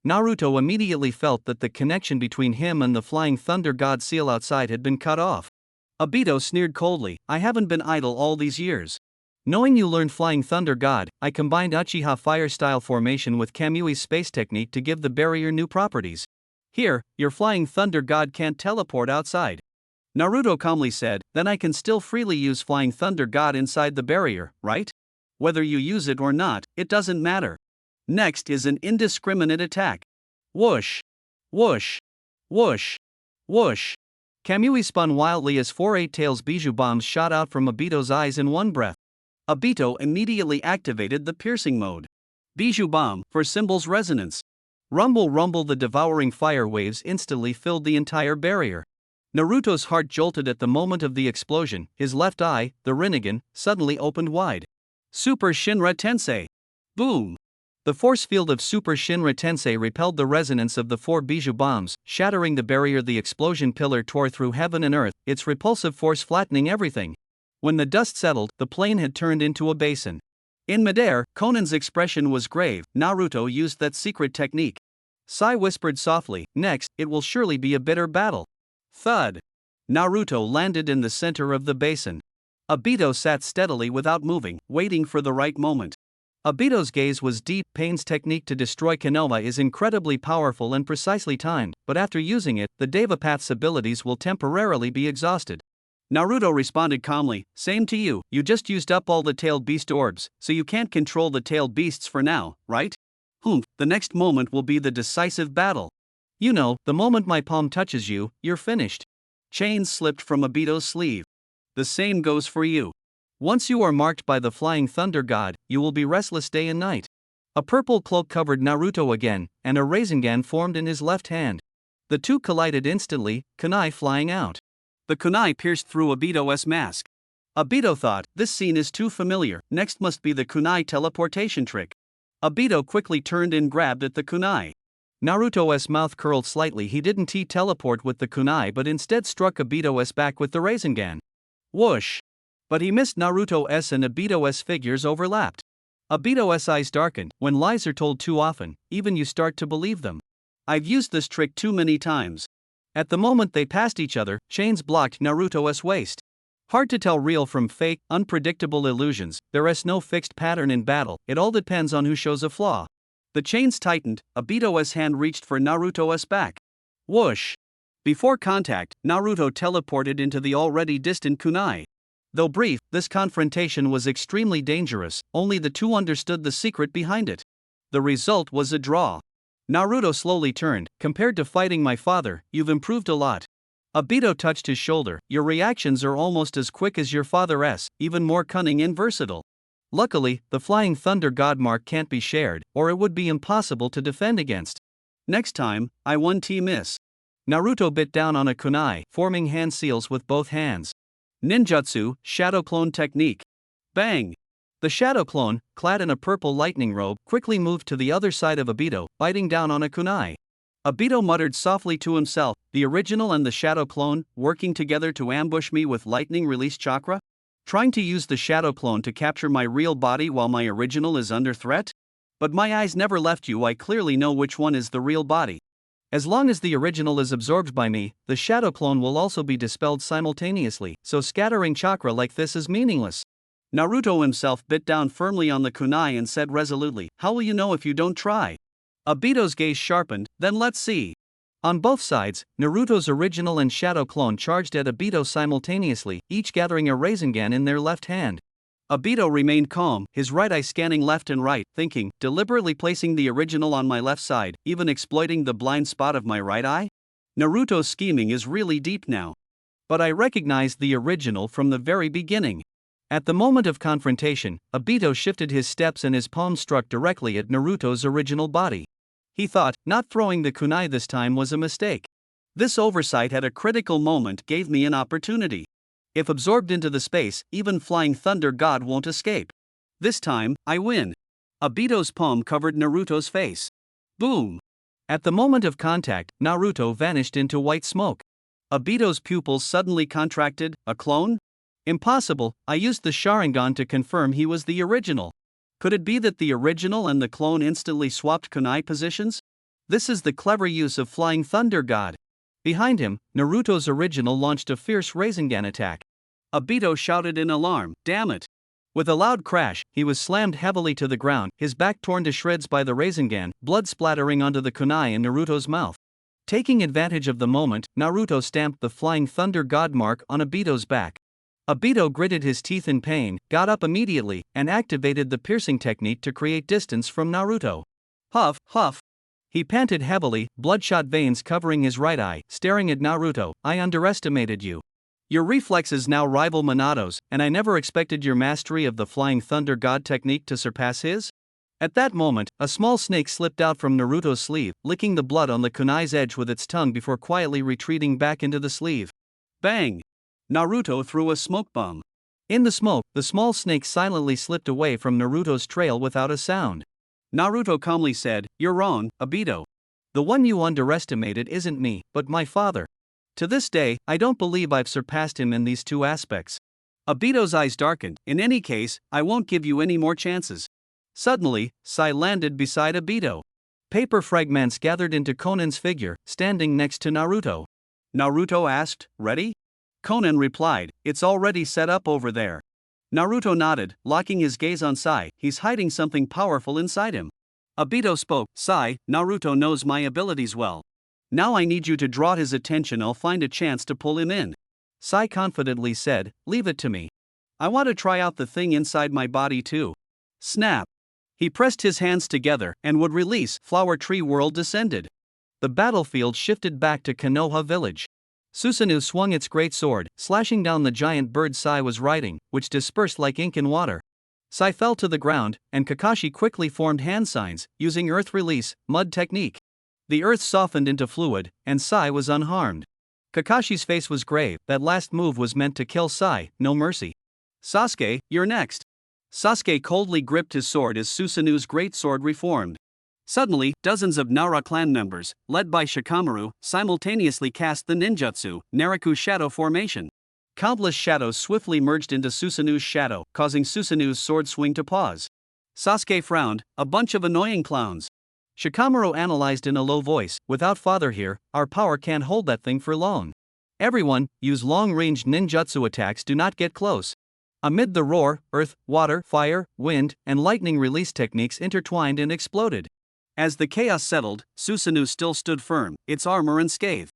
Naruto immediately felt that the connection between him and the Flying Thunder God seal outside had been cut off. Obito sneered coldly, I haven't been idle all these years. Knowing you learned Flying Thunder God, I combined Uchiha Fire-style formation with Kamui's space technique to give the barrier new properties. Here, your Flying Thunder God can't teleport outside. Naruto calmly said, then I can still freely use Flying Thunder God inside the barrier, right? Whether you use it or not, it doesn't matter. Next is an indiscriminate attack. Whoosh! Whoosh! Whoosh! Whoosh! Kamui spun wildly as 4 8-tails Bijou bombs shot out from Obito's eyes in one breath. Obito immediately activated the piercing mode. Bijou bomb, for symbol's resonance. Rumble rumble, the devouring fire waves instantly filled the entire barrier. Naruto's heart jolted at the moment of the explosion. His left eye, the Rinnegan, suddenly opened wide. Super Shinra Tensei! Boom! The force field of Super Shinra Tensei repelled the resonance of the 4 Bijou bombs, shattering the barrier. The explosion pillar tore through heaven and earth, its repulsive force flattening everything. When the dust settled, the plane had turned into a basin. In midair, Konan's expression was grave. Naruto used that secret technique. Sai whispered softly, next, it will surely be a bitter battle. Thud! Naruto landed in the center of the basin. Obito sat steadily without moving, waiting for the right moment. Obito's gaze was deep. Pain's technique to destroy Konoha is incredibly powerful and precisely timed, but after using it, the Devapath's abilities will temporarily be exhausted. Naruto responded calmly, same to you, you just used up all the tailed beast orbs, so you can't control the tailed beasts for now, right? The next moment will be the decisive battle. You know, the moment my palm touches you, you're finished. Chains slipped from Obito's sleeve. The same goes for you. Once you are marked by the Flying Thunder God, you will be restless day and night. A purple cloak covered Naruto again, and a Rasengan formed in his left hand. The two collided instantly, kunai flying out. The kunai pierced through Obito's mask. Obito thought, this scene is too familiar, next must be the kunai teleportation trick. Obito quickly turned and grabbed at the kunai. Naruto's mouth curled slightly. He didn't teleport with the kunai but instead struck Obito's back with the Rasengan. Whoosh! But he missed. Naruto's and Obito's figures overlapped. Obito's eyes darkened. When lies are told too often, even you start to believe them. I've used this trick too many times. At the moment they passed each other, chains blocked Naruto's waist. Hard to tell real from fake, unpredictable illusions. There is no fixed pattern in battle, it all depends on who shows a flaw. The chains tightened, Obito's hand reached for Naruto's back. Whoosh! Before contact, Naruto teleported into the already distant kunai. Though brief, this confrontation was extremely dangerous, only the two understood the secret behind it. The result was a draw. Naruto slowly turned, compared to fighting my father, you've improved a lot. Obito touched his shoulder, your reactions are almost as quick as your father's, even more cunning and versatile. Luckily, the Flying Thunder God mark can't be shared, or it would be impossible to defend against. Next time, I won miss. Naruto bit down on a kunai, forming hand seals with both hands. Ninjutsu, Shadow Clone Technique. Bang! The Shadow Clone, clad in a purple lightning robe, quickly moved to the other side of Obito, biting down on a kunai. Obito muttered softly to himself, the original and the Shadow Clone, working together to ambush me with lightning release chakra? Trying to use the shadow clone to capture my real body while my original is under threat? But my eyes never left you, I clearly know which one is the real body. As long as the original is absorbed by me, the shadow clone will also be dispelled simultaneously, so scattering chakra like this is meaningless. Naruto himself bit down firmly on the kunai and said resolutely, "How will you know if you don't try?" Obito's gaze sharpened, "Then let's see." On both sides, Naruto's original and shadow clone charged at Obito simultaneously, each gathering a Rasengan in their left hand. Obito remained calm, his right eye scanning left and right, thinking, deliberately placing the original on my left side, even exploiting the blind spot of my right eye? Naruto's scheming is really deep now. But I recognized the original from the very beginning. At the moment of confrontation, Obito shifted his steps and his palm struck directly at Naruto's original body. He thought, not throwing the kunai this time was a mistake. This oversight at a critical moment gave me an opportunity. If absorbed into the space, even Flying Thunder God won't escape. This time, I win. Obito's palm covered Naruto's face. Boom! At the moment of contact, Naruto vanished into white smoke. Obito's pupils suddenly contracted. A clone? Impossible. I used the Sharingan to confirm he was the original. Could it be that the original and the clone instantly swapped kunai positions? This is the clever use of Flying Thunder God. Behind him, Naruto's original launched a fierce Rasengan attack. Obito shouted in alarm, "Damn it!" With a loud crash, he was slammed heavily to the ground, his back torn to shreds by the Rasengan, blood splattering onto the kunai in Naruto's mouth. Taking advantage of the moment, Naruto stamped the Flying Thunder God mark on Obito's back. Obito gritted his teeth in pain, got up immediately, and activated the piercing technique to create distance from Naruto. Huff, huff. He panted heavily, bloodshot veins covering his right eye, staring at Naruto. "I underestimated you. Your reflexes now rival Minato's, and I never expected your mastery of the Flying Thunder God technique to surpass his." At that moment, a small snake slipped out from Naruto's sleeve, licking the blood on the kunai's edge with its tongue before quietly retreating back into the sleeve. Bang! Naruto threw a smoke bomb. In the smoke, the small snake silently slipped away from Naruto's trail without a sound. Naruto calmly said, "You're wrong, Obito. The one you underestimated isn't me, but my father. To this day, I don't believe I've surpassed him in these two aspects." Obito's eyes darkened. "In any case, I won't give you any more chances." Suddenly, Sai landed beside Obito. Paper fragments gathered into Konan's figure, standing next to Naruto. Naruto asked, "Ready?" Konan replied, "It's already set up over there." Naruto nodded, locking his gaze on Sai. "He's hiding something powerful inside him." Obito spoke, "Sai, Naruto knows my abilities well. Now I need you to draw his attention. I'll find a chance to pull him in." Sai confidently said, "Leave it to me. I want to try out the thing inside my body too." Snap! He pressed his hands together and would release. Flower Tree World descended. The battlefield shifted back to Konoha village. Susanoo swung its great sword, slashing down the giant bird Sai was riding, which dispersed like ink in water. Sai fell to the ground, and Kakashi quickly formed hand signs, using earth release, mud technique. The earth softened into fluid, and Sai was unharmed. Kakashi's face was grave. That last move was meant to kill Sai, no mercy. "Sasuke, you're next." Sasuke coldly gripped his sword as Susanoo's great sword reformed. Suddenly, dozens of Nara clan members, led by Shikamaru, simultaneously cast the ninjutsu, Naraku Shadow Formation. Countless shadows swiftly merged into Susanoo's shadow, causing Susanoo's sword swing to pause. Sasuke frowned, "A bunch of annoying clowns." Shikamaru analyzed in a low voice, "Without father here, our power can't hold that thing for long. Everyone, use long-range ninjutsu attacks, do not get close." Amid the roar, earth, water, fire, wind, and lightning release techniques intertwined and exploded. As the chaos settled, Susanoo still stood firm, its armor unscathed.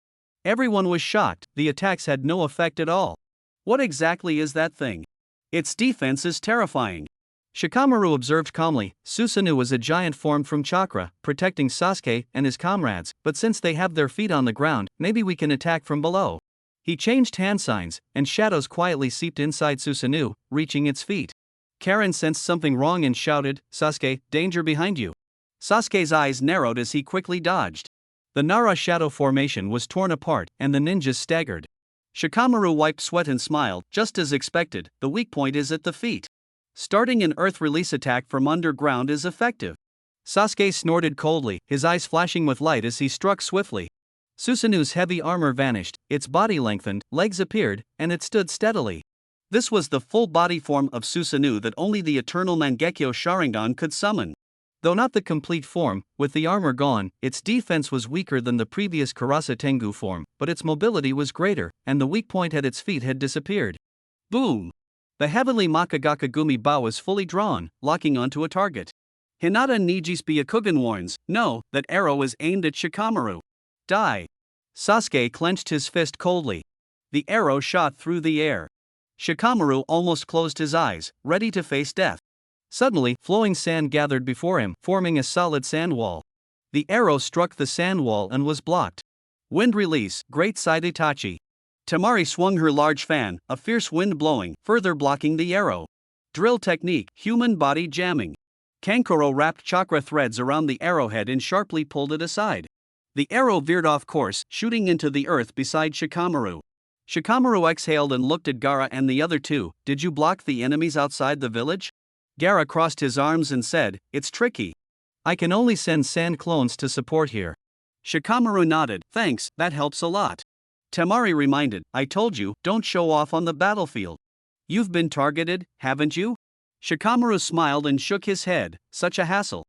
Everyone was shocked. The attacks had no effect at all. What exactly is that thing? Its defense is terrifying. Shikamaru observed calmly. Susanoo is a giant formed from chakra, protecting Sasuke and his comrades, but since they have their feet on the ground, maybe we can attack from below. He changed hand signs, and shadows quietly seeped inside Susanoo, reaching its feet. Karen sensed something wrong and shouted, "Sasuke, danger behind you." Sasuke's eyes narrowed as he quickly dodged. The Nara shadow formation was torn apart, and the ninjas staggered. Shikamaru wiped sweat and smiled. "Just as expected, the weak point is at the feet. Starting an earth release attack from underground is effective." Sasuke snorted coldly, his eyes flashing with light as he struck swiftly. Susanoo's heavy armor vanished, its body lengthened, legs appeared, and it stood steadily. This was the full body form of Susanoo that only the eternal Mangekyo Sharingan could summon. Though not the complete form, with the armor gone, its defense was weaker than the previous Karasa Tengu form, but its mobility was greater, and the weak point at its feet had disappeared. Boom! The heavenly Makagaka Gumi Bao was fully drawn, locking onto a target. Hinata Nijis Byakugan warns, no, that arrow is aimed at Shikamaru. Die! Sasuke clenched his fist coldly. The arrow shot through the air. Shikamaru almost closed his eyes, ready to face death. Suddenly, flowing sand gathered before him, forming a solid sand wall. The arrow struck the sand wall and was blocked. Wind release, great side Itachi. Temari swung her large fan, a fierce wind blowing, further blocking the arrow. Drill technique, human body jamming. Kankuro wrapped chakra threads around the arrowhead and sharply pulled it aside. The arrow veered off course, shooting into the earth beside Shikamaru. Shikamaru exhaled and looked at Gaara and the other two. Did you block the enemies outside the village? Gaara crossed his arms and said, it's tricky. I can only send sand clones to support here. Shikamaru nodded, thanks, that helps a lot. Temari reminded, I told you, don't show off on the battlefield. You've been targeted, haven't you? Shikamaru smiled and shook his head, such a hassle.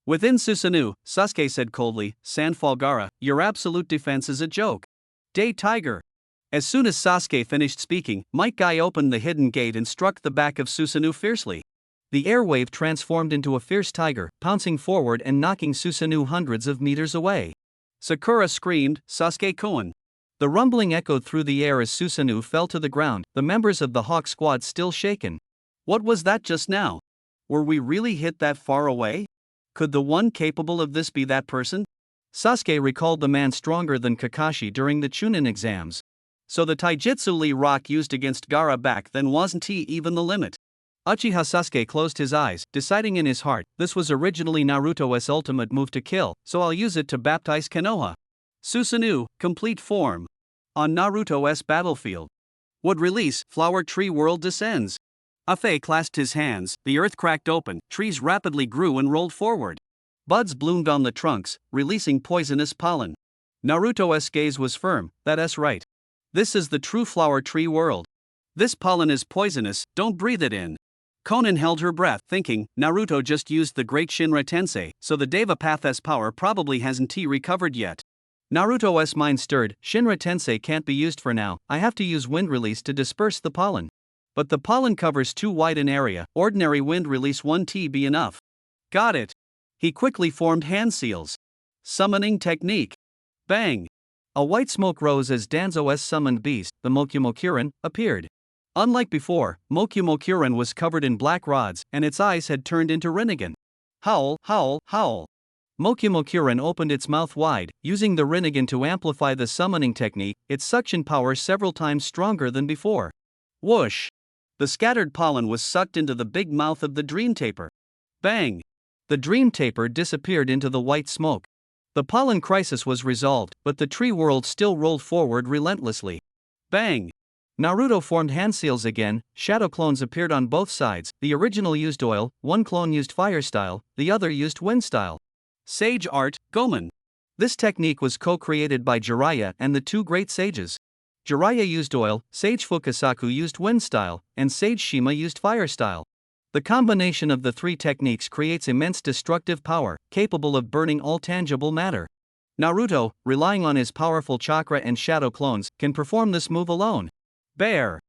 Within Susanoo, Sasuke said coldly, Sandfall Gaara, your absolute defense is a joke. Day Tiger. As soon as Sasuke finished speaking, Might Guy opened the hidden gate and struck the back of Susanoo fiercely. The air wave transformed into a fierce tiger, pouncing forward and knocking Susanoo hundreds of meters away. Sakura screamed, Sasuke Koen. The rumbling echoed through the air as Susanoo fell to the ground, the members of the Hawk Squad still shaken. What was that just now? Were we really hit that far away? Could the one capable of this be that person? Sasuke recalled the man stronger than Kakashi during the Chunin exams. So the Taijutsu Lee Rock used against Gaara back then wasn't he even the limit? Uchiha Sasuke closed his eyes, deciding in his heart, this was originally Naruto's ultimate move to kill, so I'll use it to baptize Konoha. Susanoo, complete form. On Naruto's battlefield. Would release, Flower Tree World descends. Afe clasped his hands, the earth cracked open, trees rapidly grew and rolled forward. Buds bloomed on the trunks, releasing poisonous pollen. Naruto's gaze was firm, that's right. This is the true Flower Tree World. This pollen is poisonous, don't breathe it in. Konan held her breath, thinking, Naruto just used the great Shinra Tensei, so the Deva Path's power probably hasn't recovered yet. Naruto's mind stirred, Shinra Tensei can't be used for now, I have to use wind release to disperse the pollen. But the pollen covers too wide an area, ordinary wind release 1T be enough. Got it. He quickly formed hand seals. Summoning technique. Bang! A white smoke rose as Danzo's summoned beast, the Mokumokuren, appeared. Unlike before, Mokumokuren was covered in black rods, and its eyes had turned into Rinnegan. Howl, howl, howl. Mokumokuren opened its mouth wide, using the Rinnegan to amplify the summoning technique, its suction power several times stronger than before. Whoosh! The scattered pollen was sucked into the big mouth of the Dream Taper. Bang! The Dream Taper disappeared into the white smoke. The pollen crisis was resolved, but the tree world still rolled forward relentlessly. Bang! Naruto formed hand seals again, shadow clones appeared on both sides, the original used oil, one clone used fire style, the other used wind style. Sage art, Gomen. This technique was co-created by Jiraiya and the two great sages. Jiraiya used oil, Sage Fukasaku used wind style, and Sage Shima used fire style. The combination of the three techniques creates immense destructive power, capable of burning all tangible matter. Naruto, relying on his powerful chakra and shadow clones, can perform this move alone. Bear!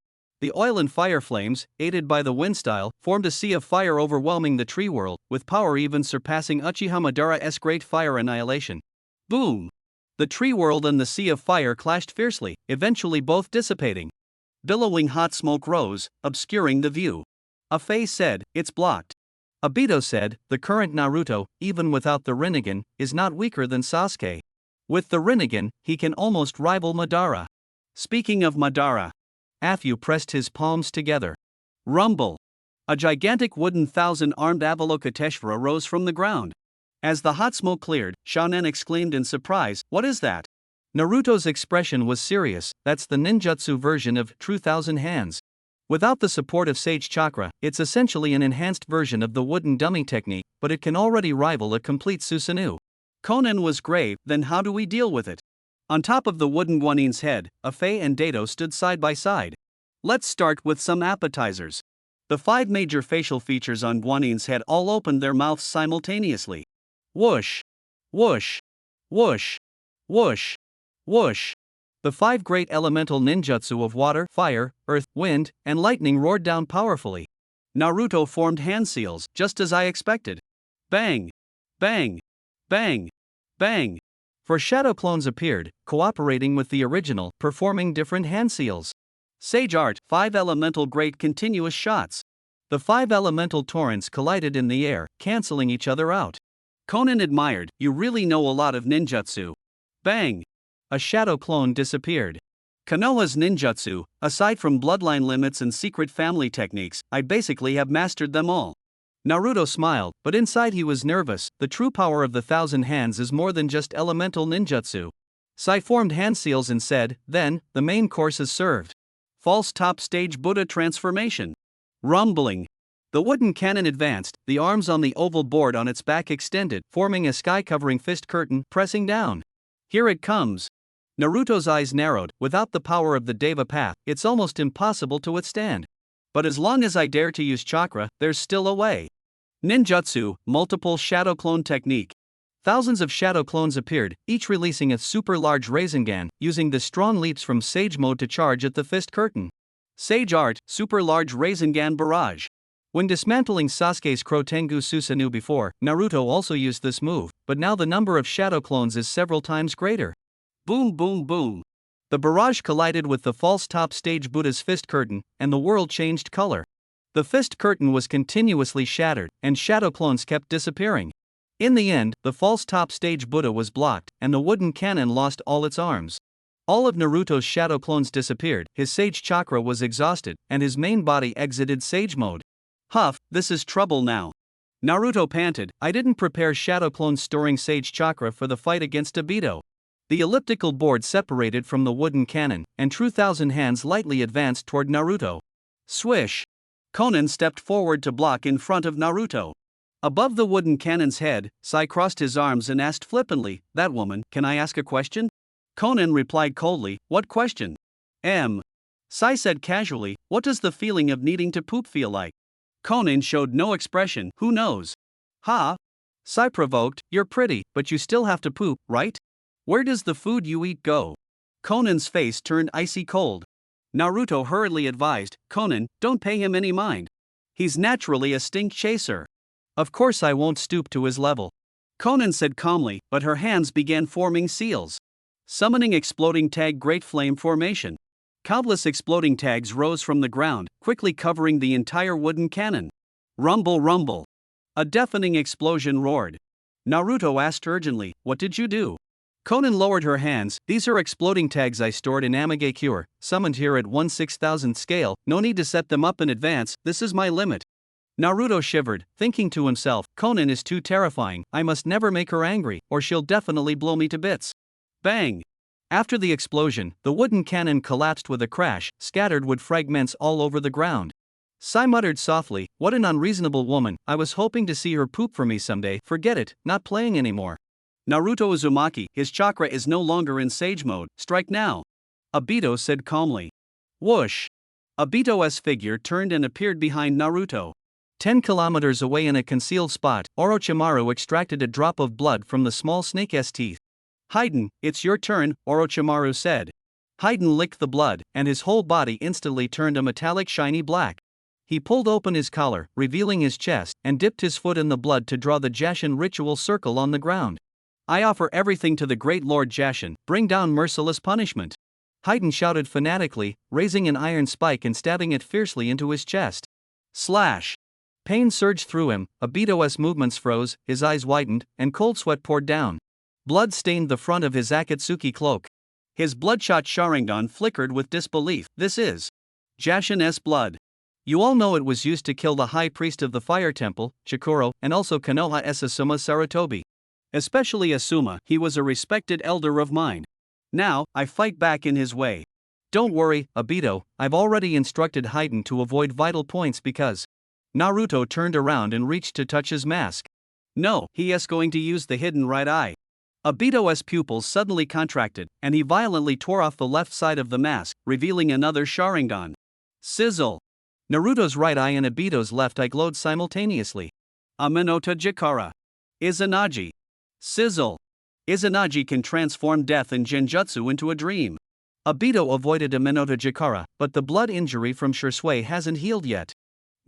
The oil and fire flames, aided by the wind style, formed a sea of fire overwhelming the tree world, with power even surpassing Uchiha Madara's great fire annihilation. Boom! The tree world and the sea of fire clashed fiercely, eventually both dissipating. Billowing hot smoke rose, obscuring the view. Afe said, it's blocked. Obito said, the current Naruto, even without the Rinnegan, is not weaker than Sasuke. With the Rinnegan, he can almost rival Madara. Speaking of Madara, Afu pressed his palms together. Rumble! A gigantic wooden thousand-armed Avalokiteshvara rose from the ground. As the hot smoke cleared, Shonen exclaimed in surprise, what is that? Naruto's expression was serious, that's the ninjutsu version of True Thousand Hands. Without the support of Sage Chakra, it's essentially an enhanced version of the wooden dummy technique, but it can already rival a complete Susanoo. Konan was grave, then how do we deal with it? On top of the wooden Guanin's head, Afe and Dato stood side by side. Let's start with some appetizers. The 5 major facial features on Guanin's head all opened their mouths simultaneously. Whoosh! Whoosh! Whoosh! Whoosh! Whoosh! The 5 great elemental ninjutsu of water, fire, earth, wind, and lightning roared down powerfully. Naruto formed hand seals, just as I expected. Bang! Bang! Bang! Bang! 4 shadow clones appeared, cooperating with the original, performing different hand seals. Sage Art, 5 elemental great continuous shots. The 5 elemental torrents collided in the air, canceling each other out. Conan admired, you really know a lot of ninjutsu. Bang! A shadow clone disappeared. Konoha's ninjutsu, aside from bloodline limits and secret family techniques, I basically have mastered them all. Naruto smiled, but inside he was nervous. The true power of the 1,000 hands is more than just elemental ninjutsu. Sai formed hand seals and said, then, the main course is served. False top stage Buddha transformation. Rumbling. The wooden cannon advanced, the arms on the oval board on its back extended, forming a sky-covering fist curtain, pressing down. Here it comes. Naruto's eyes narrowed. Without the power of the Deva path, it's almost impossible to withstand. But as long as I dare to use chakra, there's still a way. Ninjutsu, multiple shadow clone technique. Thousands of shadow clones appeared, each releasing a super large Rasengan, using the strong leaps from Sage mode to charge at the fist curtain. Sage Art, super large Rasengan barrage. When dismantling Sasuke's Krotengu Susanoo before, Naruto also used this move, but now the number of shadow clones is several times greater. Boom boom boom. The barrage collided with the false top stage Buddha's fist curtain, and the world changed color. The fist curtain was continuously shattered, and shadow clones kept disappearing. In the end, the false top stage Buddha was blocked, and the wooden cannon lost all its arms. All of Naruto's shadow clones disappeared, his sage chakra was exhausted, and his main body exited sage mode. Huff, this is trouble now. Naruto panted, I didn't prepare shadow clones storing sage chakra for the fight against Obito. The elliptical board separated from the wooden cannon, and True Thousand Hands lightly advanced toward Naruto. Swish! Conan stepped forward to block in front of Naruto. Above the wooden cannon's head, Sai crossed his arms and asked flippantly, that woman, can I ask a question? Conan replied coldly, what question? Sai said casually, what does the feeling of needing to poop feel like? Conan showed no expression, who knows? Ha! Sai provoked, you're pretty, but you still have to poop, right? Where does the food you eat go? Conan's face turned icy cold. Naruto hurriedly advised, Conan, don't pay him any mind. He's naturally a stink chaser. Of course I won't stoop to his level. Conan said calmly, but her hands began forming seals. Summoning exploding tag Great Flame formation. Countless exploding tags rose from the ground, quickly covering the entire wooden cannon. Rumble rumble. A deafening explosion roared. Naruto asked urgently, what did you do? Conan lowered her hands, these are exploding tags I stored in Amage Cure, summoned here at 1/6000th scale, no need to set them up in advance, this is my limit. Naruto shivered, thinking to himself, Conan is too terrifying, I must never make her angry, or she'll definitely blow me to bits. Bang! After the explosion, the wooden cannon collapsed with a crash, scattered wood fragments all over the ground. Sai muttered softly, what an unreasonable woman, I was hoping to see her poop for me someday, forget it, not playing anymore. Naruto Uzumaki, his chakra is no longer in sage mode, strike now. Obito said calmly. Whoosh! Obito's figure turned and appeared behind Naruto. 10 kilometers away in a concealed spot, Orochimaru extracted a drop of blood from the small snake's teeth. Haiden, it's your turn, Orochimaru said. Haiden licked the blood, and his whole body instantly turned a metallic shiny black. He pulled open his collar, revealing his chest, and dipped his foot in the blood to draw the Jashin ritual circle on the ground. I offer everything to the great Lord Jashin, bring down merciless punishment. Haiden shouted fanatically, raising an iron spike and stabbing it fiercely into his chest. Slash! Pain surged through him, Obito's movements froze, his eyes widened, and cold sweat poured down. Blood stained the front of his Akatsuki cloak. His bloodshot Sharingan flickered with disbelief, this is Jashin's blood. You all know it was used to kill the high priest of the fire temple, Chikoro, and also Konoha's Asuma Sarutobi. Especially Asuma, he was a respected elder of mine. Now, I fight back in his way. Don't worry, Obito, I've already instructed Haiden to avoid vital points because... Naruto turned around and reached to touch his mask. No, he is going to use the hidden right eye. Obito's pupils suddenly contracted, and he violently tore off the left side of the mask, revealing another Sharingan. Sizzle. Naruto's right eye and Obito's left eye glowed simultaneously. Aminota Jikara. Izanagi. Sizzle. Izanagi can transform death and genjutsu into a dream. Obito avoided Aminota Jikara, but the blood injury from Shisui hasn't healed yet.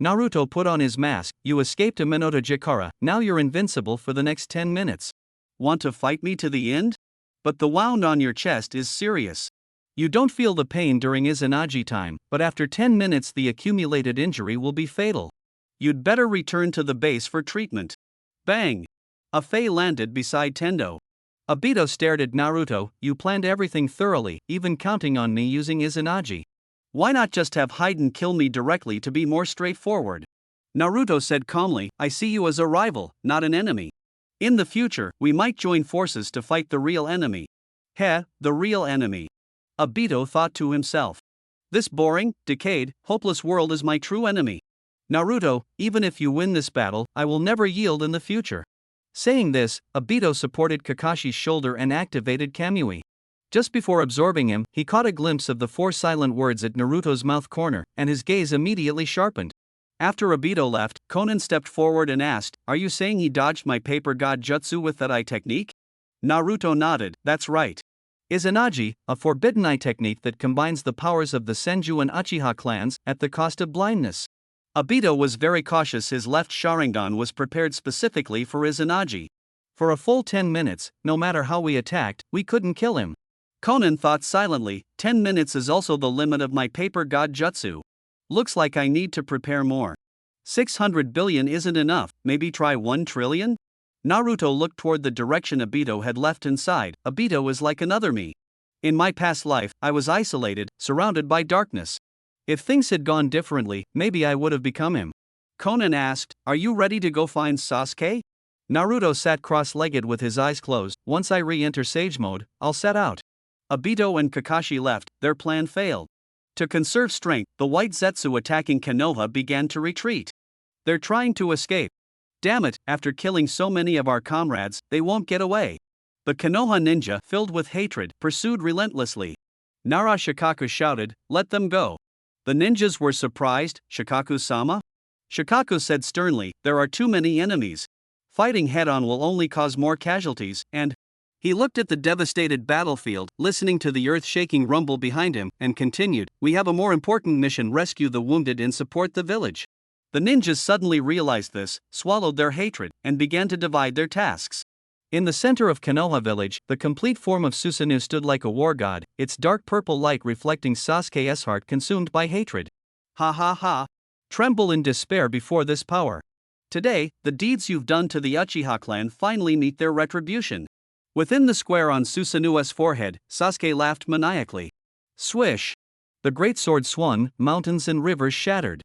Naruto put on his mask. You escaped Aminota Jikara, now you're invincible for the next 10 minutes. Want to fight me to the end? But the wound on your chest is serious. You don't feel the pain during Izanagi time, but after 10 minutes the accumulated injury will be fatal. You'd better return to the base for treatment. Bang! A Fei landed beside Tendo. Obito stared at Naruto. You planned everything thoroughly, even counting on me using Izanagi. Why not just have Haiden kill me directly to be more straightforward? Naruto said calmly, I see you as a rival, not an enemy. In the future, we might join forces to fight the real enemy. Heh, the real enemy. Obito thought to himself. This boring, decayed, hopeless world is my true enemy. Naruto, even if you win this battle, I will never yield in the future. Saying this, Obito supported Kakashi's shoulder and activated Kamui. Just before absorbing him, he caught a glimpse of the 4 silent words at Naruto's mouth corner, and his gaze immediately sharpened. After Obito left, Konan stepped forward and asked, Are you saying he dodged my paper god jutsu with that eye technique? Naruto nodded, that's right. Izanagi, a forbidden eye technique that combines the powers of the Senju and Uchiha clans, at the cost of blindness. Obito was very cautious. His left Sharingan was prepared specifically for Izanagi. For a full 10 minutes, no matter how we attacked, we couldn't kill him. Konan thought silently, 10 minutes is also the limit of my paper god jutsu. Looks like I need to prepare more. 600 billion isn't enough, maybe try 1 trillion? Naruto looked toward the direction Obito had left and sighed. Obito is like another me. In my past life, I was isolated, surrounded by darkness. If things had gone differently, maybe I would have become him. Konan asked, Are you ready to go find Sasuke? Naruto sat cross-legged with his eyes closed. Once I re-enter Sage Mode, I'll set out. Obito and Kakashi left, their plan failed. To conserve strength, the White Zetsu attacking Konoha began to retreat. They're trying to escape. Damn it, after killing so many of our comrades, they won't get away. The Konoha ninja, filled with hatred, pursued relentlessly. Nara Shikaku shouted, Let them go. The ninjas were surprised. Shikaku-sama? Shikaku said sternly, There are too many enemies. Fighting head-on will only cause more casualties, and he looked at the devastated battlefield, listening to the earth-shaking rumble behind him, and continued, We have a more important mission: rescue the wounded and support the village. The ninjas suddenly realized this, swallowed their hatred, and began to divide their tasks. In the center of Konoha village, the complete form of Susanoo stood like a war god, its dark purple light reflecting Sasuke's heart consumed by hatred. Ha ha ha. Tremble in despair before this power. Today, the deeds you've done to the Uchiha clan finally meet their retribution. Within the square on Susanoo's forehead, Sasuke laughed maniacally. Swish! The great sword swung, mountains and rivers shattered.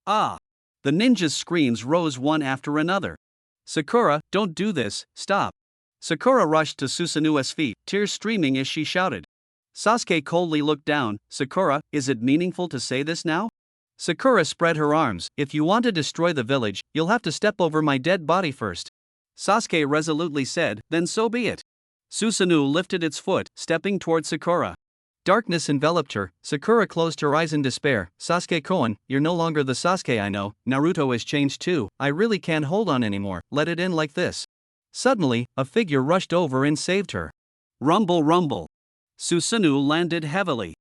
Ah! The ninjas' screams rose one after another. Sakura, don't do this, stop. Sakura rushed to Susanoo's feet, tears streaming as she shouted. Sasuke coldly looked down. Sakura, is it meaningful to say this now? Sakura spread her arms. If you want to destroy the village, you'll have to step over my dead body first. Sasuke resolutely said, then so be it. Susanoo lifted its foot, stepping toward Sakura. Darkness enveloped her. Sakura closed her eyes in despair. Sasuke Koen, you're no longer the Sasuke I know. Naruto has changed too. I really can't hold on anymore. Let it in like this. Suddenly, a figure rushed over and saved her. Rumble rumble. Susanoo landed heavily.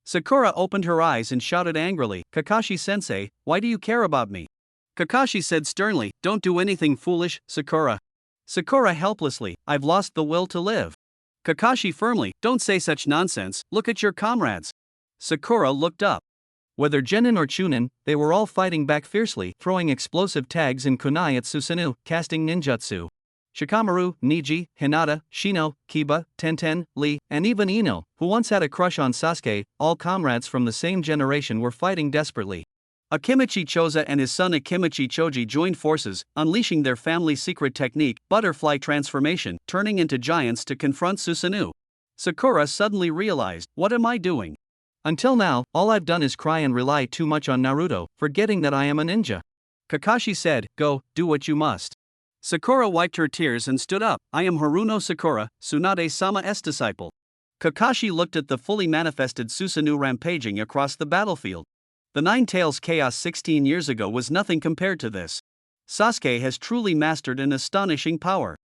Sakura opened her eyes and shouted angrily, Kakashi-sensei, why do you care about me? Kakashi said sternly, don't do anything foolish, Sakura. Sakura helplessly, I've lost the will to live. Kakashi firmly, don't say such nonsense, look at your comrades. Sakura looked up. Whether Genin or Chunin, they were all fighting back fiercely, throwing explosive tags and kunai at Susanoo, casting ninjutsu. Shikamaru, Niji, Hinata, Shino, Kiba, Tenten, Lee, and even Ino, who once had a crush on Sasuke, all comrades from the same generation, were fighting desperately. Akimichi Choza and his son Akimichi Choji joined forces, unleashing their family's secret technique, butterfly transformation, turning into giants to confront Susanoo. Sakura suddenly realized, what am I doing? Until now, all I've done is cry and rely too much on Naruto, forgetting that I am a ninja. Kakashi said, go, do what you must. Sakura wiped her tears and stood up, I am Haruno Sakura, Tsunade-sama's disciple. Kakashi looked at the fully manifested Susanoo rampaging across the battlefield. The Nine Tails chaos 16 years ago was nothing compared to this. Sasuke has truly mastered an astonishing power.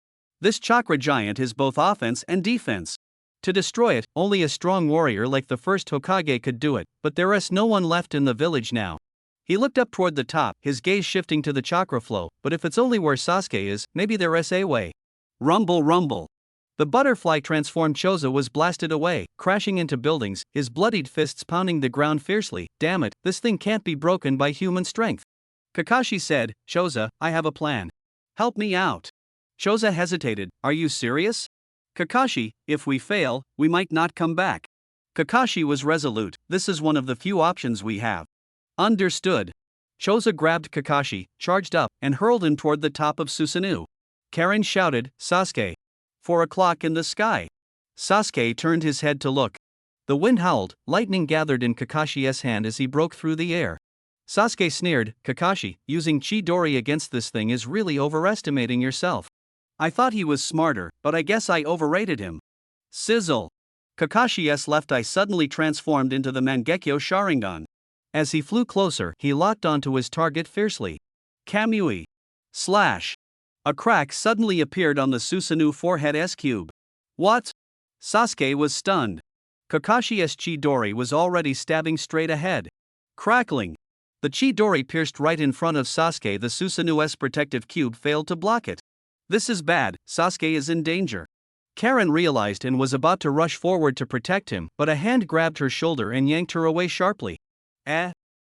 This chakra giant is both offense and defense. To destroy it, only a strong warrior like the first Hokage could do it, but there is no one left in the village now. He looked up toward the top, his gaze shifting to the chakra flow, but if it's only where Sasuke is, maybe there is a way. Rumble rumble. The butterfly transformed Choza was blasted away, crashing into buildings, his bloodied fists pounding the ground fiercely. Damn it, this thing can't be broken by human strength. Kakashi said, Choza, I have a plan. Help me out. Choza hesitated, are you serious? Kakashi, if we fail, we might not come back. Kakashi was resolute, this is one of the few options we have. Understood. Choza grabbed Kakashi, charged up, and hurled him toward the top of Susanoo. Karen shouted, Sasuke. 4 o'clock in the sky. Sasuke turned his head to look. The wind howled, lightning gathered in Kakashi's hand as he broke through the air. Sasuke sneered, Kakashi, using Chidori against this thing is really overestimating yourself. I thought he was smarter, but I guess I overrated him. Sizzle. Kakashi's left eye suddenly transformed into the Mangekyo Sharingan. As he flew closer, he locked onto his target fiercely. Kamui. Slash. A crack suddenly appeared on the Susanoo forehead S-cube. What? Sasuke was stunned. Kakashi's Chidori was already stabbing straight ahead. Crackling. The Chidori pierced right in front of Sasuke. The Susanoo's protective cube failed to block it. This is bad, Sasuke is in danger. Karen realized and was about to rush forward to protect him, but a hand grabbed her shoulder and yanked her away sharply.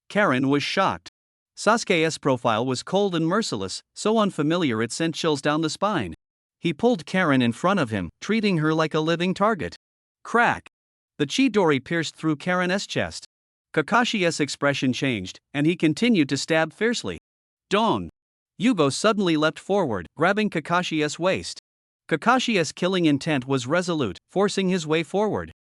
Karen was shocked. Sasuke's profile was cold and merciless, so unfamiliar it sent chills down the spine. He pulled Karen in front of him, treating her like a living target. Crack! The Chidori pierced through Karen's chest. Kakashi's expression changed, and he continued to stab fiercely. Don! Yugo suddenly leapt forward, grabbing Kakashi's waist. Kakashi's killing intent was resolute, forcing his way forward.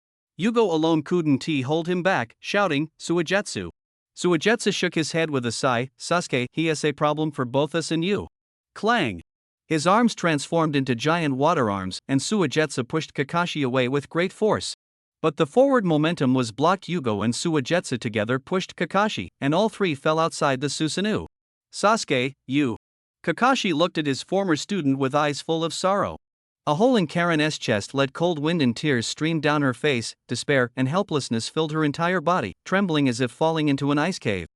Yugo alone couldn't hold him back, shouting, Suigetsu. Suigetsu shook his head with a sigh, Sasuke, he has a problem for both us and you. Clang! His arms transformed into giant water arms, and Suigetsu pushed Kakashi away with great force. But the forward momentum was blocked. Yugo and Suigetsu together pushed Kakashi, and all three fell outside the Susanoo. Sasuke, you. Kakashi looked at his former student with eyes full of sorrow. A hole in Karen's chest let cold wind and tears stream down her face. Despair and helplessness filled her entire body, trembling as if falling into an ice cave.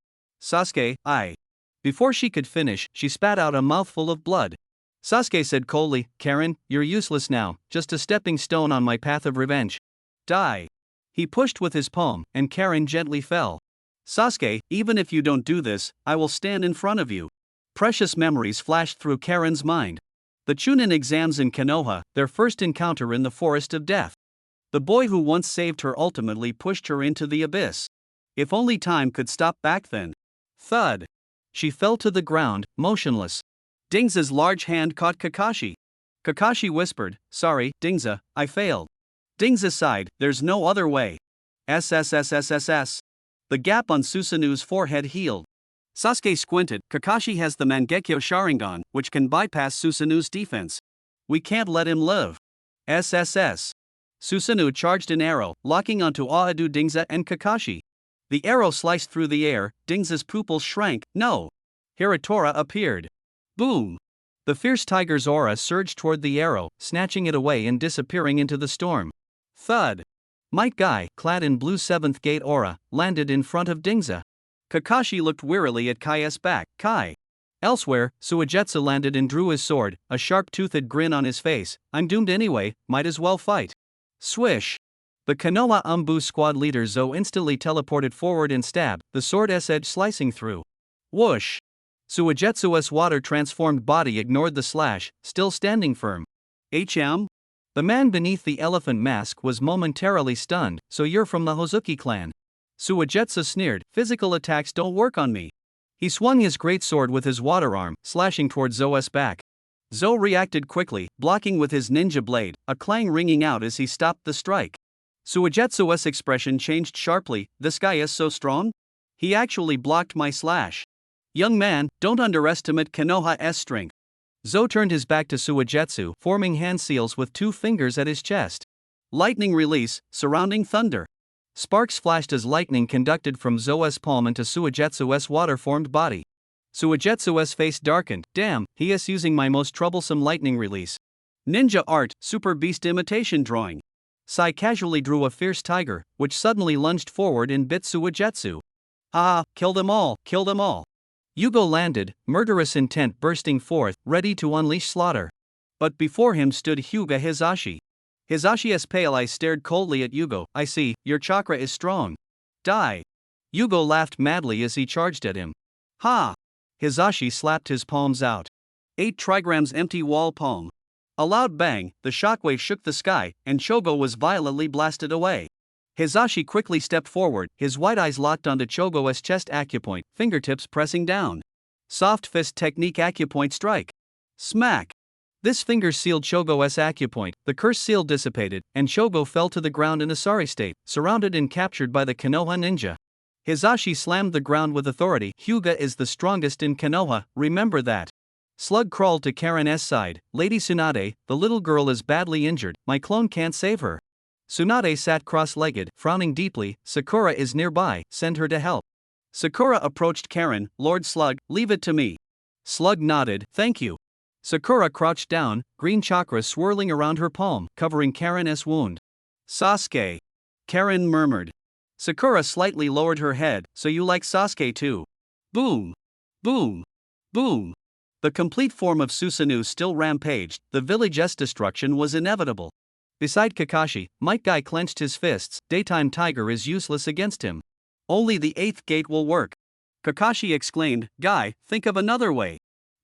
Sasuke, I. Before she could finish, she spat out a mouthful of blood. Sasuke said coldly, Karen, you're useless now, just a stepping stone on my path of revenge. Die. He pushed with his palm, and Karen gently fell. Sasuke, even if you don't do this, I will stand in front of you. Precious memories flashed through Karen's mind. The Chunin exams in Konoha, their first encounter in the Forest of Death. The boy who once saved her ultimately pushed her into the abyss. If only time could stop back then. Thud. She fell to the ground, motionless. Dingza's large hand caught Kakashi. Kakashi whispered, sorry, Dingza, I failed. Dingza sighed, there's no other way. SSSSSS. The gap on Susanoo's forehead healed. Sasuke squinted, Kakashi has the Mangekyo Sharingan, which can bypass Susanoo's defense. We can't let him live. SSS. Susanoo charged an arrow, locking onto Aodu Dingza and Kakashi. The arrow sliced through the air, Dingza's pupils shrank, no. Hiratora appeared. Boom! The fierce tiger's aura surged toward the arrow, snatching it away and disappearing into the storm. Thud! Might Guy, clad in blue 7th Gate aura, landed in front of Dingza. Kakashi looked wearily at Kai's back. Kai. Elsewhere, Suigetsu landed and drew his sword, a sharp-toothed grin on his face. I'm doomed anyway, might as well fight. Swish. The Konoha Umbu squad leader Zo instantly teleported forward and stabbed, the sword's edge slicing through. Whoosh. Suigetsu's water-transformed body ignored the slash, still standing firm. HM? The man beneath the elephant mask was momentarily stunned, so you're from the Hozuki clan. Suigetsu sneered, physical attacks don't work on me. He swung his great sword with his water arm, slashing toward Zo's back. Zo reacted quickly, blocking with his ninja blade, a clang ringing out as he stopped the strike. Suigetsu's expression changed sharply, this guy is so strong? He actually blocked my slash. Young man, don't underestimate Konoha's strength. Zo turned his back to Suigetsu, forming hand seals with 2 fingers at his chest. Lightning release, surrounding thunder. Sparks flashed as lightning conducted from Zo's palm into Suigetsu's water-formed body. Suigetsu's face darkened. Damn, he is using my most troublesome lightning release. Ninja art, super beast imitation drawing. Sai casually drew a fierce tiger, which suddenly lunged forward and bit Suigetsu. Ah, kill them all, kill them all. Yugo landed, murderous intent bursting forth, ready to unleash slaughter. But before him stood Hyuga Hizashi. Hizashi's pale eyes stared coldly at Yugo. I see, your chakra is strong. Die. Yugo laughed madly as he charged at him. Ha! Hizashi slapped his palms out. 8 trigrams empty wall palm. A loud bang, the shockwave shook the sky, and Chogo was violently blasted away. Hizashi quickly stepped forward, his white eyes locked onto Chogo's chest acupoint, fingertips pressing down. Soft fist technique acupoint strike. Smack! This finger sealed Chogo's acupoint, the curse seal dissipated, and Chogo fell to the ground in a sorry state, surrounded and captured by the Konoha ninja. Hizashi slammed the ground with authority. Hyuga is the strongest in Konoha, remember that. Slug crawled to Karen's side. Lady Tsunade, the little girl is badly injured, my clone can't save her. Tsunade sat cross-legged, frowning deeply. Sakura is nearby, send her to help. Sakura approached Karen. Lord Slug, leave it to me. Slug nodded, thank you. Sakura crouched down, green chakra swirling around her palm, covering Karen's wound. Sasuke. Karen murmured. Sakura slightly lowered her head. So you like Sasuke too? Boom. Boom. Boom. The complete form of Susanoo still rampaged. The village's destruction was inevitable. Beside Kakashi, Might Guy clenched his fists. Daytime Tiger is useless against him. Only the 8th gate will work. Kakashi exclaimed, Guy, think of another way.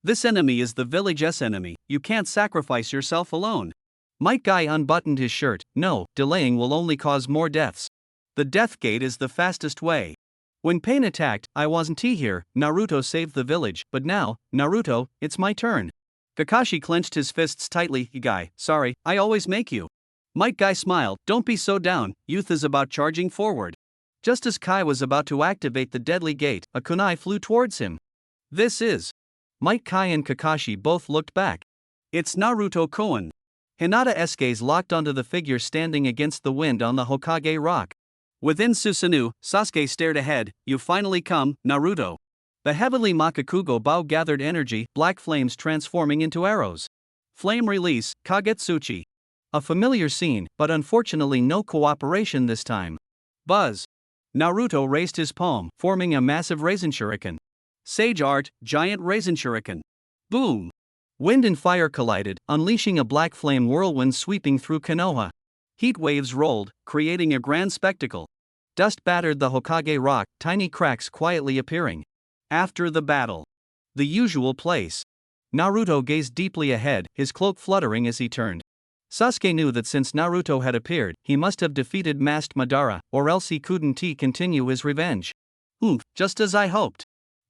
This enemy is the village's enemy, you can't sacrifice yourself alone. Might Guy unbuttoned his shirt. No, delaying will only cause more deaths. The death gate is the fastest way. When Pain attacked, I wasn't here. Naruto saved the village, but now, Naruto, it's my turn. Kakashi clenched his fists tightly. Guy, sorry, I always make you. Might Guy smiled. Don't be so down, youth is about charging forward. Just as Kai was about to activate the deadly gate, a kunai flew towards him. This is. Might Kai and Kakashi both looked back. It's Naruto Koen. Hinata's gaze locked onto the figure standing against the wind on the Hokage rock. Within Susanoo, Sasuke stared ahead. You finally come, Naruto. The heavenly Makakugo bow gathered energy, black flames transforming into arrows. Flame release, Kagetsuchi. A familiar scene, but unfortunately no cooperation this time. Buzz. Naruto raised his palm, forming a massive raisin shuriken. Sage art, giant raisin shuriken. Boom. Wind and fire collided, unleashing a black flame whirlwind sweeping through Konoha. Heat waves rolled, creating a grand spectacle. Dust battered the Hokage rock, tiny cracks quietly appearing. After the battle. The usual place. Naruto gazed deeply ahead, his cloak fluttering as he turned. Sasuke knew that since Naruto had appeared, he must have defeated Masked Madara, or else he couldn't continue his revenge. Just as I hoped.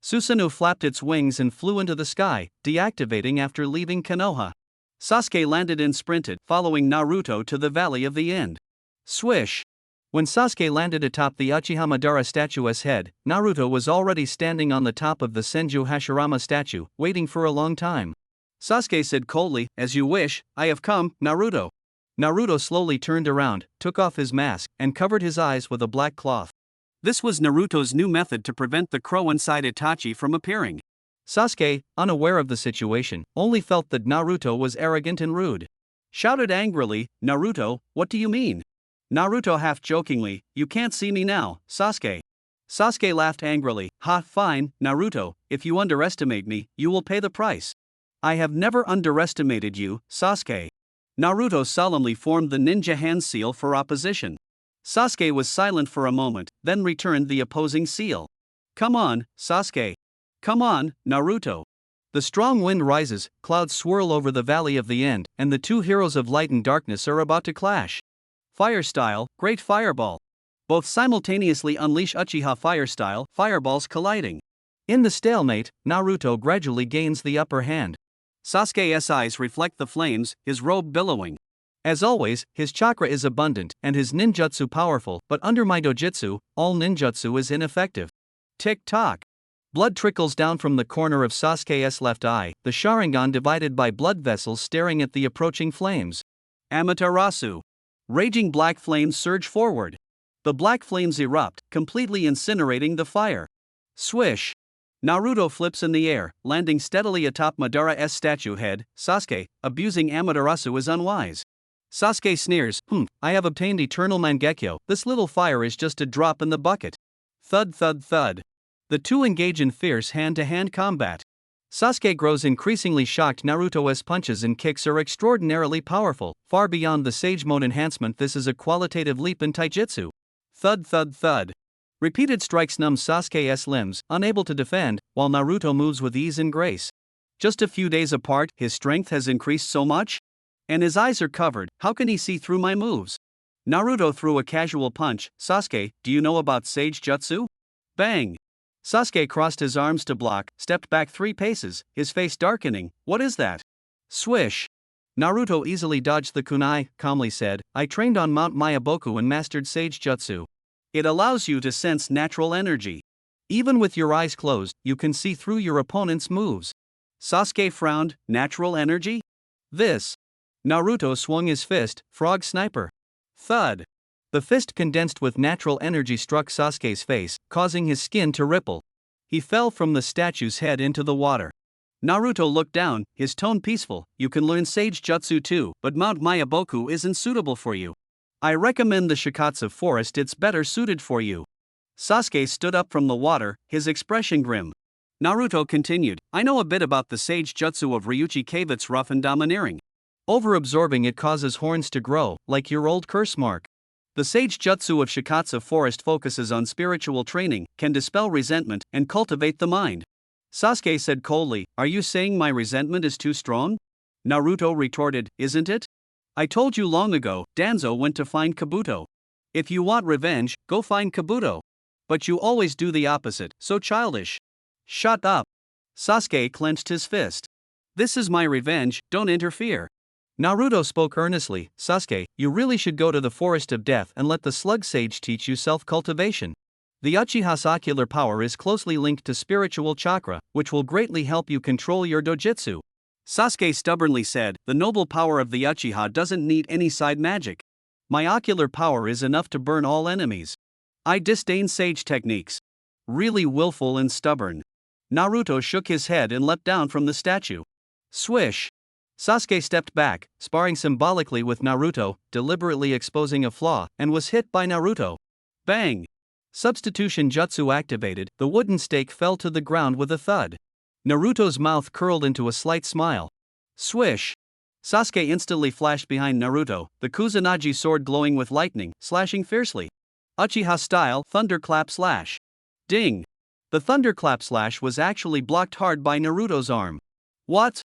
Susanoo flapped its wings and flew into the sky, deactivating after leaving Konoha. Sasuke landed and sprinted, following Naruto to the Valley of the End. Swish! When Sasuke landed atop the Uchiha Madara statue's head, Naruto was already standing on the top of the Senju Hashirama statue, waiting for a long time. Sasuke said coldly, as you wish, I have come, Naruto. Naruto slowly turned around, took off his mask, and covered his eyes with a black cloth. This was Naruto's new method to prevent the crow inside Itachi from appearing. Sasuke, unaware of the situation, only felt that Naruto was arrogant and rude. Shouted angrily, Naruto, what do you mean? Naruto half-jokingly, you can't see me now, Sasuke. Sasuke laughed angrily, ha, fine, Naruto, if you underestimate me, you will pay the price. I have never underestimated you, Sasuke. Naruto solemnly formed the ninja hand seal for opposition. Sasuke was silent for a moment, then returned the opposing seal. Come on, Sasuke. Come on, Naruto. The strong wind rises, clouds swirl over the Valley of the End, and the two heroes of light and darkness are about to clash. Fire style, great fireball. Both simultaneously unleash Uchiha fire style, fireballs colliding. In the stalemate, Naruto gradually gains the upper hand. Sasuke's eyes reflect the flames, his robe billowing. As always, his chakra is abundant, and his ninjutsu powerful, but under my dojutsu, all ninjutsu is ineffective. Tick-tock. Blood trickles down from the corner of Sasuke's left eye, the Sharingan divided by blood vessels staring at the approaching flames. Amaterasu. Raging black flames surge forward. The black flames erupt, completely incinerating the fire. Swish! Naruto flips in the air, landing steadily atop Madara's statue head. Sasuke, abusing Amaterasu is unwise. Sasuke sneers, I have obtained eternal Mangekyo, this little fire is just a drop in the bucket. Thud thud thud. The two engage in fierce hand-to-hand combat. Sasuke grows increasingly shocked. Naruto's punches and kicks are extraordinarily powerful, far beyond the Sage Mode enhancement. This is a qualitative leap in taijutsu. Thud thud thud. Repeated strikes numb Sasuke's limbs, unable to defend, while Naruto moves with ease and grace. Just a few days apart, his strength has increased so much? And his eyes are covered, how can he see through my moves? Naruto threw a casual punch. Sasuke, do you know about Sage Jutsu? Bang! Sasuke crossed his arms to block, stepped back 3 paces, his face darkening. What is that? Swish! Naruto easily dodged the kunai, calmly said, I trained on Mount Mayaboku and mastered Sage Jutsu. It allows you to sense natural energy. Even with your eyes closed, you can see through your opponent's moves. Sasuke frowned. Natural energy? This. Naruto swung his fist. Frog sniper. Thud. The fist condensed with natural energy struck Sasuke's face, causing his skin to ripple. He fell from the statue's head into the water. Naruto looked down, his tone peaceful. You can learn Sage Jutsu too, but Mount Mayaboku isn't suitable for you. I recommend the Shikatsu forest, it's better suited for you. Sasuke stood up from the water, his expression grim. Naruto continued, I know a bit about the Sage Jutsu of Ryuchi Cave, it's rough and domineering. Over-absorbing it causes horns to grow, like your old curse mark. The Sage Jutsu of Shikatsu forest focuses on spiritual training, can dispel resentment, and cultivate the mind. Sasuke said coldly, are you saying my resentment is too strong? Naruto retorted, isn't it? I told you long ago, Danzo went to find Kabuto. If you want revenge, go find Kabuto. But you always do the opposite, so childish. Shut up. Sasuke clenched his fist. This is my revenge, don't interfere. Naruto spoke earnestly, Sasuke, you really should go to the Forest of Death and let the Slug Sage teach you self-cultivation. The Uchiha's ocular power is closely linked to spiritual chakra, which will greatly help you control your dojutsu. Sasuke stubbornly said, the noble power of the Uchiha doesn't need any side magic. My ocular power is enough to burn all enemies. I disdain sage techniques. Really willful and stubborn. Naruto shook his head and leapt down from the statue. Swish! Sasuke stepped back, sparring symbolically with Naruto, deliberately exposing a flaw, and was hit by Naruto. Bang! Substitution jutsu activated, the wooden stake fell to the ground with a thud. Naruto's mouth curled into a slight smile. Swish! Sasuke instantly flashed behind Naruto, the Kusanagi sword glowing with lightning, slashing fiercely. Uchiha style thunderclap slash. Ding! The thunderclap slash was actually blocked hard by Naruto's arm. What?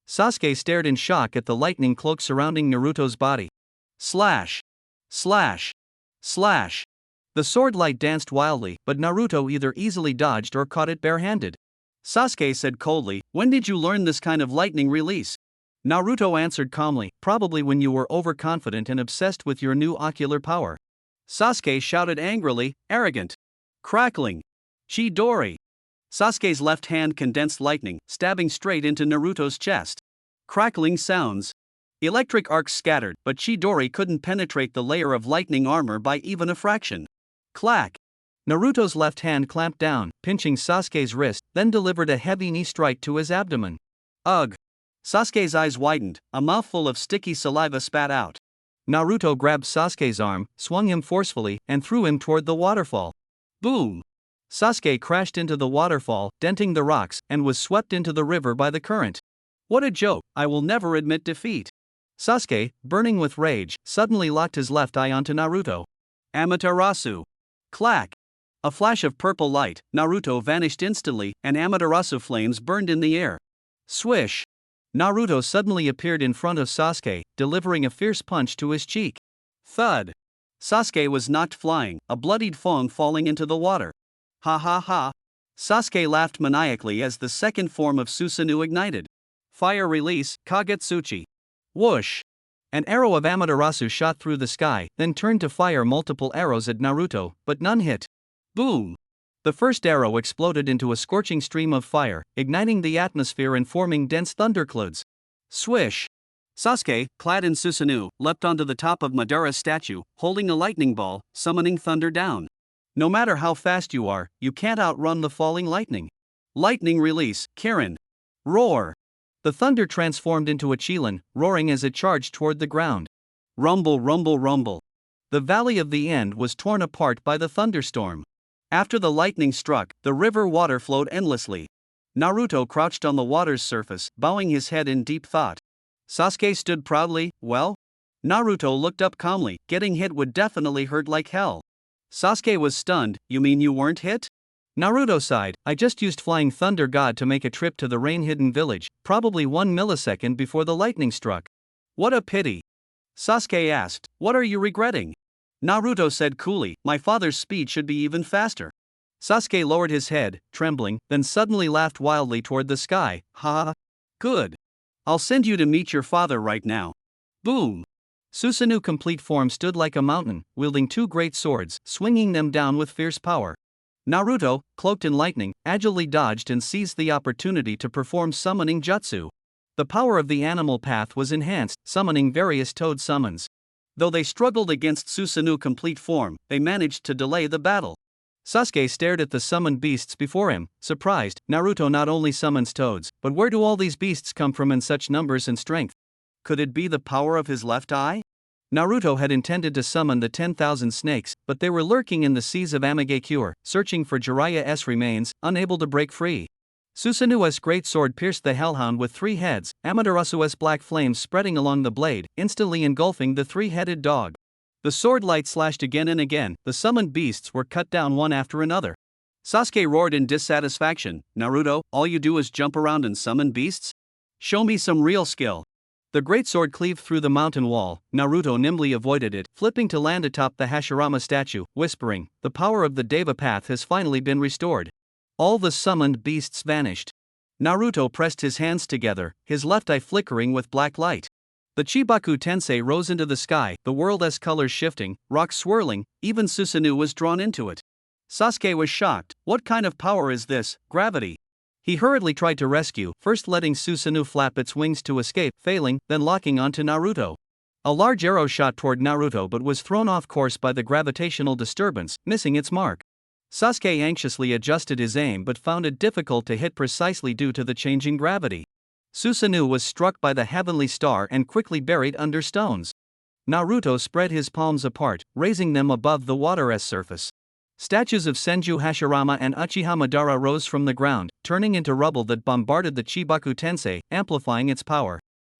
Sasuke stared in shock at the lightning cloak surrounding Naruto's body. Slash! Slash! Slash! The sword light danced wildly, but Naruto either easily dodged or caught it barehanded. Sasuke said coldly, when did you learn this kind of lightning release? Naruto answered calmly, probably when you were overconfident and obsessed with your new ocular power. Sasuke shouted angrily, arrogant. Crackling. Chidori. Sasuke's left hand condensed lightning, stabbing straight into Naruto's chest. Crackling sounds. Electric arcs scattered, but Chidori couldn't penetrate the layer of lightning armor by even a fraction. Clack. Naruto's left hand clamped down, pinching Sasuke's wrist, then delivered a heavy knee strike to his abdomen. Ugh! Sasuke's eyes widened, a mouthful of sticky saliva spat out. Naruto grabbed Sasuke's arm, swung him forcefully, and threw him toward the waterfall. Boom! Sasuke crashed into the waterfall, denting the rocks, and was swept into the river by the current. What a joke, I will never admit defeat. Sasuke, burning with rage, suddenly locked his left eye onto Naruto. Amaterasu. Clack! A flash of purple light, Naruto vanished instantly, and Amaterasu flames burned in the air. Swish! Naruto suddenly appeared in front of Sasuke, delivering a fierce punch to his cheek. Thud! Sasuke was knocked flying, a bloodied fang falling into the water. Ha ha ha! Sasuke laughed maniacally as the second form of Susanoo ignited. Fire release, Kagetsuchi. Whoosh! An arrow of Amaterasu shot through the sky, then turned to fire multiple arrows at Naruto, but none hit. Boom! The first arrow exploded into a scorching stream of fire, igniting the atmosphere and forming dense thunderclouds. Swish! Sasuke, clad in Susanoo, leapt onto the top of Madara's statue, holding a lightning ball, summoning thunder down. No matter how fast you are, you can't outrun the falling lightning. Lightning release, Kirin. Roar. The thunder transformed into a Qilin, roaring as it charged toward the ground. Rumble, rumble, rumble. The valley of the end was torn apart by the thunderstorm. After the lightning struck, the river water flowed endlessly. Naruto crouched on the water's surface, bowing his head in deep thought. Sasuke stood proudly. Well? Naruto looked up calmly. Getting hit would definitely hurt like hell. Sasuke was stunned. You mean you weren't hit? Naruto sighed. I just used Flying Thunder God to make a trip to the rain-hidden village, probably 1 millisecond before the lightning struck. What a pity. Sasuke asked, what are you regretting? Naruto said coolly, my father's speed should be even faster. Sasuke lowered his head, trembling, then suddenly laughed wildly toward the sky. Ha ha. Good. I'll send you to meet your father right now. Boom. Susanoo complete form stood like a mountain, wielding 2 great swords, swinging them down with fierce power. Naruto, cloaked in lightning, agilely dodged and seized the opportunity to perform summoning jutsu. The power of the animal path was enhanced, summoning various toad summons. Though they struggled against Susanoo complete form, they managed to delay the battle. Sasuke stared at the summoned beasts before him, surprised. Naruto not only summons toads, but where do all these beasts come from in such numbers and strength? Could it be the power of his left eye? Naruto had intended to summon the 10,000 snakes, but they were lurking in the seas of Amagakure, searching for Jiraiya's remains, unable to break free. Susanoo's great sword pierced the hellhound with 3 heads, Amaterasu's black flames spreading along the blade, instantly engulfing the 3-headed dog. The sword light slashed again and again, the summoned beasts were cut down one after another. Sasuke roared in dissatisfaction, Naruto, all you do is jump around and summon beasts? Show me some real skill. The great sword cleaved through the mountain wall. Naruto nimbly avoided it, flipping to land atop the Hashirama statue, whispering, the power of the Deva path has finally been restored. All the summoned beasts vanished. Naruto pressed his hands together, his left eye flickering with black light. The Chibaku Tensei rose into the sky, the world's colors shifting, rocks swirling, even Susanoo was drawn into it. Sasuke was shocked. What kind of power is this? Gravity. He hurriedly tried to rescue, first letting Susanoo flap its wings to escape, failing, then locking onto Naruto. A large arrow shot toward Naruto but was thrown off course by the gravitational disturbance, missing its mark. Sasuke anxiously adjusted his aim but found it difficult to hit precisely due to the changing gravity. Susanoo was struck by the heavenly star and quickly buried under stones. Naruto spread his palms apart, raising them above the water's surface. Statues of Senju Hashirama and Uchiha Madara rose from the ground, turning into rubble that bombarded the Chibaku Tensei, amplifying its power.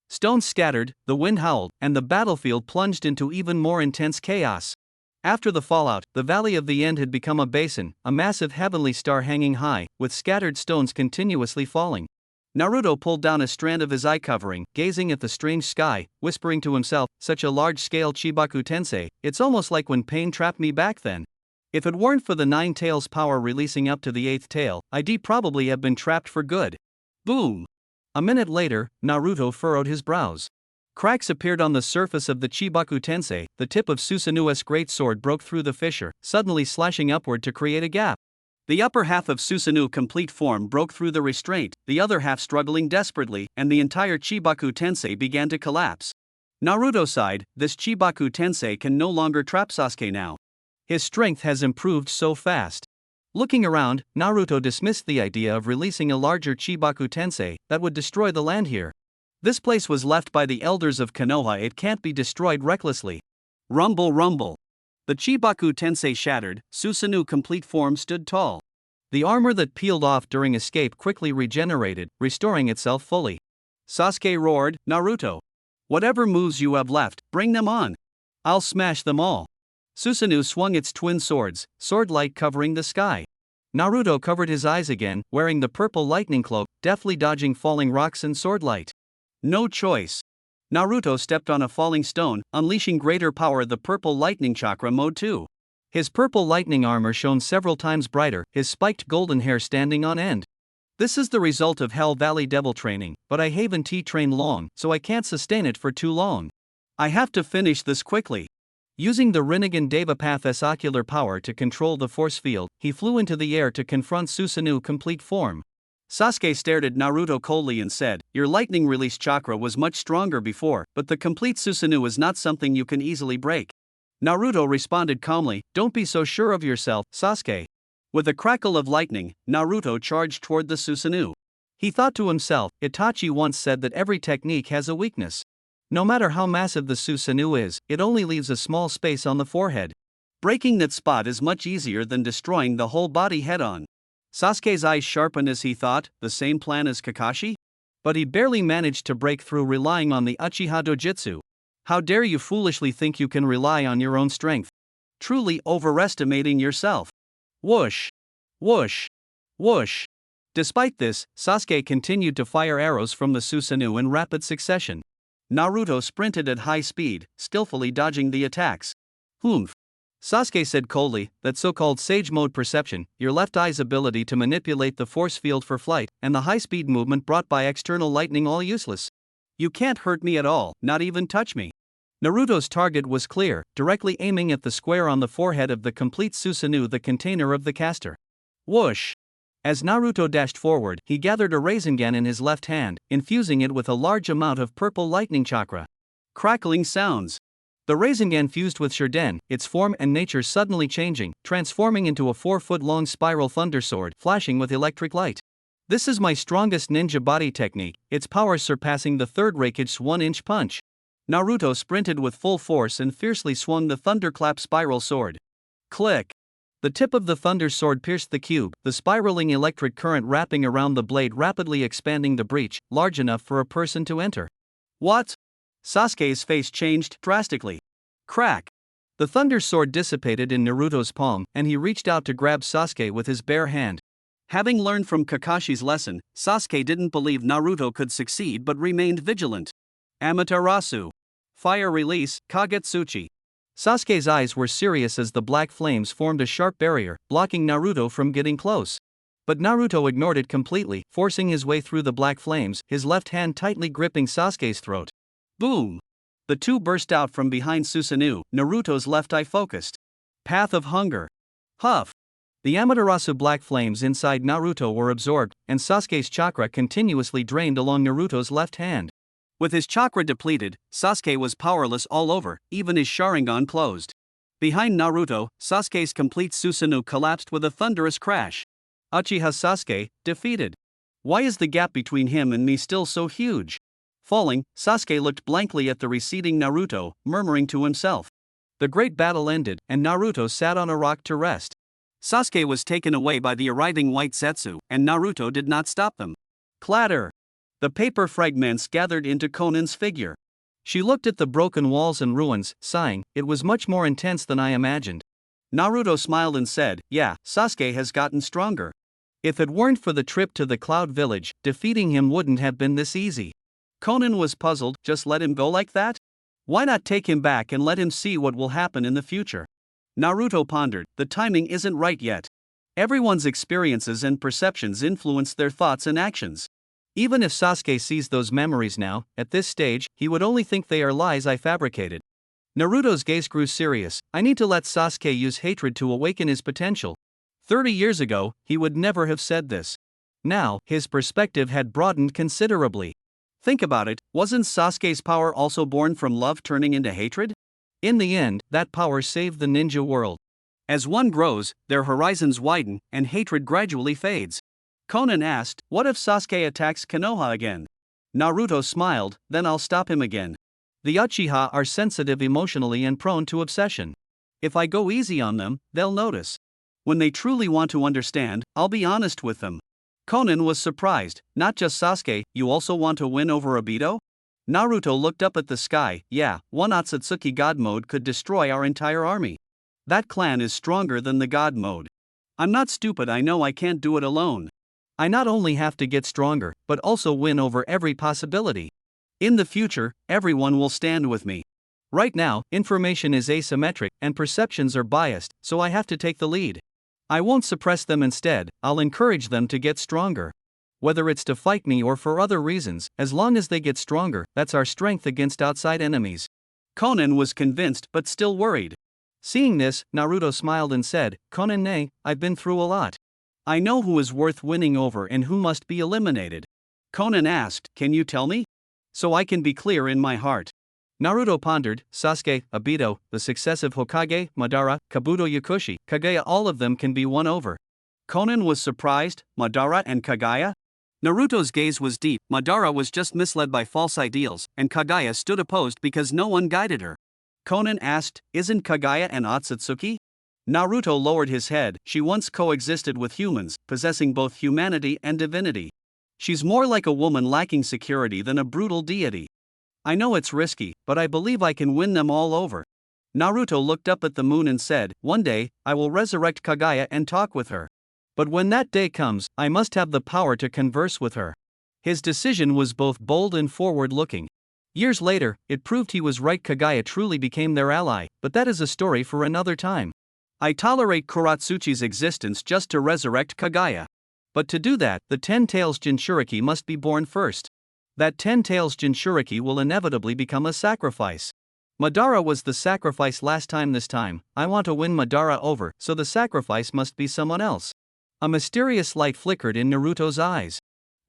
Stones scattered, the wind howled, and the battlefield plunged into even more intense chaos. After the fallout, the Valley of the End had become a basin, a massive heavenly star hanging high, with scattered stones continuously falling. Naruto pulled down a strand of his eye covering, gazing at the strange sky, whispering to himself, such a large-scale Chibaku Tensei, it's almost like when pain trapped me back then. If it weren't for the 9 tails power releasing up to the 8th tail, I'd probably have been trapped for good. Boom! A minute later, Naruto furrowed his brows. Cracks appeared on the surface of the Chibaku Tensei, the tip of Susanoo's great sword broke through the fissure, suddenly slashing upward to create a gap. The upper half of Susanoo complete form broke through the restraint, the other half struggling desperately, and the entire Chibaku Tensei began to collapse. Naruto sighed, this Chibaku Tensei can no longer trap Sasuke now. His strength has improved so fast. Looking around, Naruto dismissed the idea of releasing a larger Chibaku Tensei that would destroy the land here. This place was left by the elders of Konoha, it can't be destroyed recklessly. Rumble rumble. The Chibaku Tensei shattered, Susanoo complete form stood tall. The armor that peeled off during escape quickly regenerated, restoring itself fully. Sasuke roared, Naruto. Whatever moves you have left, bring them on. I'll smash them all. Susanoo swung its twin swords, sword light covering the sky. Naruto covered his eyes again, wearing the purple lightning cloak, deftly dodging falling rocks and sword light. No choice. Naruto stepped on a falling stone, unleashing greater power, the purple lightning chakra mode 2. His purple lightning armor shone several times brighter, his spiked golden hair standing on end. This is the result of Hell Valley Devil training, but I haven't trained long, so I can't sustain it for too long. I have to finish this quickly. Using the Rinnegan Deva Path's ocular power to control the force field, he flew into the air to confront Susanoo complete form. Sasuke stared at Naruto coldly and said, "Your lightning release chakra was much stronger before, but the complete Susanoo is not something you can easily break." Naruto responded calmly, "Don't be so sure of yourself, Sasuke." With a crackle of lightning, Naruto charged toward the Susanoo. He thought to himself, Itachi once said that every technique has a weakness. No matter how massive the Susanoo is, it only leaves a small space on the forehead. Breaking that spot is much easier than destroying the whole body head-on. Sasuke's eyes sharpened as he thought, the same plan as Kakashi? But he barely managed to break through relying on the Uchiha Dojutsu. How dare you foolishly think you can rely on your own strength? Truly overestimating yourself. Whoosh! Whoosh! Whoosh! Despite this, Sasuke continued to fire arrows from the Susanoo in rapid succession. Naruto sprinted at high speed, skillfully dodging the attacks. Humph! Sasuke said coldly, that so-called sage mode perception, your left eye's ability to manipulate the force field for flight, and the high-speed movement brought by external lightning all useless. You can't hurt me at all, not even touch me. Naruto's target was clear, directly aiming at the square on the forehead of the complete Susanoo, the container of the caster. Whoosh! As Naruto dashed forward, he gathered a Rasengan in his left hand, infusing it with a large amount of purple lightning chakra. Crackling sounds. The Rasengan fused with Shurden, its form and nature suddenly changing, transforming into a 4-foot-long spiral thunder sword, flashing with electric light. This is my strongest ninja body technique, its power surpassing the third Raikage 1-inch punch. Naruto sprinted with full force and fiercely swung the thunderclap spiral sword. Click! The tip of the thunder sword pierced the cube, the spiraling electric current wrapping around the blade rapidly expanding the breach, large enough for a person to enter. What? Sasuke's face changed drastically. Crack! The thunder sword dissipated in Naruto's palm, and he reached out to grab Sasuke with his bare hand. Having learned from Kakashi's lesson, Sasuke didn't believe Naruto could succeed but remained vigilant. Amaterasu. Fire release, Kagetsuchi. Sasuke's eyes were serious as the black flames formed a sharp barrier, blocking Naruto from getting close. But Naruto ignored it completely, forcing his way through the black flames, his left hand tightly gripping Sasuke's throat. Boom! The two burst out from behind Susanoo, Naruto's left eye focused. Path of hunger. Huff! The Amaterasu black flames inside Naruto were absorbed, and Sasuke's chakra continuously drained along Naruto's left hand. With his chakra depleted, Sasuke was powerless all over, even his Sharingan closed. Behind Naruto, Sasuke's complete Susanoo collapsed with a thunderous crash. Uchiha Sasuke, defeated. Why is the gap between him and me still so huge? Falling, Sasuke looked blankly at the receding Naruto, murmuring to himself. The great battle ended, and Naruto sat on a rock to rest. Sasuke was taken away by the arriving white Zetsu, and Naruto did not stop them. Clatter! The paper fragments gathered into Konan's figure. She looked at the broken walls and ruins, sighing, it was much more intense than I imagined. Naruto smiled and said, yeah, Sasuke has gotten stronger. If it weren't for the trip to the Cloud Village, defeating him wouldn't have been this easy. Konan was puzzled, just let him go like that? Why not take him back and let him see what will happen in the future? Naruto pondered, the timing isn't right yet. Everyone's experiences and perceptions influence their thoughts and actions. Even if Sasuke sees those memories now, at this stage, he would only think they are lies I fabricated. Naruto's gaze grew serious, I need to let Sasuke use hatred to awaken his potential. 30 years ago, he would never have said this. Now, his perspective had broadened considerably. Think about it, wasn't Sasuke's power also born from love turning into hatred? In the end, that power saved the ninja world. As one grows, their horizons widen, and hatred gradually fades. Konan asked, what if Sasuke attacks Konoha again? Naruto smiled, then I'll stop him again. The Uchiha are sensitive emotionally and prone to obsession. If I go easy on them, they'll notice. When they truly want to understand, I'll be honest with them. Konan was surprised, not just Sasuke, you also want to win over Obito? Naruto looked up at the sky, yeah, one Otsutsuki God mode could destroy our entire army. That clan is stronger than the God mode. I'm not stupid, I know I can't do it alone. I not only have to get stronger, but also win over every possibility. In the future, everyone will stand with me. Right now, information is asymmetric and perceptions are biased, so I have to take the lead. I won't suppress them, instead, I'll encourage them to get stronger. Whether it's to fight me or for other reasons, as long as they get stronger, that's our strength against outside enemies. Konan was convinced but still worried. Seeing this, Naruto smiled and said, Konan-ne, I've been through a lot. I know who is worth winning over and who must be eliminated. Conan asked, can you tell me? So I can be clear in my heart. Naruto pondered. Sasuke, Obito, the successive Hokage, Madara, Kabuto Yakushi, Kagaya, all of them can be won over. Conan was surprised. Madara and Kagaya? Naruto's gaze was deep. Madara was just misled by false ideals, and Kagaya stood opposed because no one guided her. Conan asked, isn't Kagaya an Otsutsuki? Naruto lowered his head. She once coexisted with humans, possessing both humanity and divinity. She's more like a woman lacking security than a brutal deity. I know it's risky, but I believe I can win them all over. Naruto looked up at the moon and said, one day, I will resurrect Kagaya and talk with her. But when that day comes, I must have the power to converse with her. His decision was both bold and forward-looking. Years later, it proved he was right. Kagaya truly became their ally, but that is a story for another time. I tolerate Kuratsuchi's existence just to resurrect Kagaya. But to do that, the 10 Tails Jinchuriki must be born first. That 10 Tails Jinchuriki will inevitably become a sacrifice. Madara was the sacrifice last time. This time, I want to win Madara over, so the sacrifice must be someone else. A mysterious light flickered in Naruto's eyes.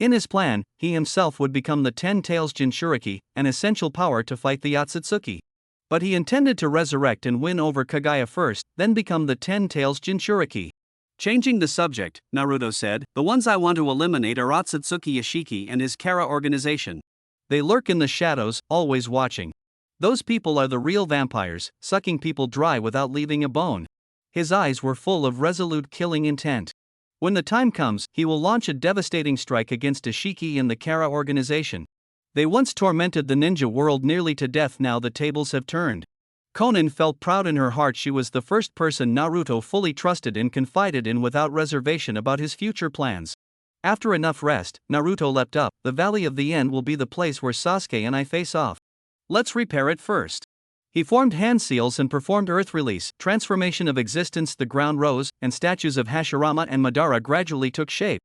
In his plan, he himself would become the 10 Tails Jinchuriki, an essential power to fight the Otsutsuki. But he intended to resurrect and win over Kagaya first, then become the 10 Tails Jinchuriki. Changing the subject, Naruto said, the ones I want to eliminate are Otsutsuki Yashiki and his Kara organization. They lurk in the shadows, always watching. Those people are the real vampires, sucking people dry without leaving a bone. His eyes were full of resolute killing intent. When the time comes, he will launch a devastating strike against Ashiki and the Kara organization. They once tormented the ninja world nearly to death. Now the tables have turned. Conan felt proud in her heart. She was the first person Naruto fully trusted and confided in without reservation about his future plans. After enough rest, Naruto leapt up. The Valley of the End will be the place where Sasuke and I face off. Let's repair it first. He formed hand seals and performed earth release, transformation of existence. The ground rose, and statues of Hashirama and Madara gradually took shape.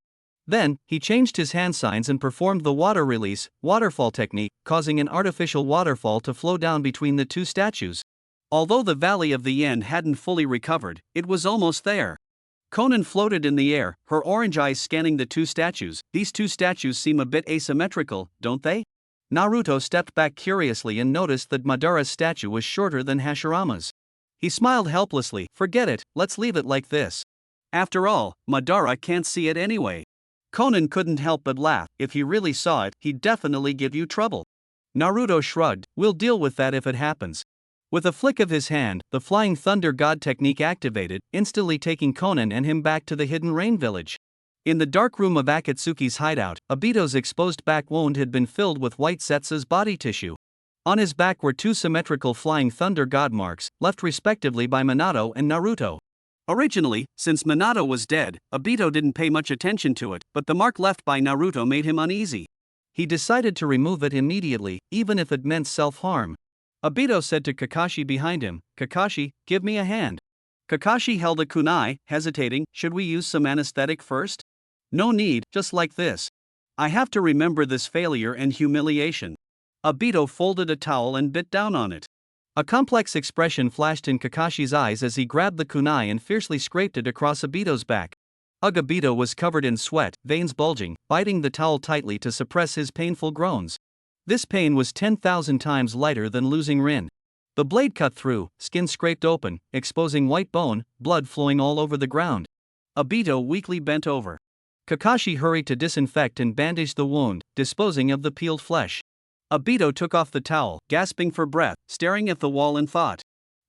Then, he changed his hand signs and performed the water release, waterfall technique, causing an artificial waterfall to flow down between the two statues. Although the Valley of the End hadn't fully recovered, it was almost there. Conan floated in the air, her orange eyes scanning the two statues. These two statues seem a bit asymmetrical, don't they? Naruto stepped back curiously and noticed that Madara's statue was shorter than Hashirama's. He smiled helplessly. Forget it, let's leave it like this. After all, Madara can't see it anyway. Conan couldn't help but laugh. If he really saw it, he'd definitely give you trouble. Naruto shrugged. We'll deal with that if it happens. With a flick of his hand, the Flying Thunder God technique activated, instantly taking Conan and him back to the Hidden Rain village. In the dark room of Akatsuki's hideout, Obito's exposed back wound had been filled with white Setsu's body tissue. On his back were two symmetrical Flying Thunder God marks, left respectively by Minato and Naruto. Originally, since Minato was dead, Obito didn't pay much attention to it, but the mark left by Naruto made him uneasy. He decided to remove it immediately, even if it meant self-harm. Obito said to Kakashi behind him, Kakashi, give me a hand. Kakashi held a kunai, hesitating. Should we use some anesthetic first? No need, just like this. I have to remember this failure and humiliation. Obito folded a towel and bit down on it. A complex expression flashed in Kakashi's eyes as he grabbed the kunai and fiercely scraped it across Obito's back. Obito was covered in sweat, veins bulging, biting the towel tightly to suppress his painful groans. This pain was 10,000 times lighter than losing Rin. The blade cut through, skin scraped open, exposing white bone, blood flowing all over the ground. Obito weakly bent over. Kakashi hurried to disinfect and bandage the wound, disposing of the peeled flesh. Obito took off the towel, gasping for breath, staring at the wall in thought.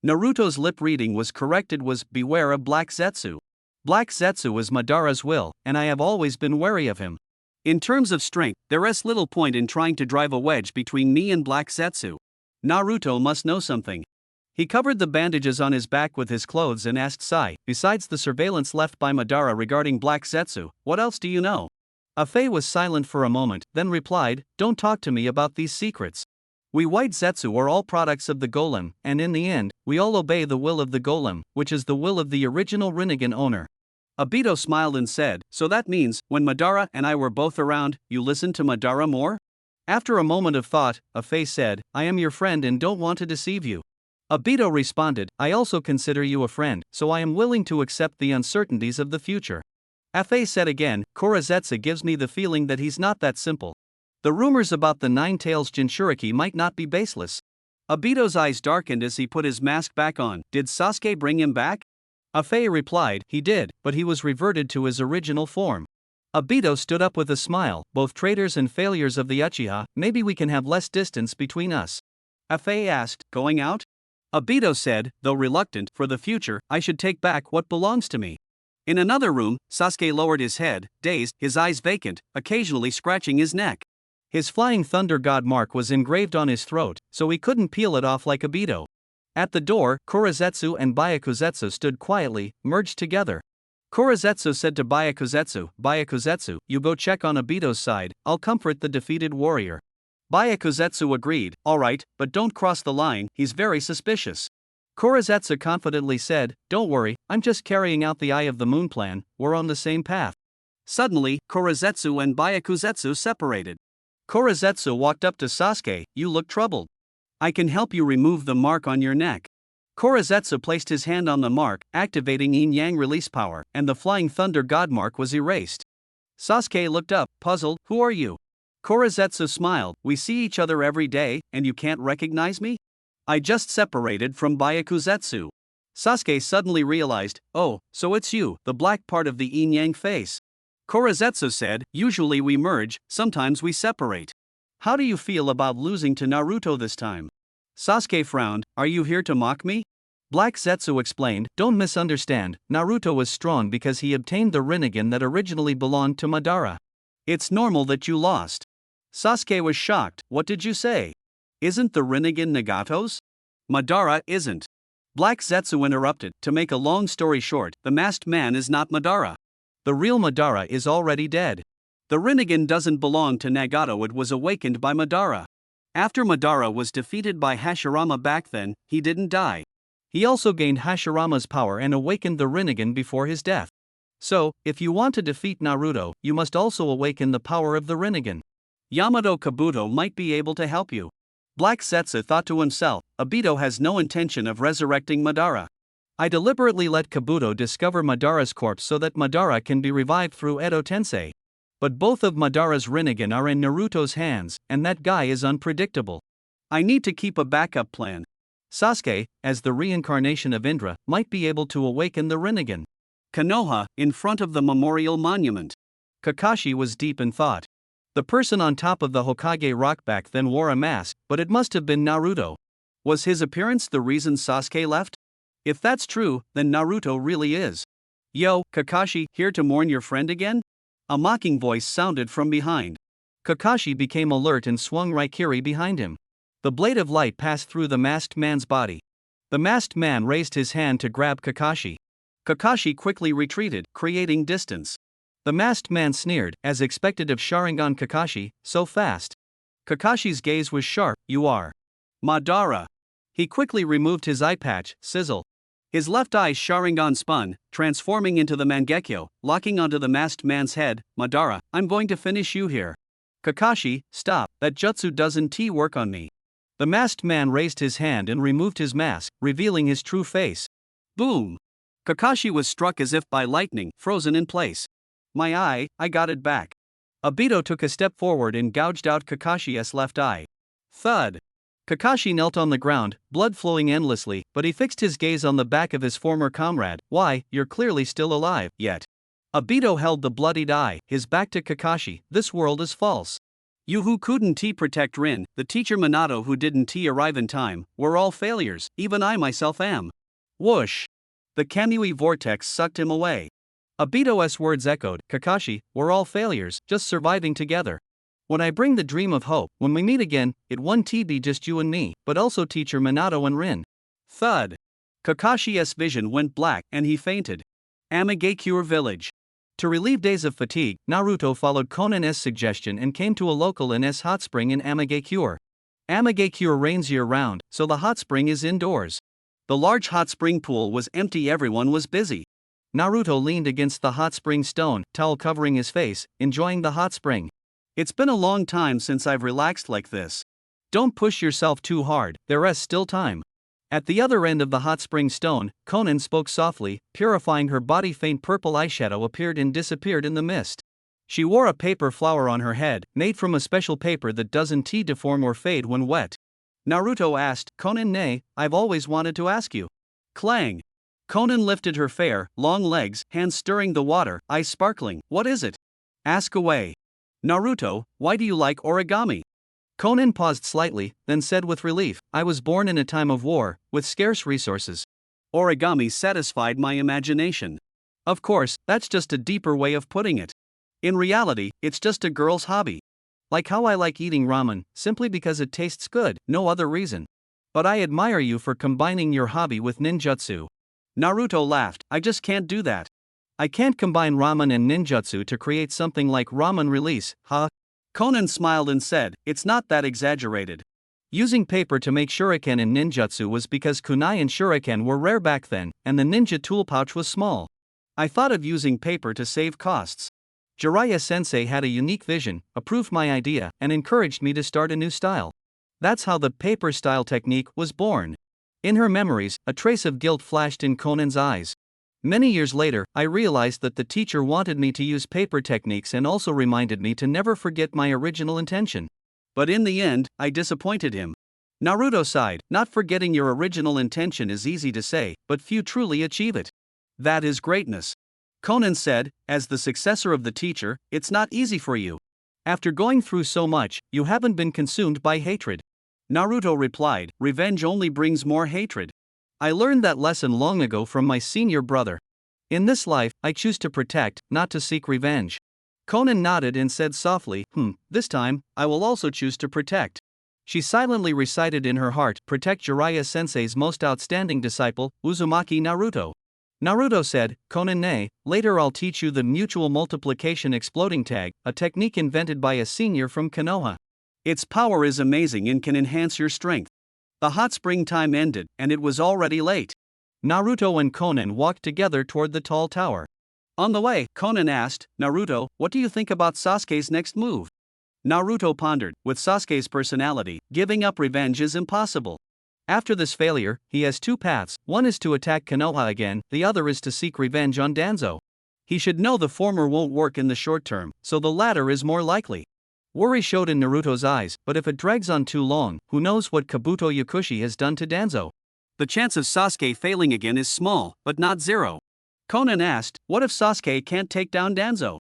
Naruto's lip reading was correct. It was, beware of Black Zetsu. Black Zetsu is Madara's will, and I have always been wary of him. In terms of strength, there is little point in trying to drive a wedge between me and Black Zetsu. Naruto must know something. He covered the bandages on his back with his clothes and asked Sai, besides the surveillance left by Madara regarding Black Zetsu, what else do you know? Afei was silent for a moment, then replied, don't talk to me about these secrets. We White Zetsu are all products of the golem, and in the end, we all obey the will of the golem, which is the will of the original Rinnegan owner. Obito smiled and said, so that means, when Madara and I were both around, you listened to Madara more? After a moment of thought, Afei said, I am your friend and don't want to deceive you. Obito responded, I also consider you a friend, so I am willing to accept the uncertainties of the future. Afei said again, Korezetsu gives me the feeling that he's not that simple. The rumors about the Nine Tails Jinchuriki might not be baseless. Obito's eyes darkened as he put his mask back on. Did Sasuke bring him back? Afei replied, he did, but he was reverted to his original form. Obito stood up with a smile, both traitors and failures of the Uchiha, maybe we can have less distance between us. Afei asked, going out? Obito said, though reluctant, for the future, I should take back what belongs to me. In another room, Sasuke lowered his head, dazed, his eyes vacant, occasionally scratching his neck. His flying thunder god mark was engraved on his throat, so he couldn't peel it off like Obito. At the door, Korezetsu and Byakuzetsu stood quietly, merged together. Korezetsu said to Byakuzetsu, you go check on Obito's side, I'll comfort the defeated warrior. Byakuzetsu agreed, alright, but don't cross the line, he's very suspicious. Korezetsu confidently said, don't worry, I'm just carrying out the Eye of the Moon plan, we're on the same path. Suddenly, Korezetsu and Byakuzetsu separated. Korezetsu walked up to Sasuke, you look troubled. I can help you remove the mark on your neck. Korezetsu placed his hand on the mark, activating yin-yang release power, and the flying thunder god mark was erased. Sasuke looked up, puzzled, who are you? Korezetsu smiled, we see each other every day, and you can't recognize me? I just separated from Byakuzetsu. Sasuke suddenly realized, oh, so it's you, the black part of the yin-yang face. Korezetsu said, usually we merge, sometimes we separate. How do you feel about losing to Naruto this time? Sasuke frowned, are you here to mock me? Black Zetsu explained, don't misunderstand, Naruto was strong because he obtained the Rinnegan that originally belonged to Madara. It's normal that you lost. Sasuke was shocked, what did you say? Isn't the Rinnegan Nagato's? Madara isn't. Black Zetsu interrupted, to make a long story short, the masked man is not Madara. The real Madara is already dead. The Rinnegan doesn't belong to Nagato, it was awakened by Madara. After Madara was defeated by Hashirama back then, he didn't die. He also gained Hashirama's power and awakened the Rinnegan before his death. So, if you want to defeat Naruto, you must also awaken the power of the Rinnegan. Yamato Kabuto might be able to help you. Black Zetsu thought to himself, Obito has no intention of resurrecting Madara. I deliberately let Kabuto discover Madara's corpse so that Madara can be revived through Edo Tensei. But both of Madara's Rinnegan are in Naruto's hands, and that guy is unpredictable. I need to keep a backup plan. Sasuke, as the reincarnation of Indra, might be able to awaken the Rinnegan. Konoha, in front of the memorial monument. Kakashi was deep in thought. The person on top of the Hokage rock back then wore a mask, but it must have been Naruto. Was his appearance the reason Sasuke left? If that's true, then Naruto really is. Yo, Kakashi, here to mourn your friend again? A mocking voice sounded from behind. Kakashi became alert and swung Raikiri behind him. The blade of light passed through the masked man's body. The masked man raised his hand to grab Kakashi. Kakashi quickly retreated, creating distance. The masked man sneered, as expected of Sharingan Kakashi, so fast. Kakashi's gaze was sharp, you are Madara. He quickly removed his eye patch, sizzle. His left eye Sharingan spun, transforming into the Mangekyo, locking onto the masked man's head. Madara, I'm going to finish you here. Kakashi, stop, that jutsu doesn't work on me. The masked man raised his hand and removed his mask, revealing his true face. Boom! Kakashi was struck as if by lightning, frozen in place. My eye, I got it back. Obito took a step forward and gouged out Kakashi's left eye. Thud! Kakashi knelt on the ground, blood flowing endlessly, but he fixed his gaze on the back of his former comrade. Why, you're clearly still alive, yet. Obito held the bloodied eye, his back to Kakashi, this world is false. You who couldn't protect Rin, the teacher Minato who didn't arrive in time, were all failures, even I myself am. Whoosh! The Kamui vortex sucked him away. Obito's words echoed, Kakashi, we're all failures, just surviving together. When I bring the dream of hope, when we meet again, it won't be just you and me, but also teacher Minato and Rin. Thud! Kakashi's vision went black and he fainted. Amagakure village. To relieve days of fatigue, Naruto followed Konan's suggestion and came to a local NS hot spring in Amagakure. Amagakure rains year-round, so the hot spring is indoors. The large hot spring pool was empty, everyone was busy. Naruto leaned against the hot spring stone, towel covering his face, enjoying the hot spring. It's been a long time since I've relaxed like this. Don't push yourself too hard, there is still time. At the other end of the hot spring stone, Conan spoke softly, purifying her body. Faint purple eyeshadow appeared and disappeared in the mist. She wore a paper flower on her head, made from a special paper that doesn't deform or fade when wet. Naruto asked, Conan, nay, I've always wanted to ask you. Clang! Conan lifted her fair, long legs, hands stirring the water, eyes sparkling. What is it? Ask away. Naruto, why do you like origami? Conan paused slightly, then said with relief, I was born in a time of war, with scarce resources. Origami satisfied my imagination. Of course, that's just a deeper way of putting it. In reality, it's just a girl's hobby. Like how I like eating ramen, simply because it tastes good, no other reason. But I admire you for combining your hobby with ninjutsu. Naruto laughed, I just can't do that. I can't combine ramen and ninjutsu to create something like ramen release, huh? Conan smiled and said, it's not that exaggerated. Using paper to make shuriken in ninjutsu was because kunai and shuriken were rare back then, and the ninja tool pouch was small. I thought of using paper to save costs. Jiraiya-sensei had a unique vision, approved my idea, and encouraged me to start a new style. That's how the paper style technique was born. In her memories, a trace of guilt flashed in Conan's eyes. Many years later, I realized that the teacher wanted me to use paper techniques and also reminded me to never forget my original intention. But in the end, I disappointed him. Naruto sighed, not forgetting your original intention is easy to say, but few truly achieve it. That is greatness. Conan said, as the successor of the teacher, it's not easy for you. After going through so much, you haven't been consumed by hatred. Naruto replied, revenge only brings more hatred. I learned that lesson long ago from my senior brother. In this life, I choose to protect, not to seek revenge. Conan nodded and said softly, this time, I will also choose to protect. She silently recited in her heart, protect Jiraiya-sensei's most outstanding disciple, Uzumaki Naruto. Naruto said, Conan, nay, later I'll teach you the mutual multiplication exploding tag, a technique invented by a senior from Konoha. Its power is amazing and can enhance your strength. The hot spring time ended, and it was already late. Naruto and Conan walked together toward the tall tower. On the way, Conan asked, Naruto, what do you think about Sasuke's next move? Naruto pondered, with Sasuke's personality, giving up revenge is impossible. After this failure, he has two paths, one is to attack Konoha again, the other is to seek revenge on Danzo. He should know the former won't work in the short term, so the latter is more likely. Worry showed in Naruto's eyes, but if it drags on too long, who knows what Kabuto Yakushi has done to Danzo? The chance of Sasuke failing again is small, but not zero. Conan asked, what if Sasuke can't take down Danzo?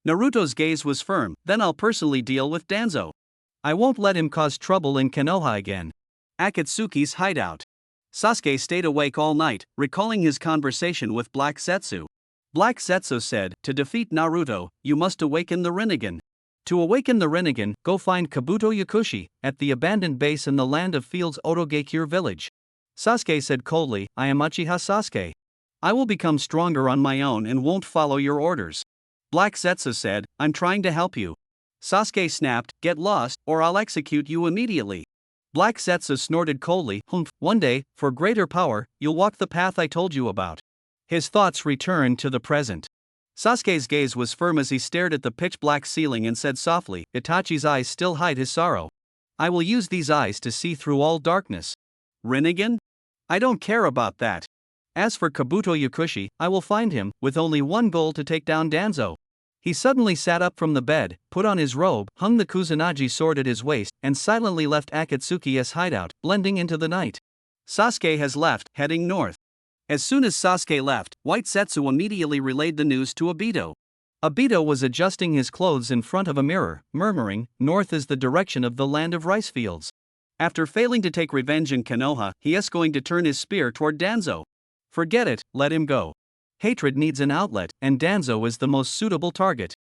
Naruto's gaze was firm, then I'll personally deal with Danzo. I won't let him cause trouble in Konoha again. Akatsuki's hideout. Sasuke stayed awake all night, recalling his conversation with Black Zetsu. Black Zetsu said, to defeat Naruto, you must awaken the Rinnegan. To awaken the Rinnegan, go find Kabuto Yakushi, at the abandoned base in the land of Fields Otogakure village. Sasuke said coldly, I am Uchiha Sasuke. I will become stronger on my own and won't follow your orders. Black Zetsu said, I'm trying to help you. Sasuke snapped, get lost, or I'll execute you immediately. Black Zetsu snorted coldly, one day, for greater power, you'll walk the path I told you about. His thoughts returned to the present. Sasuke's gaze was firm as he stared at the pitch-black ceiling and said softly, Itachi's eyes still hide his sorrow. I will use these eyes to see through all darkness. Rinnegan? I don't care about that. As for Kabuto Yakushi, I will find him, with only one goal to take down Danzo. He suddenly sat up from the bed, put on his robe, hung the Kusanagi sword at his waist, and silently left Akatsuki's hideout, blending into the night. Sasuke has left, heading north. As soon as Sasuke left, White Zetsu immediately relayed the news to Obito. Obito was adjusting his clothes in front of a mirror, murmuring, north is the direction of the land of rice fields. After failing to take revenge in Konoha, he is going to turn his spear toward Danzo. Forget it, let him go. Hatred needs an outlet, and Danzo is the most suitable target.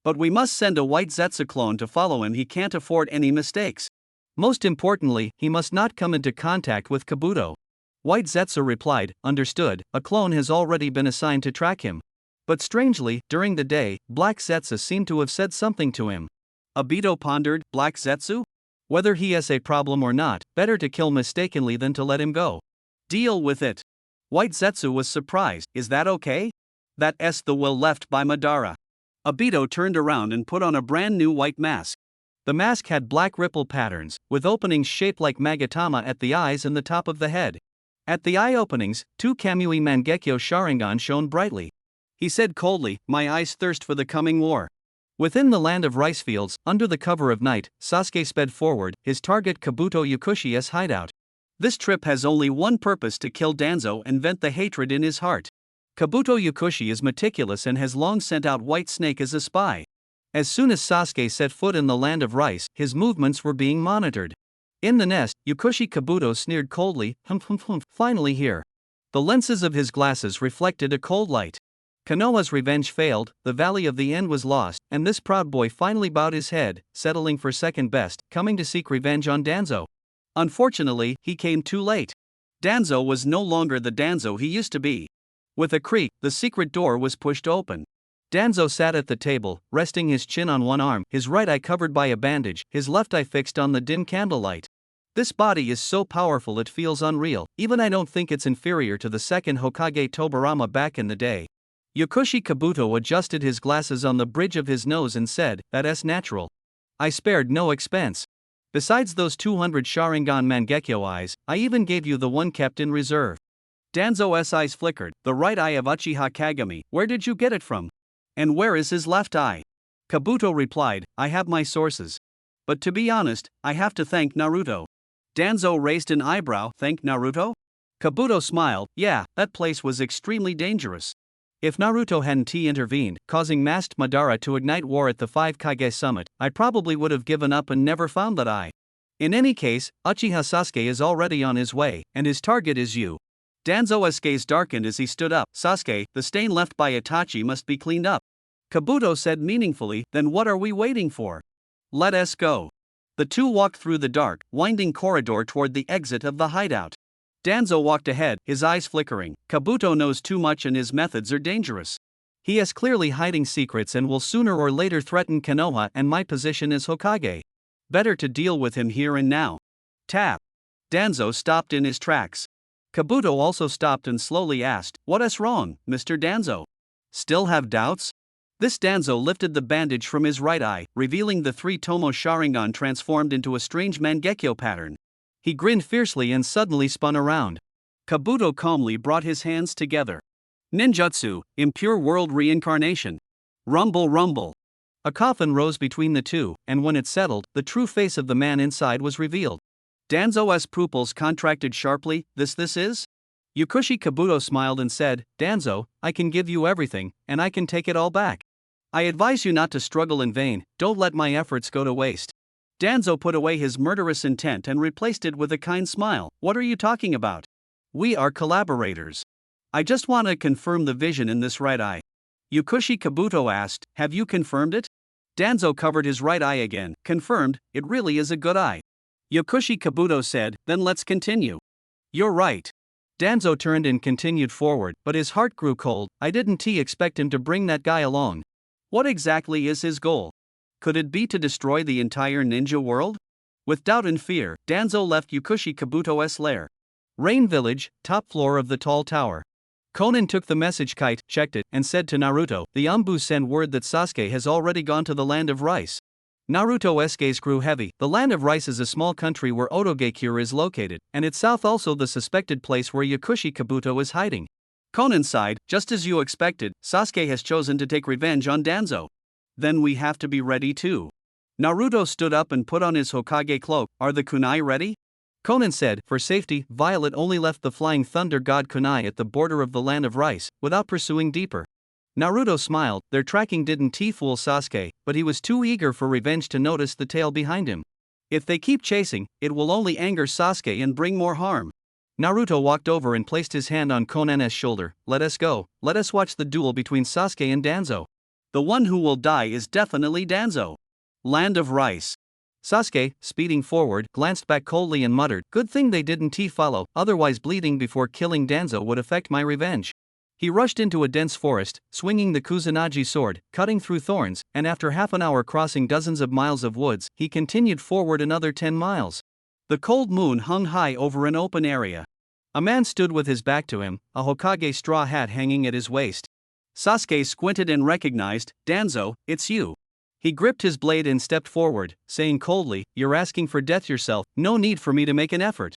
But we must send a White Zetsu clone to follow him. He can't afford any mistakes. Most importantly, he must not come into contact with Kabuto. White Zetsu replied, understood, a clone has already been assigned to track him. But strangely, during the day, Black Zetsu seemed to have said something to him. Obito pondered, Black Zetsu? Whether he has a problem or not, better to kill mistakenly than to let him go. Deal with it. White Zetsu was surprised, is that okay? That's the will left by Madara. Obito turned around and put on a brand new white mask. The mask had black ripple patterns, with openings shaped like Magatama at the eyes and the top of the head. At the eye openings, two Kamui Mangekyo Sharingan shone brightly. He said coldly, my eyes thirst for the coming war. Within the land of rice fields, under the cover of night, Sasuke sped forward, his target Kabuto Yukushi's hideout. This trip has only one purpose: to kill Danzo and vent the hatred in his heart. Kabuto Yukushi is meticulous and has long sent out White Snake as a spy. As soon as Sasuke set foot in the land of rice, his movements were being monitored. In the nest, Yukushi Kabuto sneered coldly, finally here. The lenses of his glasses reflected a cold light. Konoha's revenge failed, the Valley of the End was lost, and this proud boy finally bowed his head, settling for second best, coming to seek revenge on Danzo. Unfortunately, he came too late. Danzo was no longer the Danzo he used to be. With a creak, the secret door was pushed open. Danzo sat at the table, resting his chin on one arm, his right eye covered by a bandage, his left eye fixed on the dim candlelight. This body is so powerful it feels unreal, even I don't think it's inferior to the second Hokage Tobirama back in the day. Yukushi Kabuto adjusted his glasses on the bridge of his nose and said, that's natural. I spared no expense. Besides those 200 Sharingan Mangekyo eyes, I even gave you the one kept in reserve. Danzo's eyes flickered. The right eye of Uchiha Kagami, where did you get it from? And where is his left eye? Kabuto replied, I have my sources. But to be honest, I have to thank Naruto. Danzo raised an eyebrow. Thank Naruto? Kabuto smiled, yeah, that place was extremely dangerous. If Naruto hadn't intervened, causing masked Madara to ignite war at the 5 Kage summit, I probably would have given up and never found that eye. In any case, Uchiha Sasuke is already on his way, and his target is you. Danzo's gaze darkened as he stood up. Sasuke, the stain left by Itachi must be cleaned up. Kabuto said meaningfully, then what are we waiting for? Let us go. The two walked through the dark, winding corridor toward the exit of the hideout. Danzo walked ahead, his eyes flickering. Kabuto knows too much and his methods are dangerous. He is clearly hiding secrets and will sooner or later threaten Konoha and my position as Hokage. Better to deal with him here and now. Tap. Danzo stopped in his tracks. Kabuto also stopped and slowly asked, "What's wrong, Mr. Danzo? Still have doubts?" This Danzo lifted the bandage from his right eye, revealing the 3 Tomo Sharingan transformed into a strange Mangekyo pattern. He grinned fiercely and suddenly spun around. Kabuto calmly brought his hands together. Ninjutsu, impure world reincarnation. Rumble rumble. A coffin rose between the two, and when it settled, the true face of the man inside was revealed. Danzo's pupils contracted sharply. This is? Yukushi Kabuto smiled and said, Danzo, I can give you everything, and I can take it all back. I advise you not to struggle in vain, don't let my efforts go to waste. Danzo put away his murderous intent and replaced it with a kind smile. What are you talking about? We are collaborators. I just want to confirm the vision in this right eye. Yukushi Kabuto asked, have you confirmed it? Danzo covered his right eye again. Confirmed, it really is a good eye. Yukushi Kabuto said, then let's continue. You're right. Danzo turned and continued forward, but his heart grew cold. I didn't expect him to bring that guy along. What exactly is his goal? Could it be to destroy the entire ninja world? With doubt and fear, Danzo left Yukushi Kabuto's lair. Rain Village, top floor of the tall tower. Konan took the message kite, checked it, and said to Naruto, the Anbu send word that Sasuke has already gone to the land of rice. Naruto's gaze grew heavy. The land of rice is a small country where Otogekure is located, and its south also the suspected place where Yukushi Kabuto is hiding. Konan sighed, just as you expected, Sasuke has chosen to take revenge on Danzo. Then we have to be ready too. Naruto stood up and put on his Hokage cloak. Are the kunai ready? Konan said, for safety, Violet only left the flying thunder god kunai at the border of the land of rice, without pursuing deeper. Naruto smiled. Their tracking didn't fool Sasuke, but he was too eager for revenge to notice the tail behind him. If they keep chasing, it will only anger Sasuke and bring more harm. Naruto walked over and placed his hand on Konan's shoulder. Let us go, let us watch the duel between Sasuke and Danzo. The one who will die is definitely Danzo. Land of rice. Sasuke, speeding forward, glanced back coldly and muttered, good thing they didn't follow, otherwise bleeding before killing Danzo would affect my revenge. He rushed into a dense forest, swinging the Kusanagi sword, cutting through thorns, and after half an hour crossing dozens of miles of woods, he continued forward another 10 miles. The cold moon hung high over an open area. A man stood with his back to him, a Hokage straw hat hanging at his waist. Sasuke squinted and recognized, Danzo, it's you. He gripped his blade and stepped forward, saying coldly, you're asking for death yourself, no need for me to make an effort.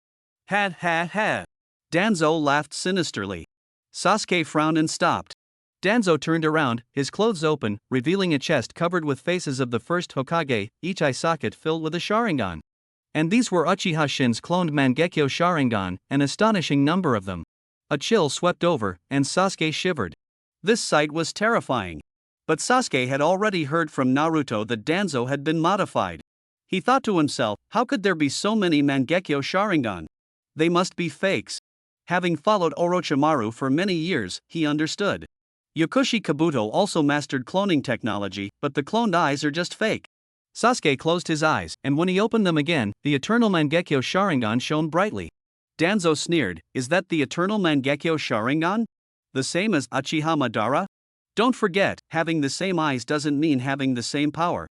Ha ha ha. Danzo laughed sinisterly. Sasuke frowned and stopped. Danzo turned around, his clothes open, revealing a chest covered with faces of the first Hokage, each eye socket filled with a Sharingan. And these were Uchiha Shin's cloned Mangekyo Sharingan, an astonishing number of them. A chill swept over, and Sasuke shivered. This sight was terrifying. But Sasuke had already heard from Naruto that Danzo had been modified. He thought to himself, how could there be so many Mangekyo Sharingan? They must be fakes. Having followed Orochimaru for many years, he understood. Yakushi Kabuto also mastered cloning technology, but the cloned eyes are just fake. Sasuke closed his eyes, and when he opened them again, the eternal Mangekyo Sharingan shone brightly. Danzo sneered, is that the eternal Mangekyo Sharingan? The same as Uchiha Madara? Don't forget, having the same eyes doesn't mean having the same power.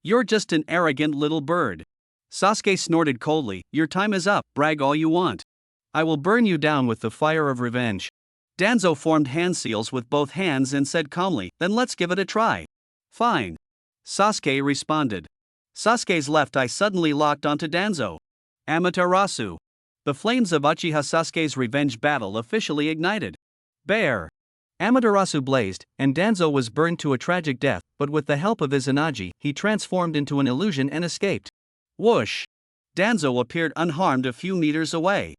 You're just an arrogant little bird. Sasuke snorted coldly, your time is up, brag all you want. I will burn you down with the fire of revenge. Danzo formed hand seals with both hands and said calmly, then let's give it a try. Fine. Sasuke responded. Sasuke's left eye suddenly locked onto Danzo. Amaterasu. The flames of Uchiha Sasuke's revenge battle officially ignited. Bear. Amaterasu blazed, and Danzo was burned to a tragic death, but with the help of Izanagi, he transformed into an illusion and escaped. Whoosh! Danzo appeared unharmed a few meters away.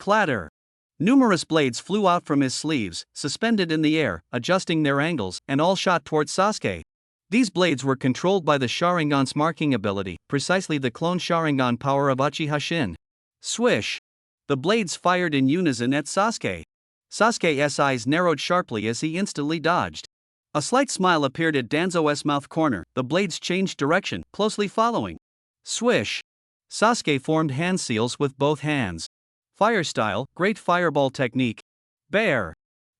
Clatter! Numerous blades flew out from his sleeves, suspended in the air, adjusting their angles, and all shot towards Sasuke. These blades were controlled by the Sharingan's marking ability, precisely the clone Sharingan power of Uchiha Shin. Swish! The blades fired in unison at Sasuke. Sasuke's eyes narrowed sharply as he instantly dodged. A slight smile appeared at Danzo's mouth corner, the blades changed direction, closely following. Swish! Sasuke formed hand seals with both hands. Fire style, great fireball technique. Bear!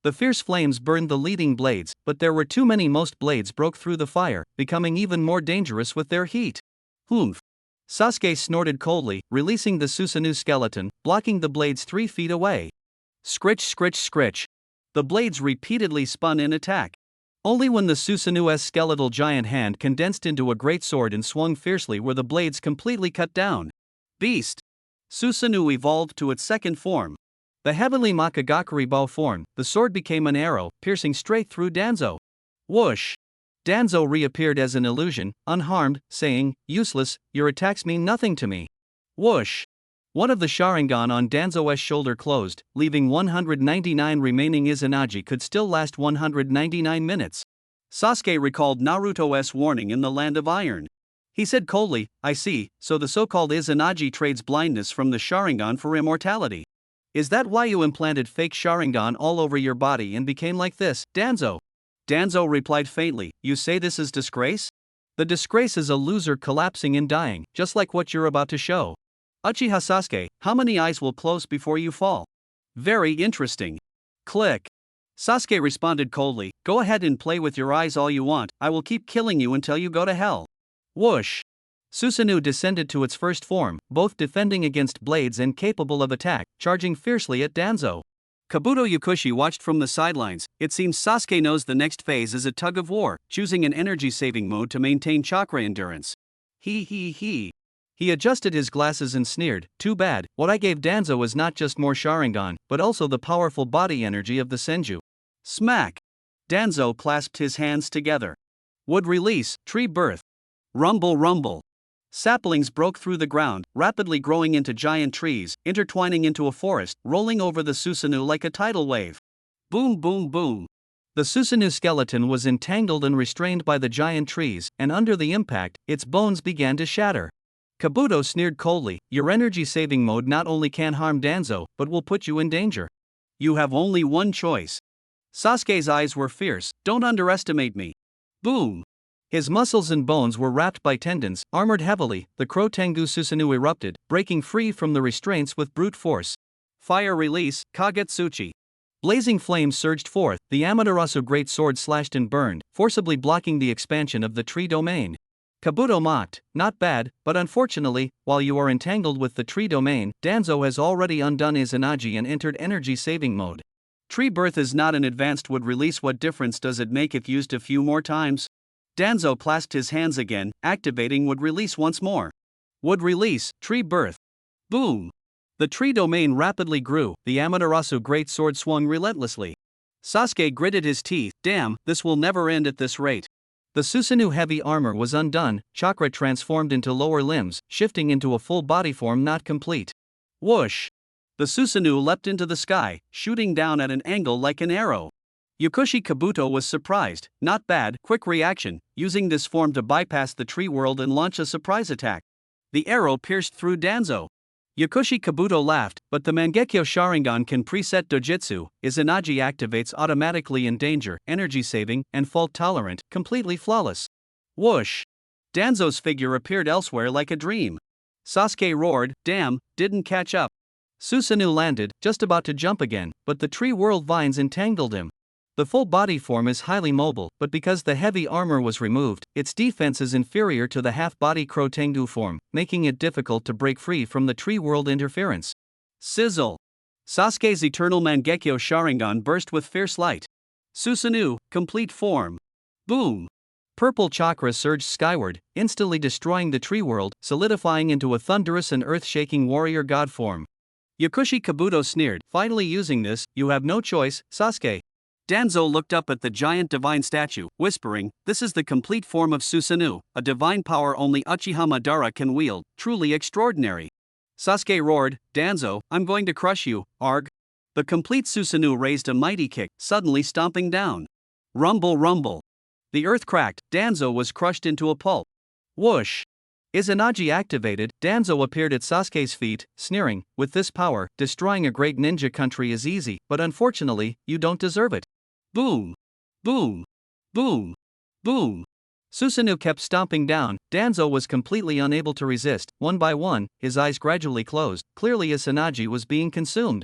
The fierce flames burned the leading blades, but there were too many. Most blades broke through the fire, becoming even more dangerous with their heat. Humph! Sasuke snorted coldly, releasing the Susanoo skeleton, blocking the blades 3 feet away. Scritch, scritch, scritch. The blades repeatedly spun in attack. Only when the Susanoo's skeletal giant hand condensed into a great sword and swung fiercely were the blades completely cut down. Beast! Susanoo evolved to its second form. The heavenly Makagakure bow form, the sword became an arrow, piercing straight through Danzo. Whoosh! Danzo reappeared as an illusion, unharmed, saying, useless, your attacks mean nothing to me. Whoosh! One of the Sharingan on Danzo's shoulder closed, leaving 199 remaining. Izanagi could still last 199 minutes. Sasuke recalled Naruto's warning in the Land of Iron. He said coldly, I see, so the so-called Izanagi trades blindness from the Sharingan for immortality. Is that why you implanted fake Sharingan all over your body and became like this, Danzo? Danzo replied faintly, you say this is disgrace? The disgrace is a loser collapsing and dying, just like what you're about to show. Uchiha Sasuke, how many eyes will close before you fall? Very interesting. Click. Sasuke responded coldly, go ahead and play with your eyes all you want, I will keep killing you until you go to hell. Whoosh! Susanoo descended to its first form, both defending against blades and capable of attack, charging fiercely at Danzo. Kabuto Yakushi watched from the sidelines. It seems Sasuke knows the next phase is a tug of war, choosing an energy-saving mode to maintain chakra endurance. He adjusted his glasses and sneered, too bad, what I gave Danzo is not just more Sharingan, but also the powerful body energy of the Senju. Smack! Danzo clasped his hands together. Wood release, tree birth. Rumble rumble. Saplings broke through the ground, rapidly growing into giant trees, intertwining into a forest, rolling over the Susanoo like a tidal wave. Boom boom boom. The Susanoo skeleton was entangled and restrained by the giant trees, and under the impact, its bones began to shatter. Kabuto sneered coldly, your energy-saving mode not only can harm Danzo, but will put you in danger. You have only one choice. Sasuke's eyes were fierce, don't underestimate me. Boom! His muscles and bones were wrapped by tendons, armored heavily, the Crow Tengu Susanoo erupted, breaking free from the restraints with brute force. Fire release, Kagetsuchi. Blazing flames surged forth, the Amaterasu great sword slashed and burned, forcibly blocking the expansion of the tree domain. Kabuto mocked, not bad, but unfortunately, while you are entangled with the tree domain, Danzo has already undone Izanagi and entered energy-saving mode. Tree birth is not an advanced wood release. What difference does it make if used a few more times? Danzo clasped his hands again, activating wood release once more. Wood release, tree birth. Boom! The tree domain rapidly grew, the Amaterasu great sword swung relentlessly. Sasuke gritted his teeth, damn, this will never end at this rate. The Susanoo heavy armor was undone, chakra transformed into lower limbs, shifting into a full body form not complete. Whoosh! The Susanoo leapt into the sky, shooting down at an angle like an arrow. Yukushi Kabuto was surprised, not bad, quick reaction, using this form to bypass the tree world and launch a surprise attack. The arrow pierced through Danzo. Yukushi Kabuto laughed, but the Mangekyo Sharingan can preset dojutsu, Izanagi activates automatically in danger, energy saving, and fault tolerant, completely flawless. Whoosh! Danzo's figure appeared elsewhere like a dream. Sasuke roared, damn, didn't catch up. Susanoo landed, just about to jump again, but the tree world vines entangled him. The full body form is highly mobile, but because the heavy armor was removed, its defense is inferior to the half-body Crotengu form, making it difficult to break free from the tree world interference. Sizzle! Sasuke's eternal Mangekyo Sharingan burst with fierce light. Susanoo, complete form. Boom! Purple chakra surged skyward, instantly destroying the tree world, solidifying into a thunderous and earth-shaking warrior god form. Yukushi Kabuto sneered, finally using this, you have no choice, Sasuke. Danzo looked up at the giant divine statue, whispering, this is the complete form of Susanoo, a divine power only Uchiha Madara can wield, truly extraordinary. Sasuke roared, Danzo, I'm going to crush you, arg. The complete Susanoo raised a mighty kick, suddenly stomping down. Rumble rumble. The earth cracked, Danzo was crushed into a pulp. Whoosh! Izanagi activated, Danzo appeared at Sasuke's feet, sneering, with this power, destroying a great ninja country is easy, but unfortunately, you don't deserve it. Boom! Boom! Boom! Boom! Susanoo kept stomping down, Danzo was completely unable to resist, one by one, his eyes gradually closed, clearly Izanagi was being consumed.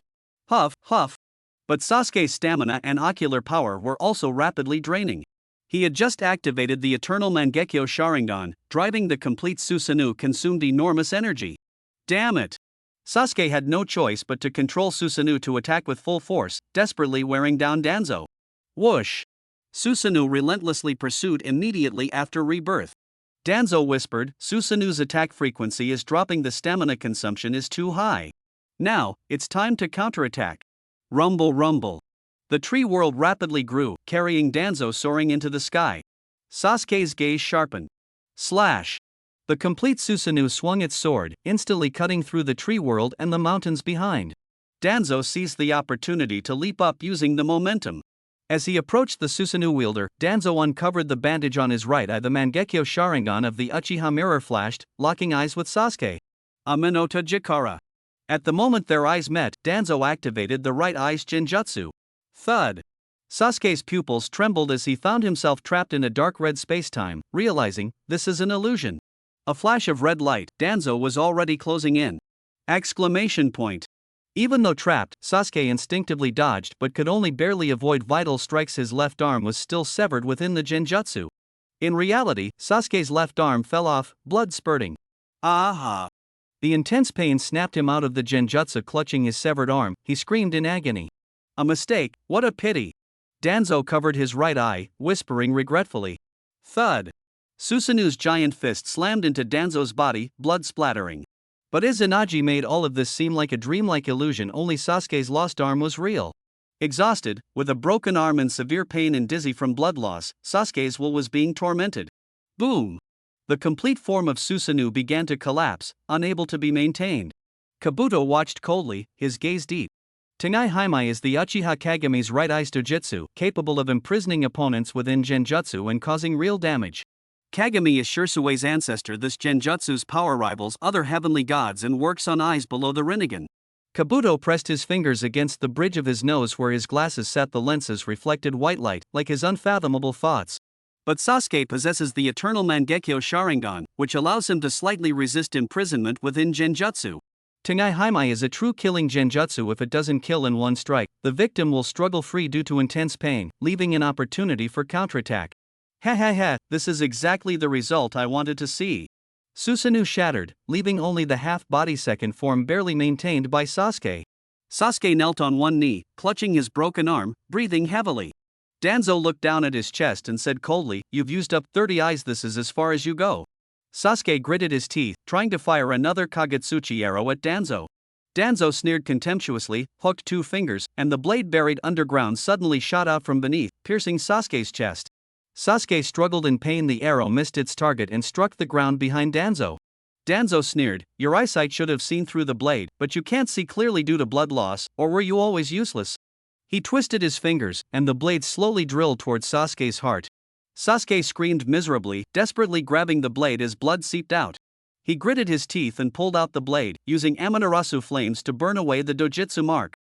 Huff, huff! But Sasuke's stamina and ocular power were also rapidly draining. He had just activated the eternal Mangekyo Sharingan, driving the complete Susanoo consumed enormous energy. Damn it! Sasuke had no choice but to control Susanoo to attack with full force, desperately wearing down Danzo. Whoosh! Susanoo relentlessly pursued immediately after rebirth. Danzo whispered, Susanoo's attack frequency is dropping, the stamina consumption is too high. Now, it's time to counterattack. Rumble rumble. The tree world rapidly grew, carrying Danzo soaring into the sky. Sasuke's gaze sharpened. Slash! The complete Susanoo swung its sword, instantly cutting through the tree world and the mountains behind. Danzo seized the opportunity to leap up using the momentum. As he approached the Susanoo wielder, Danzo uncovered the bandage on his right eye. The Mangekyo Sharingan of the Uchiha mirror flashed, locking eyes with Sasuke. Aminota Jikara. At the moment their eyes met, Danzo activated the right eye's Genjutsu. Thud! Sasuke's pupils trembled as he found himself trapped in a dark red spacetime, realizing, this is an illusion. A flash of red light, Danzo was already closing in. Exclamation point! Even though trapped, Sasuke instinctively dodged but could only barely avoid vital strikes. His left arm was still severed within the Genjutsu. In reality, Sasuke's left arm fell off, blood spurting. Aha! The intense pain snapped him out of the Genjutsu. Clutching his severed arm, he screamed in agony. A mistake, what a pity! Danzo covered his right eye, whispering regretfully. Thud! Susanoo's giant fist slammed into Danzo's body, blood splattering. But Izanagi made all of this seem like a dreamlike illusion. Only Sasuke's lost arm was real. Exhausted, with a broken arm and severe pain and dizzy from blood loss, Sasuke's will was being tormented. Boom! The complete form of Susanoo began to collapse, unable to be maintained. Kabuto watched coldly, his gaze deep. Tengai Haimai is the Uchiha Kageme's right eye Dojutsu, capable of imprisoning opponents within Genjutsu and causing real damage. Kagami is Shirsui's ancestor. This Genjutsu's power rivals other heavenly gods and works on eyes below the Rinnegan. Kabuto pressed his fingers against the bridge of his nose where his glasses sat. The lenses reflected white light, like his unfathomable thoughts. But Sasuke possesses the eternal Mangekyo Sharingan, which allows him to slightly resist imprisonment within Genjutsu. Tengai Haimai is a true killing Genjutsu. If it doesn't kill in one strike, the victim will struggle free due to intense pain, leaving an opportunity for counterattack. Ha ha ha, this is exactly the result I wanted to see. Susanoo shattered, leaving only the half-body second form barely maintained by Sasuke. Sasuke knelt on one knee, clutching his broken arm, breathing heavily. Danzo looked down at his chest and said coldly, "You've used up 30 eyes, this is as far as you go." Sasuke gritted his teeth, trying to fire another Kagetsuchi arrow at Danzo. Danzo sneered contemptuously, hooked two fingers, and the blade buried underground suddenly shot out from beneath, piercing Sasuke's chest. Sasuke struggled in pain. The arrow missed its target and struck the ground behind Danzo. Danzo sneered, "Your eyesight should have seen through the blade, but you can't see clearly due to blood loss, or were you always useless?" He twisted his fingers, and the blade slowly drilled towards Sasuke's heart. Sasuke screamed miserably, desperately grabbing the blade as blood seeped out. He gritted his teeth and pulled out the blade, using Amaterasu flames to burn away the dojutsu mark.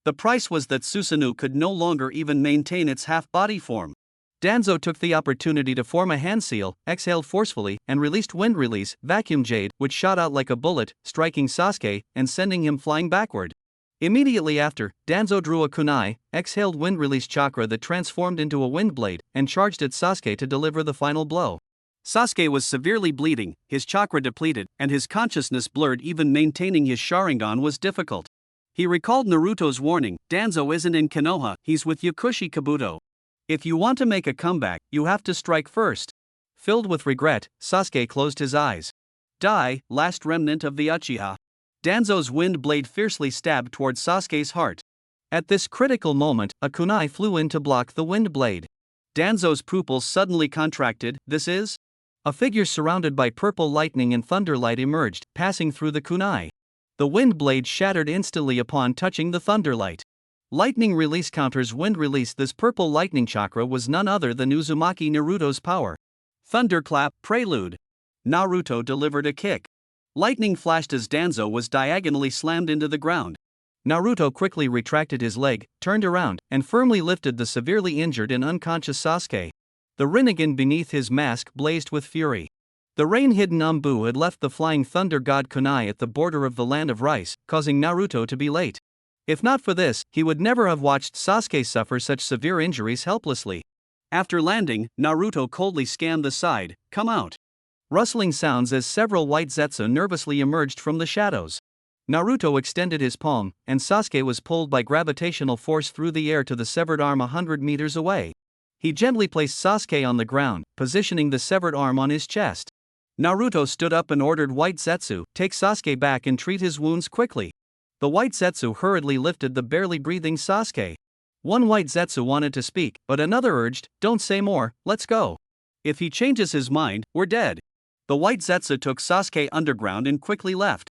The price was that Susanoo could no longer even maintain its half-body form. Danzo took the opportunity to form a hand seal, exhaled forcefully, and released Wind Release, Vacuum Jade, which shot out like a bullet, striking Sasuke and sending him flying backward. Immediately after, Danzo drew a kunai, exhaled Wind Release Chakra that transformed into a wind blade, and charged at Sasuke to deliver the final blow. Sasuke was severely bleeding, his chakra depleted, and his consciousness blurred. Even maintaining his Sharingan was difficult. He recalled Naruto's warning, "Danzo isn't in Konoha, he's with Yakushi Kabuto. If you want to make a comeback, you have to strike first." Filled with regret, Sasuke closed his eyes. Die, last remnant of the Uchiha. Danzo's wind blade fiercely stabbed towards Sasuke's heart. At this critical moment, a kunai flew in to block the wind blade. Danzo's pupils suddenly contracted. "This is?" A figure surrounded by purple lightning and thunderlight emerged, passing through the kunai. The wind blade shattered instantly upon touching the thunderlight. Lightning release counters wind release. This purple lightning chakra was none other than Uzumaki Naruto's power. Thunderclap, prelude. Naruto delivered a kick. Lightning flashed as Danzo was diagonally slammed into the ground. Naruto quickly retracted his leg, turned around, and firmly lifted the severely injured and unconscious Sasuke. The Rinnegan beneath his mask blazed with fury. The rain-hidden Umbu had left the flying thunder god kunai at the border of the land of rice, causing Naruto to be late. If not for this, he would never have watched Sasuke suffer such severe injuries helplessly. After landing, Naruto coldly scanned the side. "Come out." Rustling sounds as several white Zetsu nervously emerged from the shadows. Naruto extended his palm, and Sasuke was pulled by gravitational force through the air to the severed arm 100 meters away. He gently placed Sasuke on the ground, positioning the severed arm on his chest. Naruto stood up and ordered White Zetsu, "Take Sasuke back and treat his wounds quickly." The White Zetsu hurriedly lifted the barely breathing Sasuke. One White Zetsu wanted to speak, but another urged, "Don't say more, let's go. If he changes his mind, we're dead." The White Zetsu took Sasuke underground and quickly left.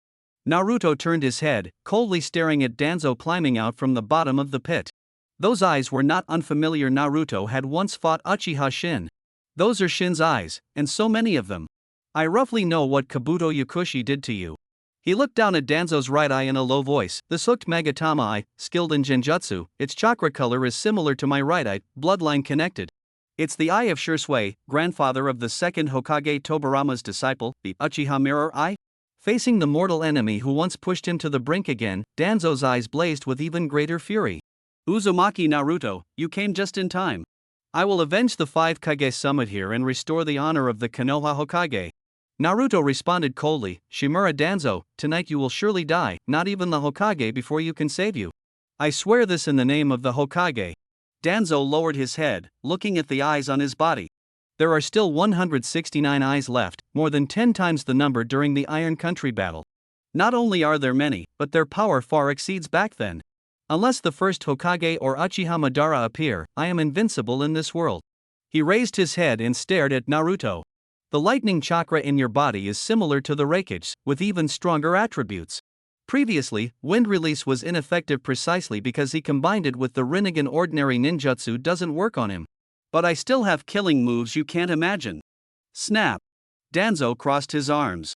Naruto turned his head, coldly staring at Danzo climbing out from the bottom of the pit. Those eyes were not unfamiliar. Naruto had once fought Uchiha Shin. "Those are Shin's eyes, and so many of them. I roughly know what Kabuto Yakushi did to you." He looked down at Danzo's right eye in a low voice. "This hooked Magatama eye, skilled in genjutsu, its chakra color is similar to my right eye, bloodline connected. It's the eye of Shursui, grandfather of the second Hokage Tobirama's disciple, the Uchiha Mirror Eye." Facing the mortal enemy who once pushed him to the brink again, Danzo's eyes blazed with even greater fury. "Uzumaki Naruto, you came just in time. I will avenge the 5 Kage summit here and restore the honor of the Konoha Hokage." Naruto responded coldly, "Shimura Danzo, tonight you will surely die, not even the Hokage before you can save you. I swear this in the name of the Hokage." Danzo lowered his head, looking at the eyes on his body. There are still 169 eyes left, more than 10 times the number during the Iron Country battle. Not only are there many, but their power far exceeds back then. Unless the first Hokage or Uchiha Madara appear, I am invincible in this world. He raised his head and stared at Naruto. The lightning chakra in your body is similar to the Reikage, with even stronger attributes. Previously, wind release was ineffective precisely because he combined it with the Rinnegan. Ordinary ninjutsu doesn't work on him. But I still have killing moves you can't imagine. Snap. Danzo crossed his arms.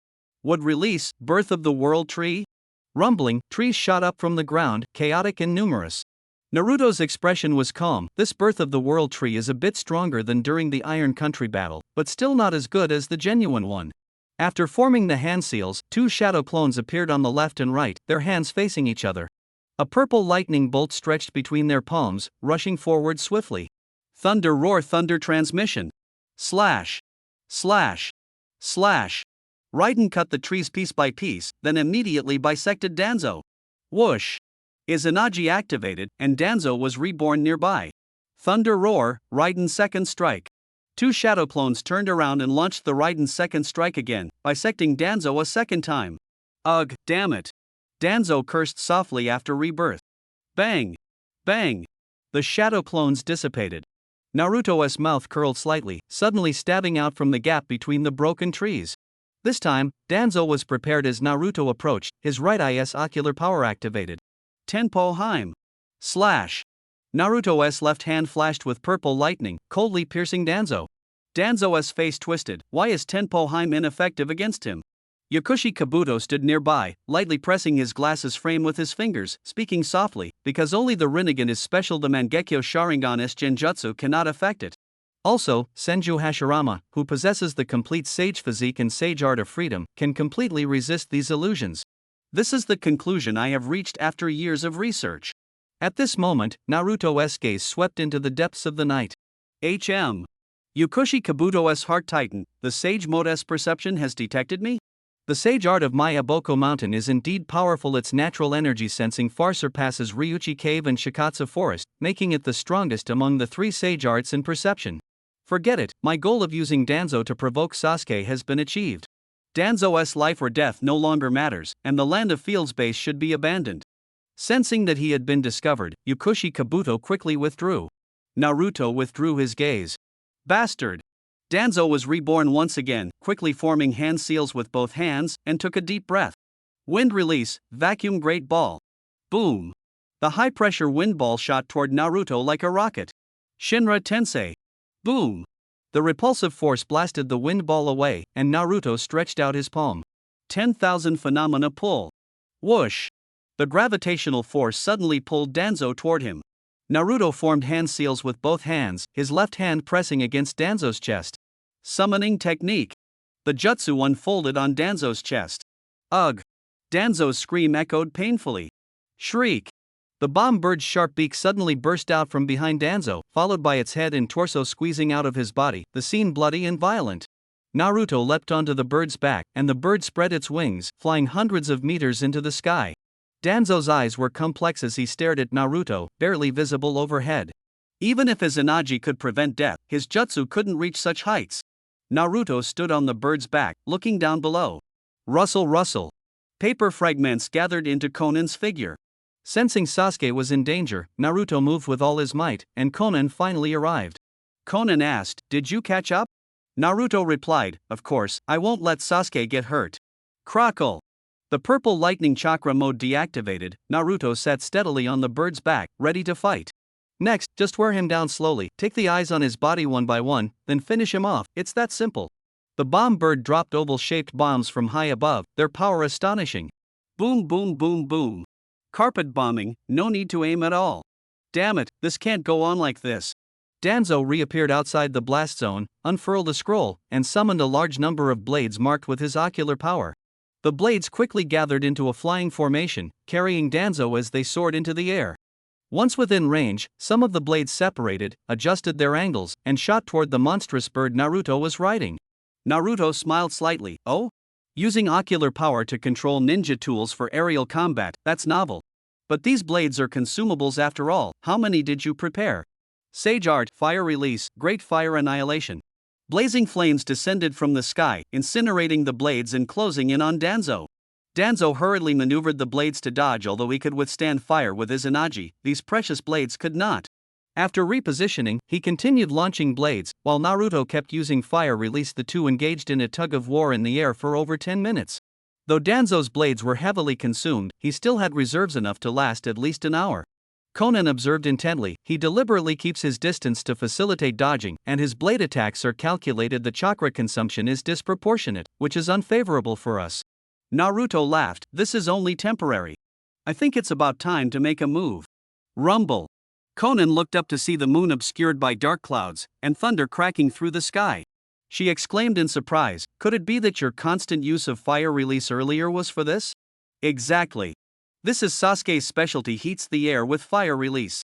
Would release, birth of the world tree? Rumbling, trees shot up from the ground, chaotic and numerous. Naruto's expression was calm. This birth of the world tree is a bit stronger than during the Iron Country battle, but still not as good as the genuine one. After forming the hand seals, 2 shadow clones appeared on the left and right, their hands facing each other. A purple lightning bolt stretched between their palms, rushing forward swiftly. Thunder roar, thunder transmission. Slash. Slash. Slash. Raiden cut the trees piece by piece, then immediately bisected Danzo. Whoosh. Izanagi activated, and Danzo was reborn nearby. Thunder roar, Raiden's second strike. 2 shadow clones turned around and launched the Raiden's second strike again, bisecting Danzo a second time. Ugh, damn it. Danzo cursed softly after rebirth. Bang! Bang! The shadow clones dissipated. Naruto's mouth curled slightly, suddenly stabbing out from the gap between the broken trees. This time, Danzo was prepared as Naruto approached, his right eye's ocular power activated. Tenpo Heim! Slash! Naruto's left hand flashed with purple lightning, coldly piercing Danzo. Danzo's face twisted. Why is Tenpo Heim ineffective against him? Yakushi Kabuto stood nearby, lightly pressing his glasses frame with his fingers, speaking softly, because only the Rinnegan is special, the Mangekyo Sharingan's Genjutsu cannot affect it. Also, Senju Hashirama, who possesses the complete sage physique and sage art of freedom, can completely resist these illusions. This is the conclusion I have reached after years of research. At this moment, Naruto's gaze swept into the depths of the night. HM. Yakushi Kabuto's heart tightened. The sage mode's perception has detected me? The sage art of Mayaboko Mountain is indeed powerful. Its natural energy sensing far surpasses Ryuchi Cave and Shikatsu Forest, making it the strongest among the three sage arts in perception. Forget it, my goal of using Danzo to provoke Sasuke has been achieved. Danzo's life or death no longer matters, and the Land of Fields base should be abandoned. Sensing that he had been discovered, Yakushi Kabuto quickly withdrew. Naruto withdrew his gaze. Bastard! Danzo was reborn once again, quickly forming hand seals with both hands, and took a deep breath. Wind release, vacuum great ball. Boom! The high-pressure wind ball shot toward Naruto like a rocket. Shinra Tensei. Boom! The repulsive force blasted the wind ball away, and Naruto stretched out his palm. 10,000 phenomena pull. Whoosh! The gravitational force suddenly pulled Danzo toward him. Naruto formed hand seals with both hands, his left hand pressing against Danzo's chest. Summoning technique. The jutsu unfolded on Danzo's chest. Ugh! Danzo's scream echoed painfully. Shriek! The bomb bird's sharp beak suddenly burst out from behind Danzo, followed by its head and torso squeezing out of his body, the scene bloody and violent. Naruto leapt onto the bird's back, and the bird spread its wings, flying hundreds of meters into the sky. Danzo's eyes were complex as he stared at Naruto, barely visible overhead. Even if his Izanagi could prevent death, his jutsu couldn't reach such heights. Naruto stood on the bird's back, looking down below. Rustle, rustle. Paper fragments gathered into Konan's figure. Sensing Sasuke was in danger, Naruto moved with all his might, and Konan finally arrived. Konan asked, "Did you catch up?" Naruto replied, "Of course, I won't let Sasuke get hurt." Crackle! The purple lightning chakra mode deactivated, Naruto sat steadily on the bird's back, ready to fight. Next, just wear him down slowly, take the eyes on his body one by one, then finish him off, it's that simple. The bomb bird dropped oval-shaped bombs from high above, their power astonishing. Boom boom boom boom. Carpet bombing, no need to aim at all. Damn it, this can't go on like this. Danzo reappeared outside the blast zone, unfurled a scroll, and summoned a large number of blades marked with his ocular power. The blades quickly gathered into a flying formation, carrying Danzo as they soared into the air. Once within range, some of the blades separated, adjusted their angles, and shot toward the monstrous bird Naruto was riding. Naruto smiled slightly. Oh? Using ocular power to control ninja tools for aerial combat, that's novel. But these blades are consumables after all, how many did you prepare? Sage Art, Fire Release, Great Fire Annihilation. Blazing flames descended from the sky, incinerating the blades and closing in on Danzo. Danzo hurriedly maneuvered the blades to dodge. Although he could withstand fire with his Izanagi, these precious blades could not. After repositioning, he continued launching blades, while Naruto kept using fire release. The two engaged in a tug-of-war in the air for over 10 minutes. Though Danzo's blades were heavily consumed, he still had reserves enough to last at least an hour. Konan observed intently. He deliberately keeps his distance to facilitate dodging, and his blade attacks are calculated. The chakra consumption is disproportionate, which is unfavorable for us. Naruto laughed. This is only temporary. I think it's about time to make a move. Rumble. Konan looked up to see the moon obscured by dark clouds, and thunder cracking through the sky. She exclaimed in surprise, "Could it be that your constant use of fire release earlier was for this?" Exactly. This is Sasuke's specialty, heats the air with fire release.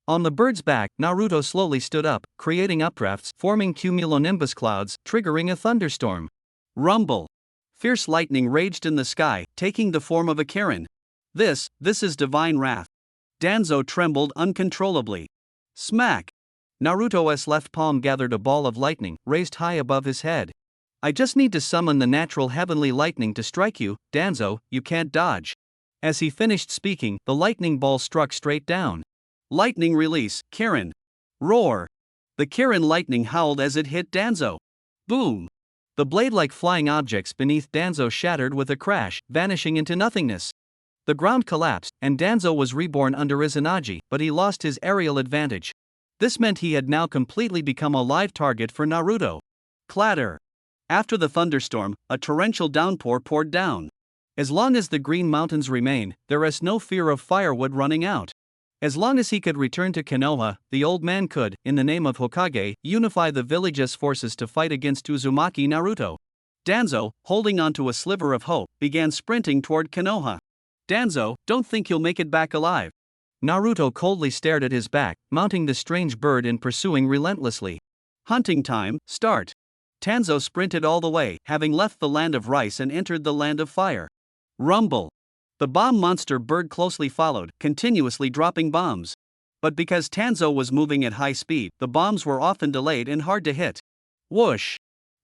On the bird's back, Naruto slowly stood up, creating updrafts, forming cumulonimbus clouds, triggering a thunderstorm. Rumble. Fierce lightning raged in the sky, taking the form of a Kirin. This is divine wrath. Danzo trembled uncontrollably. Smack! Naruto's left palm gathered a ball of lightning, raised high above his head. I just need to summon the natural heavenly lightning to strike you, Danzo, you can't dodge. As he finished speaking, the lightning ball struck straight down. Lightning release, Kirin. Roar. The Kirin lightning howled as it hit Danzo. Boom. The blade-like flying objects beneath Danzo shattered with a crash, vanishing into nothingness. The ground collapsed, and Danzo was reborn under Izanagi, but he lost his aerial advantage. This meant he had now completely become a live target for Naruto. Clatter. After the thunderstorm, a torrential downpour poured down. As long as the Green Mountains remain, there is no fear of firewood running out. As long as he could return to Konoha, the old man could, in the name of Hokage, unify the village's forces to fight against Uzumaki Naruto. Danzo, holding onto a sliver of hope, began sprinting toward Konoha. Danzo, don't think you'll make it back alive. Naruto coldly stared at his back, mounting the strange bird and pursuing relentlessly. Hunting time, start. Danzo sprinted all the way, having left the land of rice and entered the land of fire. Rumble. The bomb monster bird closely followed, continuously dropping bombs. But because Danzo was moving at high speed, the bombs were often delayed and hard to hit. Whoosh!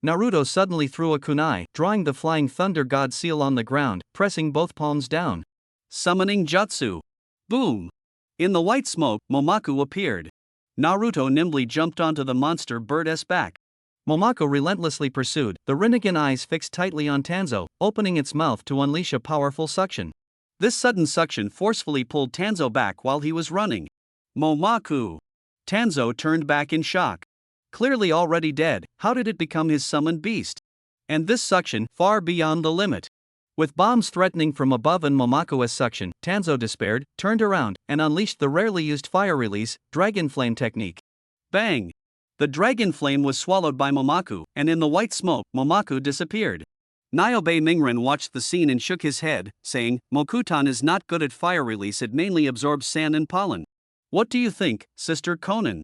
Naruto suddenly threw a kunai, drawing the flying thunder god seal on the ground, pressing both palms down. Summoning jutsu. Boom! In the white smoke, Momaku appeared. Naruto nimbly jumped onto the monster bird's back. Momoko relentlessly pursued, the Rinnegan eyes fixed tightly on Danzo, opening its mouth to unleash a powerful suction. This sudden suction forcefully pulled Danzo back while he was running. Momaku! Danzo turned back in shock. Clearly already dead, how did it become his summoned beast? And this suction, far beyond the limit. With bombs threatening from above and Momaku's suction, Danzo despaired, turned around, and unleashed the rarely used fire release, Dragon Flame technique. Bang! The dragon flame was swallowed by Momaku, and in the white smoke, Momaku disappeared. Niobe Mingren watched the scene and shook his head, saying, Mokutan is not good at fire release, it mainly absorbs sand and pollen. What do you think, Sister Konan?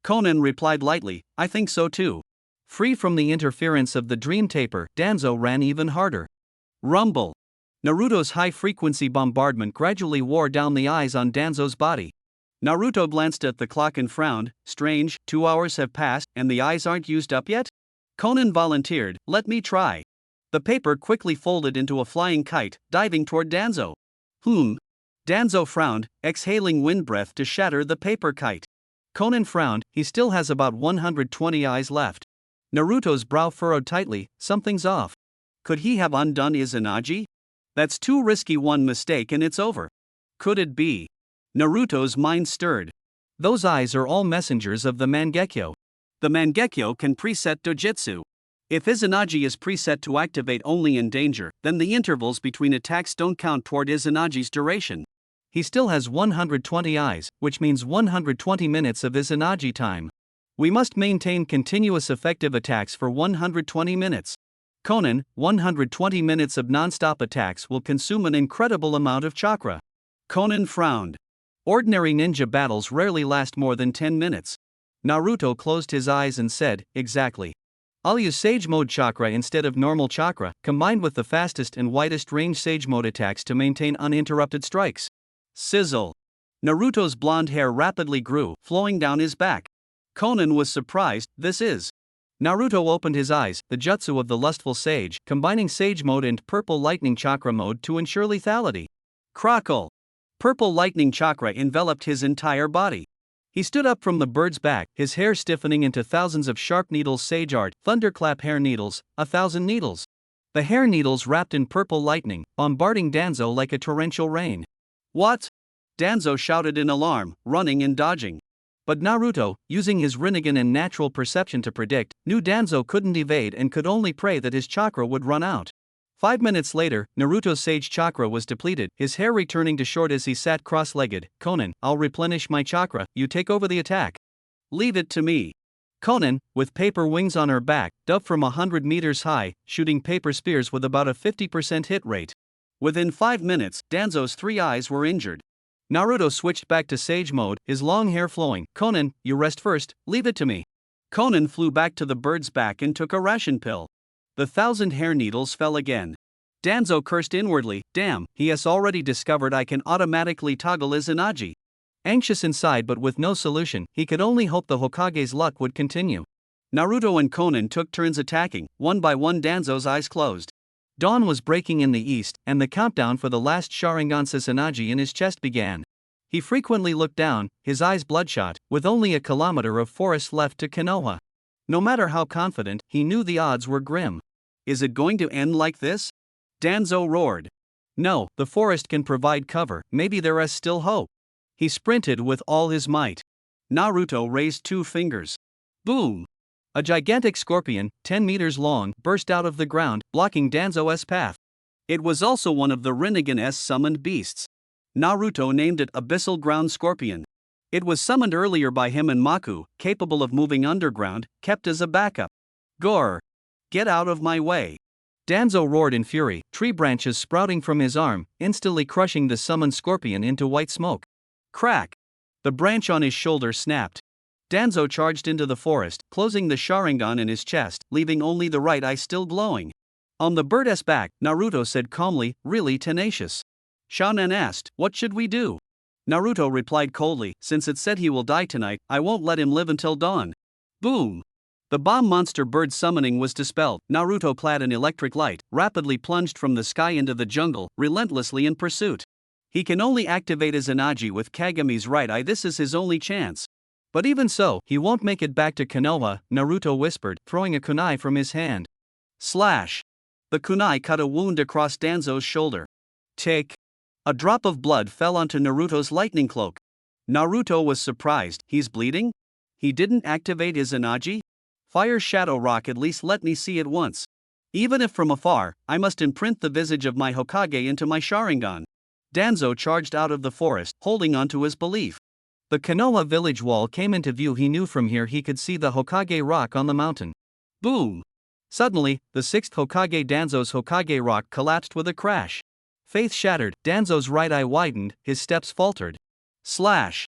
Konan replied lightly, I think so too. Free from the interference of the dream taper, Danzo ran even harder. Rumble. Naruto's high-frequency bombardment gradually wore down the eyes on Danzo's body. Naruto glanced at the clock and frowned, strange, 2 hours have passed, and the eyes aren't used up yet? Konan volunteered, let me try. The paper quickly folded into a flying kite, diving toward Danzo. Danzo frowned, exhaling wind breath to shatter the paper kite. Konan frowned, he still has about 120 eyes left. Naruto's brow furrowed tightly, something's off. Could he have undone Izanagi? That's too risky, one mistake and it's over. Could it be? Naruto's mind stirred. Those eyes are all messengers of the Mangekyo. The Mangekyo can preset dojutsu. If Izanagi is preset to activate only in danger, then the intervals between attacks don't count toward Izanagi's duration. He still has 120 eyes, which means 120 minutes of Izanagi time. We must maintain continuous effective attacks for 120 minutes. Konan, 120 minutes of non-stop attacks will consume an incredible amount of chakra. Konan frowned. Ordinary ninja battles rarely last more than 10 minutes. Naruto closed his eyes and said, exactly. I'll use Sage Mode chakra instead of normal chakra, combined with the fastest and widest range Sage Mode attacks to maintain uninterrupted strikes. Sizzle. Naruto's blonde hair rapidly grew, flowing down his back. Konan was surprised, this is. Naruto opened his eyes, the jutsu of the lustful sage, combining Sage Mode and Purple Lightning Chakra Mode to ensure lethality. Crackle. Purple lightning chakra enveloped his entire body. He stood up from the bird's back, his hair stiffening into thousands of sharp needles. Sage art, thunderclap hair needles, 1,000 needles. The hair needles wrapped in purple lightning, bombarding Danzo like a torrential rain. What? Danzo shouted in alarm, running and dodging. But Naruto, using his Rinnegan and natural perception to predict, knew Danzo couldn't evade and could only pray that his chakra would run out. 5 minutes later, Naruto's sage chakra was depleted, his hair returning to short as he sat cross-legged. Konan, I'll replenish my chakra, you take over the attack. Leave it to me. Konan, with paper wings on her back, dove from 100 meters high, shooting paper spears with about a 50% hit rate. Within 5 minutes, Danzo's 3 eyes were injured. Naruto switched back to Sage Mode, his long hair flowing. Konan, you rest first, leave it to me. Konan flew back to the bird's back and took a ration pill. The 1,000 hair needles fell again. Danzo cursed inwardly, damn, he has already discovered I can automatically toggle Izanagi. Anxious inside but with no solution, he could only hope the Hokage's luck would continue. Naruto and Konan took turns attacking, one by one. Danzo's eyes closed. Dawn was breaking in the east, and the countdown for the last Sharingan Sasanaji in his chest began. He frequently looked down, his eyes bloodshot, with only a kilometer of forest left to Konoha. No matter how confident, he knew the odds were grim. Is it going to end like this? Danzo roared. No, the forest can provide cover, maybe there is still hope. He sprinted with all his might. Naruto raised 2 fingers. Boom! A gigantic scorpion, 10 meters long, burst out of the ground, blocking Danzo's path. It was also one of the Rinnegan's summoned beasts. Naruto named it Abyssal Ground Scorpion. It was summoned earlier by him and Maku, capable of moving underground, kept as a backup. Gore! Get out of my way! Danzo roared in fury, tree branches sprouting from his arm, instantly crushing the summoned scorpion into white smoke. Crack! The branch on his shoulder snapped. Danzo charged into the forest, closing the Sharingan in his chest, leaving only the right eye still glowing. On the bird's back, Naruto said calmly, really tenacious. Shonen asked, what should we do? Naruto replied coldly, since it said he will die tonight, I won't let him live until dawn. Boom! The bomb monster bird summoning was dispelled. Naruto, clad in electric light, rapidly plunged from the sky into the jungle, relentlessly in pursuit. He can only activate his Izanagi with Kagami's right eye. This is his only chance. But even so, he won't make it back to Konoha, Naruto whispered, throwing a kunai from his hand. Slash! The kunai cut a wound across Danzo's shoulder. Take! A drop of blood fell onto Naruto's lightning cloak. Naruto was surprised. He's bleeding? He didn't activate his Izanagi? Fire Shadow Rock, at least let me see it once. Even if from afar, I must imprint the visage of my Hokage into my Sharingan. Danzo charged out of the forest, holding on to his belief. The Konoha village wall came into view. He knew from here he could see the Hokage rock on the mountain. Boom! Suddenly, the 6th Hokage Danzo's Hokage rock collapsed with a crash. Faith shattered, Danzo's right eye widened, his steps faltered. Slash!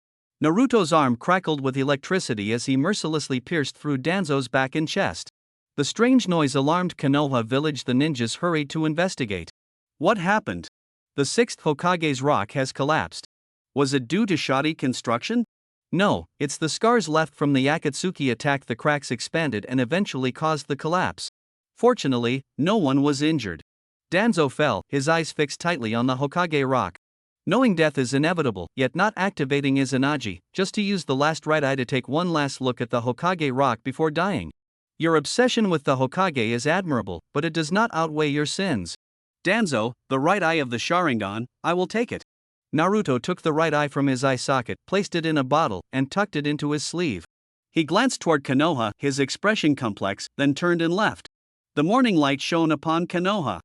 Naruto's arm crackled with electricity as he mercilessly pierced through Danzo's back and chest. The strange noise alarmed Konoha village. The ninjas hurried to investigate. What happened? The 6th Hokage's rock has collapsed. Was it due to shoddy construction? No, it's the scars left from the Akatsuki attack. The cracks expanded and eventually caused the collapse. Fortunately, no one was injured. Danzo fell, his eyes fixed tightly on the Hokage rock. Knowing death is inevitable, yet not activating his Izanagi, just to use the last right eye to take one last look at the Hokage rock before dying. Your obsession with the Hokage is admirable, but it does not outweigh your sins. Danzo, the right eye of the Sharingan, I will take it. Naruto took the right eye from his eye socket, placed it in a bottle, and tucked it into his sleeve. He glanced toward Konoha, his expression complex, then turned and left. The morning light shone upon Konoha.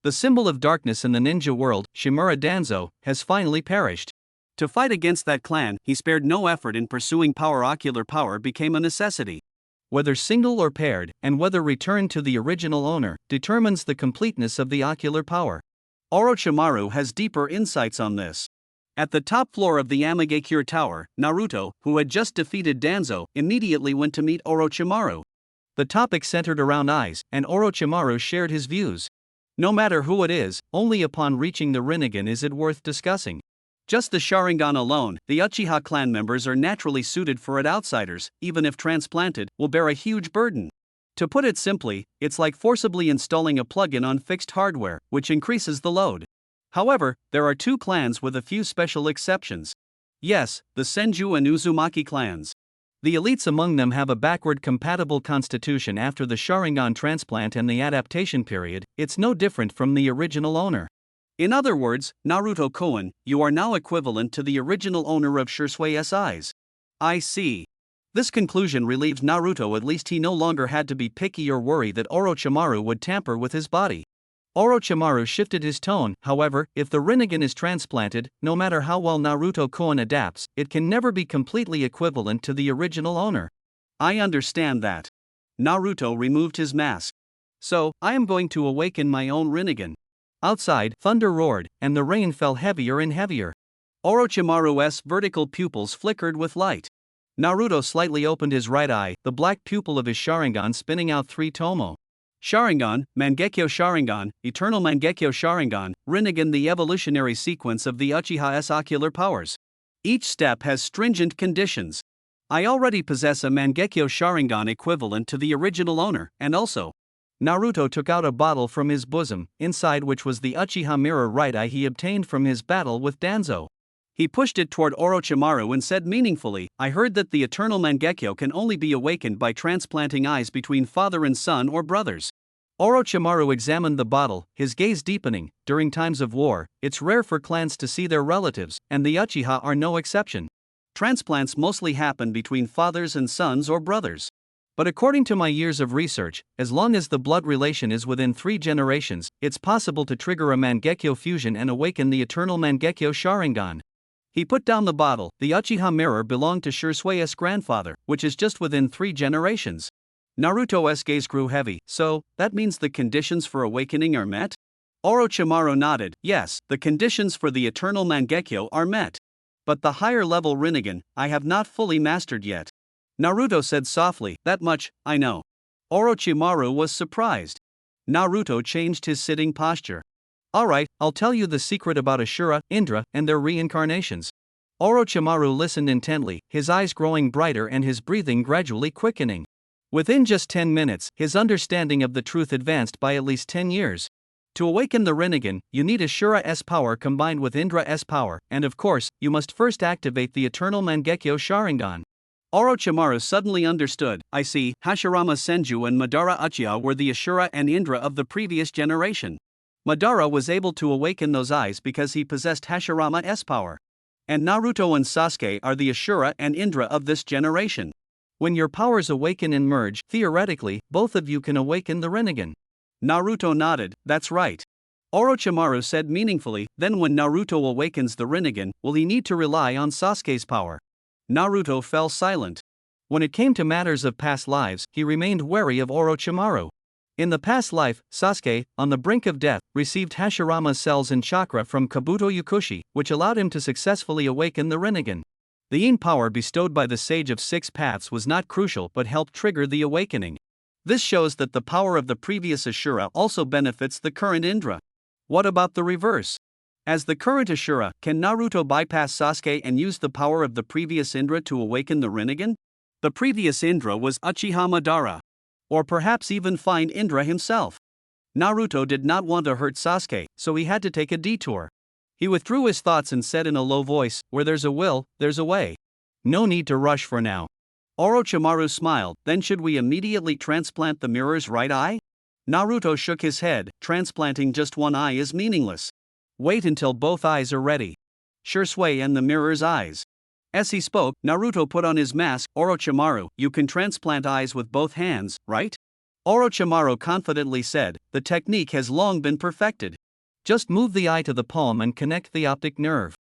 The symbol of darkness in the ninja world, Shimura Danzo, has finally perished. To fight against that clan, he spared no effort in pursuing power. Ocular power became a necessity. Whether single or paired, and whether returned to the original owner, determines the completeness of the ocular power. Orochimaru has deeper insights on this. At the top floor of the Amagakure Tower, Naruto, who had just defeated Danzo, immediately went to meet Orochimaru. The topic centered around eyes, and Orochimaru shared his views. No matter who it is, only upon reaching the Rinnegan is it worth discussing. Just the Sharingan alone, the Uchiha clan members are naturally suited for it. Outsiders, even if transplanted, will bear a huge burden. To put it simply, it's like forcibly installing a plug-in on fixed hardware, which increases the load. However, there are 2 clans with a few special exceptions. Yes, the Senju and Uzumaki clans. The elites among them have a backward-compatible constitution after the Sharingan transplant and the adaptation period. It's no different from the original owner. In other words, Naruto Koen, you are now equivalent to the original owner of Shusui's eyes. I see. This conclusion relieved Naruto. At least he no longer had to be picky or worry that Orochimaru would tamper with his body. Orochimaru shifted his tone. However, if the Rinnegan is transplanted, no matter how well Naruto Koen adapts, it can never be completely equivalent to the original owner. I understand that. Naruto removed his mask. So, I am going to awaken my own Rinnegan. Outside, thunder roared, and the rain fell heavier and heavier. Orochimaru's vertical pupils flickered with light. Naruto slightly opened his right eye, the black pupil of his Sharingan spinning out 3 tomo. Sharingan, Mangekyo Sharingan, Eternal Mangekyo Sharingan, Rinnegan, the evolutionary sequence of the Uchiha's ocular powers. Each step has stringent conditions. I already possess a Mangekyo Sharingan equivalent to the original owner, and also, Naruto took out a bottle from his bosom, inside which was the Uchiha mirror right eye he obtained from his battle with Danzo. He pushed it toward Orochimaru and said meaningfully, I heard that the eternal Mangekyo can only be awakened by transplanting eyes between father and son or brothers. Orochimaru examined the bottle, his gaze deepening. During times of war, it's rare for clans to see their relatives, and the Uchiha are no exception. Transplants mostly happen between fathers and sons or brothers. But according to my years of research, as long as the blood relation is within 3 generations, it's possible to trigger a Mangekyo fusion and awaken the eternal Mangekyo Sharingan. He put down the bottle. The Uchiha mirror belonged to Shusui's grandfather, which is just within 3 generations. Naruto's gaze grew heavy. So, that means the conditions for awakening are met? Orochimaru nodded. Yes, the conditions for the eternal Mangekyo are met. But the higher level Rinnegan, I have not fully mastered yet. Naruto said softly, that much, I know. Orochimaru was surprised. Naruto changed his sitting posture. Alright, I'll tell you the secret about Ashura, Indra, and their reincarnations. Orochimaru listened intently, his eyes growing brighter and his breathing gradually quickening. Within just 10 minutes, his understanding of the truth advanced by at least 10 years. To awaken the Rinnegan, you need Ashura's power combined with Indra's power, and of course, you must first activate the eternal Mangekyo Sharingan. Orochimaru suddenly understood. I see, Hashirama Senju and Madara Uchiha were the Ashura and Indra of the previous generation. Madara was able to awaken those eyes because he possessed Hashirama's power. And Naruto and Sasuke are the Ashura and Indra of this generation. When your powers awaken and merge, theoretically, both of you can awaken the Rinnegan. Naruto nodded, that's right. Orochimaru said meaningfully, then when Naruto awakens the Rinnegan, will he need to rely on Sasuke's power? Naruto fell silent. When it came to matters of past lives, he remained wary of Orochimaru. In the past life, Sasuke, on the brink of death, received Hashirama's cells and chakra from Kabuto Yukushi, which allowed him to successfully awaken the Rinnegan. The yin power bestowed by the Sage of Six Paths was not crucial but helped trigger the awakening. This shows that the power of the previous Ashura also benefits the current Indra. What about the reverse? As the current Ashura, can Naruto bypass Sasuke and use the power of the previous Indra to awaken the Rinnegan? The previous Indra was Uchiha Madara. Or perhaps even find Indra himself. Naruto did not want to hurt Sasuke, so he had to take a detour. He withdrew his thoughts and said in a low voice, where there's a will, there's a way. No need to rush for now. Orochimaru smiled, then should we immediately transplant the mirror's right eye? Naruto shook his head, transplanting just one eye is meaningless. Wait until both eyes are ready. Shursui and the mirror's eyes. As he spoke, Naruto put on his mask. Orochimaru, you can transplant eyes with both hands, right? Orochimaru confidently said, the technique has long been perfected. Just move the eye to the palm and connect the optic nerve.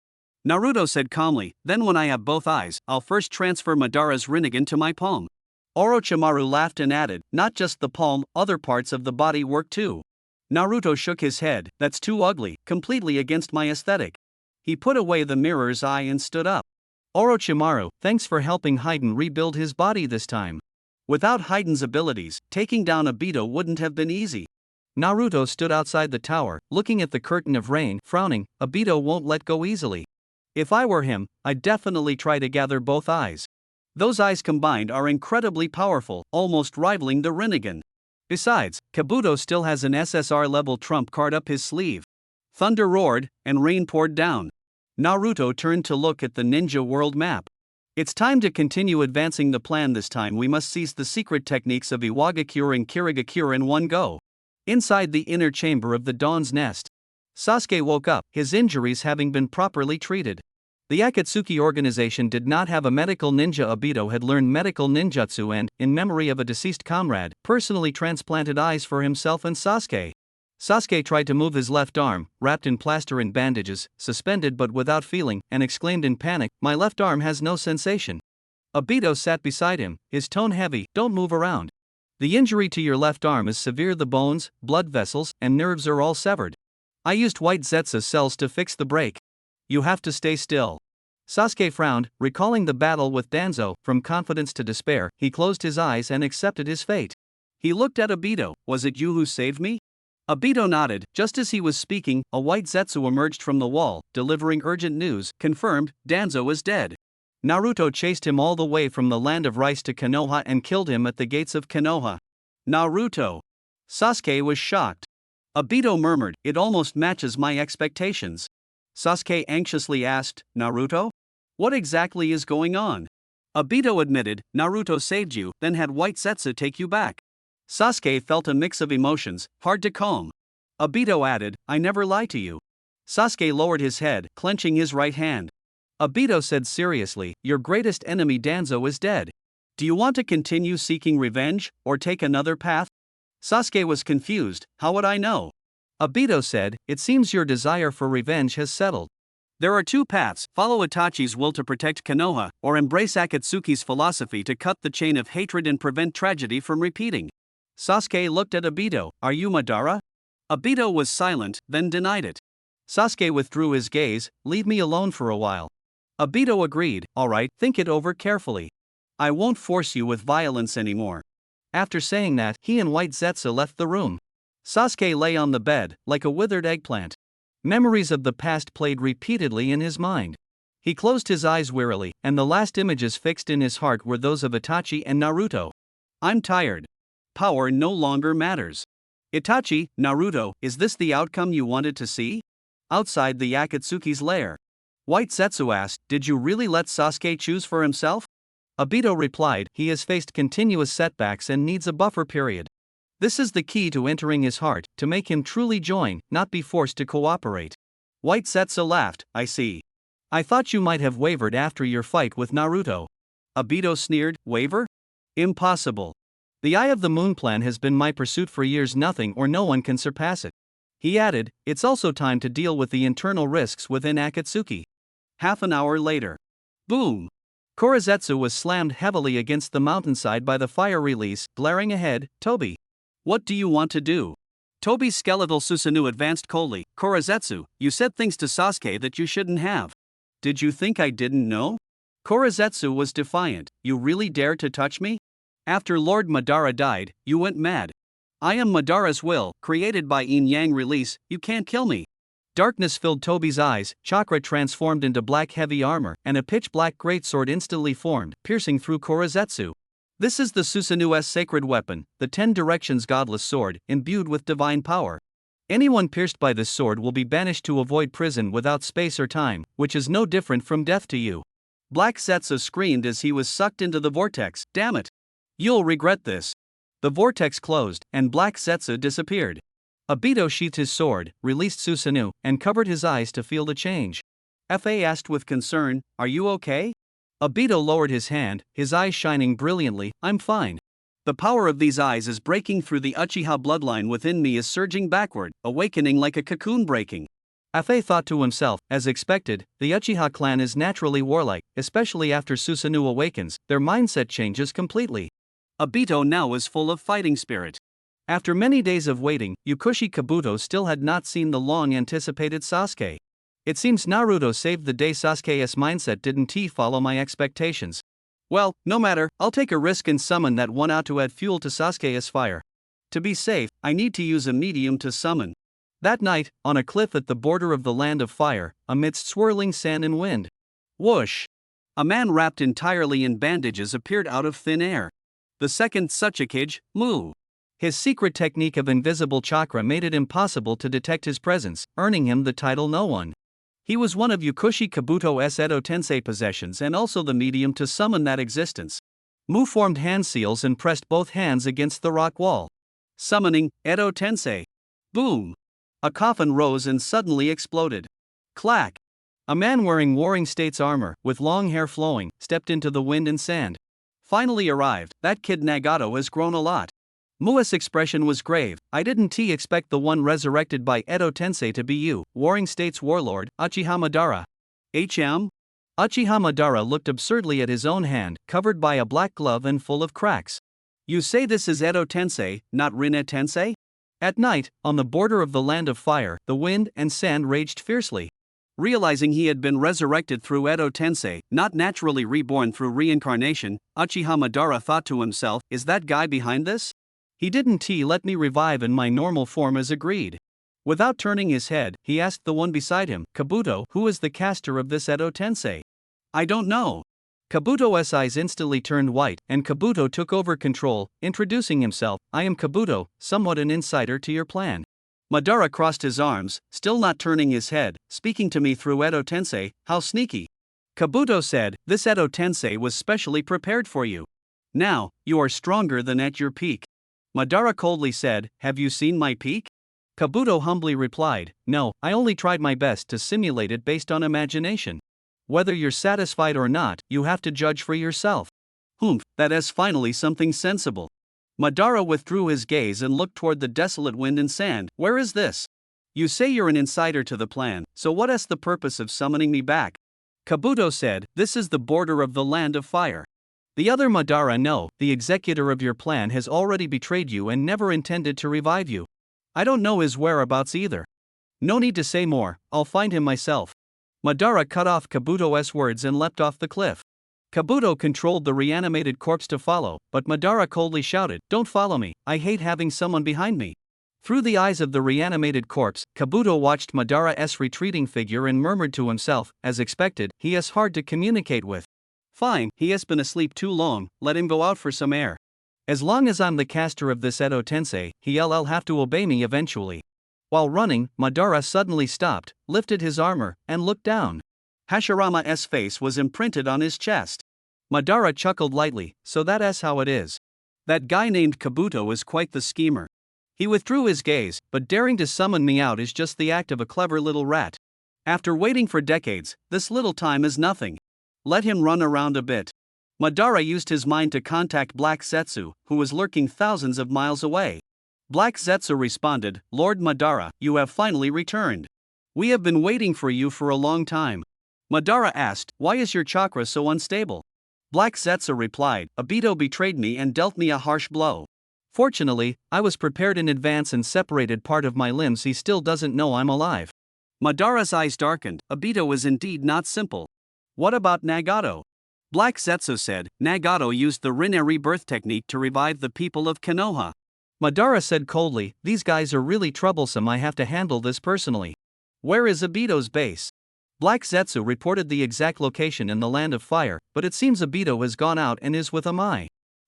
Naruto said calmly, then when I have both eyes, I'll first transfer Madara's Rinnegan to my palm. Orochimaru laughed and added, not just the palm, other parts of the body work too. Naruto shook his head, that's too ugly, completely against my aesthetic. He put away the mirror's eye and stood up. Orochimaru, thanks for helping Haiden rebuild his body this time. Without Haiden's abilities, taking down Obito wouldn't have been easy. Naruto stood outside the tower, looking at the curtain of rain, frowning. Obito won't let go easily. If I were him, I'd definitely try to gather both eyes. Those eyes combined are incredibly powerful, almost rivaling the Rinnegan. Besides, Kabuto still has an SSR-level trump card up his sleeve. Thunder roared, and rain poured down. Naruto turned to look at the ninja world map. It's time to continue advancing the plan. This time we must seize the secret techniques of Iwagakure and Kirigakure in one go. Inside the inner chamber of the Dawn's Nest, Sasuke woke up, his injuries having been properly treated. The Akatsuki organization did not have a medical ninja. Obito had learned medical ninjutsu and, in memory of a deceased comrade, personally transplanted eyes for himself and Sasuke. Sasuke tried to move his left arm, wrapped in plaster and bandages, suspended but without feeling, and exclaimed in panic, my left arm has no sensation. Obito sat beside him, his tone heavy, don't move around. The injury to your left arm is severe. The bones, blood vessels, and nerves are all severed. I used white Zetsu cells to fix the break. You have to stay still. Sasuke frowned, recalling the battle with Danzo. From confidence to despair, he closed his eyes and accepted his fate. He looked at Obito. Was it you who saved me? Obito nodded. Just as he was speaking, a white Zetsu emerged from the wall, delivering urgent news. Confirmed, Danzo is dead. Naruto chased him all the way from the land of rice to Konoha and killed him at the gates of Konoha. Naruto. Sasuke was shocked. Obito murmured, "It almost matches my expectations." Sasuke anxiously asked, "Naruto? What exactly is going on?" Obito admitted, "Naruto saved you, then had White Zetsu take you back." Sasuke felt a mix of emotions, hard to calm. Obito added, "I never lie to you." Sasuke lowered his head, clenching his right hand. Obito said seriously, "Your greatest enemy Danzo is dead. Do you want to continue seeking revenge, or take another path?" Sasuke was confused, "How would I know?" Obito said, "It seems your desire for revenge has settled. There are two paths: follow Itachi's will to protect Konoha, or embrace Akatsuki's philosophy to cut the chain of hatred and prevent tragedy from repeating." Sasuke looked at Obito, "Are you Madara?" Obito was silent, then denied it. Sasuke withdrew his gaze, "Leave me alone for a while." Obito agreed, "Alright, think it over carefully. I won't force you with violence anymore." After saying that, he and White Zetsu left the room. Sasuke lay on the bed, like a withered eggplant. Memories of the past played repeatedly in his mind. He closed his eyes wearily, and the last images fixed in his heart were those of Itachi and Naruto. "I'm tired. Power no longer matters." "Itachi, Naruto, is this the outcome you wanted to see?" Outside the Akatsuki's lair, White Zetsu asked, "Did you really let Sasuke choose for himself?" Obito replied, "He has faced continuous setbacks and needs a buffer period. This is the key to entering his heart, to make him truly join, not be forced to cooperate." White Zetsu laughed, "I see. I thought you might have wavered after your fight with Naruto." Obito sneered, "Waver? Impossible. The Eye of the Moon plan has been my pursuit for years. Nothing or no one can surpass it." He added, "It's also time to deal with the internal risks within Akatsuki." Half an hour later. Boom! Korazetsu was slammed heavily against the mountainside by the fire release, glaring ahead, "Tobi. What do you want to do?" Tobi's skeletal Susanoo advanced coldly, "Korazetsu, you said things to Sasuke that you shouldn't have. Did you think I didn't know?" Korazetsu was defiant, "You really dare to touch me? After Lord Madara died, you went mad. I am Madara's will, created by Yin Yang release, you can't kill me." Darkness filled Tobi's eyes, chakra transformed into black heavy armor, and a pitch-black greatsword instantly formed, piercing through Korazetsu. This is the Susanoo's sacred weapon, the 10 Directions godless sword, imbued with divine power. Anyone pierced by this sword will be banished to avoid prison without space or time, which is no different from death to you. Black Zetsu screamed as he was sucked into the vortex, "Damn it! You'll regret this." The vortex closed, and Black Zetsu disappeared. Obito sheathed his sword, released Susanoo, and covered his eyes to feel the change. Fa asked with concern, "Are you okay?" Obito lowered his hand, his eyes shining brilliantly, "I'm fine. The power of these eyes is breaking through. The Uchiha bloodline within me is surging backward, awakening like a cocoon breaking." Fa thought to himself, as expected, the Uchiha clan is naturally warlike, especially after Susanoo awakens, their mindset changes completely. Obito now is full of fighting spirit. After many days of waiting, Yukushi Kabuto still had not seen the long-anticipated Sasuke. It seems Naruto saved the day. Sasuke's mindset didn't follow my expectations. Well, no matter, I'll take a risk and summon that one out to add fuel to Sasuke's fire. To be safe, I need to use a medium to summon. That night, on a cliff at the border of the Land of Fire, amidst swirling sand and wind. Whoosh! A man wrapped entirely in bandages appeared out of thin air. The second Tsuchikage, Mu. His secret technique of invisible chakra made it impossible to detect his presence, earning him the title No One. He was one of Yukushi Kabuto's Edo Tensei possessions and also the medium to summon that existence. Mu formed hand seals and pressed both hands against the rock wall. Summoning, Edo Tensei. Boom! A coffin rose and suddenly exploded. Clack! A man wearing Warring States armor, with long hair flowing, stepped into the wind and sand. Finally arrived, that kid Nagato has grown a lot. Mua's expression was grave. "I didn't expect the one resurrected by Edo Tensei to be you, Warring States warlord, Uchiha Madara." Uchiha Madara looked absurdly at his own hand, covered by a black glove and full of cracks. "You say this is Edo Tensei, not Rinne Tensei?" At night, on the border of the Land of Fire, the wind and sand raged fiercely. Realizing he had been resurrected through Edo Tensei, not naturally reborn through reincarnation, Uchiha Madara thought to himself, "Is that guy behind this? He didn't let me revive in my normal form as agreed." Without turning his head, he asked the one beside him, "Kabuto, who is the caster of this Edo Tensei?" "I don't know." Kabuto's eyes instantly turned white, and Kabuto took over control, introducing himself. I am Kabuto, somewhat an insider to your plan. Madara crossed his arms, still not turning his head, speaking to me through Edo Tensei. How sneaky. Kabuto said, this Edo Tensei was specially prepared for you. Now, you are stronger than at your peak. Madara coldly said, have you seen my peak? Kabuto humbly replied, no, I only tried my best to simulate it based on imagination. Whether you're satisfied or not, you have to judge for yourself. Humph, that is finally something sensible. Madara withdrew his gaze and looked toward the desolate wind and sand. Where is this? You say you're an insider to the plan, so what is the purpose of summoning me back? Kabuto said, this is the border of the land of fire. The other Madara, no, the executor of your plan has already betrayed you and never intended to revive you. I don't know his whereabouts either. No need to say more, I'll find him myself. Madara cut off Kabuto's words and leapt off the cliff. Kabuto controlled the reanimated corpse to follow, but Madara coldly shouted, don't follow me, I hate having someone behind me. Through the eyes of the reanimated corpse, Kabuto watched Madara's retreating figure and murmured to himself, as expected, he is hard to communicate with. Fine, he has been asleep too long, let him go out for some air. As long as I'm the caster of this Edo Tensei, he'll have to obey me eventually. While running, Madara suddenly stopped, lifted his armor, and looked down. Hashirama's face was imprinted on his chest. Madara chuckled lightly, so that's how it is. That guy named Kabuto is quite the schemer. He withdrew his gaze, but daring to summon me out is just the act of a clever little rat. After waiting for decades, this little time is nothing. Let him run around a bit. Madara used his mind to contact Black Zetsu, who was lurking thousands of miles away. Black Zetsu responded, Lord Madara, you have finally returned. We have been waiting for you for a long time. Madara asked, why is your chakra so unstable? Black Zetsu replied, Obito betrayed me and dealt me a harsh blow. Fortunately, I was prepared in advance and separated part of my limbs. He still doesn't know I'm alive. Madara's eyes darkened. Obito is indeed not simple. What about Nagato? Black Zetsu said, Nagato used the Rinne rebirth technique to revive the people of Konoha. Madara said coldly, these guys are really troublesome, I have to handle this personally. Where is Obito's base? Black Zetsu reported the exact location in the Land of Fire, but it seems Obito has gone out and is with Amai.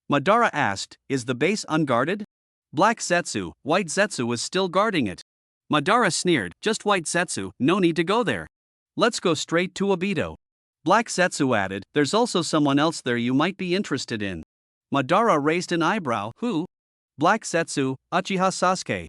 Madara asked, is the base unguarded? Black Zetsu, White Zetsu is still guarding it. Madara sneered, just White Zetsu, no need to go there. Let's go straight to Obito. Black Zetsu added, there's also someone else there you might be interested in. Madara raised an eyebrow, who? Black Zetsu, Uchiha Sasuke.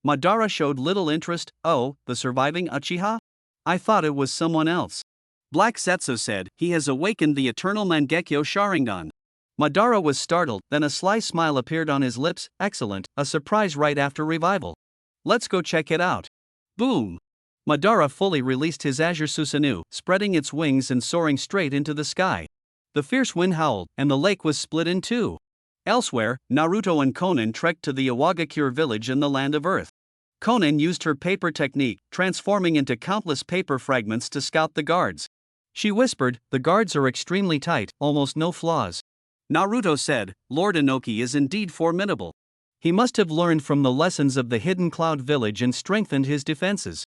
Madara showed little interest, oh, the surviving Uchiha? I thought it was someone else. Black Zetsu said, he has awakened the eternal Mangekyo Sharingan. Madara was startled, then a sly smile appeared on his lips, excellent, a surprise right after revival. Let's go check it out. Boom! Madara fully released his Azure Susanoo, spreading its wings and soaring straight into the sky. The fierce wind howled, and the lake was split in two. Elsewhere, Naruto and Konan trekked to the Iwagakure village in the Land of Earth. Konan used her paper technique, transforming into countless paper fragments to scout the guards. She whispered, the guards are extremely tight, almost no flaws. Naruto said, Lord Inoki is indeed formidable. He must have learned from the lessons of the Hidden Cloud Village and strengthened his defenses.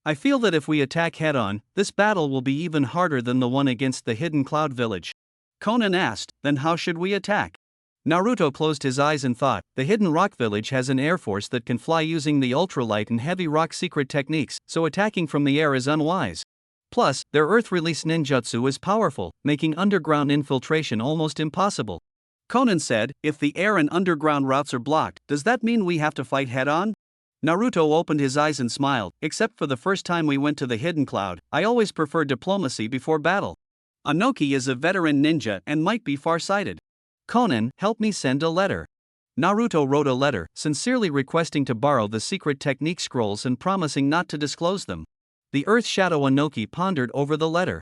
I feel that if we attack head-on, this battle will be even harder than the one against the Hidden Cloud Village. Konan asked, then how should we attack? Naruto closed his eyes and thought, the Hidden Rock Village has an air force that can fly using the ultralight and heavy rock secret techniques, so attacking from the air is unwise. Plus, their earth-release ninjutsu is powerful, making underground infiltration almost impossible. Konan said, if the air and underground routes are blocked, does that mean we have to fight head-on? Naruto opened his eyes and smiled, except for the first time we went to the Hidden Cloud, I always prefer diplomacy before battle. Inoki is a veteran ninja and might be far-sighted. Konan, help me send a letter. Naruto wrote a letter, sincerely requesting to borrow the secret technique scrolls and promising not to disclose them. The Earth Shadow Inoki pondered over the letter.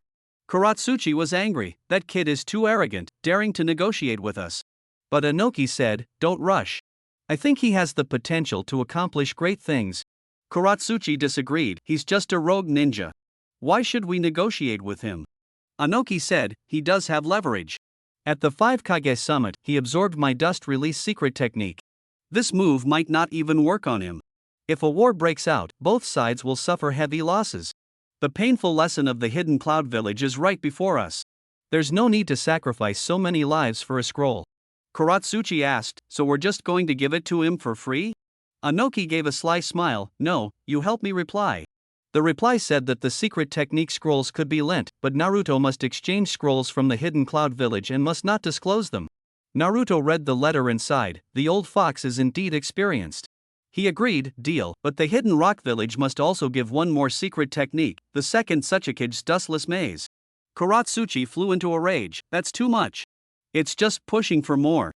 Kuratsuchi was angry, that kid is too arrogant, daring to negotiate with us. But Inoki said, don't rush. I think he has the potential to accomplish great things. Kuratsuchi disagreed, he's just a rogue ninja. Why should we negotiate with him? Inoki said, he does have leverage. At the 5 Kage Summit, he absorbed my dust release secret technique. This move might not even work on him. If a war breaks out, both sides will suffer heavy losses. The painful lesson of the Hidden Cloud Village is right before us. There's no need to sacrifice so many lives for a scroll. Kuratsuchi asked, so we're just going to give it to him for free? Anoki gave a sly smile, no, you help me reply. The reply said that the secret technique scrolls could be lent, but Naruto must exchange scrolls from the hidden cloud village and must not disclose them. Naruto read the letter inside. The old fox is indeed experienced. He agreed, deal, but the hidden rock village must also give one more secret technique, the second Tsuchikige's dustless maze. Kuratsuchi flew into a rage, that's too much. It's just pushing for more.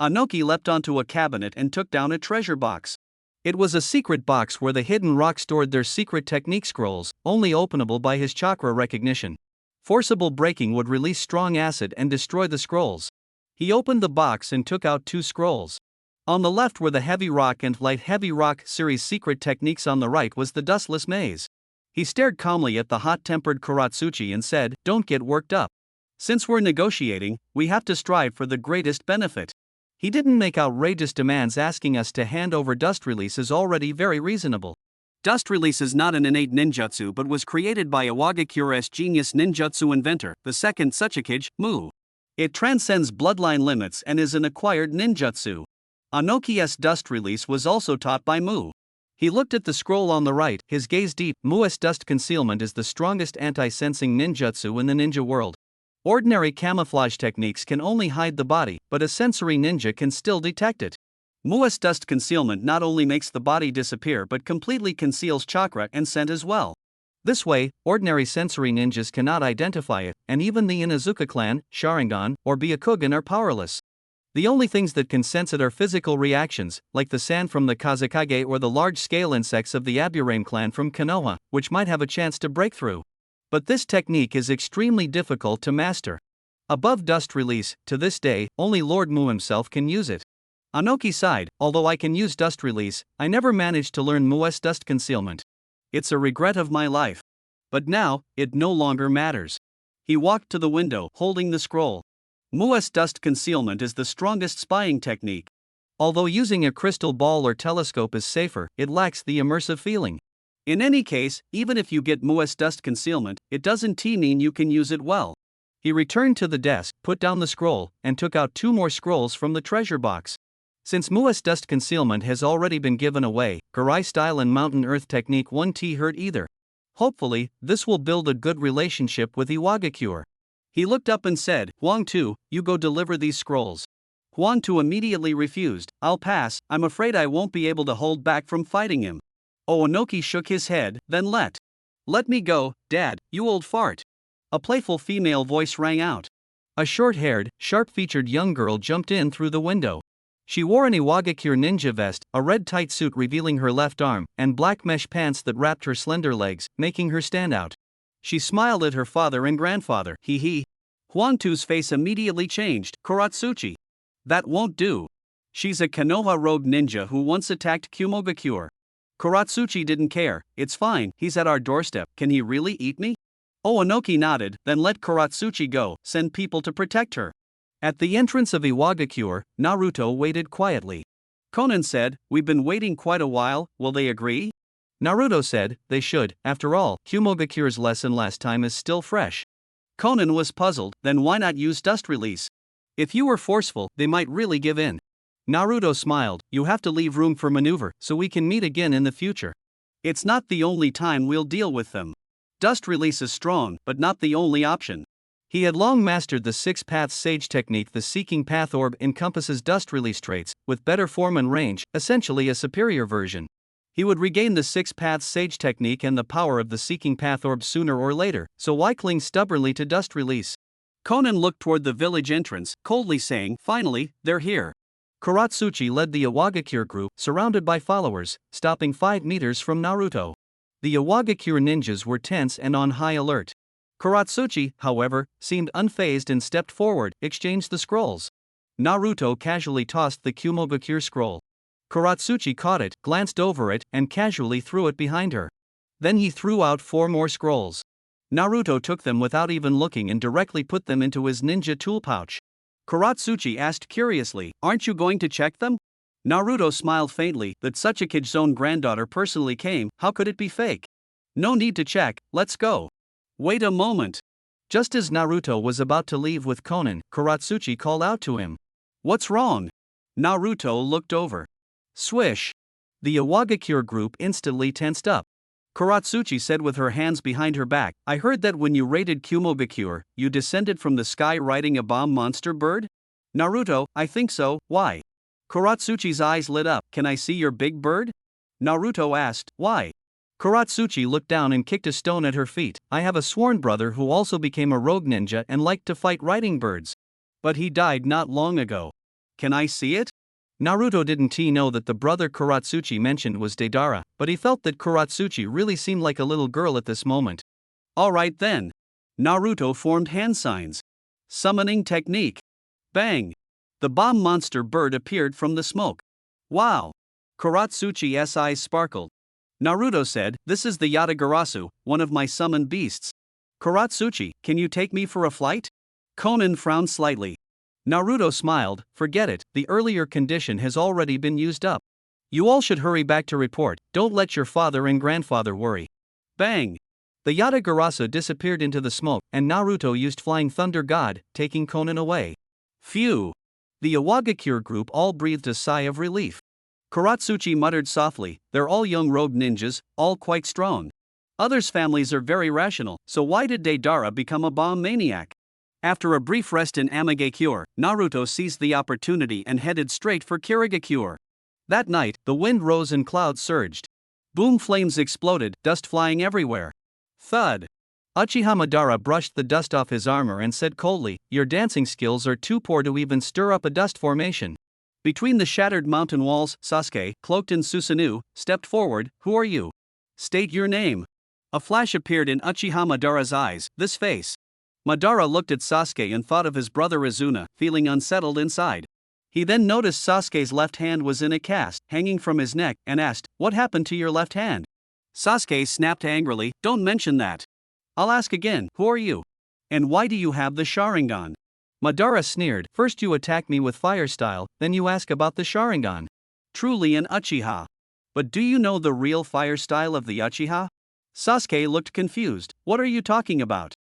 Anoki leapt onto a cabinet and took down a treasure box. It was a secret box where the hidden rock stored their secret technique scrolls, only openable by his chakra recognition. Forcible breaking would release strong acid and destroy the scrolls. He opened the box and took out 2 scrolls. On the left were the heavy rock and light heavy rock series secret techniques, on the right was the dustless maze. He stared calmly at the hot-tempered Kuratsuchi and said, don't get worked up. Since we're negotiating, we have to strive for the greatest benefit. He didn't make outrageous demands. Asking us to hand over dust release is already very reasonable. Dust release is not an innate ninjutsu but was created by Iwagakura's genius ninjutsu inventor, the second Tsuchikage, Mu. It transcends bloodline limits and is an acquired ninjutsu. Anoki's dust release was also taught by Mu. He looked at the scroll on the right, his gaze deep. Mu's dust concealment is the strongest anti-sensing ninjutsu in the ninja world. Ordinary camouflage techniques can only hide the body, but a sensory ninja can still detect it. Mu's dust concealment not only makes the body disappear but completely conceals chakra and scent as well. This way, ordinary sensory ninjas cannot identify it, and even the Inuzuka clan, Sharingan, or Byakugan are powerless. The only things that can sense it are physical reactions, like the sand from the Kazekage or the large-scale insects of the Aburame clan from Konoha, which might have a chance to break through. But this technique is extremely difficult to master. Above dust release, to this day, only Lord Mu himself can use it. Anoki sighed, although I can use dust release, I never managed to learn Mu's dust concealment. It's a regret of my life. But now, it no longer matters. He walked to the window, holding the scroll. Mu's dust concealment is the strongest spying technique. Although using a crystal ball or telescope is safer, it lacks the immersive feeling. In any case, even if you get Mu's dust concealment, it doesn't mean you can use it well. He returned to the desk, put down the scroll, and took out 2 more scrolls from the treasure box. Since Mu's dust concealment has already been given away, Garai style and mountain earth technique won't hurt either. Hopefully, this will build a good relationship with Iwagakure. He looked up and said, Huang Tu, you go deliver these scrolls. Huang Tu immediately refused, I'll pass, I'm afraid I won't be able to hold back from fighting him. Oonoki shook his head, then let me go, Dad, you old fart. A playful female voice rang out. A short-haired, sharp-featured young girl jumped in through the window. She wore an Iwagakure ninja vest, a red tight suit revealing her left arm, and black mesh pants that wrapped her slender legs, making her stand out. She smiled at her father and grandfather, hee. Huang Tu's face immediately changed, Kuratsuchi. That won't do. She's a Konoha rogue ninja who once attacked Kumogakure. Kuratsuchi didn't care, it's fine, he's at our doorstep, can he really eat me? Oonoki nodded, then let Kuratsuchi go, send people to protect her. At the entrance of Iwagakure, Naruto waited quietly. Konan said, we've been waiting quite a while, will they agree? Naruto said, they should, after all, Kumogakure's lesson last time is still fresh. Konan was puzzled, then why not use dust release? If you were forceful, they might really give in. Naruto smiled, you have to leave room for maneuver, so we can meet again in the future. It's not the only time we'll deal with them. Dust release is strong, but not the only option. He had long mastered the 6 paths sage technique. The seeking path orb encompasses dust release traits, with better form and range, essentially a superior version. He would regain the 6 paths sage technique and the power of the seeking path orb sooner or later, so why cling stubbornly to dust release? Konan looked toward the village entrance, coldly saying, finally, they're here. Kuratsuchi led the Iwagakure group, surrounded by followers, stopping 5 meters from Naruto. The Iwagakure ninjas were tense and on high alert. Kuratsuchi, however, seemed unfazed and stepped forward, exchanged the scrolls. Naruto casually tossed the Kumogakure scroll. Kuratsuchi caught it, glanced over it, and casually threw it behind her. Then he threw out 4 more scrolls. Naruto took them without even looking and directly put them into his ninja tool pouch. Kuratsuchi asked curiously, aren't you going to check them? Naruto smiled faintly, that Tsuchikige's own granddaughter personally came, how could it be fake? No need to check, let's go. Wait a moment. Just as Naruto was about to leave with Konan, Kuratsuchi called out to him. What's wrong? Naruto looked over. Swish! The Iwagakure group instantly tensed up. Kuratsuchi said with her hands behind her back, I heard that when you raided Kumogakure, you descended from the sky riding a bomb monster bird? Naruto, I think so, why? Kuratsuchi's eyes lit up, can I see your big bird? Naruto asked, why? Kuratsuchi looked down and kicked a stone at her feet. I have a sworn brother who also became a rogue ninja and liked to fight riding birds. But he died not long ago. Can I see it? Naruto didn't know that the brother Kuratsuchi mentioned was Deidara, but he felt that Kuratsuchi really seemed like a little girl at this moment. Alright then. Naruto formed hand signs. Summoning technique. Bang! The bomb monster bird appeared from the smoke. Wow! Kuratsuchi's eyes sparkled. Naruto said, this is the Yatagarasu, one of my summoned beasts. Kuratsuchi, can you take me for a flight? Konan frowned slightly. Naruto smiled, forget it, the earlier condition has already been used up. You all should hurry back to report, don't let your father and grandfather worry. Bang! The Yatagarasu disappeared into the smoke, and Naruto used Flying Thunder God, taking Konan away. Phew! The Iwagakure group all breathed a sigh of relief. Kuratsuchi muttered softly, they're all young rogue ninjas, all quite strong. Others' families are very rational, so why did Deidara become a bomb maniac? After a brief rest in Amagakure, Naruto seized the opportunity and headed straight for Kirigakure. That night, the wind rose and clouds surged. Boom, flames exploded, dust flying everywhere. Thud! Uchiha Madara brushed the dust off his armor and said coldly, your dancing skills are too poor to even stir up a dust formation. Between the shattered mountain walls, Sasuke, cloaked in Susanoo, stepped forward. Who are you? State your name. A flash appeared in Uchiha Madara's eyes, this face. Madara looked at Sasuke and thought of his brother Izuna, feeling unsettled inside. He then noticed Sasuke's left hand was in a cast, hanging from his neck, and asked, what happened to your left hand? Sasuke snapped angrily, don't mention that. I'll ask again, who are you? And why do you have the Sharingan? Madara sneered, first you attack me with fire style, then you ask about the Sharingan. Truly an Uchiha. But do you know the real fire style of the Uchiha? Sasuke looked confused, what are you talking about?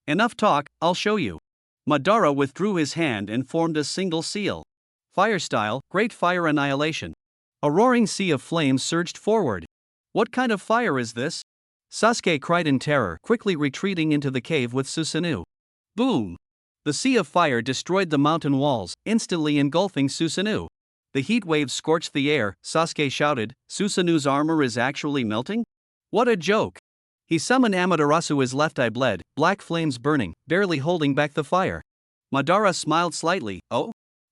Enough talk, I'll show you. Madara withdrew his hand and formed a single seal. Fire style, Great Fire Annihilation. A roaring sea of flames surged forward. What kind of fire is this? Sasuke cried in terror, quickly retreating into the cave with Susanoo. Boom! The sea of fire destroyed the mountain walls, instantly engulfing Susanoo. The heat waves scorched the air, Sasuke shouted, Susanoo's armor is actually melting? What a joke! He summoned Amaterasu, his left eye bled, black flames burning, barely holding back the fire. Madara smiled slightly, oh?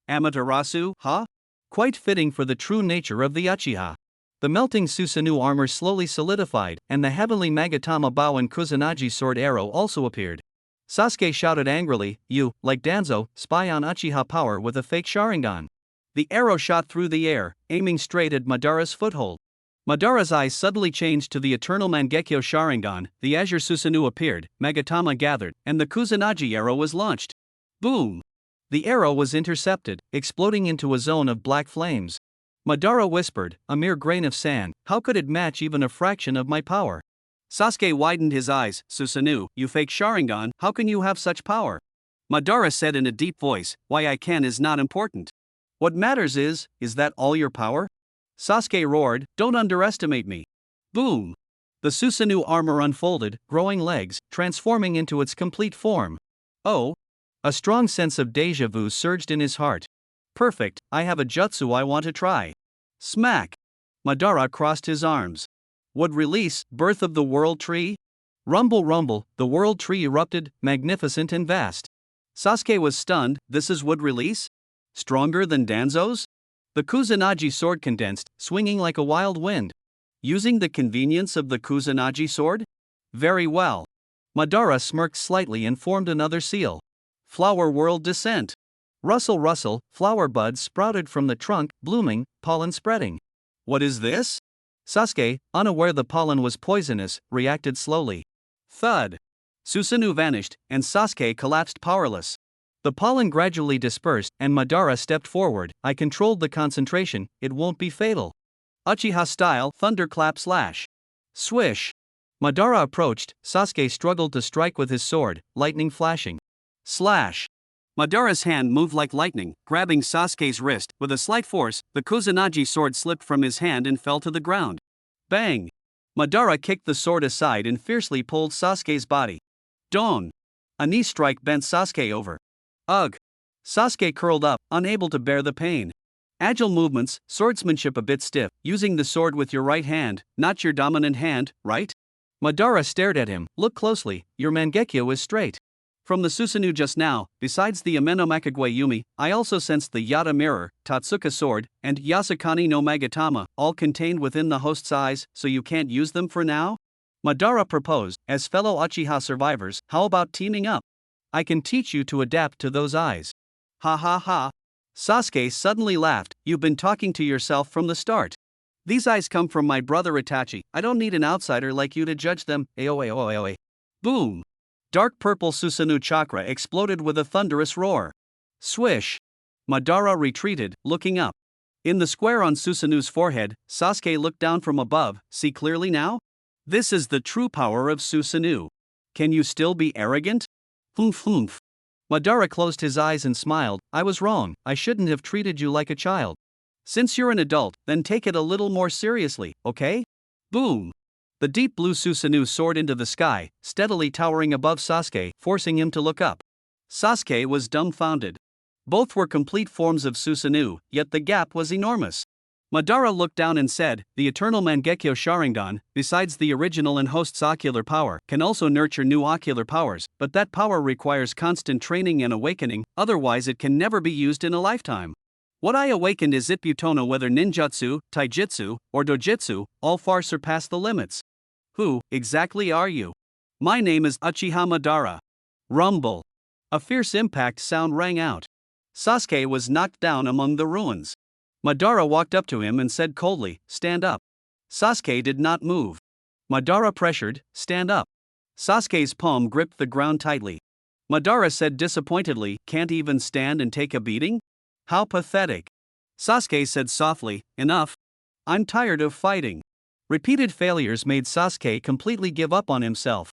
Amaterasu, huh? Quite fitting for the true nature of the Uchiha. The melting Susanoo armor slowly solidified, and the heavenly Magatama bow and Kusanagi sword arrow also appeared. Sasuke shouted angrily, you, like Danzo, spy on Uchiha power with a fake Sharingan. The arrow shot through the air, aiming straight at Madara's foothold. Madara's eyes suddenly changed to the eternal Mangekyo Sharingan, the Azure Susanoo appeared, Magatama gathered, and the Kusanagi arrow was launched. Boom! The arrow was intercepted, exploding into a zone of black flames. Madara whispered, a mere grain of sand, how could it match even a fraction of my power? Sasuke widened his eyes, Susanoo, you fake Sharingan, how can you have such power? Madara said in a deep voice, why I can is not important. What matters is that all your power? Sasuke roared, don't underestimate me. Boom! The Susanoo armor unfolded, growing legs, transforming into its complete form. Oh! A strong sense of déjà vu surged in his heart. Perfect, I have a jutsu I want to try. Smack! Madara crossed his arms. Would release, Birth of the World Tree? Rumble rumble, the world tree erupted, magnificent and vast. Sasuke was stunned, this is wood release? Stronger than Danzo's? The Kusanagi sword condensed, swinging like a wild wind. Using the convenience of the Kusanagi sword? Very well. Madara smirked slightly and formed another seal. Flower World Descent. Rustle rustle, flower buds sprouted from the trunk, blooming, pollen spreading. What is this? Sasuke, unaware the pollen was poisonous, reacted slowly. Thud. Susanoo vanished, and Sasuke collapsed powerless. The pollen gradually dispersed, and Madara stepped forward. I controlled the concentration, it won't be fatal. Uchiha style, thunderclap slash. Swish. Madara approached, Sasuke struggled to strike with his sword, lightning flashing. Slash! Madara's hand moved like lightning, grabbing Sasuke's wrist. With a slight force, the Kusanagi sword slipped from his hand and fell to the ground. Bang! Madara kicked the sword aside and fiercely pulled Sasuke's body. Don! A knee strike bent Sasuke over. Ugh! Sasuke curled up, unable to bear the pain. Agile movements, swordsmanship a bit stiff, using the sword with your right hand, not your dominant hand, right? Madara stared at him. Look closely, your Mangekyo is straight. From the Susanoo just now, besides the Ameno Makagwe Yumi, I also sensed the Yata mirror, Tatsuka sword, and Yasukani no Magatama, all contained within the host's eyes, so you can't use them for now? Madara proposed, as fellow Uchiha survivors, how about teaming up? I can teach you to adapt to those eyes. Ha ha ha. Sasuke suddenly laughed, you've been talking to yourself from the start. These eyes come from my brother Itachi, I don't need an outsider like you to judge them, aoe. Boom! Dark purple Susanoo chakra exploded with a thunderous roar. Swish! Madara retreated, looking up. In the square on Susanoo's forehead, Sasuke looked down from above, see clearly now? This is the true power of Susanoo. Can you still be arrogant? Humph. Madara closed his eyes and smiled, I was wrong, I shouldn't have treated you like a child. Since you're an adult, then take it a little more seriously, okay? Boom! The deep blue Susanoo soared into the sky, steadily towering above Sasuke, forcing him to look up. Sasuke was dumbfounded. Both were complete forms of Susanoo, yet the gap was enormous. Madara looked down and said, the eternal Mangekyo Sharingan, besides the original and host's ocular power, can also nurture new ocular powers, but that power requires constant training and awakening, otherwise it can never be used in a lifetime. What I awakened is Ipputono, whether ninjutsu, taijutsu, or dojutsu, all far surpass the limits. Who, exactly are you? My name is Uchiha Madara. Rumble. A fierce impact sound rang out. Sasuke was knocked down among the ruins. Madara walked up to him and said coldly, stand up. Sasuke did not move. Madara pressured, stand up. Sasuke's palm gripped the ground tightly. Madara said disappointedly, can't even stand and take a beating? How pathetic. Sasuke said softly, enough. I'm tired of fighting. Repeated failures made Sasuke completely give up on himself.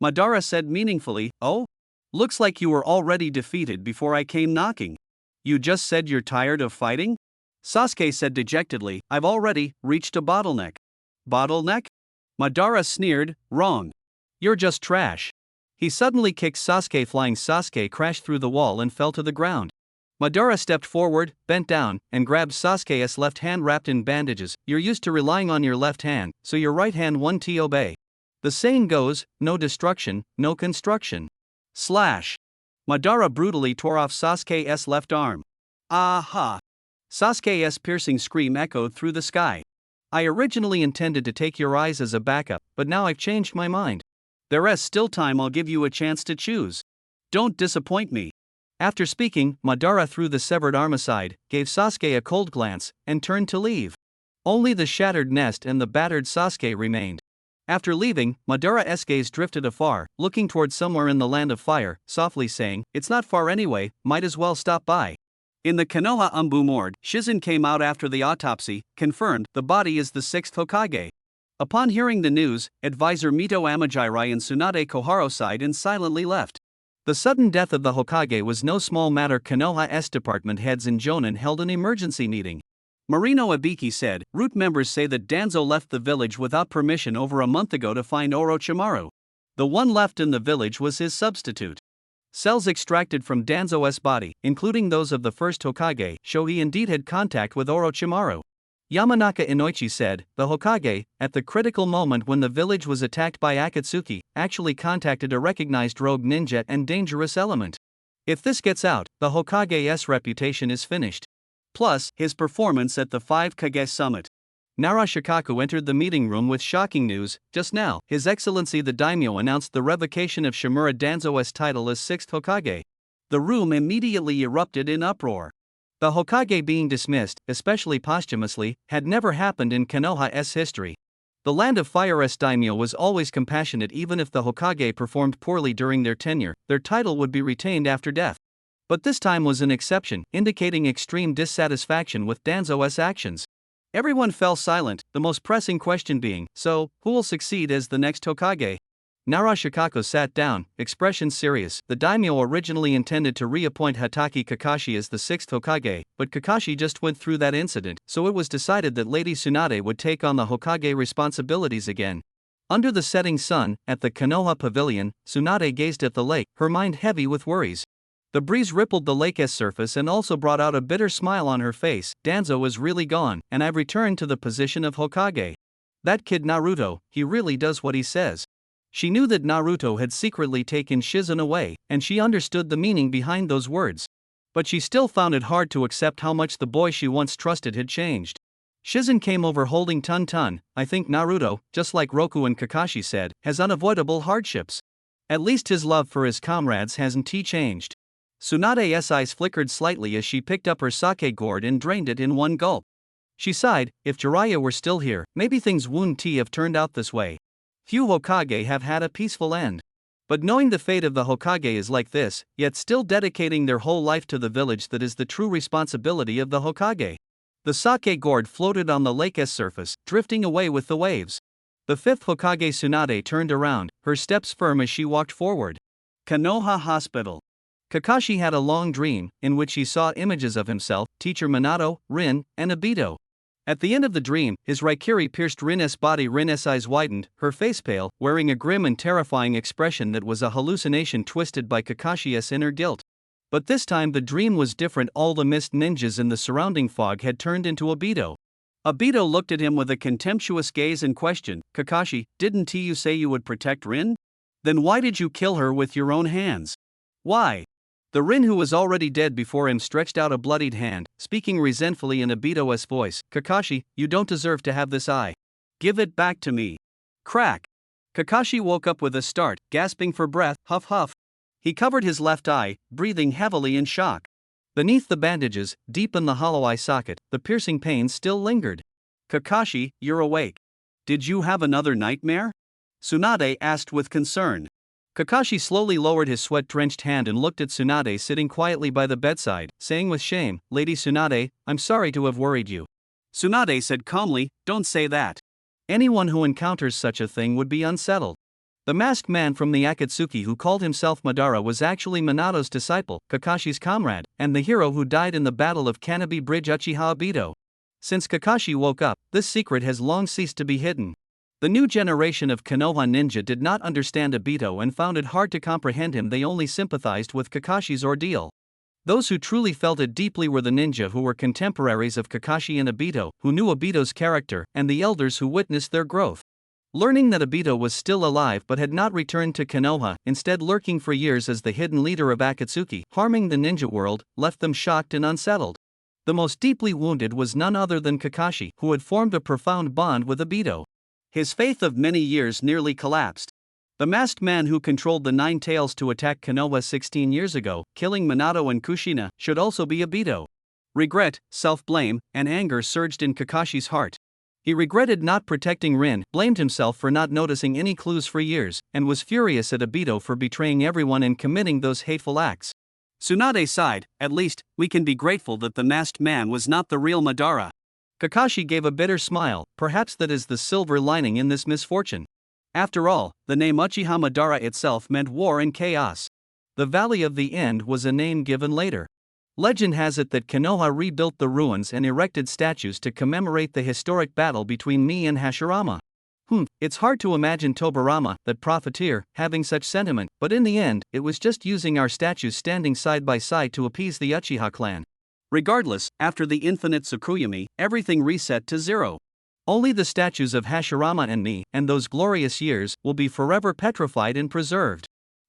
Madara said meaningfully, oh? Looks like you were already defeated before I came knocking. You just said you're tired of fighting? Sasuke said dejectedly, I've already reached a bottleneck. Bottleneck? Madara sneered, wrong. You're just trash. He suddenly kicked Sasuke, flying Sasuke crashed through the wall and fell to the ground. Madara stepped forward, bent down, and grabbed Sasuke's left hand wrapped in bandages. You're used to relying on your left hand, so your right hand won to obey. The saying goes, no destruction, no construction. Slash! Madara brutally tore off Sasuke's left arm. Aha! Sasuke's piercing scream echoed through the sky. I originally intended to take your eyes as a backup, but now I've changed my mind. There's still time, I'll give you a chance to choose. Don't disappoint me. After speaking, Madara threw the severed arm aside, gave Sasuke a cold glance, and turned to leave. Only the shattered nest and the battered Sasuke remained. After leaving, Madara's gaze drifted afar, looking toward somewhere in the land of fire, softly saying, it's not far anyway, might as well stop by. In the Konoha Umbu Mord, Shizen came out after the autopsy, confirmed the body is the 6th Hokage. Upon hearing the news, advisor Mito Amajirai and Tsunade Koharu sighed and silently left. The sudden death of the Hokage was no small matter. Konoha's department heads in Jonin held an emergency meeting. Marino Ibiki said, root members say that Danzo left the village without permission over a month ago to find Orochimaru. The one left in the village was his substitute. Cells extracted from Danzo's body, including those of the first Hokage, show he indeed had contact with Orochimaru. Yamanaka Inoichi said, the Hokage, at the critical moment when the village was attacked by Akatsuki, actually contacted a recognized rogue ninja and dangerous element. If this gets out, the Hokage's reputation is finished. Plus, his performance at the 5 Kage Summit. Nara Shikaku entered the meeting room with shocking news. Just now, His Excellency the Daimyo announced the revocation of Shimura Danzo's title as 6th Hokage. The room immediately erupted in uproar. The Hokage being dismissed, especially posthumously, had never happened in Konoha's history. The Land of Fire's daimyo was always compassionate. Even if the Hokage performed poorly during their tenure, their title would be retained after death. But this time was an exception, indicating extreme dissatisfaction with Danzo's actions. Everyone fell silent, the most pressing question being, so, who will succeed as the next Hokage? Narashikako sat down, expression serious. The daimyo originally intended to reappoint Hatake Kakashi as the sixth Hokage, but Kakashi just went through that incident, so it was decided that Lady Tsunade would take on the Hokage responsibilities again. Under the setting sun, at the Konoha Pavilion, Tsunade gazed at the lake, her mind heavy with worries. The breeze rippled the lake's surface and also brought out a bitter smile on her face. Danzo is really gone, and I've returned to the position of Hokage. That kid Naruto, he really does what he says. She knew that Naruto had secretly taken Shizen away, and she understood the meaning behind those words. But she still found it hard to accept how much the boy she once trusted had changed. Shizen came over holding Tun. I think Naruto, just like Roku and Kakashi said, has unavoidable hardships. At least his love for his comrades hasn't changed. Tsunade's eyes flickered slightly as she picked up her sake gourd and drained it in one gulp. She sighed, if Jiraiya were still here, maybe things wouldn't have turned out this way. Few Hokage have had a peaceful end. But knowing the fate of the Hokage is like this, yet still dedicating their whole life to the village, that is the true responsibility of the Hokage. The sake gourd floated on the lake's surface, drifting away with the waves. The fifth Hokage Tsunade turned around, her steps firm as she walked forward. Konoha Hospital. Kakashi had a long dream, in which he saw images of himself, teacher Minato, Rin, and Obito. At the end of the dream, his Raikiri pierced Rin's body. Rin's eyes widened, her face pale, wearing a grim and terrifying expression that was a hallucination twisted by Kakashi's inner guilt. But this time the dream was different. All the mist ninjas in the surrounding fog had turned into Obito. Obito looked at him with a contemptuous gaze and questioned, Kakashi, didn't you say you would protect Rin? Then why did you kill her with your own hands? Why? The Rin who was already dead before him stretched out a bloodied hand, speaking resentfully in Obito's voice, Kakashi, you don't deserve to have this eye. Give it back to me. Crack! Kakashi woke up with a start, gasping for breath, huff huff. He covered his left eye, breathing heavily in shock. Beneath the bandages, deep in the hollow eye socket, the piercing pain still lingered. Kakashi, you're awake. Did you have another nightmare? Tsunade asked with concern. Kakashi slowly lowered his sweat-drenched hand and looked at Tsunade sitting quietly by the bedside, saying with shame, Lady Tsunade, I'm sorry to have worried you. Tsunade said calmly, don't say that. Anyone who encounters such a thing would be unsettled. The masked man from the Akatsuki who called himself Madara was actually Minato's disciple, Kakashi's comrade, and the hero who died in the Battle of Kanobi Bridge, Uchiha Obito. Since Kakashi woke up, this secret has long ceased to be hidden. The new generation of Konoha ninja did not understand Obito and found it hard to comprehend him. They only sympathized with Kakashi's ordeal. Those who truly felt it deeply were the ninja who were contemporaries of Kakashi and Obito, who knew Obito's character, and the elders who witnessed their growth. Learning that Obito was still alive but had not returned to Konoha, instead lurking for years as the hidden leader of Akatsuki, harming the ninja world, left them shocked and unsettled. The most deeply wounded was none other than Kakashi, who had formed a profound bond with Obito. His faith of many years nearly collapsed. The masked man who controlled the Nine Tails to attack Konoha 16 years ago, killing Minato and Kushina, should also be Obito. Regret, self-blame, and anger surged in Kakashi's heart. He regretted not protecting Rin, blamed himself for not noticing any clues for years, and was furious at Obito for betraying everyone and committing those hateful acts. Tsunade sighed, at least, we can be grateful that the masked man was not the real Madara. Kakashi gave a bitter smile, perhaps that is the silver lining in this misfortune. After all, the name Uchiha Madara itself meant war and chaos. The Valley of the End was a name given later. Legend has it that Konoha rebuilt the ruins and erected statues to commemorate the historic battle between Mii and Hashirama. It's hard to imagine Tobirama, that profiteer, having such sentiment, but in the end, it was just using our statues standing side by side to appease the Uchiha clan. Regardless, after the infinite Tsukuyomi, everything reset to zero. Only the statues of Hashirama and Mii, and those glorious years, will be forever petrified and preserved.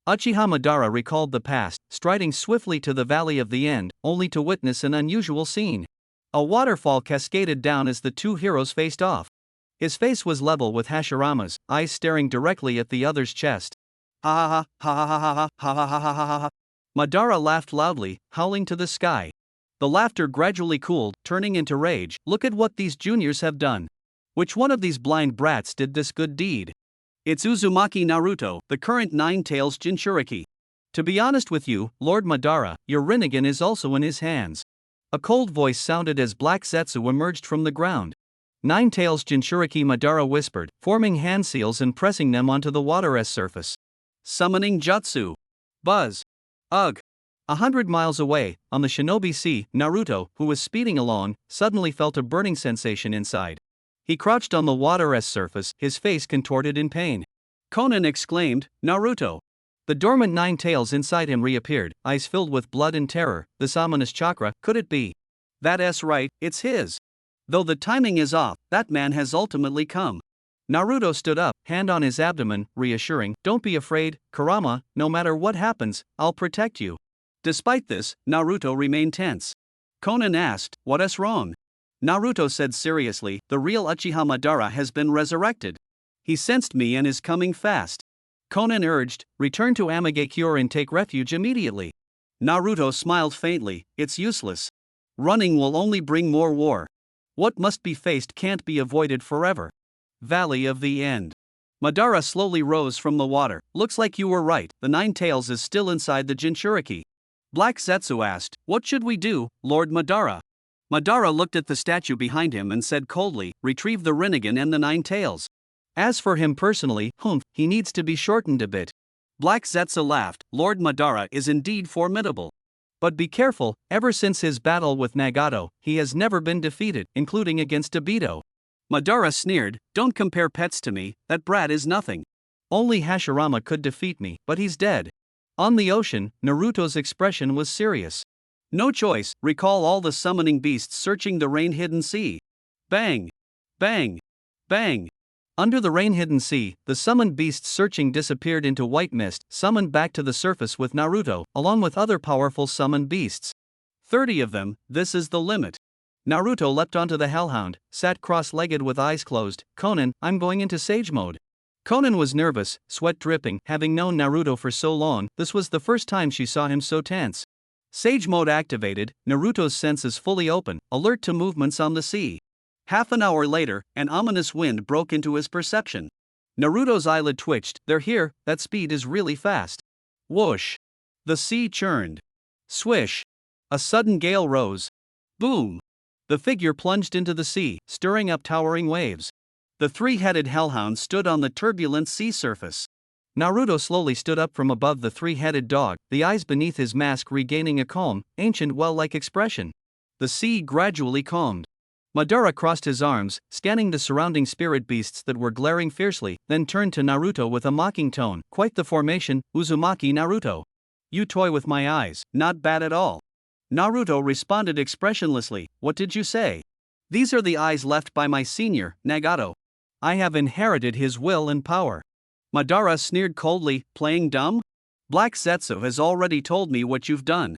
Uchiha Madara recalled the past, striding swiftly to the Valley of the End, only to witness an unusual scene. A waterfall cascaded down as the two heroes faced off. His face was level with Hashirama's, eyes staring directly at the other's chest. Ha ha ha ha ha ha ha ha ha ha ha ha. Madara laughed loudly, howling to the sky. The laughter gradually cooled, turning into rage. Look at what these juniors have done. Which one of these blind brats did this good deed? It's Uzumaki Naruto, the current Nine Tails Jinchuriki. To be honest with you, Lord Madara, your Rinnegan is also in his hands. A cold voice sounded as Black Zetsu emerged from the ground. Nine Tails Jinchuriki Madara whispered, forming hand seals and pressing them onto the water's surface. Summoning Jutsu. Buzz. Ugh. 100 miles away, on the Shinobi Sea, Naruto, who was speeding along, suddenly felt a burning sensation inside. He crouched on the water's surface, his face contorted in pain. Conan exclaimed, Naruto. The dormant nine tails inside him reappeared, eyes filled with blood and terror. This ominous chakra, could it be? That's right, it's his. Though the timing is off, that man has ultimately come. Naruto stood up, hand on his abdomen, reassuring, don't be afraid, Kurama, no matter what happens, I'll protect you. Despite this, Naruto remained tense. Conan asked, what's wrong? Naruto said seriously, the real Uchiha Madara has been resurrected. He sensed me and is coming fast. Conan urged, return to Amagakure and take refuge immediately. Naruto smiled faintly, it's useless. Running will only bring more war. What must be faced can't be avoided forever. Valley of the End. Madara slowly rose from the water. Looks like you were right, the Nine Tails is still inside the Jinchuriki. Black Zetsu asked, what should we do, Lord Madara? Madara looked at the statue behind him and said coldly, retrieve the Rinnegan and the Nine Tails. As for him personally, he needs to be shortened a bit. Black Zetsu laughed, Lord Madara is indeed formidable. But be careful, ever since his battle with Nagato, he has never been defeated, including against Obito. Madara sneered, don't compare pets to me, that brat is nothing. Only Hashirama could defeat me, but he's dead. On the ocean, Naruto's expression was serious. No choice, recall all the summoning beasts searching the rain-hidden sea. Bang! Bang! Bang! Under the rain-hidden sea, the summoned beasts searching disappeared into white mist, summoned back to the surface with Naruto, along with other powerful summoned beasts. 30 of them, this is the limit. Naruto leapt onto the hellhound, sat cross-legged with eyes closed. Conan, I'm going into sage mode. Conan was nervous, sweat dripping, having known Naruto for so long, this was the first time she saw him so tense. Sage mode activated, Naruto's senses fully open, alert to movements on the sea. Half an hour later, an ominous wind broke into his perception. Naruto's eyelid twitched, they're here, that speed is really fast. Whoosh! The sea churned. Swish! A sudden gale rose. Boom! The figure plunged into the sea, stirring up towering waves. The three-headed hellhound stood on the turbulent sea surface. Naruto slowly stood up from above the three-headed dog, the eyes beneath his mask regaining a calm, ancient well-like expression. The sea gradually calmed. Madara crossed his arms, scanning the surrounding spirit beasts that were glaring fiercely, then turned to Naruto with a mocking tone, quite the formation, Uzumaki Naruto. You toy with my eyes, not bad at all. Naruto responded expressionlessly, what did you say? These are the eyes left by my senior, Nagato. I have inherited his will and power. Madara sneered coldly, playing dumb? Black Zetsu has already told me what you've done.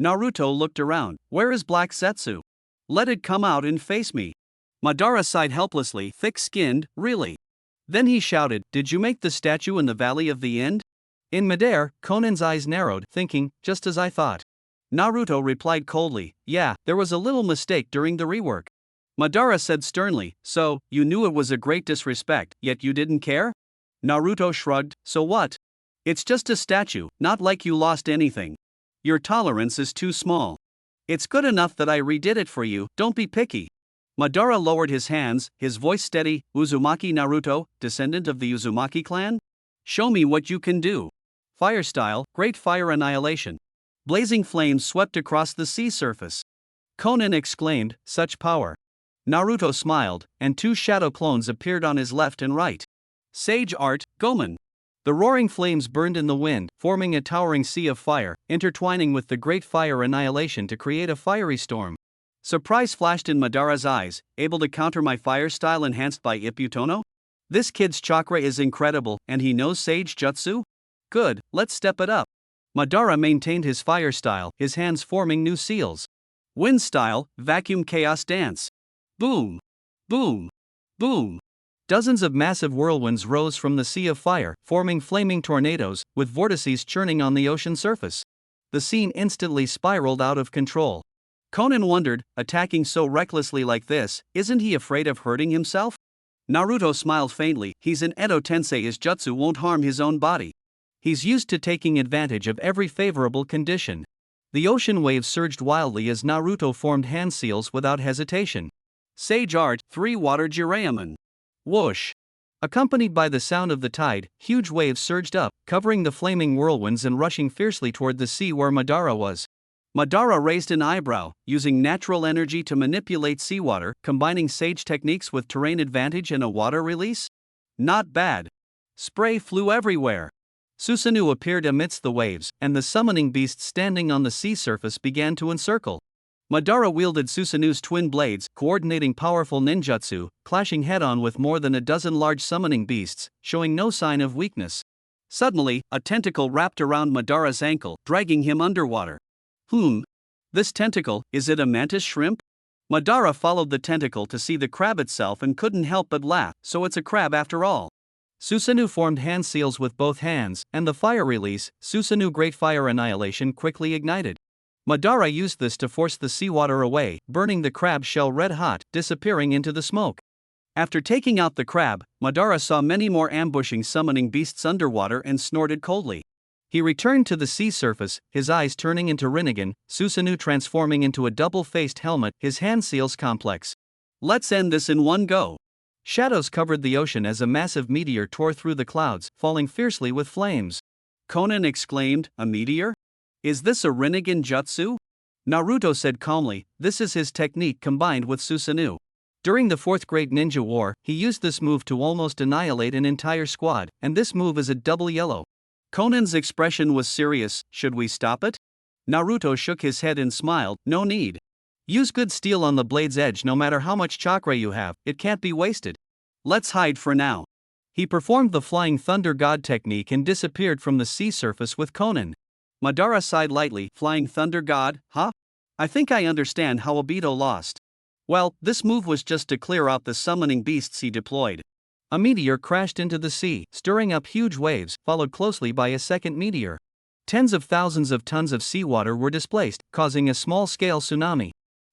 Naruto looked around, where is Black Zetsu? Let it come out and face me. Madara sighed helplessly, thick-skinned, really. Then he shouted, did you make the statue in the Valley of the End? In midair, Conan's eyes narrowed, thinking, just as I thought. Naruto replied coldly, yeah, there was a little mistake during the rework. Madara said sternly, so, you knew it was a great disrespect, yet you didn't care? Naruto shrugged, so what? It's just a statue, not like you lost anything. Your tolerance is too small. It's good enough that I redid it for you, don't be picky. Madara lowered his hands, his voice steady, Uzumaki Naruto, descendant of the Uzumaki clan? Show me what you can do. Fire style, great fire annihilation. Blazing flames swept across the sea surface. Conan exclaimed, such power. Naruto smiled, and two shadow clones appeared on his left and right. Sage art, Gomen. The roaring flames burned in the wind, forming a towering sea of fire, intertwining with the great fire annihilation to create a fiery storm. Surprise flashed in Madara's eyes, able to counter my fire style enhanced by Ipputono? This kid's chakra is incredible, and he knows Sage Jutsu? Good, let's step it up. Madara maintained his fire style, his hands forming new seals. Wind style, vacuum chaos dance. Boom! Boom! Boom! Dozens of massive whirlwinds rose from the sea of fire, forming flaming tornadoes, with vortices churning on the ocean surface. The scene instantly spiraled out of control. Conan wondered, attacking so recklessly like this, isn't he afraid of hurting himself? Naruto smiled faintly, he's an Edo Tensei, his jutsu won't harm his own body. He's used to taking advantage of every favorable condition. The ocean waves surged wildly as Naruto formed hand seals without hesitation. Sage Art 3 Water Jiraemon. Whoosh! Accompanied by the sound of the tide, huge waves surged up, covering the flaming whirlwinds and rushing fiercely toward the sea where Madara was. Madara raised an eyebrow, using natural energy to manipulate seawater, combining sage techniques with terrain advantage and a water release? Not bad. Spray flew everywhere. Susanoo appeared amidst the waves, and the summoning beasts standing on the sea surface began to encircle. Madara wielded Susanoo's twin blades, coordinating powerful ninjutsu, clashing head-on with more than a dozen large summoning beasts, showing no sign of weakness. Suddenly, a tentacle wrapped around Madara's ankle, dragging him underwater. This tentacle, is it a mantis shrimp? Madara followed the tentacle to see the crab itself and couldn't help but laugh, so it's a crab after all. Susanoo formed hand seals with both hands, and the fire release, Susanoo Great Fire Annihilation, quickly ignited. Madara used this to force the seawater away, burning the crab shell red hot, disappearing into the smoke. After taking out the crab, Madara saw many more ambushing summoning beasts underwater and snorted coldly. He returned to the sea surface, his eyes turning into Rinnegan, Susanoo transforming into a double-faced helmet, his hand seals complex. Let's end this in one go. Shadows covered the ocean as a massive meteor tore through the clouds, falling fiercely with flames. Conan exclaimed, "A meteor? Is this a Rinnegan jutsu?" Naruto said calmly, "This is his technique combined with Susanoo. During the Fourth Great Ninja War, he used this move to almost annihilate an entire squad, and this move is a double yellow." Conan's expression was serious. "Should we stop it?" Naruto shook his head and smiled, "No need. Use good steel on the blade's edge. No matter how much chakra you have, it can't be wasted. Let's hide for now." He performed the Flying Thunder God technique and disappeared from the sea surface with Conan. Madara sighed lightly. "Flying Thunder God, huh? I think I understand how Obito lost. Well, this move was just to clear out the summoning beasts he deployed." A meteor crashed into the sea, stirring up huge waves, followed closely by a second meteor. Tens of thousands of tons of seawater were displaced, causing a small-scale tsunami.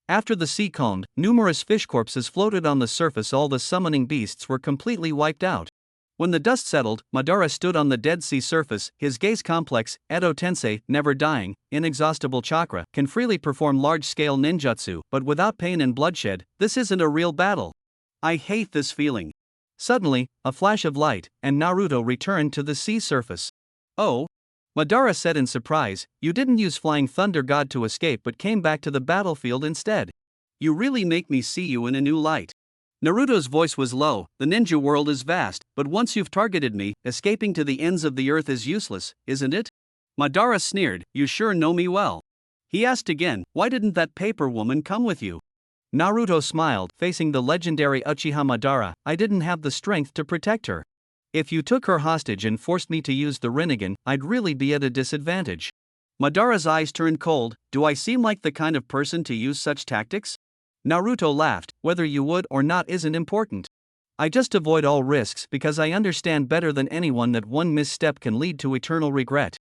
After the sea calmed, numerous fish corpses floated on the surface. All the summoning beasts were completely wiped out. When the dust settled, Madara stood on the Dead Sea surface, his gaze complex, Edo Tensei, never dying, inexhaustible chakra, can freely perform large-scale ninjutsu, but without pain and bloodshed. This isn't a real battle. I hate this feeling. Suddenly, a flash of light, and Naruto returned to the sea surface. "Oh?" Madara said in surprise, "You didn't use Flying Thunder God to escape but came back to the battlefield instead. You really make me see you in a new light." Naruto's voice was low. "The ninja world is vast, but once you've targeted me, escaping to the ends of the earth is useless, isn't it?" Madara sneered, "You sure know me well." He asked again, "Why didn't that paper woman come with you?" Naruto smiled, facing the legendary Uchiha Madara. "I didn't have the strength to protect her. If you took her hostage and forced me to use the Rinnegan, I'd really be at a disadvantage." Madara's eyes turned cold. "Do I seem like the kind of person to use such tactics?" Naruto laughed. "Whether you would or not isn't important. I just avoid all risks because I understand better than anyone that one misstep can lead to eternal regret."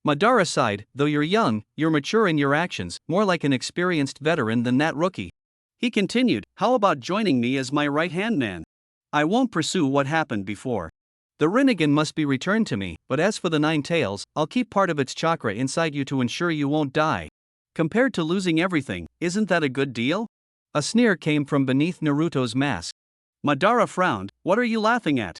Madara sighed. "Though you're young, you're mature in your actions, more like an experienced veteran than that rookie." He continued, "How about joining me as my right-hand man? I won't pursue what happened before. The Rinnegan must be returned to me, but as for the 9 tails, I'll keep part of its chakra inside you to ensure you won't die." Compared to losing everything, isn't that a good deal? A sneer came from beneath Naruto's mask. Madara frowned. "What are you laughing at?"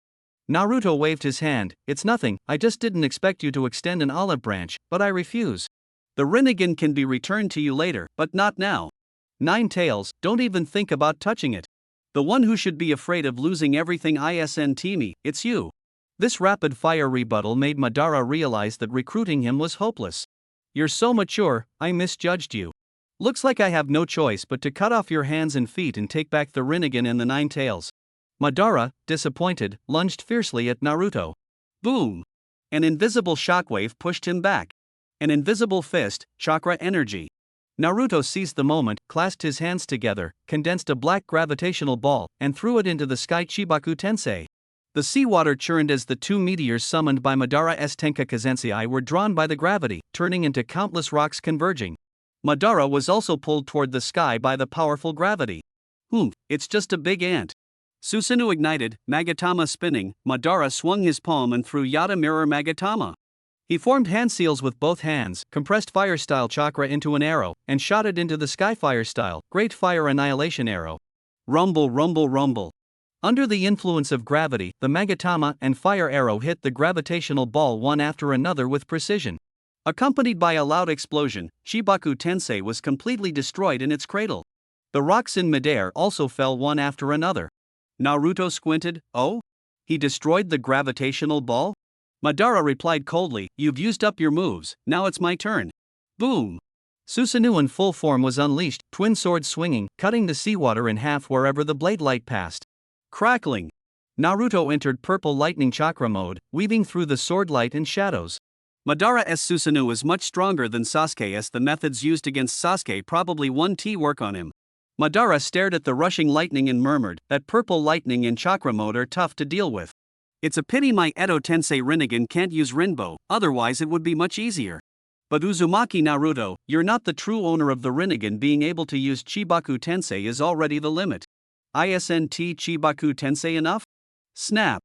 Naruto waved his hand. "It's nothing, I just didn't expect you to extend an olive branch, but I refuse. The Rinnegan can be returned to you later, but not now. 9 tails, don't even think about touching it. The one who should be afraid of losing everything isn't me, it's you." This rapid-fire rebuttal made Madara realize that recruiting him was hopeless. "You're so mature, I misjudged you. Looks like I have no choice but to cut off your hands and feet and take back the Rinnegan and the 9 tails." Madara, disappointed, lunged fiercely at Naruto. Boom! An invisible shockwave pushed him back. An invisible fist, chakra energy. Naruto seized the moment, clasped his hands together, condensed a black gravitational ball, and threw it into the sky. Chibaku Tensei. The seawater churned as the 2 meteors summoned by Madara's Tenka Kazensei were drawn by the gravity, turning into countless rocks converging. Madara was also pulled toward the sky by the powerful gravity. It's just a big ant." Susanoo ignited, Magatama spinning. Madara swung his palm and threw Yata Mirror Magatama. He formed hand seals with both hands, compressed fire-style chakra into an arrow, and shot it into the sky. Fire-style, Great Fire Annihilation arrow. Rumble, rumble, rumble. Under the influence of gravity, the Magatama and fire arrow hit the gravitational ball one after another with precision. Accompanied by a loud explosion, Chibaku Tensei was completely destroyed in its cradle. The rocks in midair also fell one after another. Naruto squinted. Oh? He destroyed the gravitational ball? Madara replied coldly, "You've used up your moves, now it's my turn." Boom! Susanoo in full form was unleashed, twin swords swinging, cutting the seawater in half wherever the blade light passed. Crackling! Naruto entered purple lightning chakra mode, weaving through the sword light and shadows. Madara's Susanoo is much stronger than Sasuke's. The methods used against Sasuke probably won't work on him. Madara stared at the rushing lightning and murmured, "That purple lightning and chakra mode are tough to deal with. It's a pity my Edo Tensei Rinnegan can't use Rinbo, otherwise it would be much easier." But Uzumaki Naruto, you're not the true owner of the Rinnegan. Being able to use Chibaku Tensei is already the limit. Isn't Chibaku Tensei enough? Snap!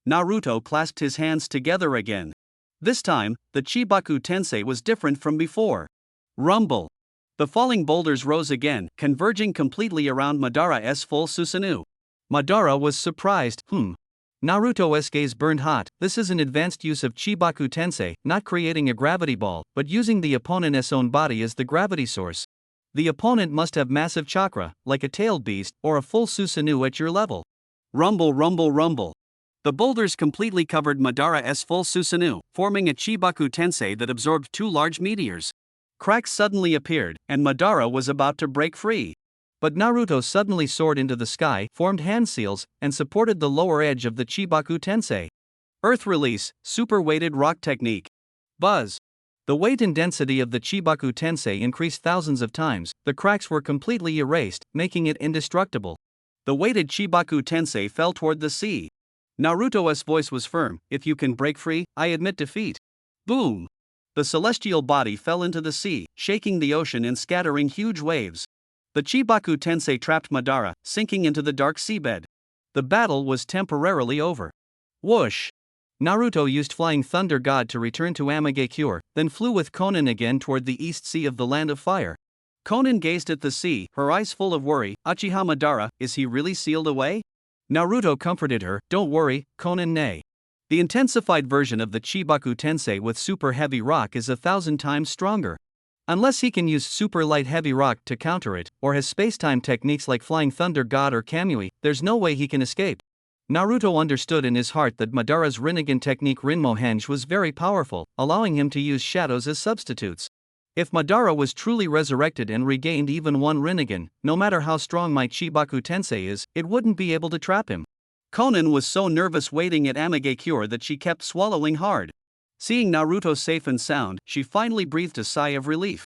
Naruto clasped his hands together again. This time, the Chibaku Tensei was different from before. Rumble! The falling boulders rose again, converging completely around Madara's full Susanoo. Madara was surprised. Naruto's gaze burned hot. This is an advanced use of Chibaku Tensei, not creating a gravity ball, but using the opponent's own body as the gravity source. The opponent must have massive chakra, like a tailed beast, or a full Susanoo at your level. Rumble, rumble, rumble. The boulders completely covered Madara's full Susanoo, forming a Chibaku Tensei that absorbed two large meteors. Cracks suddenly appeared, and Madara was about to break free. But Naruto suddenly soared into the sky, formed hand seals, and supported the lower edge of the Chibaku Tensei. Earth release, super weighted rock technique. Buzz! The weight and density of the Chibaku Tensei increased thousands of times. The cracks were completely erased, making it indestructible. The weighted Chibaku Tensei fell toward the sea. Naruto's voice was firm, "If you can break free, I admit defeat." Boom! The celestial body fell into the sea, shaking the ocean and scattering huge waves. The Chibaku Tensei trapped Madara, sinking into the dark seabed. The battle was temporarily over. Whoosh! Naruto used Flying Thunder God to return to Amagakure, then flew with Konan again toward the east sea of the Land of Fire. Konan gazed at the sea, her eyes full of worry. "Uchiha Madara, is he really sealed away?" Naruto comforted her, "Don't worry, Konan nay. The intensified version of the Chibaku Tensei with super heavy rock is 1,000 times stronger. Unless he can use super light heavy rock to counter it, or has spacetime techniques like Flying Thunder God or Kamui, there's no way he can escape." Naruto understood in his heart that Madara's Rinnegan technique Rinmohenge was very powerful, allowing him to use shadows as substitutes. If Madara was truly resurrected and regained even one Rinnegan, no matter how strong my Chibaku Tensei is, it wouldn't be able to trap him. Konan was so nervous waiting at Amagakure that she kept swallowing hard. Seeing Naruto safe and sound, she finally breathed a sigh of relief.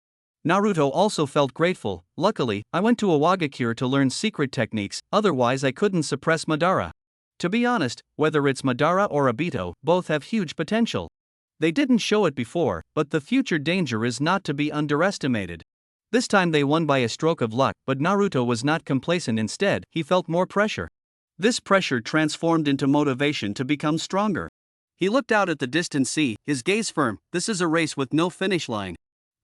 Naruto also felt grateful. "Luckily, I went to Awagakure to learn secret techniques, otherwise I couldn't suppress Madara." To be honest, whether it's Madara or Obito, both have huge potential. They didn't show it before, but the future danger is not to be underestimated. This time they won by a stroke of luck, but Naruto was not complacent. Instead, he felt more pressure. This pressure transformed into motivation to become stronger. He looked out at the distant sea, his gaze firm. "This is a race with no finish line.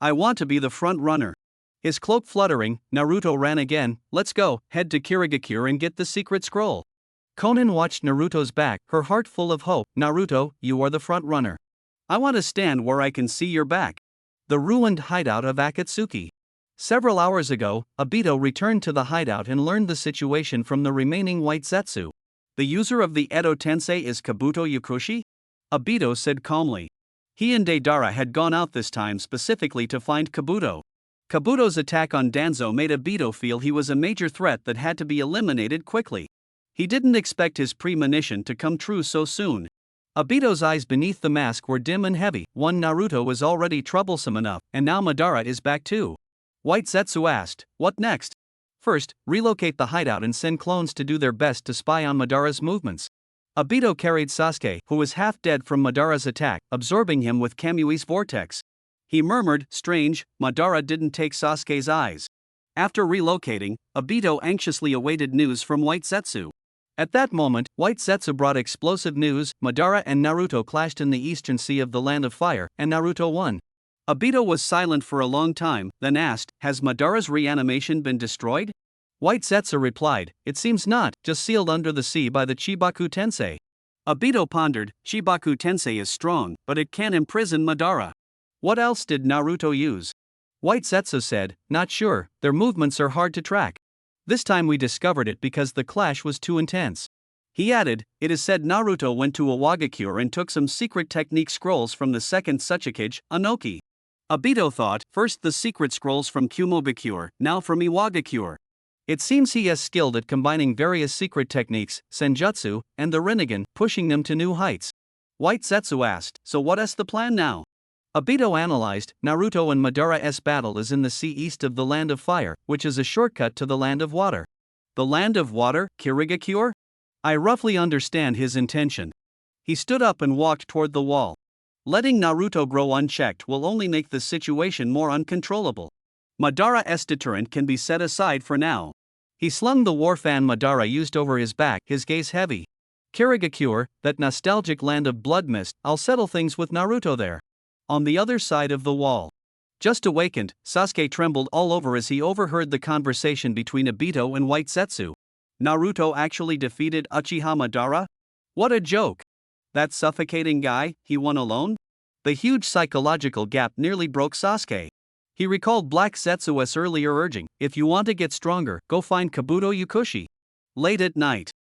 I want to be the front runner." His cloak fluttering, Naruto ran again. "Let's go, head to Kirigakure and get the secret scroll." Konan watched Naruto's back, her heart full of hope. "Naruto, you are the front runner. I want to stand where I can see your back." The ruined hideout of Akatsuki. Several hours ago, Obito returned to the hideout and learned the situation from the remaining white Zetsu. "The user of the Edo Tensei is Kabuto Yakushi?" Obito said calmly. He and Deidara had gone out this time specifically to find Kabuto. Kabuto's attack on Danzo made Obito feel he was a major threat that had to be eliminated quickly. He didn't expect his premonition to come true so soon. Obito's eyes beneath the mask were dim and heavy. One Naruto was already troublesome enough, and now Madara is back too. White Zetsu asked, "What next?" "First, relocate the hideout and send clones to do their best to spy on Madara's movements." Obito carried Sasuke, who was half dead from Madara's attack, absorbing him with Kamui's vortex. He murmured, "Strange, Madara didn't take Sasuke's eyes." After relocating, Obito anxiously awaited news from White Zetsu. At that moment, White Zetsu brought explosive news. Madara and Naruto clashed in the eastern sea of the Land of Fire, and Naruto won. Obito was silent for a long time, then asked, "Has Madara's reanimation been destroyed?" White Zetsu replied, "It seems not, just sealed under the sea by the Chibaku Tensei." Obito pondered, Chibaku Tensei is strong, but it can't imprison Madara. What else did Naruto use? White Zetsu said, "Not sure, their movements are hard to track. This time we discovered it because the clash was too intense." He added, "It is said Naruto went to Iwagakure and took some secret technique scrolls from the second Tsuchikage, Anoki." Obito thought, first the secret scrolls from Kumobakure, now from Iwagakure. It seems he is skilled at combining various secret techniques, senjutsu, and the Rinnegan, pushing them to new heights. White Zetsu asked, "So what is the plan now?" Obito analyzed, Naruto and Madara's battle is in the sea east of the Land of Fire, which is a shortcut to the Land of Water. The Land of Water, Kirigakure? I roughly understand his intention. He stood up and walked toward the wall. Letting Naruto grow unchecked will only make the situation more uncontrollable. Madara's deterrent can be set aside for now. He slung the war fan Madara used over his back, his gaze heavy. Kirigakure, that nostalgic land of blood mist, I'll settle things with Naruto there. On the other side of the wall. Just awakened, Sasuke trembled all over as he overheard the conversation between Obito and White Zetsu. Naruto actually defeated Uchiha Madara? What a joke! That suffocating guy, he won alone? The huge psychological gap nearly broke Sasuke. He recalled Black Zetsu's earlier urging, "If you want to get stronger, go find Kabuto Yukushi." Late at night,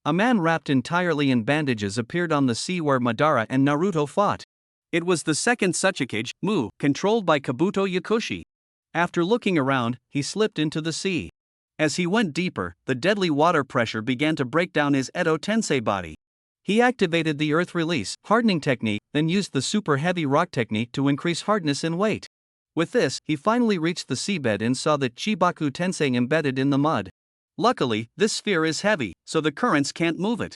a man wrapped entirely in bandages appeared on the sea where Madara and Naruto fought. It was the second Tsuchikage, Mu, controlled by Kabuto Yukushi. After looking around, he slipped into the sea. As he went deeper, the deadly water pressure began to break down his Edo Tensei body. He activated the earth release, hardening technique, then used the super heavy rock technique to increase hardness and weight. With this, he finally reached the seabed and saw the Chibaku Tensei embedded in the mud. Luckily, this sphere is heavy, so the currents can't move it.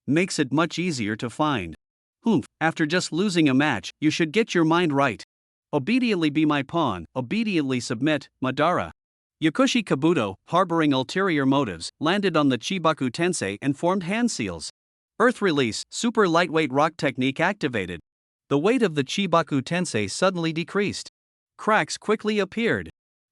Makes it much easier to find. After just losing a match, you should get your mind right. Obediently be my pawn, obediently submit, Madara. Yukushi Kabuto, harboring ulterior motives, landed on the Chibaku Tensei and formed hand seals. Earth release, super lightweight rock technique activated. The weight of the Chibaku Tensei suddenly decreased. Cracks quickly appeared.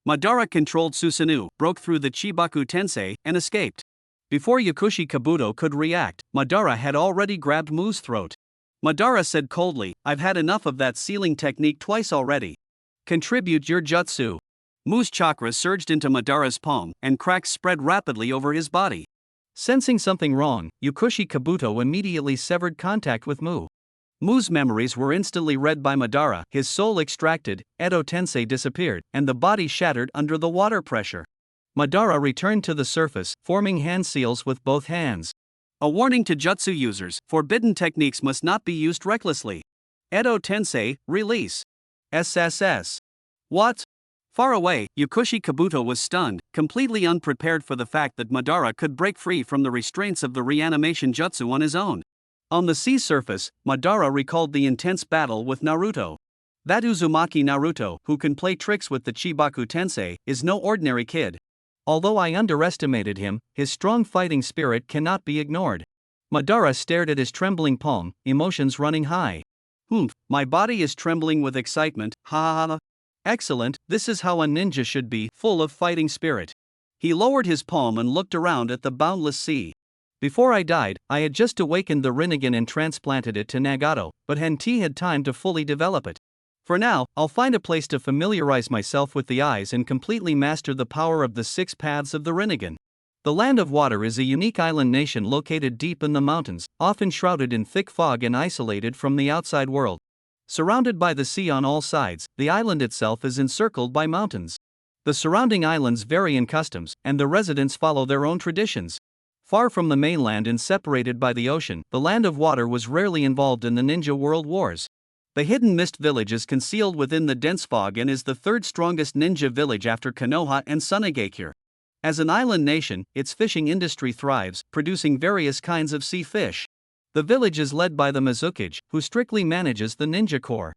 Madara controlled Susanoo, broke through the Chibaku Tensei, and escaped. Before Yukushi Kabuto could react, Madara had already grabbed Mu's throat. Madara said coldly, "I've had enough of that sealing technique twice already. Contribute your jutsu." Mu's chakra surged into Madara's palm, and cracks spread rapidly over his body. Sensing something wrong, Yukushi Kabuto immediately severed contact with Mu. Mu's memories were instantly read by Madara, his soul extracted, Edo Tensei disappeared, and the body shattered under the water pressure. Madara returned to the surface, forming hand seals with both hands. A warning to jutsu users, forbidden techniques must not be used recklessly. Edo Tensei, release. SSS. What? Far away, Yukushi Kabuto was stunned, completely unprepared for the fact that Madara could break free from the restraints of the reanimation jutsu on his own. On the sea surface, Madara recalled the intense battle with Naruto. That Uzumaki Naruto, who can play tricks with the Chibaku Tensei, is no ordinary kid. Although I underestimated him, his strong fighting spirit cannot be ignored. Madara stared at his trembling palm, emotions running high. My body is trembling with excitement, ha ha ha. Excellent, this is how a ninja should be, full of fighting spirit. He lowered his palm and looked around at the boundless sea. Before I died, I had just awakened the Rinnegan and transplanted it to Nagato, but Hentai had time to fully develop it. For now, I'll find a place to familiarize myself with the eyes and completely master the power of the 6 paths of the Rinnegan. The Land of Water is a unique island nation located deep in the mountains, often shrouded in thick fog and isolated from the outside world. Surrounded by the sea on all sides, the island itself is encircled by mountains. The surrounding islands vary in customs, and the residents follow their own traditions. Far from the mainland and separated by the ocean, the Land of Water was rarely involved in the ninja world wars. The Hidden Mist village is concealed within the dense fog and is the 3rd strongest ninja village after Konoha and Sunagakure. As an island nation, its fishing industry thrives, producing various kinds of sea fish. The village is led by the Mizukage, who strictly manages the ninja corps.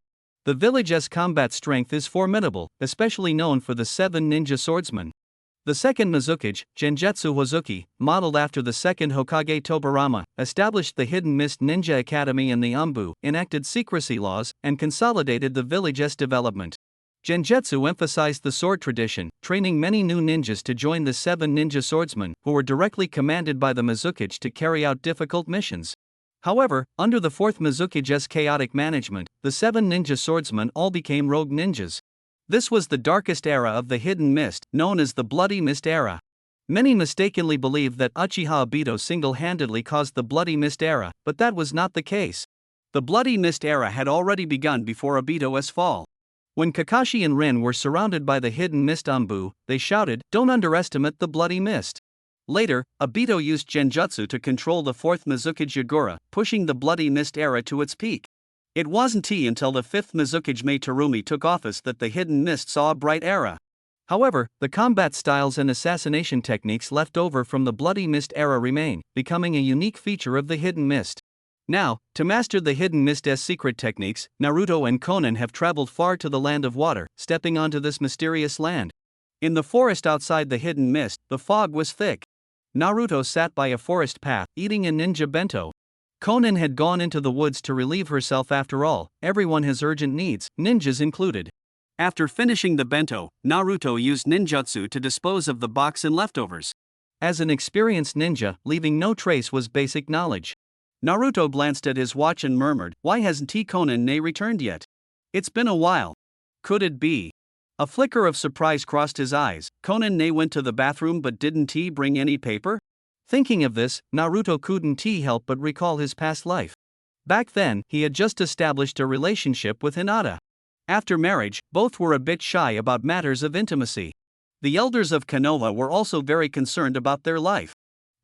The village's combat strength is formidable, especially known for the 7 ninja swordsmen. The second Mizukage, Genjutsu Hozuki, modeled after the second Hokage Tobarama, established the Hidden Mist Ninja Academy in the Umbu, enacted secrecy laws, and consolidated the village's development. Genjutsu emphasized the sword tradition, training many new ninjas to join the 7 ninja swordsmen, who were directly commanded by the Mizukage to carry out difficult missions. However, under the 4th Mizukage's chaotic management, the 7 ninja swordsmen all became rogue ninjas. This was the darkest era of the Hidden Mist, known as the Bloody Mist era. Many mistakenly believed that Uchiha Obito single-handedly caused the Bloody Mist era, but that was not the case. The Bloody Mist era had already begun before Obito's fall. When Kakashi and Rin were surrounded by the Hidden Mist Anbu, they shouted, "Don't underestimate the Bloody Mist." Later, Obito used Genjutsu to control the 4th Mizukage Yagura, pushing the Bloody Mist era to its peak. It wasn't until the 5th Mizukage Mei Terumi took office that the Hidden Mist saw a bright era. However, the combat styles and assassination techniques left over from the Bloody Mist era remain, becoming a unique feature of the Hidden Mist. Now, to master the Hidden Mist's secret techniques, Naruto and Conan have traveled far to the Land of Water, stepping onto this mysterious land. In the forest outside the Hidden Mist, the fog was thick. Naruto sat by a forest path, eating a ninja bento. Conan had gone into the woods to relieve herself. After all, everyone has urgent needs, ninjas included. After finishing the bento, Naruto used ninjutsu to dispose of the box and leftovers. As an experienced ninja, leaving no trace was basic knowledge. Naruto glanced at his watch and murmured, "Why hasn't Conan returned yet? It's been a while. Could it be?" A flicker of surprise crossed his eyes. Conan went to the bathroom, but didn't he bring any paper? Thinking of this, Naruto couldn't help but recall his past life. Back then, he had just established a relationship with Hinata. After marriage, both were a bit shy about matters of intimacy. The elders of Konoha were also very concerned about their life.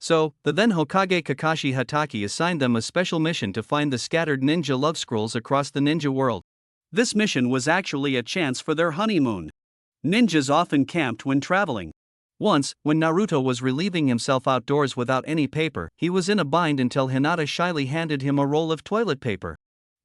So, the then Hokage Kakashi Hatake assigned them a special mission to find the scattered ninja love scrolls across the ninja world. This mission was actually a chance for their honeymoon. Ninjas often camped when traveling. Once, when Naruto was relieving himself outdoors without any paper, he was in a bind until Hinata shyly handed him a roll of toilet paper.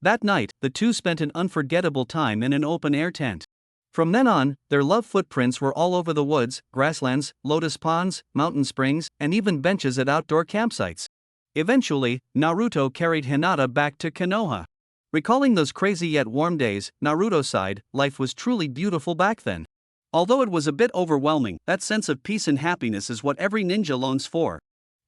That night, the two spent an unforgettable time in an open-air tent. From then on, their love footprints were all over the woods, grasslands, lotus ponds, mountain springs, and even benches at outdoor campsites. Eventually, Naruto carried Hinata back to Konoha. Recalling those crazy yet warm days, Naruto sighed, life was truly beautiful back then. Although it was a bit overwhelming, that sense of peace and happiness is what every ninja longs for.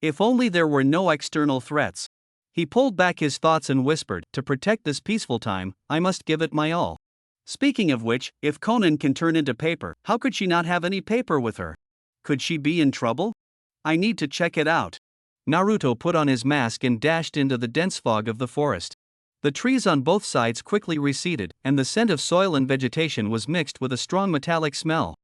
If only there were no external threats. He pulled back his thoughts and whispered, "To protect this peaceful time, I must give it my all." Speaking of which, if Conan can turn into paper, how could she not have any paper with her? Could she be in trouble? I need to check it out. Naruto put on his mask and dashed into the dense fog of the forest. The trees on both sides quickly receded, and the scent of soil and vegetation was mixed with a strong metallic smell.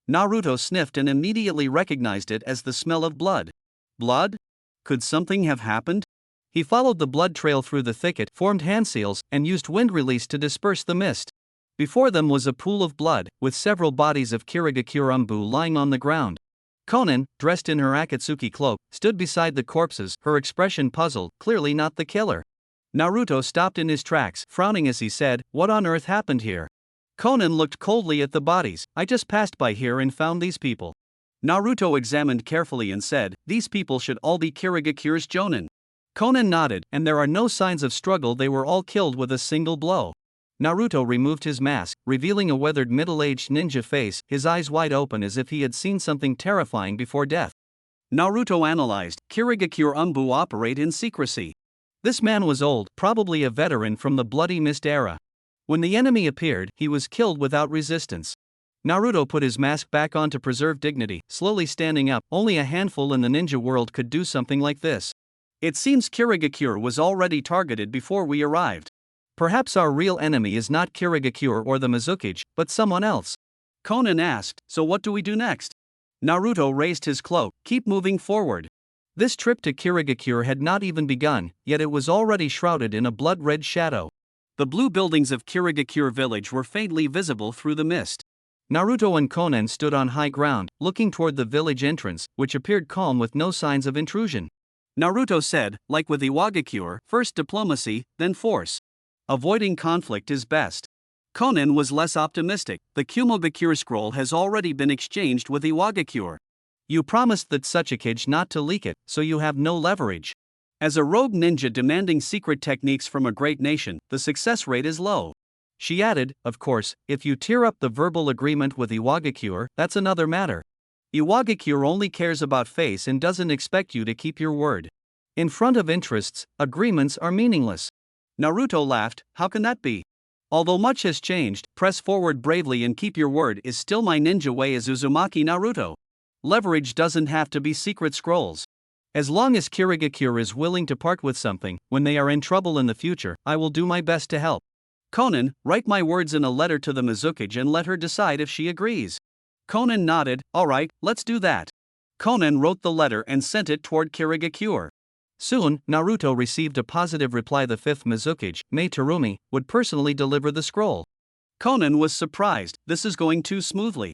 Naruto sniffed and immediately recognized it as the smell of blood. Blood? Could something have happened? He followed the blood trail through the thicket, formed hand seals, and used wind release to disperse the mist. Before them was a pool of blood, with several bodies of Kirigakure Anbu lying on the ground. Conan, dressed in her Akatsuki cloak, stood beside the corpses, her expression puzzled, clearly not the killer. Naruto stopped in his tracks, frowning as he said, "What on earth happened here?" Conan looked coldly at the bodies. "I just passed by here and found these people." Naruto examined carefully and said, "These people should all be Kirigakure's jonin." Conan nodded, "And there are no signs of struggle, they were all killed with a single blow." Naruto removed his mask, revealing a weathered middle-aged ninja face, his eyes wide open as if he had seen something terrifying before death. Naruto analyzed, Kirigakure Anbu operate in secrecy. This man was old, probably a veteran from the Bloody Mist era. When the enemy appeared, he was killed without resistance. Naruto put his mask back on to preserve dignity, slowly standing up. Only a handful in the ninja world could do something like this. It seems Kirigakure was already targeted before we arrived. Perhaps our real enemy is not Kirigakure or the Mizukage, but someone else. Conan asked, "So what do we do next?" Naruto raised his cloak, "Keep moving forward." This trip to Kirigakure had not even begun, yet it was already shrouded in a blood-red shadow. The blue buildings of Kirigakure village were faintly visible through the mist. Naruto and Conan stood on high ground, looking toward the village entrance, which appeared calm with no signs of intrusion. Naruto said, "Like with Iwagakure, first diplomacy, then force. Avoiding conflict is best." Conan was less optimistic. "The Kumogakure scroll has already been exchanged with Iwagakure. You promised that Tsuchikage not to leak it, so you have no leverage. As a rogue ninja demanding secret techniques from a great nation, the success rate is low. She added, of course, if you tear up the verbal agreement with Iwagakure, that's another matter. Iwagakure only cares about face and doesn't expect you to keep your word. In front of interests, agreements are meaningless. Naruto laughed, how can that be? Although much has changed, press forward bravely and keep your word is still my ninja way as Uzumaki Naruto. Leverage doesn't have to be secret scrolls. As long as Kirigakure is willing to part with something, when they are in trouble in the future, I will do my best to help. Conan, write my words in a letter to the Mizukage and let her decide if she agrees. Conan nodded, alright, let's do that. Conan wrote the letter and sent it toward Kirigakure. Soon, Naruto received a positive reply. The fifth Mizukage, Mei Terumi, would personally deliver the scroll. Conan was surprised, this is going too smoothly.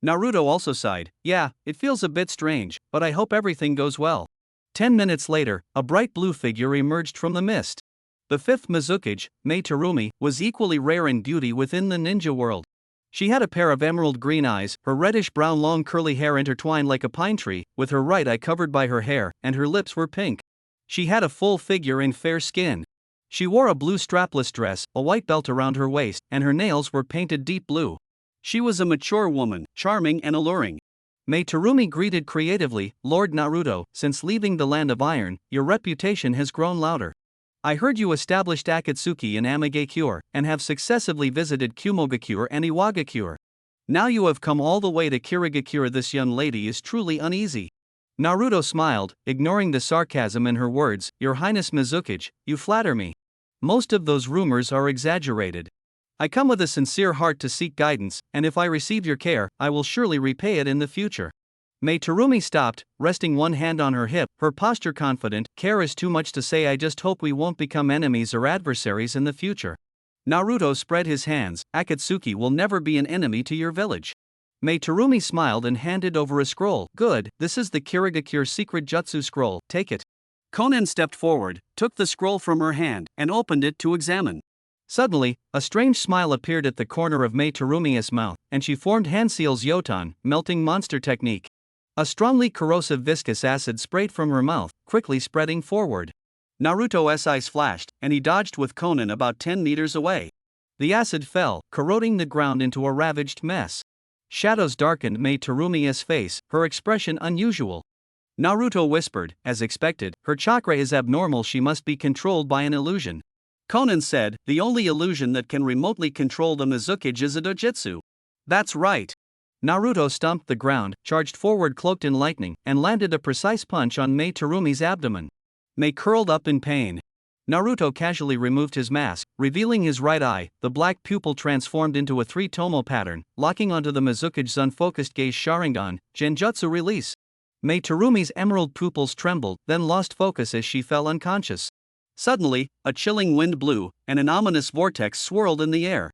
Naruto also sighed, yeah, it feels a bit strange, but I hope everything goes well. 10 minutes later, a bright blue figure emerged from the mist. The fifth Mizukage, Mei Terumi, was equally rare in beauty within the ninja world. She had a pair of emerald green eyes, her reddish-brown long curly hair intertwined like a pine tree, with her right eye covered by her hair, and her lips were pink. She had a full figure and fair skin. She wore a blue strapless dress, a white belt around her waist, and her nails were painted deep blue. She was a mature woman, charming and alluring. Mei Terumi greeted creatively, Lord Naruto, since leaving the Land of Iron, your reputation has grown louder. I heard you established Akatsuki and Amigakure, and have successively visited Kumogakure and Iwagakure. Now you have come all the way to Kirigakure. This young lady is truly uneasy. Naruto smiled, ignoring the sarcasm in her words, Your Highness Mizukage, you flatter me. Most of those rumors are exaggerated. I come with a sincere heart to seek guidance, and if I receive your care, I will surely repay it in the future. Mei Terumi stopped, resting one hand on her hip, her posture confident. Care is too much to say. I just hope we won't become enemies or adversaries in the future. Naruto spread his hands, Akatsuki will never be an enemy to your village. Mei Terumi smiled and handed over a scroll. Good, this is the Kirigakure secret jutsu scroll, take it. Conan stepped forward, took the scroll from her hand, and opened it to examine. Suddenly, a strange smile appeared at the corner of Mei Terumi's mouth, and she formed Hanseal's Yotan, melting monster technique. A strongly corrosive viscous acid sprayed from her mouth, quickly spreading forward. Naruto's eyes flashed, and he dodged with Conan about 10 meters away. The acid fell, corroding the ground into a ravaged mess. Shadows darkened Mei Terumi's face, her expression unusual. Naruto whispered, as expected, her chakra is abnormal, she must be controlled by an illusion. Conan said, the only illusion that can remotely control the Mizukage is a dojutsu. That's right. Naruto stomped the ground, charged forward cloaked in lightning, and landed a precise punch on Mei Terumi's abdomen. Mei curled up in pain. Naruto casually removed his mask, revealing his right eye. The black pupil transformed into a three-tomo pattern, locking onto the Mizukage's unfocused gaze. Sharingan, Genjutsu release. Mei Terumi's emerald pupils trembled, then lost focus as she fell unconscious. Suddenly, a chilling wind blew, and an ominous vortex swirled in the air.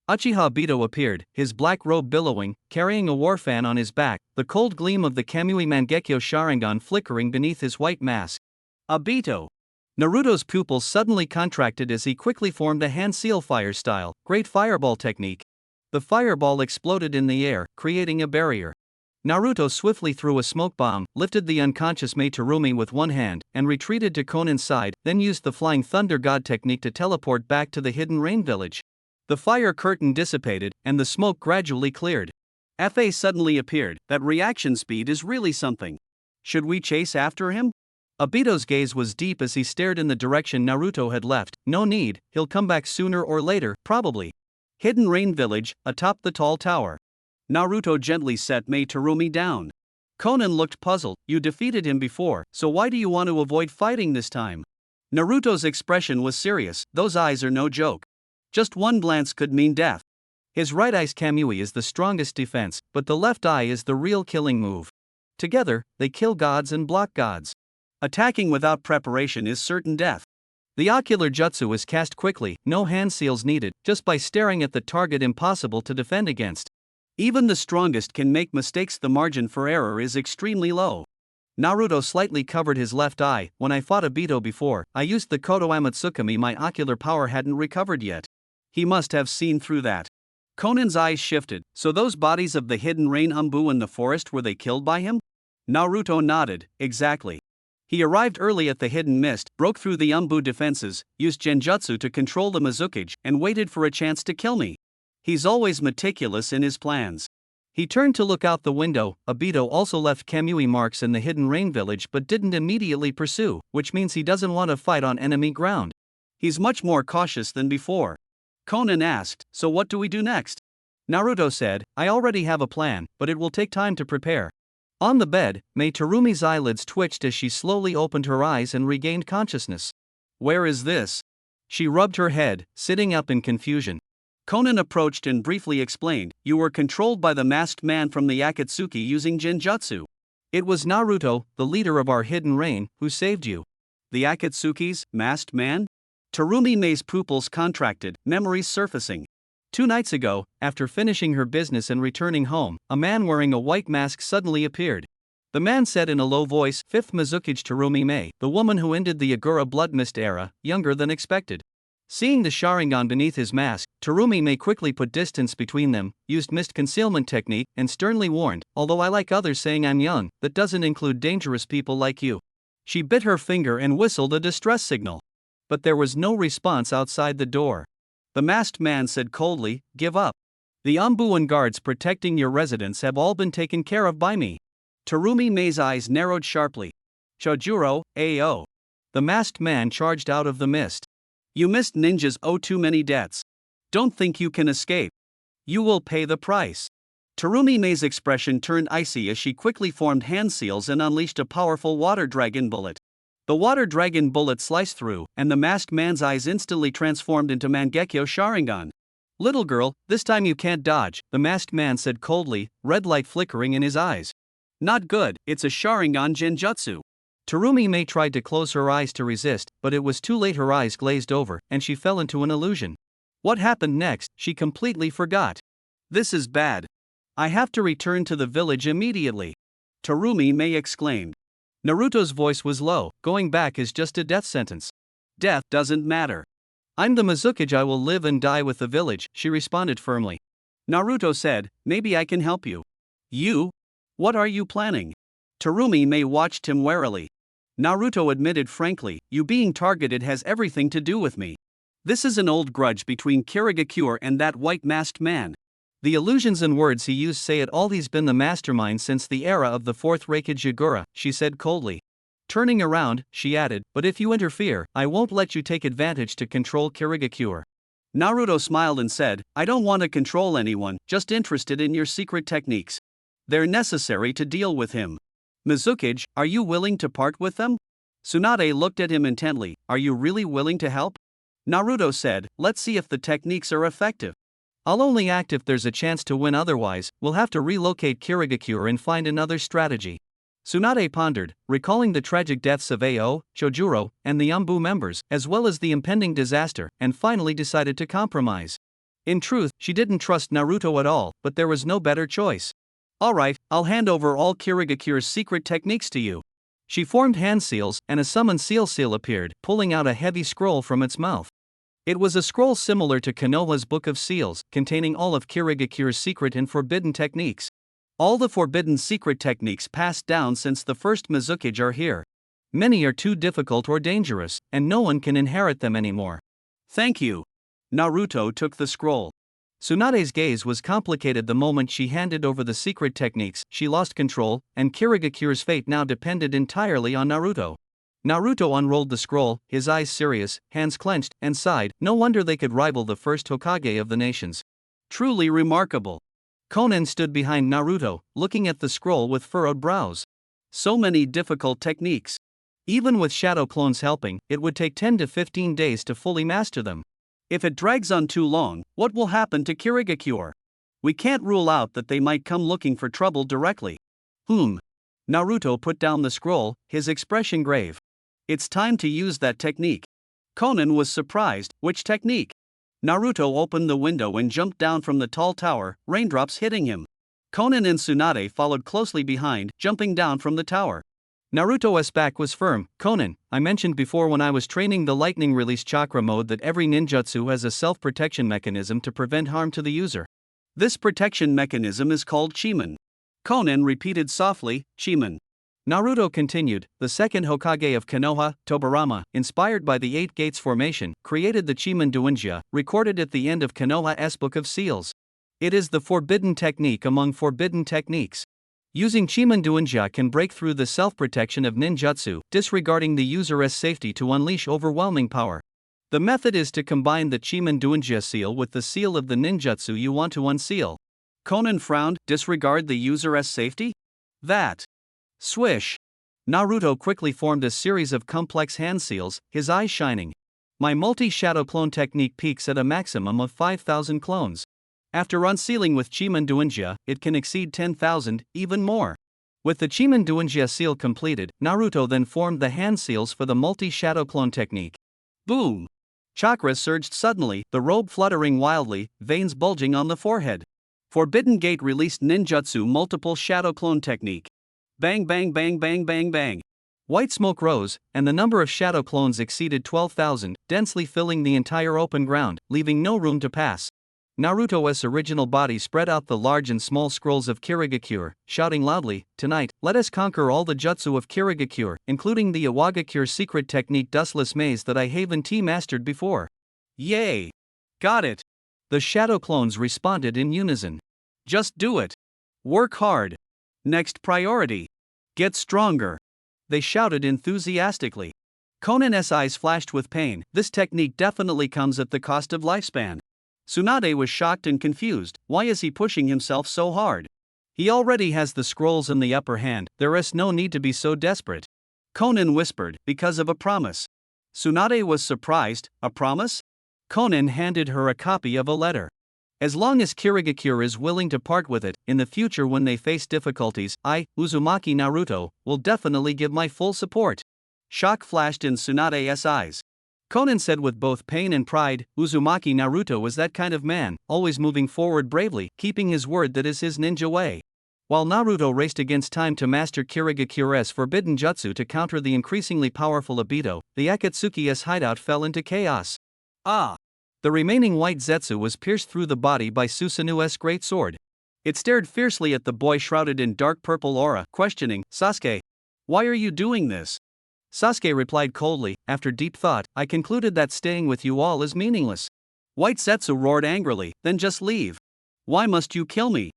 Uchiha Obito appeared, his black robe billowing, carrying a war fan on his back, the cold gleam of the Kamui Mangekyo Sharingan flickering beneath his white mask. Obito! Naruto's pupils suddenly contracted as he quickly formed a hand-seal fire style, great fireball technique. The fireball exploded in the air, creating a barrier. Naruto swiftly threw a smoke bomb, lifted the unconscious Mei Terumi with one hand, and retreated to Conan's side, then used the Flying Thunder God technique to teleport back to the Hidden Rain Village. The fire curtain dissipated, and the smoke gradually cleared. Fa suddenly appeared, that reaction speed is really something. Should we chase after him? Obito's gaze was deep as he stared in the direction Naruto had left. No need, he'll come back sooner or later, probably. Hidden Rain Village, atop the tall tower. Naruto gently set Mei Terumi down. Conan looked puzzled, you defeated him before, so why do you want to avoid fighting this time? Naruto's expression was serious, those eyes are no joke. Just one glance could mean death. His right eye's Kamui is the strongest defense, but the left eye is the real killing move. Together, they kill gods and block gods. Attacking without preparation is certain death. The ocular jutsu is cast quickly, no hand seals needed, just by staring at the target, impossible to defend against. Even the strongest can make mistakes, the margin for error is extremely low. Naruto slightly covered his left eye. When I fought Obito before, I used the Koto Amatsukami, my ocular power hadn't recovered yet. He must have seen through that. Conan's eyes shifted, so those bodies of the Hidden Rain Umbu in the forest, were they killed by him? Naruto nodded, exactly. He arrived early at the hidden mist, broke through the Umbu defenses, used genjutsu to control the Mizukage, and waited for a chance to kill me. He's always meticulous in his plans. He turned to look out the window. Obito also left Kamui marks in the hidden rain village but didn't immediately pursue, which means he doesn't want to fight on enemy ground. He's much more cautious than before. Conan asked, so what do we do next? Naruto said, I already have a plan, but it will take time to prepare. On the bed, Mei Terumi's eyelids twitched as she slowly opened her eyes and regained consciousness. Where is this? She rubbed her head, sitting up in confusion. Conan approached and briefly explained, you were controlled by the masked man from the Akatsuki using genjutsu. It was Naruto, the leader of our hidden rain, who saved you. The Akatsuki's masked man? Terumi Mei's pupils contracted, memories surfacing. 2 nights ago, after finishing her business and returning home, a man wearing a white mask suddenly appeared. The man said in a low voice, 5th Mizukage Terumi Mei, the woman who ended the Agura Blood Mist era, younger than expected. Seeing the Sharingan beneath his mask, Terumi Mei quickly put distance between them, used mist concealment technique, and sternly warned, although I like others saying I'm young, that doesn't include dangerous people like you. She bit her finger and whistled a distress signal. But there was no response outside the door. The masked man said coldly, give up. The Ambuan guards protecting your residence have all been taken care of by me. Terumi Mei's eyes narrowed sharply. Chojuro, AO. The masked man charged out of the mist. You mist ninjas owe too many debts. Don't think you can escape. You will pay the price. Terumi Mei's expression turned icy as she quickly formed hand seals and unleashed a powerful water dragon bullet. The water dragon bullet sliced through, and the masked man's eyes instantly transformed into Mangekyo Sharingan. Little girl, this time you can't dodge, the masked man said coldly, red light flickering in his eyes. Not good, it's a Sharingan genjutsu. Terumi Mei tried to close her eyes to resist, but it was too late. Her eyes glazed over, and she fell into an illusion. What happened next, she completely forgot. This is bad. I have to return to the village immediately. Terumi Mei exclaimed. Naruto's voice was low, going back is just a death sentence. Death doesn't matter. I'm the Mizukage, I will live and die with the village, she responded firmly. Naruto said, maybe I can help you. You? What are you planning? Terumi Mei watched him warily. Naruto admitted frankly, you being targeted has everything to do with me. This is an old grudge between Kirigakure and that white masked man. The illusions and words he used say it all. He's been the mastermind since the era of the 4th Raikage Agura, she said coldly. Turning around, she added, but if you interfere, I won't let you take advantage to control Kirigakure. Naruto smiled and said, I don't want to control anyone, just interested in your secret techniques. They're necessary to deal with him. Mizukage, are you willing to part with them? Tsunade looked at him intently, are you really willing to help? Naruto said, let's see if the techniques are effective. I'll only act if there's a chance to win, otherwise, we'll have to relocate Kirigakure and find another strategy. Tsunade pondered, recalling the tragic deaths of Ao, Chojuro, and the Umbu members, as well as the impending disaster, and finally decided to compromise. In truth, she didn't trust Naruto at all, but there was no better choice. Alright, I'll hand over all Kirigakure's secret techniques to you. She formed hand seals, and a summon seal appeared, pulling out a heavy scroll from its mouth. It was a scroll similar to Konoha's Book of Seals, containing all of Kirigakure's secret and forbidden techniques. All the forbidden secret techniques passed down since the first Mizukage are here. Many are too difficult or dangerous, and no one can inherit them anymore. Thank you. Naruto took the scroll. Tsunade's gaze was complicated the moment she handed over the secret techniques. She lost control, and Kirigakure's fate now depended entirely on Naruto. Naruto unrolled the scroll, his eyes serious, hands clenched, and sighed, no wonder they could rival the first Hokage of the nations. Truly remarkable. Konan stood behind Naruto, looking at the scroll with furrowed brows. So many difficult techniques. Even with shadow clones helping, it would take 10 to 15 days to fully master them. If it drags on too long, what will happen to Kirigakure? We can't rule out that they might come looking for trouble directly. Naruto put down the scroll, his expression grave. It's time to use that technique. Konan was surprised, which technique? Naruto opened the window and jumped down from the tall tower, raindrops hitting him. Konan and Tsunade followed closely behind, jumping down from the tower. Naruto's back was firm. Konan, I mentioned before when I was training the lightning release chakra mode that every ninjutsu has a self-protection mechanism to prevent harm to the user. This protection mechanism is called Chiman. Konan repeated softly, Chiman. Naruto continued, the second Hokage of Konoha, Tobirama, inspired by the Eight Gates formation, created the Chiman-Duinja, recorded at the end of Konoha's Book of Seals. It is the forbidden technique among forbidden techniques. Using Chiman-Duinja can break through the self-protection of ninjutsu, disregarding the user's safety to unleash overwhelming power. The method is to combine the Chiman-Duinja seal with the seal of the ninjutsu you want to unseal. Conan frowned, disregard the user's safety? That. Swish. Naruto quickly formed a series of complex hand seals, his eyes shining. My multi-shadow clone technique peaks at a maximum of 5,000 clones. After unsealing with Chiman-Duinja, it can exceed 10,000, even more. With the Chiman-Duinja seal completed, Naruto then formed the hand seals for the multi-shadow clone technique. Boom! Chakras surged suddenly, the robe fluttering wildly, veins bulging on the forehead. Forbidden Gate released ninjutsu multiple shadow clone technique. Bang bang bang bang bang bang. White smoke rose, and the number of shadow clones exceeded 12,000, densely filling the entire open ground, leaving no room to pass. Naruto's original body spread out the large and small scrolls of Kirigakure, shouting loudly, "Tonight, let us conquer all the jutsu of Kirigakure, including the Iwagakure secret technique Dustless Maze that I haven't mastered before." Yay! Got it! The shadow clones responded in unison. Just do it! Work hard! Next priority! Get stronger! They shouted enthusiastically. Conan's eyes flashed with pain. This technique definitely comes at the cost of lifespan. Tsunade was shocked and confused. Why is he pushing himself so hard? He already has the scrolls in the upper hand, there is no need to be so desperate. Conan whispered, because of a promise. Tsunade was surprised, a promise? Conan handed her a copy of a letter. As long as Kirigakure is willing to part with it, in the future when they face difficulties, I, Uzumaki Naruto, will definitely give my full support. Shock flashed in Tsunade's eyes. Conan said with both pain and pride, Uzumaki Naruto was that kind of man, always moving forward bravely, keeping his word that is his ninja way. While Naruto raced against time to master Kirigakure's forbidden jutsu to counter the increasingly powerful Obito, the Akatsuki's hideout fell into chaos. Ah! The remaining white zetsu was pierced through the body by Susanu's great sword. It stared fiercely at the boy shrouded in dark purple aura, questioning, Sasuke, why are you doing this? Sasuke replied coldly, after deep thought, I concluded that staying with you all is meaningless. White Zetsu roared angrily, then just leave. Why must you kill me?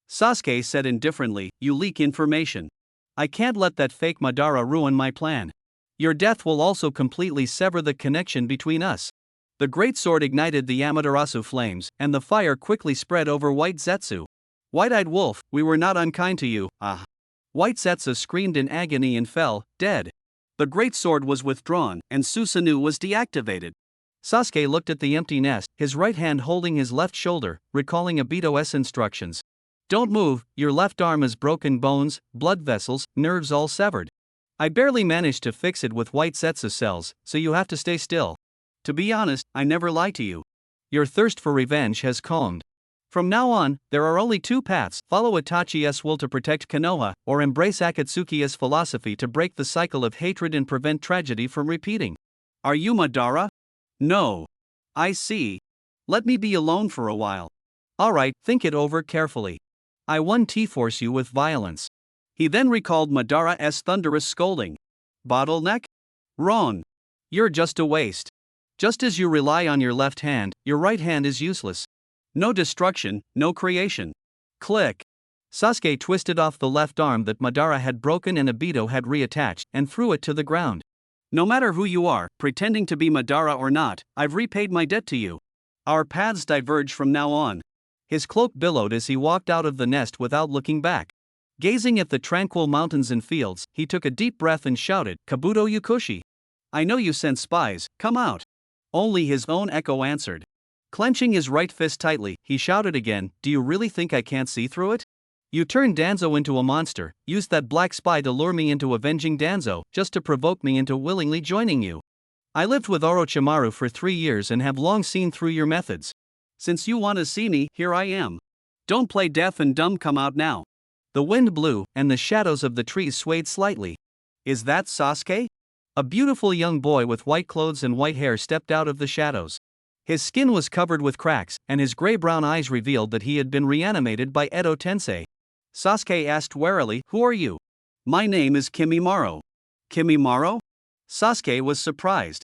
Sasuke said indifferently, you leak information. I can't let that fake Madara ruin my plan. Your death will also completely sever the connection between us. The great sword ignited the Amaterasu flames, and the fire quickly spread over White Zetsu. White-eyed wolf, we were not unkind to you, ah. White Zetsu screamed in agony and fell, dead. The great sword was withdrawn, and Susanoo was deactivated. Sasuke looked at the empty nest, his right hand holding his left shoulder, recalling Obito's instructions. Don't move, your left arm is broken bones, blood vessels, nerves all severed. I barely managed to fix it with white Zetsu cells, so you have to stay still. To be honest, I never lie to you. Your thirst for revenge has calmed. From now on, there are only two paths, follow Itachi's will to protect Konoha, or embrace Akatsuki's philosophy to break the cycle of hatred and prevent tragedy from repeating. Are you Madara? No. I see. Let me be alone for a while. Alright, think it over carefully. I won't T-force you with violence. He then recalled Madara's thunderous scolding. Bottleneck? Wrong. You're just a waste. Just as you rely on your left hand, your right hand is useless. No destruction, no creation. Click. Sasuke twisted off the left arm that Madara had broken and Obito had reattached, and threw it to the ground. No matter who you are, pretending to be Madara or not, I've repaid my debt to you. Our paths diverge from now on. His cloak billowed as he walked out of the nest without looking back. Gazing at the tranquil mountains and fields, he took a deep breath and shouted, Kabuto Yukushi. I know you sent spies, come out. Only his own echo answered. Clenching his right fist tightly, he shouted again, do you really think I can't see through it? You turned Danzo into a monster, used that black spy to lure me into avenging Danzo, just to provoke me into willingly joining you. I lived with Orochimaru for 3 years and have long seen through your methods. Since you want to see me, here I am. Don't play deaf and dumb, come out now. The wind blew, and the shadows of the trees swayed slightly. Is that Sasuke? A beautiful young boy with white clothes and white hair stepped out of the shadows. His skin was covered with cracks, and his gray-brown eyes revealed that he had been reanimated by Edo Tensei. Sasuke asked warily, who are you? My name is Kimimaro. Kimimaro? Sasuke was surprised.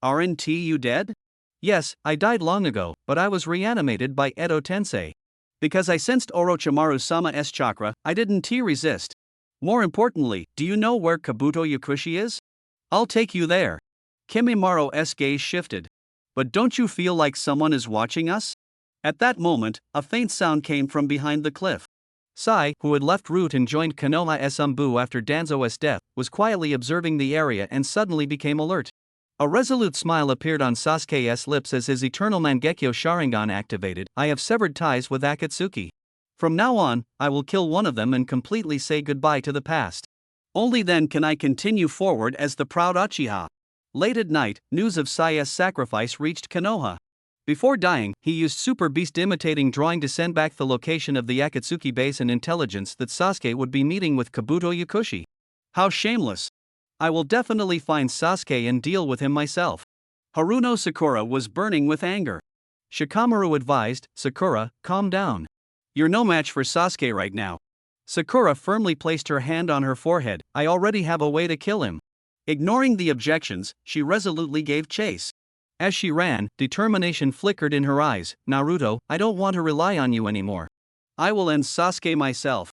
Aren't you dead? Yes, I died long ago, but I was reanimated by Edo Tensei. Because I sensed Orochimaru-sama's chakra, I didn't resist. More importantly, do you know where Kabuto Yakushi is? I'll take you there. Kimimaro's gaze shifted. But don't you feel like someone is watching us? At that moment, a faint sound came from behind the cliff. Sai, who had left Root and joined Konoha's Umbu after Danzo's death, was quietly observing the area and suddenly became alert. A resolute smile appeared on Sasuke's lips as his eternal Mangekyo Sharingan activated. I have severed ties with Akatsuki. From now on, I will kill one of them and completely say goodbye to the past. Only then can I continue forward as the proud Uchiha. Late at night, news of Saiya's sacrifice reached Konoha. Before dying, he used Super Beast imitating drawing to send back the location of the Akatsuki base and intelligence that Sasuke would be meeting with Kabuto Yakushi. How shameless! I will definitely find Sasuke and deal with him myself. Haruno Sakura was burning with anger. Shikamaru advised, Sakura, calm down. You're no match for Sasuke right now. Sakura firmly placed her hand on her forehead. I already have a way to kill him. Ignoring the objections, she resolutely gave chase. As she ran, determination flickered in her eyes. Naruto, I don't want to rely on you anymore. I will end Sasuke myself.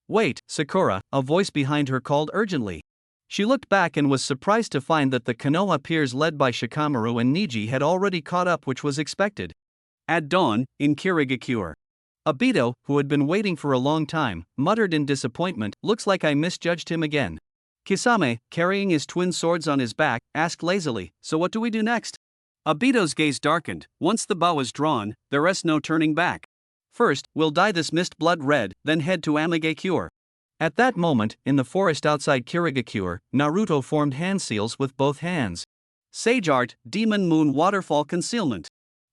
Wait, Sakura, a voice behind her called urgently. She looked back and was surprised to find that the Konoha peers led by Shikamaru and Neji had already caught up, which was expected. At dawn, in Kirigakure. Obito, who had been waiting for a long time, muttered in disappointment, looks like I misjudged him again. Kisame, carrying his twin swords on his back, asked lazily, so what do we do next? Obito's gaze darkened. Once the bow is drawn, there's no turning back. First, we'll dye this mist blood red, then head to Amigakure. At that moment, in the forest outside Kirigakure, Naruto formed hand seals with both hands. Sage Art, Demon Moon Waterfall Concealment.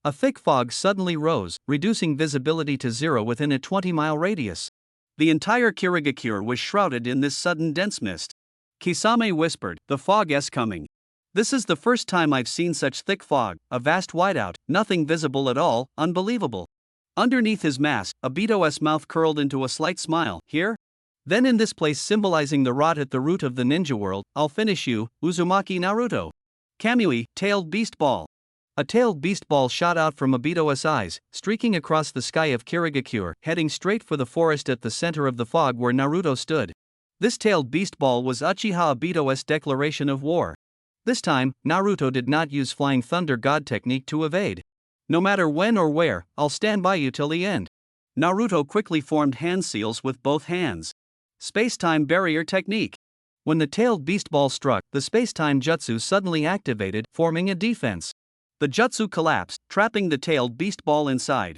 A thick fog suddenly rose, reducing visibility to zero within a 20-mile radius. The entire Kirigakure was shrouded in this sudden dense mist. Kisame whispered, the fog is coming. This is the first time I've seen such thick fog, a vast whiteout, nothing visible at all, unbelievable. Underneath his mask, Obito's mouth curled into a slight smile. Here? Then in this place symbolizing the rot at the root of the ninja world, I'll finish you, Uzumaki Naruto. Kamui, Tailed Beast Ball. A tailed beast ball shot out from Obito's eyes, streaking across the sky of Kirigakure, heading straight for the forest at the center of the fog where Naruto stood. This tailed beast ball was Uchiha Obito's declaration of war. This time, Naruto did not use Flying Thunder God technique to evade. No matter when or where, I'll stand by you till the end. Naruto quickly formed hand seals with both hands. Space-time barrier technique. When the tailed beast ball struck, the space-time jutsu suddenly activated, forming a defense. The jutsu collapsed, trapping the tailed beast ball inside.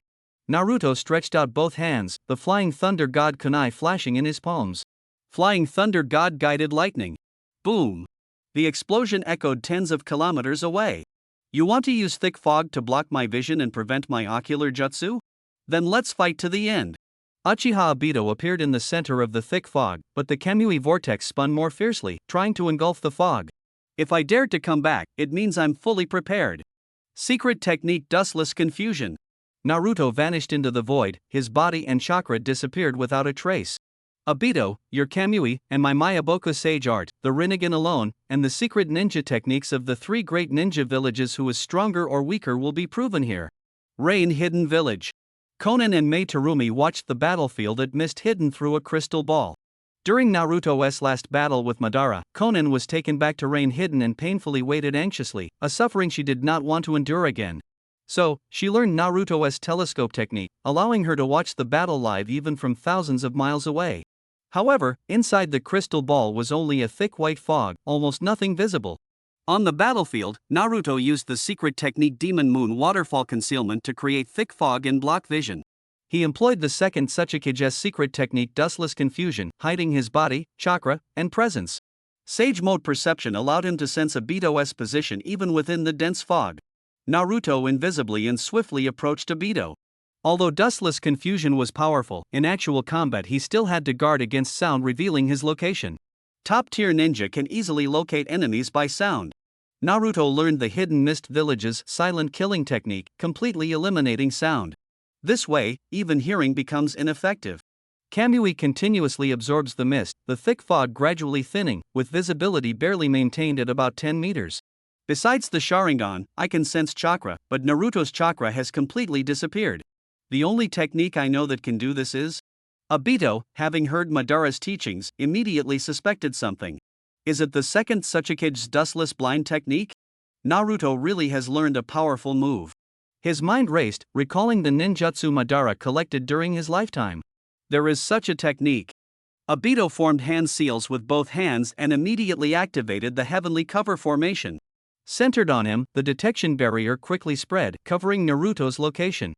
Naruto stretched out both hands, the Flying Thunder God kunai flashing in his palms. Flying Thunder God guided lightning. Boom! The explosion echoed tens of kilometers away. You want to use thick fog to block my vision and prevent my ocular jutsu? Then let's fight to the end. Uchiha Obito appeared in the center of the thick fog, but the Kamui vortex spun more fiercely, trying to engulf the fog. If I dared to come back, it means I'm fully prepared. Secret technique Dustless Confusion. Naruto vanished into the void, his body and chakra disappeared without a trace. Obito, your Kamui, and my Mayaboku Sage Art, the Rinnegan alone, and the secret ninja techniques of the three great ninja villages who is stronger or weaker will be proven here. Rain Hidden Village. Konan and Mei Terumi watched the battlefield at mist hidden through a crystal ball. During Naruto's last battle with Madara, Konan was taken back to Rain Hidden and painfully waited anxiously, a suffering she did not want to endure again. So, she learned Naruto's telescope technique, allowing her to watch the battle live even from thousands of miles away. However, inside the crystal ball was only a thick white fog, almost nothing visible. On the battlefield, Naruto used the secret technique Demon Moon Waterfall Concealment to create thick fog and block vision. He employed the second Tsuchikige's secret technique Dustless Confusion, hiding his body, chakra, and presence. Sage Mode Perception allowed him to sense Obito's position even within the dense fog. Naruto invisibly and swiftly approached Obito. Although Dustless Confusion was powerful, in actual combat he still had to guard against sound revealing his location. Top-tier ninja can easily locate enemies by sound. Naruto learned the Hidden Mist Village's silent killing technique, completely eliminating sound. This way, even hearing becomes ineffective. Kamui continuously absorbs the mist, the thick fog gradually thinning, with visibility barely maintained at about 10 meters. Besides the Sharingan, I can sense chakra, but Naruto's chakra has completely disappeared. The only technique I know that can do this is. Obito, having heard Madara's teachings, immediately suspected something. Is it the second Tsuchikige's dustless blind technique? Naruto really has learned a powerful move. His mind raced, recalling the ninjutsu Madara collected during his lifetime. There is such a technique. Obito formed hand seals with both hands and immediately activated the heavenly cover formation. Centered on him, the detection barrier quickly spread, covering Naruto's location.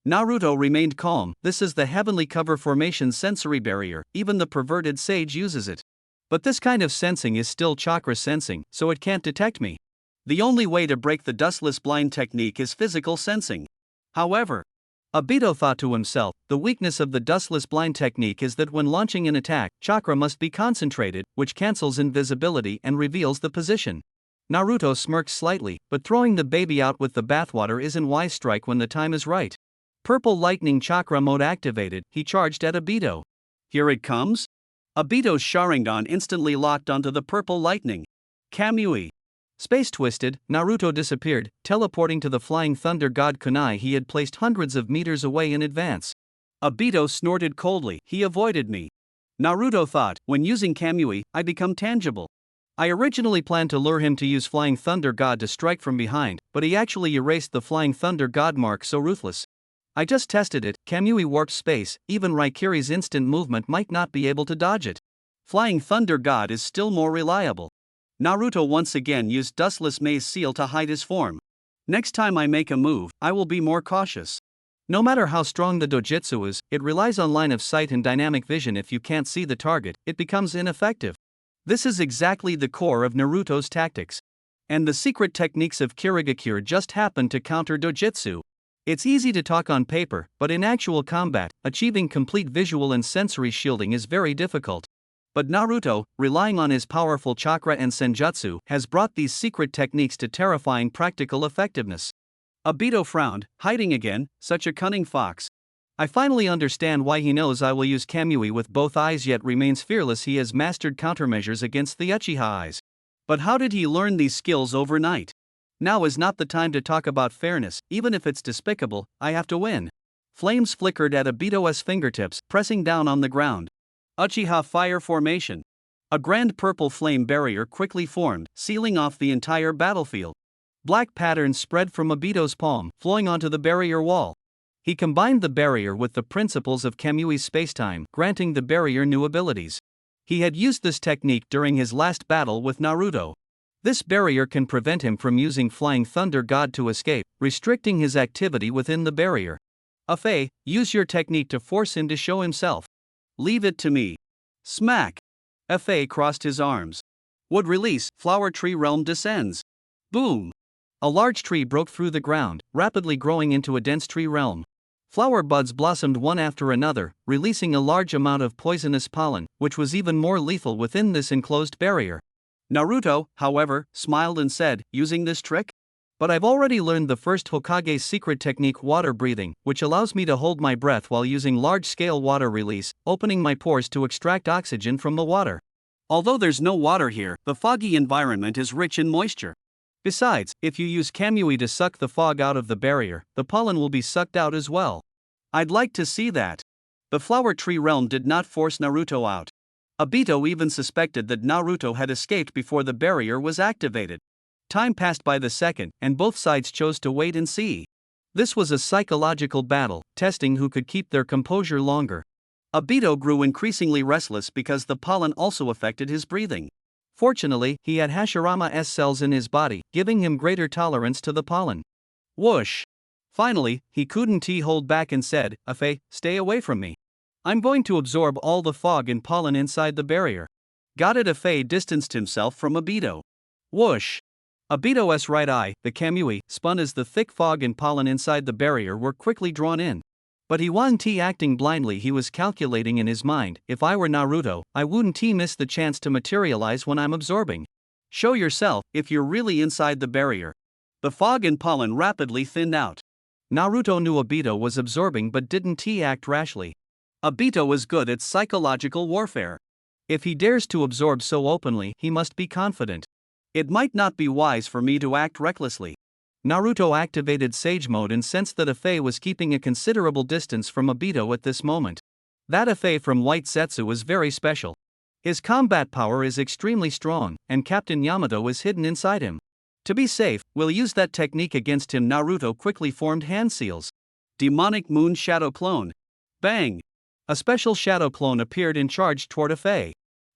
Naruto remained calm. This is the heavenly cover formation sensory barrier, even the perverted sage uses it. But this kind of sensing is still chakra sensing, so it can't detect me. The only way to break the dustless blind technique is physical sensing. However, Obito thought to himself, the weakness of the dustless blind technique is that when launching an attack, chakra must be concentrated, which cancels invisibility and reveals the position. Naruto smirked slightly, but throwing the baby out with the bathwater isn't wise. Strike when the time is right. Purple lightning chakra mode activated, he charged at Obito. Here it comes? Obito's Sharingan instantly locked onto the purple lightning. Kamui. Space twisted, Naruto disappeared, teleporting to the flying thunder god kunai he had placed hundreds of meters away in advance. Obito snorted coldly, he avoided me. Naruto thought, when using Kamui, I become tangible. I originally planned to lure him to use flying thunder god to strike from behind, but he actually erased the flying thunder god mark so ruthless. I just tested it, Kamui warped space, even Raikiri's instant movement might not be able to dodge it. Flying thunder god is still more reliable. Naruto once again used dustless maze seal to hide his form. Next time I make a move, I will be more cautious. No matter how strong the dojutsu is, it relies on line of sight and dynamic vision. If you can't see the target, it becomes ineffective. This is exactly the core of Naruto's tactics. And the secret techniques of Kirigakure just happen to counter dojutsu. It's easy to talk on paper, but in actual combat, achieving complete visual and sensory shielding is very difficult. But Naruto, relying on his powerful chakra and senjutsu, has brought these secret techniques to terrifying practical effectiveness. Obito frowned, hiding again, such a cunning fox. I finally understand why he knows I will use Kamui with both eyes yet remains fearless. He has mastered countermeasures against the Uchiha eyes. But how did he learn these skills overnight? Now is not the time to talk about fairness, even if it's despicable, I have to win. Flames flickered at Obito's fingertips, pressing down on the ground. Uchiha fire formation. A grand purple flame barrier quickly formed, sealing off the entire battlefield. Black patterns spread from Obito's palm, flowing onto the barrier wall. He combined the barrier with the principles of Kamui's spacetime, granting the barrier new abilities. He had used this technique during his last battle with Naruto. This barrier can prevent him from using Flying Thunder God to escape, restricting his activity within the barrier. Afei, use your technique to force him to show himself. Leave it to me. Smack. Afei crossed his arms. Wood release, flower tree realm descends. Boom. A large tree broke through the ground, rapidly growing into a dense tree realm. Flower buds blossomed one after another, releasing a large amount of poisonous pollen, which was even more lethal within this enclosed barrier. Naruto, however, smiled and said, using this trick? But I've already learned the first Hokage's secret technique, water breathing, which allows me to hold my breath while using large-scale water release, opening my pores to extract oxygen from the water. Although there's no water here, the foggy environment is rich in moisture. Besides, if you use Kamui to suck the fog out of the barrier, the pollen will be sucked out as well. I'd like to see that. The flower tree realm did not force Naruto out. Obito even suspected that Naruto had escaped before the barrier was activated. Time passed by the second, and both sides chose to wait and see. This was a psychological battle, testing who could keep their composure longer. Obito grew increasingly restless because the pollen also affected his breathing. Fortunately, he had Hashirama-S cells in his body, giving him greater tolerance to the pollen. Whoosh! Finally, he couldn't hold back and said, Afei, stay away from me. I'm going to absorb all the fog and pollen inside the barrier. Got it. Afei distanced himself from Obito. Whoosh! Obito's right eye, the Kamui, spun as the thick fog and pollen inside the barrier were quickly drawn in. But he wasn't acting blindly. He was calculating in his mind, if I were Naruto, I wouldn't miss the chance to materialize when I'm absorbing. Show yourself, if you're really inside the barrier. The fog and pollen rapidly thinned out. Naruto knew Obito was absorbing but didn't act rashly. Obito is good at psychological warfare. If he dares to absorb so openly, he must be confident. It might not be wise for me to act recklessly. Naruto activated Sage Mode and sensed that Afe was keeping a considerable distance from Obito at this moment. That Afe from White Zetsu is very special. His combat power is extremely strong, and Captain Yamato is hidden inside him. To be safe, we'll use that technique against him. Naruto quickly formed hand seals. Demonic Moon Shadow Clone. Bang! A special shadow clone appeared and charged toward Afe.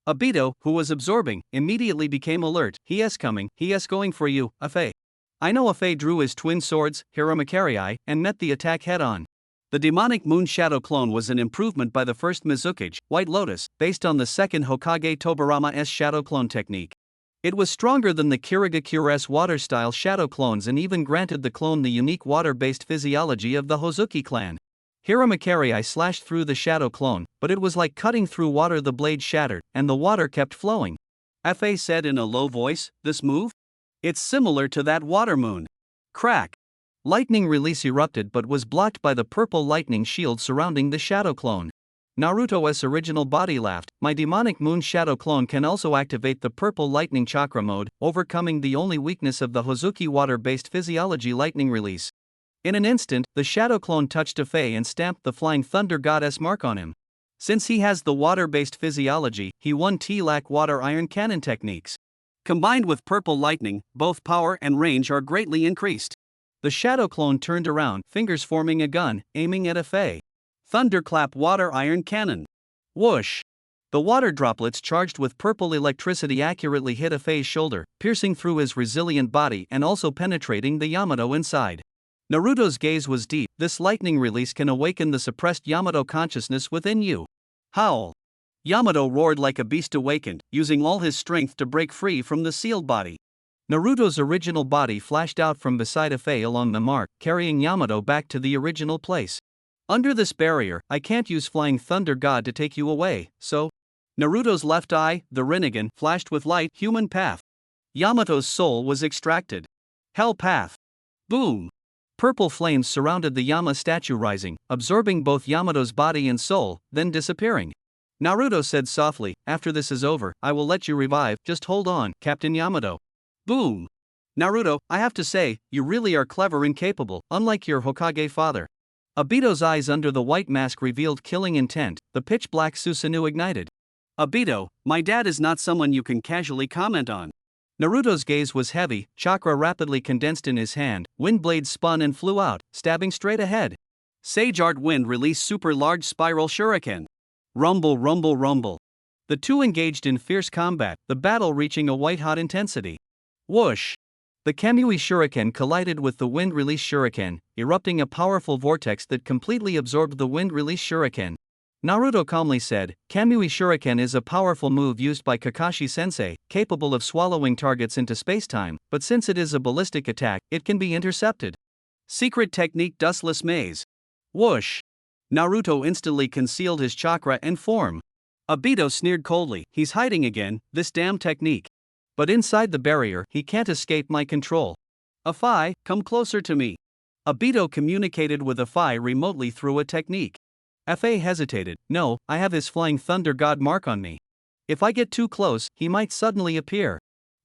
Obito, who was absorbing, immediately became alert. He is coming, he is going for you, Afe. I know Afe drew his twin swords, Hiramakari, and met the attack head-on. The demonic Moon Shadow Clone was an improvement by the first Mizukage, White Lotus, based on the second Hokage Tobirama's Shadow Clone technique. It was stronger than the Kirigakure's water-style shadow clones and even granted the clone the unique water-based physiology of the Hozuki clan. Hiramakari slashed through the shadow clone, but it was like cutting through water. The blade shattered, and the water kept flowing. Afe said in a low voice, "This move? It's similar to that water moon." Crack! Lightning release erupted but was blocked by the purple lightning shield surrounding the shadow clone. Naruto's original body laughed. My demonic moon shadow clone can also activate the purple lightning chakra mode, overcoming the only weakness of the Hozuki water-based physiology lightning release. In an instant, the shadow clone touched Afe and stamped the flying thunder goddess mark on him. Since he has the water-based physiology, he won T-Lac water iron cannon techniques. Combined with purple lightning, both power and range are greatly increased. The shadow clone turned around, fingers forming a gun, aiming at Afe. Thunderclap water iron cannon. Whoosh! The water droplets charged with purple electricity accurately hit Afe's shoulder, piercing through his resilient body and also penetrating the Yamato inside. Naruto's gaze was deep. This lightning release can awaken the suppressed Yamato consciousness within you. Howl! Yamato roared like a beast awakened, using all his strength to break free from the sealed body. Naruto's original body flashed out from beside Afe along the mark, carrying Yamato back to the original place. Under this barrier, I can't use Flying Thunder God to take you away, so... Naruto's left eye, the Rinnegan, flashed with light. Human path. Yamato's soul was extracted. Hell path. Boom! Purple flames surrounded the Yama statue, rising, absorbing both Yamato's body and soul, then disappearing. Naruto said softly, after this is over, I will let you revive, just hold on, Captain Yamato. Boom! Naruto, I have to say, you really are clever and capable, unlike your Hokage father. Obito's eyes under the white mask revealed killing intent. The pitch-black Susanoo ignited. Obito, my dad is not someone you can casually comment on. Naruto's gaze was heavy, chakra rapidly condensed in his hand, wind blades spun and flew out, stabbing straight ahead. Sage Art Wind released super large spiral shuriken. Rumble, rumble, rumble. The two engaged in fierce combat, the battle reaching a white-hot intensity. Whoosh! The Kamui Shuriken collided with the Wind Release Shuriken, erupting a powerful vortex that completely absorbed the Wind Release Shuriken. Naruto calmly said, Kamui Shuriken is a powerful move used by Kakashi-sensei, capable of swallowing targets into space-time, but since it is a ballistic attack, it can be intercepted. Secret technique Dustless Maze. Whoosh! Naruto instantly concealed his chakra and form. Obito sneered coldly, he's hiding again, this damn technique. But inside the barrier, he can't escape my control. Afe, come closer to me. Obito communicated with Afe remotely through a technique. Afe hesitated. No, I have his Flying Thunder God mark on me. If I get too close, he might suddenly appear.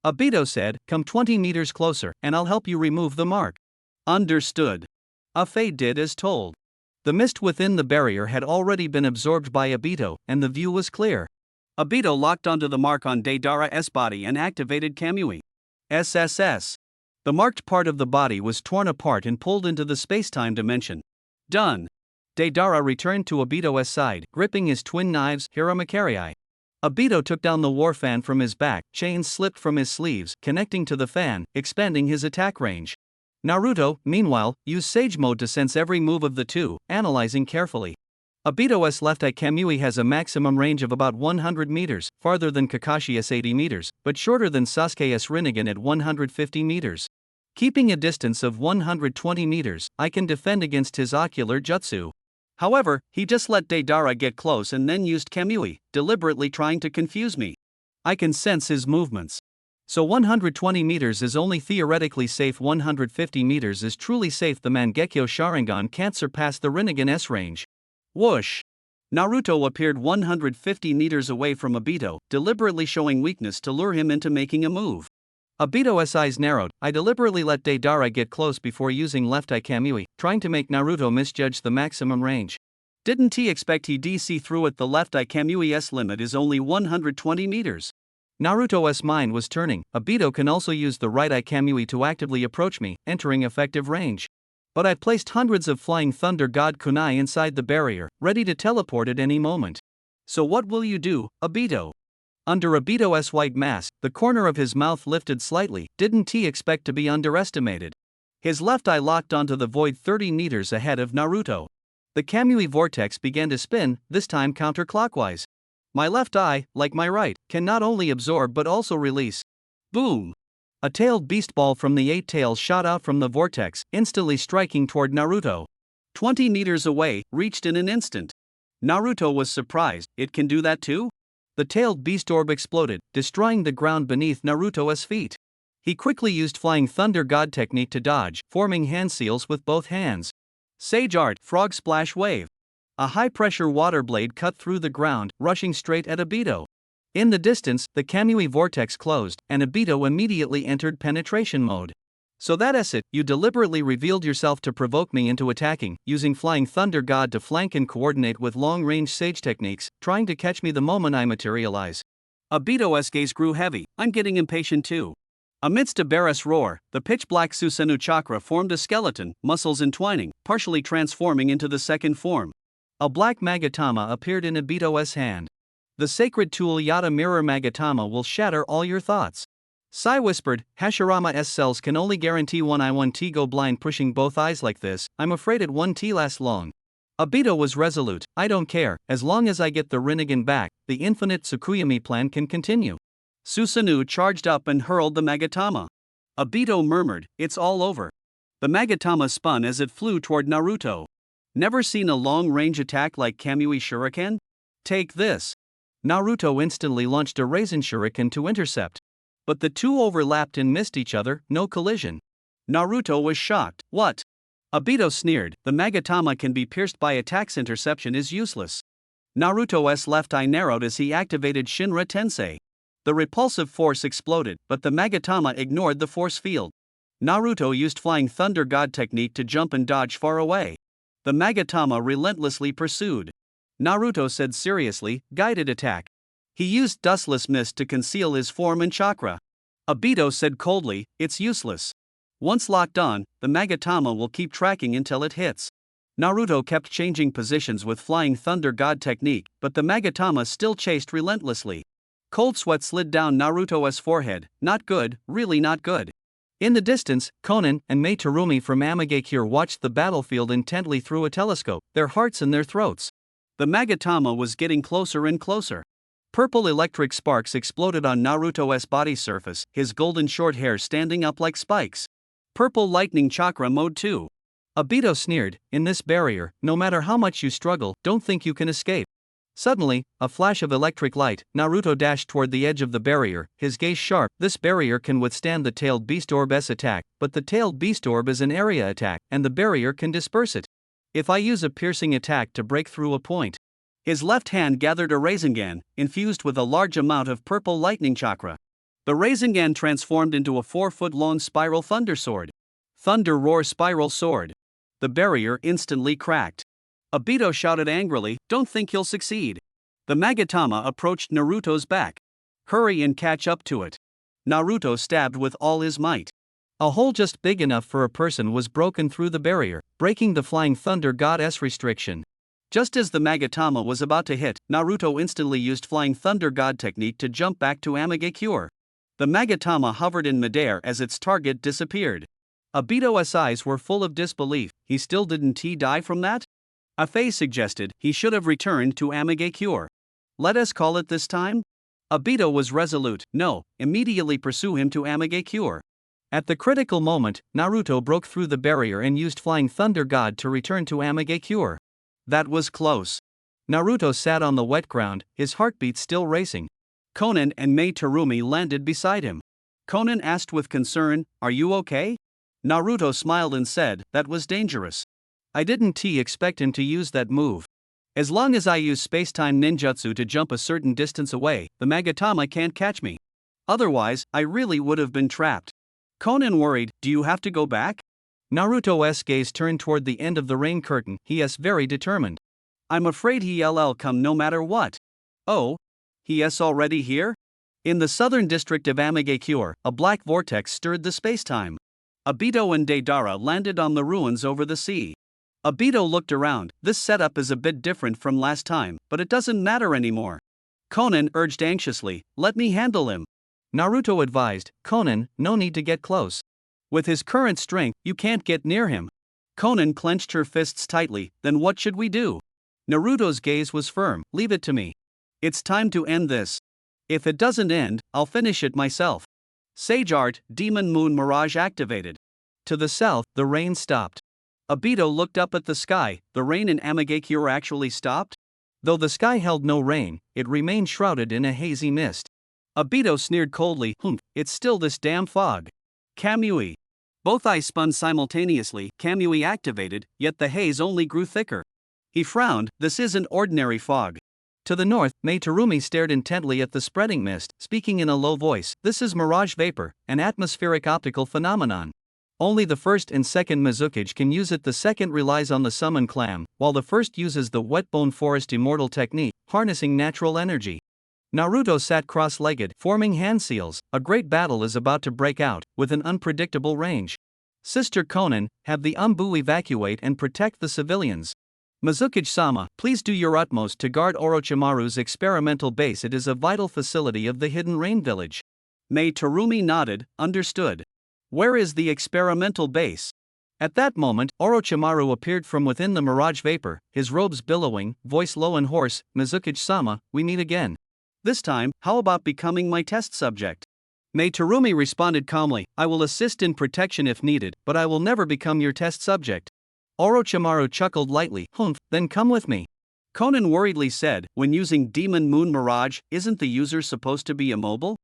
Obito said, come 20 meters closer, and I'll help you remove the mark. Understood. Afe did as told. The mist within the barrier had already been absorbed by Obito, and the view was clear. Obito locked onto the mark on Deidara's body and activated Kamui. SSS. The marked part of the body was torn apart and pulled into the space-time dimension. Done. Deidara returned to Obito's side, gripping his twin knives, Hiramakari. Obito took down the war fan from his back, chains slipped from his sleeves, connecting to the fan, expanding his attack range. Naruto, meanwhile, used Sage Mode to sense every move of the two, analyzing carefully. Obito's left eye Kamui has a maximum range of about 100 meters, farther than Kakashi's 80 meters, but shorter than Sasuke's Rinnegan at 150 meters. Keeping a distance of 120 meters, I can defend against his ocular jutsu. However, he just let Deidara get close and then used Kamui, deliberately trying to confuse me. I can sense his movements. So 120 meters is only theoretically safe, 150 meters is truly safe. The Mangekyo Sharingan can't surpass the Rinnegan S range. Whoosh! Naruto appeared 150 meters away from Obito, deliberately showing weakness to lure him into making a move. Obito's eyes narrowed. I deliberately let Deidara get close before using left eye Kamui, trying to make Naruto misjudge the maximum range. Didn't he expect he'd see through it? The left eye Kamui's limit is only 120 meters. Naruto's mind was turning. Obito can also use the right eye Kamui to actively approach me, entering effective range. But I placed hundreds of Flying Thunder God Kunai inside the barrier, ready to teleport at any moment. So what will you do, Obito? Under Obito's white mask, the corner of his mouth lifted slightly. Didn't he expect to be underestimated? His left eye locked onto the void 30 meters ahead of Naruto. The Kamui vortex began to spin, this time counterclockwise. My left eye, like my right, can not only absorb but also release. Boom! A tailed beast ball from the 8 tails shot out from the vortex, instantly striking toward Naruto. 20 meters away, reached in an instant. Naruto was surprised. It can do that too? The tailed beast orb exploded, destroying the ground beneath Naruto's feet. He quickly used Flying Thunder God technique to dodge, forming hand seals with both hands. Sage Art, Frog Splash Wave. A high-pressure water blade cut through the ground, rushing straight at Obito. In the distance, the Kamui vortex closed, and Obito immediately entered penetration mode. So that's it, you deliberately revealed yourself to provoke me into attacking, using Flying Thunder God to flank and coordinate with long-range Sage techniques, trying to catch me the moment I materialize. Obito's gaze grew heavy. I'm getting impatient too. Amidst a Barris roar, the pitch-black Susanoo chakra formed a skeleton, muscles entwining, partially transforming into the second form. A black Magatama appeared in Obito's hand. The sacred tool Yata Mirror Magatama will shatter all your thoughts. Sai whispered, Hashirama's cells can only guarantee 1T go blind. Pushing both eyes like this, I'm afraid it 1T lasts long. Obito was resolute. I don't care, as long as I get the Rinnegan back, the infinite Tsukuyami plan can continue. Susanoo charged up and hurled the Magatama. Obito murmured, it's all over. The Magatama spun as it flew toward Naruto. Never seen a long-range attack like Kamui Shuriken? Take this. Naruto instantly launched a Raisin Shuriken to intercept. But the two overlapped and missed each other, no collision. Naruto was shocked. What? Obito sneered, the Magatama can be pierced by attacks. Interception is useless. Naruto's left eye narrowed as he activated Shinra Tensei. The repulsive force exploded, but the Magatama ignored the force field. Naruto used Flying Thunder God technique to jump and dodge far away. The Magatama relentlessly pursued. Naruto said seriously, guided attack. He used Dustless Mist to conceal his form and chakra. Obito said coldly, it's useless. Once locked on, the Magatama will keep tracking until it hits. Naruto kept changing positions with Flying Thunder God technique, but the Magatama still chased relentlessly. Cold sweat slid down Naruto's forehead. Not good, really not good. In the distance, Konan and Mei Terumi from Amagakure watched the battlefield intently through a telescope, their hearts in their throats. The Magatama was getting closer and closer. Purple electric sparks exploded on Naruto's body surface, his golden short hair standing up like spikes. Purple lightning chakra mode 2. Obito sneered, in this barrier, no matter how much you struggle, don't think you can escape. Suddenly, a flash of electric light, Naruto dashed toward the edge of the barrier, his gaze sharp. This barrier can withstand the tailed beast orb's attack, but the tailed beast orb is an area attack, and the barrier can disperse it. If I use a piercing attack to break through a point. His left hand gathered a Rasengan, infused with a large amount of purple lightning chakra. The Rasengan transformed into a 4-foot-long spiral thunder sword. Thunder Roar Spiral Sword. The barrier instantly cracked. Obito shouted angrily, don't think you'll succeed. The Magatama approached Naruto's back. Hurry and catch up to it. Naruto stabbed with all his might. A hole just big enough for a person was broken through the barrier, breaking the Flying Thunder God's restriction. Just as the Magatama was about to hit, Naruto instantly used Flying Thunder God technique to jump back to Amagakure. The Magatama hovered in midair as its target disappeared. Obito's eyes were full of disbelief. He still didn't die from that? Afei suggested he should have returned to Amagakure. Let us call it this time? Obito was resolute. No, immediately pursue him to Amagakure. At the critical moment, Naruto broke through the barrier and used Flying Thunder God to return to Amagakure. That was close. Naruto sat on the wet ground, his heartbeat still racing. Konan and Mei Terumi landed beside him. Konan asked with concern, are you okay? Naruto smiled and said, that was dangerous. I didn't expect him to use that move. As long as I use space-time ninjutsu to jump a certain distance away, the Magatama can't catch me. Otherwise, I really would have been trapped. Conan worried, do you have to go back? Naruto's gaze turned toward the end of the rain curtain, he is very determined. I'm afraid he'll come no matter what. Oh? He's already here? In the southern district of Amagakure, a black vortex stirred the spacetime. Obito and Deidara landed on the ruins over the sea. Obito looked around, this setup is a bit different from last time, but it doesn't matter anymore. Conan urged anxiously, let me handle him. Naruto advised, Conan, no need to get close. With his current strength, you can't get near him. Conan clenched her fists tightly, then what should we do? Naruto's gaze was firm, leave it to me. It's time to end this. If it doesn't end, I'll finish it myself. Sage Art, Demon Moon Mirage activated. To the south, the rain stopped. Obito looked up at the sky, the rain in Amagakure actually stopped? Though the sky held no rain, it remained shrouded in a hazy mist. Obito sneered coldly, it's still this damn fog. Kamui. Both eyes spun simultaneously, Kamui activated, yet the haze only grew thicker. He frowned, this isn't ordinary fog. To the north, Mei-Terumi stared intently at the spreading mist, speaking in a low voice, this is mirage vapor, an atmospheric optical phenomenon. Only the first and second Mizukage can use it, the second relies on the summon clam, while the first uses the wet-bone forest immortal technique, harnessing natural energy. Naruto sat cross-legged, forming hand seals, a great battle is about to break out, with an unpredictable range. Sister Conan, have the Umbu evacuate and protect the civilians. Mizukage-sama, please do your utmost to guard Orochimaru's experimental base, it is a vital facility of the Hidden Rain Village. Mei-Terumi nodded, understood. Where is the experimental base? At that moment, Orochimaru appeared from within the mirage vapor, his robes billowing, voice low and hoarse, Mizukage-sama, we meet again. This time, how about becoming my test subject? Mei-Terumi responded calmly, I will assist in protection if needed, but I will never become your test subject. Orochimaru chuckled lightly, then come with me. Conan worriedly said, when using Demon Moon Mirage, isn't the user supposed to be immobile?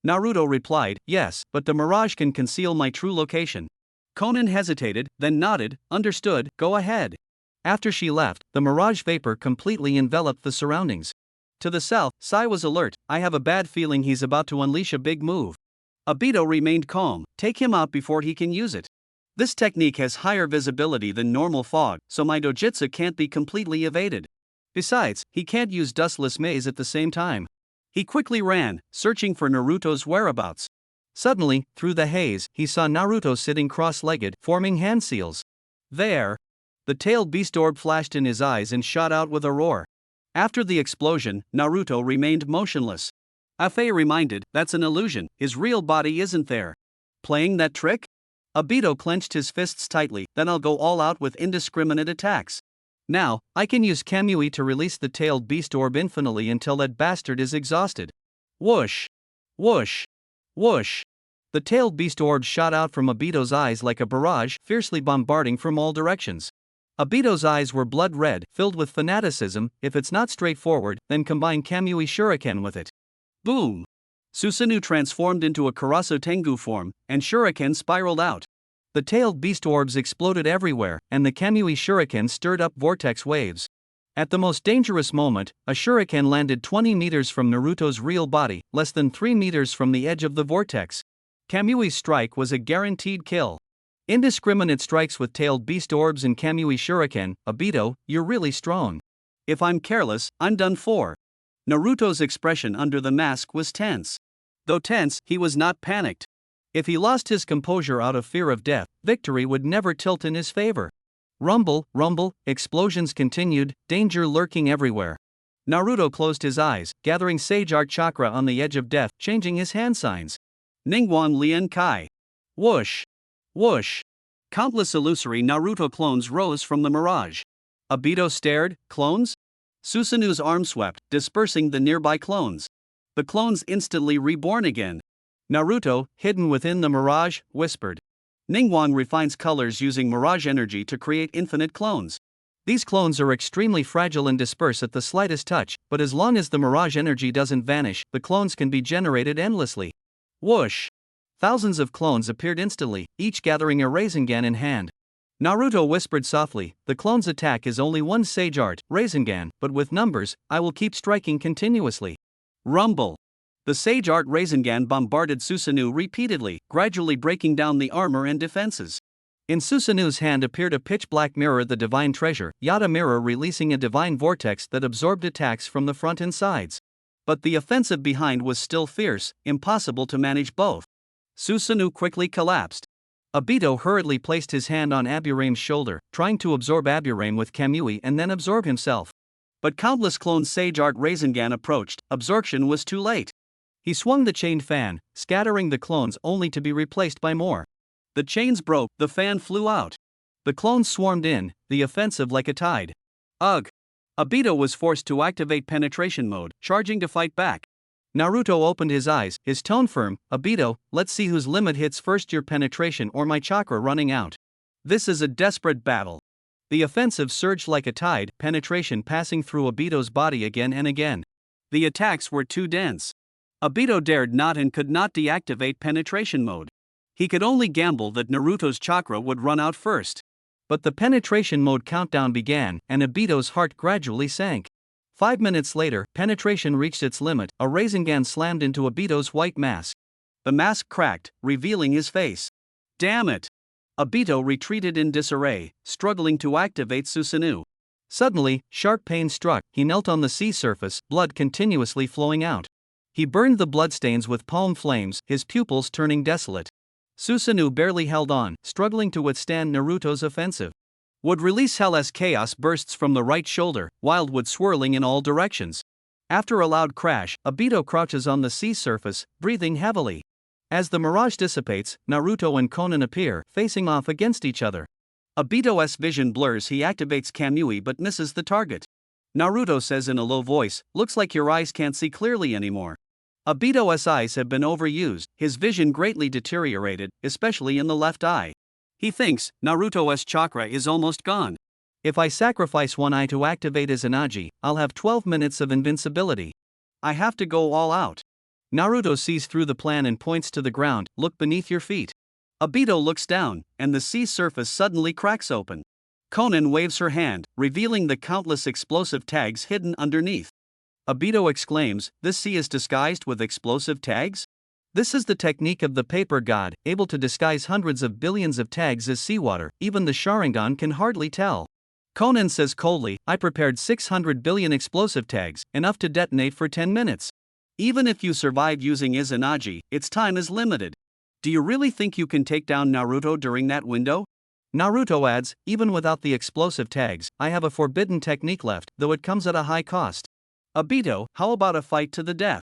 Naruto replied, yes, but the mirage can conceal my true location. Conan hesitated, then nodded, understood, go ahead. After she left, the mirage vapor completely enveloped the surroundings. To the south, Sai was alert, I have a bad feeling he's about to unleash a big move. Obito remained calm, take him out before he can use it. This technique has higher visibility than normal fog, so my dojutsu can't be completely evaded. Besides, he can't use dustless maze at the same time. He quickly ran, searching for Naruto's whereabouts. Suddenly, through the haze, he saw Naruto sitting cross-legged, forming hand seals. There! The tailed beast orb flashed in his eyes and shot out with a roar. After the explosion, Naruto remained motionless. Afe reminded, that's an illusion, his real body isn't there. Playing that trick? Obito clenched his fists tightly, then I'll go all out with indiscriminate attacks. Now, I can use Kamui to release the tailed beast orb infinitely until that bastard is exhausted. Whoosh! Whoosh! Whoosh! The tailed beast orb shot out from Obito's eyes like a barrage, fiercely bombarding from all directions. Obito's eyes were blood red, filled with fanaticism, if it's not straightforward, then combine Kamui Shuriken with it. Boom! Susanoo transformed into a Karasu Tengu form, and Shuriken spiraled out. The tailed beast orbs exploded everywhere, and the Kamui Shuriken stirred up vortex waves. At the most dangerous moment, a Shuriken landed 20 meters from Naruto's real body, less than 3 meters from the edge of the vortex. Kamui's strike was a guaranteed kill. Indiscriminate strikes with tailed beast orbs and Kamui Shuriken, Obito, you're really strong. If I'm careless, I'm done for. Naruto's expression under the mask was tense. Though tense, he was not panicked. If he lost his composure out of fear of death, victory would never tilt in his favor. Rumble, rumble, explosions continued, danger lurking everywhere. Naruto closed his eyes, gathering Sage Art Chakra on the edge of death, changing his hand signs. Ningguang Lian Kai. Whoosh! Whoosh! Countless illusory Naruto clones rose from the mirage. Obito stared, clones? Susanoo's arm swept, dispersing the nearby clones. The clones instantly reborn again. Naruto, hidden within the mirage, whispered. Ningguang refines colors using mirage energy to create infinite clones. These clones are extremely fragile and disperse at the slightest touch, but as long as the mirage energy doesn't vanish, the clones can be generated endlessly. Whoosh! Thousands of clones appeared instantly, each gathering a Rasengan in hand. Naruto whispered softly, the clone's attack is only one sage art, Rasengan, but with numbers, I will keep striking continuously. Rumble. The Sage Art Rasengan bombarded Susanoo repeatedly, gradually breaking down the armor and defenses. In Susanoo's hand appeared a pitch-black mirror, the divine treasure, Yata mirror, releasing a divine vortex that absorbed attacks from the front and sides. But the offensive behind was still fierce, impossible to manage both. Susanoo quickly collapsed. Obito hurriedly placed his hand on Aburame's shoulder, trying to absorb Aburame with Kamui and then absorb himself. But countless clone Sage Art Rasengan approached, absorption was too late. He swung the chained fan, scattering the clones only to be replaced by more. The chains broke, the fan flew out. The clones swarmed in, the offensive like a tide. Ugh! Obito was forced to activate penetration mode, charging to fight back. Naruto opened his eyes, his tone firm. Obito, let's see whose limit hits first, your penetration or my chakra running out. This is a desperate battle. The offensive surged like a tide, penetration passing through Obito's body again and again. The attacks were too dense. Obito dared not and could not deactivate penetration mode. He could only gamble that Naruto's chakra would run out first. But the penetration mode countdown began, and Obito's heart gradually sank. 5 minutes later, penetration reached its limit, a Rasengan slammed into Obito's white mask. The mask cracked, revealing his face. Damn it! Obito retreated in disarray, struggling to activate Susanoo. Suddenly, sharp pain struck. He knelt on the sea surface, blood continuously flowing out. He burned the bloodstains with palm flames, his pupils turning desolate. Susanoo barely held on, struggling to withstand Naruto's offensive. Would release hell as chaos bursts from the right shoulder, wildwood swirling in all directions. After a loud crash, Obito crouches on the sea surface, breathing heavily. As the mirage dissipates, Naruto and Konan appear, facing off against each other. Obito's vision blurs, he activates Kamui but misses the target. Naruto says in a low voice, looks like your eyes can't see clearly anymore. Obito's eyes have been overused, his vision greatly deteriorated, especially in the left eye. He thinks Naruto's chakra is almost gone. If I sacrifice one eye to activate Izanagi, I'll have 12 minutes of invincibility. I have to go all out. Naruto sees through the plan and points to the ground, look beneath your feet. Obito looks down, and the sea surface suddenly cracks open. Konan waves her hand, revealing the countless explosive tags hidden underneath. Obito exclaims, this sea is disguised with explosive tags? This is the technique of the paper god, able to disguise hundreds of billions of tags as seawater, even the Sharingan can hardly tell. Konan says coldly, I prepared 600 billion explosive tags, enough to detonate for 10 minutes. Even if you survive using Izanagi, its time is limited. Do you really think you can take down Naruto during that window? Naruto adds, even without the explosive tags, I have a forbidden technique left, though it comes at a high cost. Obito, how about a fight to the death?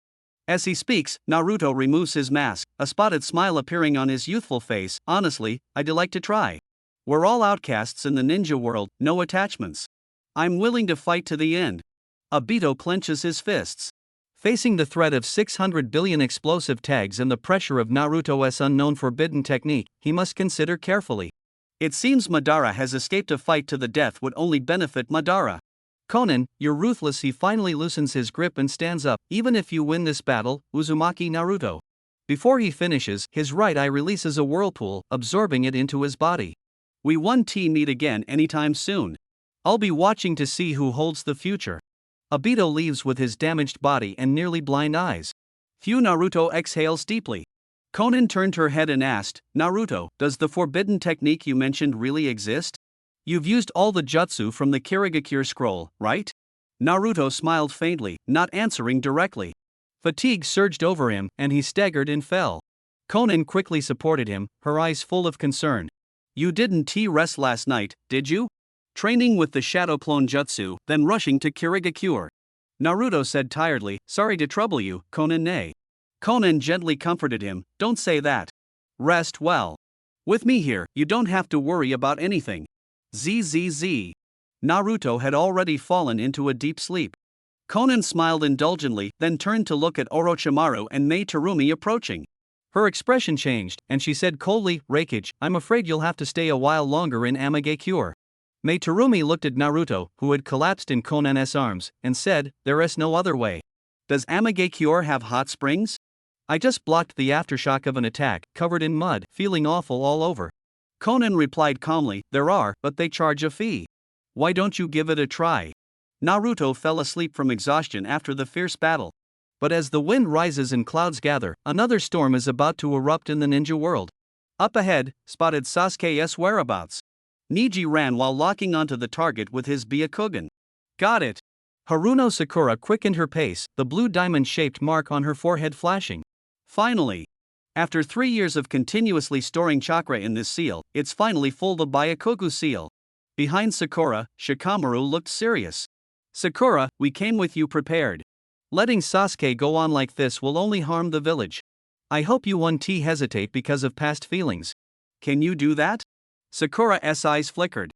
As he speaks, Naruto removes his mask, a spotted smile appearing on his youthful face. Honestly, I'd like to try. We're all outcasts in the ninja world, no attachments. I'm willing to fight to the end. Obito clenches his fists. Facing the threat of 600 billion explosive tags and the pressure of Naruto's unknown forbidden technique, he must consider carefully. It seems Madara has escaped. A fight to the death would only benefit Madara. Konan, you're ruthless. He finally loosens his grip and stands up. Even if you win this battle, Uzumaki Naruto. Before he finishes, his right eye releases a whirlpool, absorbing it into his body. We won't meet again anytime soon. I'll be watching to see who holds the future. Obito leaves with his damaged body and nearly blind eyes. Naruto exhales deeply. Konan turned her head and asked, Naruto, does the forbidden technique you mentioned really exist? You've used all the jutsu from the Kirigakure scroll, right? Naruto smiled faintly, not answering directly. Fatigue surged over him, and he staggered and fell. Konan quickly supported him, her eyes full of concern. You didn't rest last night, did you? Training with the Shadow Clone Jutsu, then rushing to Kirigakure. Naruto said tiredly, sorry to trouble you, Konan nay. Konan gently comforted him, don't say that. Rest well. With me here, you don't have to worry about anything. ZZZ. Naruto had already fallen into a deep sleep. Konan smiled indulgently, then turned to look at Orochimaru and Mei Terumi approaching. Her expression changed, and she said coldly, Reikage, I'm afraid you'll have to stay a while longer in Amagakure. Mei Terumi looked at Naruto, who had collapsed in Konan's arms, and said, there is no other way. Does Amagakure have hot springs? I just blocked the aftershock of an attack, covered in mud, feeling awful all over. Conan replied calmly, there are, but they charge a fee. Why don't you give it a try? Naruto fell asleep from exhaustion after the fierce battle. But as the wind rises and clouds gather, another storm is about to erupt in the ninja world. Up ahead, spotted Sasuke's whereabouts. Neji ran while locking onto the target with his Byakugan. Got it. Haruno Sakura quickened her pace, the blue diamond-shaped mark on her forehead flashing. Finally. After 3 years of continuously storing chakra in this seal, it's finally full the Byakugan seal. Behind Sakura, Shikamaru looked serious. Sakura, we came with you prepared. Letting Sasuke go on like this will only harm the village. I hope you won't hesitate because of past feelings. Can you do that? Sakura's eyes flickered.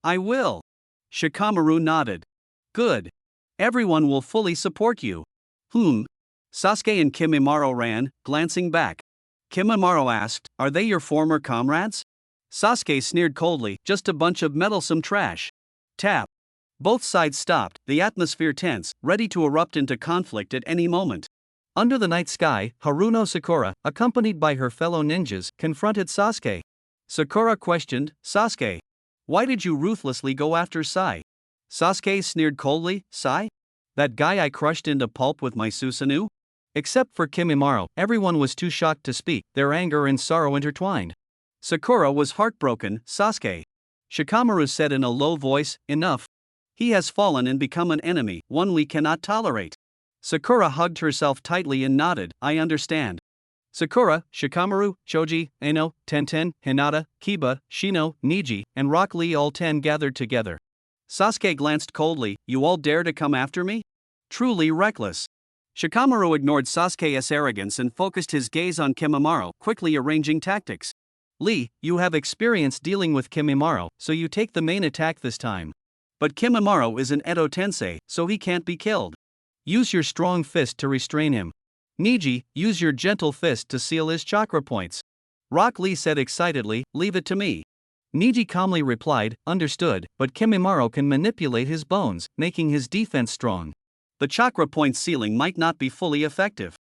I will. Shikamaru nodded. Good. Everyone will fully support you. Sasuke and Kimimaro ran, glancing back. Kimimaro asked, are they your former comrades? Sasuke sneered coldly, just a bunch of meddlesome trash. Tap. Both sides stopped, the atmosphere tense, ready to erupt into conflict at any moment. Under the night sky, Haruno Sakura, accompanied by her fellow ninjas, confronted Sasuke. Sakura questioned, Sasuke, why did you ruthlessly go after Sai? Sasuke sneered coldly, Sai? That guy I crushed into pulp with my Susanoo? Except for Kimimaro, everyone was too shocked to speak, their anger and sorrow intertwined. Sakura was heartbroken, Sasuke. Shikamaru said in a low voice, enough. He has fallen and become an enemy, one we cannot tolerate. Sakura hugged herself tightly and nodded, I understand. Sakura, Shikamaru, Choji, Ino, Tenten, Hinata, Kiba, Shino, Neji, and Rock Lee all 10 gathered together. Sasuke glanced coldly, you all dare to come after me? Truly reckless. Shikamaru ignored Sasuke's arrogance and focused his gaze on Kimimaro, quickly arranging tactics. Lee, you have experience dealing with Kimimaro, so you take the main attack this time. But Kimimaro is an Edo Tensei, so he can't be killed. Use your strong fist to restrain him. Neji, use your gentle fist to seal his chakra points. Rock Lee said excitedly, leave it to me. Neji calmly replied, understood, but Kimimaro can manipulate his bones, making his defense strong. The chakra point sealing might not be fully effective.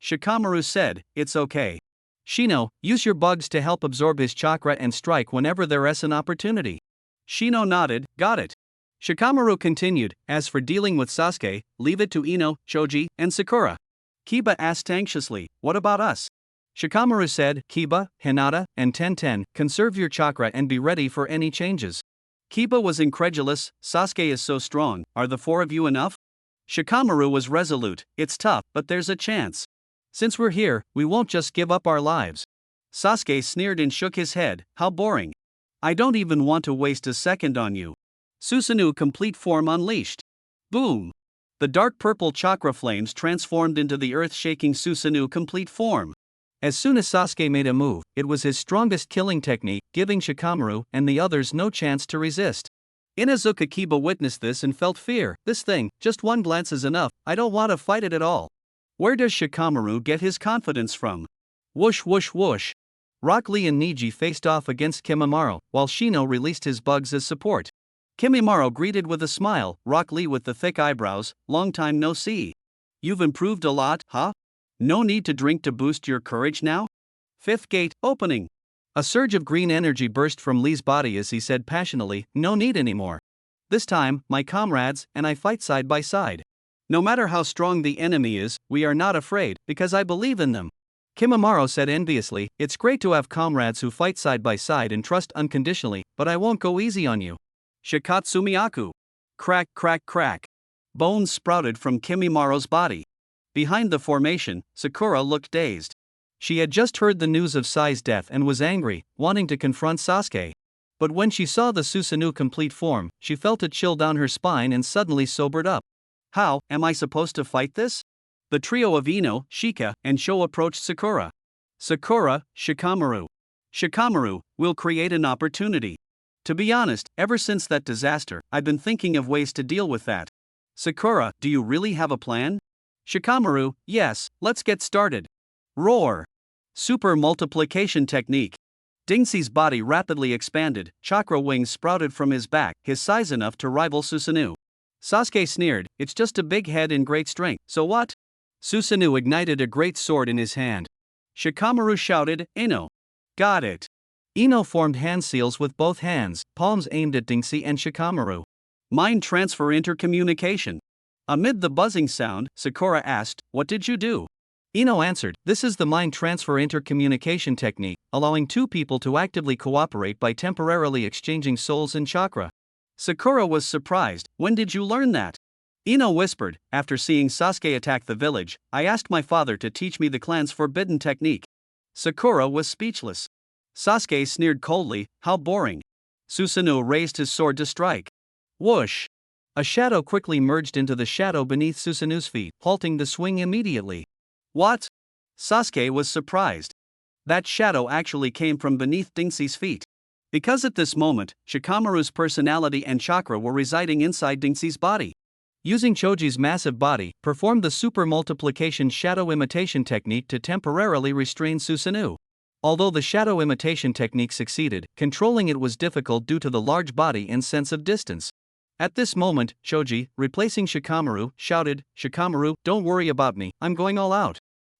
Shikamaru said, it's okay. Shino, use your bugs to help absorb his chakra and strike whenever there's an opportunity. Shino nodded, got it. Shikamaru continued, as for dealing with Sasuke, leave it to Ino, Choji, and Sakura. Kiba asked anxiously, what about us? Shikamaru said, Kiba, Hinata, and Tenten, conserve your chakra and be ready for any changes. Kiba was incredulous, Sasuke is so strong, are the 4 of you enough? Shikamaru was resolute, it's tough, but there's a chance. Since we're here, we won't just give up our lives. Sasuke sneered and shook his head, how boring. I don't even want to waste a second on you. Susanoo complete form unleashed. Boom! The dark purple chakra flames transformed into the earth-shaking Susanoo complete form. As soon as Sasuke made a move, it was his strongest killing technique, giving Shikamaru and the others no chance to resist. Inazuka Kiba witnessed this and felt fear, this thing, just one glance is enough, I don't want to fight it at all. Where does Shikamaru get his confidence from? Whoosh whoosh whoosh. Rock Lee and Neji faced off against Kimimaro, while Shino released his bugs as support. Kimimaro greeted with a smile, Rock Lee with the thick eyebrows, long time no see. You've improved a lot, huh? No need to drink to boost your courage now? 5th gate, opening. A surge of green energy burst from Lee's body as he said passionately, no need anymore. This time, my comrades and I fight side by side. No matter how strong the enemy is, we are not afraid, because I believe in them. Kimimaro said enviously, it's great to have comrades who fight side by side and trust unconditionally, but I won't go easy on you. Shikatsumiaku. Crack, crack, crack. Bones sprouted from Kimimaro's body. Behind the formation, Sakura looked dazed. She had just heard the news of Sai's death and was angry, wanting to confront Sasuke. But when she saw the Susanoo complete form, she felt a chill down her spine and suddenly sobered up. How am I supposed to fight this? The trio of Ino, Shika, and Sho approached Sakura. Sakura, Shikamaru. Shikamaru, we'll create an opportunity. To be honest, ever since that disaster, I've been thinking of ways to deal with that. Sakura, do you really have a plan? Shikamaru, yes, let's get started. Roar. Super multiplication technique. Dingxi's body rapidly expanded, chakra wings sprouted from his back, his size enough to rival Susanoo. Sasuke sneered, it's just a big head and great strength, so what? Susanoo ignited a great sword in his hand. Shikamaru shouted, Ino. Got it. Ino formed hand seals with both hands, palms aimed at Dinxie and Shikamaru. Mind transfer intercommunication. Amid the buzzing sound, Sakura asked, "What did you do?" Ino answered, "This is the mind transfer intercommunication technique, allowing two people to actively cooperate by temporarily exchanging souls and chakra." Sakura was surprised. "When did you learn that?" Ino whispered, "After seeing Sasuke attack the village, I asked my father to teach me the clan's forbidden technique." Sakura was speechless. Sasuke sneered coldly, "How boring." Susanoo raised his sword to strike. Whoosh! A shadow quickly merged into the shadow beneath Susanoo's feet, halting the swing immediately. What? Sasuke was surprised. That shadow actually came from beneath Dinxie's feet. Because at this moment, Shikamaru's personality and chakra were residing inside Dinxie's body. Using Choji's massive body, performed the super multiplication shadow imitation technique to temporarily restrain Susanoo. Although the shadow imitation technique succeeded, controlling it was difficult due to the large body and sense of distance. At this moment, Choji, replacing Shikamaru, shouted, "Shikamaru, don't worry about me, I'm going all out."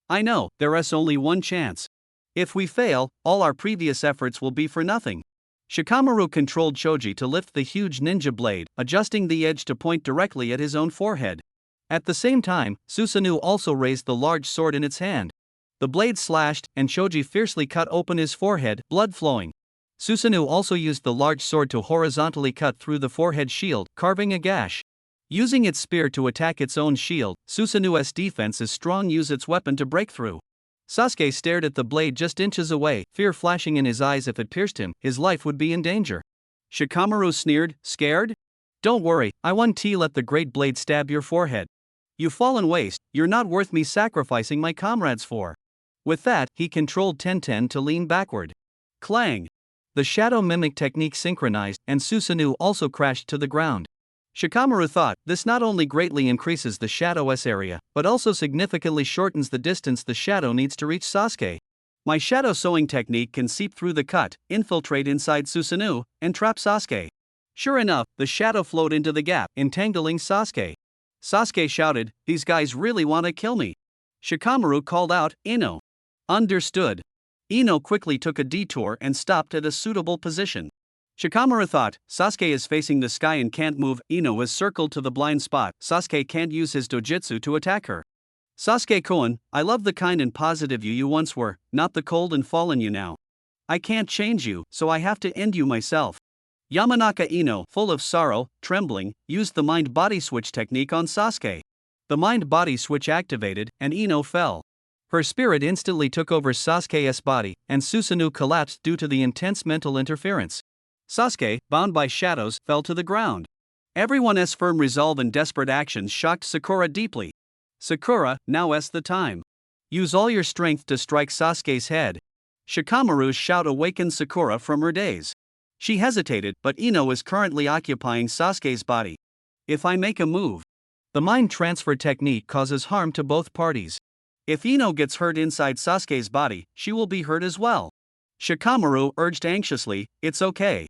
"I know, there is only one chance. If we fail, all our previous efforts will be for nothing." Shikamaru controlled Choji to lift the huge ninja blade, adjusting the edge to point directly at his own forehead. At the same time, Susanoo also raised the large sword in its hand. The blade slashed, and Choji fiercely cut open his forehead, blood flowing. Susanoo also used the large sword to horizontally cut through the forehead shield, carving a gash. Using its spear to attack its own shield, Susanoo's defense is strong. Use its weapon to break through. Sasuke stared at the blade just inches away, fear flashing in his eyes. If it pierced him, his life would be in danger. Shikamaru sneered, "Scared? Don't worry, I won't let the great blade stab your forehead. You fallen waste, you're not worth me sacrificing my comrades for." With that, he controlled Tenten to lean backward. Clang! The shadow mimic technique synchronized, and Susanoo also crashed to the ground. Shikamaru thought, this not only greatly increases the shadow's area, but also significantly shortens the distance the shadow needs to reach Sasuke. My shadow sewing technique can seep through the cut, infiltrate inside Susanoo, and trap Sasuke. Sure enough, the shadow flowed into the gap, entangling Sasuke. Sasuke shouted, "These guys really want to kill me." Shikamaru called out, "Ino." Understood. Ino quickly took a detour and stopped at a suitable position. Shikamaru thought, Sasuke is facing the sky and can't move. Ino is circled to the blind spot. Sasuke can't use his dojutsu to attack her. Sasuke-kun, I love the kind and positive you once were, not the cold and fallen you now. I can't change you, so I have to end you myself. Yamanaka Ino, full of sorrow, trembling, used the mind-body switch technique on Sasuke. The mind-body switch activated, and Ino fell. Her spirit instantly took over Sasuke's body, and Susanoo collapsed due to the intense mental interference. Sasuke, bound by shadows, fell to the ground. Everyone's firm resolve and desperate actions shocked Sakura deeply. Sakura, now's the time. Use all your strength to strike Sasuke's head. Shikamaru's shout awakened Sakura from her daze. She hesitated, but Ino is currently occupying Sasuke's body. If I make a move, the mind transfer technique causes harm to both parties. If Ino gets hurt inside Sasuke's body, she will be hurt as well. Shikamaru urged anxiously, "It's okay."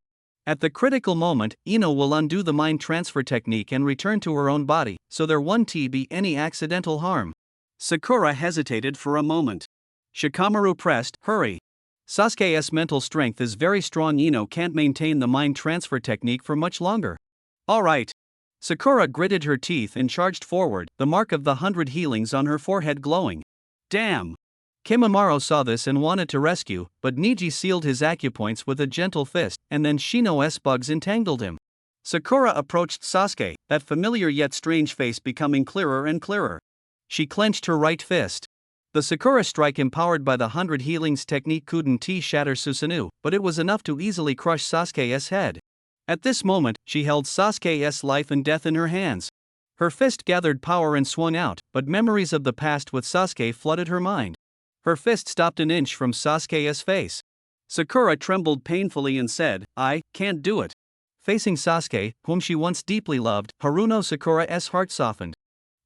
At the critical moment, Ino will undo the mind transfer technique and return to her own body, so there won't be any accidental harm. Sakura hesitated for a moment. Shikamaru pressed, "Hurry." Sasuke's mental strength is very strong. Ino can't maintain the mind transfer technique for much longer. All right. Sakura gritted her teeth and charged forward, the mark of the 100 healings on her forehead glowing. Damn! Kimimaro saw this and wanted to rescue, but Niji sealed his acupoints with a gentle fist, and then Shino's bugs entangled him. Sakura approached Sasuke, that familiar yet strange face becoming clearer and clearer. She clenched her right fist. The Sakura strike empowered by the 100 healings technique couldn't shatter Susanoo, but it was enough to easily crush Sasuke's head. At this moment, she held Sasuke's life and death in her hands. Her fist gathered power and swung out, but memories of the past with Sasuke flooded her mind. Her fist stopped an inch from Sasuke's face. Sakura trembled painfully and said, "I can't do it." Facing Sasuke, whom she once deeply loved, Haruno Sakura's heart softened.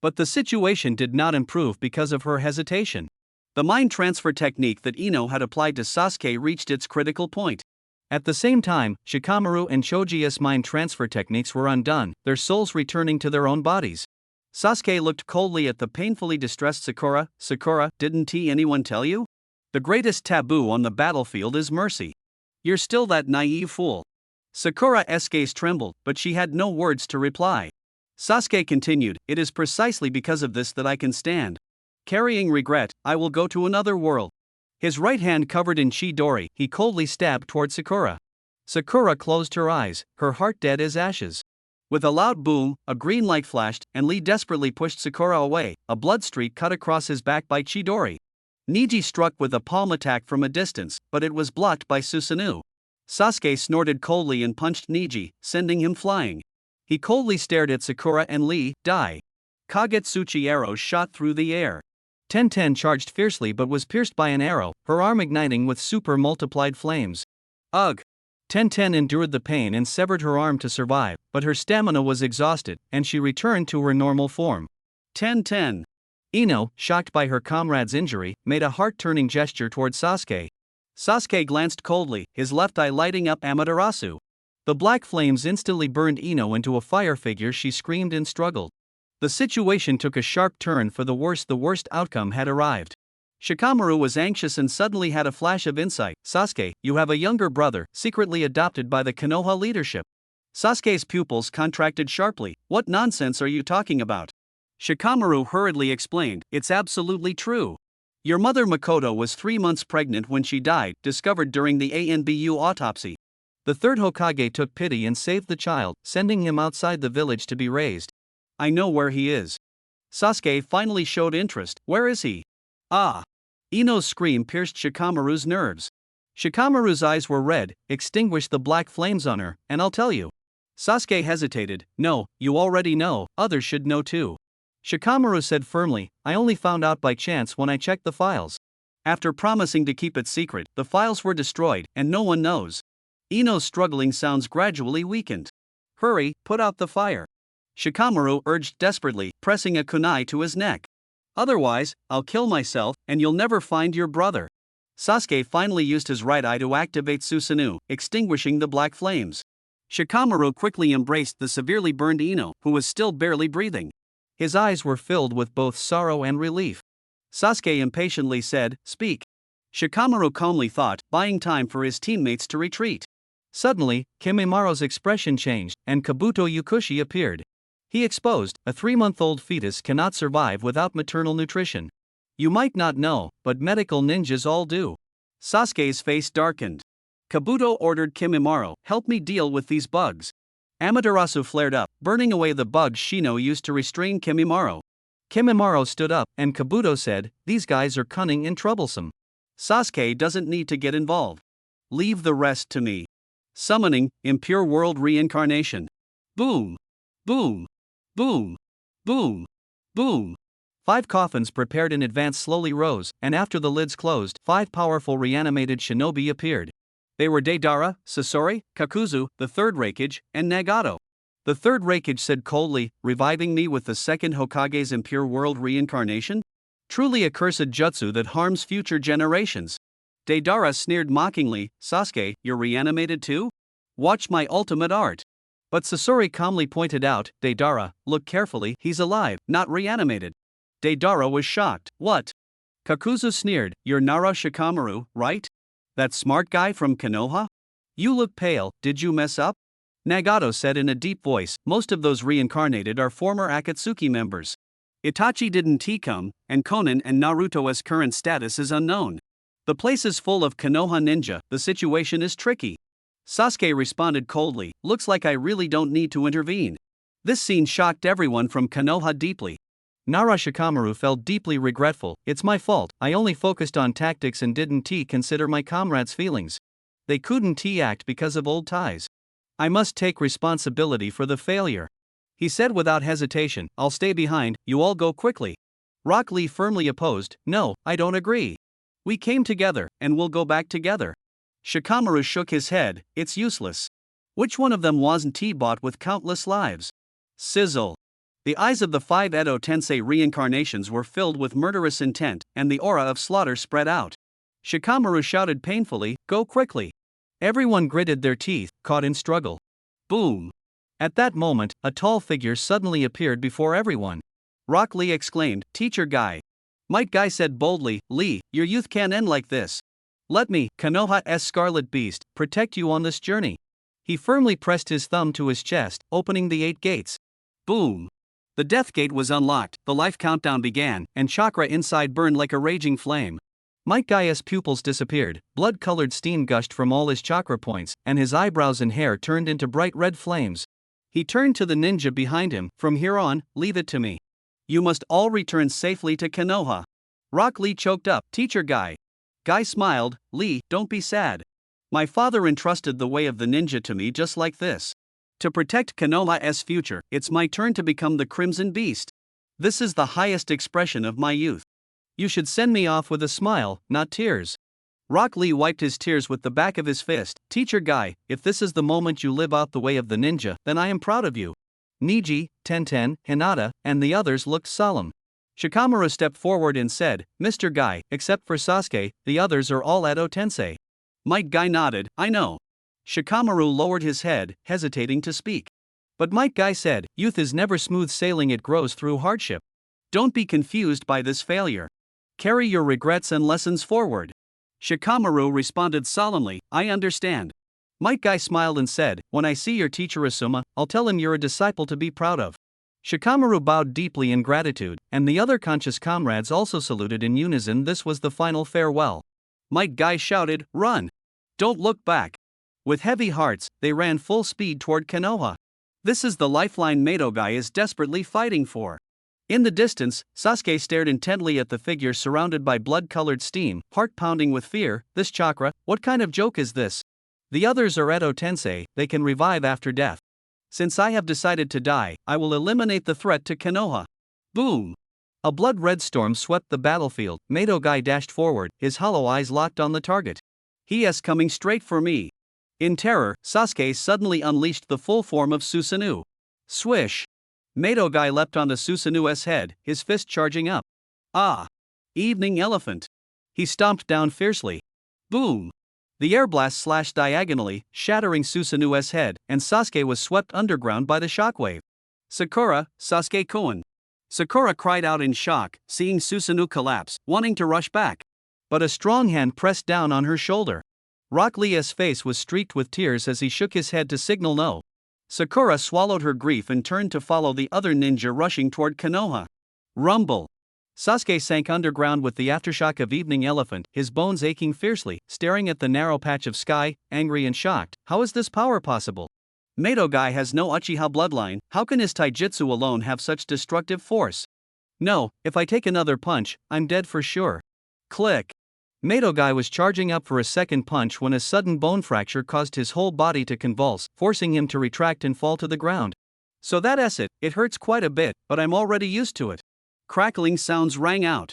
But the situation did not improve because of her hesitation. The mind transfer technique that Ino had applied to Sasuke reached its critical point. At the same time, Shikamaru and Choji's mind transfer techniques were undone, their souls returning to their own bodies. Sasuke looked coldly at the painfully distressed Sakura. "Sakura, didn't anyone tell you? The greatest taboo on the battlefield is mercy. You're still that naive fool. Sakura's gaze trembled, but she had no words to reply. Sasuke continued, it is precisely because of this that I can stand. Carrying regret, I will go to another world. His right hand covered in Chidori, he coldly stabbed toward Sakura. Sakura closed her eyes, her heart dead as ashes. With a loud boom, a green light flashed, and Lee desperately pushed Sakura away, a blood streak cut across his back by Chidori. Niji struck with a palm attack from a distance, but it was blocked by Susanoo. Sasuke snorted coldly and punched Niji, sending him flying. He coldly stared at Sakura and Lee, die. Kagetsuchi arrows shot through the air. Tenten charged fiercely but was pierced by an arrow, her arm igniting with super multiplied flames. Ugh! Tenten endured the pain and severed her arm to survive, but her stamina was exhausted, and she returned to her normal form. Tenten! Ino, shocked by her comrade's injury, made a heart-turning gesture toward Sasuke. Sasuke glanced coldly, his left eye lighting up Amaterasu. The black flames instantly burned Ino into a fire figure. She screamed and struggled. The situation took a sharp turn. For the worst outcome had arrived. Shikamaru was anxious and suddenly had a flash of insight. Sasuke, you have a younger brother, secretly adopted by the Konoha leadership. Sasuke's pupils contracted sharply. What nonsense are you talking about? Shikamaru hurriedly explained, it's absolutely true. Your mother Makoto was 3 months pregnant when she died, discovered during the ANBU autopsy. The third Hokage took pity and saved the child, sending him outside the village to be raised. I know where he is. Sasuke finally showed interest. Where is he? Ah! Ino's scream pierced Shikamaru's nerves. Shikamaru's eyes were red, extinguished the black flames on her, and I'll tell you. Sasuke hesitated. No, you already know, others should know too. Shikamaru said firmly, I only found out by chance when I checked the files. After promising to keep it secret, the files were destroyed, and no one knows. Ino's struggling sounds gradually weakened. Hurry, put out the fire. Shikamaru urged desperately, pressing a kunai to his neck. Otherwise, I'll kill myself, and you'll never find your brother. Sasuke finally used his right eye to activate Susanoo, extinguishing the black flames. Shikamaru quickly embraced the severely burned Ino, who was still barely breathing. His eyes were filled with both sorrow and relief. Sasuke impatiently said, Speak. Shikamaru calmly thought, buying time for his teammates to retreat. Suddenly, Kimimara's expression changed, and Kabuto Yukushi appeared. He exposed, a 3-month-old fetus cannot survive without maternal nutrition. You might not know, but medical ninjas all do. Sasuke's face darkened. Kabuto ordered Kimimaro, help me deal with these bugs. Amaterasu flared up, burning away the bugs Shino used to restrain Kimimaro. Kimimaro stood up, and Kabuto said, these guys are cunning and troublesome. Sasuke doesn't need to get involved. Leave the rest to me. Summoning, impure world reincarnation. Boom! Boom! Boom! Boom! Boom! 5 coffins prepared in advance slowly rose, and after the lids closed, 5 powerful reanimated shinobi appeared. They were Deidara, Sasori, Kakuzu, the third Raikage, and Nagato. The third Raikage said coldly, reviving me with the second Hokage's impure world reincarnation? Truly a cursed jutsu that harms future generations. Deidara sneered mockingly, Sasuke, you're reanimated too? Watch my ultimate art. But Sasori calmly pointed out, Deidara, look carefully, he's alive, not reanimated. Deidara was shocked, what? Kakuzu sneered, you're Nara Shikamaru, right? That smart guy from Konoha? You look pale, did you mess up? Nagato said in a deep voice, most of those reincarnated are former Akatsuki members. Itachi didn't come, and Konan and Naruto's current status is unknown. The place is full of Konoha ninja, the situation is tricky. Sasuke responded coldly, looks like I really don't need to intervene. This scene shocked everyone from Konoha deeply. Nara Shikamaru felt deeply regretful, it's my fault, I only focused on tactics and didn't consider my comrades' feelings. They couldn't act because of old ties. I must take responsibility for the failure. He said without hesitation, I'll stay behind, you all go quickly. Rock Lee firmly opposed, no, I don't agree. We came together, and we'll go back together. Shikamaru shook his head, it's useless. Which one of them wasn't bought with countless lives? Sizzle. The eyes of the 5 Edo Tensei reincarnations were filled with murderous intent, and the aura of slaughter spread out. Shikamaru shouted painfully, go quickly. Everyone gritted their teeth, caught in struggle. Boom. At that moment, a tall figure suddenly appeared before everyone. Rock Lee exclaimed, Teacher Guy. Might Guy said boldly, Lee, your youth can't end like this. Let me, Konoha's Scarlet Beast, protect you on this journey. He firmly pressed his thumb to his chest, opening the 8 gates. Boom! The death gate was unlocked, the life countdown began, and chakra inside burned like a raging flame. Might Guy's pupils disappeared, blood-colored steam gushed from all his chakra points, and his eyebrows and hair turned into bright red flames. He turned to the ninja behind him. From here on, leave it to me. You must all return safely to Konoha. Rock Lee choked up, Teacher Guy. Guy smiled, Lee, don't be sad. My father entrusted the way of the ninja to me just like this. To protect Konoha's future, it's my turn to become the Crimson Beast. This is the highest expression of my youth. You should send me off with a smile, not tears. Rock Lee wiped his tears with the back of his fist. Teacher Guy, if this is the moment you live out the way of the ninja, then I am proud of you. Niji, Tenten, Hinata, and the others looked solemn. Shikamaru stepped forward and said, Mr. Guy, except for Sasuke, the others are all Edo Tensei. Might Guy nodded, I know. Shikamaru lowered his head, hesitating to speak. But Might Guy said, youth is never smooth sailing, it grows through hardship. Don't be confused by this failure. Carry your regrets and lessons forward. Shikamaru responded solemnly, I understand. Might Guy smiled and said, when I see your teacher Asuma, I'll tell him you're a disciple to be proud of. Shikamaru bowed deeply in gratitude, and the other conscious comrades also saluted in unison. This was the final farewell. Might Guy shouted, run! Don't look back! With heavy hearts, they ran full speed toward Konoha. This is the lifeline Madogai is desperately fighting for. In the distance, Sasuke stared intently at the figure surrounded by blood-colored steam, heart pounding with fear. This chakra, what kind of joke is this? The others are Edo Tensei, they can revive after death. Since I have decided to die, I will eliminate the threat to Konoha. Boom! A blood-red storm swept the battlefield. Madogai dashed forward, his hollow eyes locked on the target. He is coming straight for me. In terror, Sasuke suddenly unleashed the full form of Susanoo. Swish! Madogai leapt onto Susanu's head, his fist charging up. Ah! Evening Elephant! He stomped down fiercely. Boom! The air blast slashed diagonally, shattering Susanu's head, and Sasuke was swept underground by the shockwave. Sakura, Sasuke-kun! Sakura cried out in shock, seeing Susanoo collapse, wanting to rush back. But a strong hand pressed down on her shoulder. Rock Lee's face was streaked with tears as he shook his head to signal no. Sakura swallowed her grief and turned to follow the other ninja rushing toward Konoha. Rumble! Sasuke sank underground with the aftershock of Evening Elephant, his bones aching fiercely, staring at the narrow patch of sky, angry and shocked. How is this power possible? Madogai has no Uchiha bloodline, how can his taijutsu alone have such destructive force? No, if I take another punch, I'm dead for sure. Click! Madogai was charging up for a second punch when a sudden bone fracture caused his whole body to convulse, forcing him to retract and fall to the ground. So that's it, it hurts quite a bit, but I'm already used to it. Crackling sounds rang out.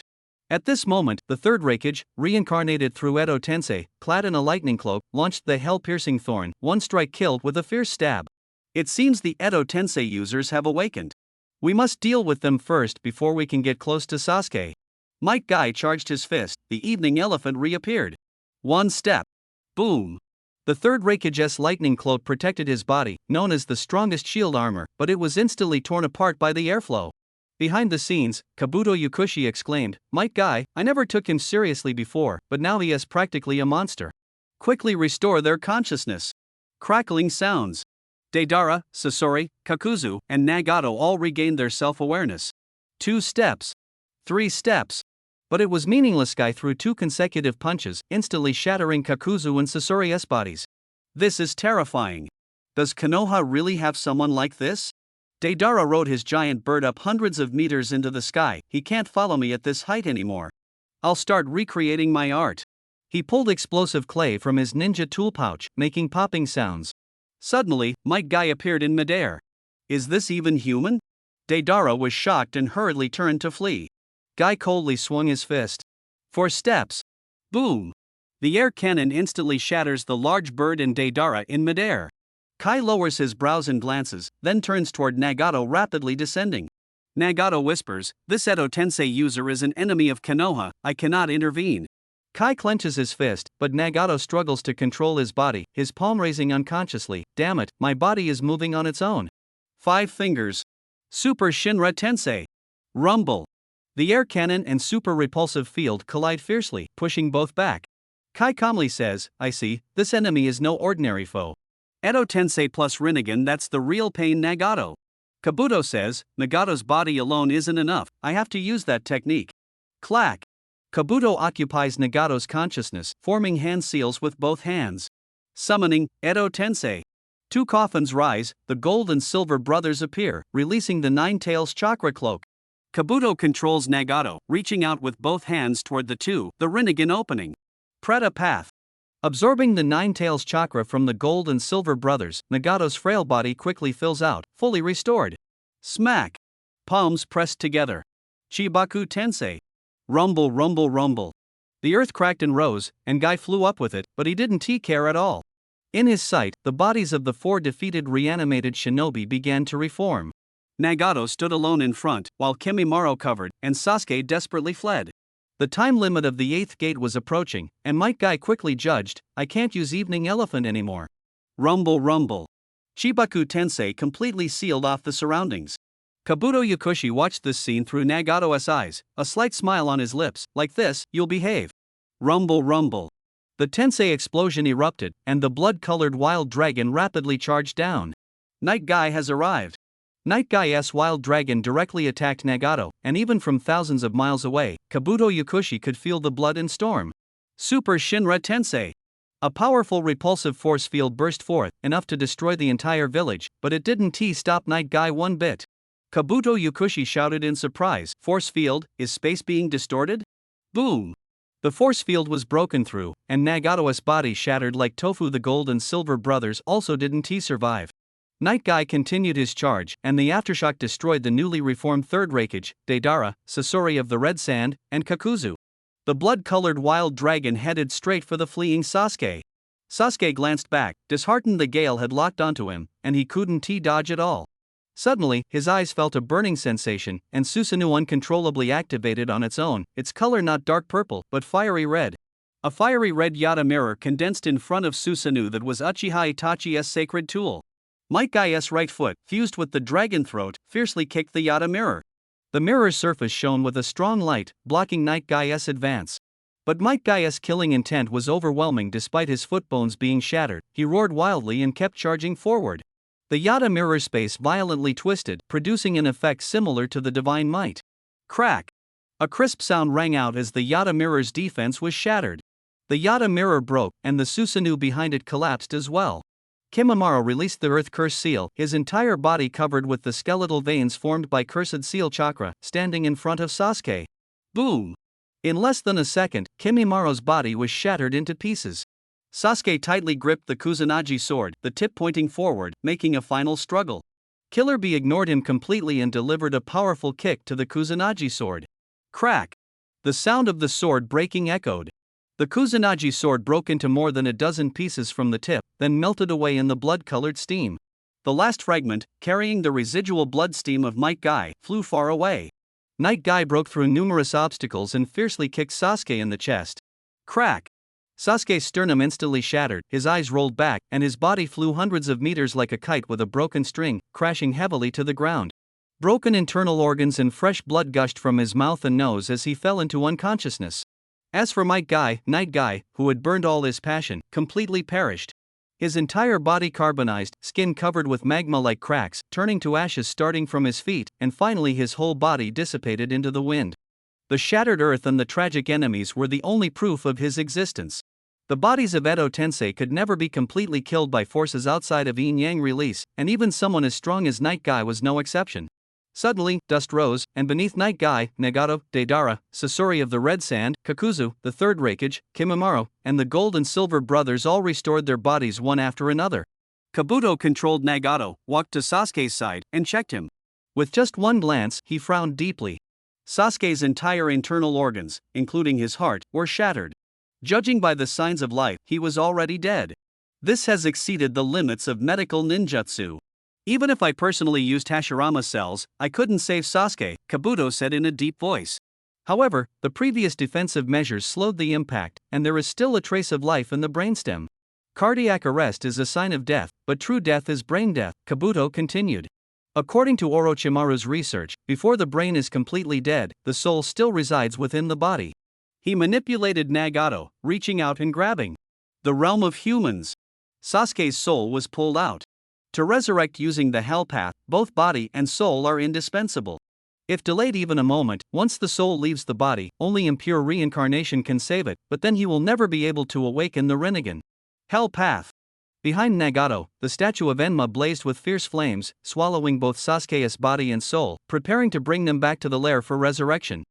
At this moment, the third Raikage, reincarnated through Edo Tensei, clad in a lightning cloak, launched the hell-piercing thorn, one strike killed with a fierce stab. It seems the Edo Tensei users have awakened. We must deal with them first before we can get close to Sasuke. Might Guy charged his fist, the Evening Elephant reappeared. One step. Boom! The third Raikage's lightning cloak protected his body, known as the strongest shield armor, but it was instantly torn apart by the airflow. Behind the scenes, Kabuto Yukushi exclaimed, Might Guy, I never took him seriously before, but now he is practically a monster. Quickly restore their consciousness. Crackling sounds. Deidara, Sasori, Kakuzu, and Nagato all regained their self-awareness. 2 steps. 3 steps. But it was meaningless. Guy threw 2 consecutive punches, instantly shattering Kakuzu and Sasori's bodies. This is terrifying. Does Konoha really have someone like this? Deidara rode his giant bird up hundreds of meters into the sky. He can't follow me at this height anymore. I'll start recreating my art. He pulled explosive clay from his ninja tool pouch, making popping sounds. Suddenly, Might Guy appeared in midair. Is this even human? Deidara was shocked and hurriedly turned to flee. Guy coldly swung his fist. 4 steps. Boom! The air cannon instantly shatters the large bird and Deidara in midair. Kai lowers his brows and glances, then turns toward Nagato, rapidly descending. Nagato whispers, this Edo Tensei user is an enemy of Konoha, I cannot intervene. Kai clenches his fist, but Nagato struggles to control his body, his palm raising unconsciously. Damn it, my body is moving on its own. 5 fingers. Super Shinra Tensei. Rumble. The air cannon and super repulsive field collide fiercely, pushing both back. Kai calmly says, I see, this enemy is no ordinary foe. Edo Tensei plus Rinnegan, that's the real pain Nagato. Kabuto says, Nagato's body alone isn't enough, I have to use that technique. Clack. Kabuto occupies Nagato's consciousness, forming hand seals with both hands. Summoning, Edo Tensei. Two coffins rise, the gold and silver brothers appear, releasing the Nine Tails chakra cloak. Kabuto controls Nagato, reaching out with both hands toward the Rinnegan opening. Preta path. Absorbing the Nine Tails chakra from the gold and silver brothers, Nagato's frail body quickly fills out, fully restored. Smack. Palms pressed together. Chibaku Tensei. Rumble, rumble, rumble. The earth cracked and rose, and Guy flew up with it, but he didn't care at all. In his sight, the bodies of the four defeated reanimated shinobi began to reform. Nagato stood alone in front, while Kimimaro covered, and Sasuke desperately fled. The time limit of the 8th gate was approaching, and Might Guy quickly judged, I can't use Evening Elephant anymore. Rumble, rumble. Chibaku Tensei completely sealed off the surroundings. Kabuto Yakushi watched this scene through Nagato's eyes, a slight smile on his lips, like this, you'll behave. Rumble, rumble. The Tensei explosion erupted, and the blood-colored wild dragon rapidly charged down. Night Guy has arrived. Night Guy's wild dragon directly attacked Nagato, and even from thousands of miles away, Kabuto Yakushi could feel the blood and storm. Super Shinra Tensei. A powerful repulsive force field burst forth, enough to destroy the entire village, but it didn't stop Night Guy one bit. Kabuto Yakushi shouted in surprise, Force field, is space being distorted? Boom! The force field was broken through, and Nagato's body shattered like tofu. The gold and silver brothers also didn't survive. Night Guy continued his charge, and the aftershock destroyed the newly reformed third Raikage, Deidara, Sasori of the Red Sand, and Kakuzu. The blood-colored wild dragon headed straight for the fleeing Sasuke. Sasuke glanced back, disheartened. The gale had locked onto him, and he couldn't dodge at all. Suddenly, his eyes felt a burning sensation, and Susanoo uncontrollably activated on its own, its color not dark purple, but fiery red. A fiery red Yata mirror condensed in front of Susanoo that was Uchiha Itachi's sacred tool. Might Guy's right foot, fused with the dragon throat, fiercely kicked the Yata mirror. The mirror's surface shone with a strong light, blocking Night Guy's advance. But Might Guy's killing intent was overwhelming. Despite his foot bones being shattered, he roared wildly and kept charging forward. The Yata mirror space violently twisted, producing an effect similar to the divine might. Crack! A crisp sound rang out as the Yata mirror's defense was shattered. The Yata mirror broke, and the Susanoo behind it collapsed as well. Kimimaro released the Earth Curse Seal, his entire body covered with the skeletal veins formed by Cursed Seal Chakra, standing in front of Sasuke. Boom! In less than a second, Kimimaro's body was shattered into pieces. Sasuke tightly gripped the Kusanagi sword, the tip pointing forward, making a final struggle. Killer Bee ignored him completely and delivered a powerful kick to the Kusanagi sword. Crack! The sound of the sword breaking echoed. The Kusanagi sword broke into more than a dozen pieces from the tip, then melted away in the blood-colored steam. The last fragment, carrying the residual blood steam of Might Guy, flew far away. Night Guy broke through numerous obstacles and fiercely kicked Sasuke in the chest. Crack! Sasuke's sternum instantly shattered, his eyes rolled back, and his body flew hundreds of meters like a kite with a broken string, crashing heavily to the ground. Broken internal organs and fresh blood gushed from his mouth and nose as he fell into unconsciousness. As for Might Guy, Night Guy, who had burned all his passion, completely perished. His entire body carbonized, skin covered with magma-like cracks, turning to ashes starting from his feet, and finally his whole body dissipated into the wind. The shattered earth and the tragic enemies were the only proof of his existence. The bodies of Edo Tensei could never be completely killed by forces outside of yin-yang release, and even someone as strong as Night Guy was no exception. Suddenly, dust rose, and beneath Night Guy, Nagato, Deidara, Sasori of the Red Sand, Kakuzu, the Third Raikage, Kimimaro, and the Gold and Silver brothers all restored their bodies one after another. Kabuto controlled Nagato, walked to Sasuke's side, and checked him. With just one glance, he frowned deeply. Sasuke's entire internal organs, including his heart, were shattered. Judging by the signs of life, he was already dead. This has exceeded the limits of medical ninjutsu. Even if I personally used Hashirama cells, I couldn't save Sasuke, Kabuto said in a deep voice. However, the previous defensive measures slowed the impact, and there is still a trace of life in the brainstem. Cardiac arrest is a sign of death, but true death is brain death, Kabuto continued. According to Orochimaru's research, before the brain is completely dead, the soul still resides within the body. He manipulated Nagato, reaching out and grabbing. The realm of humans. Sasuke's soul was pulled out. To resurrect using the Hell Path, both body and soul are indispensable. If delayed even a moment, once the soul leaves the body, only impure reincarnation can save it, but then he will never be able to awaken the Rinnegan. Hell Path. Behind Nagato, the statue of Enma blazed with fierce flames, swallowing both Sasuke's body and soul, preparing to bring them back to the lair for resurrection.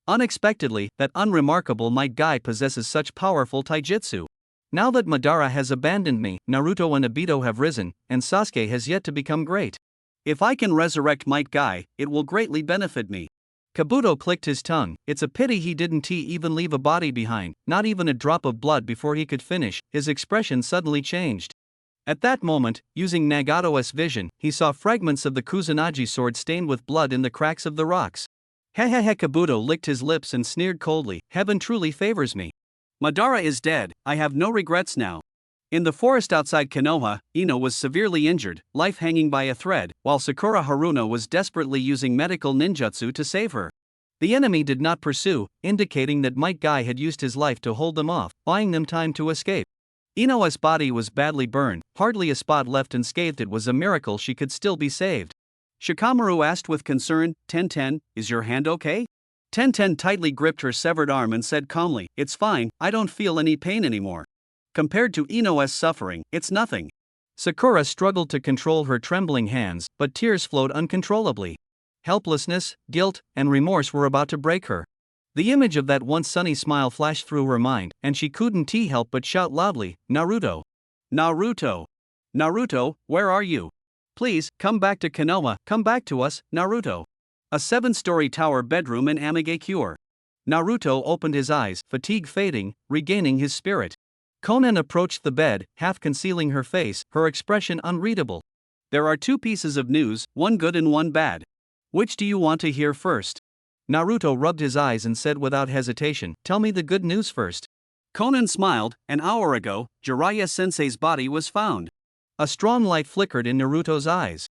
Unexpectedly, that unremarkable might guy possesses such powerful taijutsu. Now that Madara has abandoned me, Naruto and Obito have risen, and Sasuke has yet to become great. If I can resurrect Might Guy, it will greatly benefit me. Kabuto clicked his tongue. It's a pity he didn't even leave a body behind, not even a drop of blood before he could finish. His expression suddenly changed. At that moment, using Nagato's vision, he saw fragments of the Kusanagi sword stained with blood in the cracks of the rocks. Hehehe, Kabuto licked his lips and sneered coldly. Heaven truly favors me. Madara is dead, I have no regrets now. In the forest outside Konoha, Ino was severely injured, life hanging by a thread, while Sakura Haruna was desperately using medical ninjutsu to save her. The enemy did not pursue, indicating that Might Guy had used his life to hold them off, buying them time to escape. Ino's body was badly burned, hardly a spot left unscathed. It was a miracle she could still be saved. Shikamaru asked with concern, Ten, is your hand okay? Ten tightly gripped her severed arm and said calmly, it's fine, I don't feel any pain anymore. Compared to Ino's suffering, it's nothing. Sakura struggled to control her trembling hands, but tears flowed uncontrollably. Helplessness, guilt, and remorse were about to break her. The image of that once sunny smile flashed through her mind, and she couldn't help but shout loudly, Naruto! Naruto! Naruto, where are you? Please, come back to Konoha, come back to us, Naruto. A 7-story tower bedroom in Amigakure. Naruto opened his eyes, fatigue fading, regaining his spirit. Konan approached the bed, half concealing her face, her expression unreadable. There are 2 pieces of news, one good and one bad. Which do you want to hear first? Naruto rubbed his eyes and said without hesitation, tell me the good news first. Konan smiled. An hour ago, Jiraiya-sensei's body was found. A strong light flickered in Naruto's eyes.